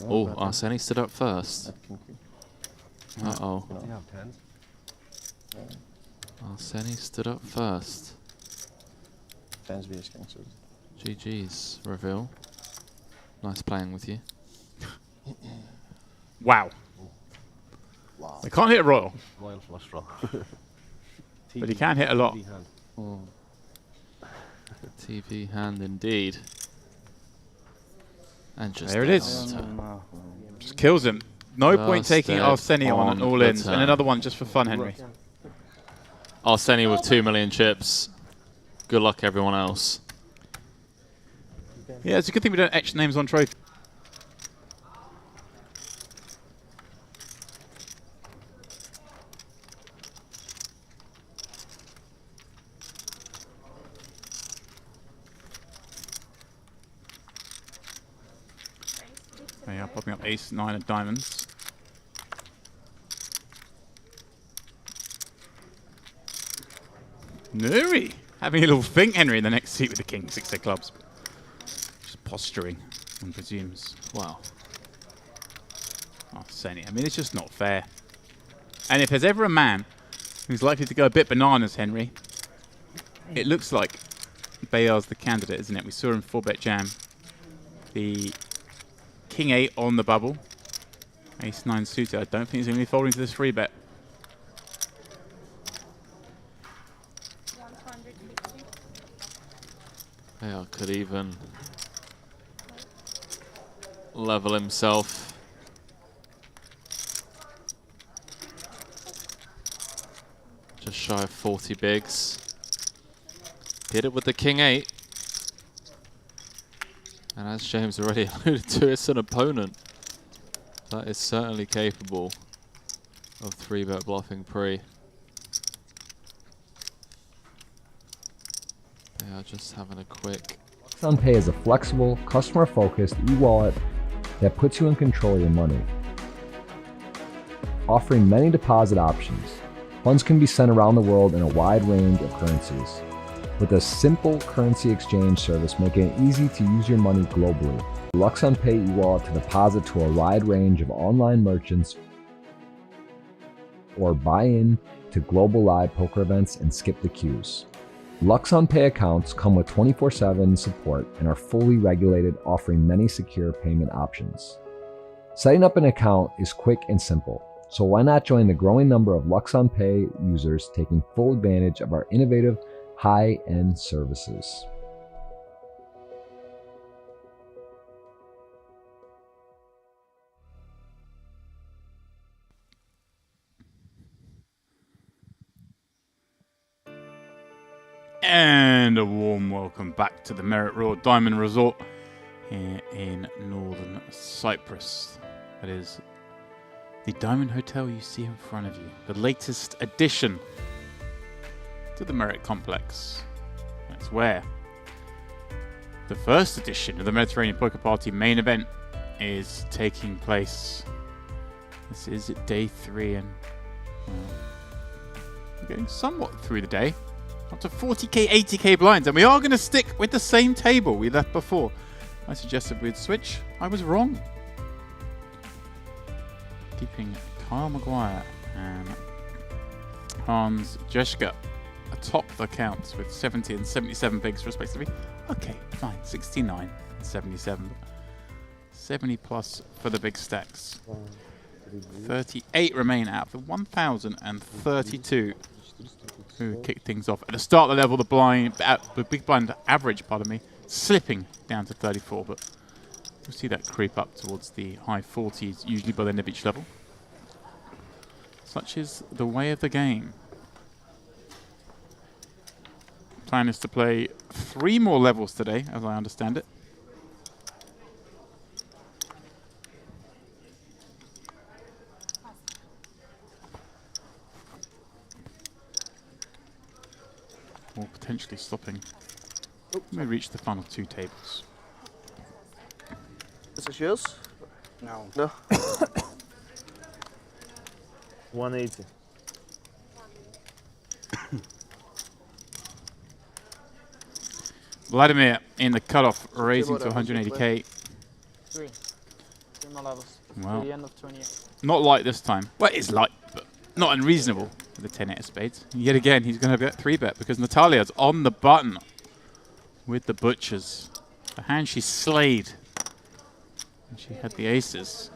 Oh, Arseni stood up first. Uh-oh. Arseni stood up first. Tens vs king suited. GG's, reveal. Nice playing with you. Wow. Wow. They can't hit a royal. Royal flush draw. But he can hit a lot. TV hand indeed. And just there it is. Just kills him. No point taking Arseni on an all-ins. And another one just for fun, Henry. Arseni with 2 million chips. Good luck, everyone else. Yeah, it's a good thing we don't etch names on trophy. They are popping up ace, 9 of diamonds. Nuri having a little think, Henry, in the next seat with the king, 6 of clubs. Just posturing, one presumes. Wow. Arseni, I mean, it's just not fair. And if there's ever a man who's likely to go a bit bananas, Henry, it looks like Bayar's the candidate, isn't it? We saw him 4-bet jam. The King 8 on the bubble. Ace 9 suited. I don't think he's going to be folding to this 3-bet. Yeah, could even level himself. Just shy of 40 bigs. Did it with the King 8. And as James already alluded to, it's an opponent that is certainly capable of 3-bet bluffing pre. They are just having a quick... LuxonPay is a flexible, customer-focused e-wallet that puts you in control of your money. Offering many deposit options, funds can be sent around the world in a wide range of currencies, with a simple currency exchange service making it easy to use your money globally. LuxonPay e-wallet to deposit to a wide range of online merchants or buy in to global live poker events and skip the queues. LuxonPay accounts come with 24/7 support and are fully regulated, offering many secure payment options. Setting up an account is quick and simple, so why not join the growing number of LuxonPay users taking full advantage of our innovative high-end services. And a warm welcome back to the Merit Royal Diamond Resort here in northern Cyprus. That is the Diamond Hotel you see in front of you. The latest addition to the Merit Complex. That's where the first edition of the Mediterranean Poker Party main event is taking place. This is day 3 and we're getting somewhat through the day. Up to 40k, 80k blinds, and we are going to stick with the same table we left before. I suggested we'd switch. I was wrong. Keeping Kyle Maguire and Hans Jeschke atop the counts with 70 and 77 bigs respectively. Okay, fine, 69 and 77. 70 plus for the big stacks. 38 remain out of the 1,032 who kicked things off. At the start of the level, the big blind average, slipping down to 34, but we'll see that creep up towards the high 40s, usually by the end of each level. Such is the way of the game. Plan is to play 3 more levels today, as I understand it. Or potentially stopping We reached the final 2 tables. Is this yours? No. No. 180. Vladimir in the cutoff, raising more to levels, 180k. 3 more levels. Wow. To the end of 28. Not light this time. Well, it's light, but not unreasonable for the 10-8 of spades. And yet again, he's going to get 3-bet because Natalia's on the button with the butchers. The hand she slayed. And she had the aces.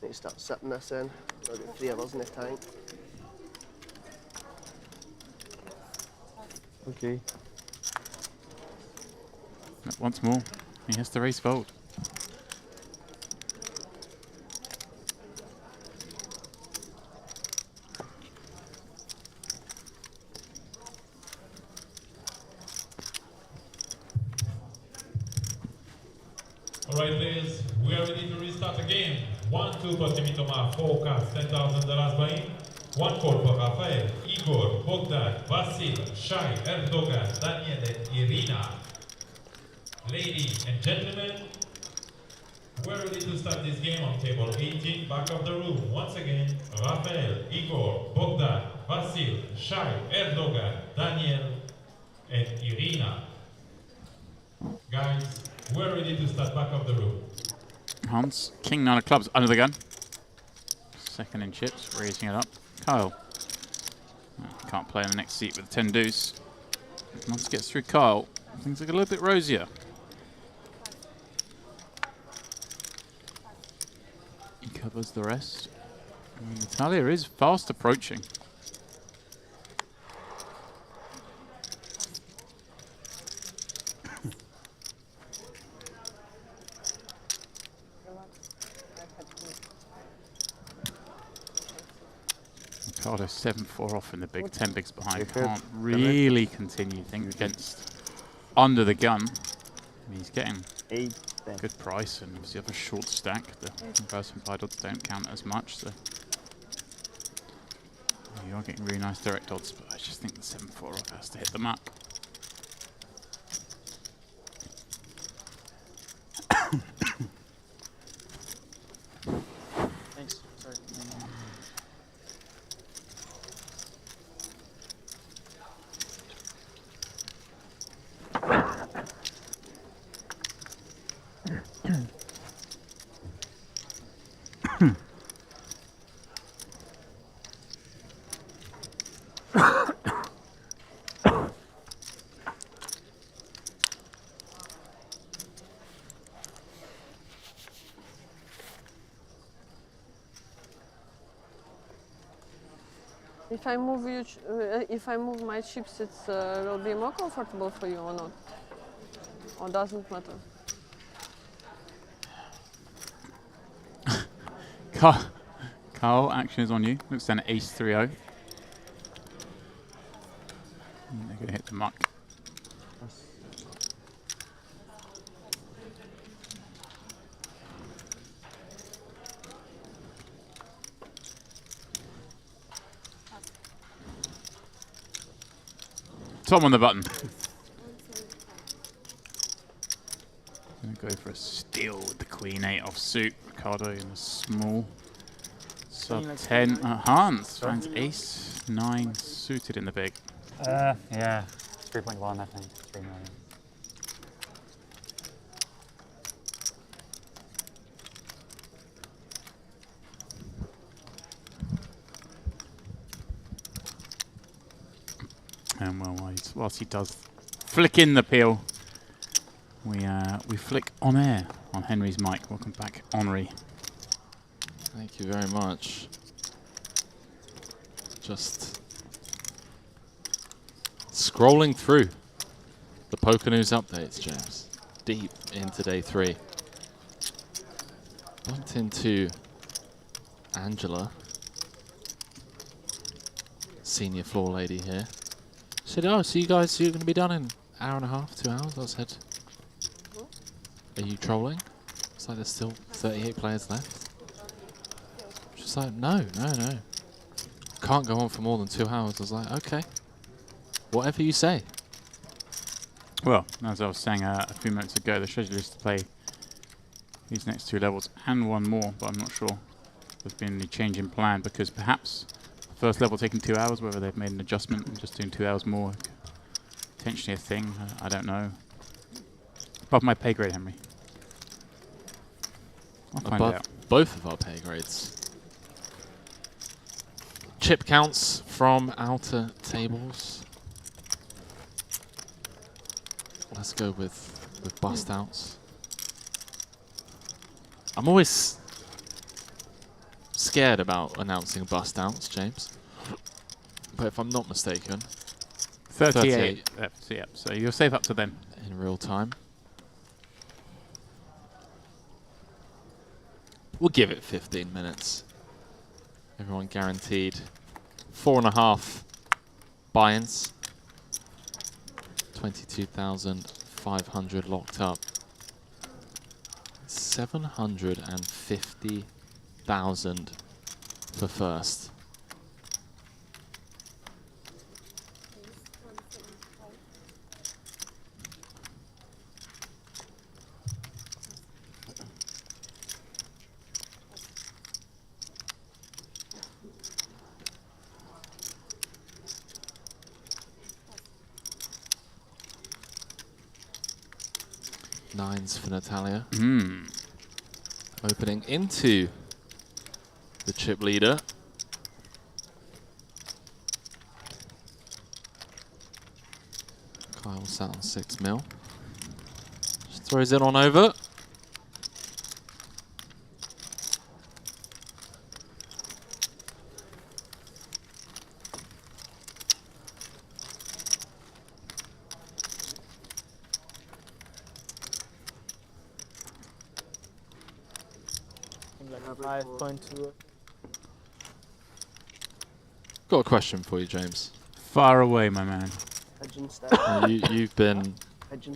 Need to start sipping this in. I've got 3 hours in the tank. Okay. Once more, he has to raise fold. Alright players, we are ready to restart the game. 1-2 for Timitoma, 4 cards, $10,000 buy-in. 1 call for Rafael, Igor, Bogdan, Vasil, Shai, Erdogan, Daniel and Irina. Ladies and gentlemen, we're ready to start this game on table 18, back of the room. Once again, Rafael, Igor, Bogdan, Vasil, Shai, Erdogan, Daniel and Irina. Guys, we're ready to start back of the room. Hans, King 9 of clubs under the gun. Second in chips, raising it up. Kyle. Can't play in the next seat with a 10 deuce. Once it gets through Kyle, things look a little bit rosier. He covers the rest. And Natalia is fast approaching. Ricardo 7-4 off in the big, 10 bigs behind. Can't really continue things against under the gun. I mean, he's getting good price, and obviously have a short stack. The inverse implied odds don't count as much, so you are getting really nice direct odds, but I just think the 7-4 off has to hit the mark. Thanks. Sorry. If I move if I move my chips, it will be more comfortable for you or not? Or doesn't matter? Carl, action is on you. Looks down at ace 3-0. They're going to hit the muck. Tom on the button. Gonna go for a steal with the Queen 8 off suit. Ricardo in a small sub 10. Hans finds ace 9 suited in the big. Yeah, 3.1 I think, 3 million. And well, whilst he does flick in the peel, we flick on air on Henry's mic. Welcome back, Henry. Thank you very much. Just scrolling through the Poker News updates, James. Deep into day 3. Bumped into Angela, senior floor lady here. Said, oh, so you guys, you're going to be done in an hour and a half, 2 hours? I said, are you trolling? It's like there's still 38 players left. She's like, no. Can't go on for more than 2 hours. I was like, okay. Whatever you say. Well, as I was saying a few minutes ago, the schedule is to play these next 2 levels and one more, but I'm not sure there's been any change in plan, because perhaps the first level taking 2 hours, whether they've made an adjustment and just doing 2 hours more, potentially a thing, I don't know. Above my pay grade, Henry. I'll find Above out. both of our pay grades. Chip counts from outer tables. Let's go with bust outs. I'm always scared about announcing bust outs, James. But if I'm not mistaken, 38. Yep. So you're safe up to then. In real time. We'll give it 15 minutes. Everyone guaranteed 4.5 buy-ins. 22,500 locked up. 750,000 for first. Nines for Natalia. Opening into the chip leader. Kyle sat on 6 mil. Just throws it on over. Like 5.2. Got a question for you, James. Far away, my man. You've been Pigeon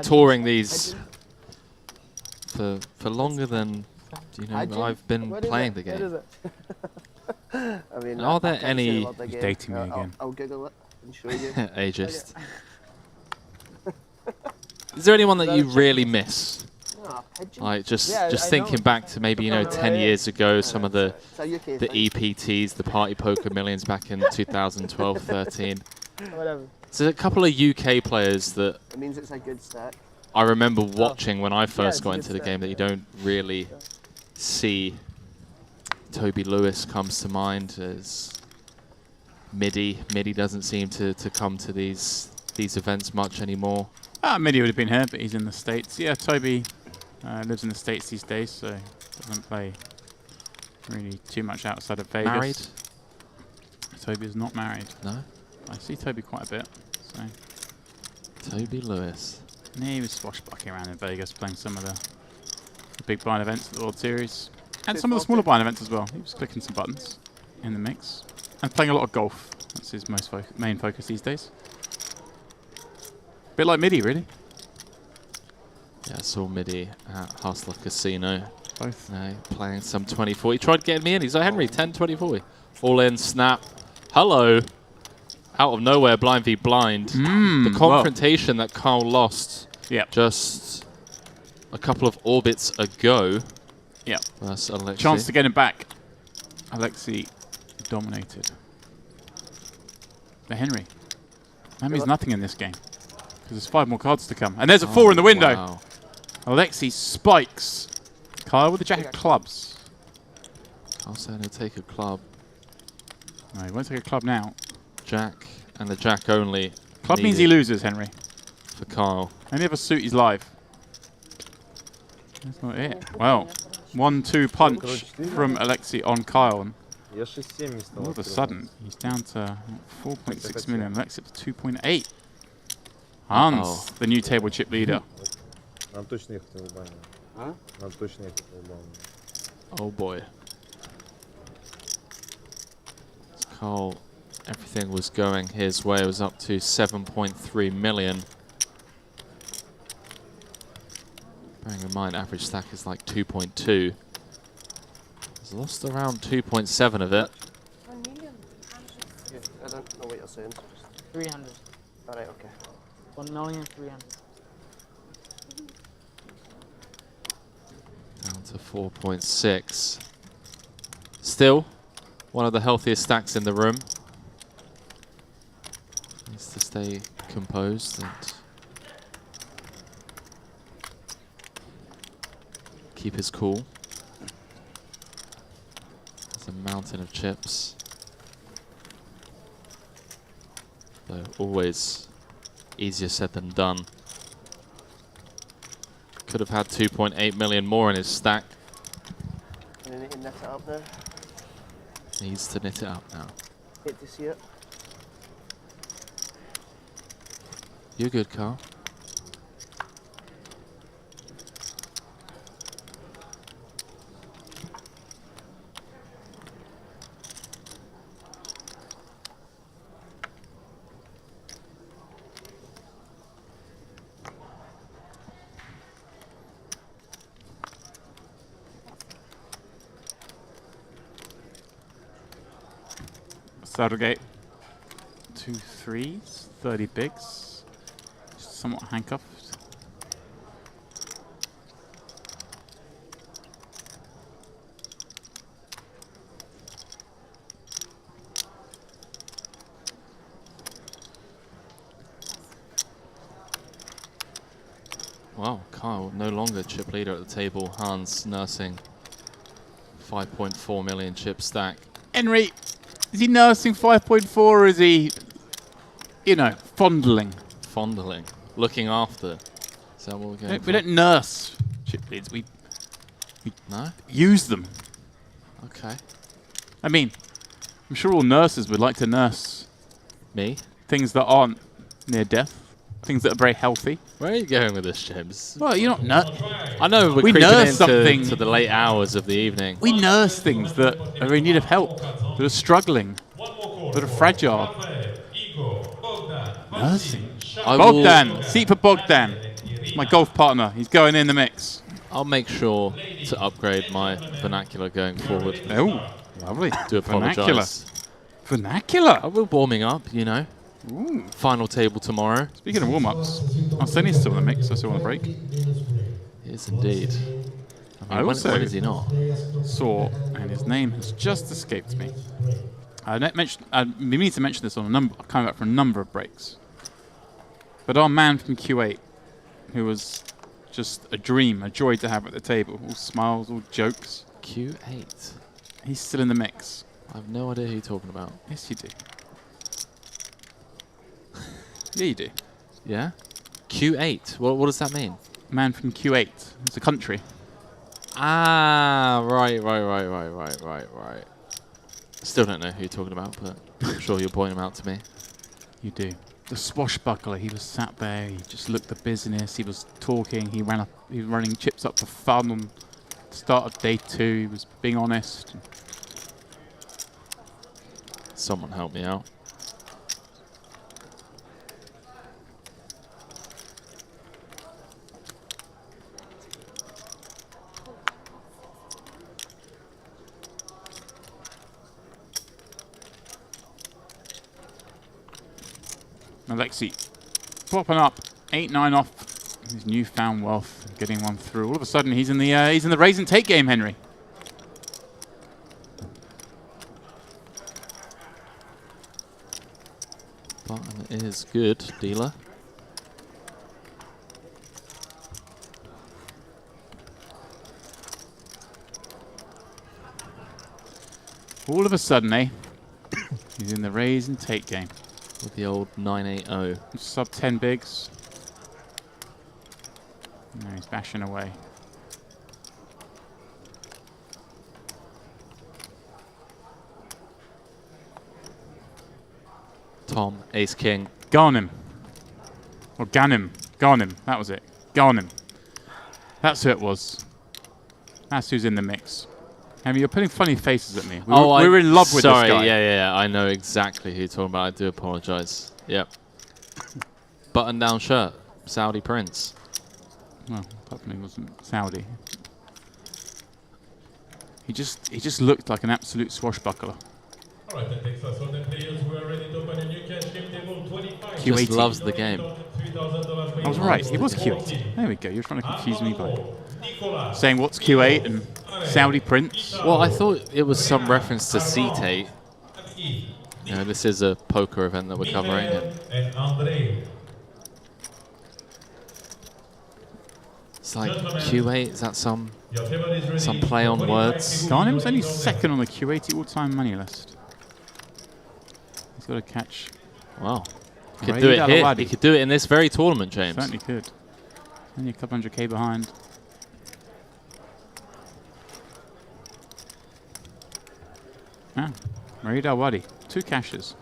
touring these for longer than I've been playing the game. I mean, Are there I can't say any about the game. dating me again? I'll Google it and show you. Ageist. Is there anyone that you really miss? Like just thinking back to maybe 10 years ago, some of the EPTs, the Party Poker Millions back in 2012-13. Whatever. So a couple of UK players that It means it's a good stack. I remember watching when I first got into the game that you don't really see. Toby Lewis comes to mind as Midi. Midi doesn't seem to come to these events much anymore. Midi would have been here, but he's in the States. Yeah, Toby lives in the States these days, so doesn't play really too much outside of Vegas. Married? Toby is not married. No? I see Toby quite a bit. So. Toby Lewis. Yeah, he was swashbuckling around in Vegas, playing some of the big blind events at the World Series. And some of the smaller blind events as well. He was clicking some buttons in the mix. And playing a lot of golf. That's his main focus these days. Bit like Midi, really. Yeah, I saw Midi at Hotel&Casino. Both. Playing some 20-40. He tried getting me in. He's like, Henry, 10-20-40. All in, snap. Hello. Out of nowhere, blind v blind. The confrontation that Carl lost just a couple of orbits ago. Yeah. That's Alexi. Chance to get him back. Alexi dominated. But Henry, that means nothing in this game. Because there's 5 more cards to come. And there's a 4 in the window. Wow. Alexi spikes. Kyle with the jack of clubs. I'll say he'll take a club. No, he won't take a club now. Jack and the jack only. Club means he loses, Henry. For Kyle. Any other suit, he's live. That's not it. Well, 1-2 punch from Alexi on Kyle. All of a sudden, he's down to 4.6 million. Alexi for 2.8. Hans, the new table chip leader. Oh boy. Carl, everything was going his way. It was up to 7.3 million. Bearing in mind, average stack is like 2.2. He's lost around 2.7 of it. I don't know what you're saying. 300. All right, okay. 1,300,000. Down to 4.6. Still, one of the healthiest stacks in the room. Needs to stay composed and keep his cool. There's a mountain of chips. Though always easier said than done. Could have had 2.8 million more in his stack. And then net it up there. Needs to knit it up now. Hate to see it. You're good, Carl. Saddlegate. 2 3s, 30 bigs. Somewhat handcuffed. Wow, Kyle no longer chip leader at the table. Hans nursing 5.4 million chip stack. Henry, is he nursing 5.4 or is he, you know, fondling? Fondling. Looking after. Is that what we're going for? We don't nurse chip leads. We no? use them. Okay. I mean, I'm sure all nurses would like to nurse me. Things that aren't near death. Things that are very healthy. Where are you going with this, James? Well, you're not I know we're we creeping nurse into to the late hours of the evening. We nurse things that are in need of help, that are struggling, that are fragile. Nursing. Bogdan. Seat for Bogdan. My golf partner. He's going in the mix. I'll make sure to upgrade my vernacular going forward. Oh, lovely. Do apologise. Vernacular? I will warming up, you know. Ooh. Final table tomorrow. Speaking of warm-ups, Arseni's still in the mix. I still on the break. Yes, indeed. I mean, also when is he not? saw, and his name has just escaped me. I need to mention this on coming back from a number of breaks. But our man from Q8, who was just a dream, a joy to have at the table, all smiles, all jokes. Q8. He's still in the mix. I have no idea who you're talking about. Yes, you do. Yeah, you do. Yeah? Q8. What does that mean? Man from Q8. It's a country. Ah, right. Still don't know who you're talking about, but I'm sure you'll point him out to me. You do. The swashbuckler. He was sat there. He just looked the business. He was talking. He was running chips up for fun on the start of day 2. He was being honest. Someone help me out. Alexi popping up 8-9 off his newfound wealth, getting one through. All of a sudden, he's in the raise and take game, Henry. Button is good, dealer. All of a sudden, he's in the raise and take game. With the old 980. Sub 10 bigs. No, he's bashing away. Tom, ace king. Garnim. Or Ganim. Garnim. That was it. Garnim. That's who it was. That's who's in the mix. Henry, you're putting funny faces at me. We were in love with this guy. Sorry, yeah, I know exactly who you're talking about. I do apologise. Yep. Button-down shirt, Saudi prince. Well, apart from he wasn't Saudi. He just looked like an absolute swashbuckler. Alright, that takes us on the players who are ready to open a new cash game table 20 Q80. Just loves the game. I was right. It was Q8. There we go. You're trying to confuse me by saying what's Q8 and Saudi Prince. Well, I thought it was some reference to Seat 8. You know, this is a poker event that we're covering. It's like Q8. Is that some play on words? Garnham's only second on the Q80 all-time money list. He's got to catch. Wow. He could do it here. He could do it in this very tournament, James. Certainly could. Only a couple 100k behind. Ah, Raid Al-Wadi. 2 cashes.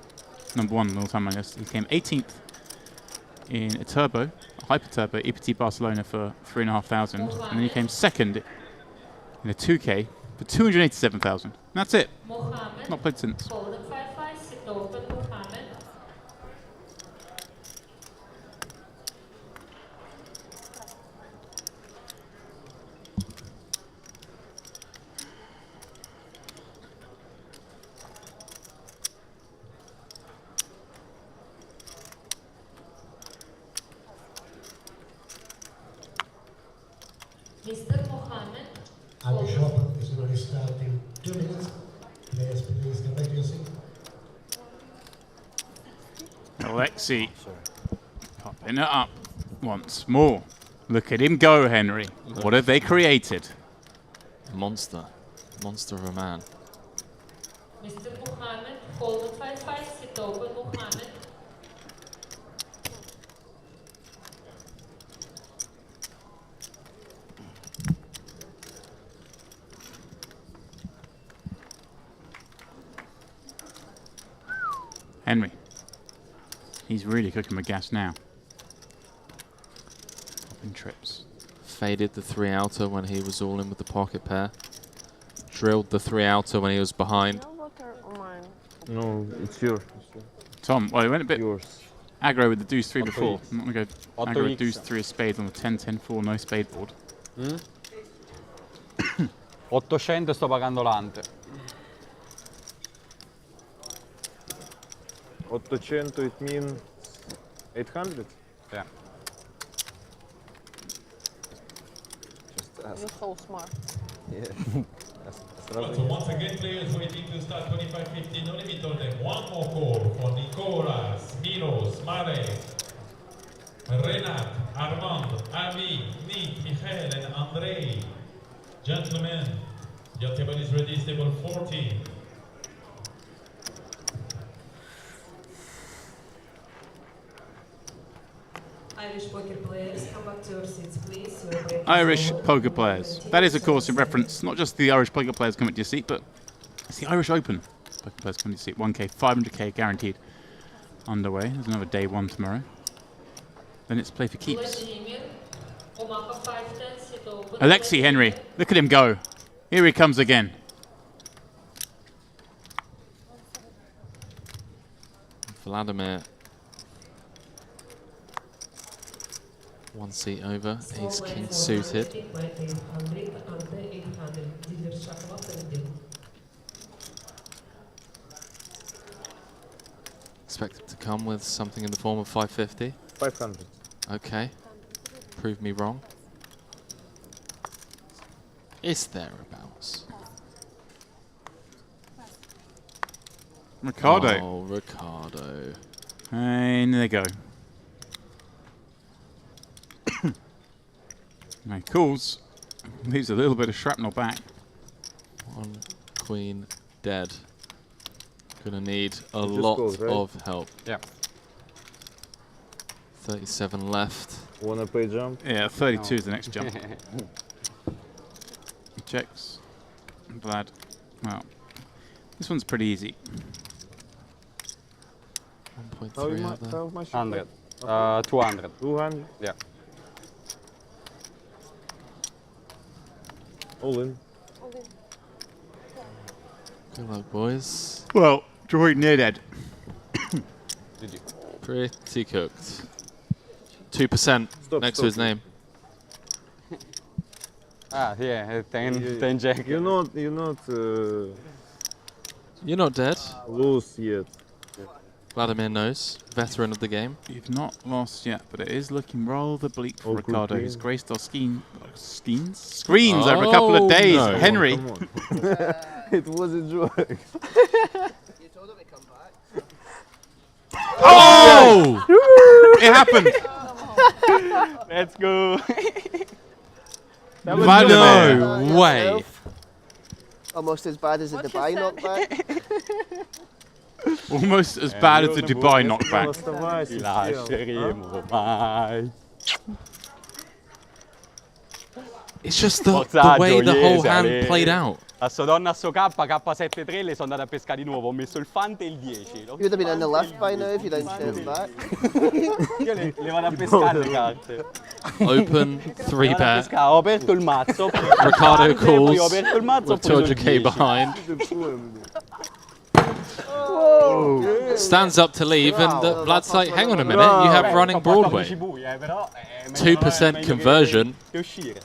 Number 1 on the all-time money list. He came 18th in a turbo, a hyper turbo, EPT Barcelona for 3,500, and then he came 2nd in a 2K for 287,000. That's it. Not played since. Mr. Mohammed. Our shop is going to start in 2 minutes. Players, please come back to your seat. Alexi popping it up once more. Look at him go, Henry. What have they created? Monster. Monster of a man. Mr. Mohammed, hold the 5-5, sit open, Mohammed. Henry. He's really cooking with gas now. Popping trips. Faded the 3-outer when he was all in with the pocket pair. Drilled the 3-outer when he was behind. No, it's yours. Tom, well, he went a bit aggro with the deuce 3 before. I'm not going to go aggro with deuce 3 of spades on the 10-10-4 no spade board. 800 sto pagando l'ante. 800, it means 800? Yeah. You're so smart. Yeah. So once again, players waiting to start 25-15, no limit on them. One more call for Nicolas, Miros, Marek, Renat, Armand, Ami, Nick, Michael, and Andrei. Gentlemen, your table is ready, it's table 14. Irish poker players, come back to your seats, please. Irish poker players. That is, of course, in reference not just the Irish poker players coming to your seat, but it's the Irish Open poker players coming to your seat. 1K, 500k guaranteed underway. There's another day 1 tomorrow. Then it's play for keeps. Alexi Henry, look at him go. Here he comes again. Vladimir. 1 seat over. He's king suited. Expect him to come with something in the form of 550. 500. Okay. Prove me wrong. It's thereabouts. Ricardo. Oh, Ricardo. And there they go. Now he calls. Leaves a little bit of shrapnel back. 1 queen dead. Gonna need a lot of help. Yeah. 37 left. Wanna play jump? Yeah, 32 is the next jump. He checks. Vlad. Well, this one's pretty easy. 1.3 out there. 100. 200. 200? Yeah. All in. Good luck, boys. Well, drawing near dead. Did you? Pretty cooked. 2% next to his name. Ah, yeah, 10 jack. You're not You're not dead. Lose yet. Vladimir knows, veteran of the game. You've not lost yet, but it is looking rather bleak for Ricardo, who's graced our screens over a couple of days. No. Henry. It was a joke. You told him to come back. Oh! It happened. Let's go. No way. Almost as bad as the Dubai knockback. Almost as bad as the Dubai knockback. Ti lasceremo mai. It's just the way the whole hand played out. A sto donna a sto K, K73 le sono andato a pescare di nuovo, ho messo il Fante e il 10. You would have been in the left by now if you didn't step back. Io le vado a pescare le carte. Open 3-bet. Ho aperto il mazzo. Ricardo calls Ho aperto il mazzo, ho with preso il 200k 10. behind. Stands up to leave, and Vlad's like, hang on a minute, you have running Broadway. 2% conversion. Che uscire.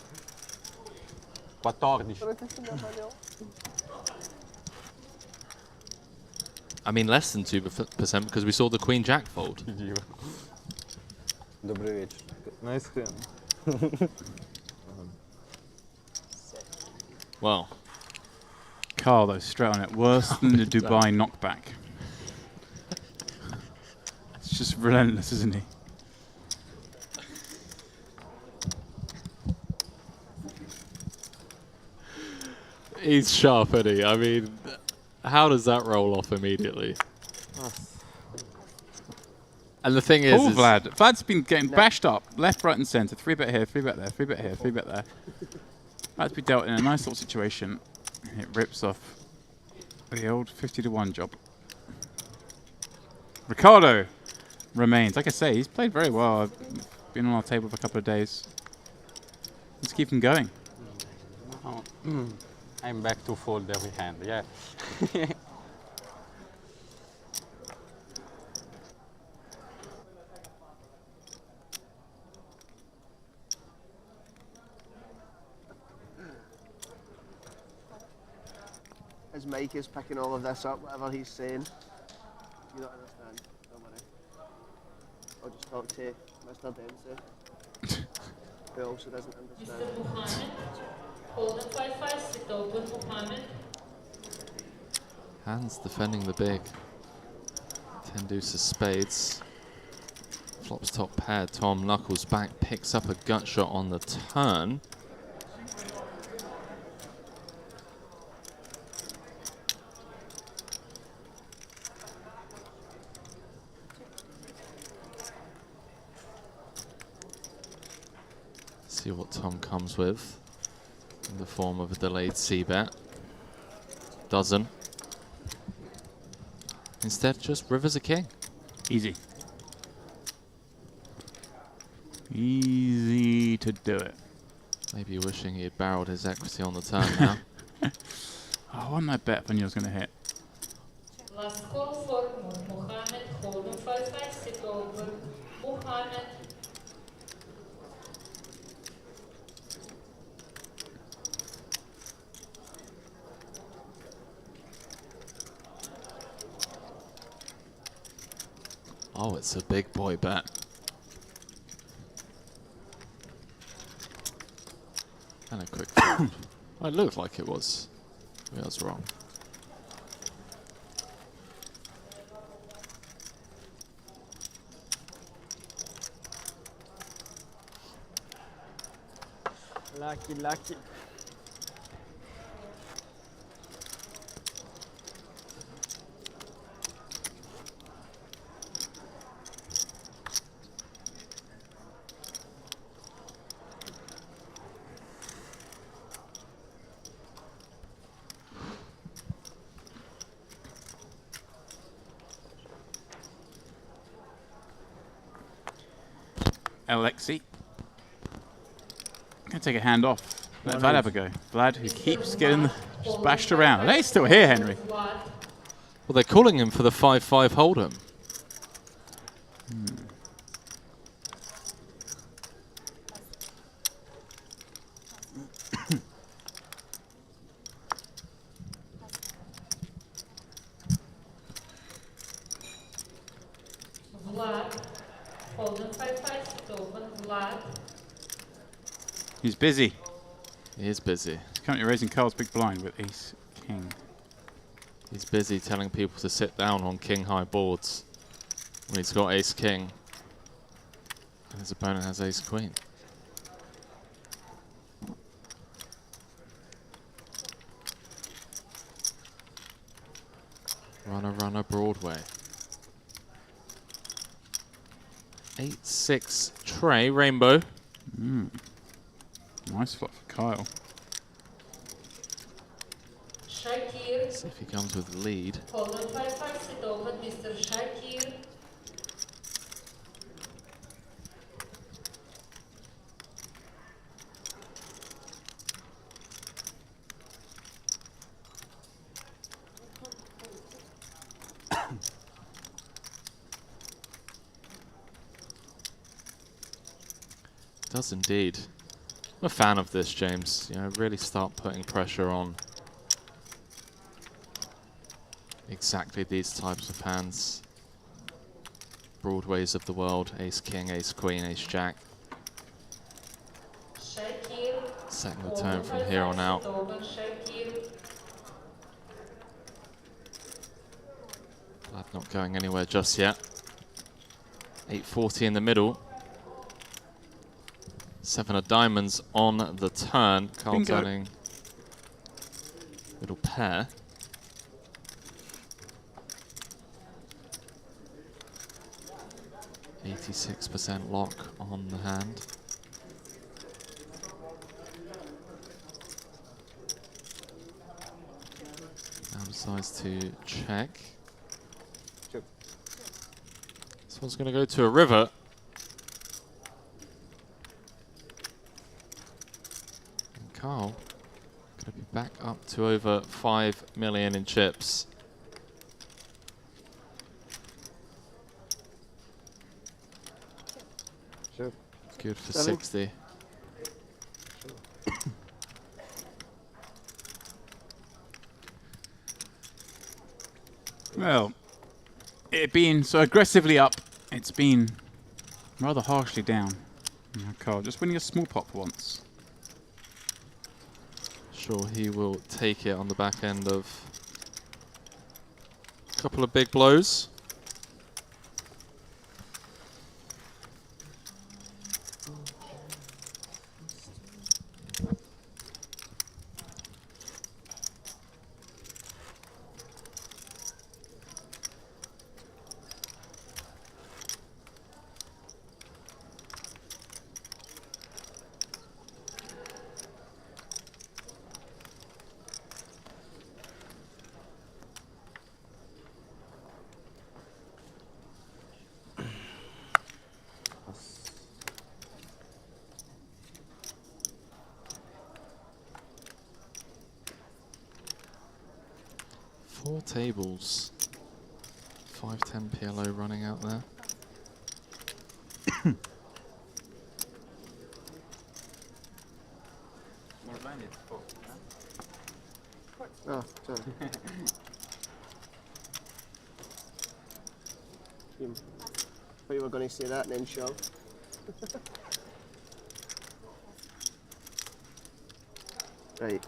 14. I mean, less than 2% because we saw the Queen Jack fold. Dobry wieczór. Nice hand. Well. Carl, though, straight on it. Worse than the Dubai knockback. It's just relentless, isn't he? He's sharp, isn't he? I mean, how does that roll off immediately? And the thing is, Vlad. Vlad's been getting bashed up left, right, and centre. 3-bet here, 3-bet there, 3-bet here, 3-bet there. Vlad's been dealt in a nice little situation. It rips off the old 50-to-1 job. Ricardo remains. Like I say, he's played very well. I've been on our table for a couple of days. Let's keep him going. Oh. I'm back to fold every hand, yeah. As Mike is picking all of this up, whatever he's saying. You don't understand, don't worry. I'll just talk to Mr. Dempsey, who also doesn't understand. Mr. Muhammad, hold and 5-5, sit open, Muhammad. Hands defending the big. 10 deuce of spades. Flops top pair. Tom knuckles back, picks up a gut shot on the turn. See what Tom comes with in the form of a delayed c-bet. Doesn't. Instead, just rivers a king. Easy. Easy to do it. Maybe wishing he had barreled his equity on the turn now. Oh, one I bet if I knew I was going to hit. Last call for Muhammad, hold and 5-5, sit open, Muhammad. Oh, it's a big boy bet. And a quick fold. It looked like it was. Maybe I was wrong. Lucky, lucky. Alexi. Gonna take a hand off. Let Vlad have a go. Vlad, who keeps getting just bashed around. He's still here, Henry. Well, they're calling him for the 5-5 hold'em. He's busy. He is busy. He's currently raising Carl's big blind with ace king. He's busy telling people to sit down on king high boards when he's got ace king and his opponent has ace queen. Runner, runner, Broadway. 8-6 tray, rainbow. Nice flop for Kyle. Shakir. See if he comes with the lead. Followed by 5 sit open, Mr. Shakir. Does indeed. I'm a fan of this, James. You know, really start putting pressure on exactly these types of hands. Broadways of the world, ace king, ace queen, ace jack. Setting the tone from here on out. Glad not going anywhere just yet. 840 in the middle. 7 of diamonds on the turn. Carl turning little pair. %86 lock on the hand. Now decides to check. This one's going to go to a river. And Carl going to be back up to over 5 million in chips. Sure. Good for 7. 60. Well, it being so aggressively up, it's been rather harshly down. Now Carl just winning a small pot for once. Sure, he will take it on the back end of a couple of big blows. Four tables. 5-10 PLO running out there. Oh, sorry. Thought you were going to say that and then show. Right.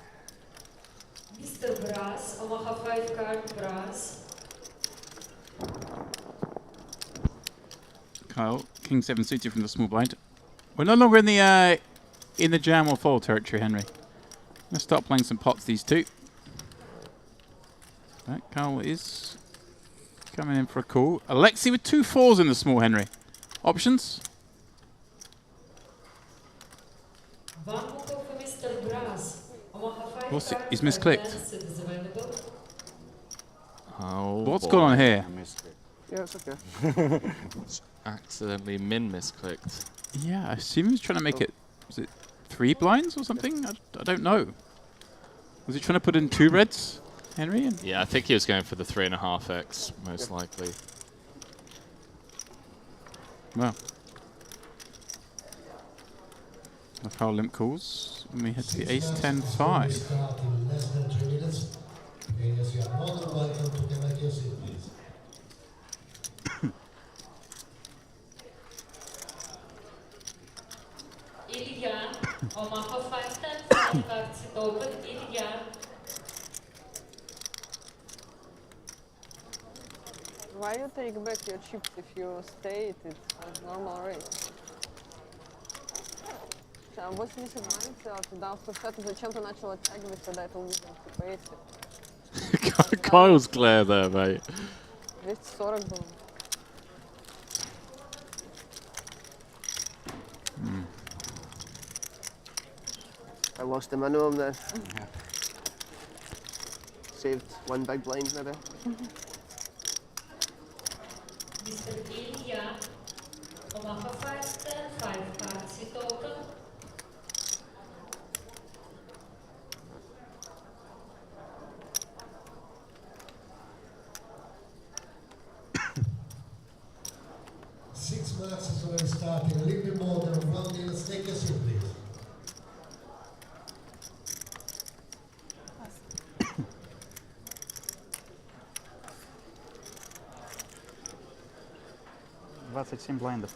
Mr. Brass, Omaha 5 card Brass. Kyle, King 7 suited from the small blind. We're no longer in the jam or fold territory, Henry. Let's start playing some pots, these two. Right, Kyle is coming in for a call. Alexi with 2 4s in the small, Henry. Options? For Mr. Brass. Omaha 5 What's it? card He's misclicked. is available. Oh, What's boy. going on here? Yeah, it's okay. Accidentally misclicked. Yeah, I assume he was trying to make it. Was it 3 blinds or something? I don't know. Was he trying to put in 2 reds, Henry? Yeah, I think he was going for the 3.5x, most likely. Well. That's how limp calls. And we head to the ace 10 5. Start in less than 3 minutes. Yes, you are more than welcome to come at your seat, please. Omaha 510, 5 cards it open, in yard. Why you take back your chips if you stay at it at normal rate? 89, ты дал 160, зачем ты начал оттягивать, когда это лузинг? Типа если... Kyle's glare there, mate. 240 было. I lost the minimum there. Saved one big blind maybe. Mr. Ilya, Omaha 510, 5 cards it open. Six marks is already starting. A little bit more than 1 minute. Take your seat, please. блайндов.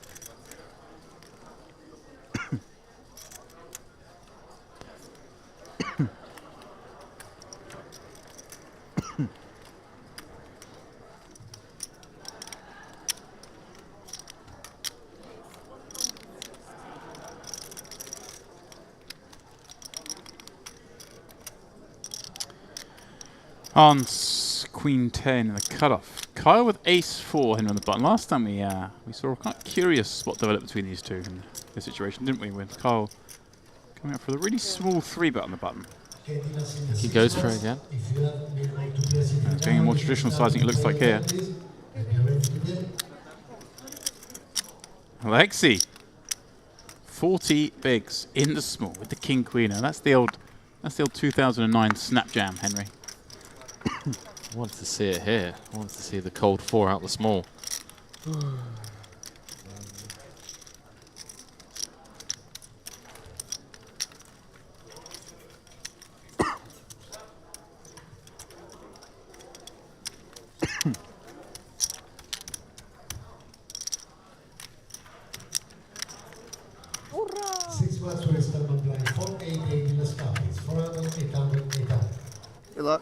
Hans, Queen 10 in the cutoff. Kyle with Ace 4 hidden on the button. Last time we saw a kind of curious spot develop between these two in this situation, didn't we? With Kyle coming up for the really small 3-bet on the button. He goes for it again. It's getting a more traditional sizing, it looks like here. Alexi, 40 bigs in the small with the King Queen. Now that's the old 2009 Snap Jam, Henry. I wanted to see it here. I wanted to see the cold 4 out the small. Six months for installment blind. 488 in the start. It's 400, 800, 800. Good luck.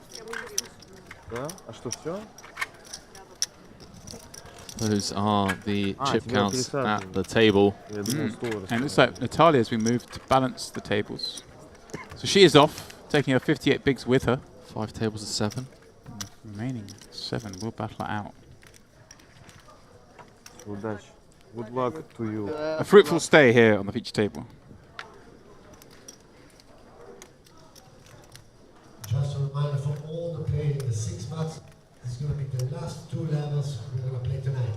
Да? А что, все? Those are the chip counts at the table. And it looks like Natalia has been moved to balance the tables. So she is off, taking her 58 bigs with her. 5 tables of 7. Remaining 7 will battle it out. Удачи. Good luck to you. A fruitful stay here on the feature table. Just a reminder for all the players in the 6 months, this is going to be the last 2 levels we're going to play tonight.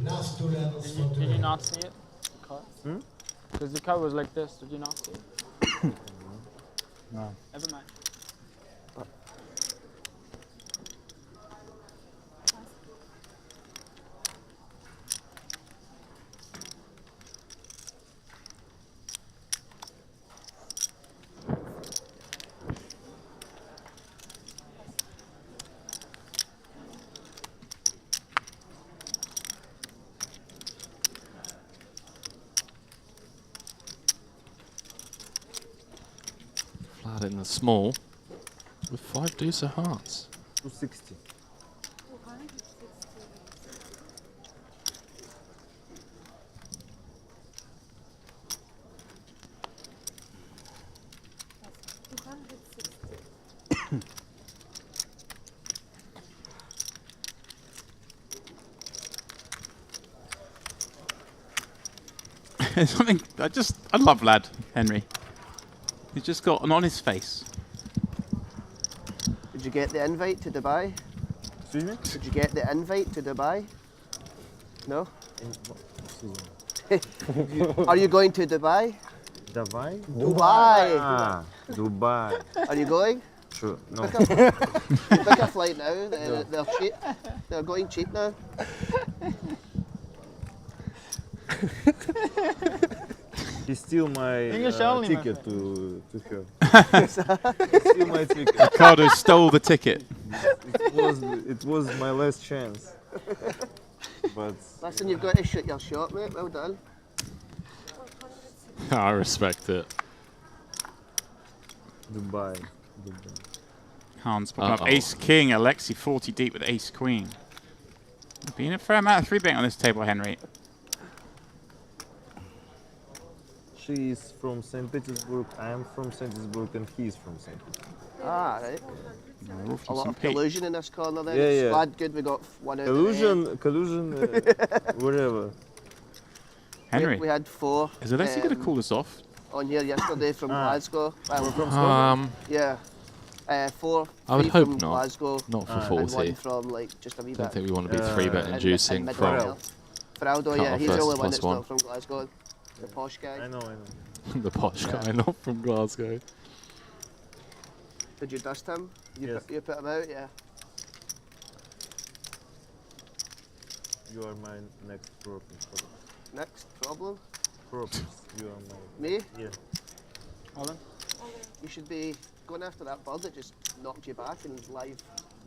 Last 2 levels for tonight. Did you not see it? Because the card was like this. Did you not see it? No. Never mind. Flat in the small with 5 deuce of hearts. 260. Something I love lad Henry. He's just got an honest face. Did you get the invite to Dubai? Excuse me? Did you get the invite to Dubai? No? Are you going to Dubai? Dubai? Dubai! Ah, Dubai. Are you going? Sure. No. Book a flight now. They're cheap. They're going cheap now. He steal my English only, ticket to her. He steal my ticket. Ricardo stole the ticket. It was my last chance. But Listen, you've got to shoot your shot, mate. Well done. I respect it. Dubai. Hans popping up ace king. Alexi 40 deep with ace queen. Been a fair amount of 3-betting on this table, Henry. She is from St. Petersburg, I am from St. Petersburg, and he is from St. Petersburg. Ah, right. A lot of collusion in this corner then. Yeah, It's yeah. glad good we got one out of the Collusion, whatever. Henry. We had 4. Is Alexi going to call this off? On here yesterday from Glasgow. Well, from Scotland? Yeah. 4. I would 3 hope from not. Glasgow. Not for And 40. 1 from like just a wee bit. Don't think we want to be 3-bet inducing from Feraldo, yeah, cut-off he's the only versus one that's +1. not from Glasgow. The posh guy. I know. The posh guy, not from Glasgow. Did you dust him? Yes. You put him out, yeah. You are my next problem. Next problem? Problems. You are my... Me? Yeah. Alan? You should be going after that bird that just knocked you back in live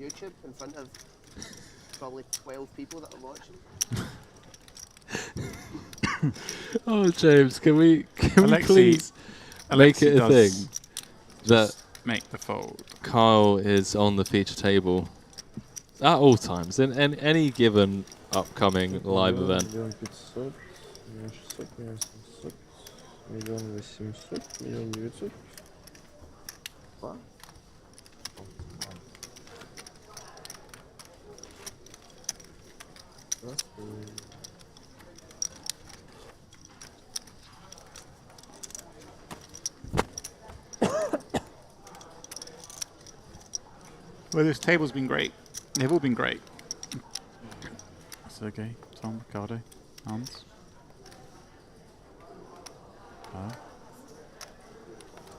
YouTube in front of probably 12 people that are watching. Oh, James, can we Alexi- please make Alexi it a does thing that make the fold. Kyle is on the feature table at all times in any given upcoming live event? Миллион 800, миллион 900. What? Well, this table's been great. They've all been great. Sergey, Tom, Ricardo, Hans.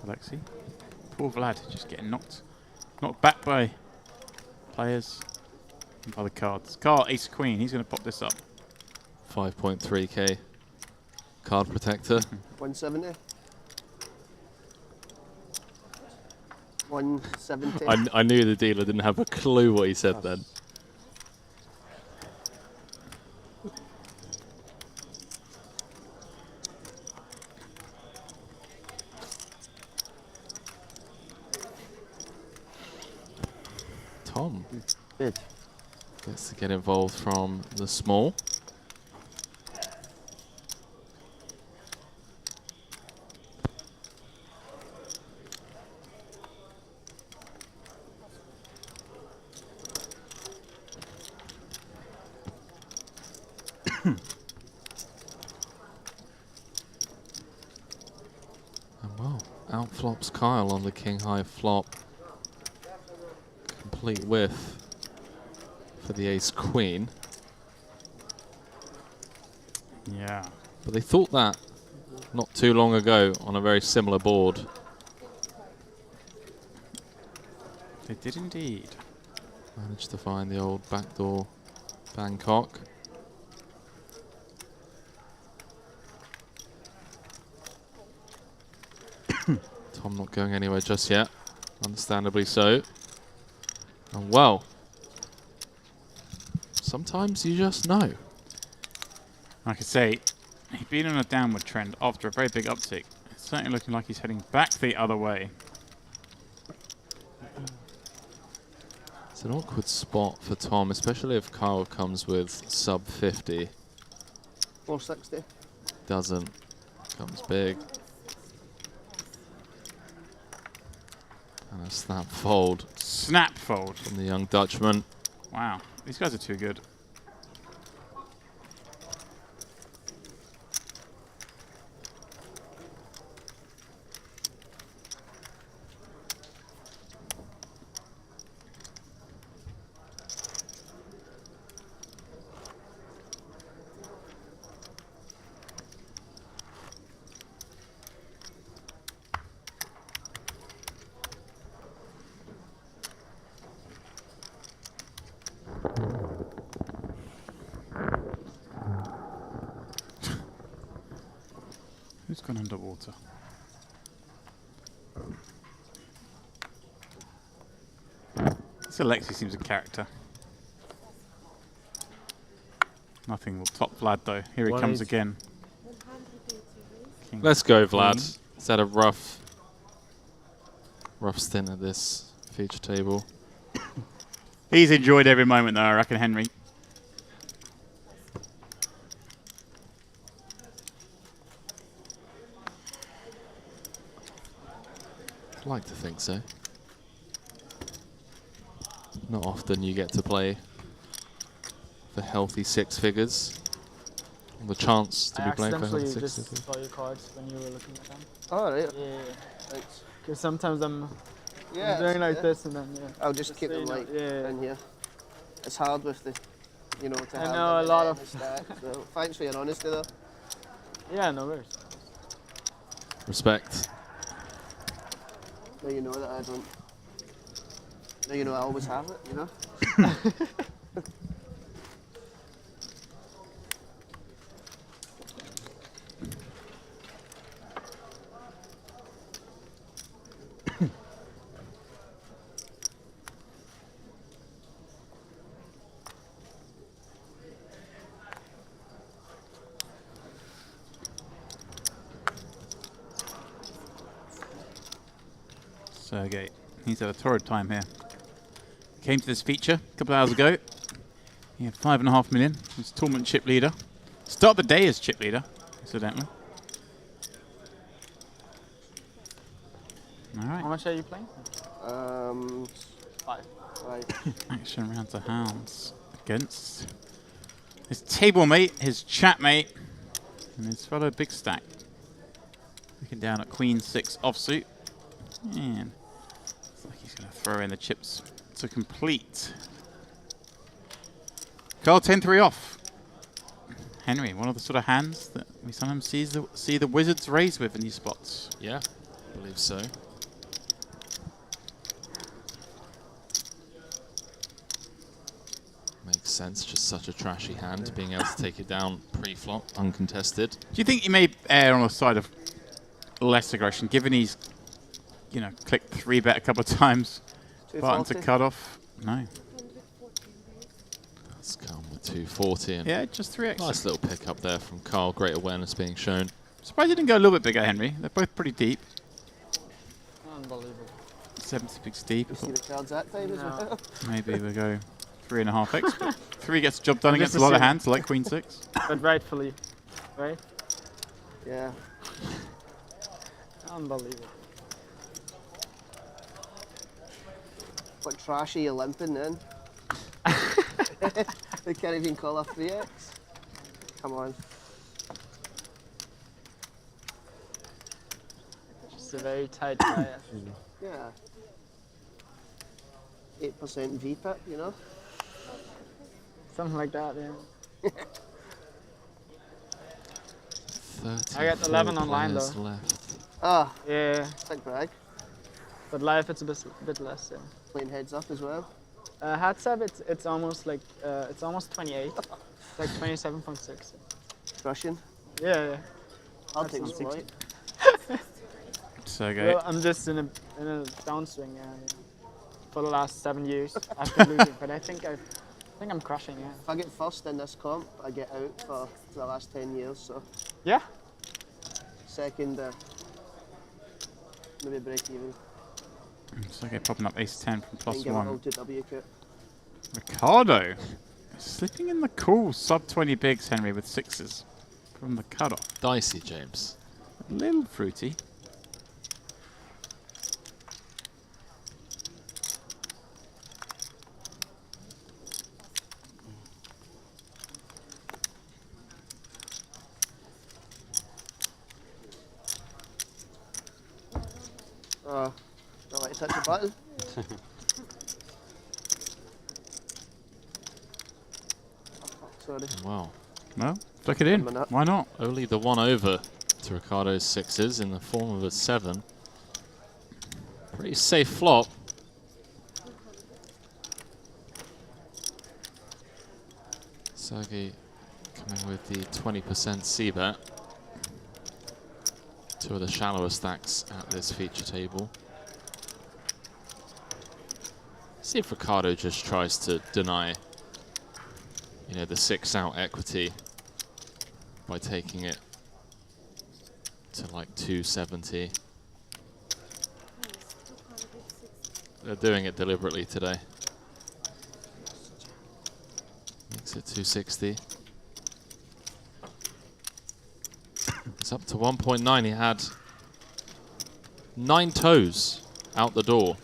Alexi. Poor Vlad, just getting knocked back by players and by the cards. Carl, ace queen, he's going to pop this up. 5.3k card protector. 170. 170. I knew the dealer didn't have a clue what he said then. Tom gets to get involved from the small. And well, out flops Kyle on the king high flop. Complete whiff for the ace queen. Yeah. But they thought that not too long ago on a very similar board. They did indeed. Managed to find the old backdoor Bangkok. Tom not going anywhere just yet, understandably so. And well, sometimes you just know. Like I say, he's been on a downward trend after a very big uptick. It's certainly looking like he's heading back the other way. It's an awkward spot for Tom, especially if Kyle comes with sub 50. 460. Doesn't. Comes big. And a snap fold. Snap fold. From the young Dutchman. Wow, these guys are too good. Who's gone underwater? This Alexi seems a character. Nothing will top Vlad though. Here he comes again. Let's go, Vlad. He's had a rough rough stint at this feature table. He's enjoyed every moment, though, I reckon, Henry. I'd like to think so. Not often you get to play for healthy six figures. The chance to be playing for healthy six figures. I accidentally just saw your cards when you were looking at them. Oh, right. Yeah. Thanks. Because sometimes I'm Yeah, doing like yeah. this and then I'll just keep them so like yeah. in here. It's hard with the, you know, to I have know them a lot in of the stack. So thanks for your honesty though. Yeah, no worries. Respect. Now you know that I don't. Now you know I always have it, you know? Sergey, he's had a torrid time here. Came to this feature a couple of hours ago. He had 5.5 million. He's tournament chip leader. Start the day as chip leader, incidentally. All right. How much are you playing? 5. Action round to hounds against his table mate, his chat mate, and his fellow big stack. Looking down at Queen 6 offsuit. And looks like he's going to throw in the chips to complete. Carl 10-3 off. Henry, one of the sort of hands that we sometimes see the wizards raise with in these spots. Yeah, I believe so. Makes sense, just such a trashy hand, being able to take it down pre-flop, uncontested. Do you think he may err on the side of less aggression, given he's, you know, clicked 3-bet a couple of times, button to cut off? No. Let's come with 240. And yeah, just 3x. Nice little pick up there from Carl, great awareness being shown. Surprised he didn't go a little bit bigger, Henry. They're both pretty deep. Unbelievable. 76 deep. You see the cards that time as well? Maybe we'll go 3.5x, but 3 gets the job done against a lot of hands, like Queen 6. But rightfully, right? Yeah. Unbelievable. What trash are you limping then? They can't even call a 3x. Come on. Just a very tight player. Yeah. 8% VPIP, you know? Something like that, yeah. 30 I got 11 online though. left. Ah. Yeah. Big brag. But live it's a bit less, yeah. Playing heads up as well. Heads up, it's almost like it's almost 28. It's like 27.6. Russian. Yeah. I'll take the point. So good. Well, I'm just in a downswing for the last 7 years. I've been losing, but I think I'm crushing. Yeah. If I get first in this comp, I get out for the last 10 years. So. Yeah. Second, maybe break even. So okay, popping up ace-10 from plus Get 1. an OTW kit. Ricardo slipping in the cool sub-20 bigs, Henry, with 6s from the cutoff. Dicey, James. A little fruity. Don't like to touch the button. Sorry. Wow. Well, flick it in. Why not? Only the one over to Ricardo's 6s in the form of a 7. Pretty safe flop. Sergey coming with the 20% C-bet. 2 of the shallower stacks at this feature table. See if Ricardo just tries to deny, you know, the 6-out equity by taking it to like 270. They're doing it deliberately today. Makes it 260. It's up to 1.9. He had 9 toes out the door.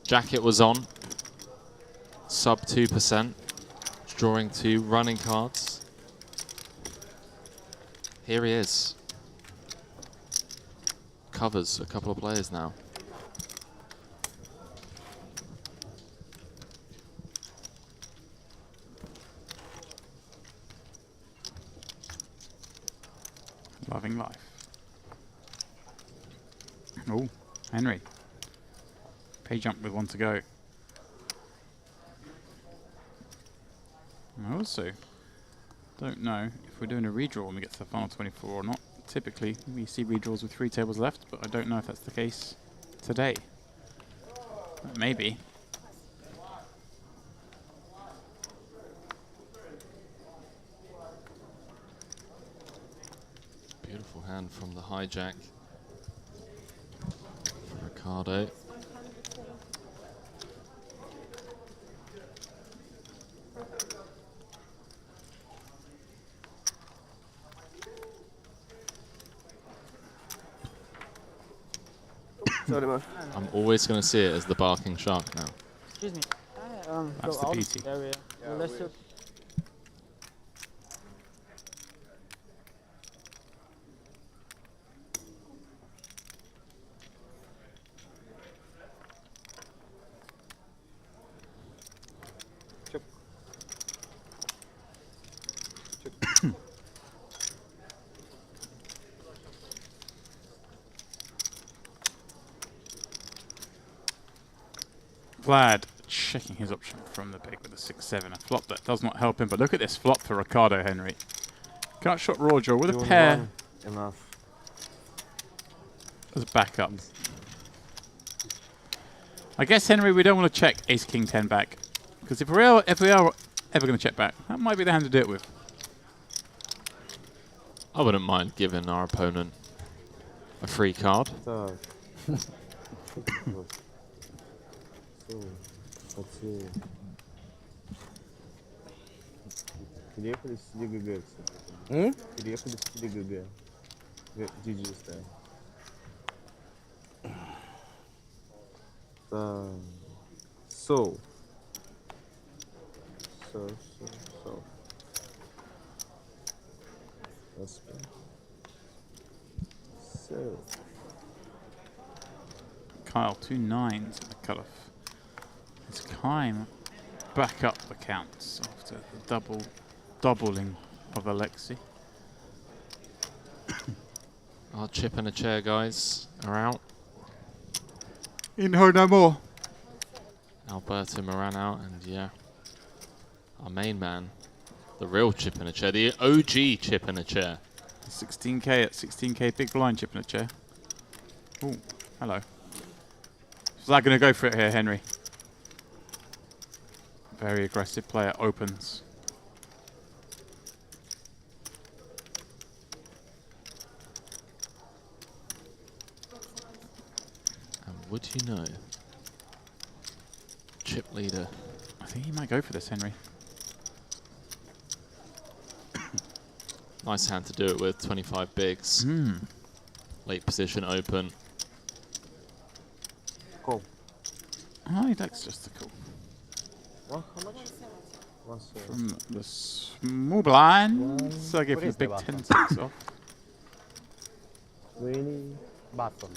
Jacket was on. Sub 2%. Drawing 2 running cards. Here he is. Covers a couple of players now. Loving life. Oh, Henry. Pay jump with 1 to go. I also don't know if we're doing a redraw when we get to the final 24 or not. Typically, we see redraws with 3 tables left, but I don't know if that's the case today. Maybe. Beautiful hand from the hijack. Ricardo. Sorry, man. I'm always going to see it as the barking shark now. Excuse me. That's the beauty. There we are. Well, let's look. Vlad checking his option from the big with a 6-7. A flop that does not help him, but look at this flop for Ricardo Henry. Gut shot raw draw with a pair. Enough. As backup. I guess, Henry, we don't want to check Ace King 10 back. Because if we are ever going to check back, that might be the hand to do it with. I wouldn't mind giving our opponent a free card. Переехали в стиле ГГ, кстати. Переехали в стиле ГГ. GG стайл. So. Kyle, 2 9s at the cutoff. It's Kime back up the counts after the doubling of Alexi. Our chip and a chair guys are out. In her no more. Alberto Moran out, and yeah, our main man, the real chip in a chair, the OG chip in a chair. 16k at 16k big blind chip in a chair. Oh, hello. Is that going to go for it here, Henry? Very aggressive player opens. And would you know, chip leader. I think he might go for this, Henry. Nice hand to do it with, 25 bigs. Late position open. Call. Oh, he likes just a call. What? How much? 1/7. From the small blind. So I give you a big 10-6 off. 20. Button.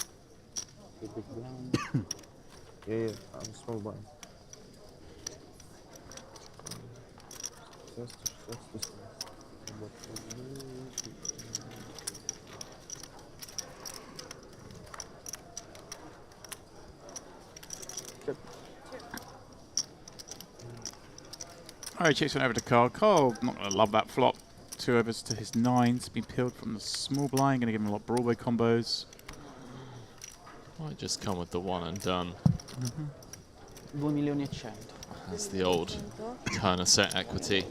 Yeah, I'm small blind. Alright, checks went over to Carl. Carl, not going to love that flop. 2 overs to his 9s. Been peeled from the small blind. Going to give him a lot of Broadway combos. Might just come with the one and done. 2.100.000. That's the old Turner set equity.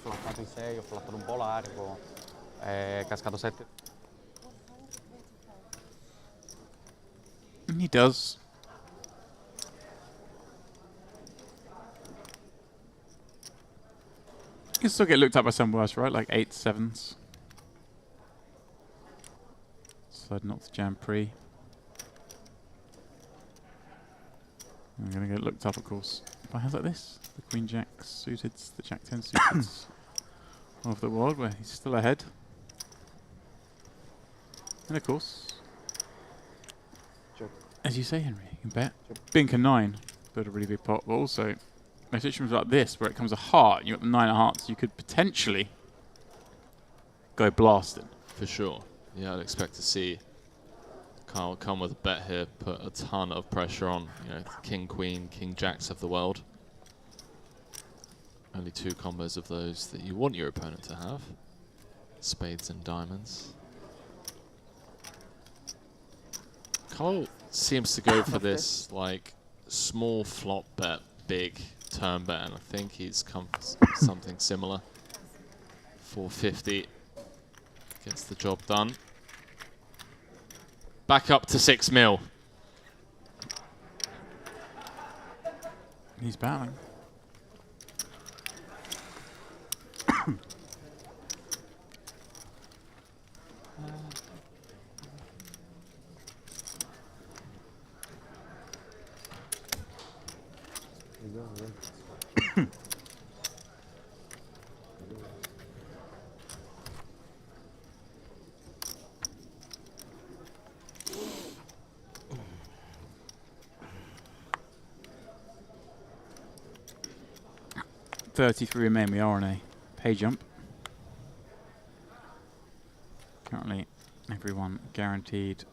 Ho flattato i 6, ho flattato un po' largo, cascato 7. He does. You can still get looked at by some worse, right? Like 8-7s. Slide not to jam pre. I'm going to get looked up, of course, by hands like this. The Queen Jack suited, the Jack 10 suited of the world, where he's still ahead. And of course, as you say, Henry, you can bet. Bink a 9, but a really big pot. But also, in situations like this, where it comes a heart, and you've got the 9 of hearts, you could potentially go blasting. For sure. Yeah, I'd expect to see Kyle come with a bet here, put a ton of pressure on, you know, King, Queen, King, Jacks of the world. Only 2 combos of those that you want your opponent to have. Spades and diamonds. Kyle seems to go for this, like, small flop bet, big turn bet, and I think he's come for something similar. 450 gets the job done. Back up to 6 mil. He's battling. $33 remain. We are on a pay jump. Currently, everyone guaranteed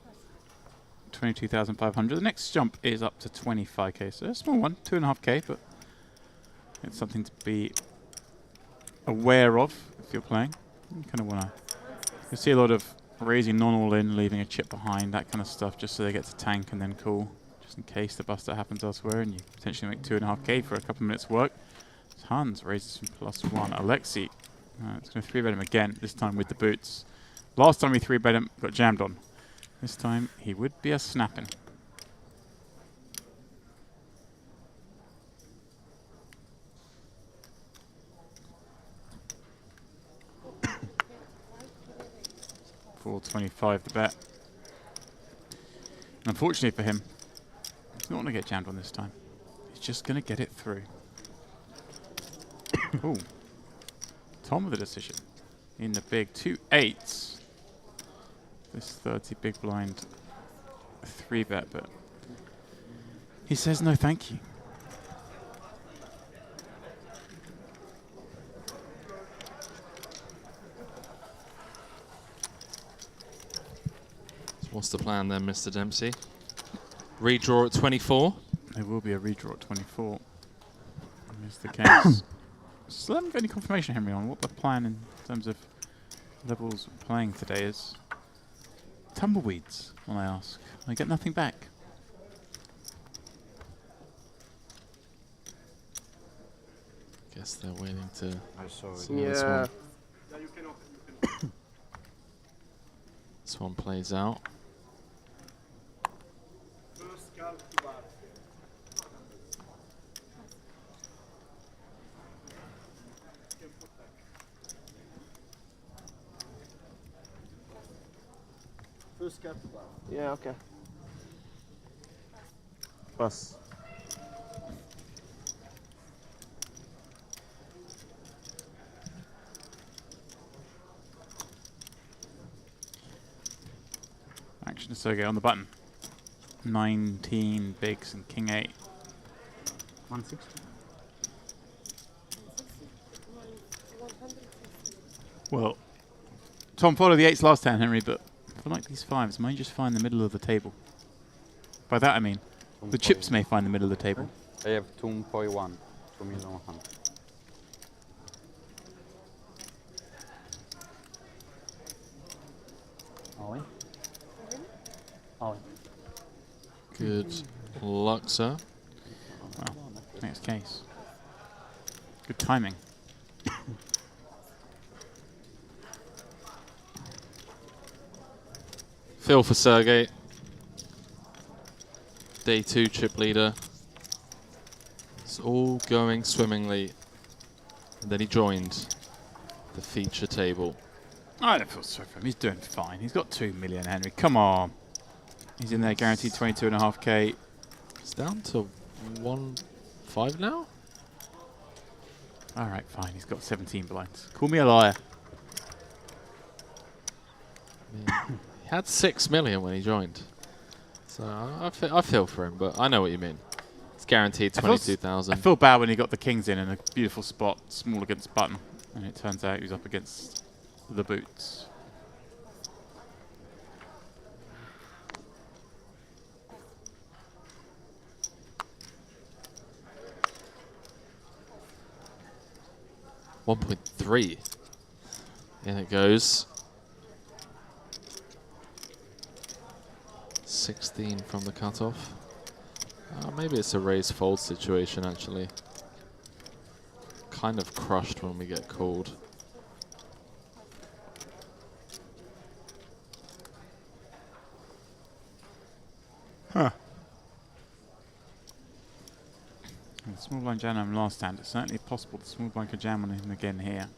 22,500. The next jump is up to 25k, so a small one, 2.5k, but it's something to be aware of if you're playing. You kind of want to. You see a lot of raising non-all-in, leaving a chip behind, that kind of stuff, just so they get to tank and then call, just in case the buster happens elsewhere, and you potentially make 2.5k for a couple of minutes work. Hans raises from +1. Alexi, it's going to 3-bet him again, this time with the boots. Last time we 3-bet him, got jammed on. This time he would be a snapping. $4.25 the bet. And unfortunately for him, he's not going to get jammed on this time. He's just going to get it through. Ooh. Tom with the decision. In the big 2 8s. This 30 big blind 3-bet, but he says no thank you. So what's the plan then, Mr. Dempsey? Redraw at 24? There will be a redraw at 24. Is the case. Still haven't got any confirmation, Henry, on what the plan in terms of levels playing today is. Tumbleweeds, when I ask. I get nothing back. Guess they're waiting to see Yeah. this one. This one plays out. Yeah, okay. Pass. Action to Sergey on the button. 19 bigs and king 8. 160. Well, Tom followed the 8s last time, Henry, but for like these 5s, might just find the middle of the table. By that I mean, the chips may find the middle of the table. I have 2.1, 2,100. All in? All in. Good luck, sir. Well, next case. Good timing. Phil for Sergey. day 2 chip leader. It's all going swimmingly. And then he joined the feature table. I don't feel sorry for him. He's doing fine. He's got 2 million, Henry. Come on. He's in there, guaranteed 22.5k. It's down to 1.5 now? All right, fine. He's got 17 blinds. Call me a liar. He had 6 million when he joined. So I feel for him, but I know what you mean. It's guaranteed 22,000. I feel bad when he got the kings in a beautiful spot, small against button. And it turns out he was up against the boots. $1.3. In it goes. 16 from the cutoff. Maybe it's a raise fold situation actually. Kind of crushed when we get called. Huh. The small blind jam on last stand. It's certainly possible the small blind could jam on him again here.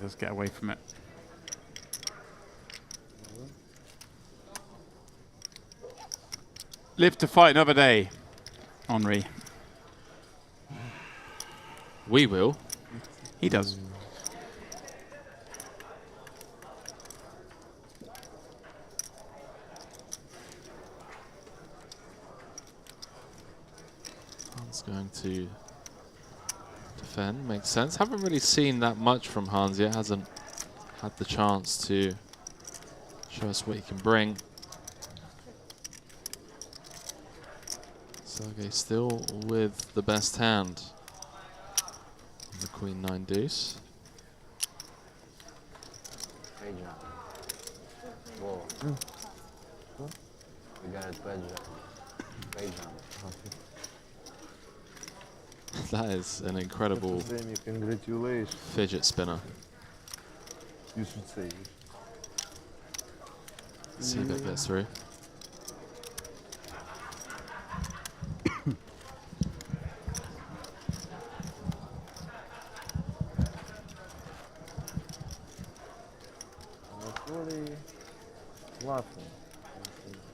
Let's get away from it. Live to fight another day, Henri. We will. He does. Hans going to defend, makes sense. Haven't really seen that much from Hans yet. Hasn't had the chance to show us what he can bring. Sergey still with the best hand. The Queen 9 deuce. Whoa. We got it, That is an incredible fidget spinner. You should say. See if it gets through.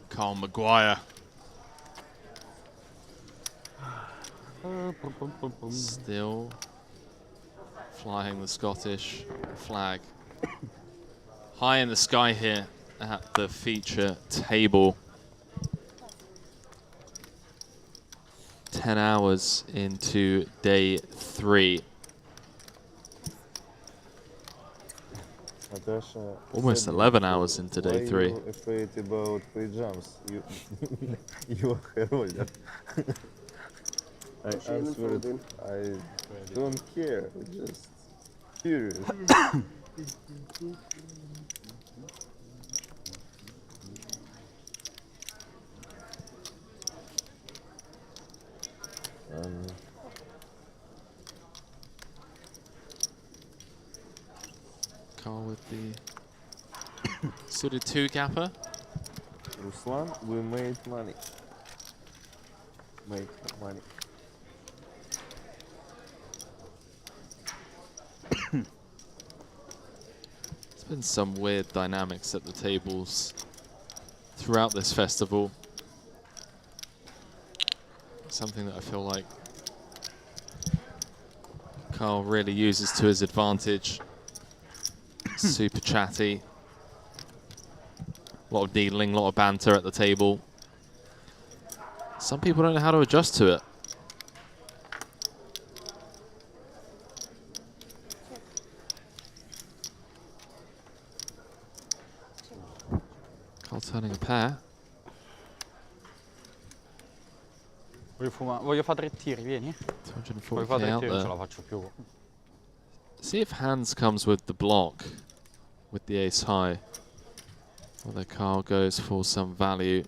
Carl Maguire. Still flying the Scottish flag. High in the sky here at the feature table. 10 hours into day 3. Almost 11 hours into day 3. Why are you afraid about free jumps? You are hero. I answered, I don't care, just curious. Carl with the suited 2 gapper. Ruslan, we made money. Make money. There's been some weird dynamics at the tables throughout this festival. Something that I feel like Carl really uses to his advantage. Super chatty. A lot of needling, a lot of banter at the table. Some people don't know how to adjust to it. Carl turning a pair. Voglio fare 3 tiri, vieni. 240 fare 3 out tiri, non ce la there. faccio più. See if Hans comes with the block with the ace high. Well, the Carl goes for some value.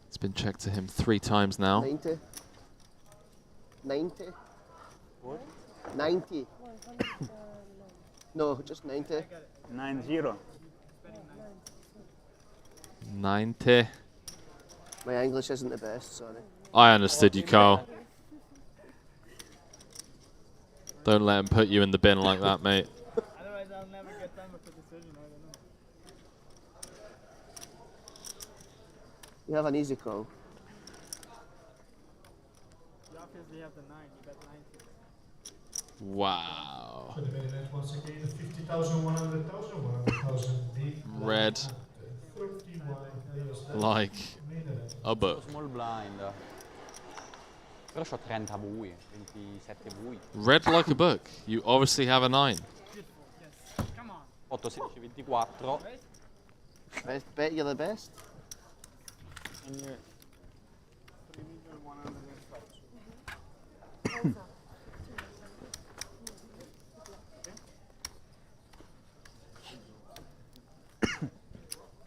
It's been checked to him 3 times now. 90. 90. What? 90. No, just 90. 9-0. 90. My English isn't the best, sorry. I understood you, Carl. Don't let him put you in the bin like that, mate. Otherwise, I'll never get done with the decision. I don't know. You have an easy call. You obviously have the 9. You got 90. Wow. For the main event, once again, 50,000, 100,000, 100,000. Red. Like a book. Small blind. Però c'ho 30 bui, 27 bui. Red like a book. You obviously have a 9. 8, 16, 24. Bet you're the best. And you're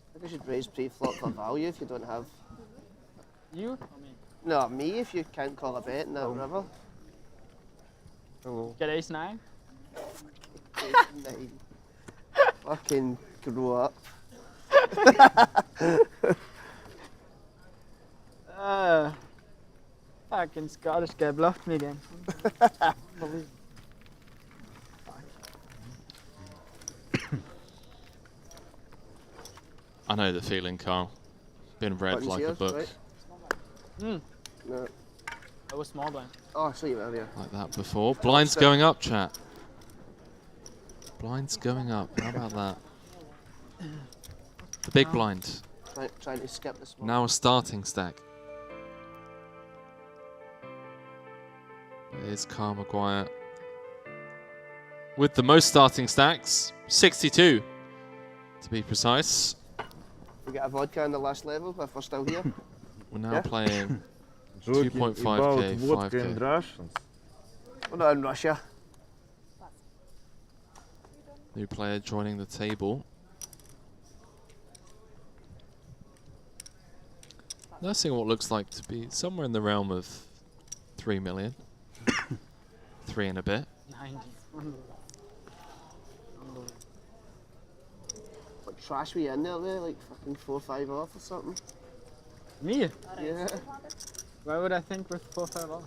I think I should raise pre-flop for value if you don't have... You or me? No, me if you can't call a bet in that river. Hello. Get ace 9? Ace 9. Fucking grow up. Fucking Scottish guy bluffed me again. I know the feeling, Carl. Been red Buttons like here, a book. right? No. I was small blind. Oh, I saw you earlier. Like that before. Blinds going up, chat. Blinds going up. How about that? The big blind. Trying to skip the small. Now a starting stack. There's Carl Maguire. With the most starting stacks, 62 to be precise. We get a vodka on the last level if we're still here. We're now playing Joking 2.5k, about vodka and 5k. Russians. We're not in Russia. New player joining the table. Nursing what looks like to be somewhere in the realm of 3 million. 3 and a bit. 90. What trash we in there, like fucking 4 or 5 off or something? Me? Yeah. Why would I think with 4 5 off?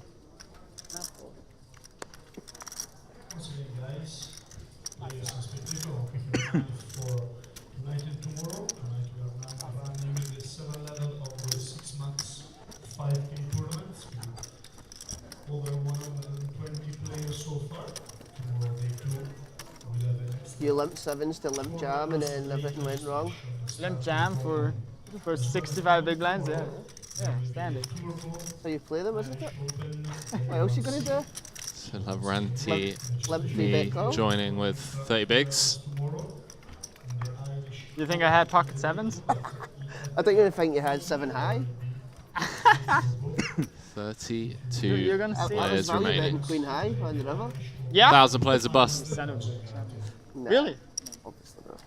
Once again, guys, ladies and spectator, hoping you for tonight and tomorrow. Tonight we are now running the 7 level of the 6 months 5K tournament. Over 120 players so far. Tomorrow day 2 we'll have the next. You limp 7s to limp jam and then everything went wrong. Limp jam for 65 big blinds, yeah. Yeah, standard. So you play them, isn't it? What else you gonna do? So Lavranti Limp 3-bet call? joining with 30 bigs. You think I had pocket 7s? I didn't think you had 7 high. 32 You're gonna see. players value betting remaining. Queen high on the river. Yeah. 1,000 players a bust. Nah, Really? Obviously not.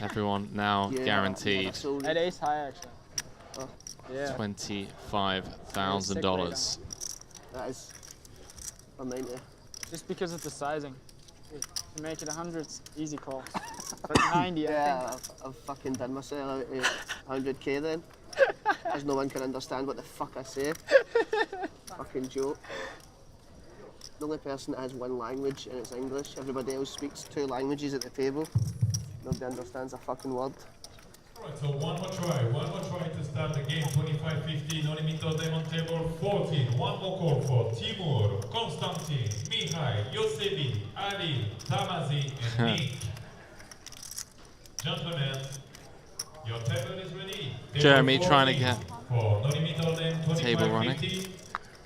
Everyone now Yeah, guaranteed At ace high, actually. Oh. Yeah. $25,000. That is a 90. Just because of the sizing. To make it 100, it's easy call. But 90, I Yeah, think. I've fucking done myself out of 100k then. As no one can understand what the fuck I say. Fucking joke. The only person that has one language and it's English. Everybody else speaks 2 languages at the table. Nobody understands a fucking word. Alright, so one more try to start the game. 25-15, no limit of them on table 14. One more call for Timur, Konstantin, Mihai, Yosebi, Ali, Tamazi, and Nick. Gentlemen, your table is ready. Table Jeremy 14 trying to get for no limit of them, table running. 25-15.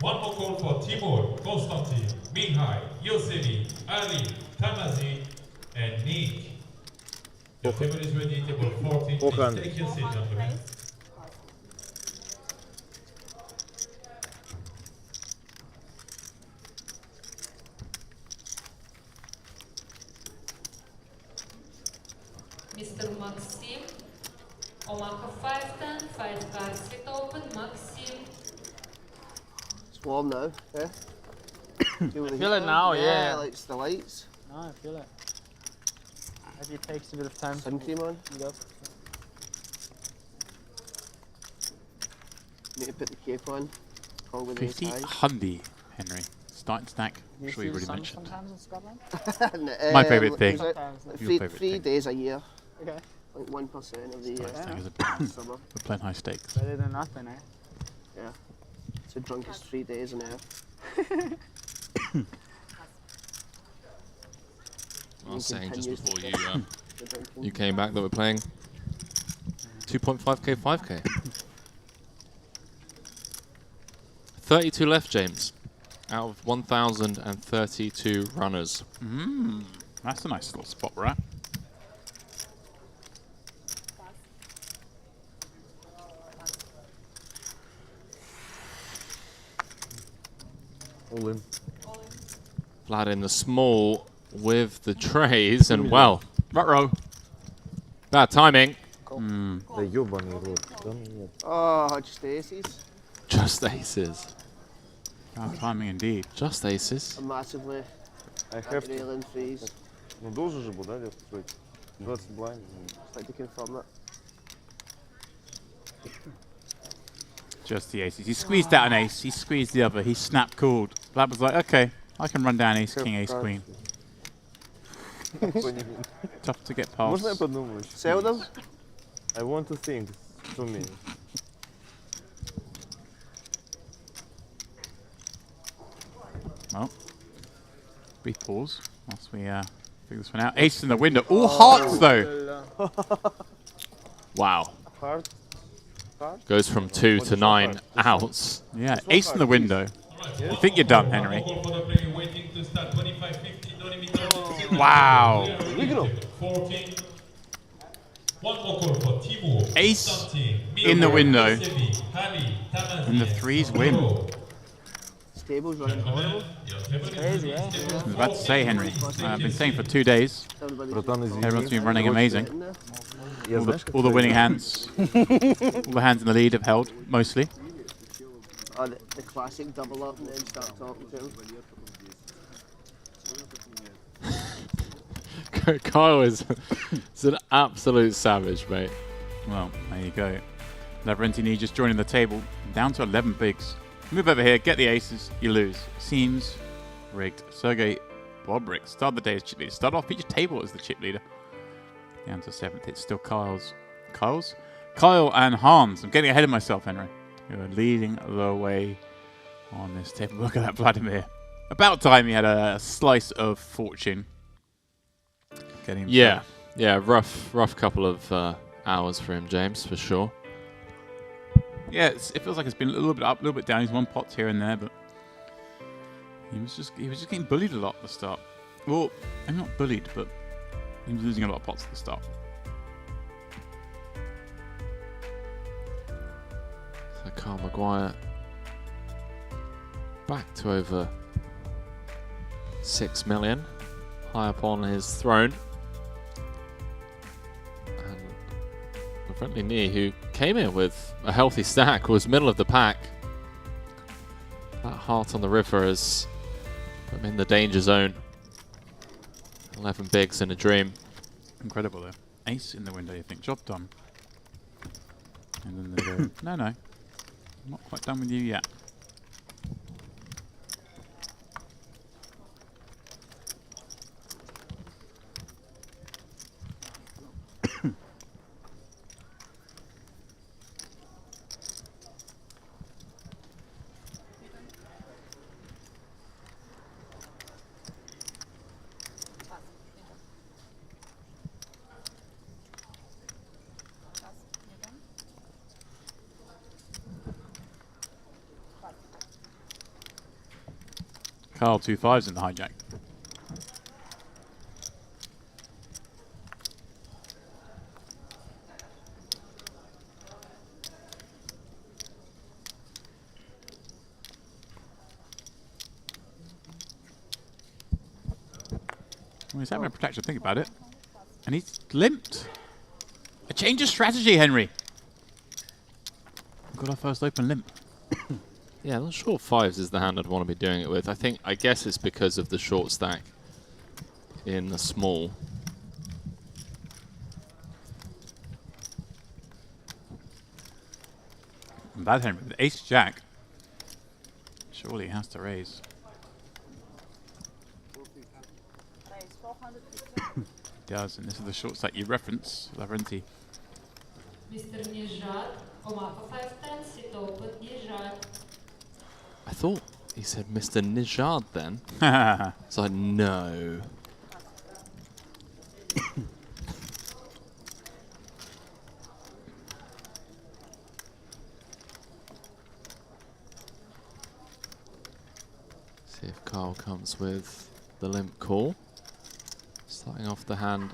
One more call for Timur, Konstantin, Mihai, Yosebi, Ali, Tamazi, and Nick. Your table is ready, table 14. Please take your seat, gentlemen. Mr. Maxim. Omaha 5-10, 5 cards with open, Maxim. It's warm now, eh? Feel it now, yeah. Like the lights. No, I feel it. Maybe it takes a bit of time. Sun cream on. Need to put the cape on. Call with 50 high. Hundy, Henry. Starting stack. I'm sure you already mentioned. Sometimes in Scotland? My favourite thing. Like three days a year. Okay. Like 1% of the year. We're playing high stakes. Better than nothing, eh? Yeah. It's the drunkest 3 days on earth. I was saying just before you came back that we're playing 2.5k, 5k. 32 left, James, out of 1,032 runners. That's a nice little spot we're at. All in. Vlad in the small with the trays, and well, ruh-roh. Bad timing. Да ёбаный рот. Да нет. Oh, just aces. Just aces. Bad timing indeed. Just aces. Massively. I have to. Railing threes. Ну должен же был, да, делать свой 20 blind. Just like to confirm that. Just the aces. He squeezed out an ace. He squeezed the other. He snap called. Vlad was like, okay, I can run down ace, king, ace, queen. Tough to get past. Можно я подумаю? Sell them? I want to think. To me. Well, brief pause whilst we figure this one out. Ace in the window. All hearts though. Wow. Heart. Goes from 2 to 9 outs. Yeah, ace in the window. You think you're done, Henry? Wow. Ace in the window. And the threes win. Table's running horrible. It's crazy, eh? I was about to say, Henry. I've been saying for 2 days. Everyone's been running amazing. All the winning hands. All the hands in the lead have held, mostly. Oh, the classic double up and then start talking to him. Kyle is an absolute savage, mate. Well, there you go. Lavrentini just joining the table. Down to 11 bigs. Move over here, get the aces, you lose. Seems rigged. Sergey Bobrik started the day as chip leader. Started off each table as the chip leader. Down to 7th. It's still Kyle's? Kyle and Hans. I'm getting ahead of myself, Henry. Who are leading the way on this table. Look at that Vladimir. About time he had a slice of fortune. Getting himself. Yeah, rough couple of hours for him, James, for sure. Yeah, it feels like it's been a little bit up, a little bit down. He's won pots here and there, but he was just getting bullied a lot at the start. Well, I'm not bullied, but he was losing a lot of pots at the start. So Carl Maguire back to over 6 million, high up on his throne. Friendly Knee, who came in with a healthy stack, was middle of the pack. That heart on the river has put him in the danger zone. 11 bigs in a dream. Incredible though. Ace in the window, you think. Job done. And then they go, no, I'm not quite done with you yet. Carl 2 5s in the hijack. Well, he's having a protection, think about it. And he's limped. A change of strategy, Henry. Got our first open limp. Yeah, I'm not sure 5s is the hand I'd want to be doing it with. I guess it's because of the short stack in the small. Bad Henry with ace jack. Surely he has to raise. Does, and this is the short stack you reference, Lavrenti. Mr. Nijad, Omaha 510, sit open, Nijad. I thought he said Mr. Nijad then. It's like, no. See if Carl comes with the limp call. Starting off the hand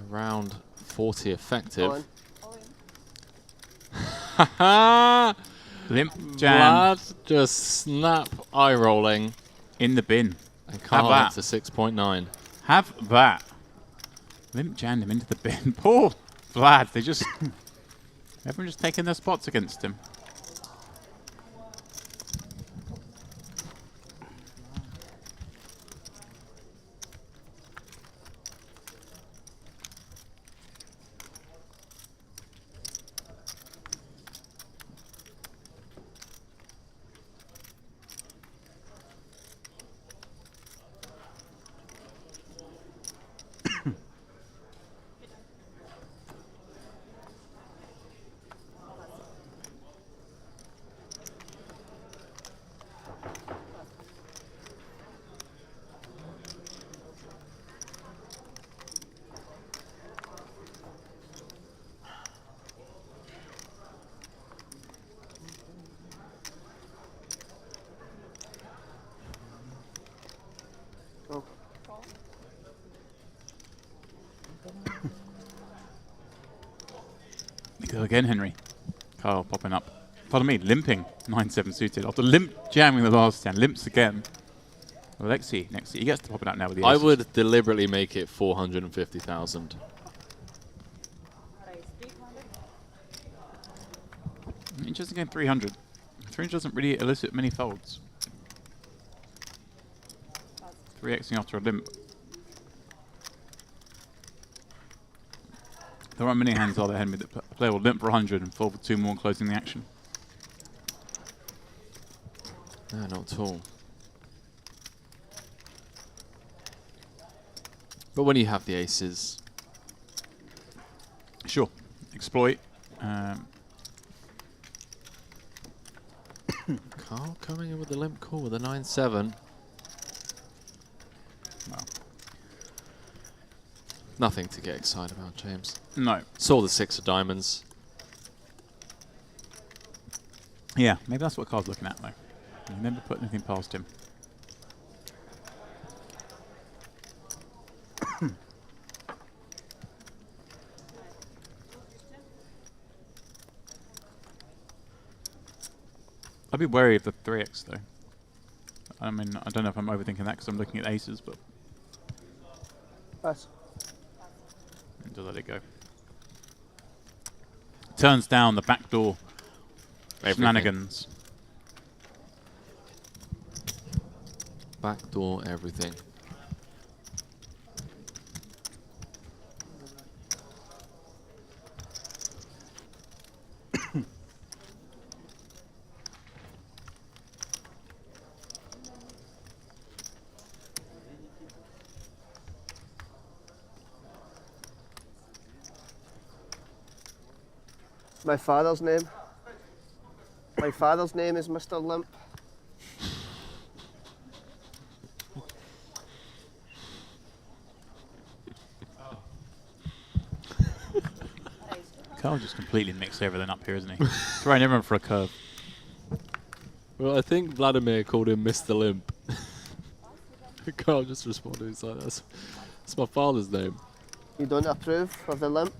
around 40 effective. Limp jam. Vlad just snap eye rolling in the bin. And Carl up to 6.9. Have that. Limp jammed him into the bin. Poor Vlad. They just everyone just taking their spots against him. Go again, Henry. Carl popping up. Pardon me, limping 9-7 suited. After limp jamming the last 10, limps again. Alexi, next he gets to pop it out now with the aces. I would deliberately make it 450,000. Interesting game 300. 300 doesn't really elicit many folds. 3xing after a limp. There aren't many hands, are there, Henry, that play will limp for 100 and fold for 2 more, closing the action. No, not at all. But when you have the aces... Sure. Exploit. Carl coming in with the limp call with a 9-7. Wow. Nothing to get excited about, James. No. Saw the 6 of diamonds. Yeah, maybe that's what Carl's looking at, though. He never put anything past him. I'd be wary of the 3x, though. I mean, I don't know if I'm overthinking that because I'm looking at aces, but... Pass. And to let it go. Turns down the backdoor shenanigans. Backdoor everything. My father's name. My father's name is Mr. Limp. Carl just completely mixed everything up here, isn't he? Throwing everyone for a curve. Well, I think Vladimir called him Mr. Limp. Carl just responded, he's like, that's my father's name. You don't approve of the limp?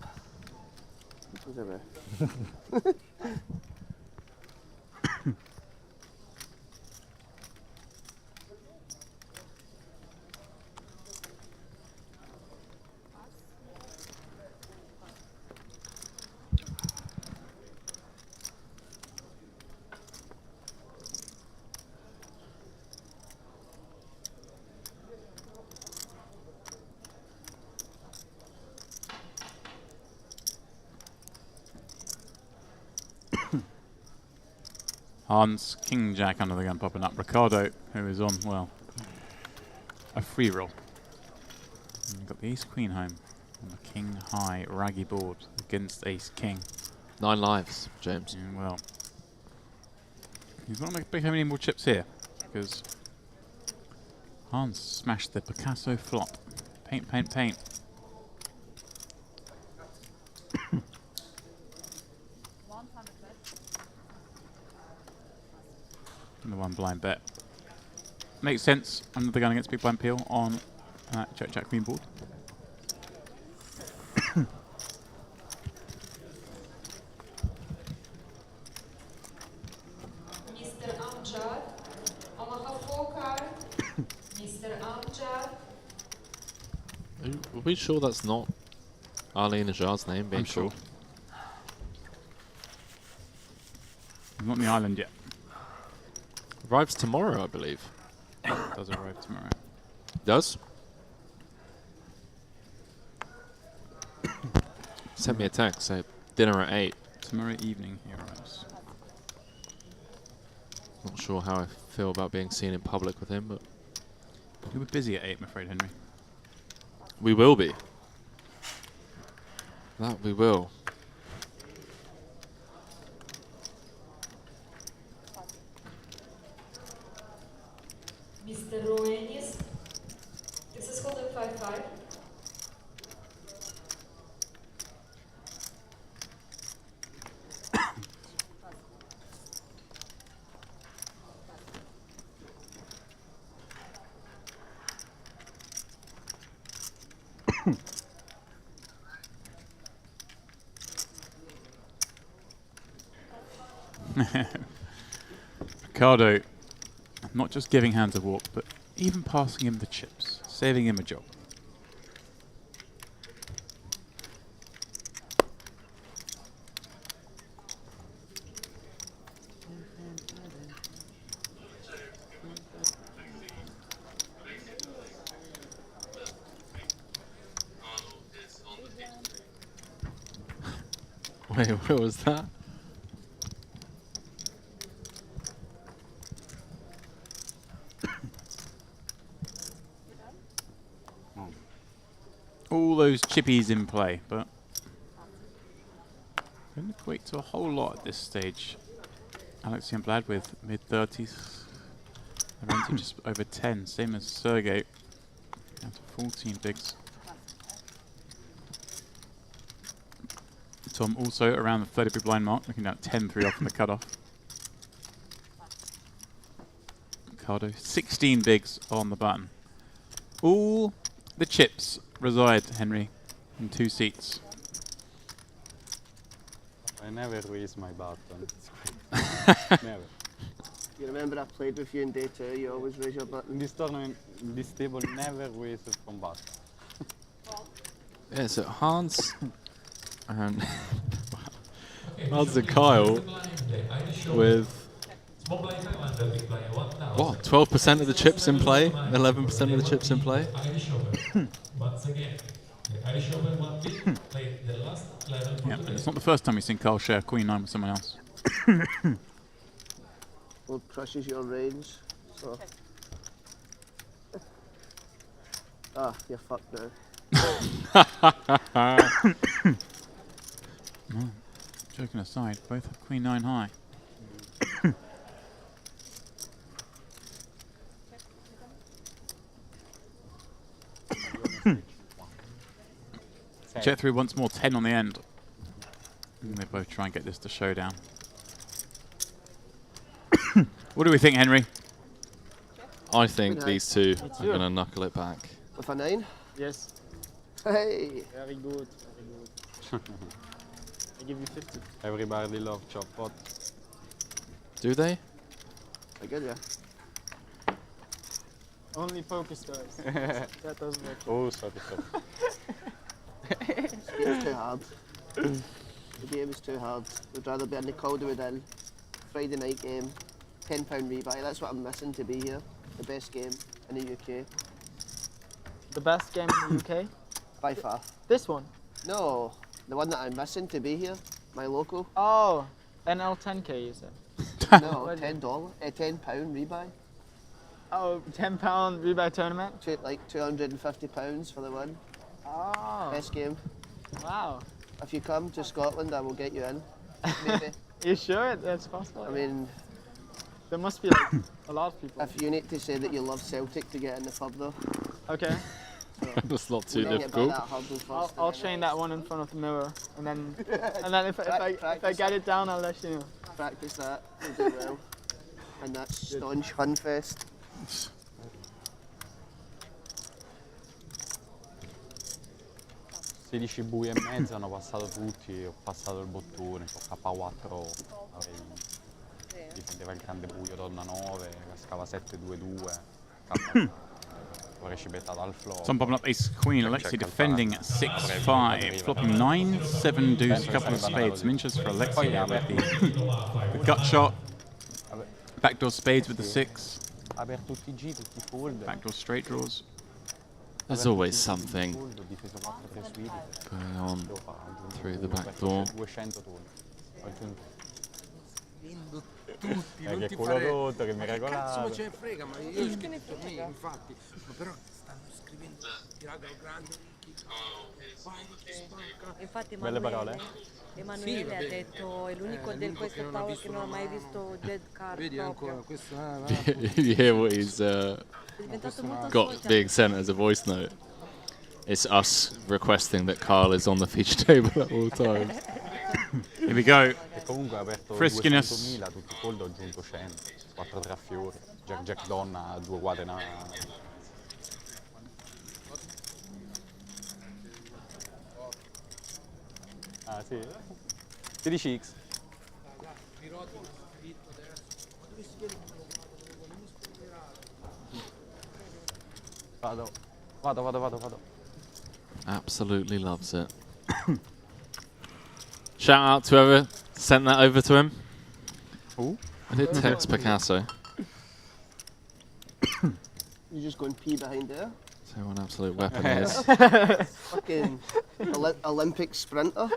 Hans, King Jack under the gun popping up. Ricardo, who is on, well, a free roll. And we've got the Ace Queen home on the King High raggy board against Ace King. 9 lives, James. Yeah, well, he's not going to make any more chips here because Hans smashed the Picasso flop. Paint, paint, paint. And the one blind bet. Makes sense under the gun against big blind peel on Jack Jack Queen board. Mr. Amjad, Omaha 4 card. Mr. Amjad. Are we sure that's not Ali Najjar's name being I'm sure. called? He's not on the island yet. Arrives tomorrow, I believe. Does arrive tomorrow. Does? Send me a text, say dinner at 8. Tomorrow evening he arrives. Not sure how I feel about being seen in public with him, but You'll be busy at 8, I'm afraid, Henry. we will be. That we will. Mr. Roenis. This is holding 5-5. Ricardo, not just giving Hans a walk, but even passing him the chips, saving him a job. Wait, what was that? All those chippies in play, but don't equate to a whole lot at this stage. Alex Youngblood with mid-30s. Laurenti just over 10, same as Sergey. Down to 14 bigs. Tom also around the 30 big blind mark, looking down at 10-3 off from the cutoff. Ricardo, 16 bigs on the button. All the chips reside, Henry, in 2 seats. I never raise my button. Never. You remember I played with you in day 2, you always raise your button. In this tournament, this table never raises from button. Yeah, so Hans and Hans and Kyle with what? 12% of the chips in play, 11% of the chips in play. Yeah, and it's not the first time we've seen Carl share Queen 9 with someone else. Well, crushes your range, so. Ah, you're fucked now. No, joking aside, both have Queen 9 high. Check through once more, 10 on the end. And they both try and get this to showdown. What do we think, Henry? I think these two are going to knuckle it back. With a 9? Yes. Hey! Very good, very good. I give you 50. Everybody loves chop pot. Do they? I get ya. Only poker stars. That doesn't work. Oh, sorry. This game's too hard. The game is too hard. We'd rather be in the Calderwood Inn, Friday night game, £10 rebuy. That's what I'm missing to be here. The best game in the UK. The best game in the UK? By far. This one? No, the one that I'm missing to be here. My local. Oh, NL10K you said. No, $10, £10 rebuy. Oh, £10 rebuy tournament? Like £250 for the win. Oh. Best game. Wow. If you come to Scotland, I will get you in. Maybe. You sure that's possible? I mean, there must be like a lot of people. If you need to say that you love Celtic to get in the pub, though. Okay. That's not too We'll difficult. I'll train that one in front of the mirror, and then if I get it down, I'll let you know. Practice that. You'll do well. And that's staunch Hunfest. 16 bui e mezzo hanno passato tutti, ho passato il bottone, ho K4, difendeva il grande buio donna 9, cascava 7-2-2, ho recipettato al flop. Some popping up ace queen, Alexei defending at 6-5, flopping 9-7 deuce, couple of spades, some interest for Alexei there with the gut shot, backdoor spades with the 6, backdoor straight draws. There's always something going on through the back door. Che culo rotto, che mi Cazzo ma ce ne frega, ma io ho scritto me, infatti. Ma però stanno scrivendo tirato grande. Infatti Belle parole. Emanuele ha detto è l'unico di questo tavolo che non ha mai visto dead card. Vedi ancora questo. You hear what he's got being sent as a voice note. It's us requesting that Carl is on the feature table at all times. Here we go. E comunque ha aperto Friskiness. 200.000, tutti i fold ho aggiunto 100, 4-3 fiori, Jack donna, 2 quadre Ah sì? 16x. Vado. Absolutely loves it. Shout out to whoever sent that over to him. Ooh. I did text Picasso. You just go and pee behind there. So what an absolute weapon he is. Fucking Olympic sprinter.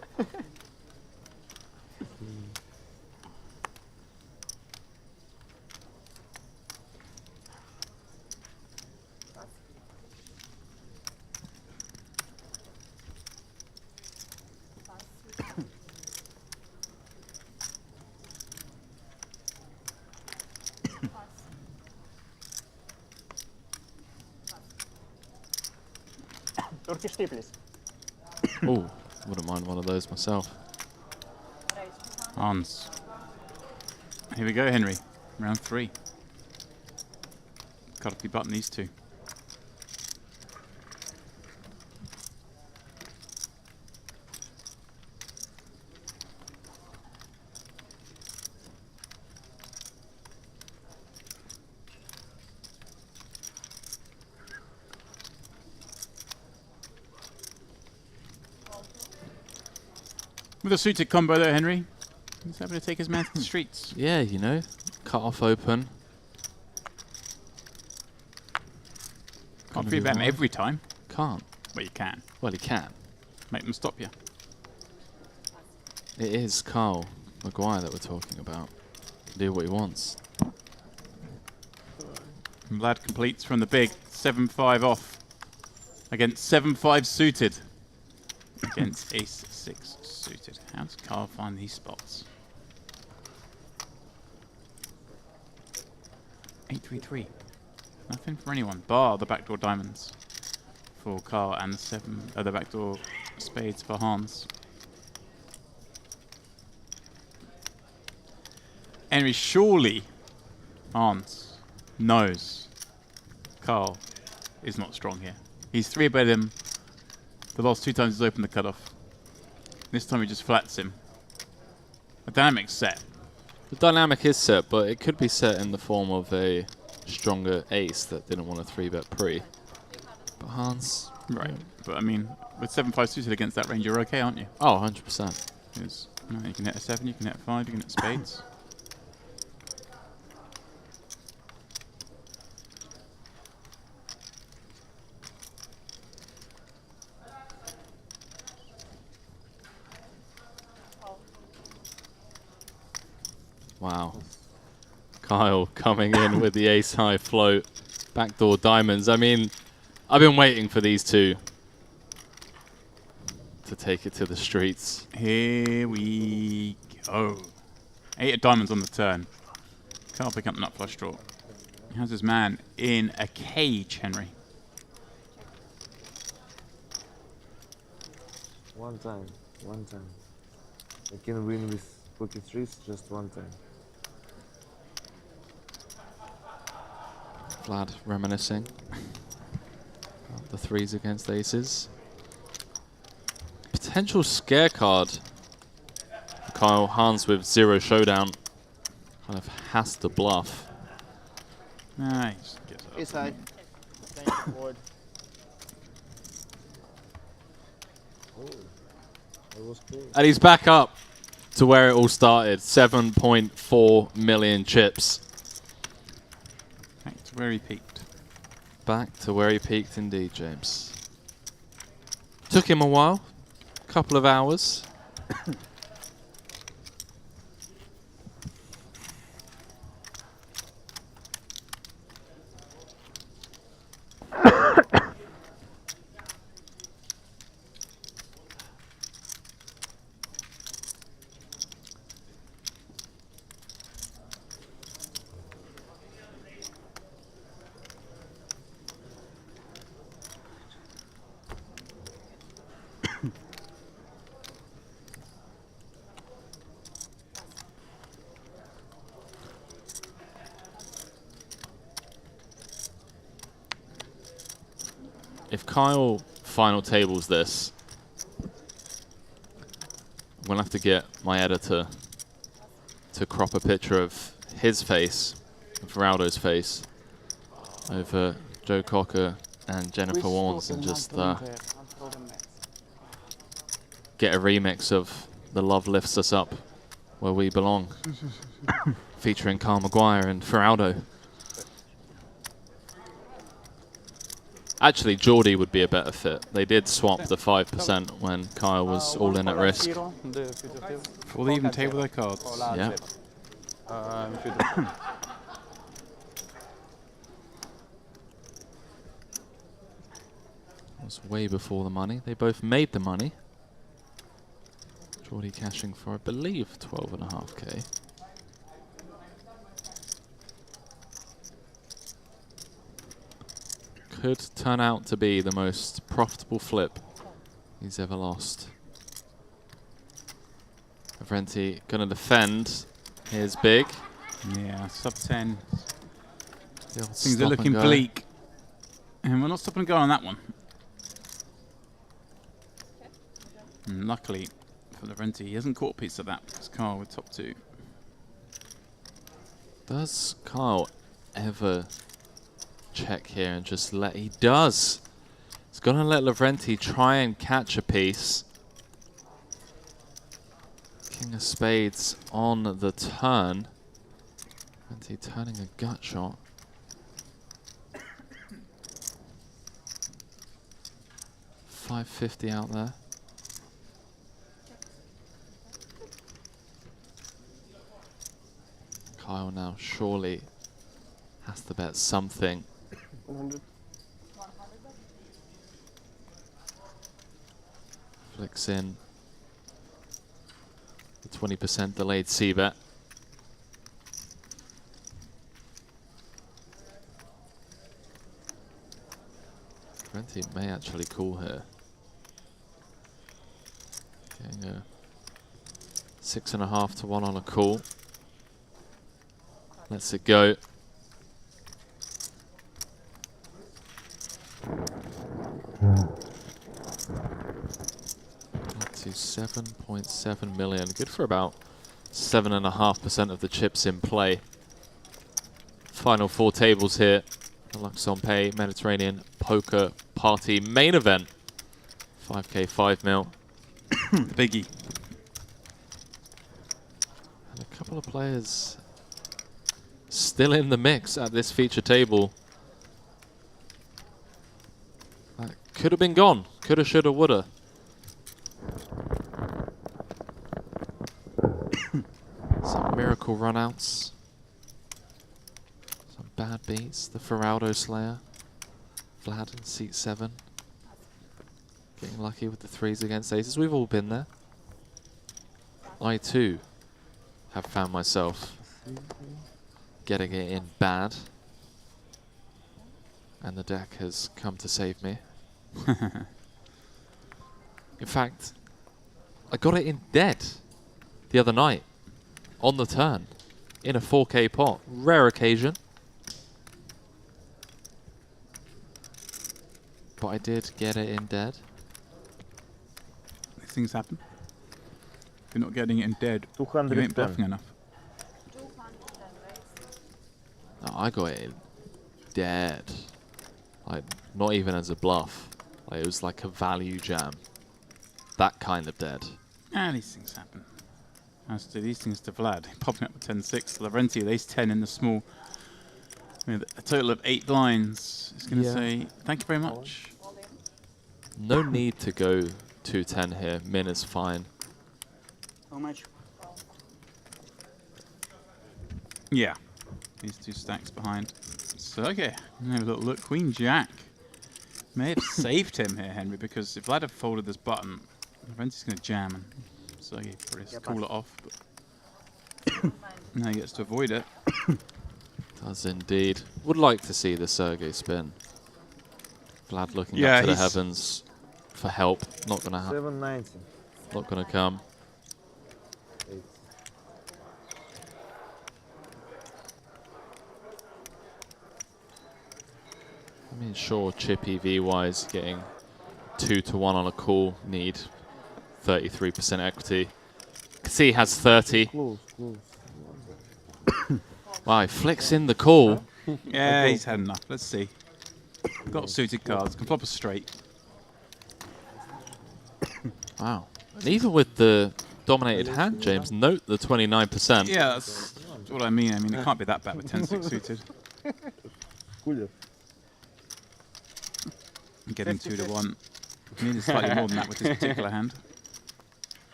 Turkish tea, please. Oh, wouldn't mind one of those myself. Hans. Here we go, Henry. Round 3. Got to be button these two. With a suited combo there, Henry. He's happy to take his man to the streets. Yeah, you know, cut off open. Can't free bet him every time. Can't. Well, you can. Well, he can. Make them stop you. It is Carl Maguire that we're talking about. Do what he wants. Vlad completes from the big 7-5 off against 7-5 suited against ace 6 suited. How does Carl find these spots? 8-3-3. Nothing for anyone bar the backdoor diamonds for Carl and the backdoor spades for Hans. Henry, surely Hans knows Carl is not strong here. He's 3-bet him. The last 2 times he's opened the cutoff. This time he just flats him. The dynamic's set. The dynamic is set, but it could be set in the form of a stronger ace that didn't want to 3-bet pre. But Hans... Right, but I mean, with 7-5 suited against that range, you're okay, aren't you? Oh, 100%. You can hit a 7, you can hit a 5, you can hit spades. Wow. Kyle coming in with the ace-high float. Backdoor diamonds. I mean, I've been waiting for these two to take it to the streets. Here we go. 8 of diamonds on the turn. Can't pick up the nut flush draw. He has his man in a cage, Henry. One time. I can win with pocket threes just one time. Vlad reminiscing about the threes against aces. Potential scare card. Kyle Hans with 0 showdown. Kind of has to bluff. Nice. Ace high. And he's back up to where it all started. 7.4 million chips. Back to where he peaked. Back to where he peaked indeed, James. Took him a while. Couple of hours. If Kyle final tables this, I'm going to have to get my editor to crop a picture of his face, of Feraldo's face, over Joe Cocker and Jennifer Warnes, and just get a remix of The Love Lifts Us Up Where We Belong, featuring Kyle Maguire and Feraldo. Actually, Geordie would be a better fit. They did swap the 5% when Kyle was all in at risk. Before they even table their cards. Yeah. It was way before the money. They both made the money. Geordie cashing for, I believe, 12.5k. Could turn out to be the most profitable flip he's ever lost. Lavrenti gonna defend. Here's big. Yeah, sub 10. Things Stop are looking and go. bleak. And we're not stopping and go on that one. And luckily for Lavrenti, he hasn't caught a piece of that. It's Kyle with top 2. Does Kyle ever check here and just let... He does. He's going to let Lavrenti try and catch a piece. King of spades on the turn. Lavrenti turning a gut shot. $550 out there. Kyle now surely has to bet something. 100. Flicks in the 20% delayed C-bet. Lavrenti may actually call here. Getting a 6.5 to 1 on a call. Lets it go. Up to 7.7 million. Good for about 7.5% of the chips in play. Final 4 tables here. The luxonpay Mediterranean Poker Party main event. 5k, 5 mil. Biggie. And a couple of players still in the mix at this feature table. That could have been gone. Coulda, shoulda, woulda. Some miracle runouts. bad beats. The Feraldo Slayer. Vlad in seat 7. Getting lucky with the 3s against aces. We've all been there. I too have found myself getting it in bad. And the deck has come to save me. In fact, I got it in dead the other night on the turn in a 4K pot. Rare occasion. But I did get it in dead. These things happen. If you're not getting it in dead, you ain't bluffing enough. No, I got it in dead. Like, not even as a bluff. Like, it was like a value jam. That kind of dead. Ah, these things happen. As to these things to Vlad, popping up with 10-6. Lavrenti, ace 10 in the small. With a total of 8 blinds. He's going to say, thank you very much. No need to go 210 here. Min is fine. How much? Yeah. These 2 stacks behind. So, okay. Have a little look. Queen Jack. May have saved him here, Henry, because if Vlad had folded this button, Lavrenti's going to jam. And so he probably just call it off. But now he gets to avoid it. Does indeed. Would like to see the Sergey spin. Vlad looking up to the heavens for help. Not going to happen. 790. Not going to come. 8. I mean, sure, chip EV-wise, getting 2 to 1 on a call, need 33% equity. Can see he has 30. Close. Wow, he flicks in the call. Yeah, he's had enough. Let's see. Got suited cards. Can flop a straight. Wow. And even with the dominated hand, James, note the 29%. Yeah, that's what I mean. I mean, it can't be that bad with 10-6 suited. Getting 2 to 1. Needed slightly more than that with this particular hand.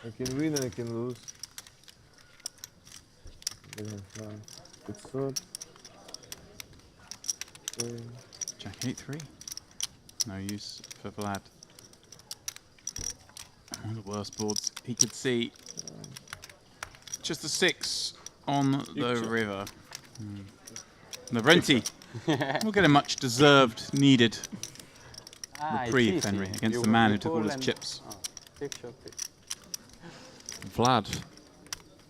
I can win and I can lose. Good sword. Jack 8-3. No use for Vlad. One of the worst boards he could see. Just a 6 on the river. Lavrenti will get a much deserved, needed reprieve, Henry, against the man who took all his chips. Vlad,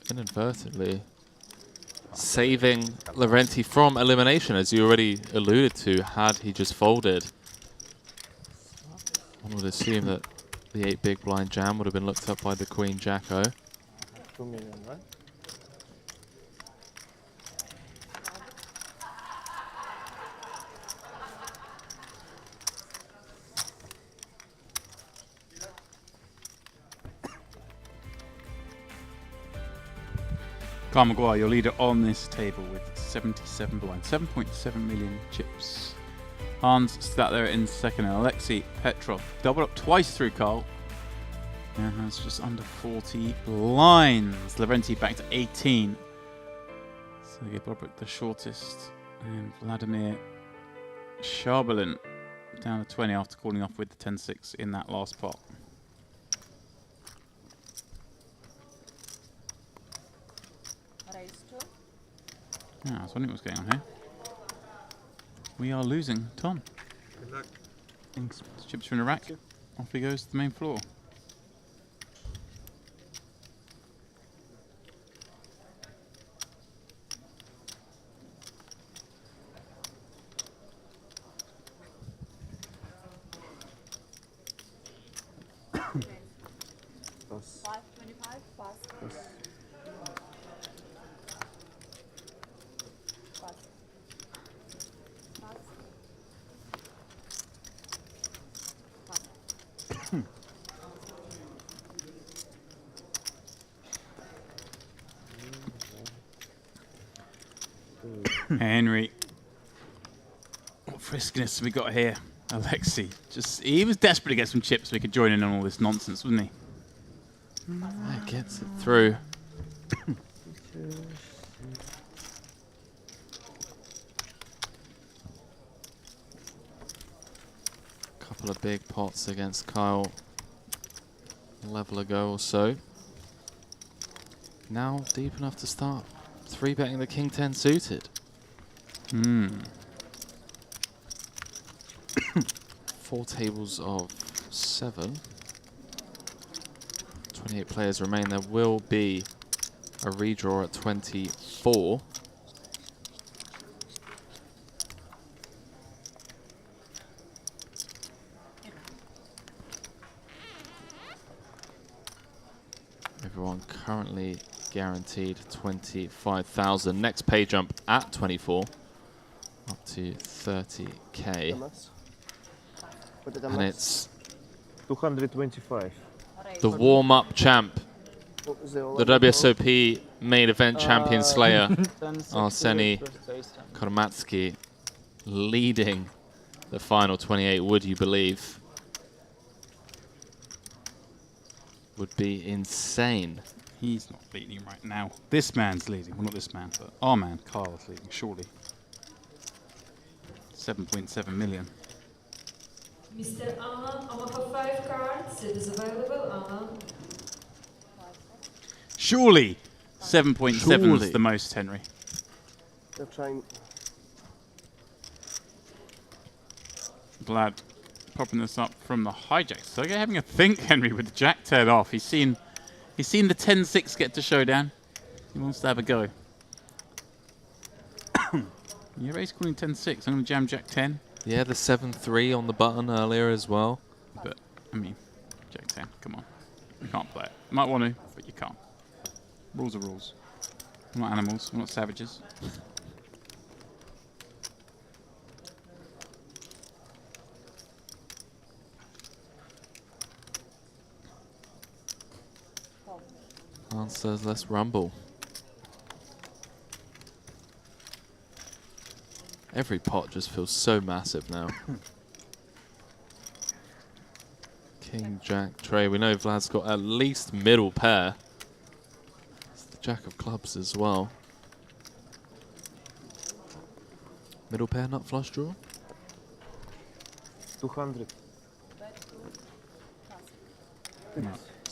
inadvertently, saving Lavrenti from elimination, as you already alluded to, had he just folded. One would assume that the 8 big blind jam would have been looked up by the Queen Jack-O. 2 million, right? Carl Maguire, your leader on this table with 77 blinds, 7.7 million chips. Hans sat there in second, and Alexei Petrov doubled up twice through Carl. And has just under 40 blinds. Lavrenti back to 18. Sergei Bobrik the shortest. And Vladimir Sharbalin down to 20 after calling off with the 10-6 in that last pot. Yeah, I was wondering what's going on here. We are losing Tom. Good luck. Thanks. Chips are in a rack. Off he goes to the main floor. Plus. 525 plus. Henry. What friskiness we got here. Alexei. He was desperate to get some chips so he could join in on all this nonsense, wasn't he? That gets it through. Couple of big pots against Kyle a level ago or so. Now deep enough to start 3-betting the King 10 suited. 4 tables of 7. 28 players remain. There will be a redraw at 24. Everyone currently guaranteed 25,000. Next pay jump at 24, up to 30k. And it's 225. the warm-up champ, the WSOP main event champion slayer, Arseny Kormatsky, leading the final 28. Would you believe? Would be insane. He's not leading right now. This man's leading. Well, not this man, but our man, Carl, is leading, surely. 7.7 million. Mr. Alan, Omaha 5 cards. It is available, Alan. Surely 7.7 is the most, Henry. They're trying. Glad popping this up from the hijack. So you're having a think, Henry, with the jack 10 off. He's seen the 10-6 get to showdown. He wants to have a go. You're race calling 10-6. I'm going to jam jack 10. Yeah, the 7-3 on the button earlier as well. But, I mean, jack 10, come on. You can't play it. You might want to, but you can't. Rules are rules. We're not animals. We're not savages. Lance says, let's rumble. Every pot just feels so massive now. King, Jack, Trey. We know Vlad's got at least middle pair. It's the Jack of clubs as well. Middle pair, nut flush draw. 200.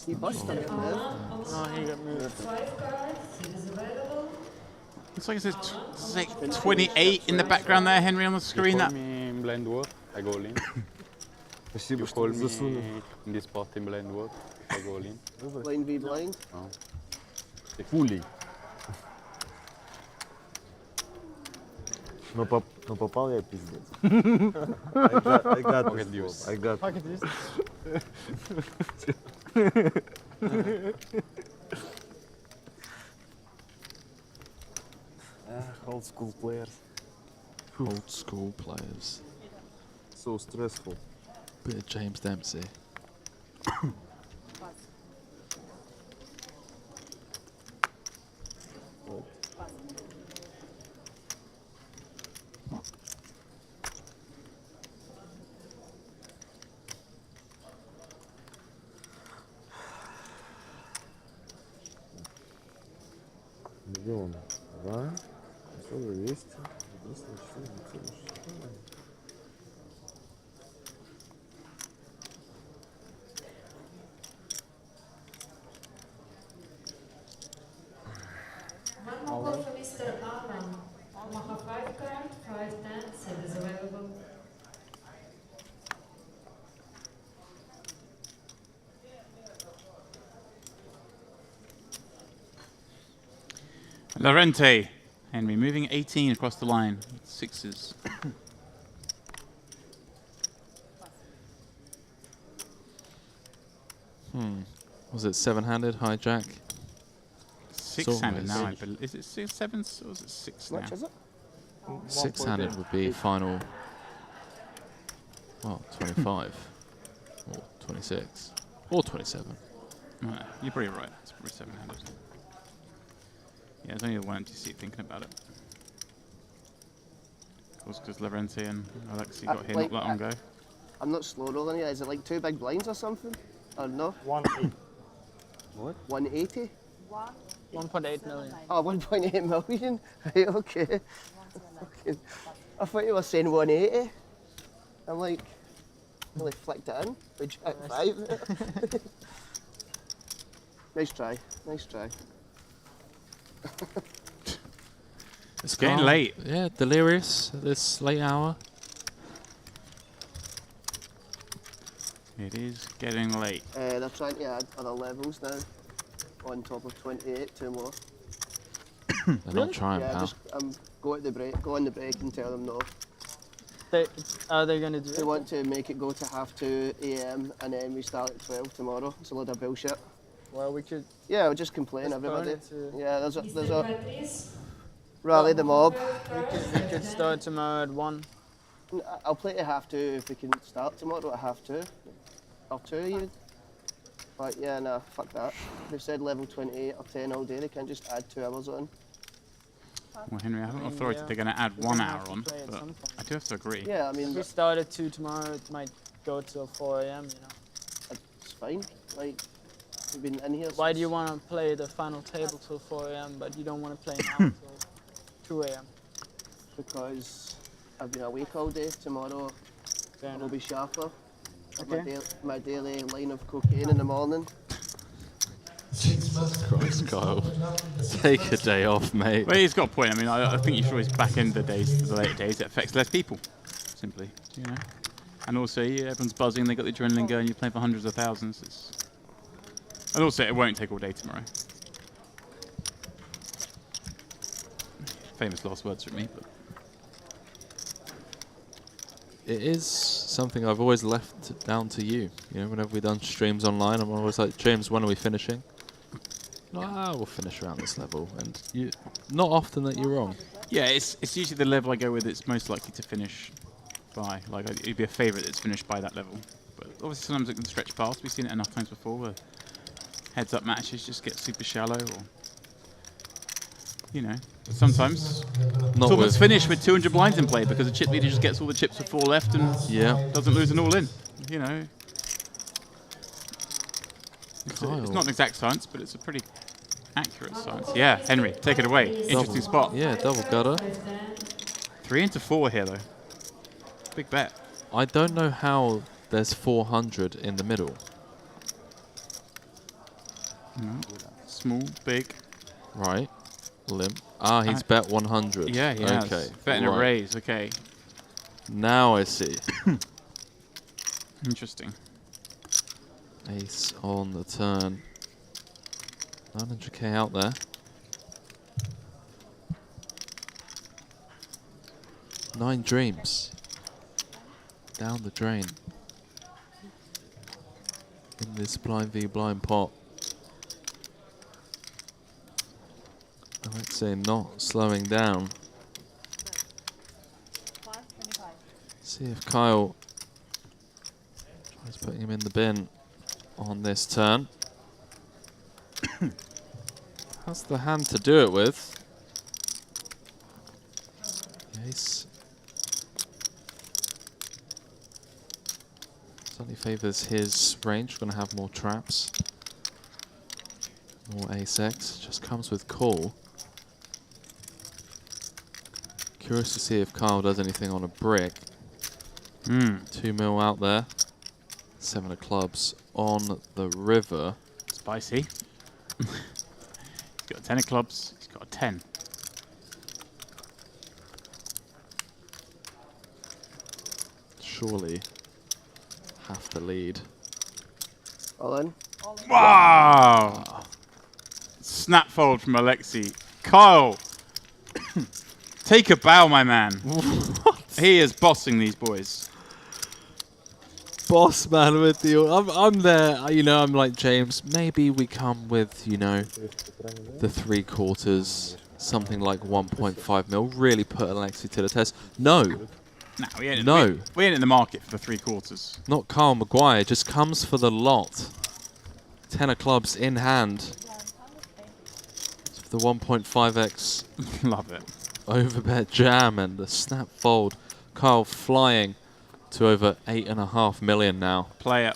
He busted it, man. No, he got moved. 5 cards. It is available. Looks like it says 28 in the background there, Henry, on the screen. You call That me in blind word, I go all in. You call me in this spot in blind word, I go all in. Blind v blind. No. Fully. Но попал я, пиздец. I got Pocket this. deuce. I got Pocket deuce. Old school players. Old school players. So stressful. Bit of James Dempsey. Миллион. 2. 200. 200. One more call for Mr. Alan. Omaha 5 card, 5-10. It is available. Lorente. Henry moving 18 across the line. Sixes. Was it 7-handed hijack? 6-handed now, I believe. Is it 7 or is it 6 now? Much is it? 6-handed would be final, well, 25 or 26 or 27. You're probably right. It's probably 7-handed. Yeah, there's only the one empty seat thinking about it. Of course, because Lorente and Alexi got here not that long ago. I'm not slow rolling yet. Is it like 2 big blinds or something? Or no? 180. What? 180? 1.8 million. Oh, 1.8 million? Right, okay. Okay. I thought you were saying 180. I'm like, Really flicked it in. We jack 5. Nice try. Nice try. It's getting late. Yeah, delirious at this late hour. It is getting late. They're trying to add other levels now. On top of 28, 2 more. They're not trying, yeah, pal. just go at the break, go on the break and tell them no. Are they going to do They want to make it go to 2:30 AM and then we start at 12 tomorrow. It's a load of bullshit. Well, we could. Yeah, we'll just complain, postpone everybody. it to- Yeah, there's a rally the mob. We could start tomorrow at 1. I'll play to 2:30 if we can start tomorrow at 2:30. Or 2 even. But yeah, nah, fuck that. They've said level 28 or 10 all day. They can't just add 2 hours on. Well, Henry, I haven't authority they're going to add 1 hour on, but I do have to agree. Yeah, I mean, if we start at 2 tomorrow, it might go till 4 AM, you know. It's fine. Like, we've been in here. Why do you want to play the final table till 4 AM, but you don't want to play now till 2 AM? Because I've been awake all day. Tomorrow I'll be sharper. Okay. My daily line of cocaine in the morning. Jesus Christ, Kyle. Take a day off, mate. Well, he's got a point. I mean, I think you should always back end the days to the later days. It affects less people, simply, you know. And also, yeah, everyone's buzzing. They got the adrenaline going. You're playing for hundreds of thousands. And also, it won't take all day tomorrow. Famous last words from me, but It is something I've always left down to you. You know, whenever we've done streams online, I'm always like, James, when are we finishing? We'll finish around this level. And you, not often that you're wrong. yeah, it's usually the level I go with. It's most likely to finish by. Like, it'd be a favourite that's finished by that level. But obviously, sometimes it can stretch past. We've seen it enough times before where heads-up matches just get super shallow, or you know, sometimes tournament's finished with 200 blinds in play because the chip leader just gets all the chips with 4 left and doesn't lose an all-in. You know, it's not an exact science, but it's a pretty accurate science. Yeah, Henry, take it away. Interesting spot. Yeah, double gutter. 3 into 4 here though. Big bet. I don't know how there's 400 in the middle. No. Small, big. Right. Limp. Ah, he's bet 100. Yeah, he has. Okay. Betting a raise, okay. Now I see. Interesting. Ace on the turn. 900k out there. 9 dreams. Down the drain. In this blind v blind pot. I would say not slowing down. See if Kyle tries putting him in the bin on this turn. Has the hand to do it with. Ace certainly favours his range. Going to have more traps. More ace X. Just comes with call. Curious to see if Kyle does anything on a brick. 2 mil out there. 7 of clubs on the river. Spicy. He's got a 10 of clubs. He's got a 10. Surely have to lead. All in. Wow! Snap fold from Alexi. Kyle! Take a bow, my man. He is bossing these boys. Boss man with the... I'm there, you know, I'm like, James, maybe we come with, you know, the 3/4, something like 1.5 mil, really put Alexi to the test. No. No, we ain't No. in the market for the 3/4. Not Carl Maguire, just comes for the lot. 10 of clubs in hand. So the 1.5x. Love it. Overbet jam and the snap fold. Kyle flying to over 8.5 million now. Play it.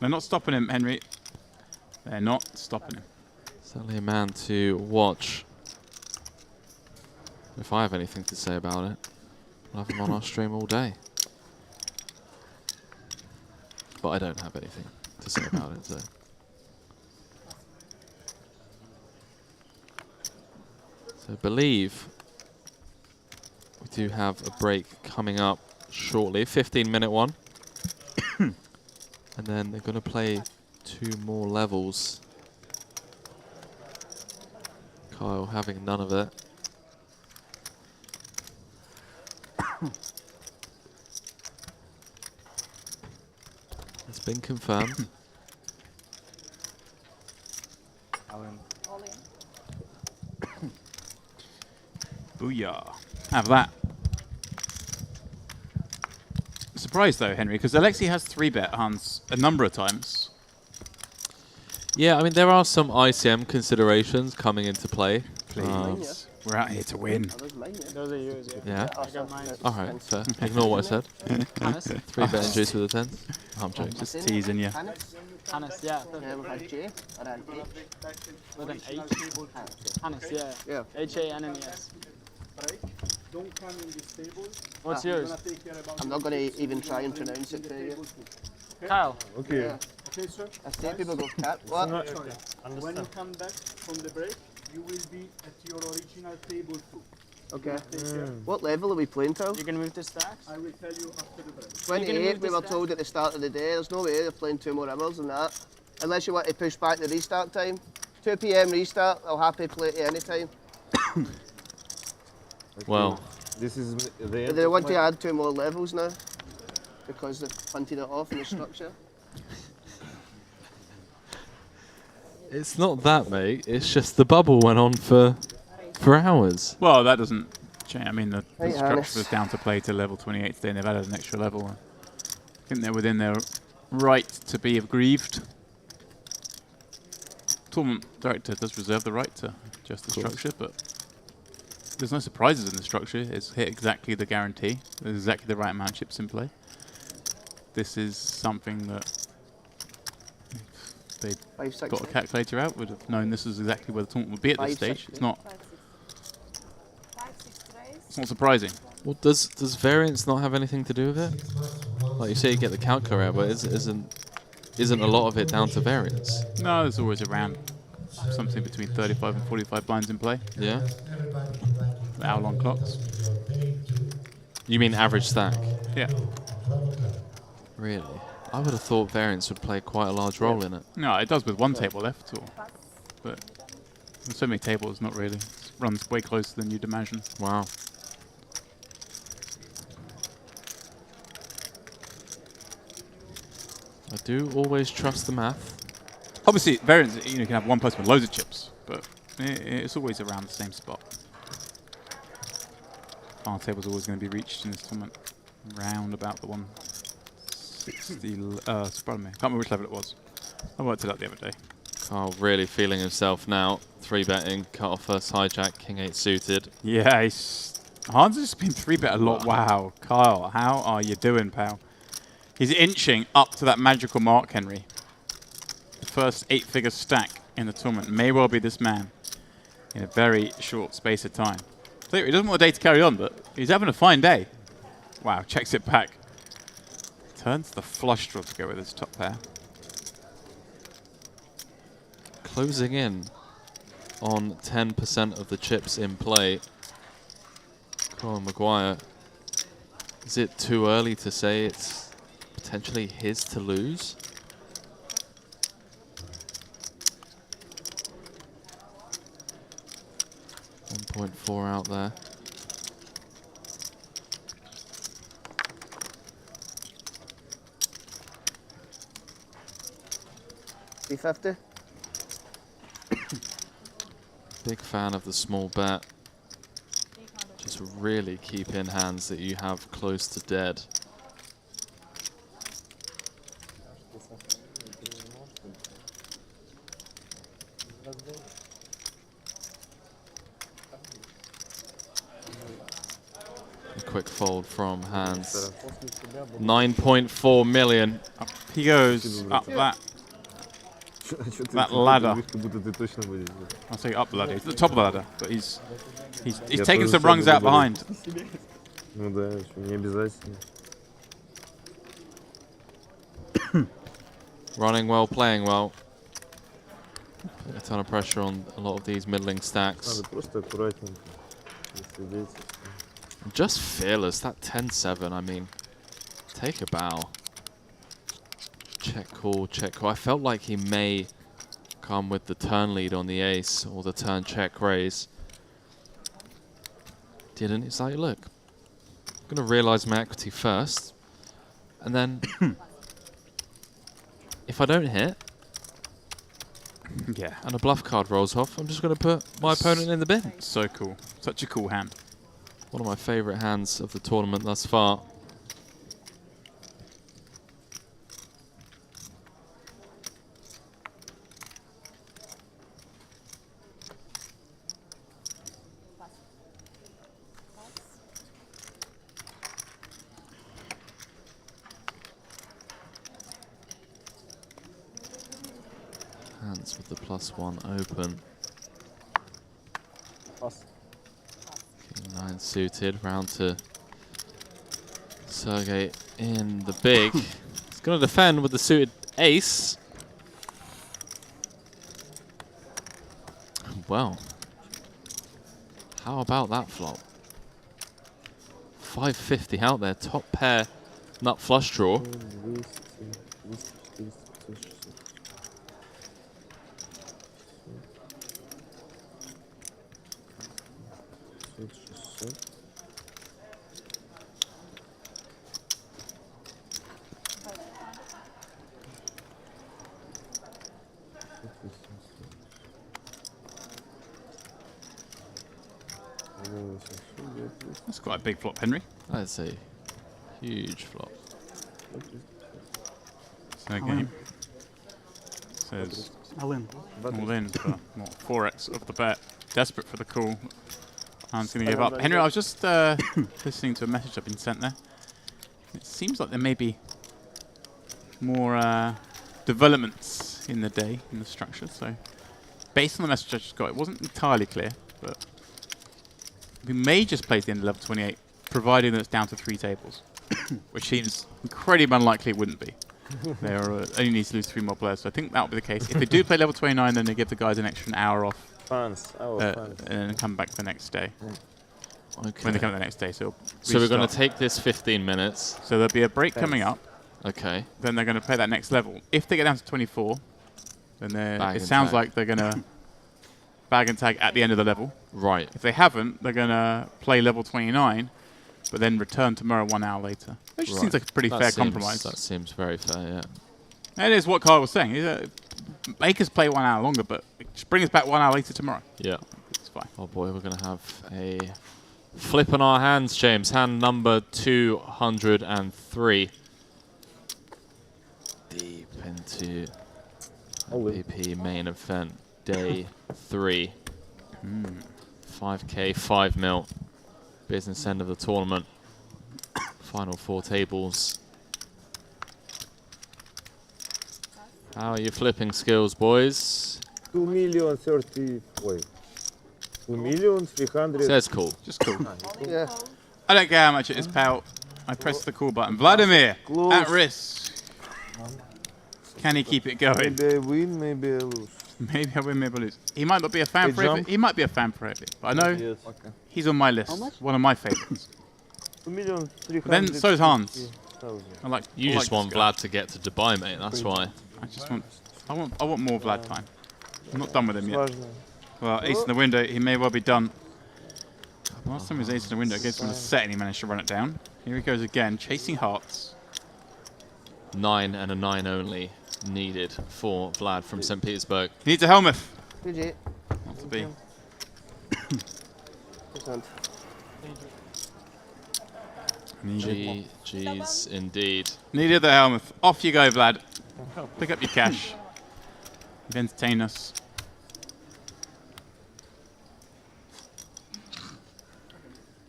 They're not stopping him, Henry. They're not stopping him. Certainly a man to watch. If I have anything to say about it, we'll have him on our stream all day. but I don't have anything to say about it. So. So I believe we do have a break coming up shortly, 15-minute one. And then they're going to play 2 more levels. Kyle having none of it. It's been confirmed. Booyah. Have that. Surprised though, Henry, because Alexei has 3-bet Hans a number of times. Yeah, I mean, there are some ICM considerations coming into play. Please. We're out here to win. Those are yours, Yeah? I got mine. All right, fair. Ignore what I said. 3-bet and juice with a 10. I'm joking. Just teasing you. Hannes, yeah. With a J or an H? With an H. Hannes, yeah. H-A-N-N-E-S. Don't come in this table. What's yours? I'm not going to even try and pronounce it to you. Kyle. Okay. Yeah. Okay, sir. I see people go, cat. What? When you come back from the break, you will be at your original table too. Okay. What level are we playing till? You can move the stacks? I will tell you after the break. 28 we were told at the start of the day. There's no way they're playing 2 more hours than that. Unless you want to push back the restart time. 2 PM restart, I'll happy play it any time. Well, this is the But end. they want to add 2 more levels now because they've punted it off in the structure. it's not that, mate. It's just the bubble went on for hours. Well, that doesn't change. I mean, the Hey, structure Hannes. was down to play to level 28 today, and they've added an extra level. I think they're within their right to be aggrieved. Tournament director does reserve the right to adjust the structure, but there's no surprises in the structure. It's hit exactly the guarantee. There's exactly the right amount of chips in play. This is something that if they'd got a calculator out, would have known this is exactly where the tournament would be at this stage. It's not surprising. Well, does variance not have anything to do with it? Like you say, you get the calculator out, but isn't a lot of it down to variance? No, there's always around something between 35 and 45 blinds in play. Yeah. Hour-long clocks. You mean average stack? Yeah. Really? I would have thought variance would play quite a large role in it. No, it does with 1 table left, but with so many tables, not really. It runs way closer than you'd imagine. Wow. I do always trust the math. Obviously, variance, you can have one person with loads of chips, but it's always around the same spot. Final table's always going to be reached in this tournament. Round about the 160. Pardon me, I can't remember which level it was. I worked it out the other day. Kyle really feeling himself now. 3-betting, cut off first hijack, king 8 suited. Yeah, Hans has just been 3-bet a lot. Wow, Kyle, how are you doing, pal? He's inching up to that magical mark, Henry. The first 8-figure stack in the tournament may well be this man in a very short space of time. So he doesn't want the day to carry on, but he's having a fine day. Wow, checks it back. Turns the flush draw to go with his top pair. Closing in on 10% of the chips in play. Colin Maguire, is it too early to say it's potentially his to lose? .4 out there. $350. Big fan of the small bet. Just really keep in hands that you have close to dead. A quick fold from hands. 9.4 million. Up he goes, up that ladder. I'll say up the ladder. He's at the top of the ladder, but he's taking some rungs out behind. Ну да, не обязательно. Running well, playing well. Put a ton of pressure on a lot of these middling stacks. Just fearless. That 10-7, I mean, take a bow. Check call, check call. I felt like he may come with the turn lead on the ace or the turn check raise. Didn't. It's like, look, I'm going to realize my equity first. And then if I don't hit, yeah, and a bluff card rolls off, I'm just going to put my opponent in the bin. So cool. Such a cool hand. One of my favorite hands of the tournament thus far. Hands with the +1 open. King 9 suited, round to Sergey in the big. He's going to defend with the suited ace. Well, how about that flop? 550 out there, top pair, nut flush draw. That's quite a big flop, Henry. That's a huge flop. So game says all in. All in for what, 4x of the bet. Desperate for the call. Hands going to give up. Henry, I was just listening to a message I've been sent there. It seems like there may be more developments in the day, in the structure. So based on the message I just got, it wasn't entirely clear, but we may just place the end of level 28, providing that it's down to 3 tables, which seems incredibly unlikely it wouldn't be. They only need to lose 3 more players, so I think that will be the case. If they do play level 29, then they give the guys an extra hour off, and then come back the next day. Okay. When they come the next day, so we're going to take this 15 minutes. So there'll be a break coming up. Okay. Then they're going to play that next level. If they get down to 24, then it sounds like they're going to bag and tag at the end of the level. Right. If they haven't, they're going to play level 29, but then return tomorrow 1 hour later. Which seems like a pretty fair compromise. That seems very fair, yeah. That is what Kyle was saying. Make us play 1 hour longer, but just bring us back 1 hour later tomorrow. Yeah. It's fine. Oh boy, we're going to have a flip on our hands, James. Hand number 203. Deep into MVP main event, day 3. 5k, 5 mil. Business end of the tournament. Final 4 tables. How are your flipping skills, boys? 2,030,000. Says cool. Just cool. Yeah. I don't care how much it is, pal. I press the call button. Vladimir, at risk. Can he keep it going? Maybe I win, maybe I lose. Maybe I win, maybe I lose. He might not be a fan for it. He might be a fan for it, but I know he's on my list. One of my favorites. Then so's Hans. You just want Vlad to get to Dubai, mate. That's why. I want more Vlad time. I'm not done with him yet. Well, ace in the window. He may well be done. Last time he was ace in the window, I gave him a set and he managed to run it down. Here he goes again, chasing hearts. 9 and a 9 only needed for Vlad from St. Petersburg. He needs a helmet. GG. Not to be. GG's indeed. Needed the helmet. Off you go, Vlad. Pick up your cash. You've entertained us.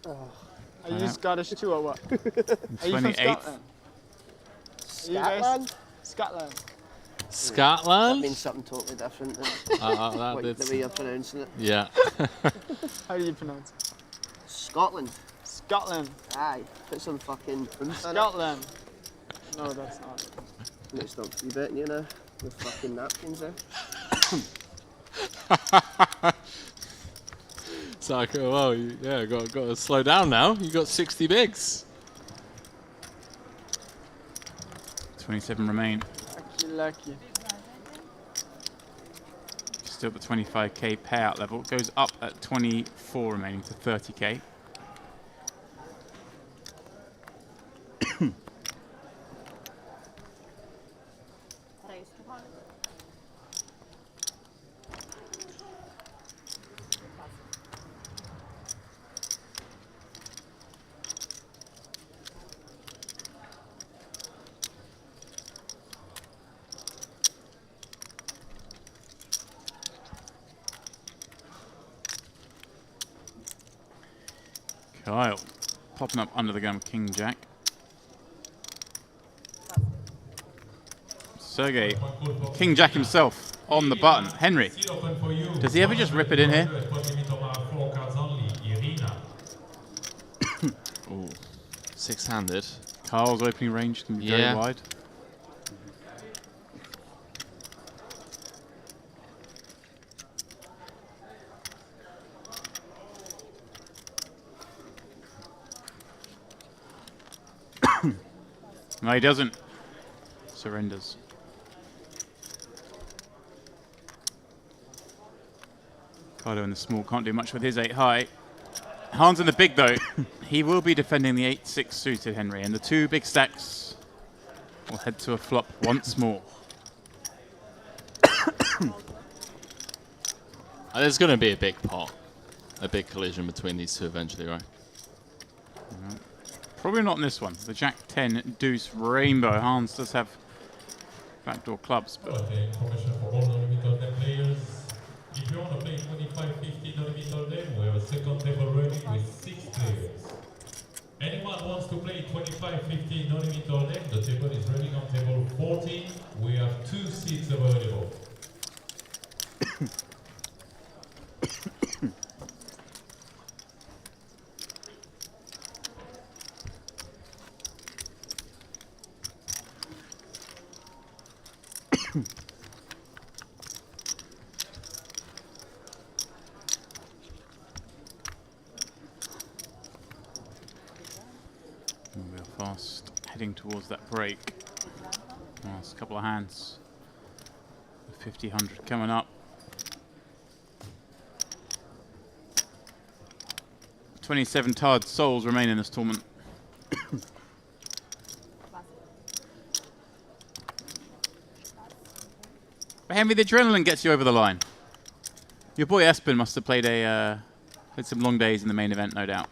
Are you Scottish too or what? Are you from 28th. Scotland? Scotland. Scotland? That means something totally different than the way you're pronouncing it. Yeah. How do you pronounce it? Scotland. Scotland. Aye. Put some fucking... Scotland. No, that's not. need to stop free betting you now with fucking napkins there. It's like, oh, well, yeah, got to slow down now. You got 60 bigs. 27 remain. Lucky. Still at the 25k payout level. Goes up at 24 remaining to 30k. Kyle popping up under the gun with King Jack. Sergey, King Jack himself on the button. Henry, does he ever just rip it in here? Ooh, six-handed. Kyle's opening range can be very wide. No, he doesn't. Surrenders. Cardo in the small can't do much with his 8 high. Hans in the big though. He will be defending the 8-6 suited Henry, and the 2 big stacks will head to a flop once more. There's going to be a big pot, a big collision between these two eventually, right? Probably not in this one. The Jack 10 deuce rainbow. Hans does have backdoor clubs. But Information for all non-limited players. If you want to play 25-50 non-limited then we have a second table ready with 6 players. Anyone wants to play 25-50 non-limited then the table is ready on table 14. We have 2 seats available. we are fast heading towards that break. Last couple of hands. 50, 100 coming up. 27 tired souls remain in this tournament. But Henry, the adrenaline gets you over the line. Your boy Espen must have played some long days in the main event, no doubt.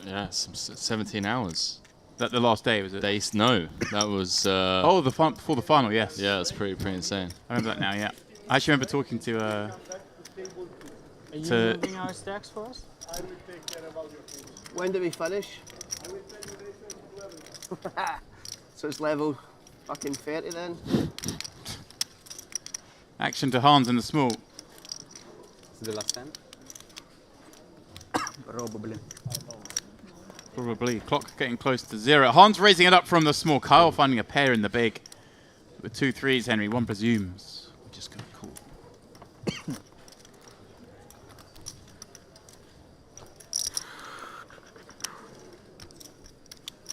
Yeah, some 17 hours. That the last day, was it? No, that was... oh, before the final, yes. Yeah, it's pretty insane. I remember that now, yeah. I actually remember talking to... Are you moving our stacks for us? When do we finish? So it's level fucking 30 then? Action to Hans in the small. Is it the last 10? Probably. Clock getting close to 0. Hans raising it up from the small. Kyle finding a pair in the big. With 2 threes, Henry. One presumes. We're just going to call.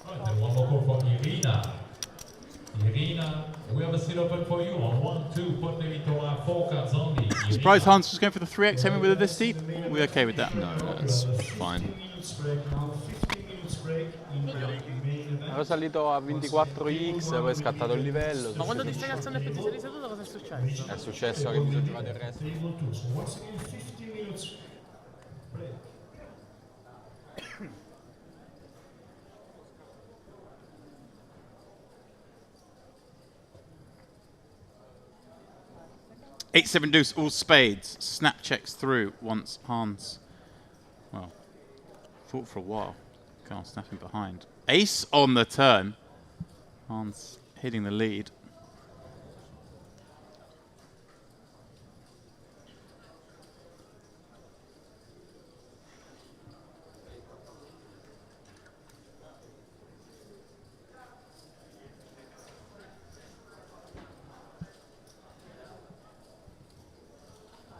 Right, then one more call for Irina. Irina, we have a seat open for you on 1, 2, pot limit on 4 cards only. Surprised Hans was going for the 3x Henry with this deep. We're okay with that. No, it's fine. Ero salito a 24x, poi è scattato il livello. Ma quando ti stai alzando e ti sei riseduto, cosa è successo? È successo che mi sono giocato il resto. 8-7 deuce, all spades. Snap checks through once Hans, well, fought for a while. Can't snapping behind. Ace on the turn. Hans hitting the lead.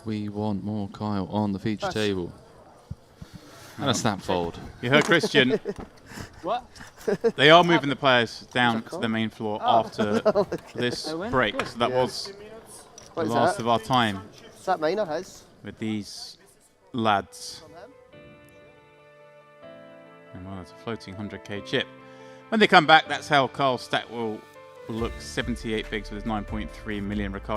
We want more Kyle on the feature table. And a snap fold. You heard Christian. What? They are moving the players down to the main floor after this break. So that was the last of our time Is that mine or his? with these lads. And well, it's a floating 100k chip. When they come back, that's how Carl Stackwell will look 78 bigs with his 9.3 million recovery.